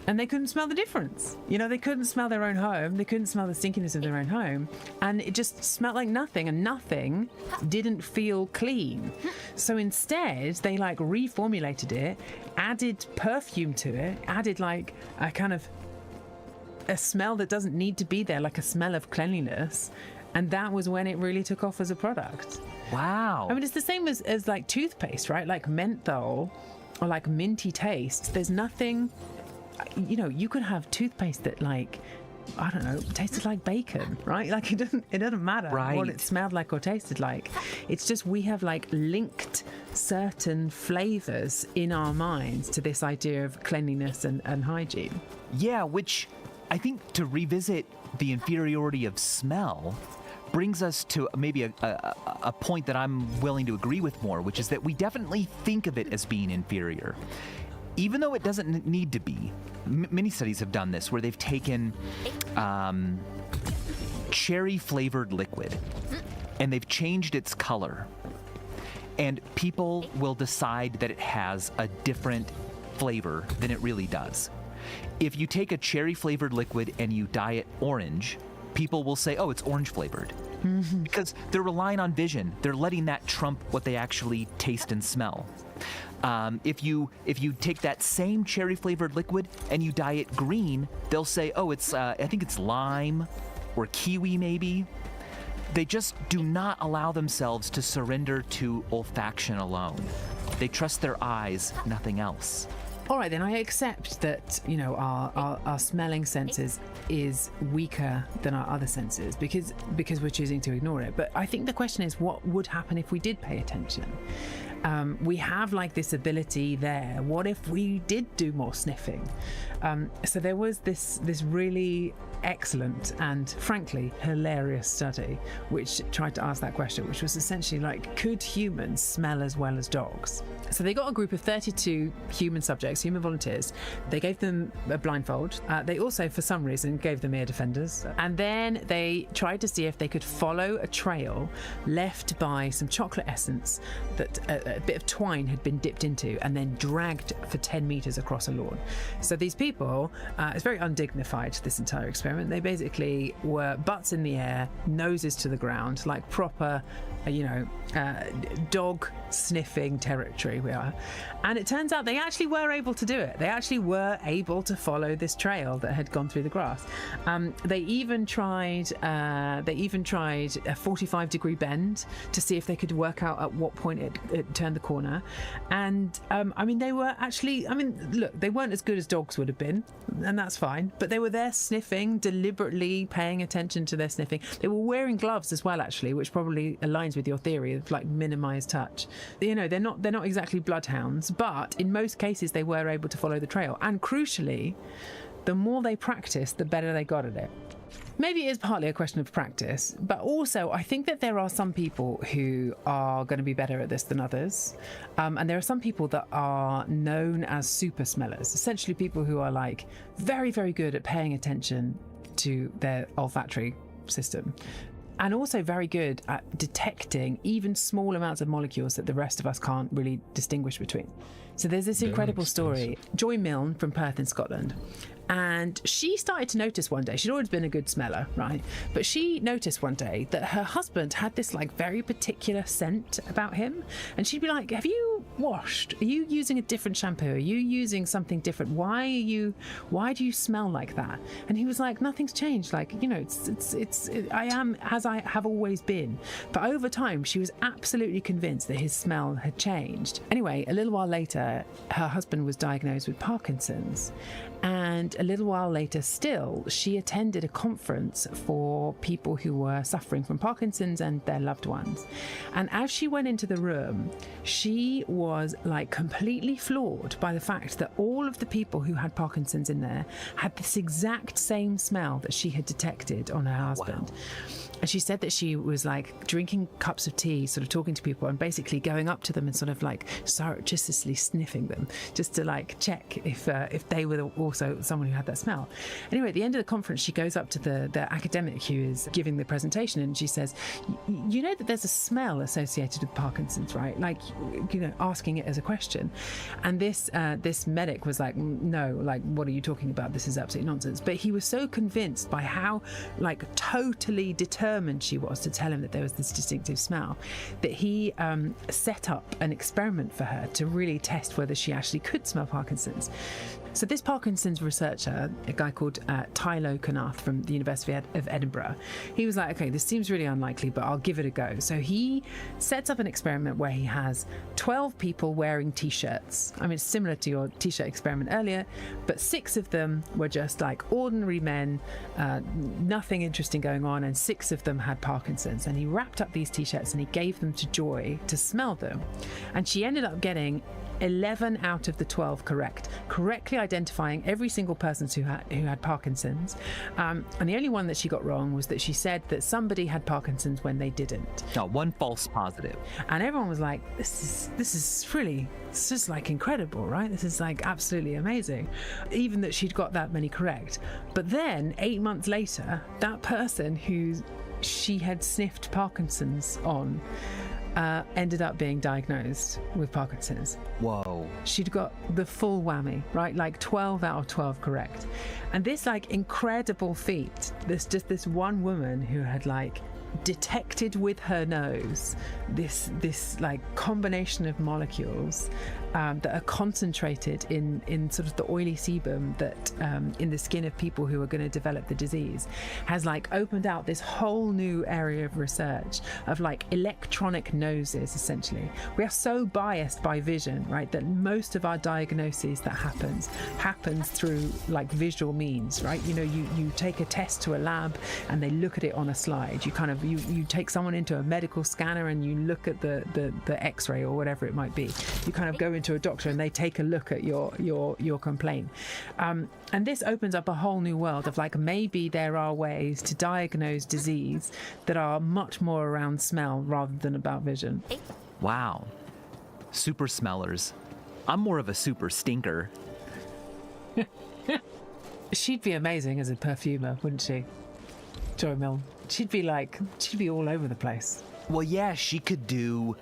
and they couldn't smell the difference. They couldn't smell their own home. They couldn't smell the stinkiness of their own home. And it just smelled like nothing, and nothing didn't feel clean. So instead, they like reformulated it, added perfume to it, added like a kind of a smell that doesn't need to be there, like a smell of cleanliness. And that was when it really took off as a product. Wow. I mean, it's the same as like toothpaste, right? Like menthol or like minty taste. There's nothing, you could have toothpaste that like, I don't know, tasted like bacon, right? Like it doesn't matter what it smelled like or tasted like. It's just we have like linked certain flavors in our minds to this idea of cleanliness and hygiene. Yeah, which I think to revisit the inferiority of smell brings us to maybe a point that I'm willing to agree with more, which is that we definitely think of it as being inferior, even though it doesn't need to be. Many studies have done this, where they've taken cherry-flavored liquid, and they've changed its color, and people will decide that it has a different flavor than it really does. If you take a cherry-flavored liquid and you dye it orange, people will say, oh, it's orange-flavored. Mm-hmm. Because they're relying on vision. They're letting that trump what they actually taste and smell. If you take that same cherry-flavored liquid and you dye it green, they'll say, oh, it's I think it's lime or kiwi maybe. They just do not allow themselves to surrender to olfaction alone. They trust their eyes, nothing else. All right, then I accept that, our smelling senses is weaker than our other senses because we're choosing to ignore it. But I think the question is, what would happen if we did pay attention? We have like this ability there. What if we did do more sniffing? So there was this really excellent and frankly hilarious study which tried to ask that question, which was essentially like, could humans smell as well as dogs? So they got a group of 32 human subjects, human volunteers. They gave them a blindfold. They also, for some reason, gave them ear defenders. And then they tried to see if they could follow a trail left by some chocolate essence that a bit of twine had been dipped into and then dragged for 10 meters across a lawn. So these people, it's very undignified, this entire experiment. They basically were butts in the air, noses to the ground, like proper, dog sniffing territory we are. And it turns out they actually were able to do it. They actually were able to follow this trail that had gone through the grass. They even tried a 45-degree bend to see if they could work out at what point it turned the corner. And they were actually, look, they weren't as good as dogs would have been, and that's fine, but they were there sniffing, deliberately paying attention to their sniffing. They were wearing gloves as well, actually, which probably aligns with your theory of like minimized touch. They're not exactly bloodhounds, but in most cases they were able to follow the trail. And crucially, the more they practiced, the better they got at it. Maybe it is partly a question of practice, but also I think that there are some people who are going to be better at this than others. And there are some people that are known as super smellers, essentially people who are like very, very good at paying attention to their olfactory system. And also very good at detecting even small amounts of molecules that the rest of us can't really distinguish between. So there's this incredible story. Joy Milne from Perth in Scotland. And she started to notice one day, she'd always been a good smeller, right? But she noticed one day that her husband had this like very particular scent about him. And she'd be like, have you washed? Are you using a different shampoo? Are you using something different? Why do you smell like that? And he was like, nothing's changed. Like, I am as I have always been. But over time, she was absolutely convinced that his smell had changed. Anyway, a little while later, her husband was diagnosed with Parkinson's. And a little while later still, she attended a conference for people who were suffering from Parkinson's and their loved ones. And as she went into the room, she was like completely floored by the fact that all of the people who had Parkinson's in there had this exact same smell that she had detected on her husband. Wow. And she said that she was like drinking cups of tea, sort of talking to people and basically going up to them and sort of like surreptitiously sniffing them just to like check if they were also someone who had that smell. Anyway, at the end of the conference, she goes up to the academic who is giving the presentation and she says, you know that there's a smell associated with Parkinson's, right? Like, asking it as a question. And this medic was like, no, like, what are you talking about? This is absolute nonsense. But he was so convinced by how like totally determined she was to tell him that there was this distinctive smell that he set up an experiment for her to really test whether she actually could smell Parkinson's. So this Parkinson's researcher, a guy called Tylo Knath from the University of Edinburgh, he was like, okay, this seems really unlikely, but I'll give it a go. So he sets up an experiment where he has 12 people wearing T-shirts. I mean, it's similar to your T-shirt experiment earlier, but 6 of them were just like ordinary men, nothing interesting going on, and 6 of them had Parkinson's. And he wrapped up these T-shirts and he gave them to Joy to smell them. And she ended up getting 11 out of the 12 correctly identifying every single person who had Parkinson's. And the only one that she got wrong was that she said that somebody had Parkinson's when they didn't. No, one false positive. And everyone was like, this is just like incredible, right? This is like absolutely amazing. Even that she'd got that many correct. But then 8 months later, that person who she had sniffed Parkinson's on ended up being diagnosed with Parkinson's. Whoa. She'd got the full whammy, right? Like 12 out of 12 correct. And this like incredible feat, there's just this one woman who had like detected with her nose this like combination of molecules that are concentrated in sort of the oily sebum that in the skin of people who are going to develop the disease, has like opened out this whole new area of research of like electronic noses. Essentially, we are so biased by vision, right, that most of our diagnoses that happens through like visual means, right? You take a test to a lab and they look at it on a slide. You take someone into a medical scanner and you look at the x-ray or whatever it might be. You kind of go into a doctor and they take a look at your complaint. And this opens up a whole new world of like, maybe there are ways to diagnose disease that are much more around smell rather than about vision. Wow. Super smellers. I'm more of a super stinker. She'd be amazing as a perfumer, wouldn't she? Joy Milne. She'd be all over the place. Well, yeah, she could do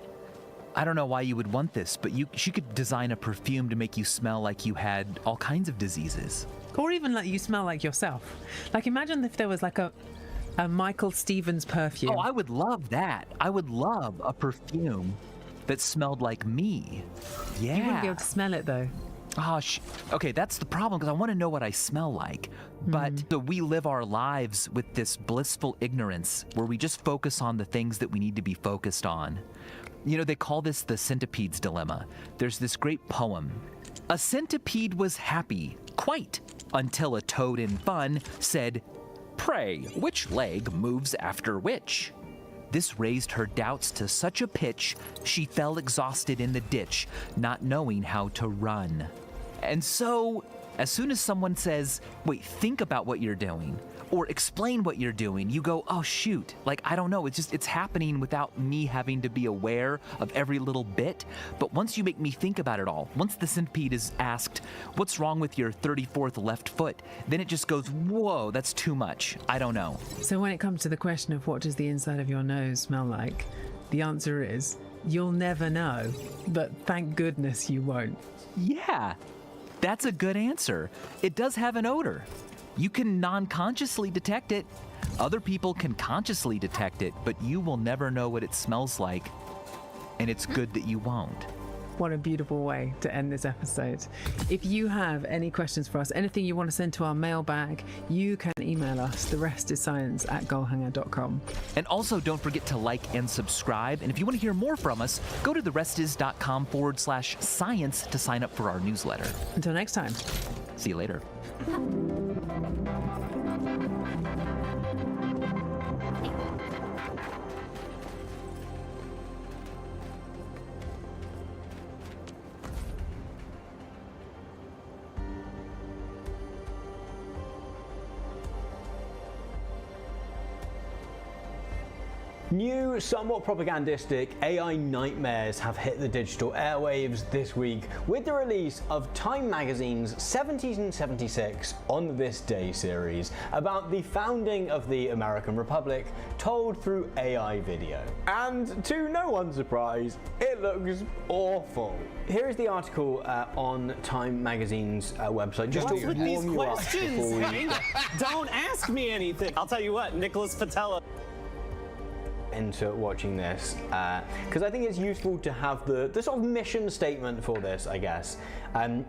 I don't know why you would want this, but she could design a perfume to make you smell like you had all kinds of diseases. Or even like you smell like yourself. Like imagine if there was like a Michael Stevens perfume. Oh, I would love that. I would love a perfume that smelled like me. Yeah. You wouldn't be able to smell it though. Oh, okay, that's the problem because I want to know what I smell like. But so we live our lives with this blissful ignorance where we just focus on the things that we need to be focused on. You know, they call this the centipede's dilemma. There's this great poem. A centipede was happy, quite, until a toad in fun said, "Pray, which leg moves after which?" This raised her doubts to such a pitch, she fell exhausted in the ditch, not knowing how to run. And so, as soon as someone says, wait, think about what you're doing, or explain what you're doing, you go, oh shoot, like, I don't know, it's happening without me having to be aware of every little bit. But once you make me think about it all, once the centipede is asked, what's wrong with your 34th left foot? Then it just goes, whoa, that's too much. I don't know. So when it comes to the question of what does the inside of your nose smell like, the answer is, you'll never know, but thank goodness you won't. Yeah, that's a good answer. It does have an odor. You can non-consciously detect it. Other people can consciously detect it, but you will never know what it smells like. And it's good that you won't. What a beautiful way to end this episode. If you have any questions for us, anything you want to send to our mailbag, you can email us, therestiscience@goalhanger.com. And also don't forget to like and subscribe. And if you want to hear more from us, go to therestis.com/science to sign up for our newsletter. Until next time. See you later. New, somewhat propagandistic AI nightmares have hit the digital airwaves this week with the release of Time Magazine's 1776 On This Day series about the founding of the American Republic told through AI video. And to no one's surprise, it looks awful. Here is the article on Time Magazine's website. Just to warm you up before we... Don't ask me anything. I'll tell you what, Nicholas Patella. Into watching this because I think it's useful to have the sort of mission statement for this, I guess.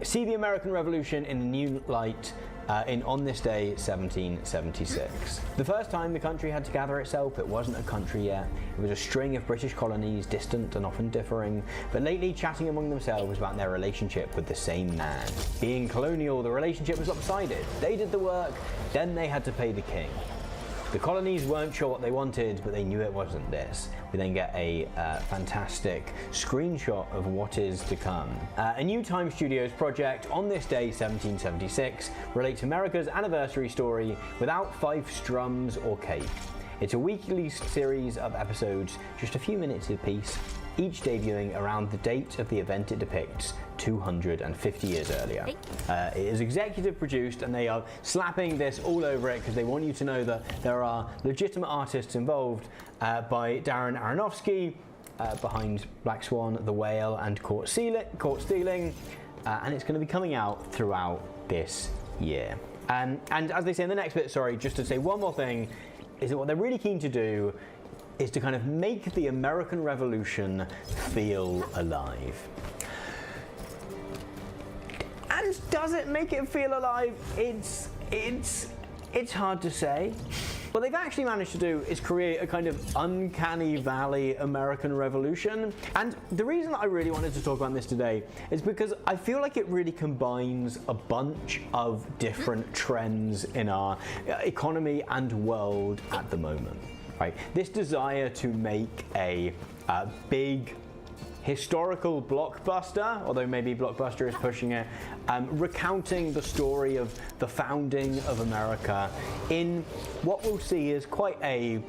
See the American Revolution in a new light on this day, 1776. The first time the country had to gather itself, it wasn't a country yet. It was a string of British colonies, distant and often differing, but lately chatting among themselves about their relationship with the same man. Being colonial, the relationship was lopsided. They did the work, then they had to pay the king. The colonies weren't sure what they wanted, but they knew it wasn't this. We then get a fantastic screenshot of what is to come. A new Time Studios project, On This Day 1776, relates America's anniversary story without fifes, drums, or cape. It's a weekly series of episodes, just a few minutes apiece, each debuting around the date of the event it depicts, 250 years earlier. It is executive produced, and they are slapping this all over it because they want you to know that there are legitimate artists involved by Darren Aronofsky, behind Black Swan, The Whale, and Caught Stealing, and it's going to be coming out throughout this year. And as they say in the next bit, sorry, just to say one more thing, is that what they're really keen to do is to kind of make the American Revolution feel alive. And does it make it feel alive? It's hard to say. What they've actually managed to do is create a kind of uncanny valley American Revolution. And the reason that I really wanted to talk about this today is because I feel like it really combines a bunch of different trends in our economy and world at the moment. Right? This desire to make a big historical blockbuster, although maybe blockbuster is pushing it, recounting the story of the founding of America in what we'll see is quite a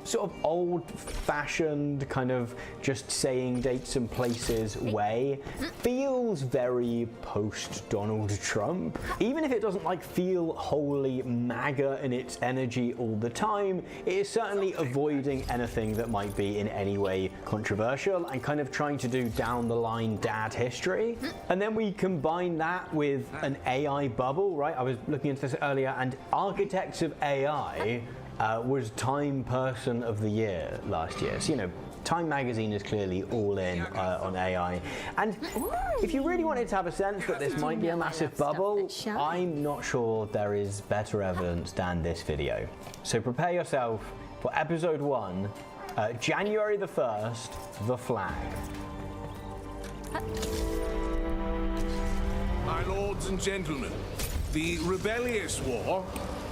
sort of old-fashioned kind of just saying dates and places way feels very post-Donald Trump. Even if it doesn't like feel wholly MAGA in its energy all the time, it is certainly avoiding anything that might be in any way controversial and kind of trying to do down-the-line dad history. And then we combine that with an AI bubble, right? I was looking into this earlier, and Architects of AI was Time Person of the Year last year. So, you know, Time magazine is clearly all in on AI. And if you really wanted to have a sense that this might be a massive bubble, I'm not sure there is better evidence than this video. So prepare yourself for episode 1, January the 1st, The Flag. My lords and gentlemen, the rebellious war,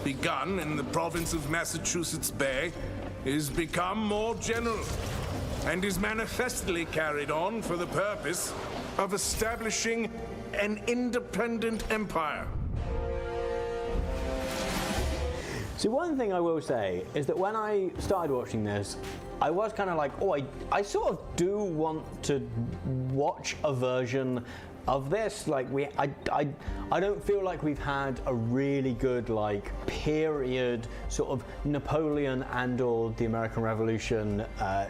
begun in the province of Massachusetts Bay, is become more general and is manifestly carried on for the purpose of establishing an independent empire. So one thing I will say is that when I started watching this, I was kind of like, oh, I sort of do want to watch a version of this. Like I don't feel like we've had a really good like period sort of Napoleon and or the American Revolution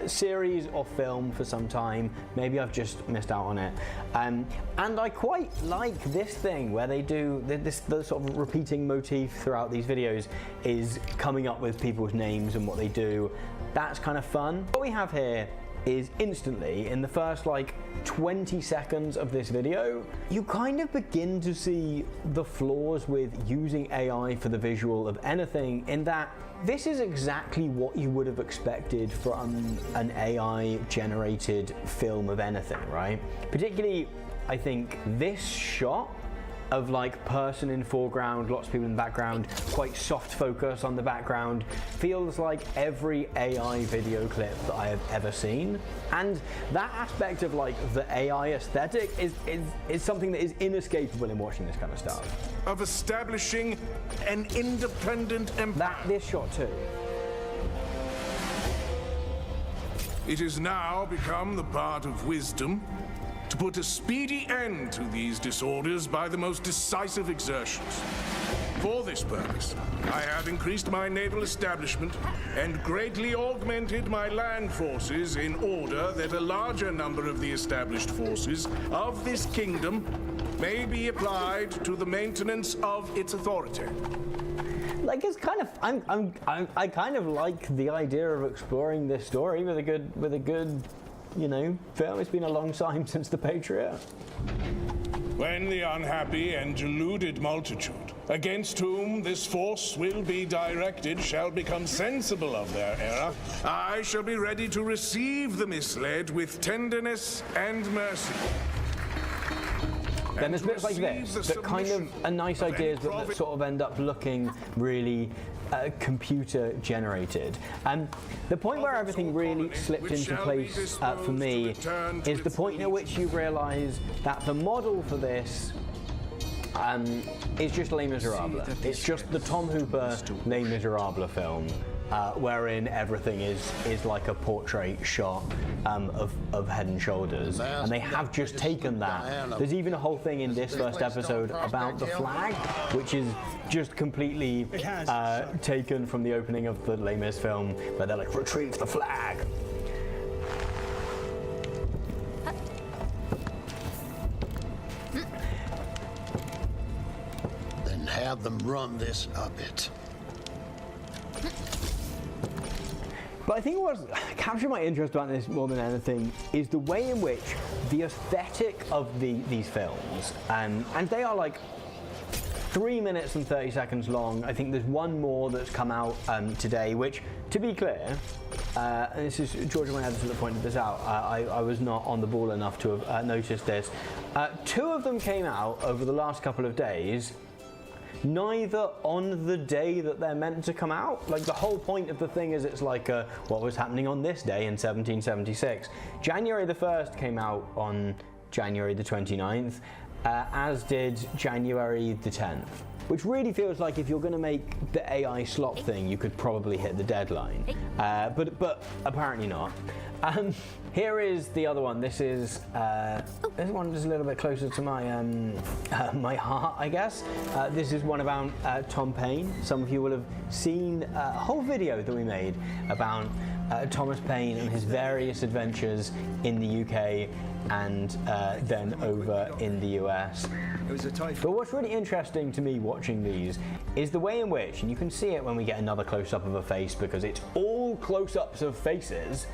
series or film for some time. Maybe I've just missed out on it. And I quite like this thing where they do the sort of repeating motif throughout these videos is coming up with people's names and what they do. That's kind of fun. What we have here is instantly, in the first like 20 seconds of this video, you kind of begin to see the flaws with using AI for the visual of anything, in that this is exactly what you would have expected from an AI generated film of anything, right? Particularly, I think this shot of like person in foreground, lots of people in the background, quite soft focus on the background, feels like every AI video clip that I have ever seen. And that aspect of like the AI aesthetic is something that is inescapable in watching this kind of stuff. Of establishing an independent empire. This shot too. It has now become the part of wisdom to put a speedy end to these disorders by the most decisive exertions. For this purpose, I have increased my naval establishment and greatly augmented my land forces in order that a larger number of the established forces of this kingdom may be applied to the maintenance of its authority. Like, it's kind of, I kind of like the idea of exploring this story with a good, you know, film. It's been a long time since The Patriot. When the unhappy and deluded multitude, against whom this force will be directed, shall become sensible of their error, I shall be ready to receive the misled with tenderness and mercy. Then there's bits like this that kind of are nice ideas but that sort of end up looking really computer generated. And the point where everything really slipped into place for me is the point at which you realise that the model for this is just Les Miserables. It's just the Tom Hooper Les Miserables film. Wherein everything is like a portrait shot of Head and Shoulders, and they have just taken that. There's even a whole thing in this first episode about the flag, which is just completely taken from the opening of the Les Mis film, where they're like, retrieve the flag. Then have them run this a bit. But I think what captured my interest about this more than anything is the way in which the aesthetic of these films, and they are like 3 minutes and 30 seconds long. I think there's one more that's come out today, which, to be clear, and this is George and Edison that pointed this out, I was not on the ball enough to have noticed this. 2 of them came out over the last couple of days, neither on the day that they're meant to come out. Like, the whole point of the thing is it's like what was happening on this day in 1776. January the 1st came out on January the 29th, as did January the 10th. which really feels like if you're going to make the AI slot thing, you could probably hit the deadline. But apparently not. Here is the other one. This is this one is a little bit closer to my my heart, I guess. This is one about Tom Paine. Some of you will have seen a whole video that we made about Thomas Paine and his various adventures in the UK and then over in the US. But what's really interesting to me watching these is the way in which, and you can see it when we get another close-up of a face because it's all close-ups of faces,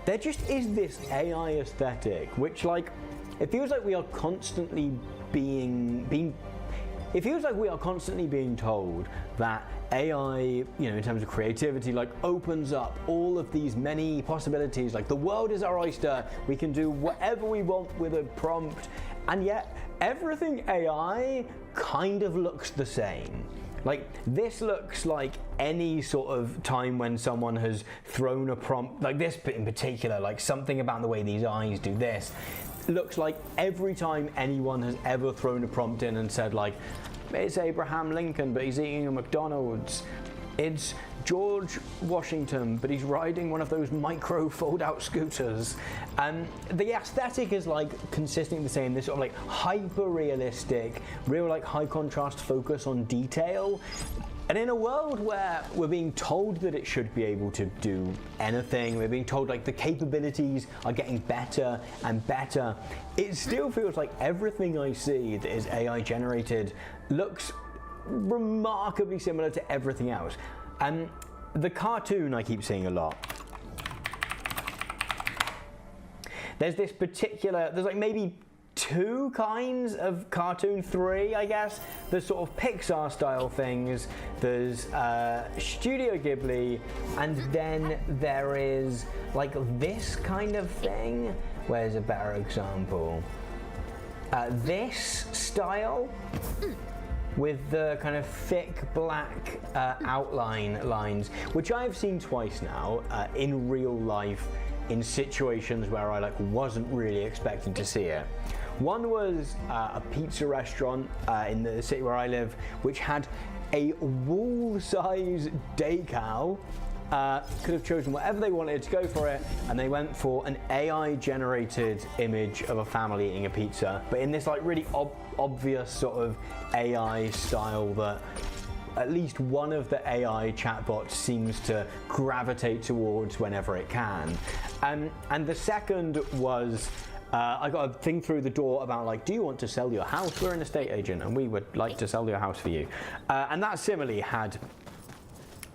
there just is this AI aesthetic, which, like, it feels like we are constantly it feels like we are constantly being told that AI, you know, in terms of creativity, like, opens up all of these many possibilities. Like, the world is our oyster. We can do whatever we want with a prompt. And yet, everything AI kind of looks the same. Like, this looks like any sort of time when someone has thrown a prompt, like this bit in particular, like something about the way these eyes do this, looks like every time anyone has ever thrown a prompt in and said, like, it's Abraham Lincoln, but he's eating a McDonald's. It's George Washington, but he's riding one of those micro fold-out scooters. And the aesthetic is, like, consistently the same, this sort of, like, hyper-realistic, real, like, high-contrast focus on detail. And in a world where we're being told that it should be able to do anything, we're being told, like, the capabilities are getting better and better, it still feels like everything I see that is AI generated looks remarkably similar to everything else. And the cartoon I keep seeing a lot. There's this particular, there's like maybe 2 kinds of cartoon, 3 I guess. There's sort of Pixar style things, there's Studio Ghibli, and then there is like this kind of thing. Where's a better example? This style with the kind of thick black outline lines, which I've seen twice now in real life in situations where I wasn't really expecting to see it. One was a pizza restaurant in the city where I live, which had a wall-size day cow. Could have chosen whatever they wanted to go for it, and they went for an AI-generated image of a family eating a pizza, but in this like really obvious sort of AI style that at least one of the AI chatbots seems to gravitate towards whenever it can. And the second was I got a thing through the door about like, do you want to sell your house? We're an estate agent and we would like to sell your house for you. And that similarly had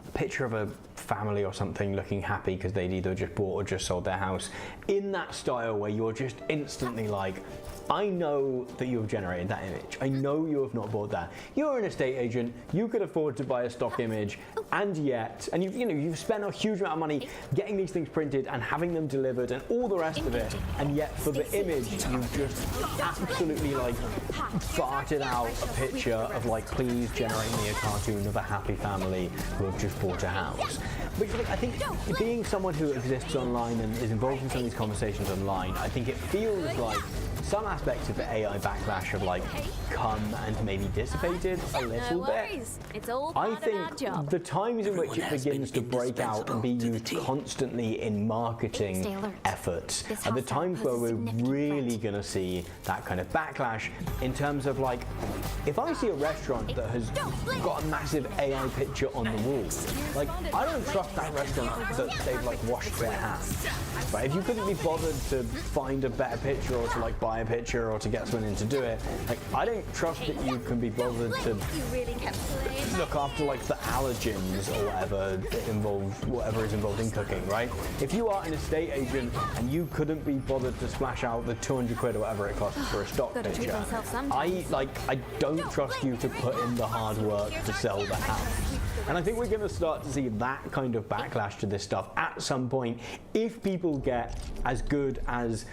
a picture of a family or something looking happy because they'd either just bought or just sold their house, in that style where you're just instantly like, I know that you have generated that image. I know you have not bought that. You're an estate agent. You could afford to buy a stock image, and yet, and you've spent a huge amount of money getting these things printed and having them delivered and all the rest of it. And yet, for the image, you've just absolutely like farted out a picture of like, please generate me a cartoon of a happy family who have just bought a house. Which like, I think, being someone who exists online and is involved in some of these conversations online, I think it feels like some aspects of the AI backlash have like come and maybe dissipated a little bit. It's all I part of our think job. the times in which it begins to break out and be used constantly in marketing efforts are the times where we're really going to see that kind of backlash in terms of like, if I see a restaurant that has got a massive AI picture on the wall, like I don't trust that restaurant that they've like washed their hands. Right? If you couldn't be bothered to find a better picture or to like buy a picture or to get someone in to do it, like I don't trust that you can be bothered to look after like the allergens or whatever is involved in cooking, right? If you are an estate agent and you couldn't be bothered to splash out the 200 quid or whatever it costs for a stock picture, I don't trust you to put in the hard work to sell the house. And I think we're going to start to see that kind of backlash to this stuff at some point if people get as good as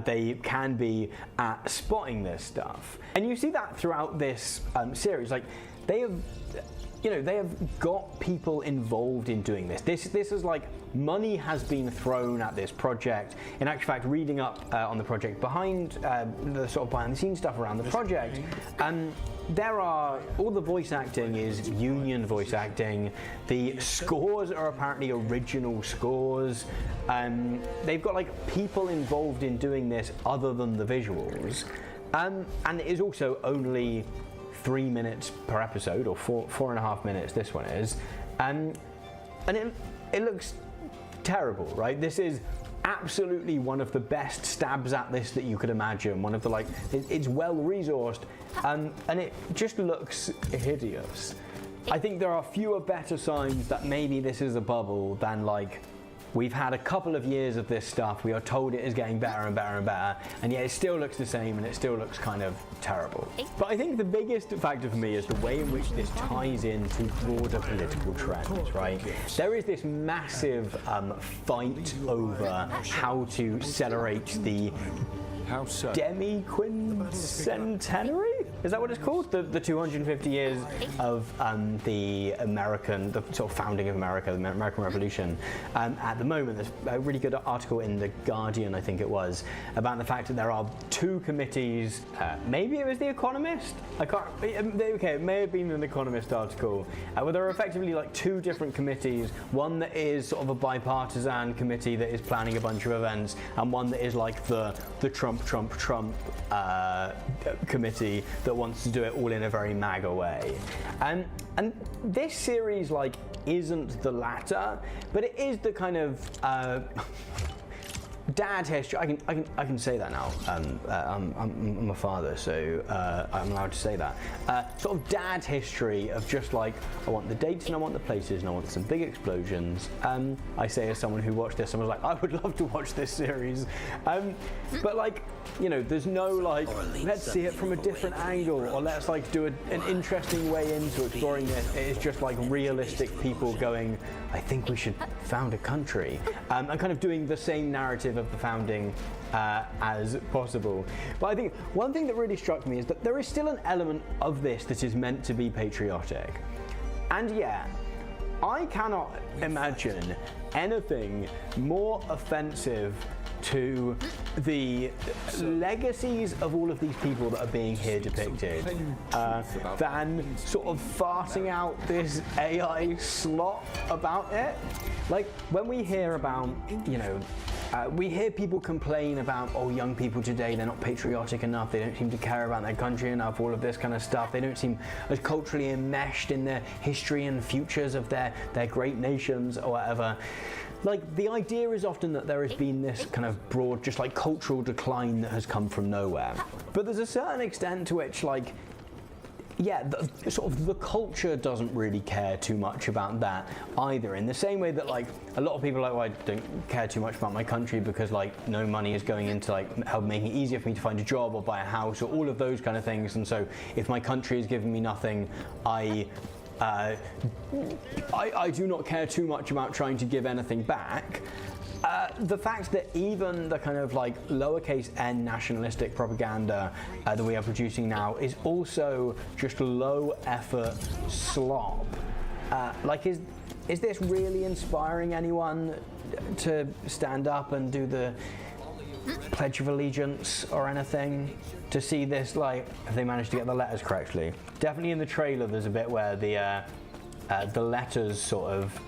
they can be at spotting this stuff. And you see that throughout this series. Like, they have, you know, they have got people involved in doing this. This is like money has been thrown at this project. In actual fact, reading up on the project behind the sort of behind the scenes stuff around the project, there are all the voice acting is union voice acting. The scores are apparently original scores. They've got like people involved in doing this other than the visuals, and it is also only 3 minutes per episode, or 4.5 minutes. This one is, and it looks terrible, right? This is absolutely one of the best stabs at this that you could imagine. One of the like, it's well resourced, and it just looks hideous. I think there are fewer better signs that maybe this is a bubble than like, we've had a couple of years of this stuff, we are told it is getting better and better and better, and yet it still looks the same and it still looks kind of terrible. But I think the biggest factor for me is the way in which this ties into broader political trends, right? There is this massive fight over how to celebrate the demi-quincentenary? Is that what it's called? The 250 years of the sort of founding of America, the American Revolution. At the moment, there's a really good article in The Guardian, I think it was, about the fact that there are 2 committees, maybe it was The Economist? Okay, it may have been an Economist article, where there are effectively like 2 different committees, one that is sort of a bipartisan committee that is planning a bunch of events, and one that is like the Trump committee that wants to do it all in a very MAGA way. And this series like isn't the latter, but it is the kind of dad history. I can say that now. I'm a father, so I'm allowed to say that. Sort of dad history of just like, I want the dates and I want the places and I want some big explosions. I say as someone who watched this, I was like, I would love to watch this series. But like, you know, there's no like, let's see it from a different angle, or let's like do an interesting way into exploring it. It's just like realistic people going, I think we should found a country, and kind of doing the same narrative of the founding as possible. But I think one thing that really struck me is that there is still an element of this that is meant to be patriotic. And yeah, I cannot imagine anything more offensive to the legacies of all of these people that are being here depicted than sort of farting out this AI slot about it. Like, when we hear about, you know, we hear people complain about, oh, young people today, they're not patriotic enough, they don't seem to care about their country enough, all of this kind of stuff. They don't seem as culturally enmeshed in their history and futures of their great nations or whatever. Like, the idea is often that there has been this kind of broad, just like cultural decline that has come from nowhere. But there's a certain extent to which, like, yeah, the culture doesn't really care too much about that either. In the same way that, like, a lot of people are like, well, I don't care too much about my country because, like, no money is going into, like, help making it easier for me to find a job or buy a house or all of those kind of things. And so if my country is giving me nothing, I do not care too much about trying to give anything back. The fact that even the kind of like lowercase n nationalistic propaganda that we are producing now is also just low effort slop. Like, is this really inspiring anyone to stand up and do the Pledge of Allegiance or anything? To see this, like, if they managed to get the letters correctly. Definitely in the trailer there's a bit where the letters sort of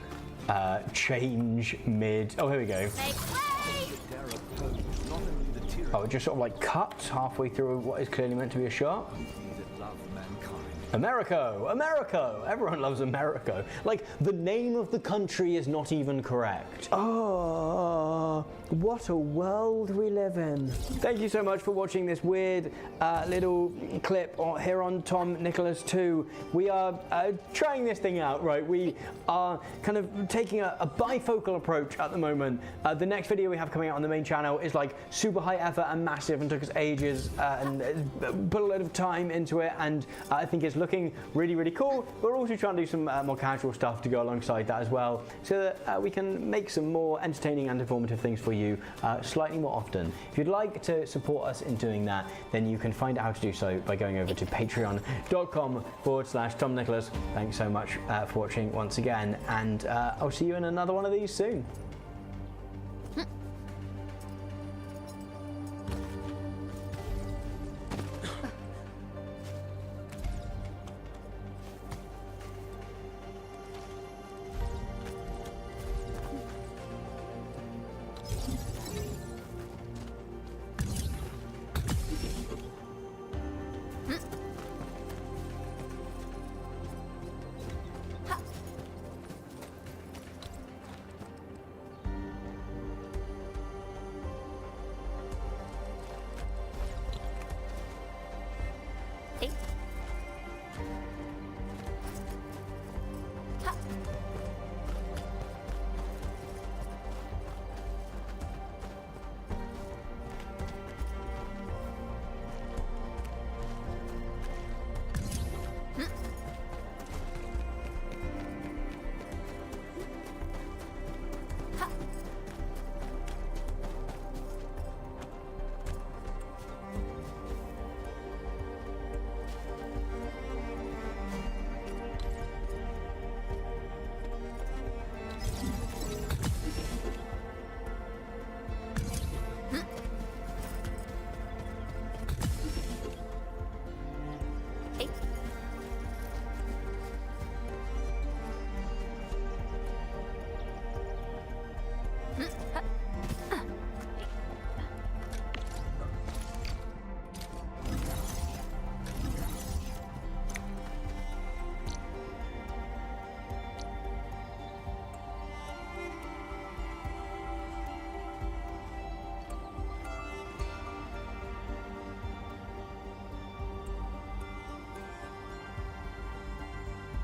change mid. Oh, here we go. Oh, it just sort of like cuts halfway through what is clearly meant to be a shot. America! America! Everyone loves America. Like, the name of the country is not even correct. Oh, what a world we live in. Thank you so much for watching this weird little clip here on Tom Nicholas 2. We are trying this thing out, right? We are kind of taking a bifocal approach at the moment. The next video we have coming out on the main channel is like super high effort and massive and took us ages and put a lot of time into it, and I think it's looking really, really cool. We're also trying to do some more casual stuff to go alongside that as well, so that we can make some more entertaining and informative things for you slightly more often. If you'd like to support us in doing that, then you can find out how to do so by going over to patreon.com/Tom Nicholas. Thanks so much for watching once again, and I'll see you in another one of these soon.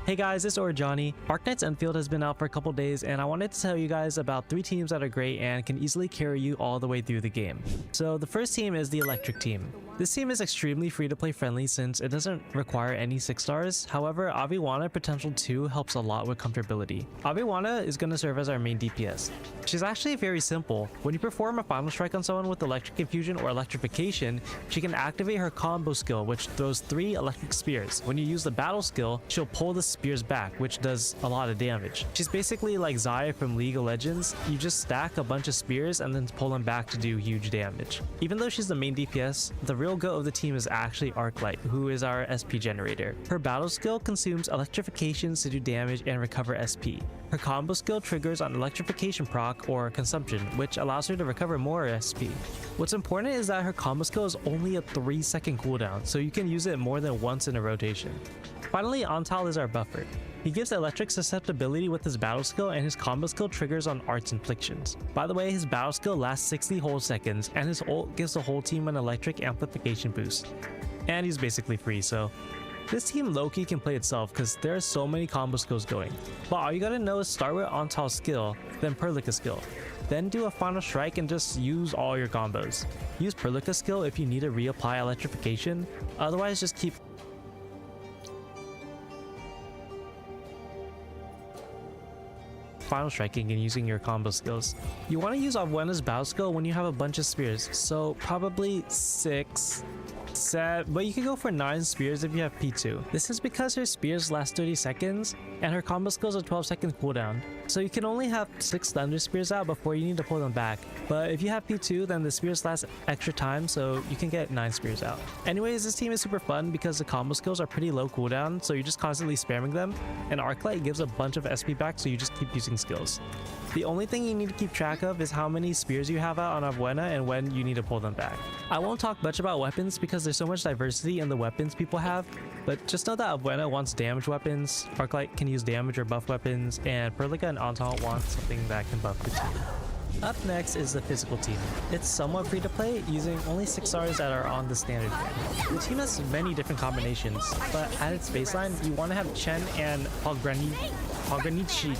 Hey guys, it's Johnny. Arknight's Endfield has been out for a couple days, and I wanted to tell you guys about 3 teams that are great and can easily carry you all the way through the game. So the first team is the Electric team. This team is extremely free-to-play friendly since it doesn't require any 6 stars. However, Aviwana Potential 2 helps a lot with comfortability. Aviwana is going to serve as our main DPS. She's actually very simple. When you perform a final strike on someone with Electric Infusion or Electrification, she can activate her combo skill, which throws 3 electric spears. When you use the battle skill, she'll pull the spears back, which does a lot of damage. She's basically like Xayah from League of Legends. You just stack a bunch of spears and then pull them back to do huge damage. Even though she's the main DPS, the real goat of the team is actually Arclight, who is our SP generator. Her battle skill consumes electrifications to do damage and recover SP. Her combo skill triggers on electrification proc or consumption, which allows her to recover more SP. What's important is that her combo skill is only a 3-second cooldown, so you can use it more than once in a rotation. Finally, Antal is our buffer. He gives electric susceptibility with his battle skill, and his combo skill triggers on arts inflictions. By the way, his battle skill lasts 60 whole seconds, and his ult gives the whole team an electric amplification boost. And he's basically free, so this team low-key can play itself because there are so many combo skills going. But all you gotta know is start with Antal's skill, then Perlica's skill. Then do a final strike and just use all your combos. Use Perlica's skill if you need to reapply electrification, otherwise just keep final striking and using your combo skills. You want to use Aviwana's battle skill when you have a bunch of spears, so probably 6, 7, but you can go for 9 spears if you have P2. This is because her spears last 30 seconds and her combo skills are 12-second cooldown, so you can only have 6 thunder spears out before you need to pull them back. But if you have P2, then the spears last extra time, so you can get 9 spears out. Anyways, this team is super fun because the combo skills are pretty low cooldown, so you're just constantly spamming them, and Arclight gives a bunch of SP back, so you just keep using skills. The only thing you need to keep track of is how many spears you have out on Aviwana and when you need to pull them back. I won't talk much about weapons because there's so much diversity in the weapons people have, but just know that Aviwana wants damage weapons, Arclight can use damage or buff weapons, and Perlica and Antal want something that can buff the team. Up next is the physical team. It's somewhat free to play, using only 6 stars that are on the standard plan. The team has many different combinations, but at its baseline, you want to have Chen and Pogranichnik.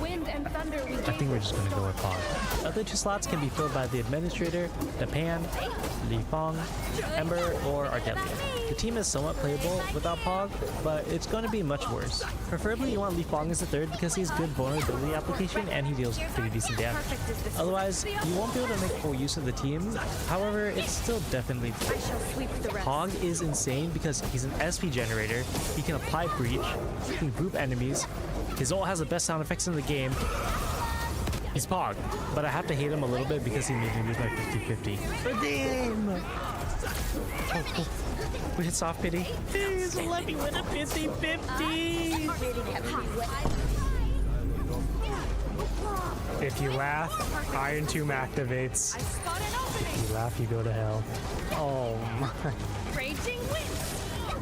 Wind and thunder we I think we're just gonna go with Pog. The other 2 slots can be filled by the Administrator, Japan, Li Fong, Ember, or Ardelia. The team is somewhat playable without Pog, but it's going to be much worse. Preferably you want Li Fong as the 3rd because he's good vulnerability application and he deals pretty decent damage. Otherwise, you won't be able to make full use of the team. However, it's still definitely Pog is insane because he's an SP generator, he can apply breach, he can group enemies, his ult has the best sound effects in the game. He's Pog, but I have to hate him a little bit because he made me lose my 50-50. Damn! Oh. We hit soft pity. Please let me win a 50-50! If you laugh, Iron Tomb activates. If you laugh, you go to hell. Oh my. Raging wind.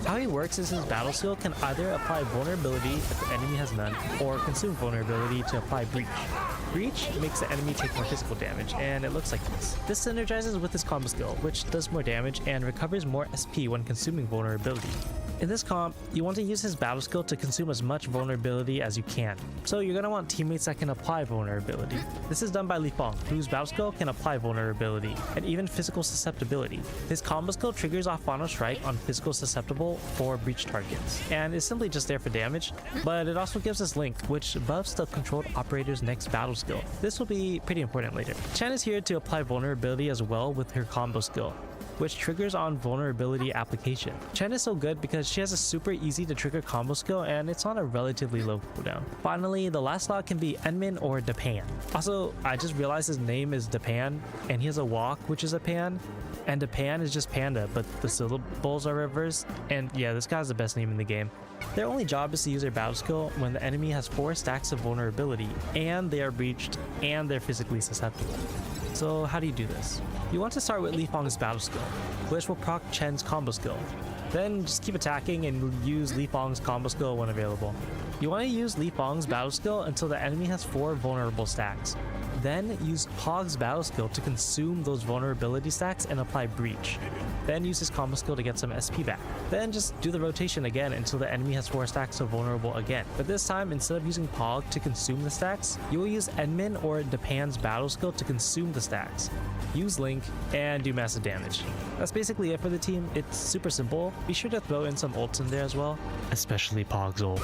How he works is his battle skill can either apply vulnerability if the enemy has none, or consume vulnerability to apply breach. Breach makes the enemy take more physical damage, and it looks like this. This synergizes with his combo skill, which does more damage and recovers more SP when consuming vulnerability. In this comp, you want to use his battle skill to consume as much vulnerability as you can. So you're going to want teammates that can apply vulnerability. This is done by Li Fong, whose battle skill can apply vulnerability, and even physical susceptibility. His combo skill triggers off Final Strike on physical susceptible or breach targets, and is simply just there for damage, but it also gives us Link, which buffs the controlled operator's next battle skill. This will be pretty important later. Chen is here to apply vulnerability as well with her combo skill, which triggers on vulnerability application. Chen is so good because she has a super easy to trigger combo skill and it's on a relatively low cooldown. Finally, the last slot can be Enmin or Dapan. Also, I just realized his name is Dapan and he has a walk which is a pan, and Dapan is just panda, but the syllables are reversed, and yeah, this guy's the best name in the game. Their only job is to use their battle skill when the enemy has 4 stacks of vulnerability and they are breached and they're physically susceptible. So how do you do this? You want to start with Li Fong's battle skill, which will proc Chen's combo skill. Then just keep attacking and use Li Fong's combo skill when available. You want to use Li Fong's battle skill until the enemy has 4 vulnerable stacks. Then use Pog's battle skill to consume those vulnerability stacks and apply breach. Then use his combo skill to get some SP back. Then just do the rotation again until the enemy has 4 stacks of vulnerable again. But this time, instead of using Pog to consume the stacks, you will use Enmin or Dapan's battle skill to consume the stacks. Use Link, and do massive damage. That's basically it for the team. It's super simple. Be sure to throw in some ults in there as well, especially Pog's ult.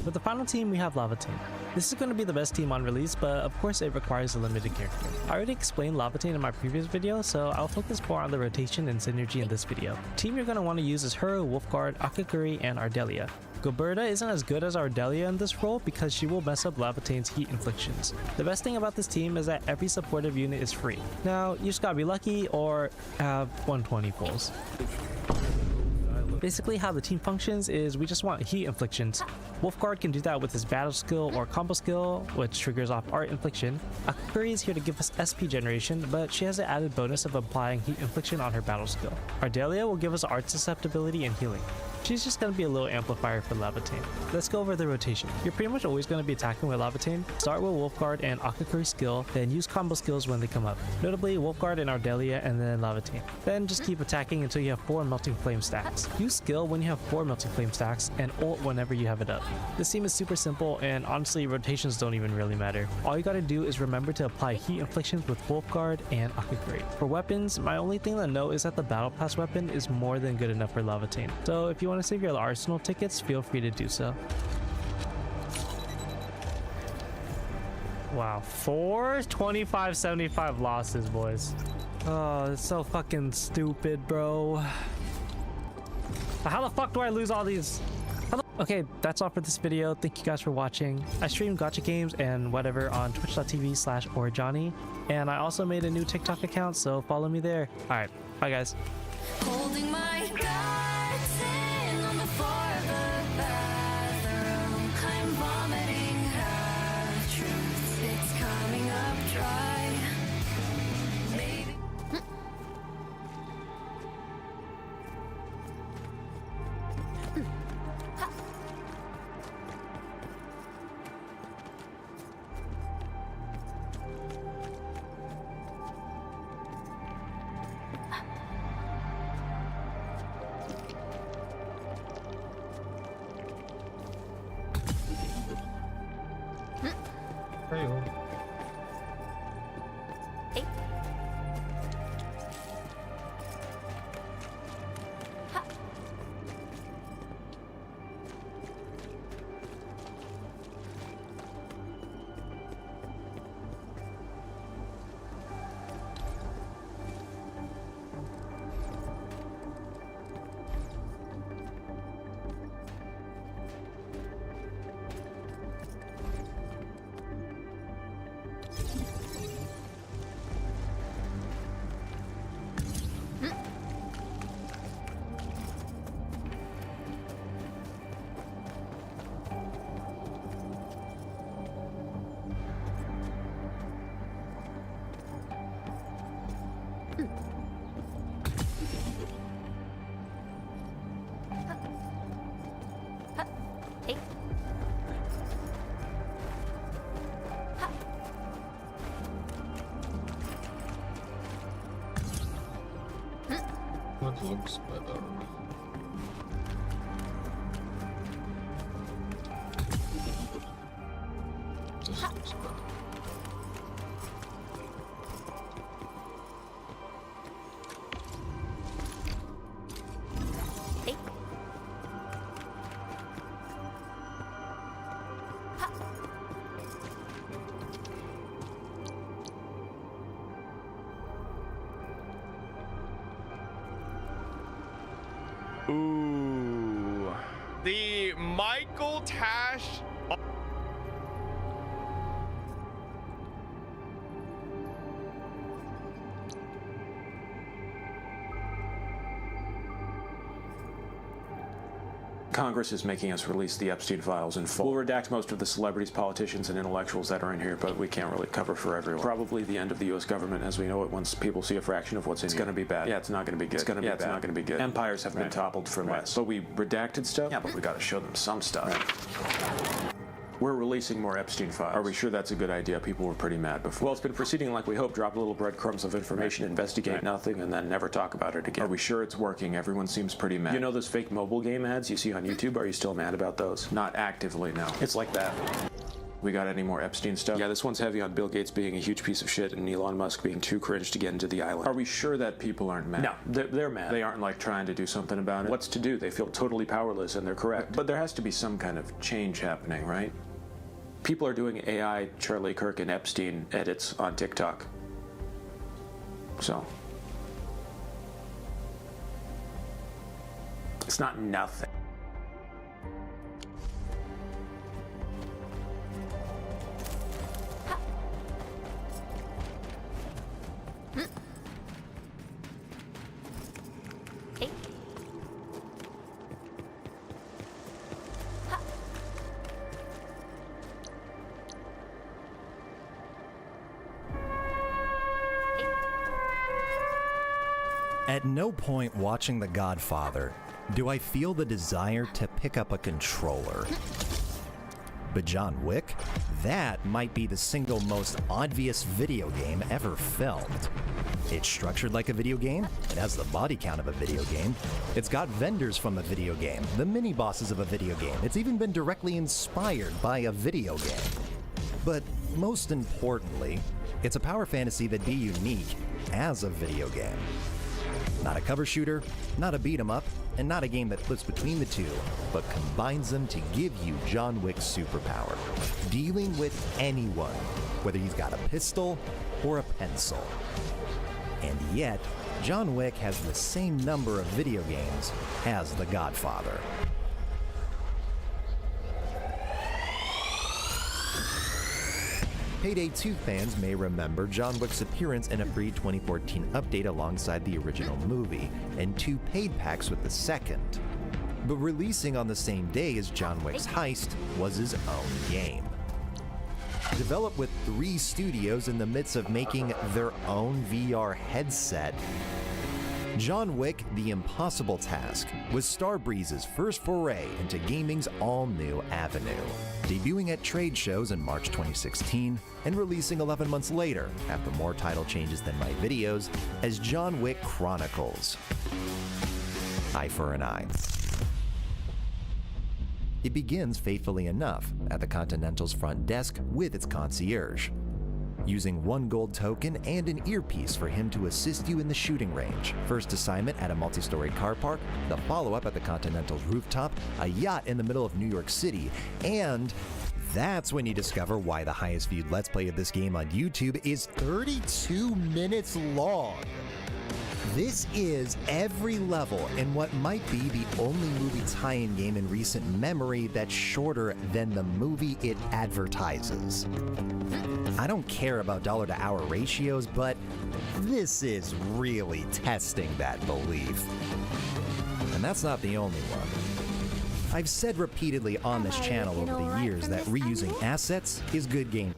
For the final team, we have Lava Team. This is going to be the best team on release, but of course it requires a limited character. I already explained Lava Team in my previous video, so I'll focus more on the rotation and synergy in this video. Team you're going to want to use is Hero, Wolfguard, Akakuri, and Ardelia. Goberta isn't as good as Ardelia in this role because she will mess up Lava Team's heat inflictions. The best thing about this team is that every supportive unit is free. Now, you just gotta be lucky or have 120 pulls. Basically how the team functions is we just want heat inflictions. Wolfguard can do that with his battle skill or combo skill, which triggers off art infliction. Akakuri is here to give us SP generation, but she has the added bonus of applying heat infliction on her battle skill. Ardelia will give us art susceptibility and healing. She's just going to be a little amplifier for Lava Team. Let's go over the rotation. You're pretty much always going to be attacking with Lava Team. Start with Wolfguard and Akakuri skill, then use combo skills when they come up. Notably Wolfguard and Ardelia, and then Lava Team. Then just keep attacking until you have 4 Melting Flame stacks. Use skill when you have 4 Melting Flame stacks, and ult whenever you have it up. This team is super simple, and honestly rotations don't even really matter. All you gotta do is remember to apply heat inflictions with Wolfguard and Akakuri. For weapons, my only thing to know is that the Battle Pass weapon is more than good enough for Lava Team. So if you want to save your Arsenal tickets, feel free to do so. Wow, 4 25-75 losses, boys. Oh, it's so fucking stupid, bro. How the fuck do I lose all these? Okay, that's all for this video. Thank you guys for watching. I stream gacha games and whatever on twitch.tv/orjohnny, and I also made a new TikTok account, so follow me there. All right, bye guys. Holding my guts in on the floor of the bathroom. I'm vomiting half truth. It's coming up dry. Maybe. Hey-o. What looks better? This looks better. Ooh. The Michael Tash. Congress is making us release the Epstein files in full. We'll redact most of the celebrities, politicians, and intellectuals that are in here, but we can't really cover for everyone. Probably the end of the U.S. government as we know it once people see a fraction of what's in here. It's going to be bad. Yeah, it's not going to be good. It's going to be bad. It's not going to be good. Empires have been toppled for less. But we redacted stuff? Yeah, but we got to show them some stuff. We're releasing more Epstein files. Are we sure that's a good idea? People were pretty mad before. Well, it's been proceeding like we hope. Drop little breadcrumbs of information, investigate nothing, and then never talk about it again. Are we sure it's working? Everyone seems pretty mad. You know those fake mobile game ads you see on YouTube? Are you still mad about those? Not actively, no. It's like that. We got any more Epstein stuff? Yeah, this one's heavy on Bill Gates being a huge piece of shit and Elon Musk being too cringe to get into the island. Are we sure that people aren't mad? No, they're mad. They aren't like trying to do something about it. What's to do? They feel totally powerless and they're correct. But there has to be some kind of change happening, right? People are doing AI Charlie Kirk and Epstein edits on TikTok. So. It's not nothing. At no point watching The Godfather do I feel the desire to pick up a controller. But John Wick? That might be the single most obvious video game ever filmed. It's structured like a video game, it has the body count of a video game, it's got vendors from a video game, the mini-bosses of a video game, it's even been directly inspired by a video game. But most importantly, it's a power fantasy that'd be unique as a video game. Not a cover shooter, not a beat 'em up, and not a game that flips between the two, but combines them to give you John Wick's superpower. Dealing with anyone, whether he's got a pistol or a pencil. And yet, John Wick has the same number of video games as The Godfather. Payday 2 fans may remember John Wick's appearance in a free 2014 update alongside the original movie, and 2 paid packs with the second. But releasing on the same day as John Wick's Heist was his own game. Developed with 3 studios in the midst of making their own VR headset, John Wick: The Impossible Task was Starbreeze's first foray into gaming's all-new avenue, debuting at trade shows in March 2016 and releasing 11 months later, after more title changes than my videos, as John Wick Chronicles. Eye for an eye. It begins faithfully enough at the Continental's front desk with its concierge, using 1 gold token and an earpiece for him to assist you in the shooting range. First assignment at a multi-story car park, the follow-up at the Continental's rooftop, a yacht in the middle of New York City, and that's when you discover why the highest viewed Let's Play of this game on YouTube is 32 minutes long. This is every level in what might be the only movie tie-in game in recent memory that's shorter than the movie it advertises. I don't care about dollar-to-hour ratios, but this is really testing that belief. And that's not the only one. I've said repeatedly on this channel over the years that reusing assets is good game.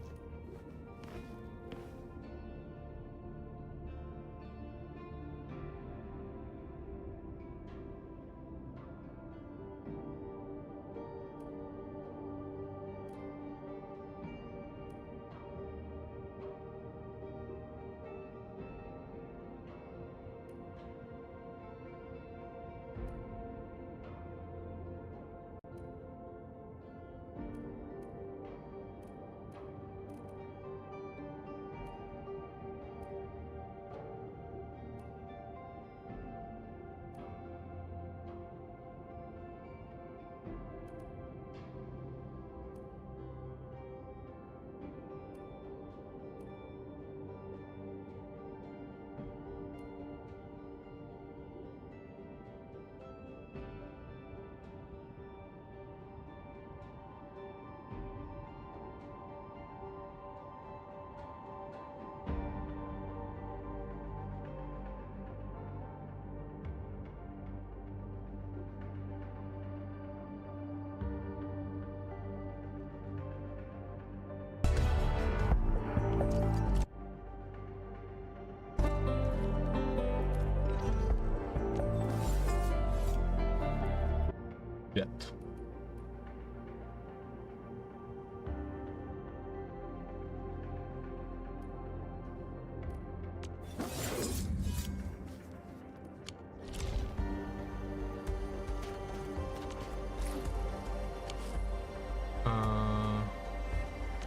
Jet.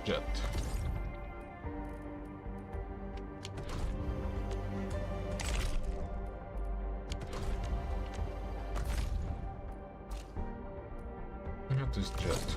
Jet. What is jet?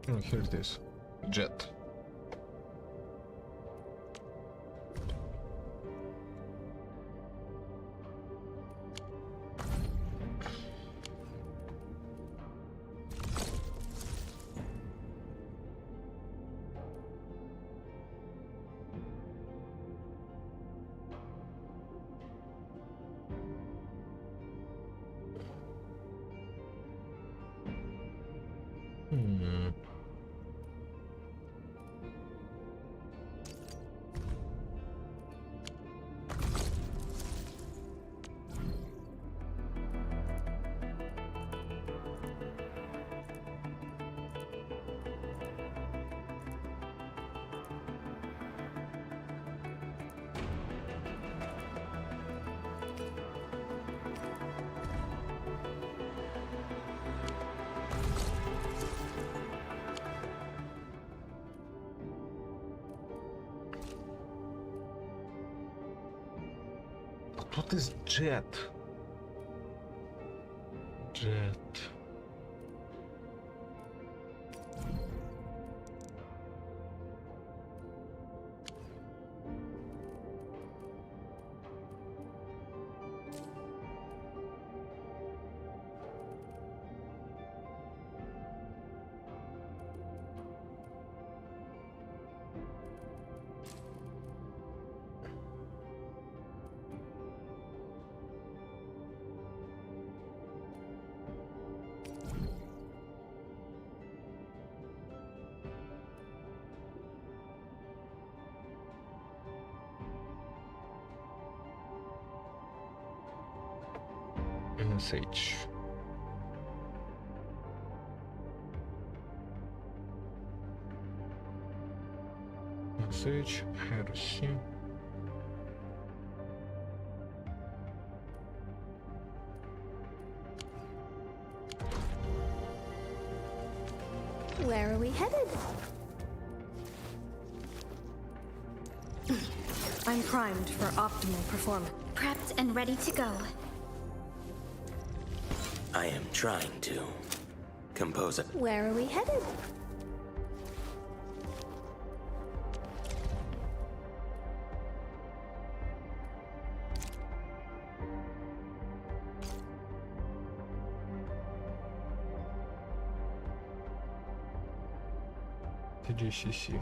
Oh, here it is. Jet. What is jet? Jet. NSH. NSH, heresy. Where are we headed? I'm primed for optimal performance. Prepped and ready to go. I am trying to compose a. Where are we headed? TGCC.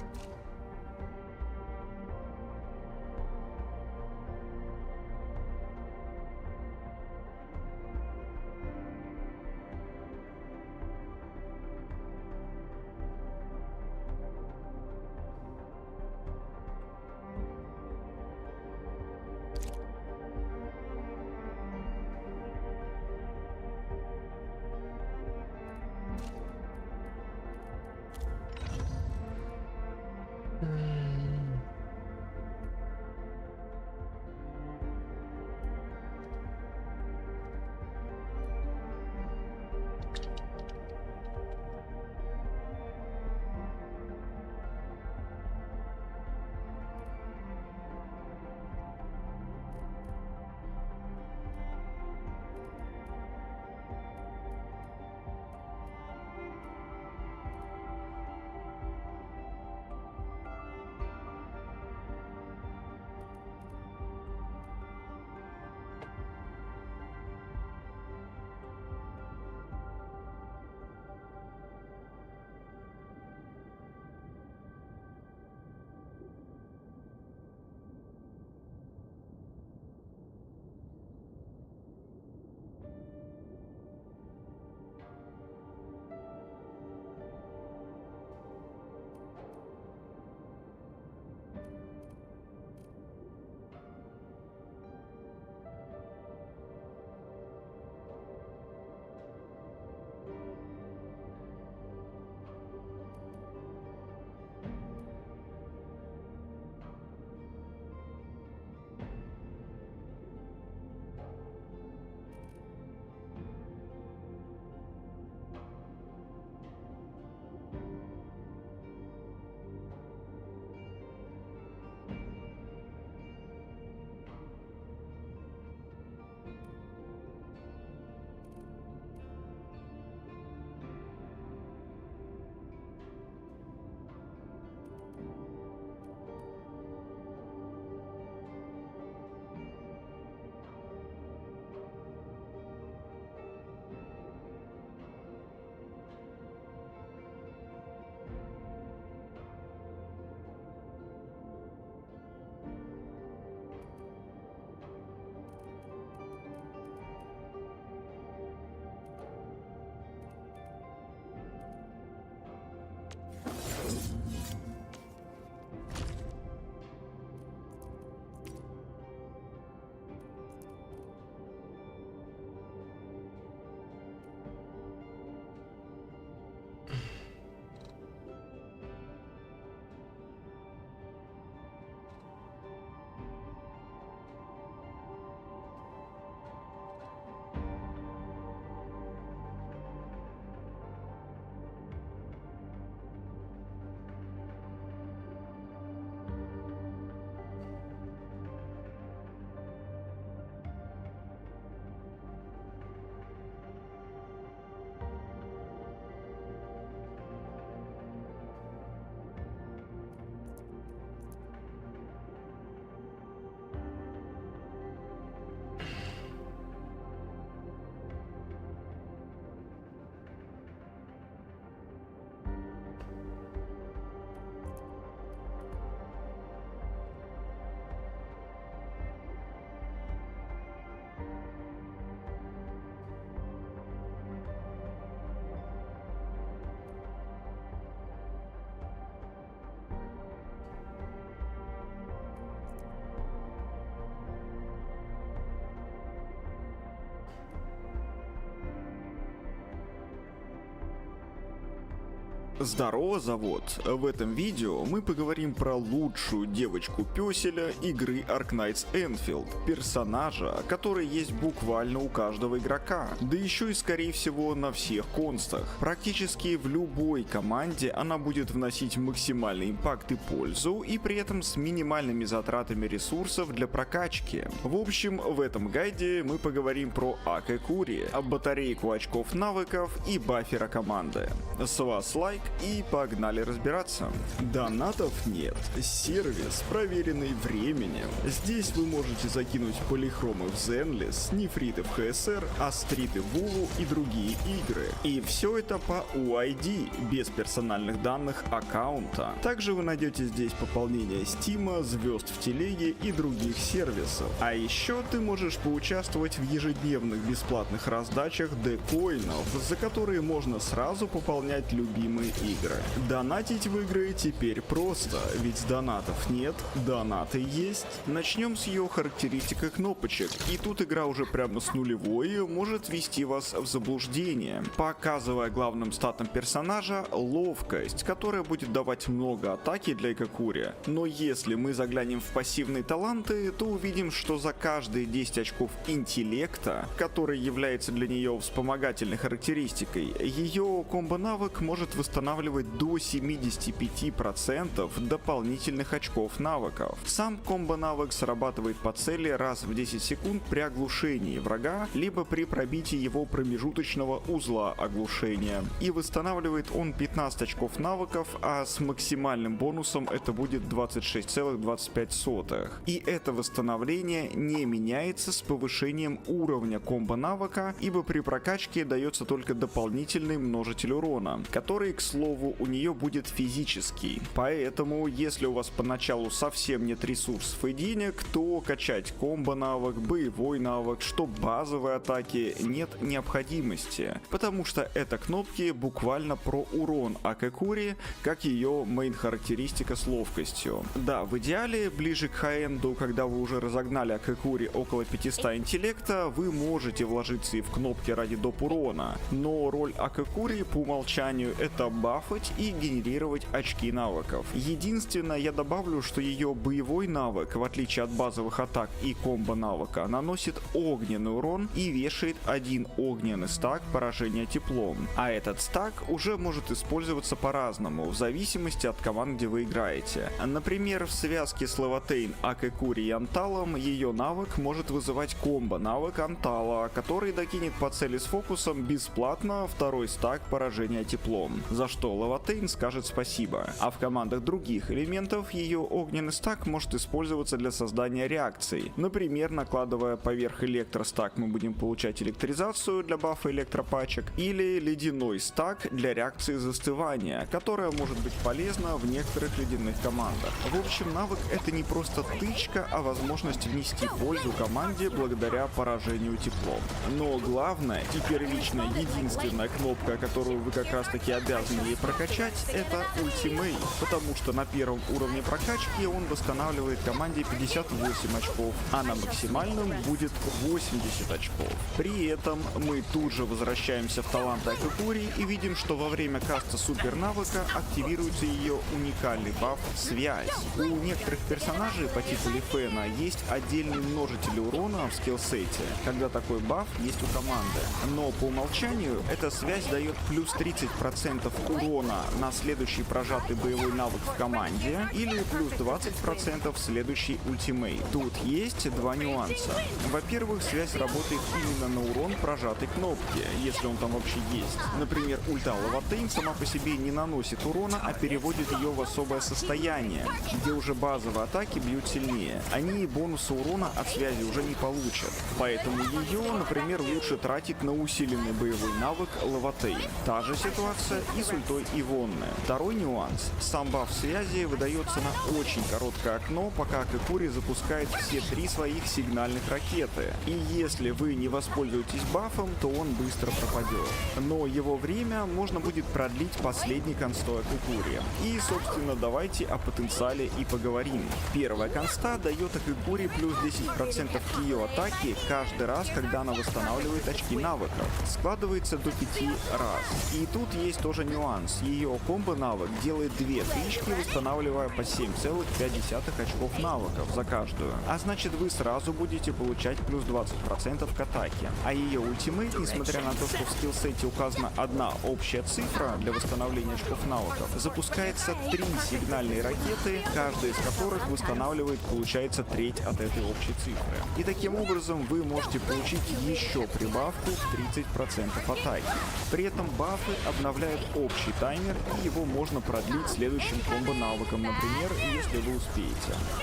Здорово, завод! В этом видео мы поговорим про лучшую девочку-пёселя игры Arknights Endfield, персонажа, который есть буквально у каждого игрока, да еще и скорее всего на всех констах. Практически в любой команде она будет вносить максимальный импакт и пользу, и при этом с минимальными затратами ресурсов для прокачки. В общем, в этом гайде мы поговорим про Акакури, батарейку очков навыков и баффера команды. С вас лайк и погнали разбираться. Донатов нет, сервис, проверенный временем. Здесь вы можете закинуть полихромы в Zenless, нефриты в ХСР, астриты в Вулу и другие игры. И все это по UID, без персональных данных аккаунта. Также вы найдете здесь пополнение Стима, звезд в телеге и других сервисов. А еще ты можешь поучаствовать в ежедневных бесплатных раздачах декоинов, за которые можно сразу пополнять любимые игры. Донатить в игры теперь просто, ведь донатов нет, донаты есть. Начнем с ее характеристик и кнопочек, и тут игра уже прямо с нулевой может ввести вас в заблуждение, показывая главным статом персонажа ловкость, которая будет давать много атаки для Акакури. Но если мы заглянем в пассивные таланты, то увидим, что за каждые 10 очков интеллекта, который является для нее вспомогательной характеристикой, ее комбо-навык может восстанавливать до 75% дополнительных очков навыков. Сам комбо-навык срабатывает по цели раз в 10 секунд при оглушении врага, либо при пробитии его промежуточного узла оглушения. И восстанавливает он 15 очков навыков, а с максимальным бонусом это будет 26,25. И это восстановление не меняется с повышением уровня комбо-навыка, ибо при прокачке дается только дополнительный множитель урона, который, к слову, у нее будет физический. Поэтому, если у вас поначалу совсем нет ресурсов и денег, то качать комбо-навык, боевой навык, что базовые атаки, нет необходимости, потому что это кнопки буквально про урон Акакури, как ее мейн-характеристика с ловкостью. Да, в идеале, ближе к хай-энду, когда вы уже разогнали Акакури около 500 интеллекта, вы можете вложиться и в кнопки ради доп урона, но роль Акакури по умолчанию это бафать и генерировать очки навыков. Единственное, я добавлю, что ее боевой навык, в отличие от базовых атак и комбо навыка, наносит огненный урон и вешает один огненный стак поражения теплом. А этот стак уже может использоваться по-разному, в зависимости от команд, где вы играете. Например, в связке с Левотейн, Акакури и Анталом ее навык может вызывать комбо навык Антала, который докинет по цели с фокусом бесплатно второй стак поражения теплом, за что Левотейн скажет спасибо. А в командах других элементов ее огненный стак может использоваться для создания реакций. Например, накладывая поверх электростак мы будем получать электризацию для бафа электропачек, или ледяной стак для реакции застывания, которая может быть полезна в некоторых ледяных командах. В общем, навык это не просто тычка, а возможность внести пользу команде благодаря поражению теплом. Но главное и первичная единственная кнопка, которую вы как раз таки обязаны ей прокачать, это ультимейт, потому что на первом уровне прокачки он восстанавливает команде 58 очков, а на максимальном будет 80 очков. При этом мы тут же возвращаемся в таланты Акакури и видим, что во время каста супер навыка активируется ее уникальный баф «Связь». У некоторых персонажей по типу Лифена есть отдельный множитель урона в скиллсете, когда такой баф есть у команды. Но по умолчанию эта связь дает плюс 30% урона на следующий прожатый боевой навык в команде или плюс 20% в следующий ультимейт. Тут есть два нюанса. Во-первых, связь работает именно на урон прожатой кнопки, если он там вообще есть. Например, ульта Левотейн сама по себе не наносит урона, а переводит ее в особое состояние, где уже базовые атаки бьют сильнее. Они бонусы урона от связи уже не получат. Поэтому ее, например, лучше тратить на усиленный боевой навык Левотейн. Та же ситуация и с ультой Ивонны. Второй нюанс. Сам баф связи выдается на очень короткое окно, пока Акакури запускает все 3 своих сигнальных ракеты. И если вы не воспользуетесь бафом, то он быстро пропадет. Но его время можно будет продлить последней констой Акакури. И, собственно, давайте о потенциале и поговорим. Первая конста дает Акакури плюс 10% к ее атаке каждый раз, когда она восстанавливает очки навыков. Складывается до 5 раз. И тут есть тоже нюанс. нюанс. Ее комбо-навык делает 2 тычки, восстанавливая по 7,5 очков навыков за каждую. А значит, вы сразу будете получать плюс 20% к атаке. А ее ультимейт, несмотря на то, что в скиллсете указана одна общая цифра для восстановления очков навыков, запускается 3 сигнальные ракеты, каждая из которых восстанавливает, получается, треть от этой общей цифры. И таким образом вы можете получить еще прибавку в 30% атаки. При этом бафы обновляют общий таймер, и его можно продлить следующим комбо-навыком, например, если вы успеете.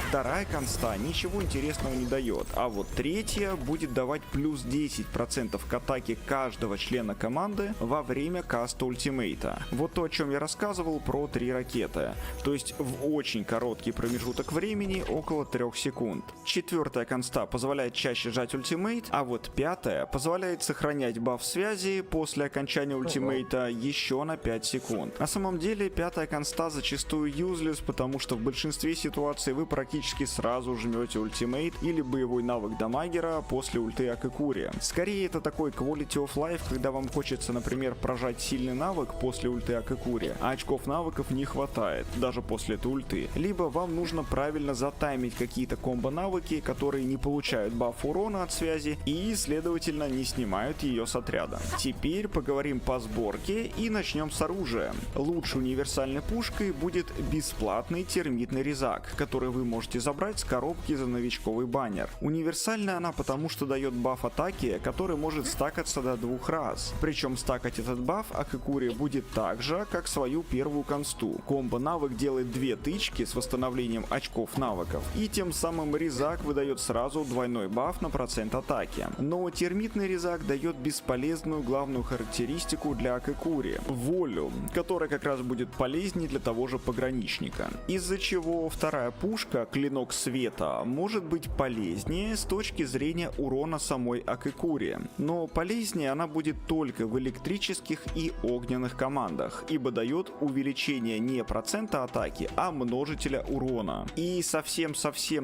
Вторая конста ничего интересного не дает, а вот третья будет давать плюс 10% к атаке каждого члена команды во время каста ультимейта. Вот то, о чем я рассказывал про 3 ракеты, то есть в очень короткий промежуток времени, около 3 секунд. Четвертая конста позволяет чаще жать ультимейт, а вот пятая позволяет сохранять баф связи после окончания ультимейта еще на 5 секунд. На самом деле пятая конста зачастую юзлес, потому что в большинстве ситуаций вы практически сразу жмете ультимейт или боевой навык дамагера после ульты Акакури. Скорее это такой quality of life, когда вам хочется, например, прожать сильный навык после ульты Акакури, а очков навыков не хватает, даже после этой ульты. Либо вам нужно правильно затаймить какие-то комбо-навыки, которые не получают баф урона от связи и, следовательно, не снимают ее с отряда. Теперь поговорим по сборке и начнем с оружия. Лучшей универсальной пушкой будет бесплатный термитный резак, который вы можете забрать с коробки за новичковый баннер. Универсальная она потому, что дает баф атаки, который может стакаться до 2 раз. Причем стакать этот баф Акакури будет так же, как свою первую консту. Комбо-навык делает 2 тычки с восстановлением очков навыков, и тем самым резак выдает сразу двойной баф на процент атаки. Но термитный резак дает бесполезную главную характеристику для Акакури — волю, которая как раз будет полезнее для того же пограничника. Из-за чего вторая пушка, клинок света, может быть полезнее с точки зрения урона самой Акакури. Но полезнее она будет только в электрических и огненных командах, ибо дает увеличение не процента атаки, а множителя урона. И совсем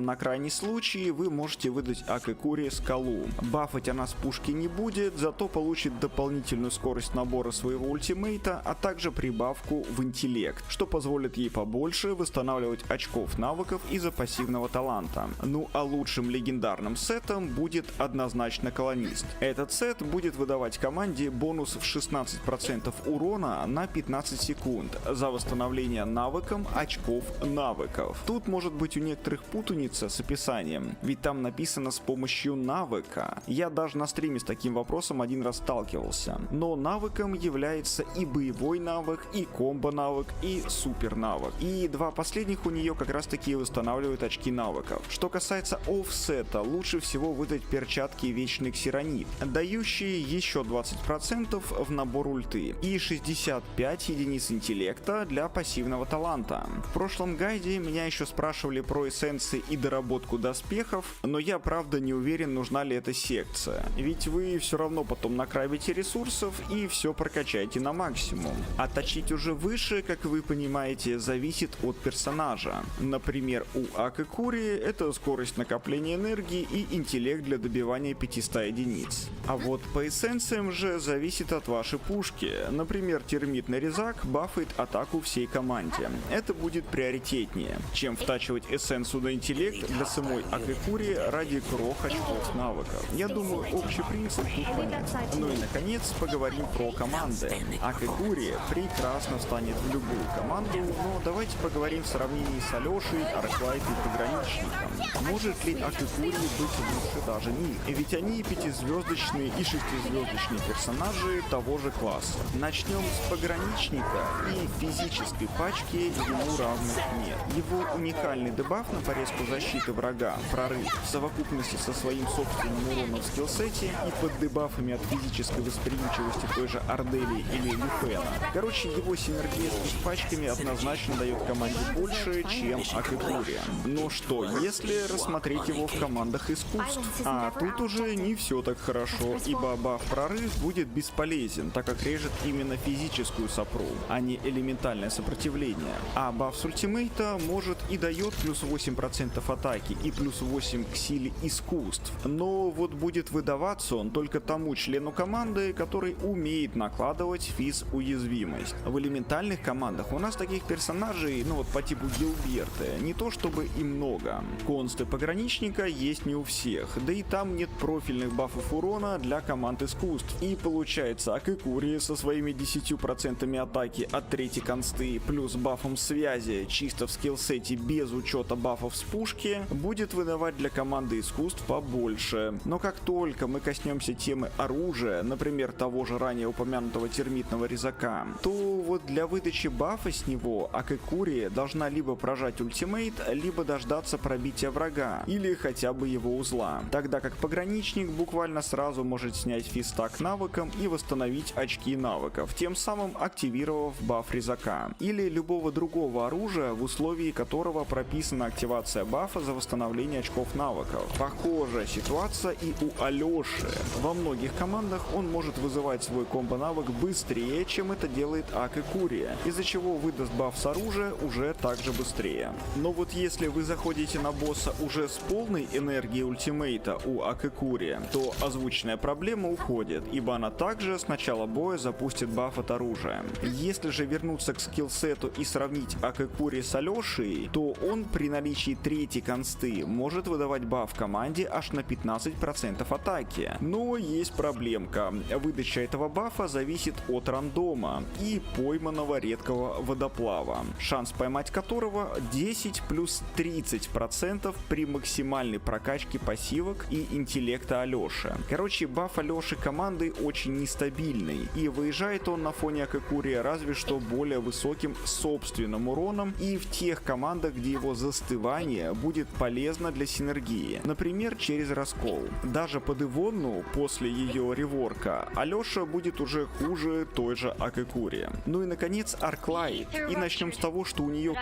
на крайний случай вы можете выдать Акакури скалу. Бафать она с пушки не будет, зато получит дополнительную скорость набора своего ультимейта, а также прибавку в интеллект, что позволит ей побольше восстанавливать очков навыков из-за пассивного таланта. Ну а лучшим легендарным сетом будет однозначно колонист. Этот сет будет выдавать команде бонус в 16% урона на 15 секунд за восстановление навыком очков навыков. Тут может быть у некоторых путаница с описанием, ведь там написано с помощью навыка. Я даже на стриме с таким вопросом один раз сталкивался. Но навыком является и боевой навык, и комбо-навык, и супер-навык. И 2 последних у нее как раз таки восстанавливают очки навыков. Что касается офсета, лучше всего выдать перчатки Вечный Ксеронит, дающие еще 20% в набор ульты, и 65 единиц интеллекта для пассивного таланта. В прошлом гайде меня еще спрашивали про эссенции и доработку доспехов, но я правда не уверен, нужна ли эта секция. Ведь вы все равно потом накрафите ресурсов и все прокачаете на максимум. А точить уже выше, как вы понимаете, зависит от персонажа. Например, у Акакури это скорость накопления энергии и интеллект для добивания 500 единиц. А вот по эссенциям же зависит от вашей пушки. Например, термитный резак бафает атаку всей команде. Это будет приоритетнее, чем втачивать эссенцию на интеллект для самой Акакури ради крох очков навыков. Я думаю, общий принцип тут понятен. Ну и наконец поговорим про команды. Акакури прекрасно встанет в любую команду, но давайте поговорим в сравнении с Алешей, Арклайт и Пограничником. Может ли Акакури быть лучше даже них? Ведь они 5-звездочные и 6-звездочные персонажи того же класса. Начнем с Пограничника, и физической пачки ему равных нет. Его уникальный дебаф на порезку защиты врага, прорыв, в совокупности со своим собственным уроном в скиллсете и под дебафами от физической восприимчивости той же Арделии или Люфена. Короче, его синергия с пачками однозначно дает команде больше, чем Акакури. Но что, если рассмотреть его в командах искусств? А тут уже не все так хорошо, ибо баф прорыв будет бесполезен, так как режет именно физическую сопру, а не элементальное сопротивление. А баф с ультимейта может и дает плюс 8% атаки и плюс 8 к силе искусств, но вот будет выдаваться он только тому члену команды, который умеет накладывать физ уязвимости. уязвимость. В элементальных командах у нас таких персонажей, ну вот по типу Гилберта, не то чтобы и много. Консты пограничника есть не у всех, да и там нет профильных бафов урона для команд искусств. И получается, Акакури со своими 10% атаки от третьей консты плюс бафом связи чисто в скиллсете без учета бафов с пушки будет выдавать для команды искусств побольше. Но как только мы коснемся темы оружия, например, того же ранее упомянутого термитного резака, то вот для выдачи бафа с него Акакури должна либо прожать ультимейт, либо дождаться пробития врага, или хотя бы его узла. Тогда как пограничник буквально сразу может снять фистак навыком и восстановить очки навыков, тем самым активировав баф резака. Или любого другого оружия, в условии которого прописана активация бафа за восстановление очков навыков. Похожая ситуация и у Алёши. Во многих командах он может вызывать свой комбо-навык быстрее, чем это делает Акакури, из-за чего выдаст баф с оружия уже также быстрее. Но вот если вы заходите на босса уже с полной энергией ультимейта у Акакури, то озвученная проблема уходит, ибо она также с начала боя запустит баф от оружия. Если же вернуться к скиллсету и сравнить Акакури с Алёшей, то он при наличии третьей консты может выдавать баф команде аж на 15% атаки. Но есть проблемка. Выдача этого бафа зависит от рандома и пойманного редкого водоплава, шанс поймать которого 10 плюс 30% при максимальной прокачке пассивок и интеллекта Алёши. Короче, баф Алёши команды очень нестабильный, и выезжает он на фоне Акакури разве что более высоким собственным уроном и в тех командах, где его застывание будет полезно для синергии, например, через раскол. Даже под Ивонну после ее реворка Алёша будет уже хуже той же Акакури. Ну и наконец Арклайд. И начнем с того, что у нее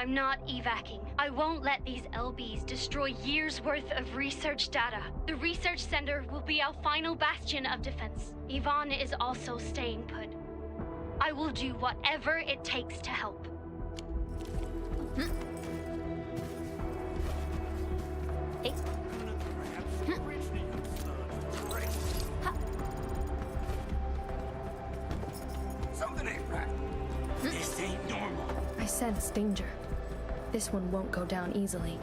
I won't let these LBs destroy years worth of research data. The research center will be our final bastion of defense. Yvonne is also staying put. I will do whatever it takes to help. Something ain't right. This ain't normal. I sense danger. This one won't go down easily.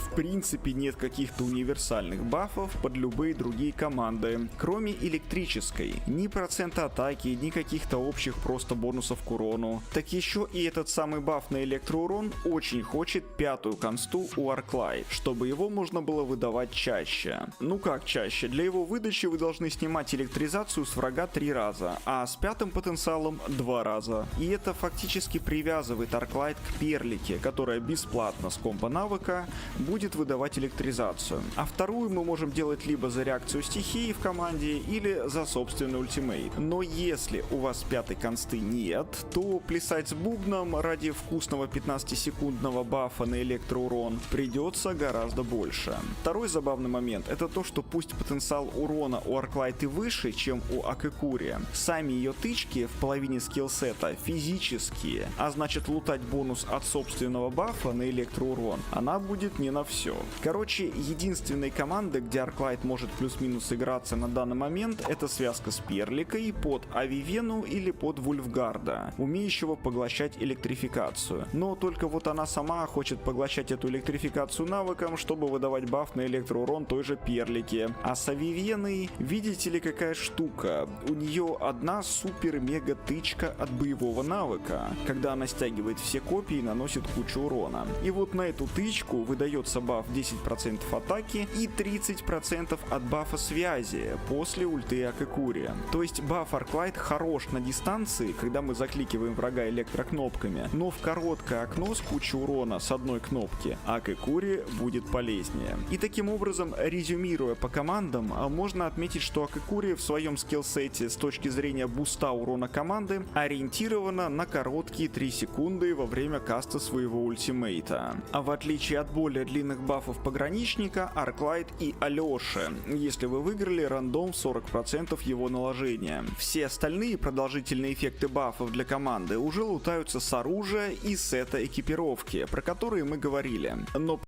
В принципе нет каких-то универсальных бафов под любые другие команды, кроме электрической. Ни процента атаки, ни каких-то общих просто бонусов к урону. Так еще и этот самый баф на электроурон очень хочет пятую консту у Арклайд, чтобы его можно было выдавать чаще. Ну как чаще? Для его выдачи вы должны снимать электризацию с врага 3 раза, а с пятым потенциалом 2 раза. И это фактически привязывает Арклайд к перлике, которая бесплатно с комбо навыка будет выдавать электризацию. А вторую мы можем делать либо за реакцию стихии в команде, или за собственный ультимейт. Но если у вас пятой консты нет, то плясать с бубном ради вкусного 15-секундного бафа на электроурон придется гораздо больше. Второй забавный момент — это то, что пусть потенциал урона у Арклайд и выше, чем у Акакури, сами ее тычки в половине скиллсета физические, а значит лутать бонус от собственного бафа на электроурон она будет не на все. Короче, единственной командой, где Арклайд может плюс-минус играться на данный момент, это связка с Перликой под Авивену или под Вульфгарда, умеющего поглощать электрификацию. Но только вот она сама хочет поглощать эту электрификацию навыком, чтобы выдавать баф на электроурон той же Перлике. А с Авивеной, видите ли, какая штука? У нее одна супер-мега тычка от боевого навыка, когда она стягивает все копии и наносит кучу урона. И вот на эту тычку выдается баф 10% атаки и 30% от бафа связи после ульты Акакури. То есть баф Arclight хорош на дистанции, когда мы закликиваем врага электрокнопками, но в короткое окно с кучей урона с одной кнопки Акакури будет полезнее. И таким образом, резюмируя по командам, можно отметить, что Акакури в своем скиллсете с точки зрения буста урона команды ориентирована на короткие 3 секунды во время каста своего ультимейта. А в отличие от более длинных бафов пограничника, Arclight и Алёши, если вы выиграли рандом в 40% его наложения. Все остальные продолжительные эффекты бафов для команды уже лутаются с оружия и сета экипировки, про которые мы говорили. Но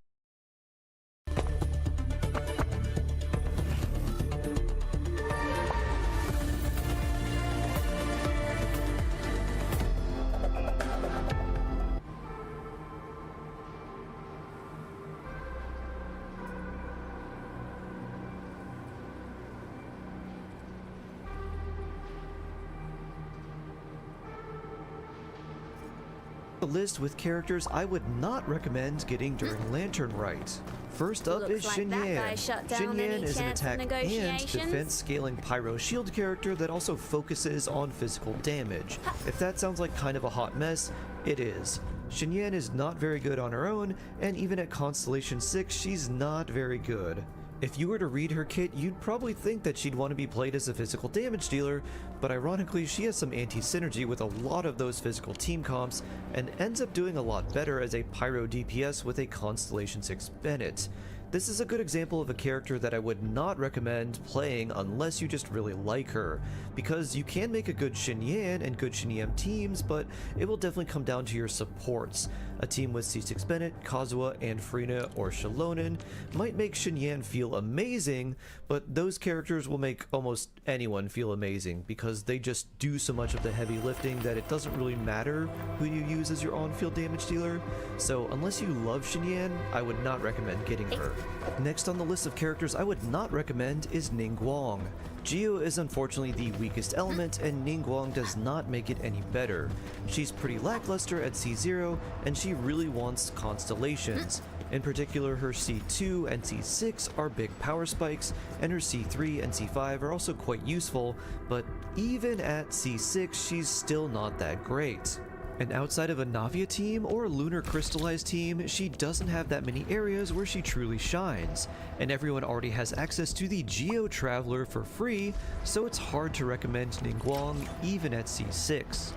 a list with characters I would not recommend getting during Lantern Rite. First up is Xinyan. Xinyan is an attack and defense scaling pyro shield character that also focuses on physical damage. If that sounds like kind of a hot mess, it is. Xinyan is not very good on her own, and even at Constellation 6, she's not very good. If you were to read her kit, you'd probably think that she'd want to be played as a physical damage dealer, but ironically she has some anti-synergy with a lot of those physical team comps, and ends up doing a lot better as a pyro DPS with a Constellation 6 Bennett. This is a good example of a character that I would not recommend playing unless you just really like her, because you can make a good Xinyan and good Xinyan teams, but it will definitely come down to your supports. A team with C6 Bennett, Kazuha, and Frina or Shalonen might make Xinyan feel amazing, but those characters will make almost anyone feel amazing because they just do so much of the heavy lifting that it doesn't really matter who you use as your on-field damage dealer. So unless you love Xinyan, I would not recommend getting her. Next on the list of characters I would not recommend is Ningguang. Geo is unfortunately the weakest element, and Ningguang does not make it any better. She's pretty lackluster at C0, and she really wants constellations. In particular, her C2 and C6 are big power spikes, and her C3 and C5 are also quite useful, but even at C6, she's still not that great. And outside of a Navia team or a Lunar Crystallized team, she doesn't have that many areas where she truly shines, and everyone already has access to the Geo Traveler for free, so it's hard to recommend Ningguang even at C6.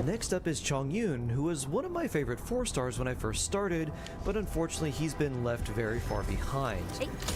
Next up is Chongyun, who was one of my favorite 4-stars when I first started, but unfortunately he's been left very far behind.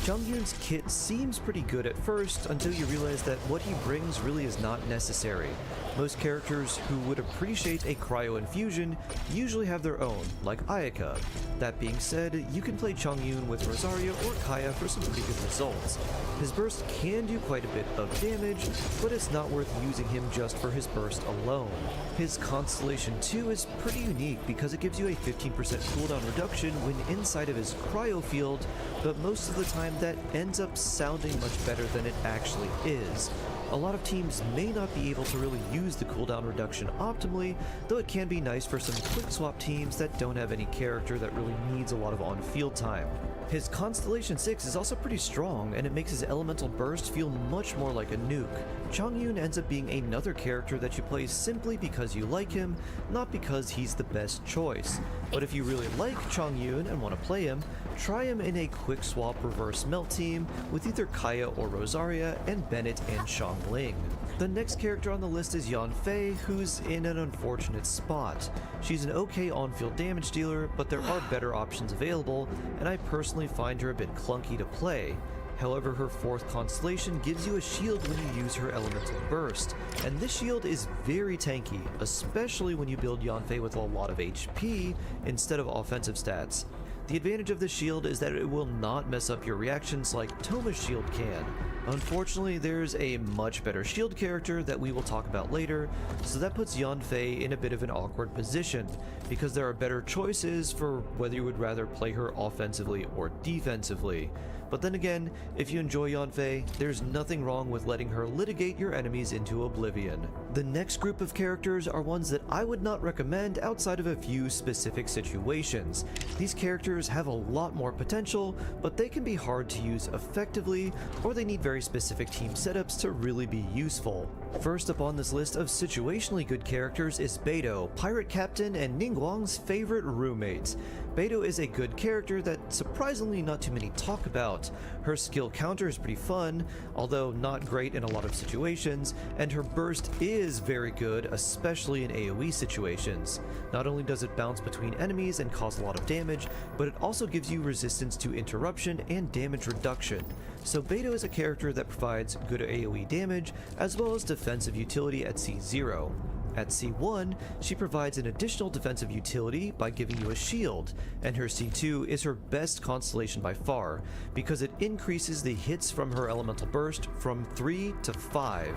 Chongyun's kit seems pretty good at first until you realize that what he brings really is not necessary. Most characters who would appreciate a cryo infusion usually have their own, like Ayaka. That being said, you can play Chongyun with Rosaria or Kaya for some pretty good results. His burst can do quite a bit of damage, but it's not worth using him just for his burst alone. His Constellation 2 is pretty unique because it gives you a 15% cooldown reduction when inside of his cryo field, but most of the time that ends up sounding much better than it actually is. A lot of teams may not be able to really use the cooldown reduction optimally, though it can be nice for some quick swap teams that don't have any character that really needs a lot of on-field time. His Constellation 6 is also pretty strong, and it makes his elemental burst feel much more like a nuke. Chongyun ends up being another character that you play simply because you like him, not because he's the best choice. But if you really like Chongyun and want to play him, try him in a quick swap reverse melt team with either Kaya or Rosaria and Bennett and Xiangling. The next character on the list is Yanfei, who's in an unfortunate spot. She's an okay on-field damage dealer, but there are better options available, and I personally find her a bit clunky to play. However, her 4th constellation gives you a shield when you use her elemental burst, and this shield is very tanky, especially when you build Yanfei with a lot of HP instead of offensive stats. The advantage of the shield is that it will not mess up your reactions like Toma's shield can. Unfortunately, there's a much better shield character that we will talk about later, so that puts Yanfei in a bit of an awkward position, because there are better choices for whether you would rather play her offensively or defensively. But then again, if you enjoy Yanfei, there's nothing wrong with letting her litigate your enemies into oblivion. The next group of characters are ones that I would not recommend outside of a few specific situations. These characters have a lot more potential, but they can be hard to use effectively, or they need very specific team setups to really be useful. First up on this list of situationally good characters is Beidou, pirate captain and Ningguang's favorite roommate. Beidou is a good character that surprisingly not too many talk about. Her skill counter is pretty fun, although not great in a lot of situations, and her burst is very good, especially in AoE situations. Not only does it bounce between enemies and cause a lot of damage, but it also gives you resistance to interruption and damage reduction. So Beidou is a character that provides good AoE damage, as well as defensive utility at C0. At C1, she provides an additional defensive utility by giving you a shield, and her C2 is her best constellation by far, because it increases the hits from her elemental burst from 3 to 5,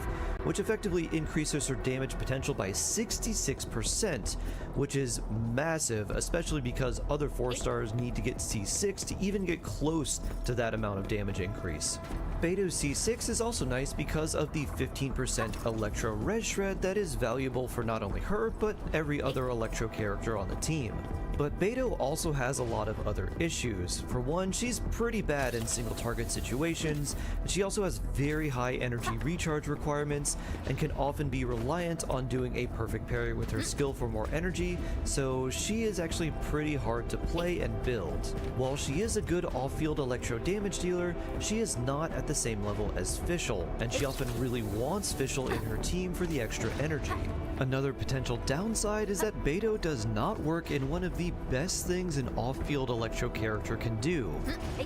which effectively increases her damage potential by 66%, which is massive, especially because other 4-stars need to get C6 to even get close to that amount of damage increase. Beidou's C6 is also nice because of the 15% Electro Res Shred that is valuable for not only her, but every other Electro character on the team. But Beidou also has a lot of other issues. For one, she's pretty bad in single target situations, and she also has very high energy recharge requirements and can often be reliant on doing a perfect parry with her skill for more energy, so she is actually pretty hard to play and build. While she is a good off-field electro damage dealer, she is not at the same level as Fischl, and she often really wants Fischl in her team for the extra energy. Another potential downside is that Beidou does not work in one of the best things an off-field electro character can do,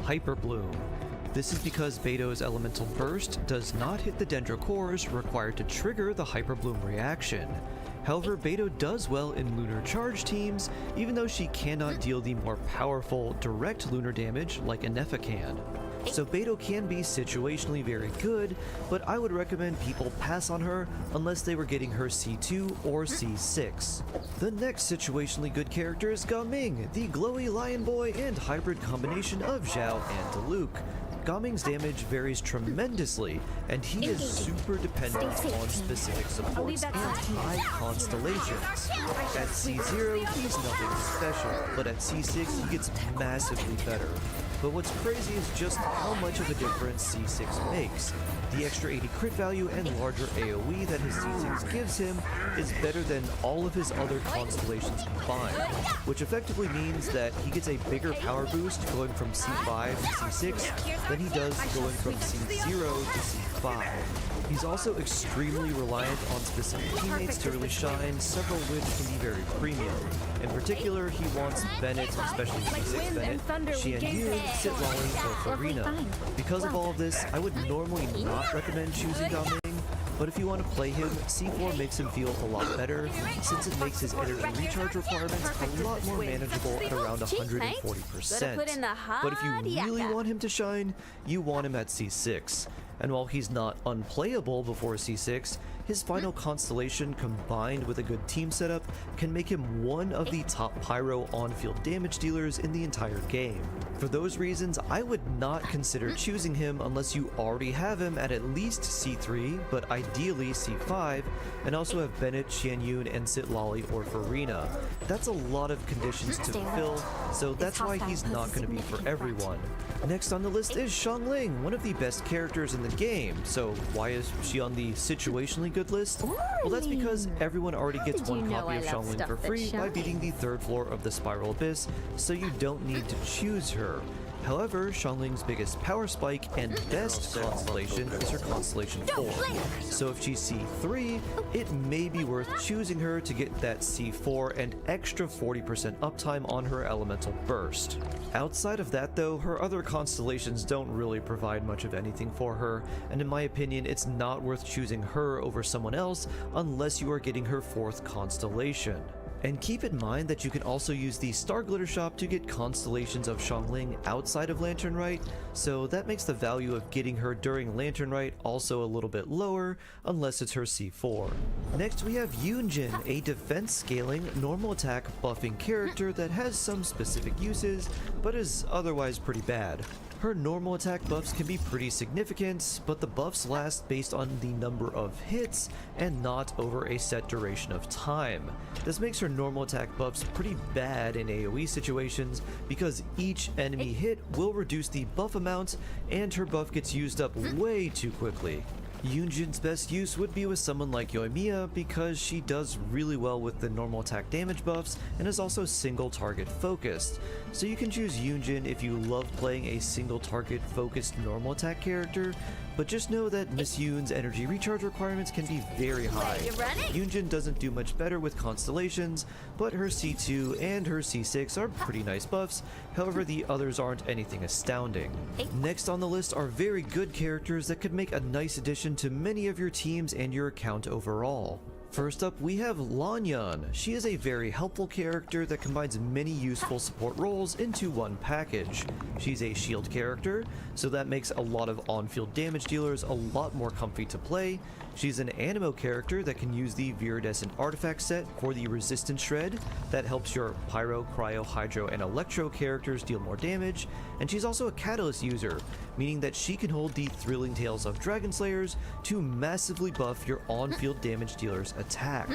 Hyper Bloom. This is because Beidou's elemental burst does not hit the Dendro cores required to trigger the Hyper Bloom reaction. However, Beidou does well in lunar charge teams, even though she cannot deal the more powerful direct lunar damage like Inefa can. So Beidou can be situationally very good, but I would recommend people pass on her unless they were getting her C2 or C6. The next situationally good character is Gaming, the glowy lion boy and hybrid combination of Zhao and Diluc. Gaming's damage varies tremendously, and he is super dependent on specific supports and high constellations. At C0, he's nothing special, but at C6, he gets massively better. But what's crazy is just how much of a difference C6 makes. The extra 80 crit value and larger AoE that his C6 gives him is better than all of his other constellations combined, which effectively means that he gets a bigger power boost going from C5 to C6 than he does going from C0 to C5. He's also extremely reliant on specific teammates to really shine, several of which can be very premium. In particular, he wants Bennett, especially C6 Bennett, Xianyun, Sitlali, or Farina. Because of all of this, I would normally not recommend choosing Gaming, but if you want to play him, C4 makes him feel a lot better, since it makes his energy recharge requirements a lot more manageable at around 140%. But if you really want him to shine, you want him at C6. And while he's not unplayable before C6, his final constellation combined with a good team setup can make him one of the top pyro on-field damage dealers in the entire game. For those reasons, I would not consider choosing him unless you already have him at least C3, but ideally C5, and also have Bennett, Xianyun, and Sitlali or Farina. That's a lot of conditions to fulfill, so that's why he's not going to be for everyone. Next on the list is Xiangling, one of the best characters in the game. So why is she on the situationally good list? Well, that's because everyone already gets one copy of Xiangling for free by beating the 3rd floor of the Spiral Abyss, so you don't need to choose her. However, Xiangling's biggest power spike and best constellation is her constellation 4. So if she's C3, it may be worth choosing her to get that C4 and extra 40% uptime on her elemental burst. Outside of that though, her other constellations don't really provide much of anything for her, and in my opinion, it's not worth choosing her over someone else unless you are getting her 4th constellation. And keep in mind that you can also use the Star Glitter Shop to get constellations of Xiangling outside of Lantern Rite, so that makes the value of getting her during Lantern Rite also a little bit lower, unless it's her C4. Next we have Yunjin, a defense scaling, normal attack buffing character that has some specific uses, but is otherwise pretty bad. Her normal attack buffs can be pretty significant, but the buffs last based on the number of hits and not over a set duration of time. This makes her normal attack buffs pretty bad in AoE situations because each enemy hit will reduce the buff amount and her buff gets used up way too quickly. Yunjin's best use would be with someone like Yoimiya because she does really well with the normal attack damage buffs and is also single target focused. So you can choose Yunjin if you love playing a single target focused normal attack character, but just know that Miss Yoon's energy recharge requirements can be very high. Yunjin doesn't do much better with constellations, but her C2 and her C6 are pretty nice buffs, however the others aren't anything astounding. Next on the list are very good characters that could make a nice addition to many of your teams and your account overall. First up, we have Lanyan. She is a very helpful character that combines many useful support roles into one package. She's a shield character, so that makes a lot of on-field damage dealers a lot more comfy to play. She's an Animo character that can use the Viridescent artifact set for the resistance shred that helps your Pyro, Cryo, Hydro, and Electro characters deal more damage, and she's also a Catalyst user, meaning that she can hold the Thrilling Tales of Dragon Slayers to massively buff your on-field damage dealer's attack.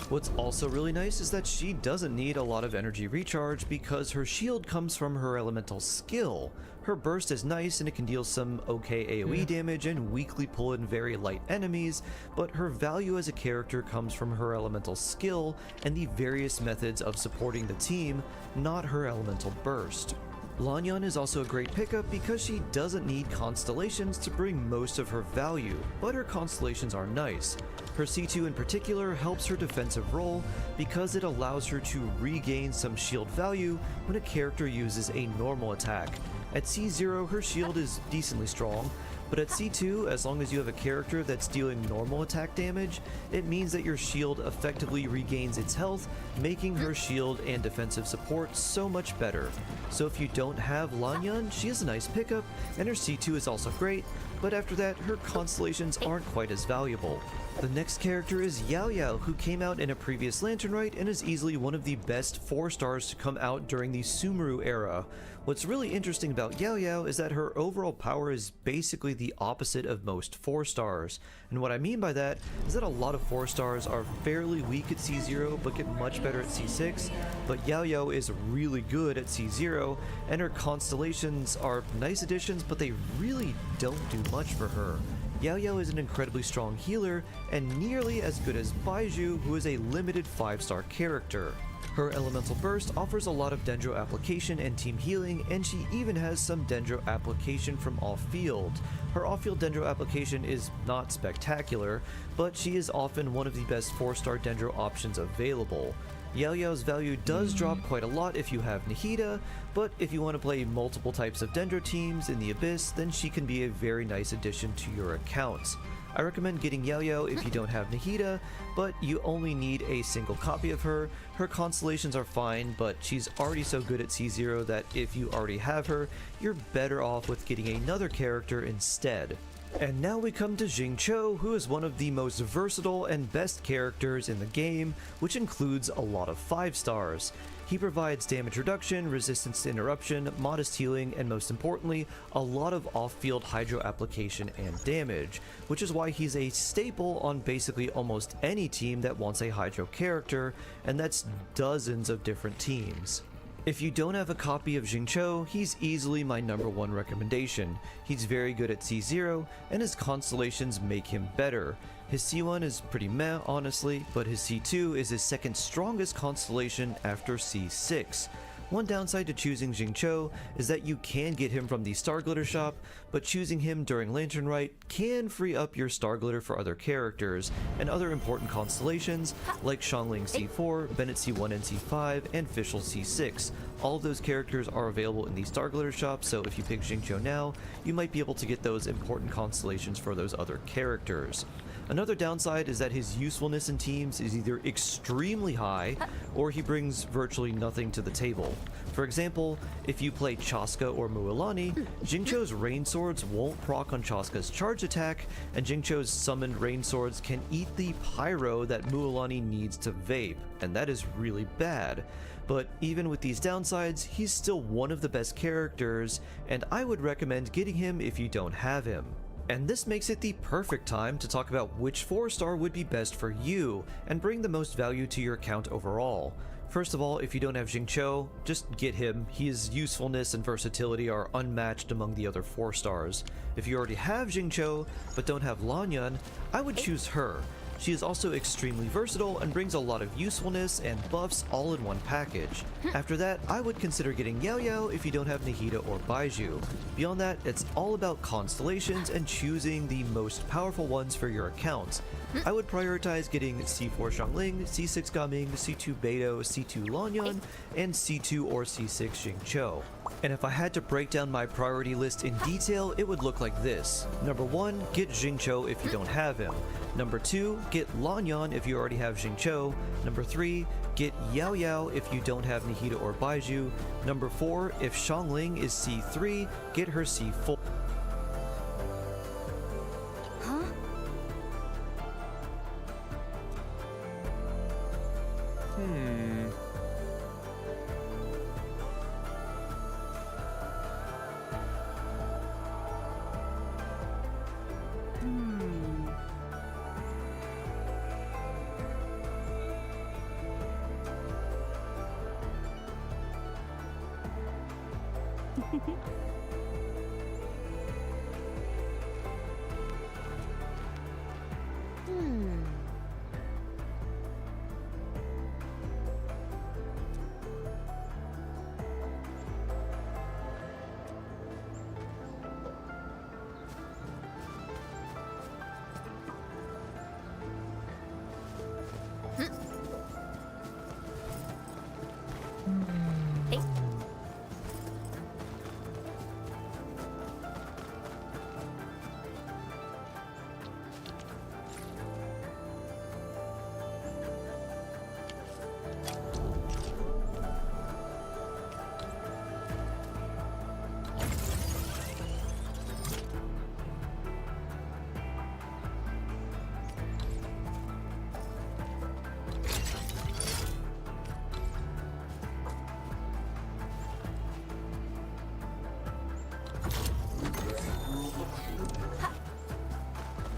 What's also really nice is that she doesn't need a lot of energy recharge because her shield comes from her elemental skill. Her burst is nice and it can deal some okay AoE damage and weakly pull in very light enemies, but her value as a character comes from her elemental skill and the various methods of supporting the team, not her elemental burst. Lanyan is also a great pickup because she doesn't need constellations to bring most of her value, but her constellations are nice. Her C2 in particular helps her defensive role because it allows her to regain some shield value when a character uses a normal attack. At C0, her shield is decently strong, but at C2, as long as you have a character that's dealing normal attack damage, it means that your shield effectively regains its health, making her shield and defensive support so much better. So if you don't have Lanyan, she is a nice pickup, and her C2 is also great, but after that, her constellations aren't quite as valuable. The next character is Yao Yao, who came out in a previous Lantern Rite and is easily one of the best 4 stars to come out during the Sumeru era. What's really interesting about Yao Yao is that her overall power is basically the opposite of most 4 stars. And what I mean by that is that a lot of 4 stars are fairly weak at C0 but get much better at C6, but Yao Yao is really good at C0, and her constellations are nice additions, but they really don't do much for her. Yao Yao is an incredibly strong healer, and nearly as good as Baiju, who is a limited 5-star character. Her elemental burst offers a lot of Dendro application and team healing, and she even has some Dendro application from off-field. Her off-field Dendro application is not spectacular, but she is often one of the best 4-star Dendro options available. Yao Yao's value does drop quite a lot if you have Nahida, but if you want to play multiple types of Dendro teams in the Abyss, then she can be a very nice addition to your account. I recommend getting Yao Yao if you don't have Nahida, but you only need a single copy of her. Her constellations are fine, but she's already so good at C0 that if you already have her, you're better off with getting another character instead. And now we come to Xingqiu, who is one of the most versatile and best characters in the game, which includes a lot of 5 stars. He provides damage reduction, resistance to interruption, modest healing, and most importantly, a lot of off-field hydro application and damage, which is why he's a staple on basically almost any team that wants a hydro character, and that's dozens of different teams. If you don't have a copy of Xingqiu, he's easily my #1 recommendation. He's very good at C0, and his constellations make him better. His C1 is pretty meh, honestly, but his C2 is his second strongest constellation after C6. One downside to choosing Xingqiu is that you can get him from the Star Glitter shop, but choosing him during Lantern Rite can free up your Star Glitter for other characters and other important constellations like Xiangling C4, Bennett C1 and C5, and Fischl C6. All of those characters are available in the Star Glitter shop, so if you pick Xingqiu now, you might be able to get those important constellations for those other characters. Another downside is that his usefulness in teams is either extremely high, or he brings virtually nothing to the table. For example, if you play Chaska or Mualani, Xingqiu's Rain Swords won't proc on Chaska's charge attack, and Xingqiu's summoned Rain Swords can eat the Pyro that Mualani needs to vape, and that is really bad. But even with these downsides, he's still one of the best characters, and I would recommend getting him if you don't have him. And this makes it the perfect time to talk about which 4-star would be best for you and bring the most value to your account overall. First of all, if you don't have Xingqiu, just get him. His usefulness and versatility are unmatched among the other 4-stars. If you already have Xingqiu, but don't have Lanyan, I would choose her. She is also extremely versatile and brings a lot of usefulness and buffs all in one package. After that, I would consider getting Yao Yao if you don't have Nahida or Baizhu. Beyond that, it's all about constellations and choosing the most powerful ones for your account. I would prioritize getting C4 Xiangling, C6 Gaming, C2 Beidou, C2 Lanyan, and C2 or C6 Xingqiu. And if I had to break down my priority list in detail, it would look like this. Number 1, get Xingqiu if you don't have him. Number 2, get Lanyan if you already have Xingqiu. Number 3, get Yao Yao if you don't have Nahida or Baizhu. Number 4, if Xiangling is C3, get her C4.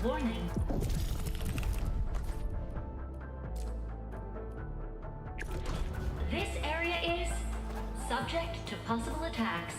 Warning. This area is subject to possible attacks.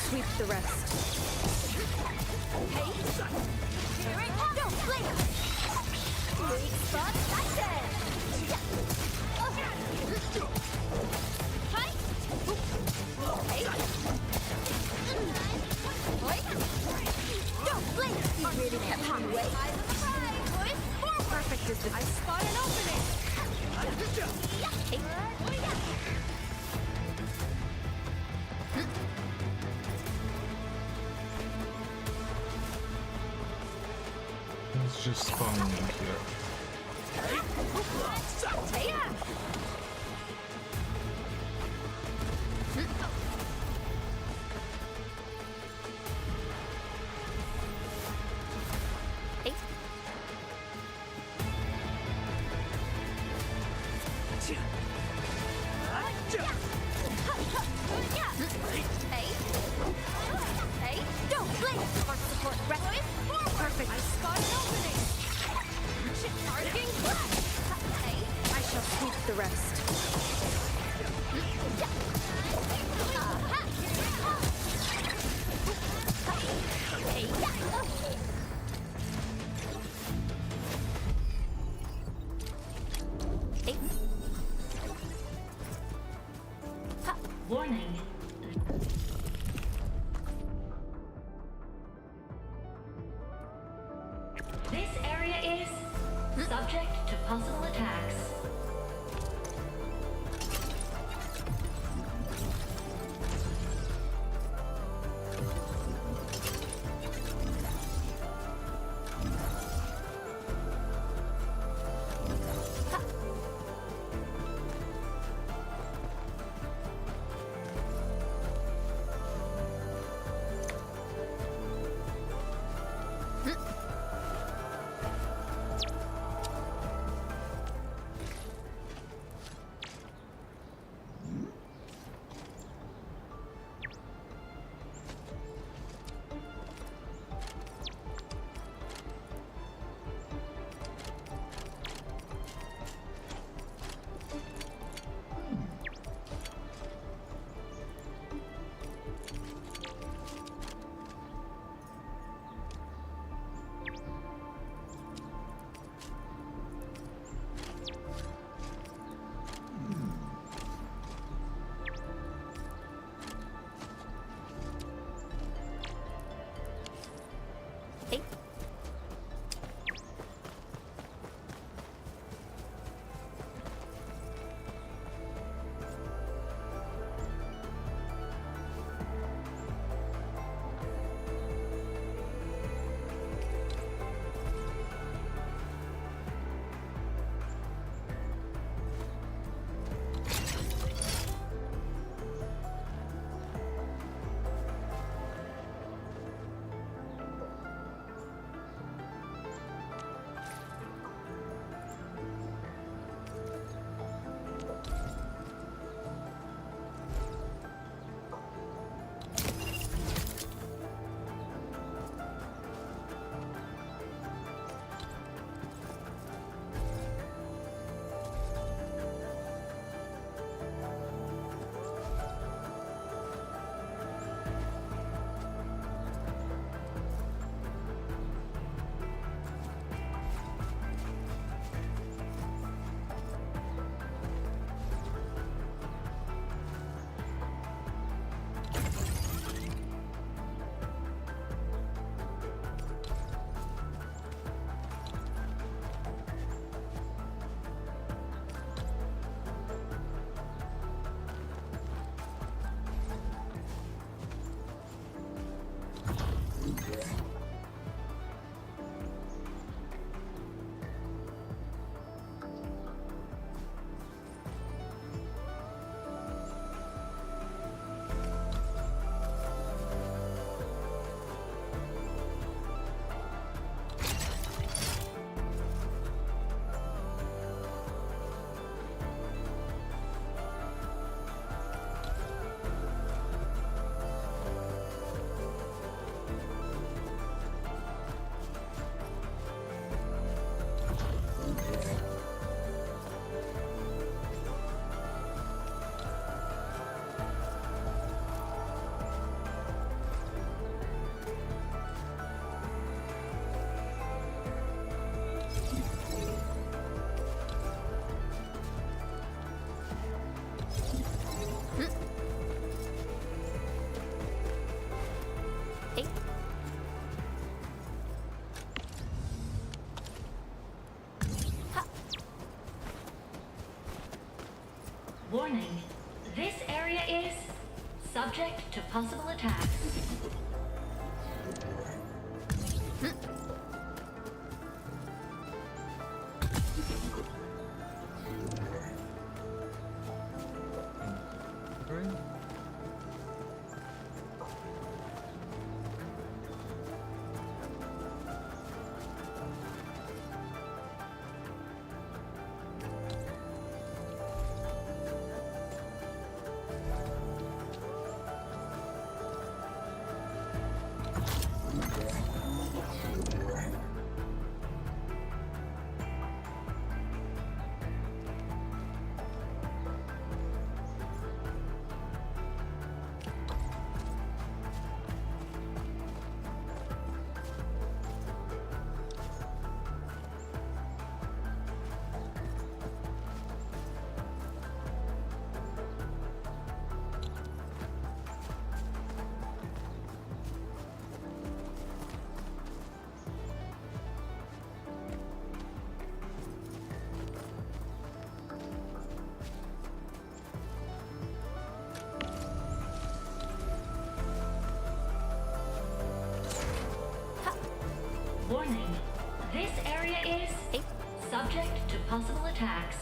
Sweep the rest. Hey! Here it comes! Don't blink! Weak spot sighted! Fight! is the... I spot an opening! It's just spawning in here. Don't blink! Spark support rest. Perfect. I spot an opening. Targeting flash. I shall sweep the rest. Warning. This area is subject to possible attacks. Warning. This area is subject to possible attacks. Warning. This area is subject to possible attacks.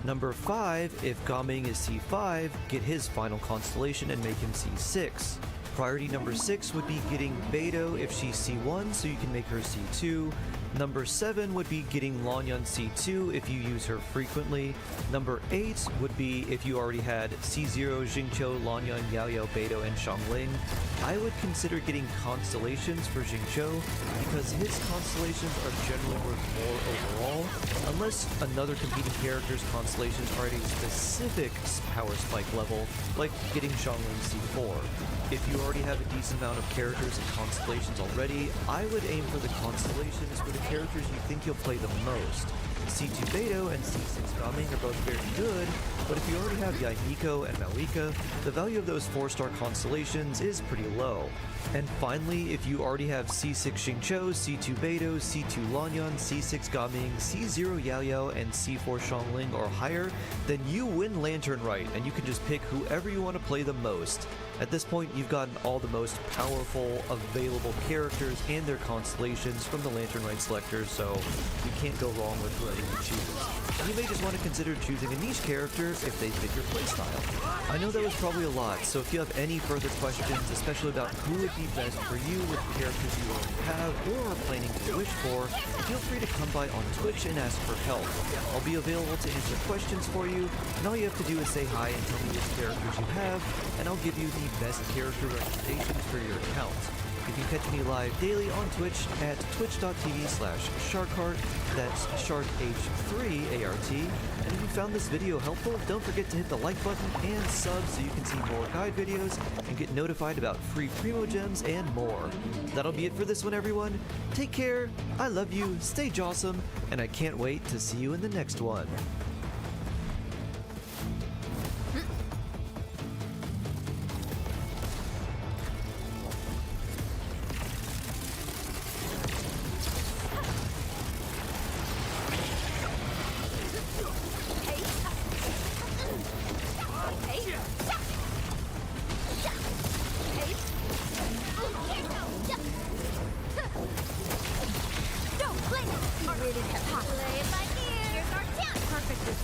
Number 5, if Gaming is C5, get his final constellation and make him C6. Priority number 6 would be getting Beidou if she's C1, so you can make her C2. Number 7 would be getting Lanyan C2 if you use her frequently. Number 8 would be if you already had C0, Jingqiu, Lanyan, Yaoyao, Beidou, and Xiangling. I would consider getting constellations for Jingqiu because his constellations are generally worth more overall, unless another competing character's constellations are at a specific power spike level, like getting Xiangling C4. If you already have a decent amount of characters and constellations already, I would aim for the constellations for the characters you think you'll play the most. C2 Beidou and C6 Gaming are both very good, but if you already have Yaimiko and Malika, the value of those 4-star constellations is pretty low. And finally, if you already have C6 Xingqiu, C2 Beidou, C2 Lanyan, C6 Gaming, C0 Yaoyao, and C4 Xiangling or higher, then you win Lantern Rite, and you can just pick whoever you want to play the most. At this point, you've gotten all the most powerful available characters and their constellations from the Lantern Rite selector, so you can't go wrong with whoever you choose. And you may just want to consider choosing a niche character if they fit your playstyle. I know that was probably a lot, so if you have any further questions, especially about who would be best for you with the characters you already have or are planning to wish for, feel free to come by on Twitch and ask for help. I'll be available to answer questions for you, and all you have to do is say hi and tell me which characters you have, and I'll give you the best character recommendations for your account. You can catch me live daily on Twitch at twitch.tv/Sharkheart, that's SharkH3ART. And if you found this video helpful, don't forget to hit the like button and sub so you can see more guide videos and get notified about free Primo Gems and more. That'll be it for this one, everyone. Take care, I love you, stay jawsome, and I can't wait to see you in the next one. Don't blink! Our really hot. Play it by ear. Here's our chance. Perfect.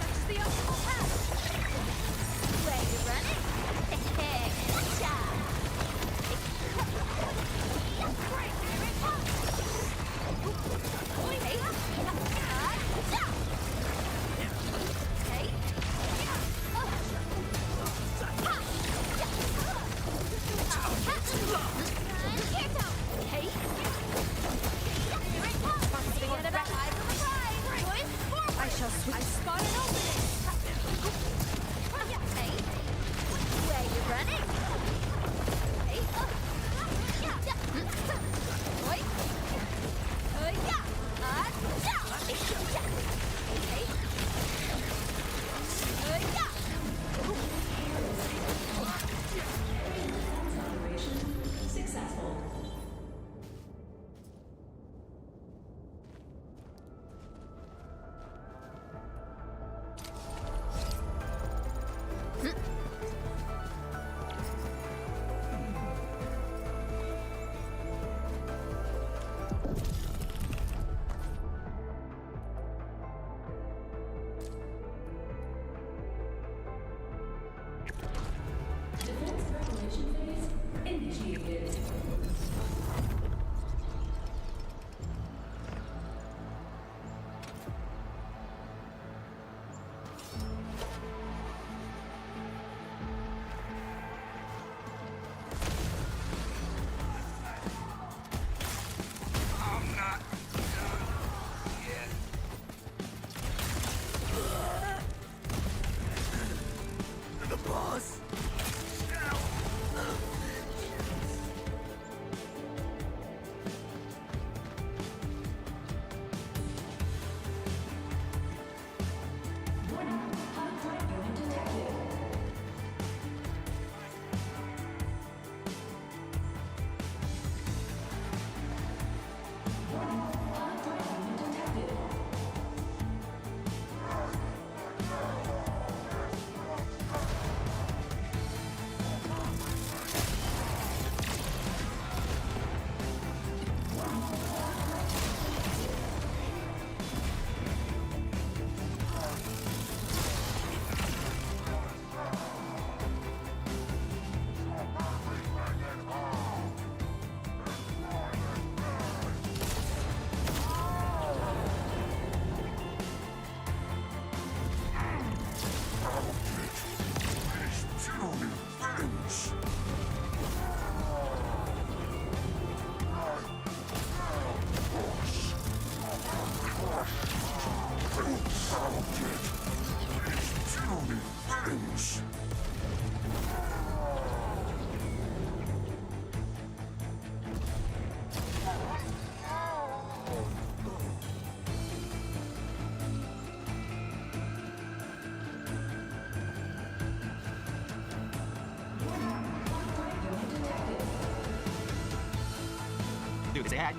Dude, say hi.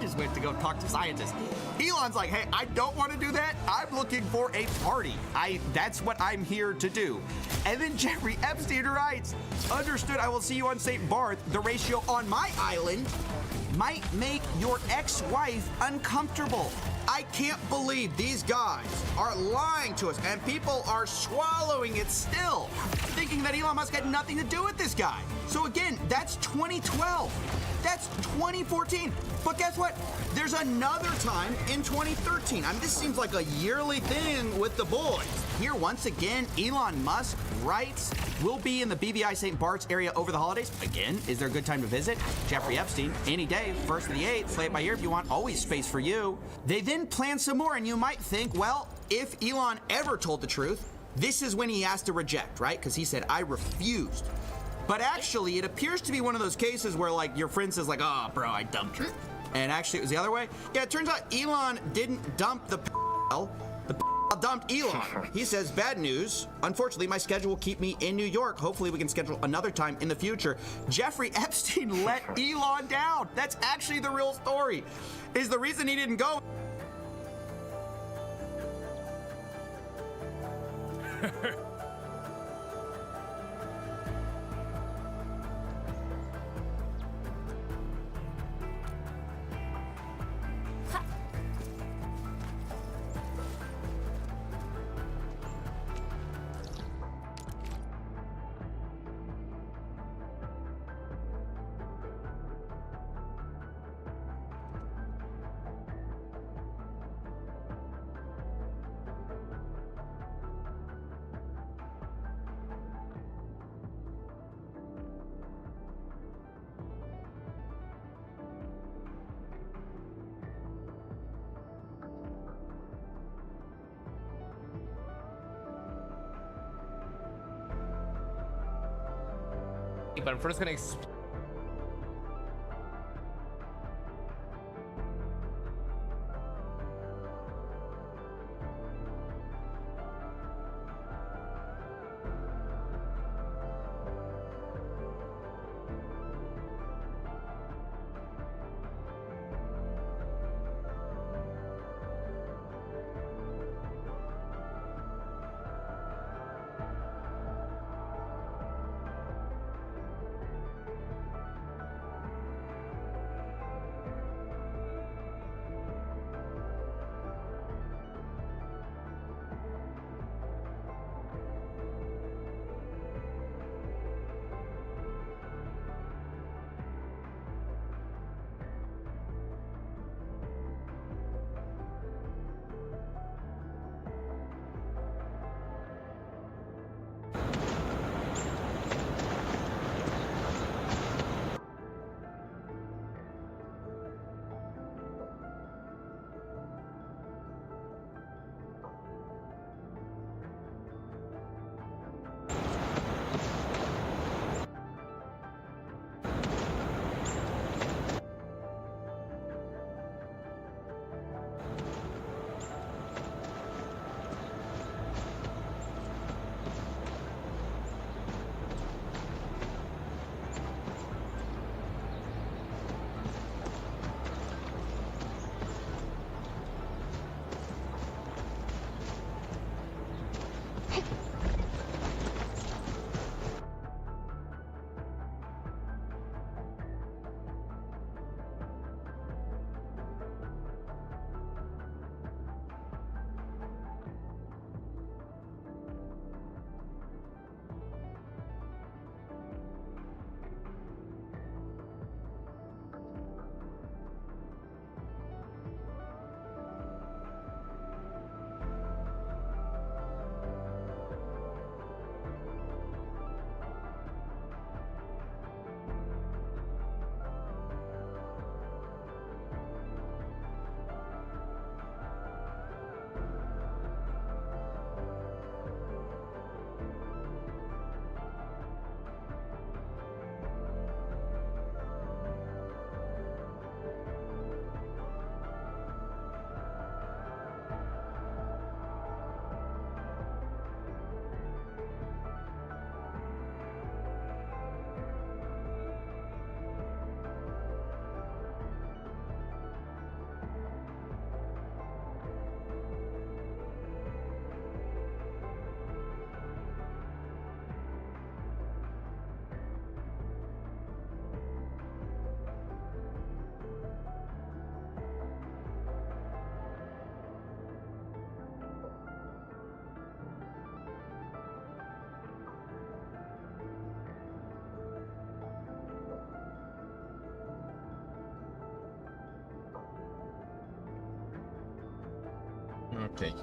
Just went to go talk to scientists. Elon's like, hey, I don't want to do that. I'm looking for a party. That's what I'm here to do. And then Jeffrey Epstein writes, understood, I will see you on St. Barth. The ratio on my island might make your ex-wife uncomfortable. I can't believe these guys are lying to us, and people are swallowing it still, thinking that Elon Musk had nothing to do with this guy. So again, that's 2012. That's 2014. But guess what? There's another time in 2013. I mean, this seems like a yearly thing with the boys. Here, once again, Elon Musk writes, we'll be in the BVI St. Bart's area over the holidays. Again, is there a good time to visit? Jeffrey Epstein, any day, 1st of the 8th, play it by ear if you want, always space for you. They then plan some more, and you might think, well, if Elon ever told the truth, this is when he has to reject, right? Because he said, I refused. But actually, it appears to be one of those cases where, like, your friend says, like, oh, bro, I dumped her. And actually, it was the other way. Yeah, it turns out Elon didn't dump the dumped Elon. He says, bad news. Unfortunately, my schedule will keep me in New York. Hopefully, we can schedule another time in the future. Jeffrey Epstein let Elon down. That's actually the real story. Is the reason he didn't go. But I'm first gonna Okay.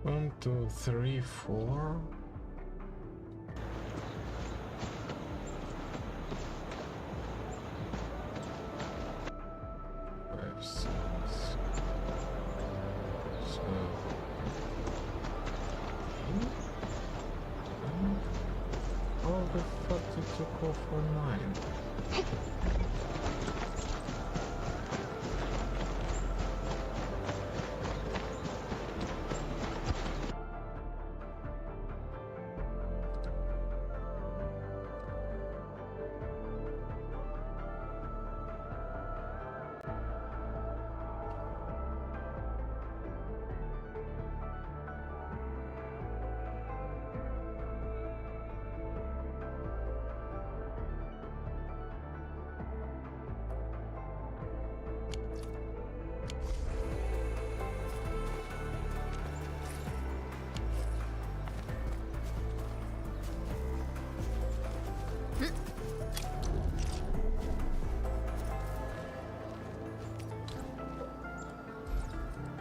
One, two, three, four. Five, six. So. How the fuck did you go for 9?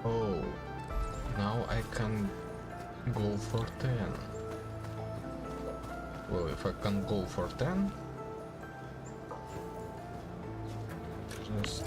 Oh, now I can go for 10. Well, if I can go for 10, just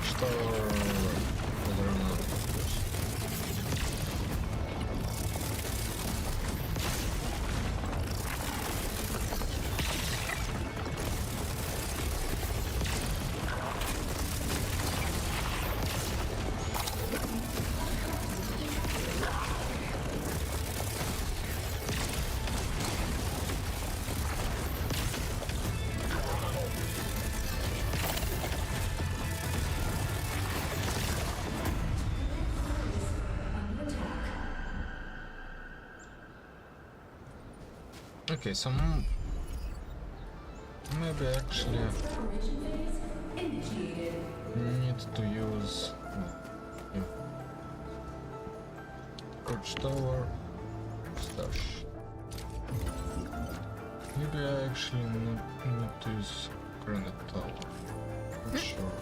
Watchtower whether or not. Okay, so maybe actually need to use Watchtower stash. Maybe I actually need to use Granite Tower. Not sure.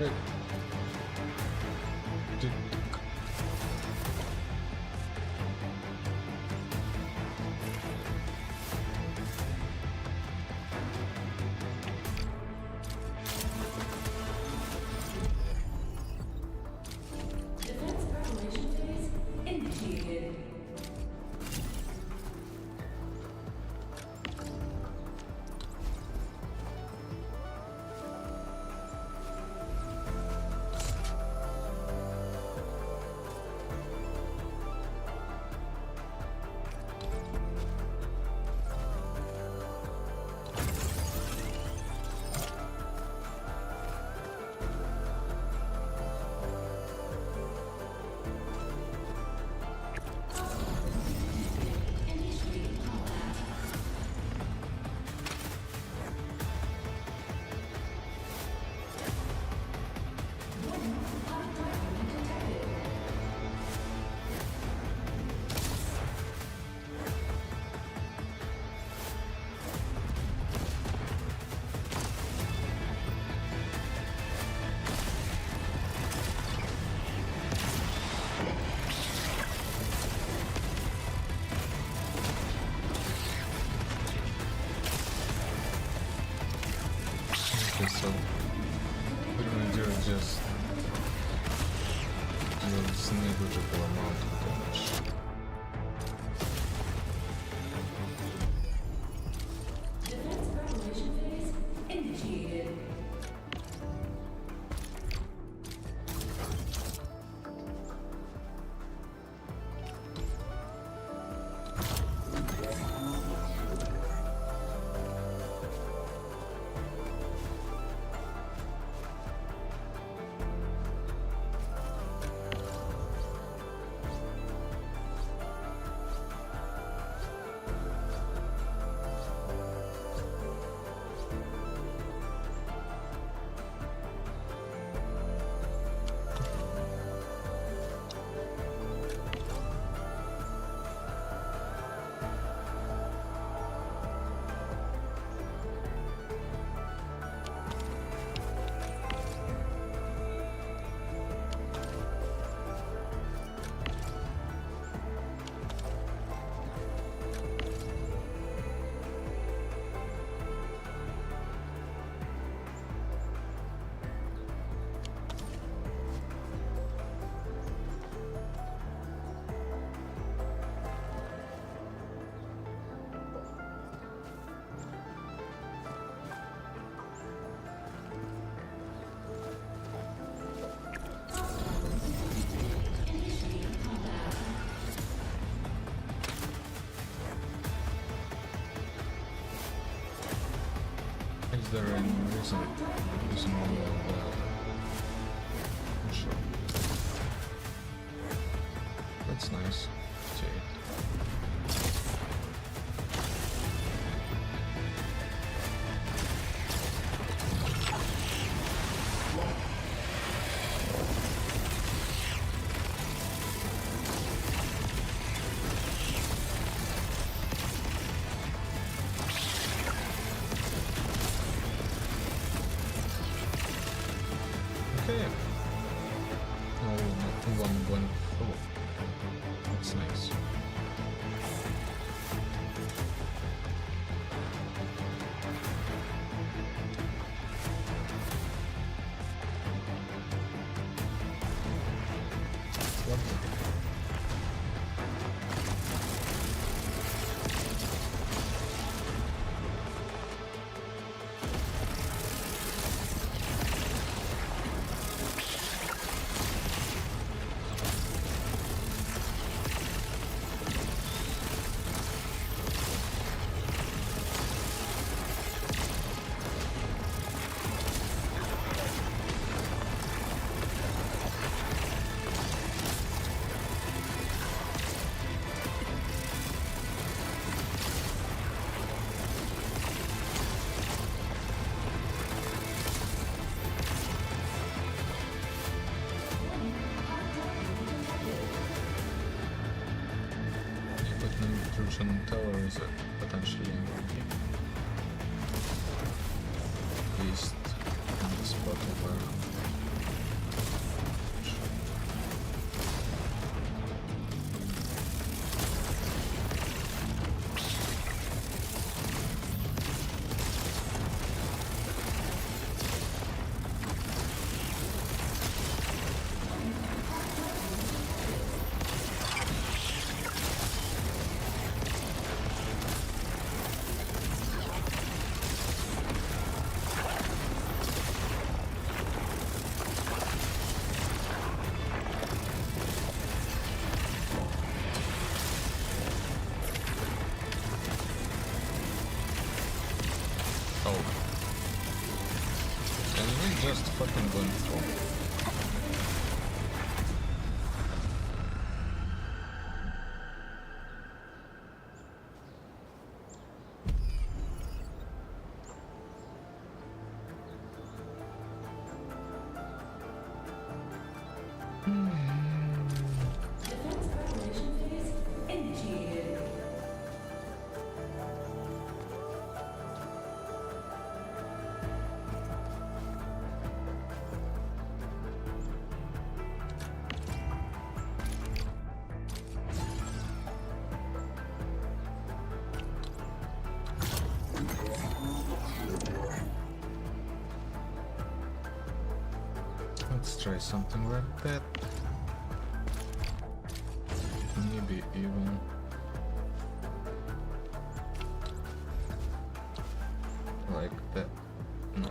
Wait. Did... Okay, so what I'm gonna do is just do this negligible amount of damage. Is there any reason there's no sure. That's nice. Jade. Okay. No, not 1-1. Oh, that's nice. Lovely. Intrusion tower is potentially MVP. At least in the spot of just fucking going through. Let's try something like that. Maybe even like that. No.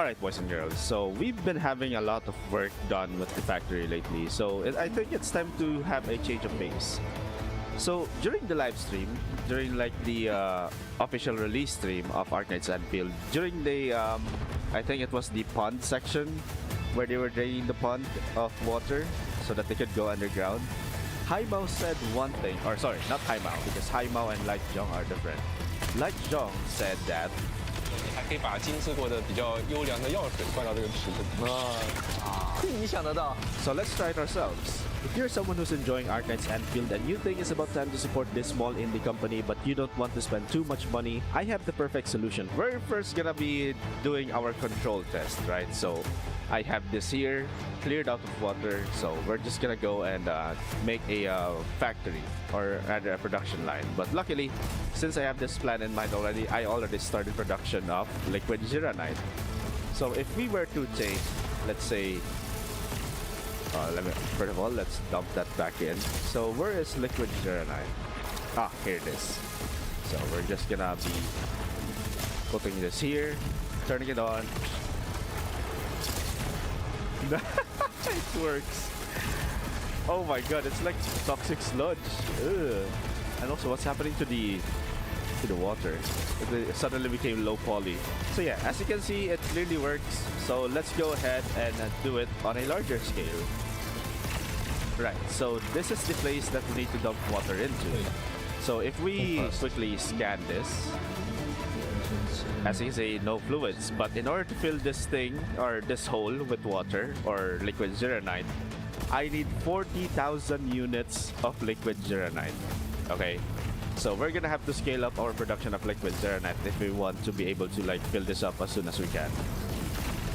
Alright, boys and girls, so we've been having a lot of work done with the factory lately, so I think it's time to have a change of pace. So during the live stream, during like the official release stream of Arknights Endfield, during the, I think it was the pond section, where they were draining the pond of water so that they could go underground, Haimao said one thing, or sorry, not Haimao, because Haimao and Light Zhong are different. Light Zhong said that 还可以把精致过的比较优良的药水灌到这个池子里。你想得到 So let's try it ourselves. If you're someone who's enjoying Arknights Endfield and you think it's about time to support this small indie company but you don't want to spend too much money, I have the perfect solution. We're first gonna be doing our control test, right? So I have this here cleared out of water, so we're just gonna go and make a factory or rather a production line. But luckily, since I have this plan in mind already, I already started production of liquid Giranite. So if we were to take, let's say, first of all, let's dump that back in. So where is liquid Giranite? Ah, here it is. So we're just gonna be putting this here, turning it on. It works. Oh my god, it's like toxic sludge. Ugh. And also, what's happening to the water? It suddenly became low poly. So yeah, as you can see, it clearly works. So let's go ahead and do it on a larger scale. Right, so this is the place that we need to dump water into. So if we quickly scan this, as you can see, no fluids, but in order to fill this thing or this hole with water or liquid Giranite, I need 40,000 units of liquid Giranite. Okay, so we're gonna have to scale up our production of liquid Giranite if we want to be able to like fill this up as soon as we can.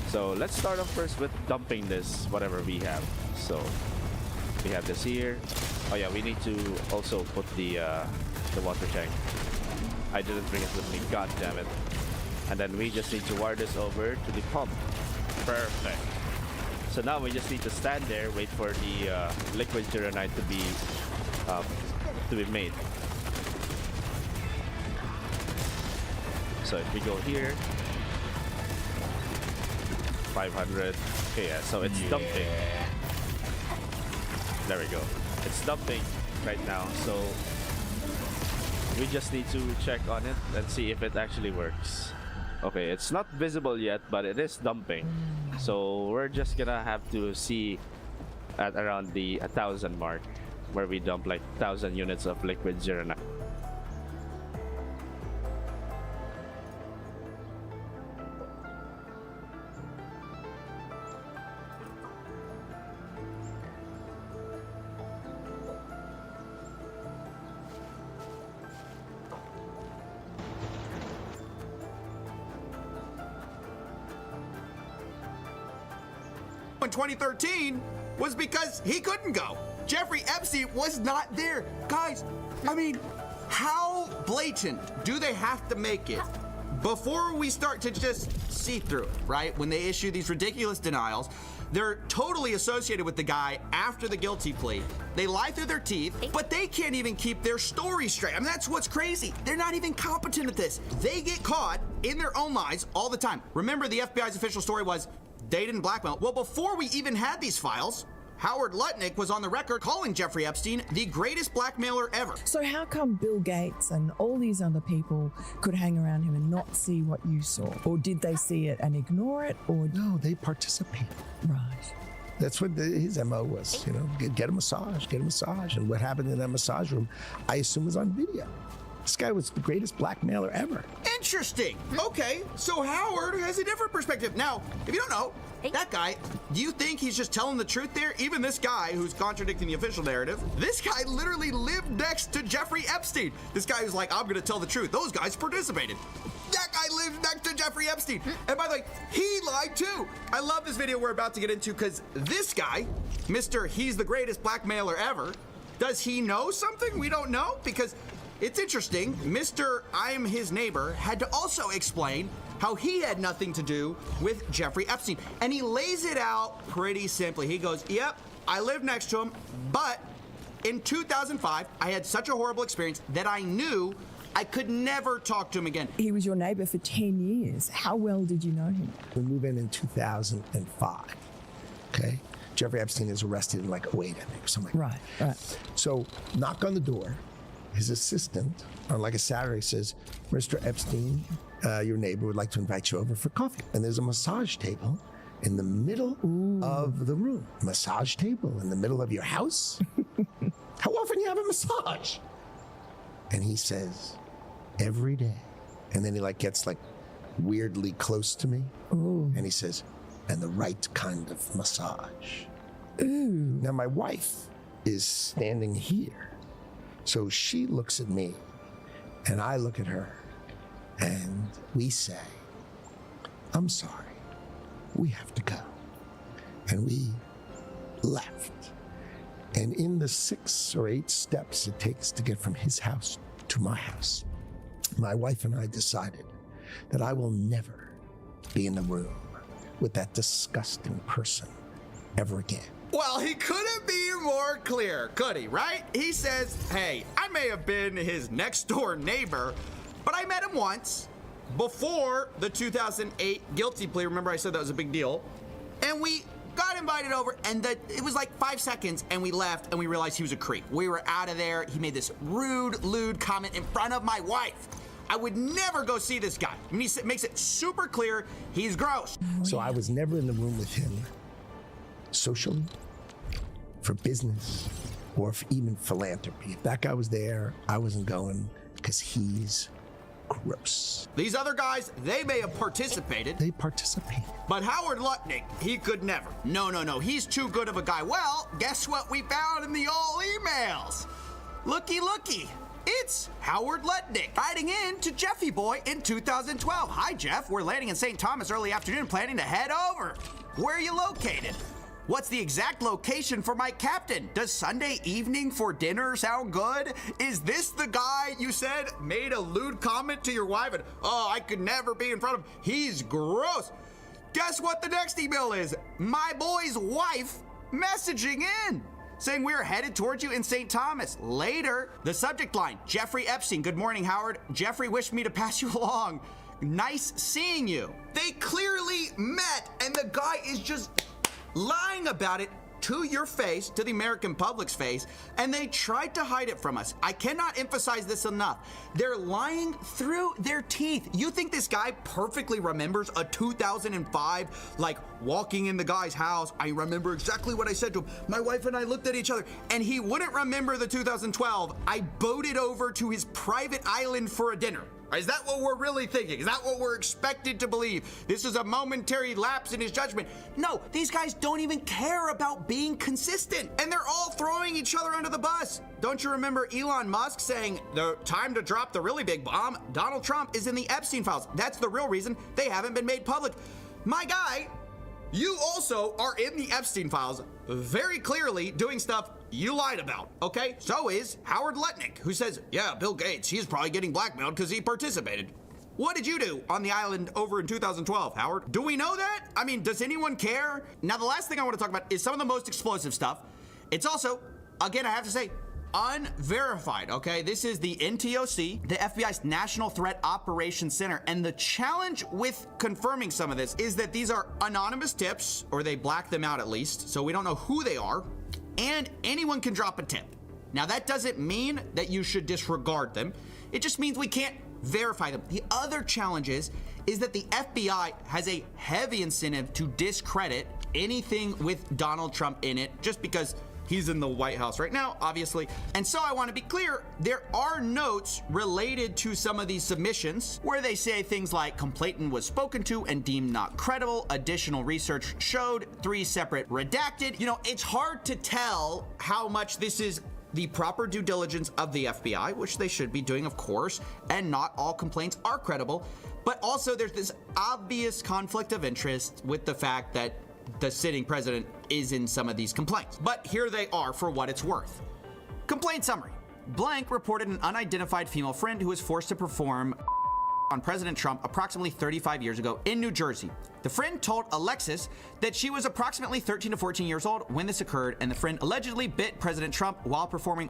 So let's start off first with dumping this whatever we have. So we have this here. Oh yeah, we need to also put the water tank. I didn't bring it with me, god damn it. And then we just need to wire this over to the pump. Perfect. So now we just need to stand there, wait for the liquid Giranite to be made. So if we go here, 500. Okay, yeah, so it's dumping. There we go. It's dumping right now. So we just need to check on it and see if it actually works. Okay, it's not visible yet, but it is dumping. So we're just gonna have to see at around the 1,000 mark where we dump like 1,000 units of liquid Giranite. In 2013 was because he couldn't go. Jeffrey Epstein was not there. Guys, I mean, how blatant do they have to make it before we start to just see through it, right? When they issue these ridiculous denials, they're totally associated with the guy after the guilty plea. They lie through their teeth, but they can't even keep their story straight. I mean, that's what's crazy. They're not even competent at this. They get caught in their own lies all the time. Remember, the FBI's official story was they didn't blackmail. Well, before we even had these files, Howard Lutnick was on the record calling Jeffrey Epstein the greatest blackmailer ever. So how come Bill Gates and all these other people could hang around him and not see what you saw? Or did they see it and ignore it? Or no, they participated. Right. That's what his MO was, you know, get a massage. And what happened in that massage room, I assume was on video. This guy was the greatest blackmailer ever. Interesting. Okay, so Howard has a different perspective. Now, if you don't know, that guy, do you think he's just telling the truth there? Even this guy who's contradicting the official narrative, this guy literally lived next to Jeffrey Epstein. This guy who's like, I'm gonna tell the truth. Those guys participated. That guy lived next to Jeffrey Epstein. And by the way, he lied too. I love this video we're about to get into because this guy, Mr. He's the greatest blackmailer ever, does he know something we don't know? Because it's interesting, Mr. I'm his neighbor had to also explain how he had nothing to do with Jeffrey Epstein. And he lays it out pretty simply. He goes, yep, I lived next to him, but in 2005, I had such a horrible experience that I knew I could never talk to him again. He was your neighbor for 10 years. How well did you know him? We move in 2005. Okay? Jeffrey Epstein is arrested in like 08, I think, or something like that. Right. So, knock on the door. His assistant, on like a Saturday, says, Mr. Epstein, your neighbor would like to invite you over for coffee. And there's a massage table in the middle of the room. Massage table in the middle of your house? How often you have a massage? And he says, every day. And then he like gets like weirdly close to me. Ooh. And he says, and the right kind of massage. Ooh. Now my wife is standing here. So she looks at me and I look at her and we say, I'm sorry, we have to go. And we left. And in the 6 or 8 steps it takes to get from his house to my house, my wife and I decided that I will never be in the room with that disgusting person ever again. Well, he couldn't be more clear, could he, right? He says, hey, I may have been his next door neighbor, but I met him once before the 2008 guilty plea. Remember I said that was a big deal? And we got invited over, and it was like 5 seconds, and we left, and we realized he was a creep. We were out of there. He made this rude, lewd comment in front of my wife. I would never go see this guy. I mean, he makes it super clear he's gross. So I was never in the room with him socially, for business, or for even philanthropy. If that guy was there, I wasn't going because he's gross. These other guys, they may have participated. They participated. But Howard Lutnick, he could never. No, he's too good of a guy. Well, guess what we found in the old emails? Looky. It's Howard Lutnick writing in to Jeffy Boy in 2012. Hi, Jeff. We're landing in St. Thomas early afternoon, planning to head over. Where are you located? What's the exact location for my captain? Does Sunday evening for dinner sound good? Is this the guy you said made a lewd comment to your wife and, oh, I could never be in front of him? He's gross. Guess what the next email is? My boy's wife messaging in, saying we're headed towards you in St. Thomas. Later, the subject line, Jeffrey Epstein. Good morning, Howard. Jeffrey wished me to pass you along. Nice seeing you. They clearly met, and the guy is just lying about it to your face, to the American public's face, and they tried to hide it from us. I cannot emphasize this enough. They're lying through their teeth. You think this guy perfectly remembers a 2005, like walking in the guy's house? I remember exactly what I said to him. My wife and I looked at each other, and he wouldn't remember the 2012. I boated over to his private island for a dinner. Is that what we're really thinking? Is that what we're expected to believe? This is a momentary lapse in his judgment. No, these guys don't even care about being consistent. And they're all throwing each other under the bus. Don't you remember Elon Musk saying, the time to drop the really big bomb? Donald Trump is in the Epstein files. That's the real reason they haven't been made public. My guy, you also are in the Epstein files, very clearly doing stuff you lied about, okay? So is Howard Lutnick, who says, yeah, Bill Gates, he's probably getting blackmailed because he participated. What did you do on the island over in 2012, Howard? Do we know that? I mean, does anyone care? Now, the last thing I want to talk about is some of the most explosive stuff. It's also, again, I have to say, unverified, okay? This is the NTOC, the FBI's National Threat Operations Center, and the challenge with confirming some of this is that these are anonymous tips, or they black them out at least, so we don't know who they are, and anyone can drop a tip. Now, that doesn't mean that you should disregard them. It just means we can't verify them. The other challenge is that the FBI has a heavy incentive to discredit anything with Donald Trump in it, just because he's in the White House right now, obviously. And so I want to be clear, there are notes related to some of these submissions where they say things like complainant was spoken to and deemed not credible. Additional research showed 3 separate redacted. You know, it's hard to tell how much this is the proper due diligence of the FBI, which they should be doing, of course, and not all complaints are credible. But also there's this obvious conflict of interest with the fact that the sitting president is in some of these complaints. But here they are for what it's worth. Complaint summary. Blank reported an unidentified female friend who was forced to perform on President Trump approximately 35 years ago in New Jersey. The friend told Alexis that she was approximately 13 to 14 years old when this occurred, and the friend allegedly bit President Trump while performing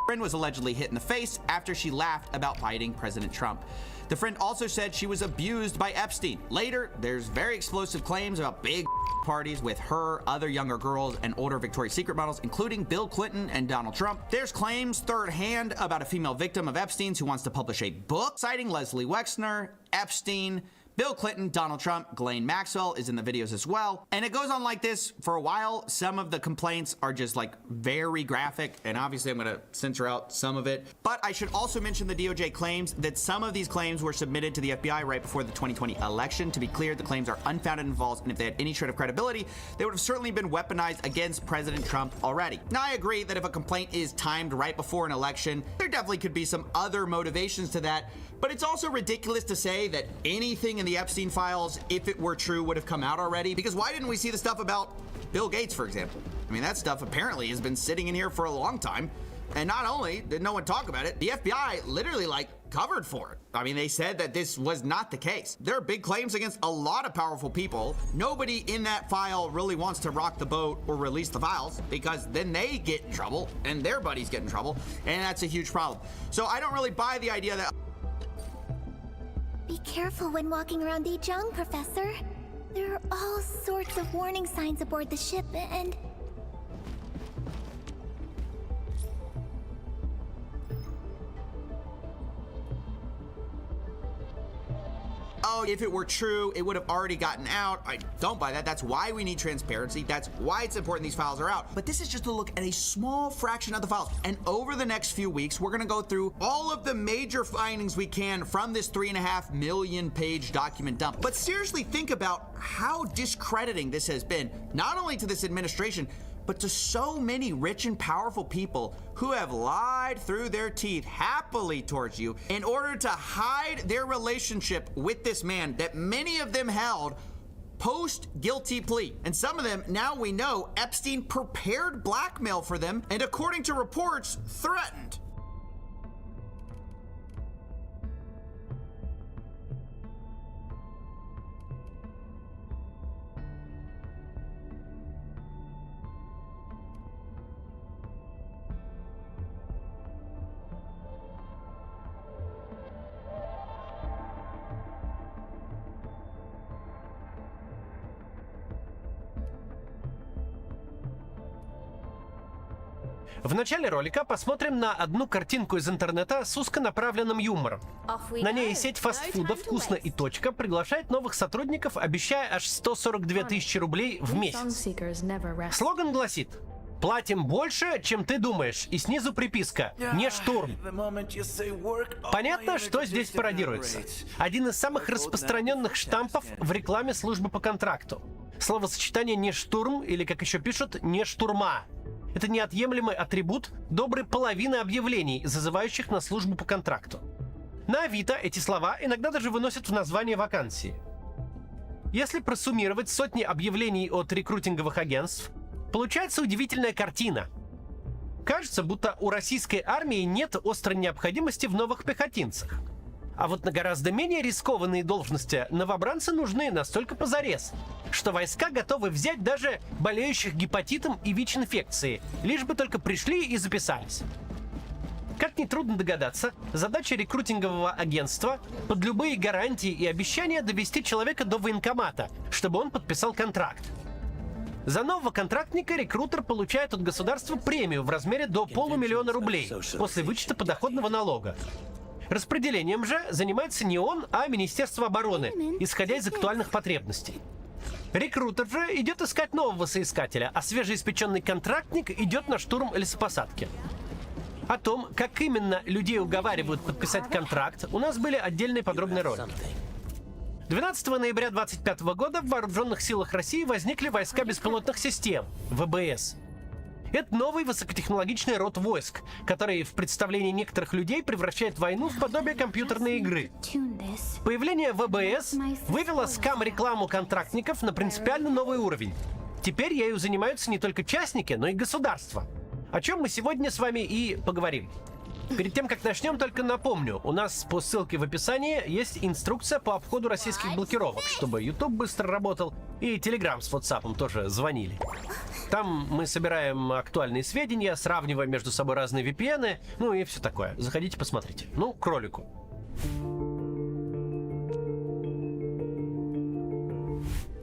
Friend was allegedly hit in the face after she laughed about fighting President Trump. The friend also said she was abused by Epstein. Later, there's very explosive claims about big parties with her, other younger girls, and older Victoria's Secret models, including Bill Clinton and Donald Trump. There's claims third hand about a female victim of Epstein's who wants to publish a book citing Leslie Wexner, Epstein, Bill Clinton, Donald Trump, Ghislaine Maxwell is in the videos as well. And it goes on like this for a while. Some of the complaints are just like very graphic, and obviously I'm gonna censor out some of it. But I should also mention the DOJ claims that some of these claims were submitted to the FBI right before the 2020 election. To be clear, the claims are unfounded and false, and if they had any shred of credibility, they would have certainly been weaponized against President Trump already. Now, I agree that if a complaint is timed right before an election, there definitely could be some other motivations to that. But it's also ridiculous to say that anything in the Epstein files, if it were true, would have come out already. Because why didn't we see the stuff about Bill Gates, for example? I mean, that stuff apparently has been sitting in here for a long time. And not only did no one talk about it, the FBI literally covered for it. I mean, they said that this was not the case. There are big claims against a lot of powerful people. Nobody in that file really wants to rock the boat or release the files, because then they get in trouble and their buddies get in trouble. And that's a huge problem. So I don't really buy the idea that... Be careful when walking around Ijong, Professor. There are all sorts of warning signs aboard the ship, and... Oh, if it were true, it would have already gotten out. I don't buy that. That's why we need transparency. That's why it's important these files are out. But this is just to look at a small fraction of the files. And over the next few weeks, we're gonna go through all of the major findings we can from this 3.5 million page document dump. But seriously, think about how discrediting this has been, not only to this administration, but to so many rich and powerful people who have lied through their teeth happily towards you in order to hide their relationship with this man that many of them held post-guilty plea. And some of them, now we know, Epstein prepared blackmail for them and, according to reports, threatened. В начале ролика посмотрим на одну картинку из интернета с узконаправленным юмором. На ней сеть фастфуда «Вкусно и точка» приглашает новых сотрудников, обещая аж 142 тысячи рублей в месяц. Слоган гласит: «Платим больше, чем ты думаешь», и снизу приписка «Не штурм». Понятно, что здесь пародируется. Один из самых распространенных штампов в рекламе службы по контракту. Словосочетание «не штурм» или, как еще пишут, «не штурма». Это неотъемлемый атрибут доброй половины объявлений, зазывающих на службу по контракту. На Авито эти слова иногда даже выносят в название вакансии. Если просуммировать сотни объявлений от рекрутинговых агентств, получается удивительная картина. Кажется, будто у российской армии нет острой необходимости в новых пехотинцах. А вот на гораздо менее рискованные должности новобранцы нужны настолько позарез, что войска готовы взять даже болеющих гепатитом и ВИЧ-инфекцией, лишь бы только пришли и записались. Как нетрудно догадаться, задача рекрутингового агентства под любые гарантии и обещания довести человека до военкомата, чтобы он подписал контракт. За нового контрактника рекрутер получает от государства премию в размере до 500 000 рублей после вычета подоходного налога. Распределением же занимается не он, а Министерство обороны, исходя из актуальных потребностей. Рекрутер же идет искать нового соискателя, а свежеиспеченный контрактник идет на штурм лесопосадки. О том, как именно людей уговаривают подписать контракт, у нас были отдельные подробные ролики. 12 ноября 2025 года в Вооруженных силах России возникли войска беспилотных систем, ВБС. Это новый высокотехнологичный род войск, который в представлении некоторых людей превращает войну в подобие компьютерной игры. Появление ВБС вывело скам-рекламу контрактников на принципиально новый уровень. Теперь ею занимаются не только частники, но и государства. О чем мы сегодня с вами и поговорим. Перед тем, как начнем, только напомню, у нас по ссылке в описании есть инструкция по обходу российских блокировок, чтобы YouTube быстро работал, И Telegram с WhatsApp тоже звонили. Там мы собираем актуальные сведения, сравниваем между собой разные VPN, ну и все такое. Заходите, посмотрите. Ну, к ролику.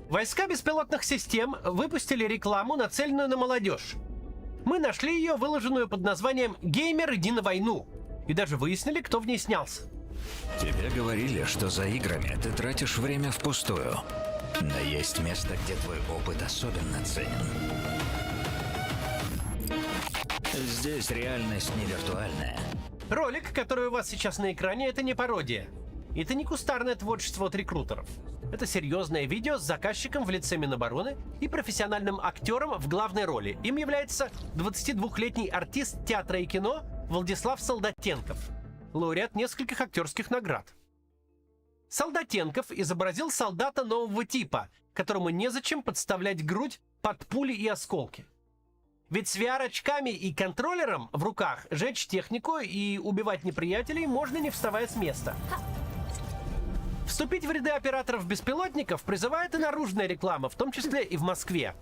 Войска беспилотных систем выпустили рекламу, нацеленную на молодежь. Мы нашли ее, выложенную под названием «Геймер, иди на войну». И даже выяснили, кто в ней снялся. Тебе говорили, что за играми ты тратишь время впустую. Но есть место, где твой опыт особенно ценен. Здесь реальность не виртуальная. Ролик, который у вас сейчас на экране, это не пародия. Это не кустарное творчество от рекрутеров. Это серьезное видео с заказчиком в лице Минобороны и профессиональным актером в главной роли. Им является 22-летний артист театра и кино Владислав Солдатенков, лауреат нескольких актерских наград. Солдатенков изобразил солдата нового типа, которому незачем подставлять грудь под пули и осколки. Ведь с VR-очками и контроллером в руках жечь технику и убивать неприятелей можно, не вставая с места. Вступить в ряды операторов-беспилотников призывает и наружная реклама, в том числе и в Москве.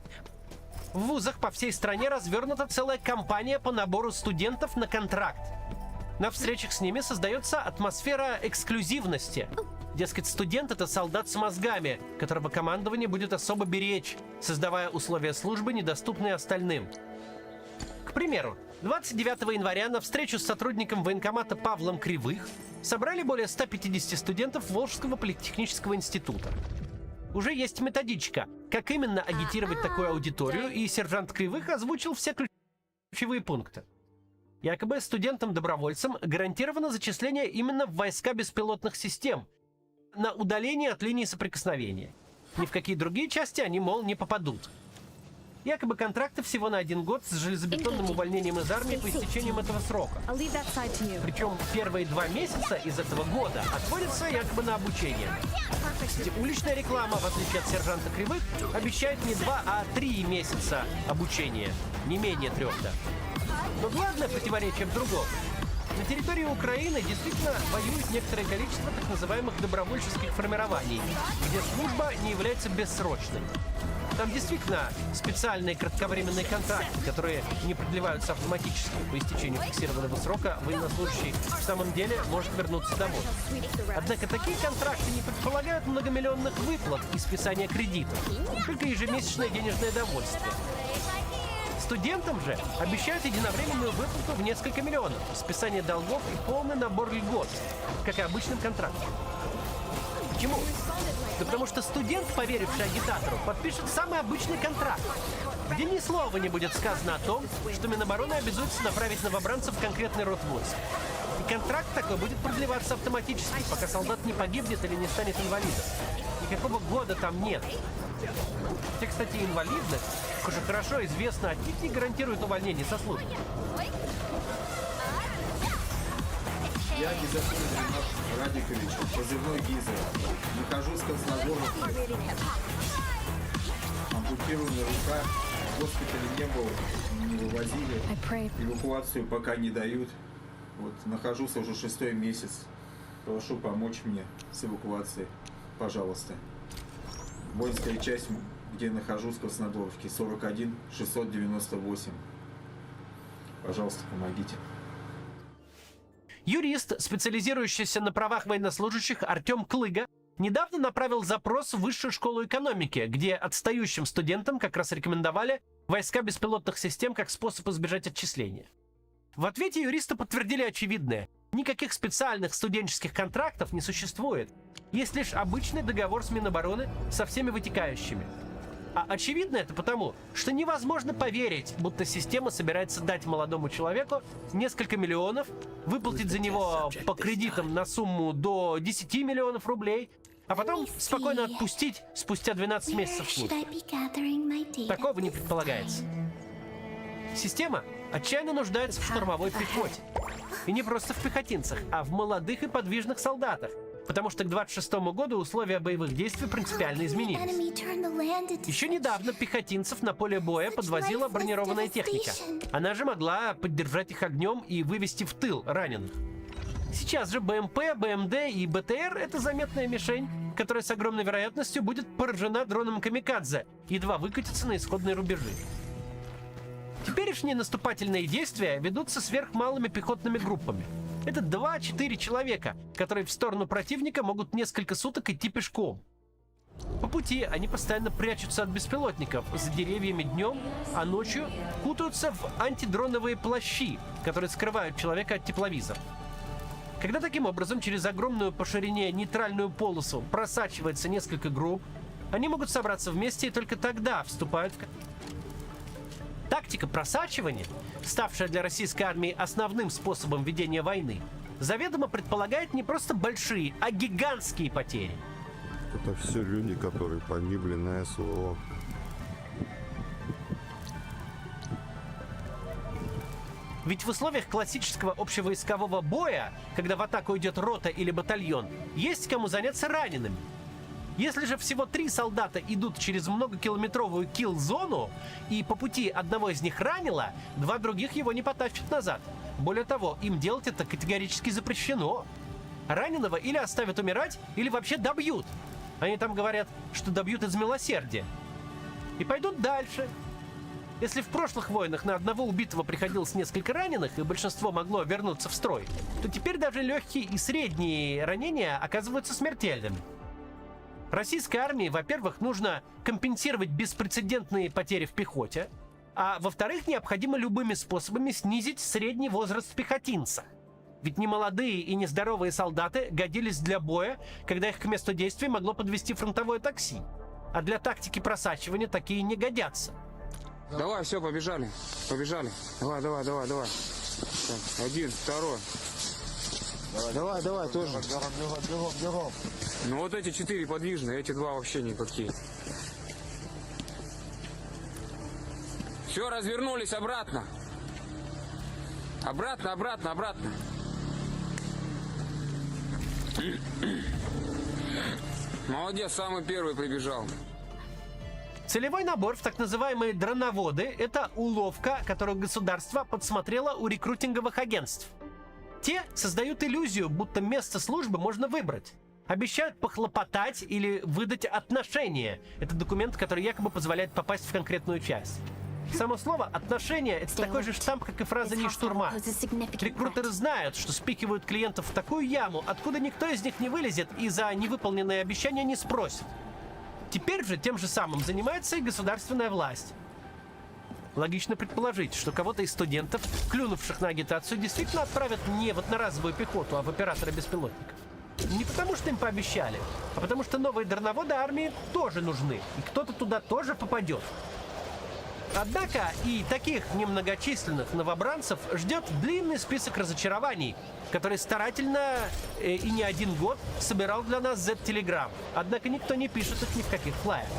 В вузах по всей стране развернута целая кампания по набору студентов на контракт. На встречах с ними создается атмосфера эксклюзивности. Дескать, студент — это солдат с мозгами, которого командование будет особо беречь, создавая условия службы, недоступные остальным. К примеру, 29 января на встречу с сотрудником военкомата Павлом Кривых собрали более 150 студентов Волжского политехнического института. Уже есть методичка, как именно агитировать такую аудиторию, и сержант Кривых озвучил все ключевые пункты. Якобы студентам-добровольцам гарантировано зачисление именно в войска беспилотных систем, на удаление от линии соприкосновения. Ни в какие другие части они, мол, не попадут. Якобы контракты всего на 1 год с железобетонным увольнением из армии по истечением этого срока. Причем первые 2 месяца из этого года отводятся якобы на обучение. Уличная реклама, в отличие от сержанта Кривых, обещает не 2, а 3 месяца обучения. Не менее 3, да. Но главное противоречие в другом. На территории Украины действительно воюет некоторое количество так называемых добровольческих формирований, где служба не является бессрочной. Там действительно специальные кратковременные контракты, которые не продлеваются автоматически. По истечению фиксированного срока военнослужащий в самом деле может вернуться домой. Однако такие контракты не предполагают многомиллионных выплат и списания кредитов, только ежемесячное денежное довольствие. Студентам же обещают единовременную выплату в несколько миллионов, списание долгов и полный набор льгот, как и обычным контрактом. Почему? Да потому что студент, поверивший агитатору, подпишет самый обычный контракт, где ни слова не будет сказано о том, что Минобороны обязуется направить новобранцев в конкретный род войск. И контракт такой будет продлеваться автоматически, пока солдат не погибнет или не станет инвалидом. Никакого года там нет. Хотя, кстати, инвалидность, как уже хорошо известно, отнюдь не гарантирует увольнение со службы. Я Гизатуллин Ренат Радикович, позывной Гиза. Нахожусь в Красногоровке. Ампутированная рука. В госпитале не был, не вывозили. Эвакуацию пока не дают. Вот, нахожусь уже 6-й месяц. Прошу помочь мне с эвакуацией. Пожалуйста. Воинская часть, где я нахожусь в Красногоровке, 41 698. Пожалуйста, помогите. Юрист, специализирующийся на правах военнослужащих Артем Клыга, недавно направил запрос в Высшую школу экономики, где отстающим студентам как раз рекомендовали войска беспилотных систем как способ избежать отчисления. В ответе юристы подтвердили очевидное. Никаких специальных студенческих контрактов не существует. Есть лишь обычный договор с Минобороны со всеми вытекающими. А очевидно это потому, что невозможно поверить, будто система собирается дать молодому человеку несколько миллионов, выплатить за него по кредитам на сумму до 10 миллионов рублей, а потом спокойно отпустить спустя 12 месяцев службы. Такого не предполагается. Система отчаянно нуждается в штурмовой пехоте. И не просто в пехотинцах, а в молодых и подвижных солдатах. Потому что к 26-му году условия боевых действий принципиально изменились. Еще недавно пехотинцев на поле боя подвозила бронированная техника. Она же могла поддержать их огнем и вывести в тыл раненых. Сейчас же БМП, БМД и БТР — это заметная мишень, которая с огромной вероятностью будет поражена дроном камикадзе, едва выкатится на исходные рубежи. Теперешние наступательные действия ведутся сверхмалыми пехотными группами. Это 2-4 человека, которые в сторону противника могут несколько суток идти пешком. По пути они постоянно прячутся от беспилотников за деревьями днем, а ночью кутаются в антидроновые плащи, которые скрывают человека от тепловизора. Когда таким образом через огромную по ширине нейтральную полосу просачивается несколько групп, они могут собраться вместе и только тогда вступают в... Тактика просачивания, ставшая для российской армии основным способом ведения войны, заведомо предполагает не просто большие, а гигантские потери. Это все люди, которые погибли на СВО. Ведь в условиях классического общевойскового боя, когда в атаку идет рота или батальон, есть кому заняться ранеными. Если же всего 3 солдата идут через многокилометровую килл-зону, и по пути одного из них ранило, 2 других его не потащат назад. Более того, им делать это категорически запрещено. Раненого или оставят умирать, или вообще добьют. Они там говорят, что добьют из милосердия. И пойдут дальше. Если в прошлых войнах на одного убитого приходилось несколько раненых, и большинство могло вернуться в строй, то теперь даже легкие и средние ранения оказываются смертельными. Российской армии, во-первых, нужно компенсировать беспрецедентные потери в пехоте, а во-вторых, необходимо любыми способами снизить средний возраст пехотинца. Ведь немолодые и нездоровые солдаты годились для боя, когда их к месту действия могло подвести фронтовое такси. А для тактики просачивания такие не годятся. Давай, все, побежали. Побежали. Давай. Так, 1, 2. Давай, тоже. Бегом. Ну вот эти 4 подвижные, эти 2 вообще никакие. Все, развернулись обратно. Обратно. Молодец, самый первый прибежал. Целевой набор в так называемые дроноводы – это уловка, которую государство подсмотрело у рекрутинговых агентств. Те создают иллюзию, будто место службы можно выбрать. Обещают похлопотать или выдать отношение. Это документ, который якобы позволяет попасть в конкретную часть. Само слово «отношение» — это такой же штамп, как и фраза «не штурма». Рекрутеры знают, что спихивают клиентов в такую яму, откуда никто из них не вылезет и за невыполненные обещания не спросит. Теперь же тем же самым занимается и государственная власть. Логично предположить, что кого-то из студентов, клюнувших на агитацию, действительно отправят не в одноразовую пехоту, а в оператора беспилотников. Не потому, что им пообещали, а потому, что новые дроноводы армии тоже нужны, и кто-то туда тоже попадет. Однако и таких немногочисленных новобранцев ждет длинный список разочарований, который старательно и не один год собирал для нас Z-Telegram. Однако никто не пишет их ни в каких флаях.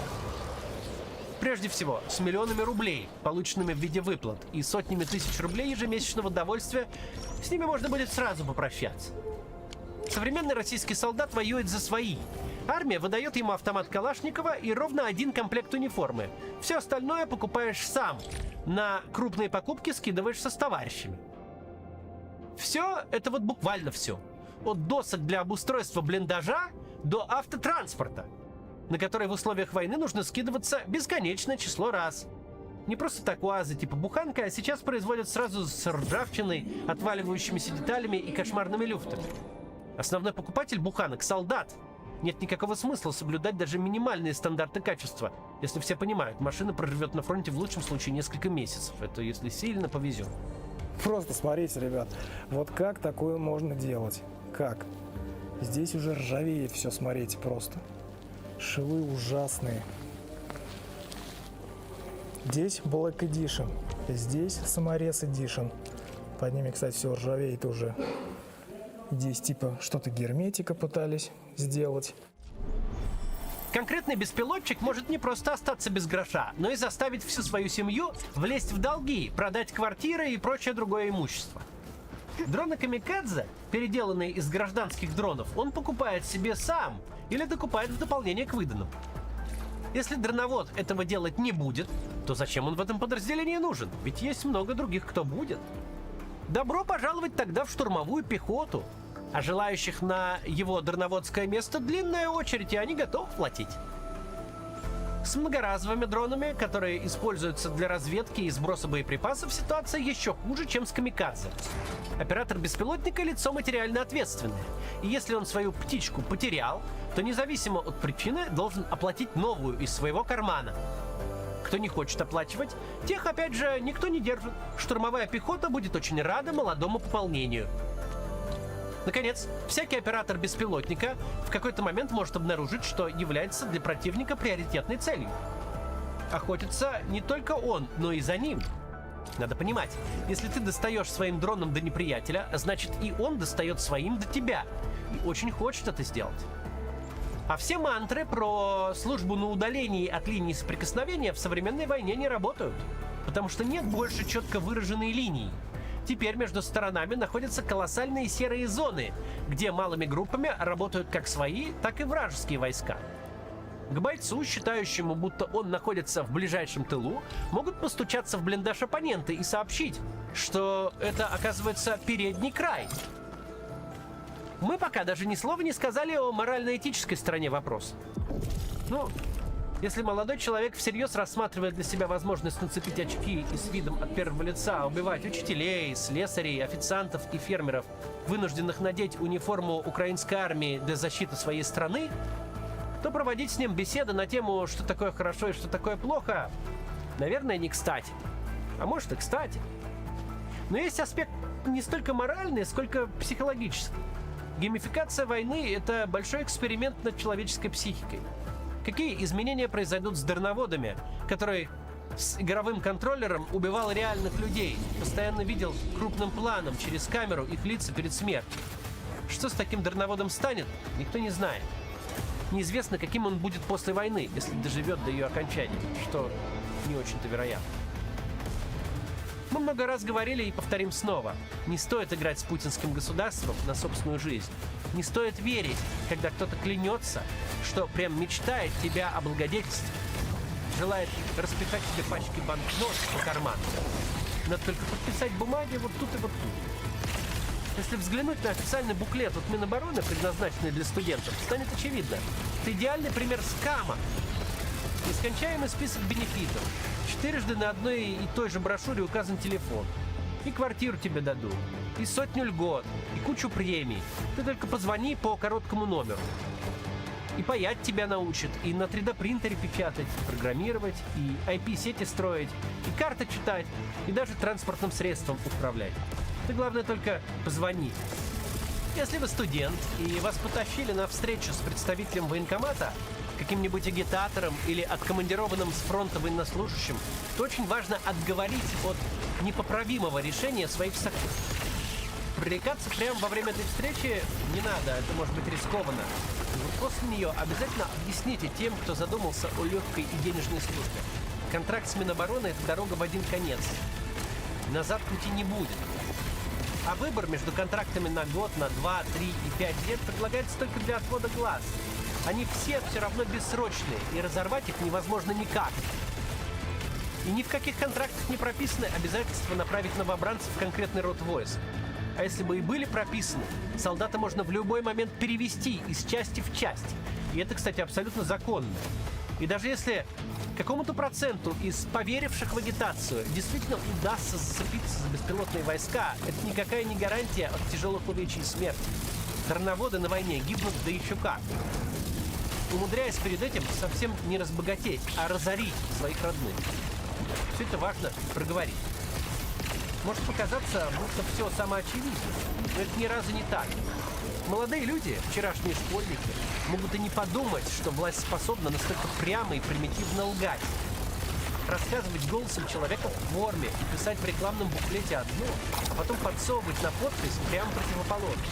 Прежде всего, с миллионами рублей, полученными в виде выплат, и сотнями тысяч рублей ежемесячного довольствия, с ними можно будет сразу попрощаться. Современный российский солдат воюет за свои. Армия выдает ему автомат Калашникова и ровно 1 комплект униформы. Все остальное покупаешь сам. На крупные покупки скидываешься с товарищами. Все это вот буквально все. От досок для обустройства блиндажа до автотранспорта, на который в условиях войны нужно скидываться бесконечное число раз. Не просто так УАЗы типа буханка, а сейчас производят сразу с ржавчиной, отваливающимися деталями и кошмарными люфтами. Основной покупатель буханок — солдат. Нет никакого смысла соблюдать даже минимальные стандарты качества. Если все понимают, машина проживет на фронте в лучшем случае несколько месяцев. Это если сильно повезет. Просто смотрите, ребят, вот как такое можно делать? Как? Здесь уже ржавеет все, смотрите, просто. Швы ужасные. Здесь Black Edition, здесь Саморез Edition. Под ними, кстати, все ржавеет уже. Здесь типа что-то герметика пытались сделать. Конкретный беспилотчик может не просто остаться без гроша, но и заставить всю свою семью влезть в долги, продать квартиры и прочее другое имущество. Дроны камикадзе, переделанные из гражданских дронов, он покупает себе сам или докупает в дополнение к выданным. Если дроновод этого делать не будет, то зачем он в этом подразделении нужен? Ведь есть много других, кто будет. Добро пожаловать тогда в штурмовую пехоту. А желающих на его дроноводское место длинная очередь, и они готовы платить. С многоразовыми дронами, которые используются для разведки и сброса боеприпасов, ситуация еще хуже, чем с камикадзе. Оператор беспилотника – лицо материально ответственное. И если он свою птичку потерял, то независимо от причины должен оплатить новую из своего кармана. Кто не хочет оплачивать, тех, опять же, никто не держит. Штурмовая пехота будет очень рада молодому пополнению. Наконец, всякий оператор беспилотника в какой-то момент может обнаружить, что является для противника приоритетной целью. Охотится не только он, но и за ним. Надо понимать, если ты достаешь своим дроном до неприятеля, значит и он достает своим до тебя. И очень хочет это сделать. А все мантры про службу на удалении от линии соприкосновения в современной войне не работают. Потому что нет больше четко выраженной линии. Теперь между сторонами находятся колоссальные серые зоны, где малыми группами работают как свои, так и вражеские войска. К бойцу, считающему, будто он находится в ближайшем тылу, могут постучаться в блиндаж оппоненты и сообщить, что это, оказывается, передний край. Мы пока даже ни слова не сказали о морально-этической стороне вопроса. Ну, если молодой человек всерьез рассматривает для себя возможность нацепить очки и с видом от первого лица убивать учителей, слесарей, официантов и фермеров, вынужденных надеть униформу украинской армии для защиты своей страны, то проводить с ним беседы на тему, что такое хорошо и что такое плохо, наверное, не кстати. А может и кстати. Но есть аспект не столько моральный, сколько психологический. Геймификация войны — это большой эксперимент над человеческой психикой. Какие изменения произойдут с дроноводами, который с игровым контроллером убивал реальных людей, постоянно видел крупным планом через камеру их лица перед смертью? Что с таким дроноводом станет, никто не знает. Неизвестно, каким он будет после войны, если доживет до ее окончания, что не очень-то вероятно. Мы много раз говорили и повторим снова. Не стоит играть с путинским государством на собственную жизнь. Не стоит верить, когда кто-то клянется, что прям мечтает тебя облагодетельствовать. Желает распихать тебе пачки банкнот по карману. Надо только подписать бумаги вот тут и вот тут. Если взглянуть на официальный буклет от Минобороны, предназначенный для студентов, станет очевидно. Это идеальный пример скама. Нескончаемый список бенефитов. 4 на одной и той же брошюре указан телефон. И квартиру тебе дадут, и 100 льгот, и кучу премий. Ты только позвони по короткому номеру. И паять тебя научат, и на 3D принтере печатать, и программировать, и IP-сети строить, и карты читать, и даже транспортным средством управлять. Ты, главное, только позвони. Если вы студент, и вас потащили на встречу с представителем военкомата, каким-нибудь агитатором или откомандированным с фронта военнослужащим, то очень важно отговорить от непоправимого решения своих сокрытий. Привлекаться прямо во время этой встречи не надо, это может быть рискованно. Но после нее обязательно объясните тем, кто задумался о легкой и денежной службе. Контракт с Минобороны — это дорога в один конец. Назад пути не будет. А выбор между контрактами на год, на 2, 3 и 5 лет предлагается только для отвода глаз. Они все равно бессрочные, и разорвать их невозможно никак. И ни в каких контрактах не прописаны обязательства направить новобранцев в конкретный род войск. А если бы и были прописаны, солдата можно в любой момент перевести из части в часть. И это, кстати, абсолютно законно. И даже если какому-то проценту из поверивших в агитацию действительно удастся зацепиться за беспилотные войска, это никакая не гарантия от тяжелых увечий и смерти. Дроноводы на войне гибнут да еще как. Умудряясь перед этим совсем не разбогатеть, а разорить своих родных. Все это важно проговорить. Может показаться, будто все самоочевидно, но это ни разу не так. Молодые люди, вчерашние школьники, могут и не подумать, что власть способна настолько прямо и примитивно лгать. Рассказывать голосом человека в форме и писать в рекламном буклете одно, а потом подсовывать на подпись прямо противоположное.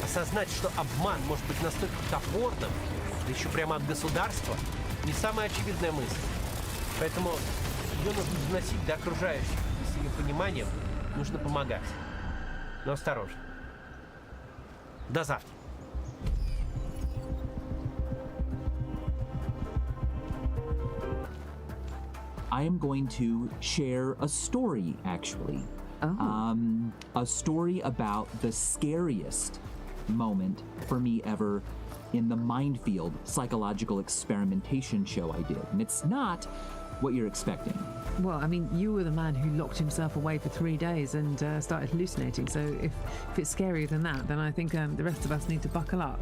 Осознать, что обман может быть настолько топорным, да еще прямо от государства, не самая очевидная мысль. Поэтому ее нужно доносить до окружающих, и с ее пониманием нужно помогать. Но осторожно. До завтра. I am going to share a story, actually. A story about the scariest moment for me ever in the Mindfield psychological experimentation show I did. And it's not what you're expecting. Well, I mean, you were the man who locked himself away for 3 days and started hallucinating. So if it's scarier than that, then I think the rest of us need to buckle up.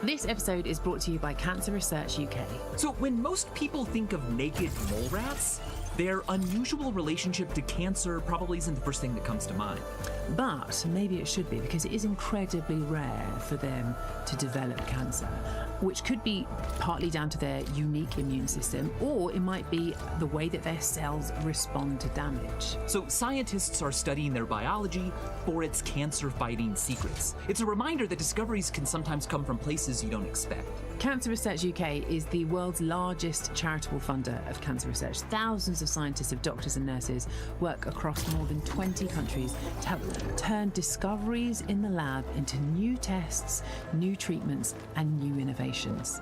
This episode is brought to you by Cancer Research UK. So when most people think of naked mole rats, their unusual relationship to cancer probably isn't the first thing that comes to mind. But maybe it should be, because it is incredibly rare for them to develop cancer, which could be partly down to their unique immune system, or it might be the way that their cells respond to damage. So scientists are studying their biology for its cancer-fighting secrets. It's a reminder that discoveries can sometimes come from places you don't expect. Cancer Research UK is the world's largest charitable funder of cancer research. Thousands of scientists, of doctors and nurses work across more than 20 countries to help turn discoveries in the lab into new tests, new treatments, and new innovations.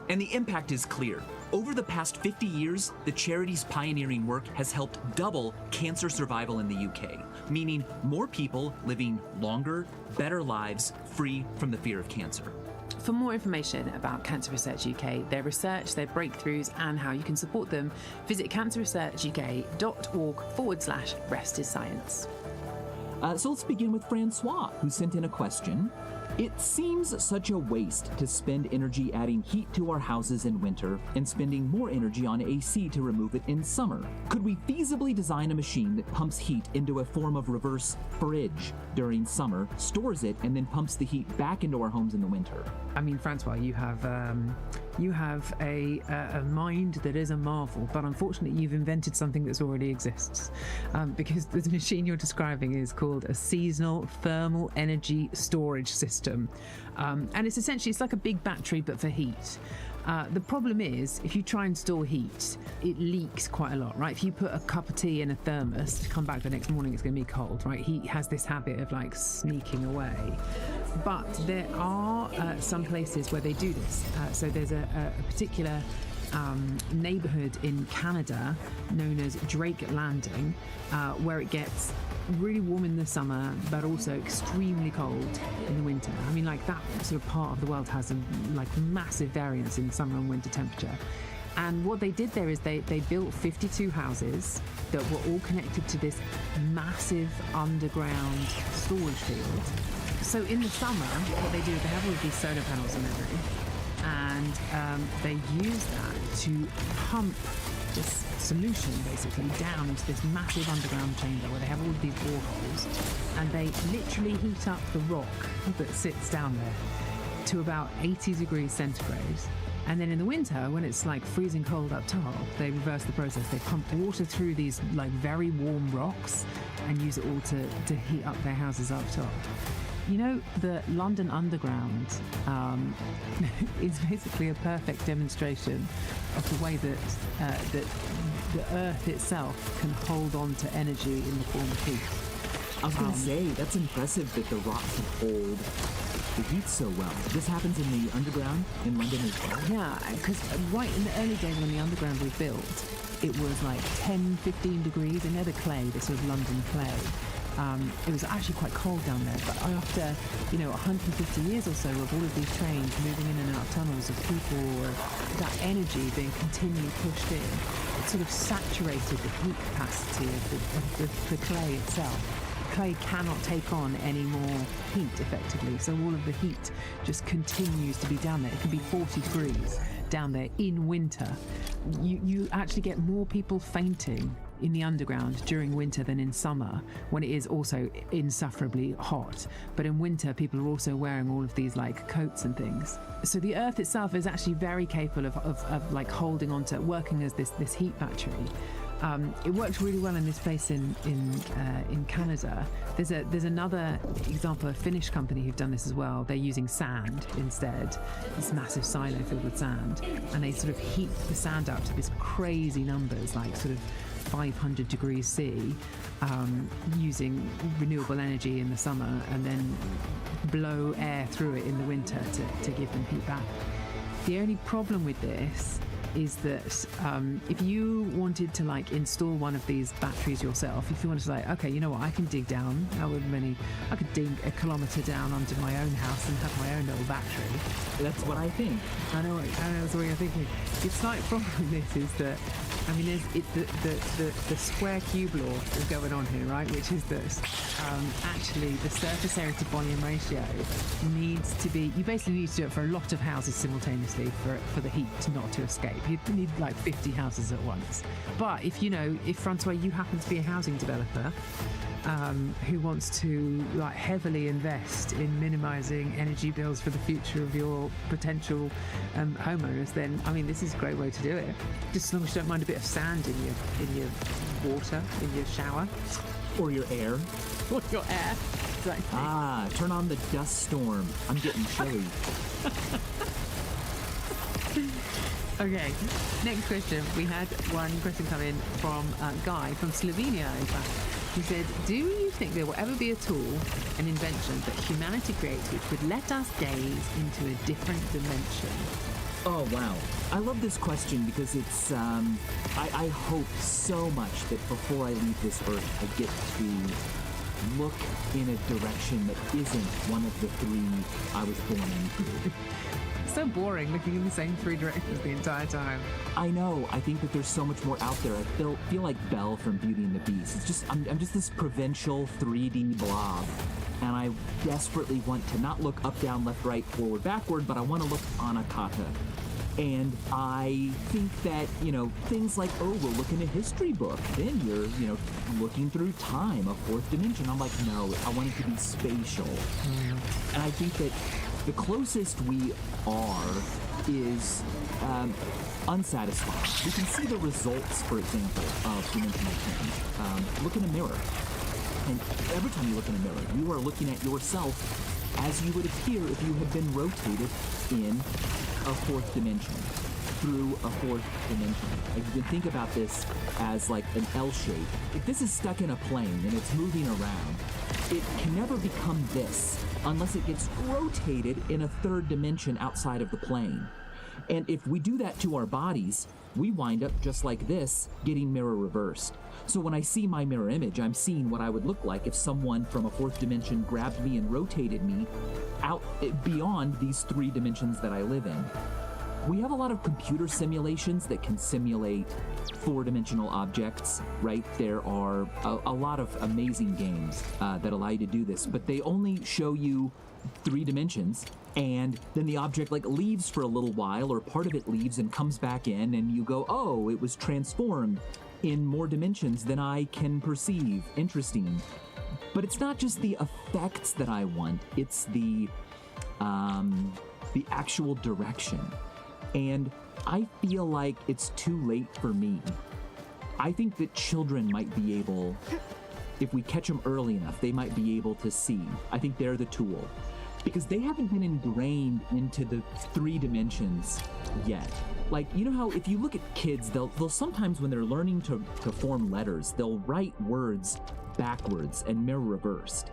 And the impact is clear. Over the past 50 years, the charity's pioneering work has helped double cancer survival in the UK, meaning more people living longer, better lives free from the fear of cancer. For more information about Cancer Research UK, their research, their breakthroughs, and how you can support them, visit cancerresearchuk.org/rest is science. So let's begin with Francois, who sent in a question. It seems such a waste to spend energy adding heat to our houses in winter and spending more energy on AC to remove it in summer. Could we feasibly design a machine that pumps heat into a form of reverse fridge during summer, stores it, and then pumps the heat back into our homes in the winter? I mean, Francois, you have a mind that is a marvel, but unfortunately you've invented something that already exists, because the machine you're describing is called a seasonal thermal energy storage system, and it's like a big battery but for heat. The problem is, if you try and store heat, it leaks quite a lot, right? If you put a cup of tea in a thermos, to come back the next morning, it's going to be cold, right? Heat has this habit of like sneaking away. But there are some places where they do this. So there's a particular neighborhood in Canada known as Drake Landing, where it gets really warm in the summer, but also extremely cold in the winter. I mean, like, that sort of part of the world has a massive variance in summer and winter temperature. And what they did there is they built 52 houses that were all connected to this massive underground storage field. So in the summer, what they do is they have all of these solar panels in their roof, and they use that to pump this solution basically down into this massive underground chamber where they have all of these boreholes, and they literally heat up the rock that sits down there to about 80 degrees centigrade. And then in the winter, when it's like freezing cold up top, they reverse the process. They pump water through these like very warm rocks and use it all to heat up their houses up top. You know, the London Underground is basically a perfect demonstration of the way that the Earth itself can hold on to energy in the form of heat. I was going to say, that's impressive that the rock can hold the heat so well. This happens in the underground in London as well? Yeah, because right in the early days when the underground was built, it was like 10, 15 degrees, and they're the clay, the sort of London clay. It was actually quite cold down there, but after 150 years or so of all of these trains moving in and out of tunnels, of people, that energy being continually pushed in, it sort of saturated the heat capacity of the clay itself. Clay cannot take on any more heat effectively, so all of the heat just continues to be down there. It can be 40 degrees down there in winter. You actually get more people fainting in the underground during winter than in summer, when it is also insufferably hot. But in winter, people are also wearing all of these like coats and things. So the Earth itself is actually very capable of like holding on to, working as this heat battery. It works really well in this place in Canada. There's another example, a Finnish company who've done this as well. They're using sand instead, this massive silo filled with sand, and they sort of heat the sand up to this crazy numbers, like sort of 500 degrees C, using renewable energy in the summer, and then blow air through it in the winter to give them heat back. The only problem with this is that if you wanted to like install one of these batteries yourself, if you wanted to like, okay, you know what, I can dig down, I could dig a kilometre down under my own house and have my own little battery. That's what I think. I know that's what you're thinking. The slight problem with this is that, I mean, the square cube law is going on here, right? Which is that actually the surface area to volume ratio needs to be, you basically need to do it for a lot of houses simultaneously for the heat not to escape. You need like 50 houses at once. But if Francois, you happen to be a housing developer who wants to like heavily invest in minimizing energy bills for the future of your potential homeowners, then I mean, this is a great way to do it. Just as long as you don't mind a bit of sand in your water, in your shower, or your air. Or your air. Exactly. Ah, turn on the dust storm. I'm getting chilly. Okay, next question. We had one question come in from Guy from Slovenia, in fact. He said, do you think there will ever be a tool, an invention that humanity creates which would let us gaze into a different dimension? Oh, wow. I love this question because it's, I hope so much that before I leave this earth, I get to look in a direction that isn't one of the three I was born into. So boring looking in the same three directions the entire time. I know. I think that there's so much more out there. I feel like Belle from Beauty and the Beast. It's just I'm just this provincial 3D blob, and I desperately want to not look up, down, left, right, forward, backward, but I want to look anakata. And I think that, things like, oh, we'll look in a history book. Then you're, looking through time, a fourth dimension. I'm like, no, I want it to be spatial. And I think that the closest we are is unsatisfied. We can see the results, for example, of dimensional change. Look in a mirror. And every time you look in a mirror, you are looking at yourself as you would appear if you had been rotated in a fourth dimension, through a fourth dimension. Like, you can think about this as like an L shape. If this is stuck in a plane and it's moving around, it can never become this unless it gets rotated in a third dimension outside of the plane. And if we do that to our bodies, we wind up just like this, getting mirror reversed. So when I see my mirror image, I'm seeing what I would look like if someone from a fourth dimension grabbed me and rotated me out beyond these three dimensions that I live in. We have a lot of computer simulations that can simulate four-dimensional objects, right? There are a lot of amazing games that allow you to do this, but they only show you 3 dimensions, and then the object like leaves for a little while, or part of it leaves and comes back in, and you go, oh, it was transformed in more dimensions than I can perceive. Interesting. But it's not just the effects that I want, it's the actual direction. And I feel like it's too late for me. I think that children might be able, if we catch them early enough, they might be able to see. I think they're the tool. Because they haven't been ingrained into the 3 dimensions yet. Like, you know how if you look at kids, they'll sometimes when they're learning to form letters, they'll write words backwards and mirror reversed.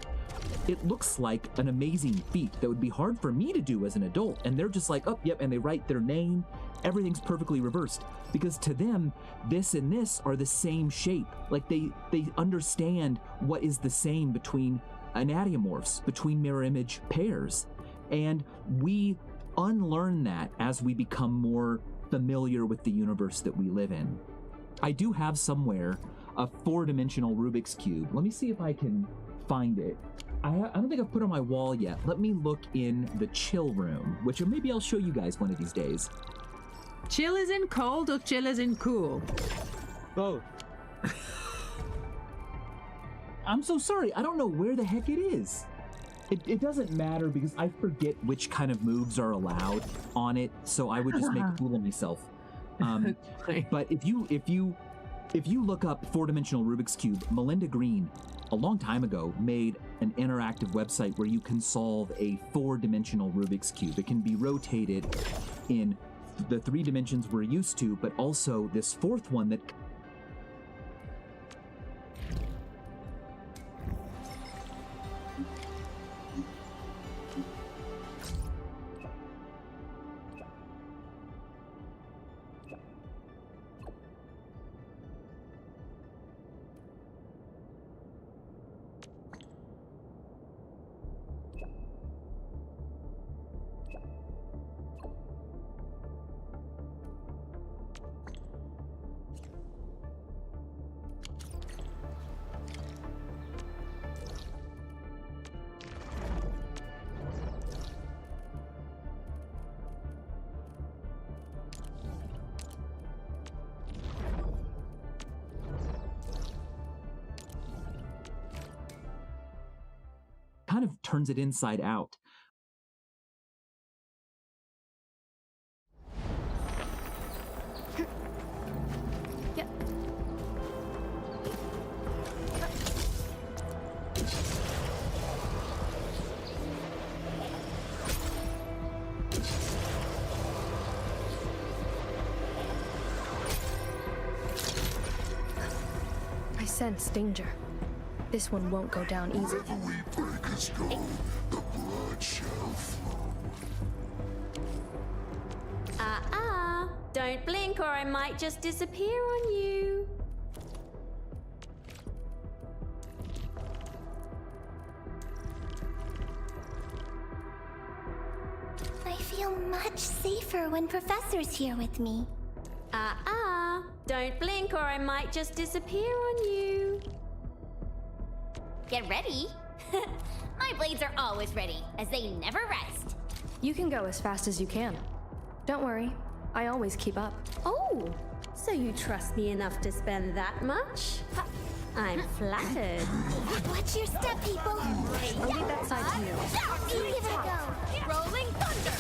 It looks like an amazing feat that would be hard for me to do as an adult. And they're just like, oh, yep, and they write their name. Everything's perfectly reversed. Because to them, this and this are the same shape. Like they understand what is the same between enantiomorphs, between mirror image pairs. And we unlearn that as we become more familiar with the universe that we live in. I do have somewhere a 4-dimensional Rubik's Cube. Let me see if I can find it. I don't think I've put it on my wall yet. Let me look in the chill room, which maybe I'll show you guys one of these days. Chill as in cold or chill as in cool? Both. I'm so sorry. I don't know where the heck it is. It doesn't matter because I forget which kind of moves are allowed on it, so I would just make a fool of myself. But if you look up 4-dimensional Rubik's Cube, Melinda Green, a long time ago, made an interactive website where you can solve a 4-dimensional Rubik's Cube. It can be rotated in the 3 dimensions we're used to, but also this 4th one that... turns it inside out. I sense danger. This one won't go down easy. Don't blink or I might just disappear on you. I feel much safer when Professor's here with me. Don't blink or I might just disappear on you. Get ready. My blades are always ready, as they never rest. You can go as fast as you can. Don't worry, I always keep up. Oh, so you trust me enough to spend that much? I'm flattered. Watch your step, people. I'll leave that side to you. You give it a go. Rolling thunder.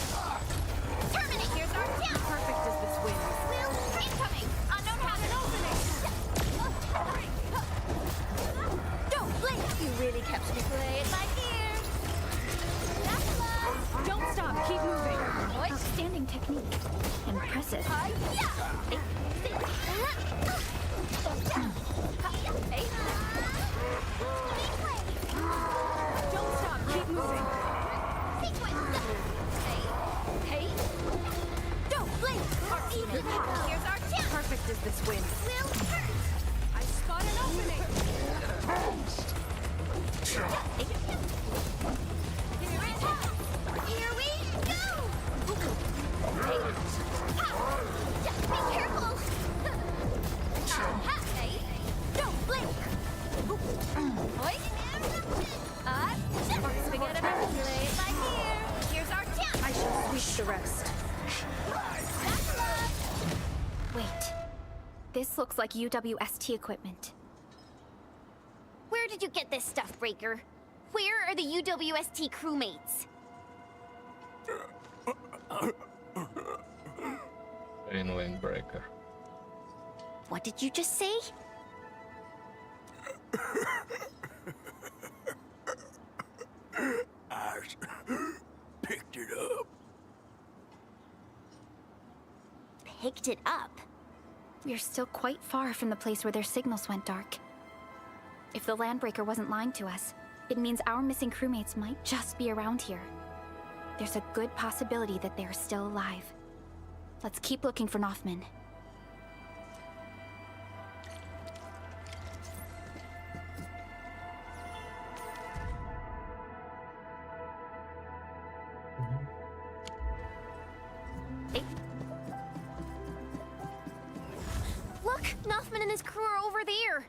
Terminate. Here's our chance. Perfect as this wind. Will incoming. Unknown hazard opening. Don't blink. You really kept me play it by ear. Don't stop, keep moving. Outstanding technique. Impressive. Don't stop, keep moving. Hey. Don't blink. Here's our chance. Perfect as this wind. Will hurt. I spot an opening. Here we go. Be careful. Hey. Don't blink. Forget about it. Play it by ear. Here's our chance. I shall sweep the rest. Wait. This looks like UWST equipment. Where did you get this stuff, Breaker? Where are the UWST crewmates? Inland breaker. What did you just say? I picked it up. Picked it up? We're still quite far from the place where their signals went dark. If the Landbreaker wasn't lying to us, it means our missing crewmates might just be around here. There's a good possibility that they are still alive. Let's keep looking for Nothman. Hey. Look! Nothman and his crew are over there!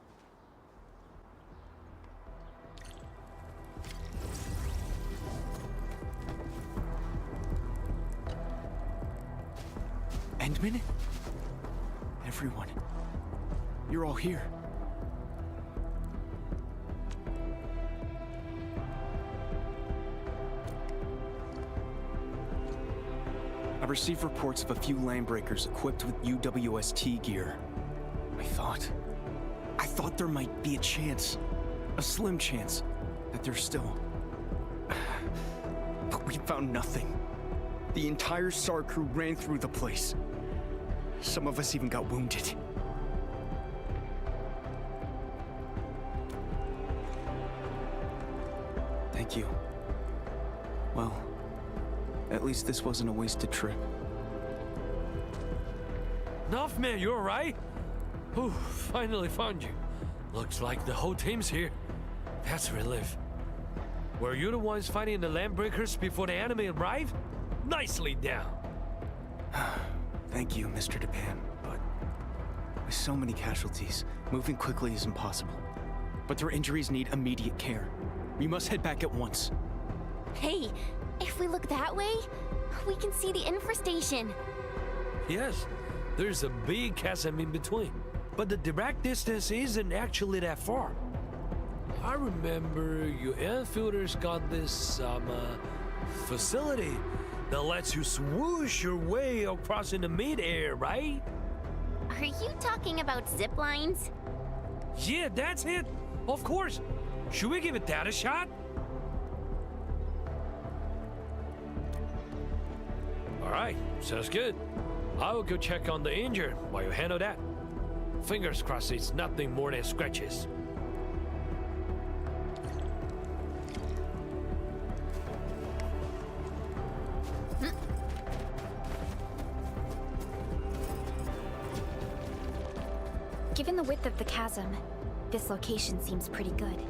Endman? Everyone. You're all here. I received reports of a few landbreakers equipped with UWST gear. I thought there might be a chance, a slim chance, that they're still... But we found nothing. The entire SAR crew ran through the place. Some of us even got wounded. Thank you. Well, at least this wasn't a wasted trip. Nothman, you alright? Whew, finally found you. Looks like the whole team's here. That's a relief. Were you the ones fighting the Landbreakers before the enemy arrived? Nicely done. Thank you, Mr. DePan, but with so many casualties, moving quickly is impossible. But their injuries need immediate care. We must head back at once. Hey, if we look that way, we can see the infrastation. Yes, there's a big chasm in between, but the direct distance isn't actually that far. I remember you Enfielders got this facility that lets you swoosh your way across in the mid-air, right? Are you talking about zip lines? Yeah, that's it. Of course. Should we give it that a shot? All right, sounds good. I will go check on the injured while you handle that. Fingers crossed it's nothing more than scratches. Given the width of the chasm, this location seems pretty good.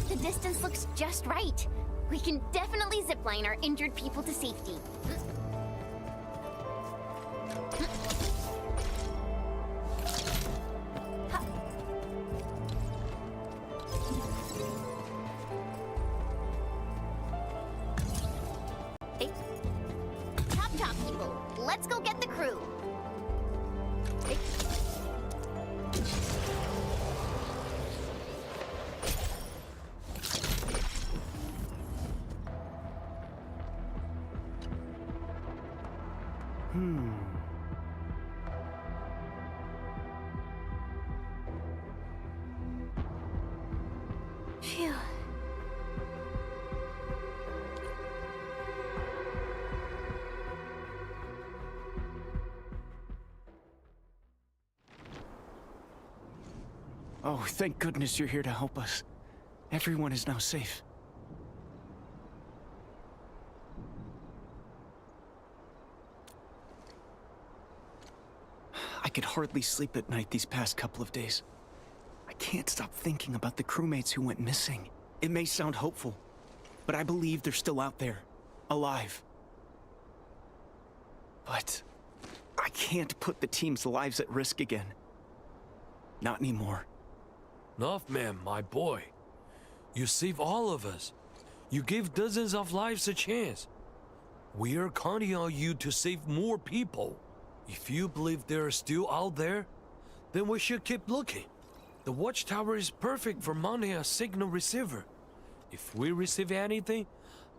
The distance looks just right. We can definitely zipline our injured people to safety. Top people, let's go get the crew. Phew. Oh, thank goodness you're here to help us. Everyone is now safe. I could hardly sleep at night these past couple of days. I can't stop thinking about the crewmates who went missing. It may sound hopeful, but I believe they're still out there, alive. But I can't put the team's lives at risk again. Not anymore. Enough, my boy. You save all of us. You give dozens of lives a chance. We are counting on you to save more people. If you believe they are still out there, then we should keep looking. The watchtower is perfect for mounting a signal receiver. If we receive anything,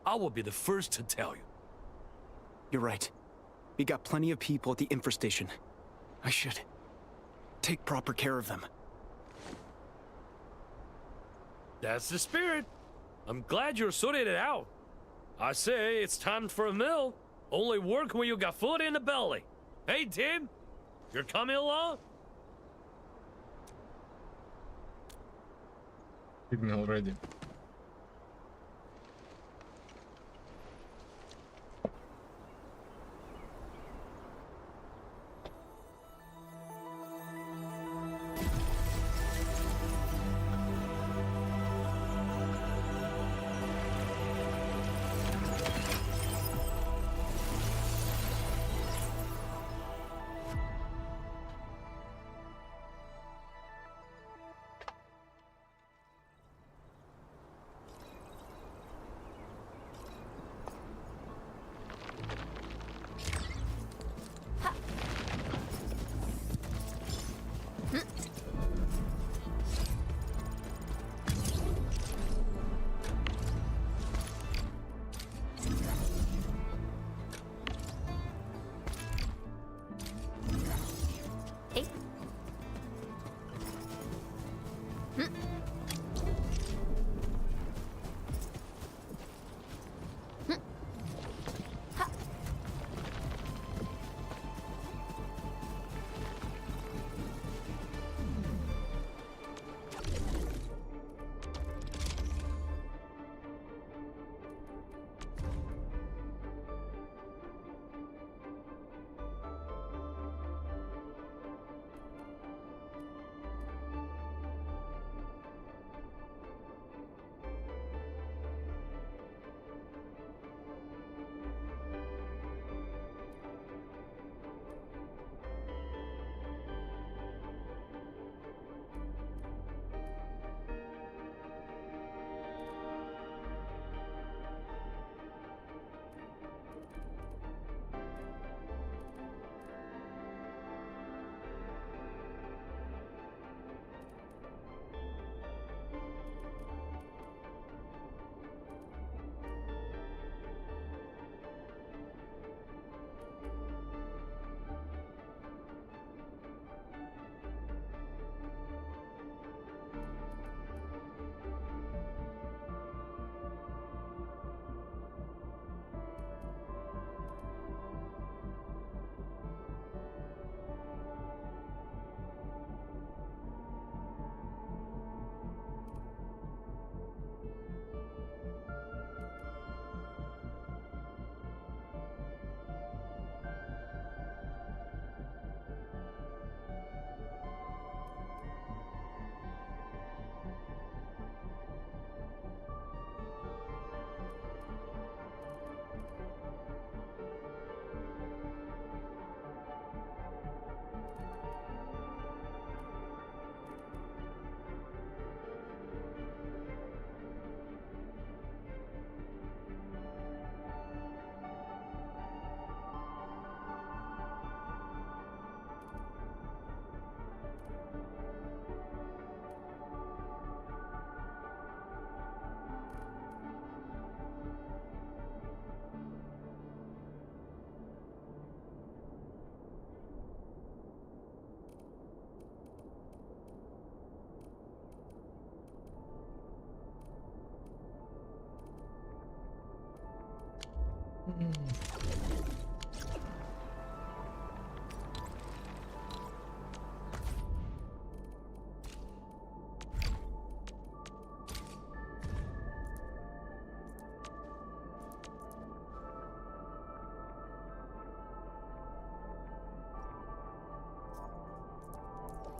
I will be the first to tell you. You're right. We got plenty of people at the infestation. I should take proper care of them. That's the spirit. I'm glad you're sorted it out. I say it's time for a meal. Only work when you got food in the belly. Hey, Tim, you're coming along? Signal ready.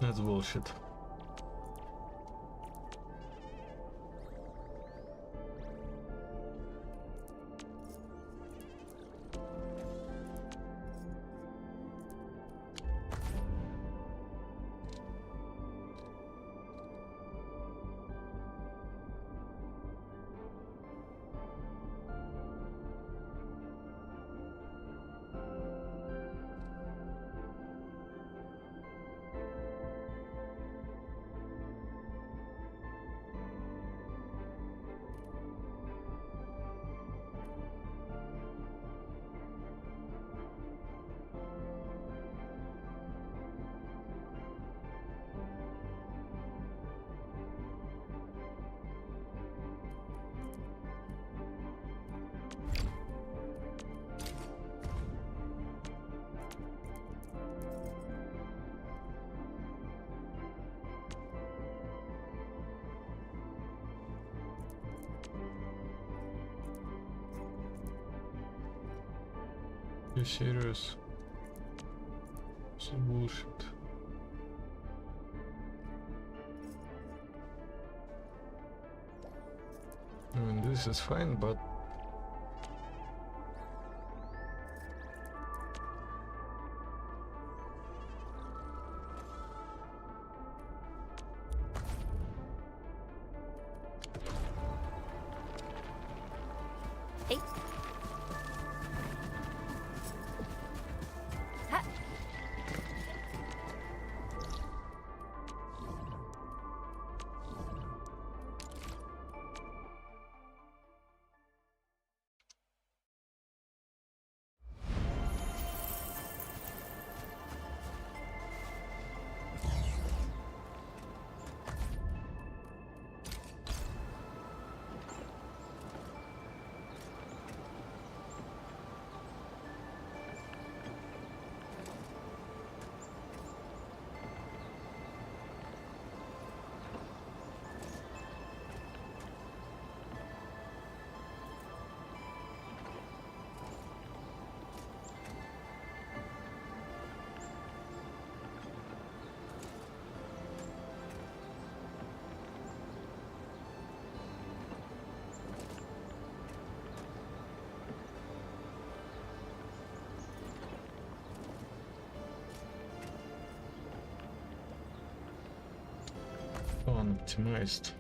That's bullshit. You serious? It's bullshit. I mean, this is fine, but Hey. Ha. unoptimized.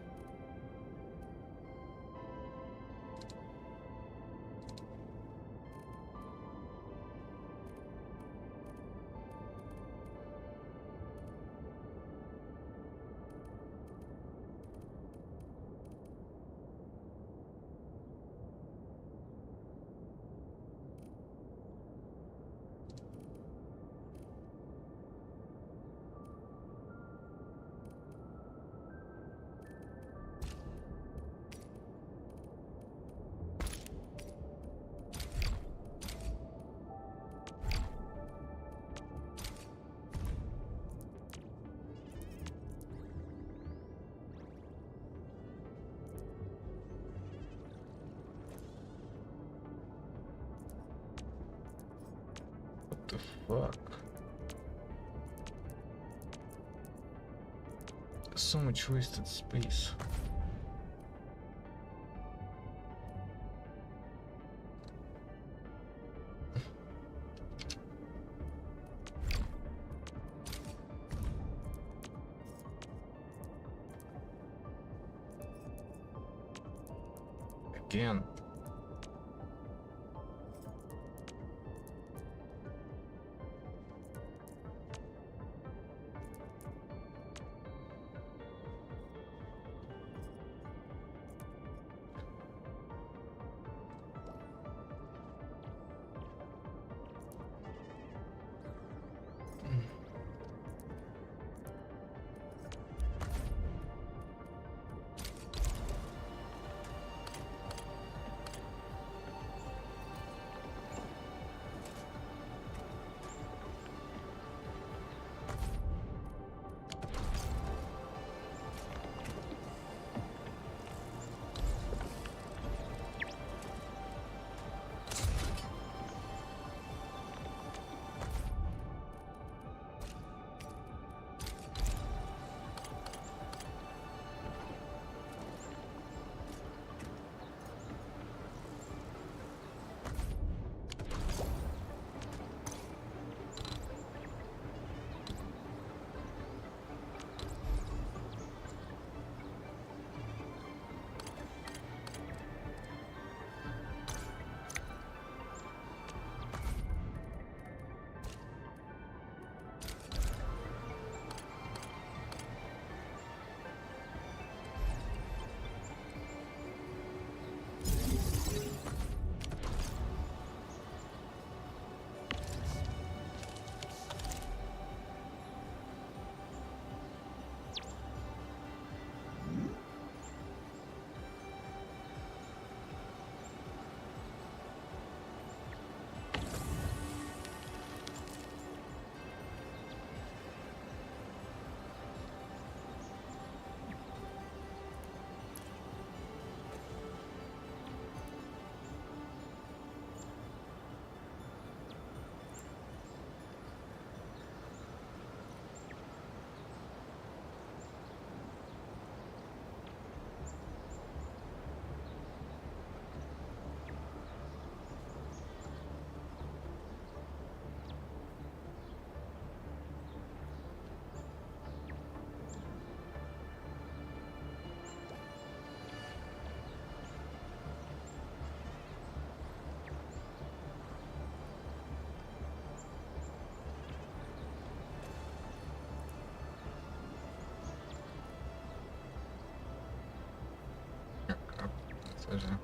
What the fuck? So much wasted space. Again. кстати.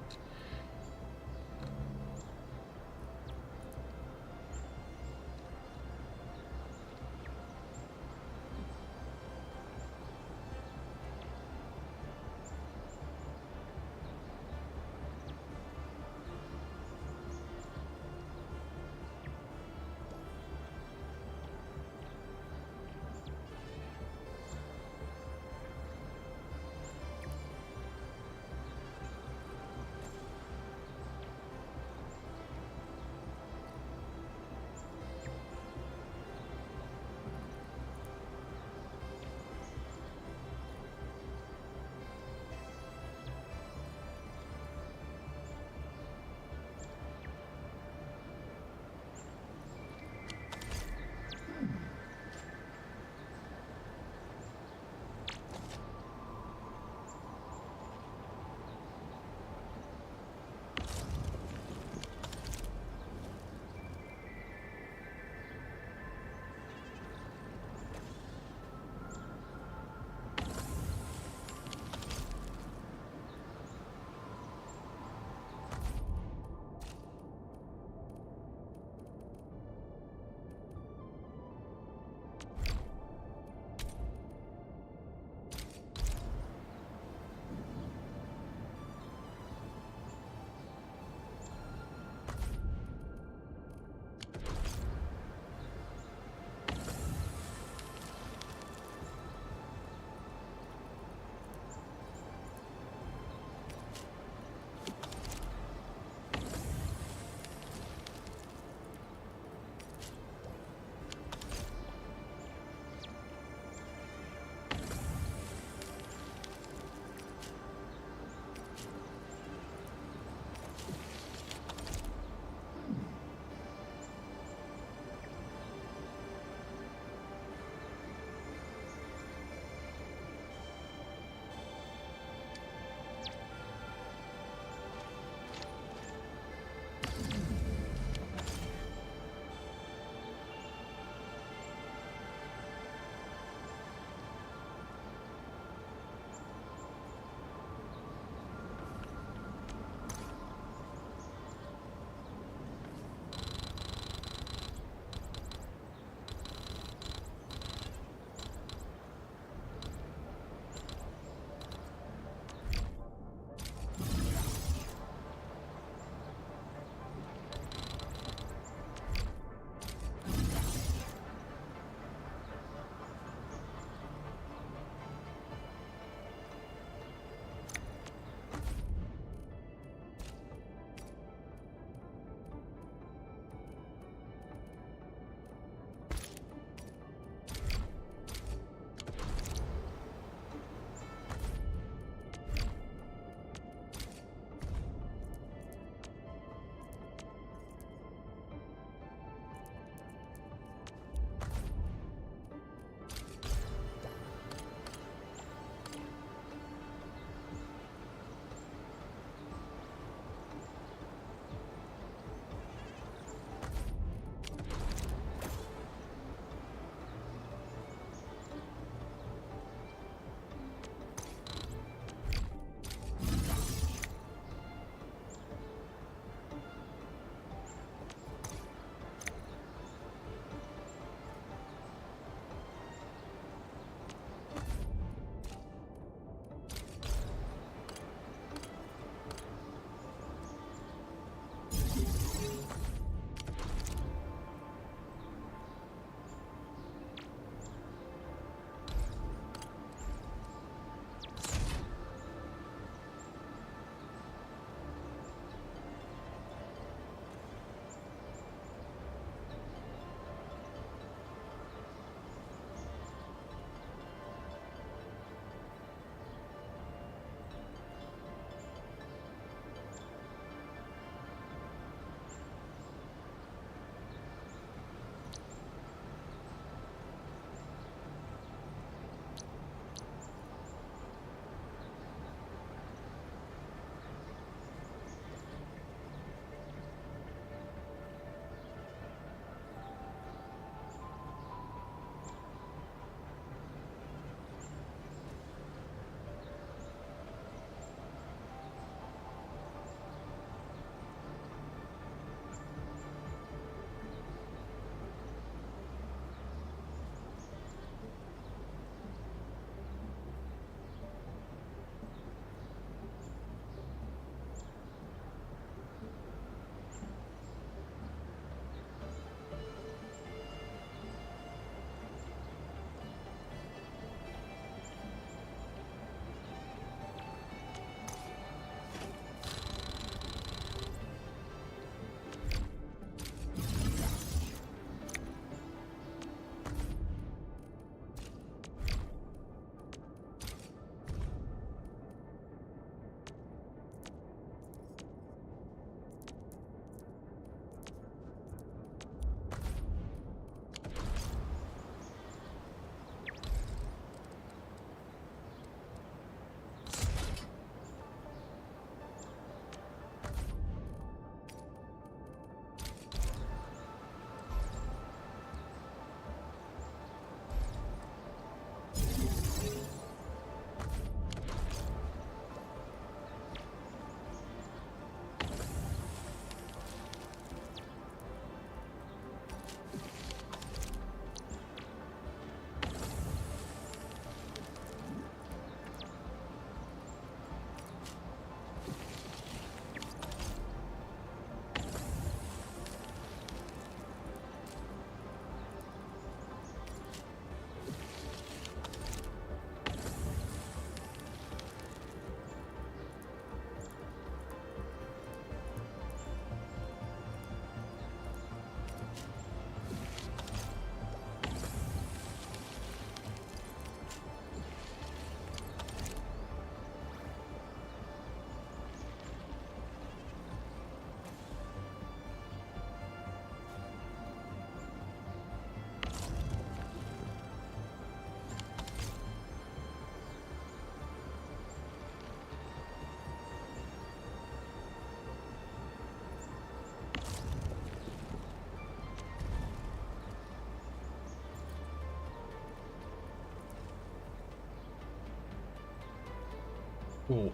Oh,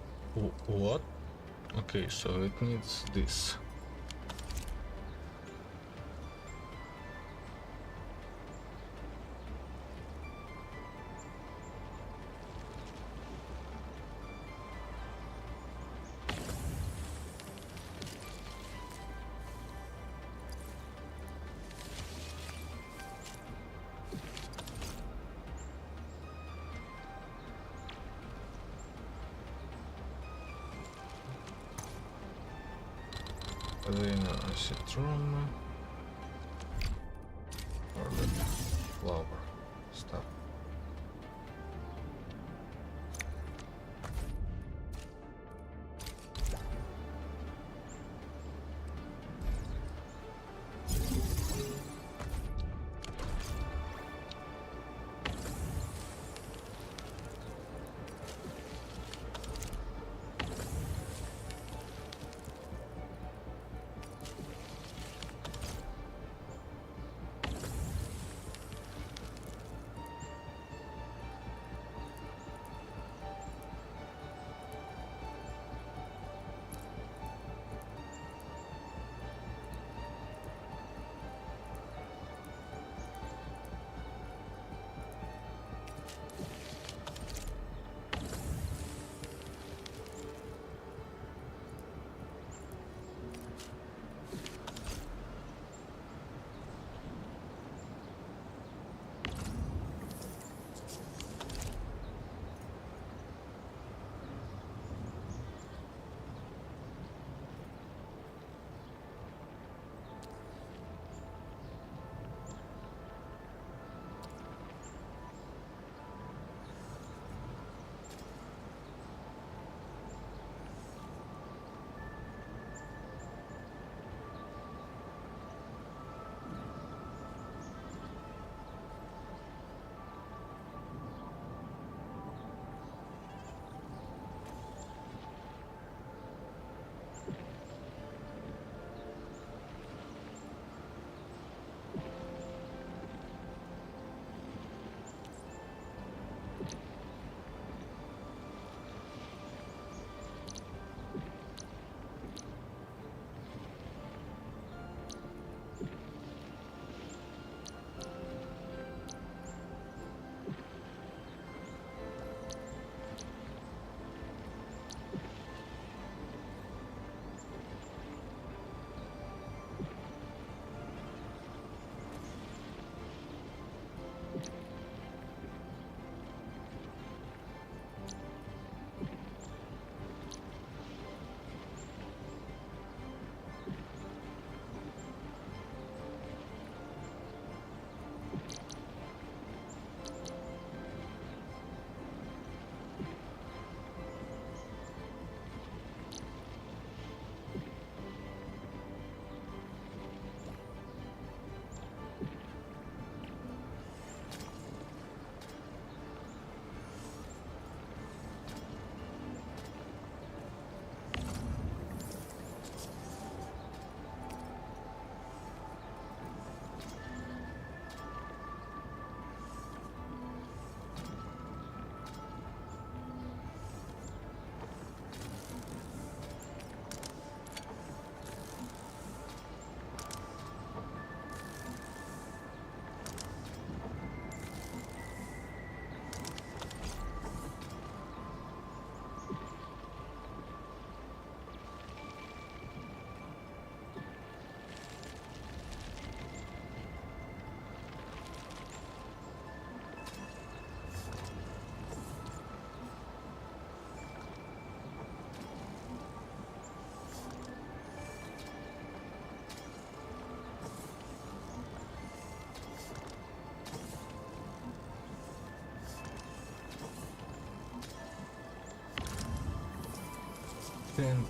what? Okay, so it needs this. Arena acetron or the flower stuff.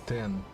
Ten.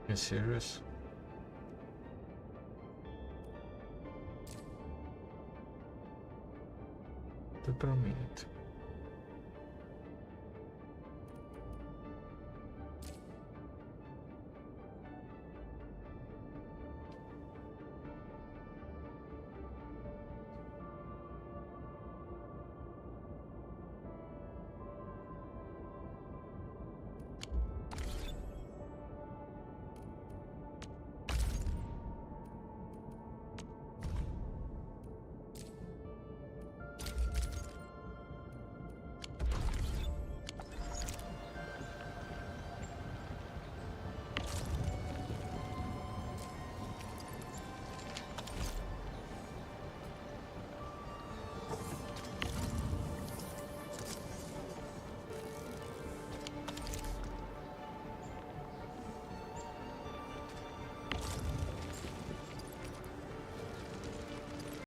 You serious? Peppermint.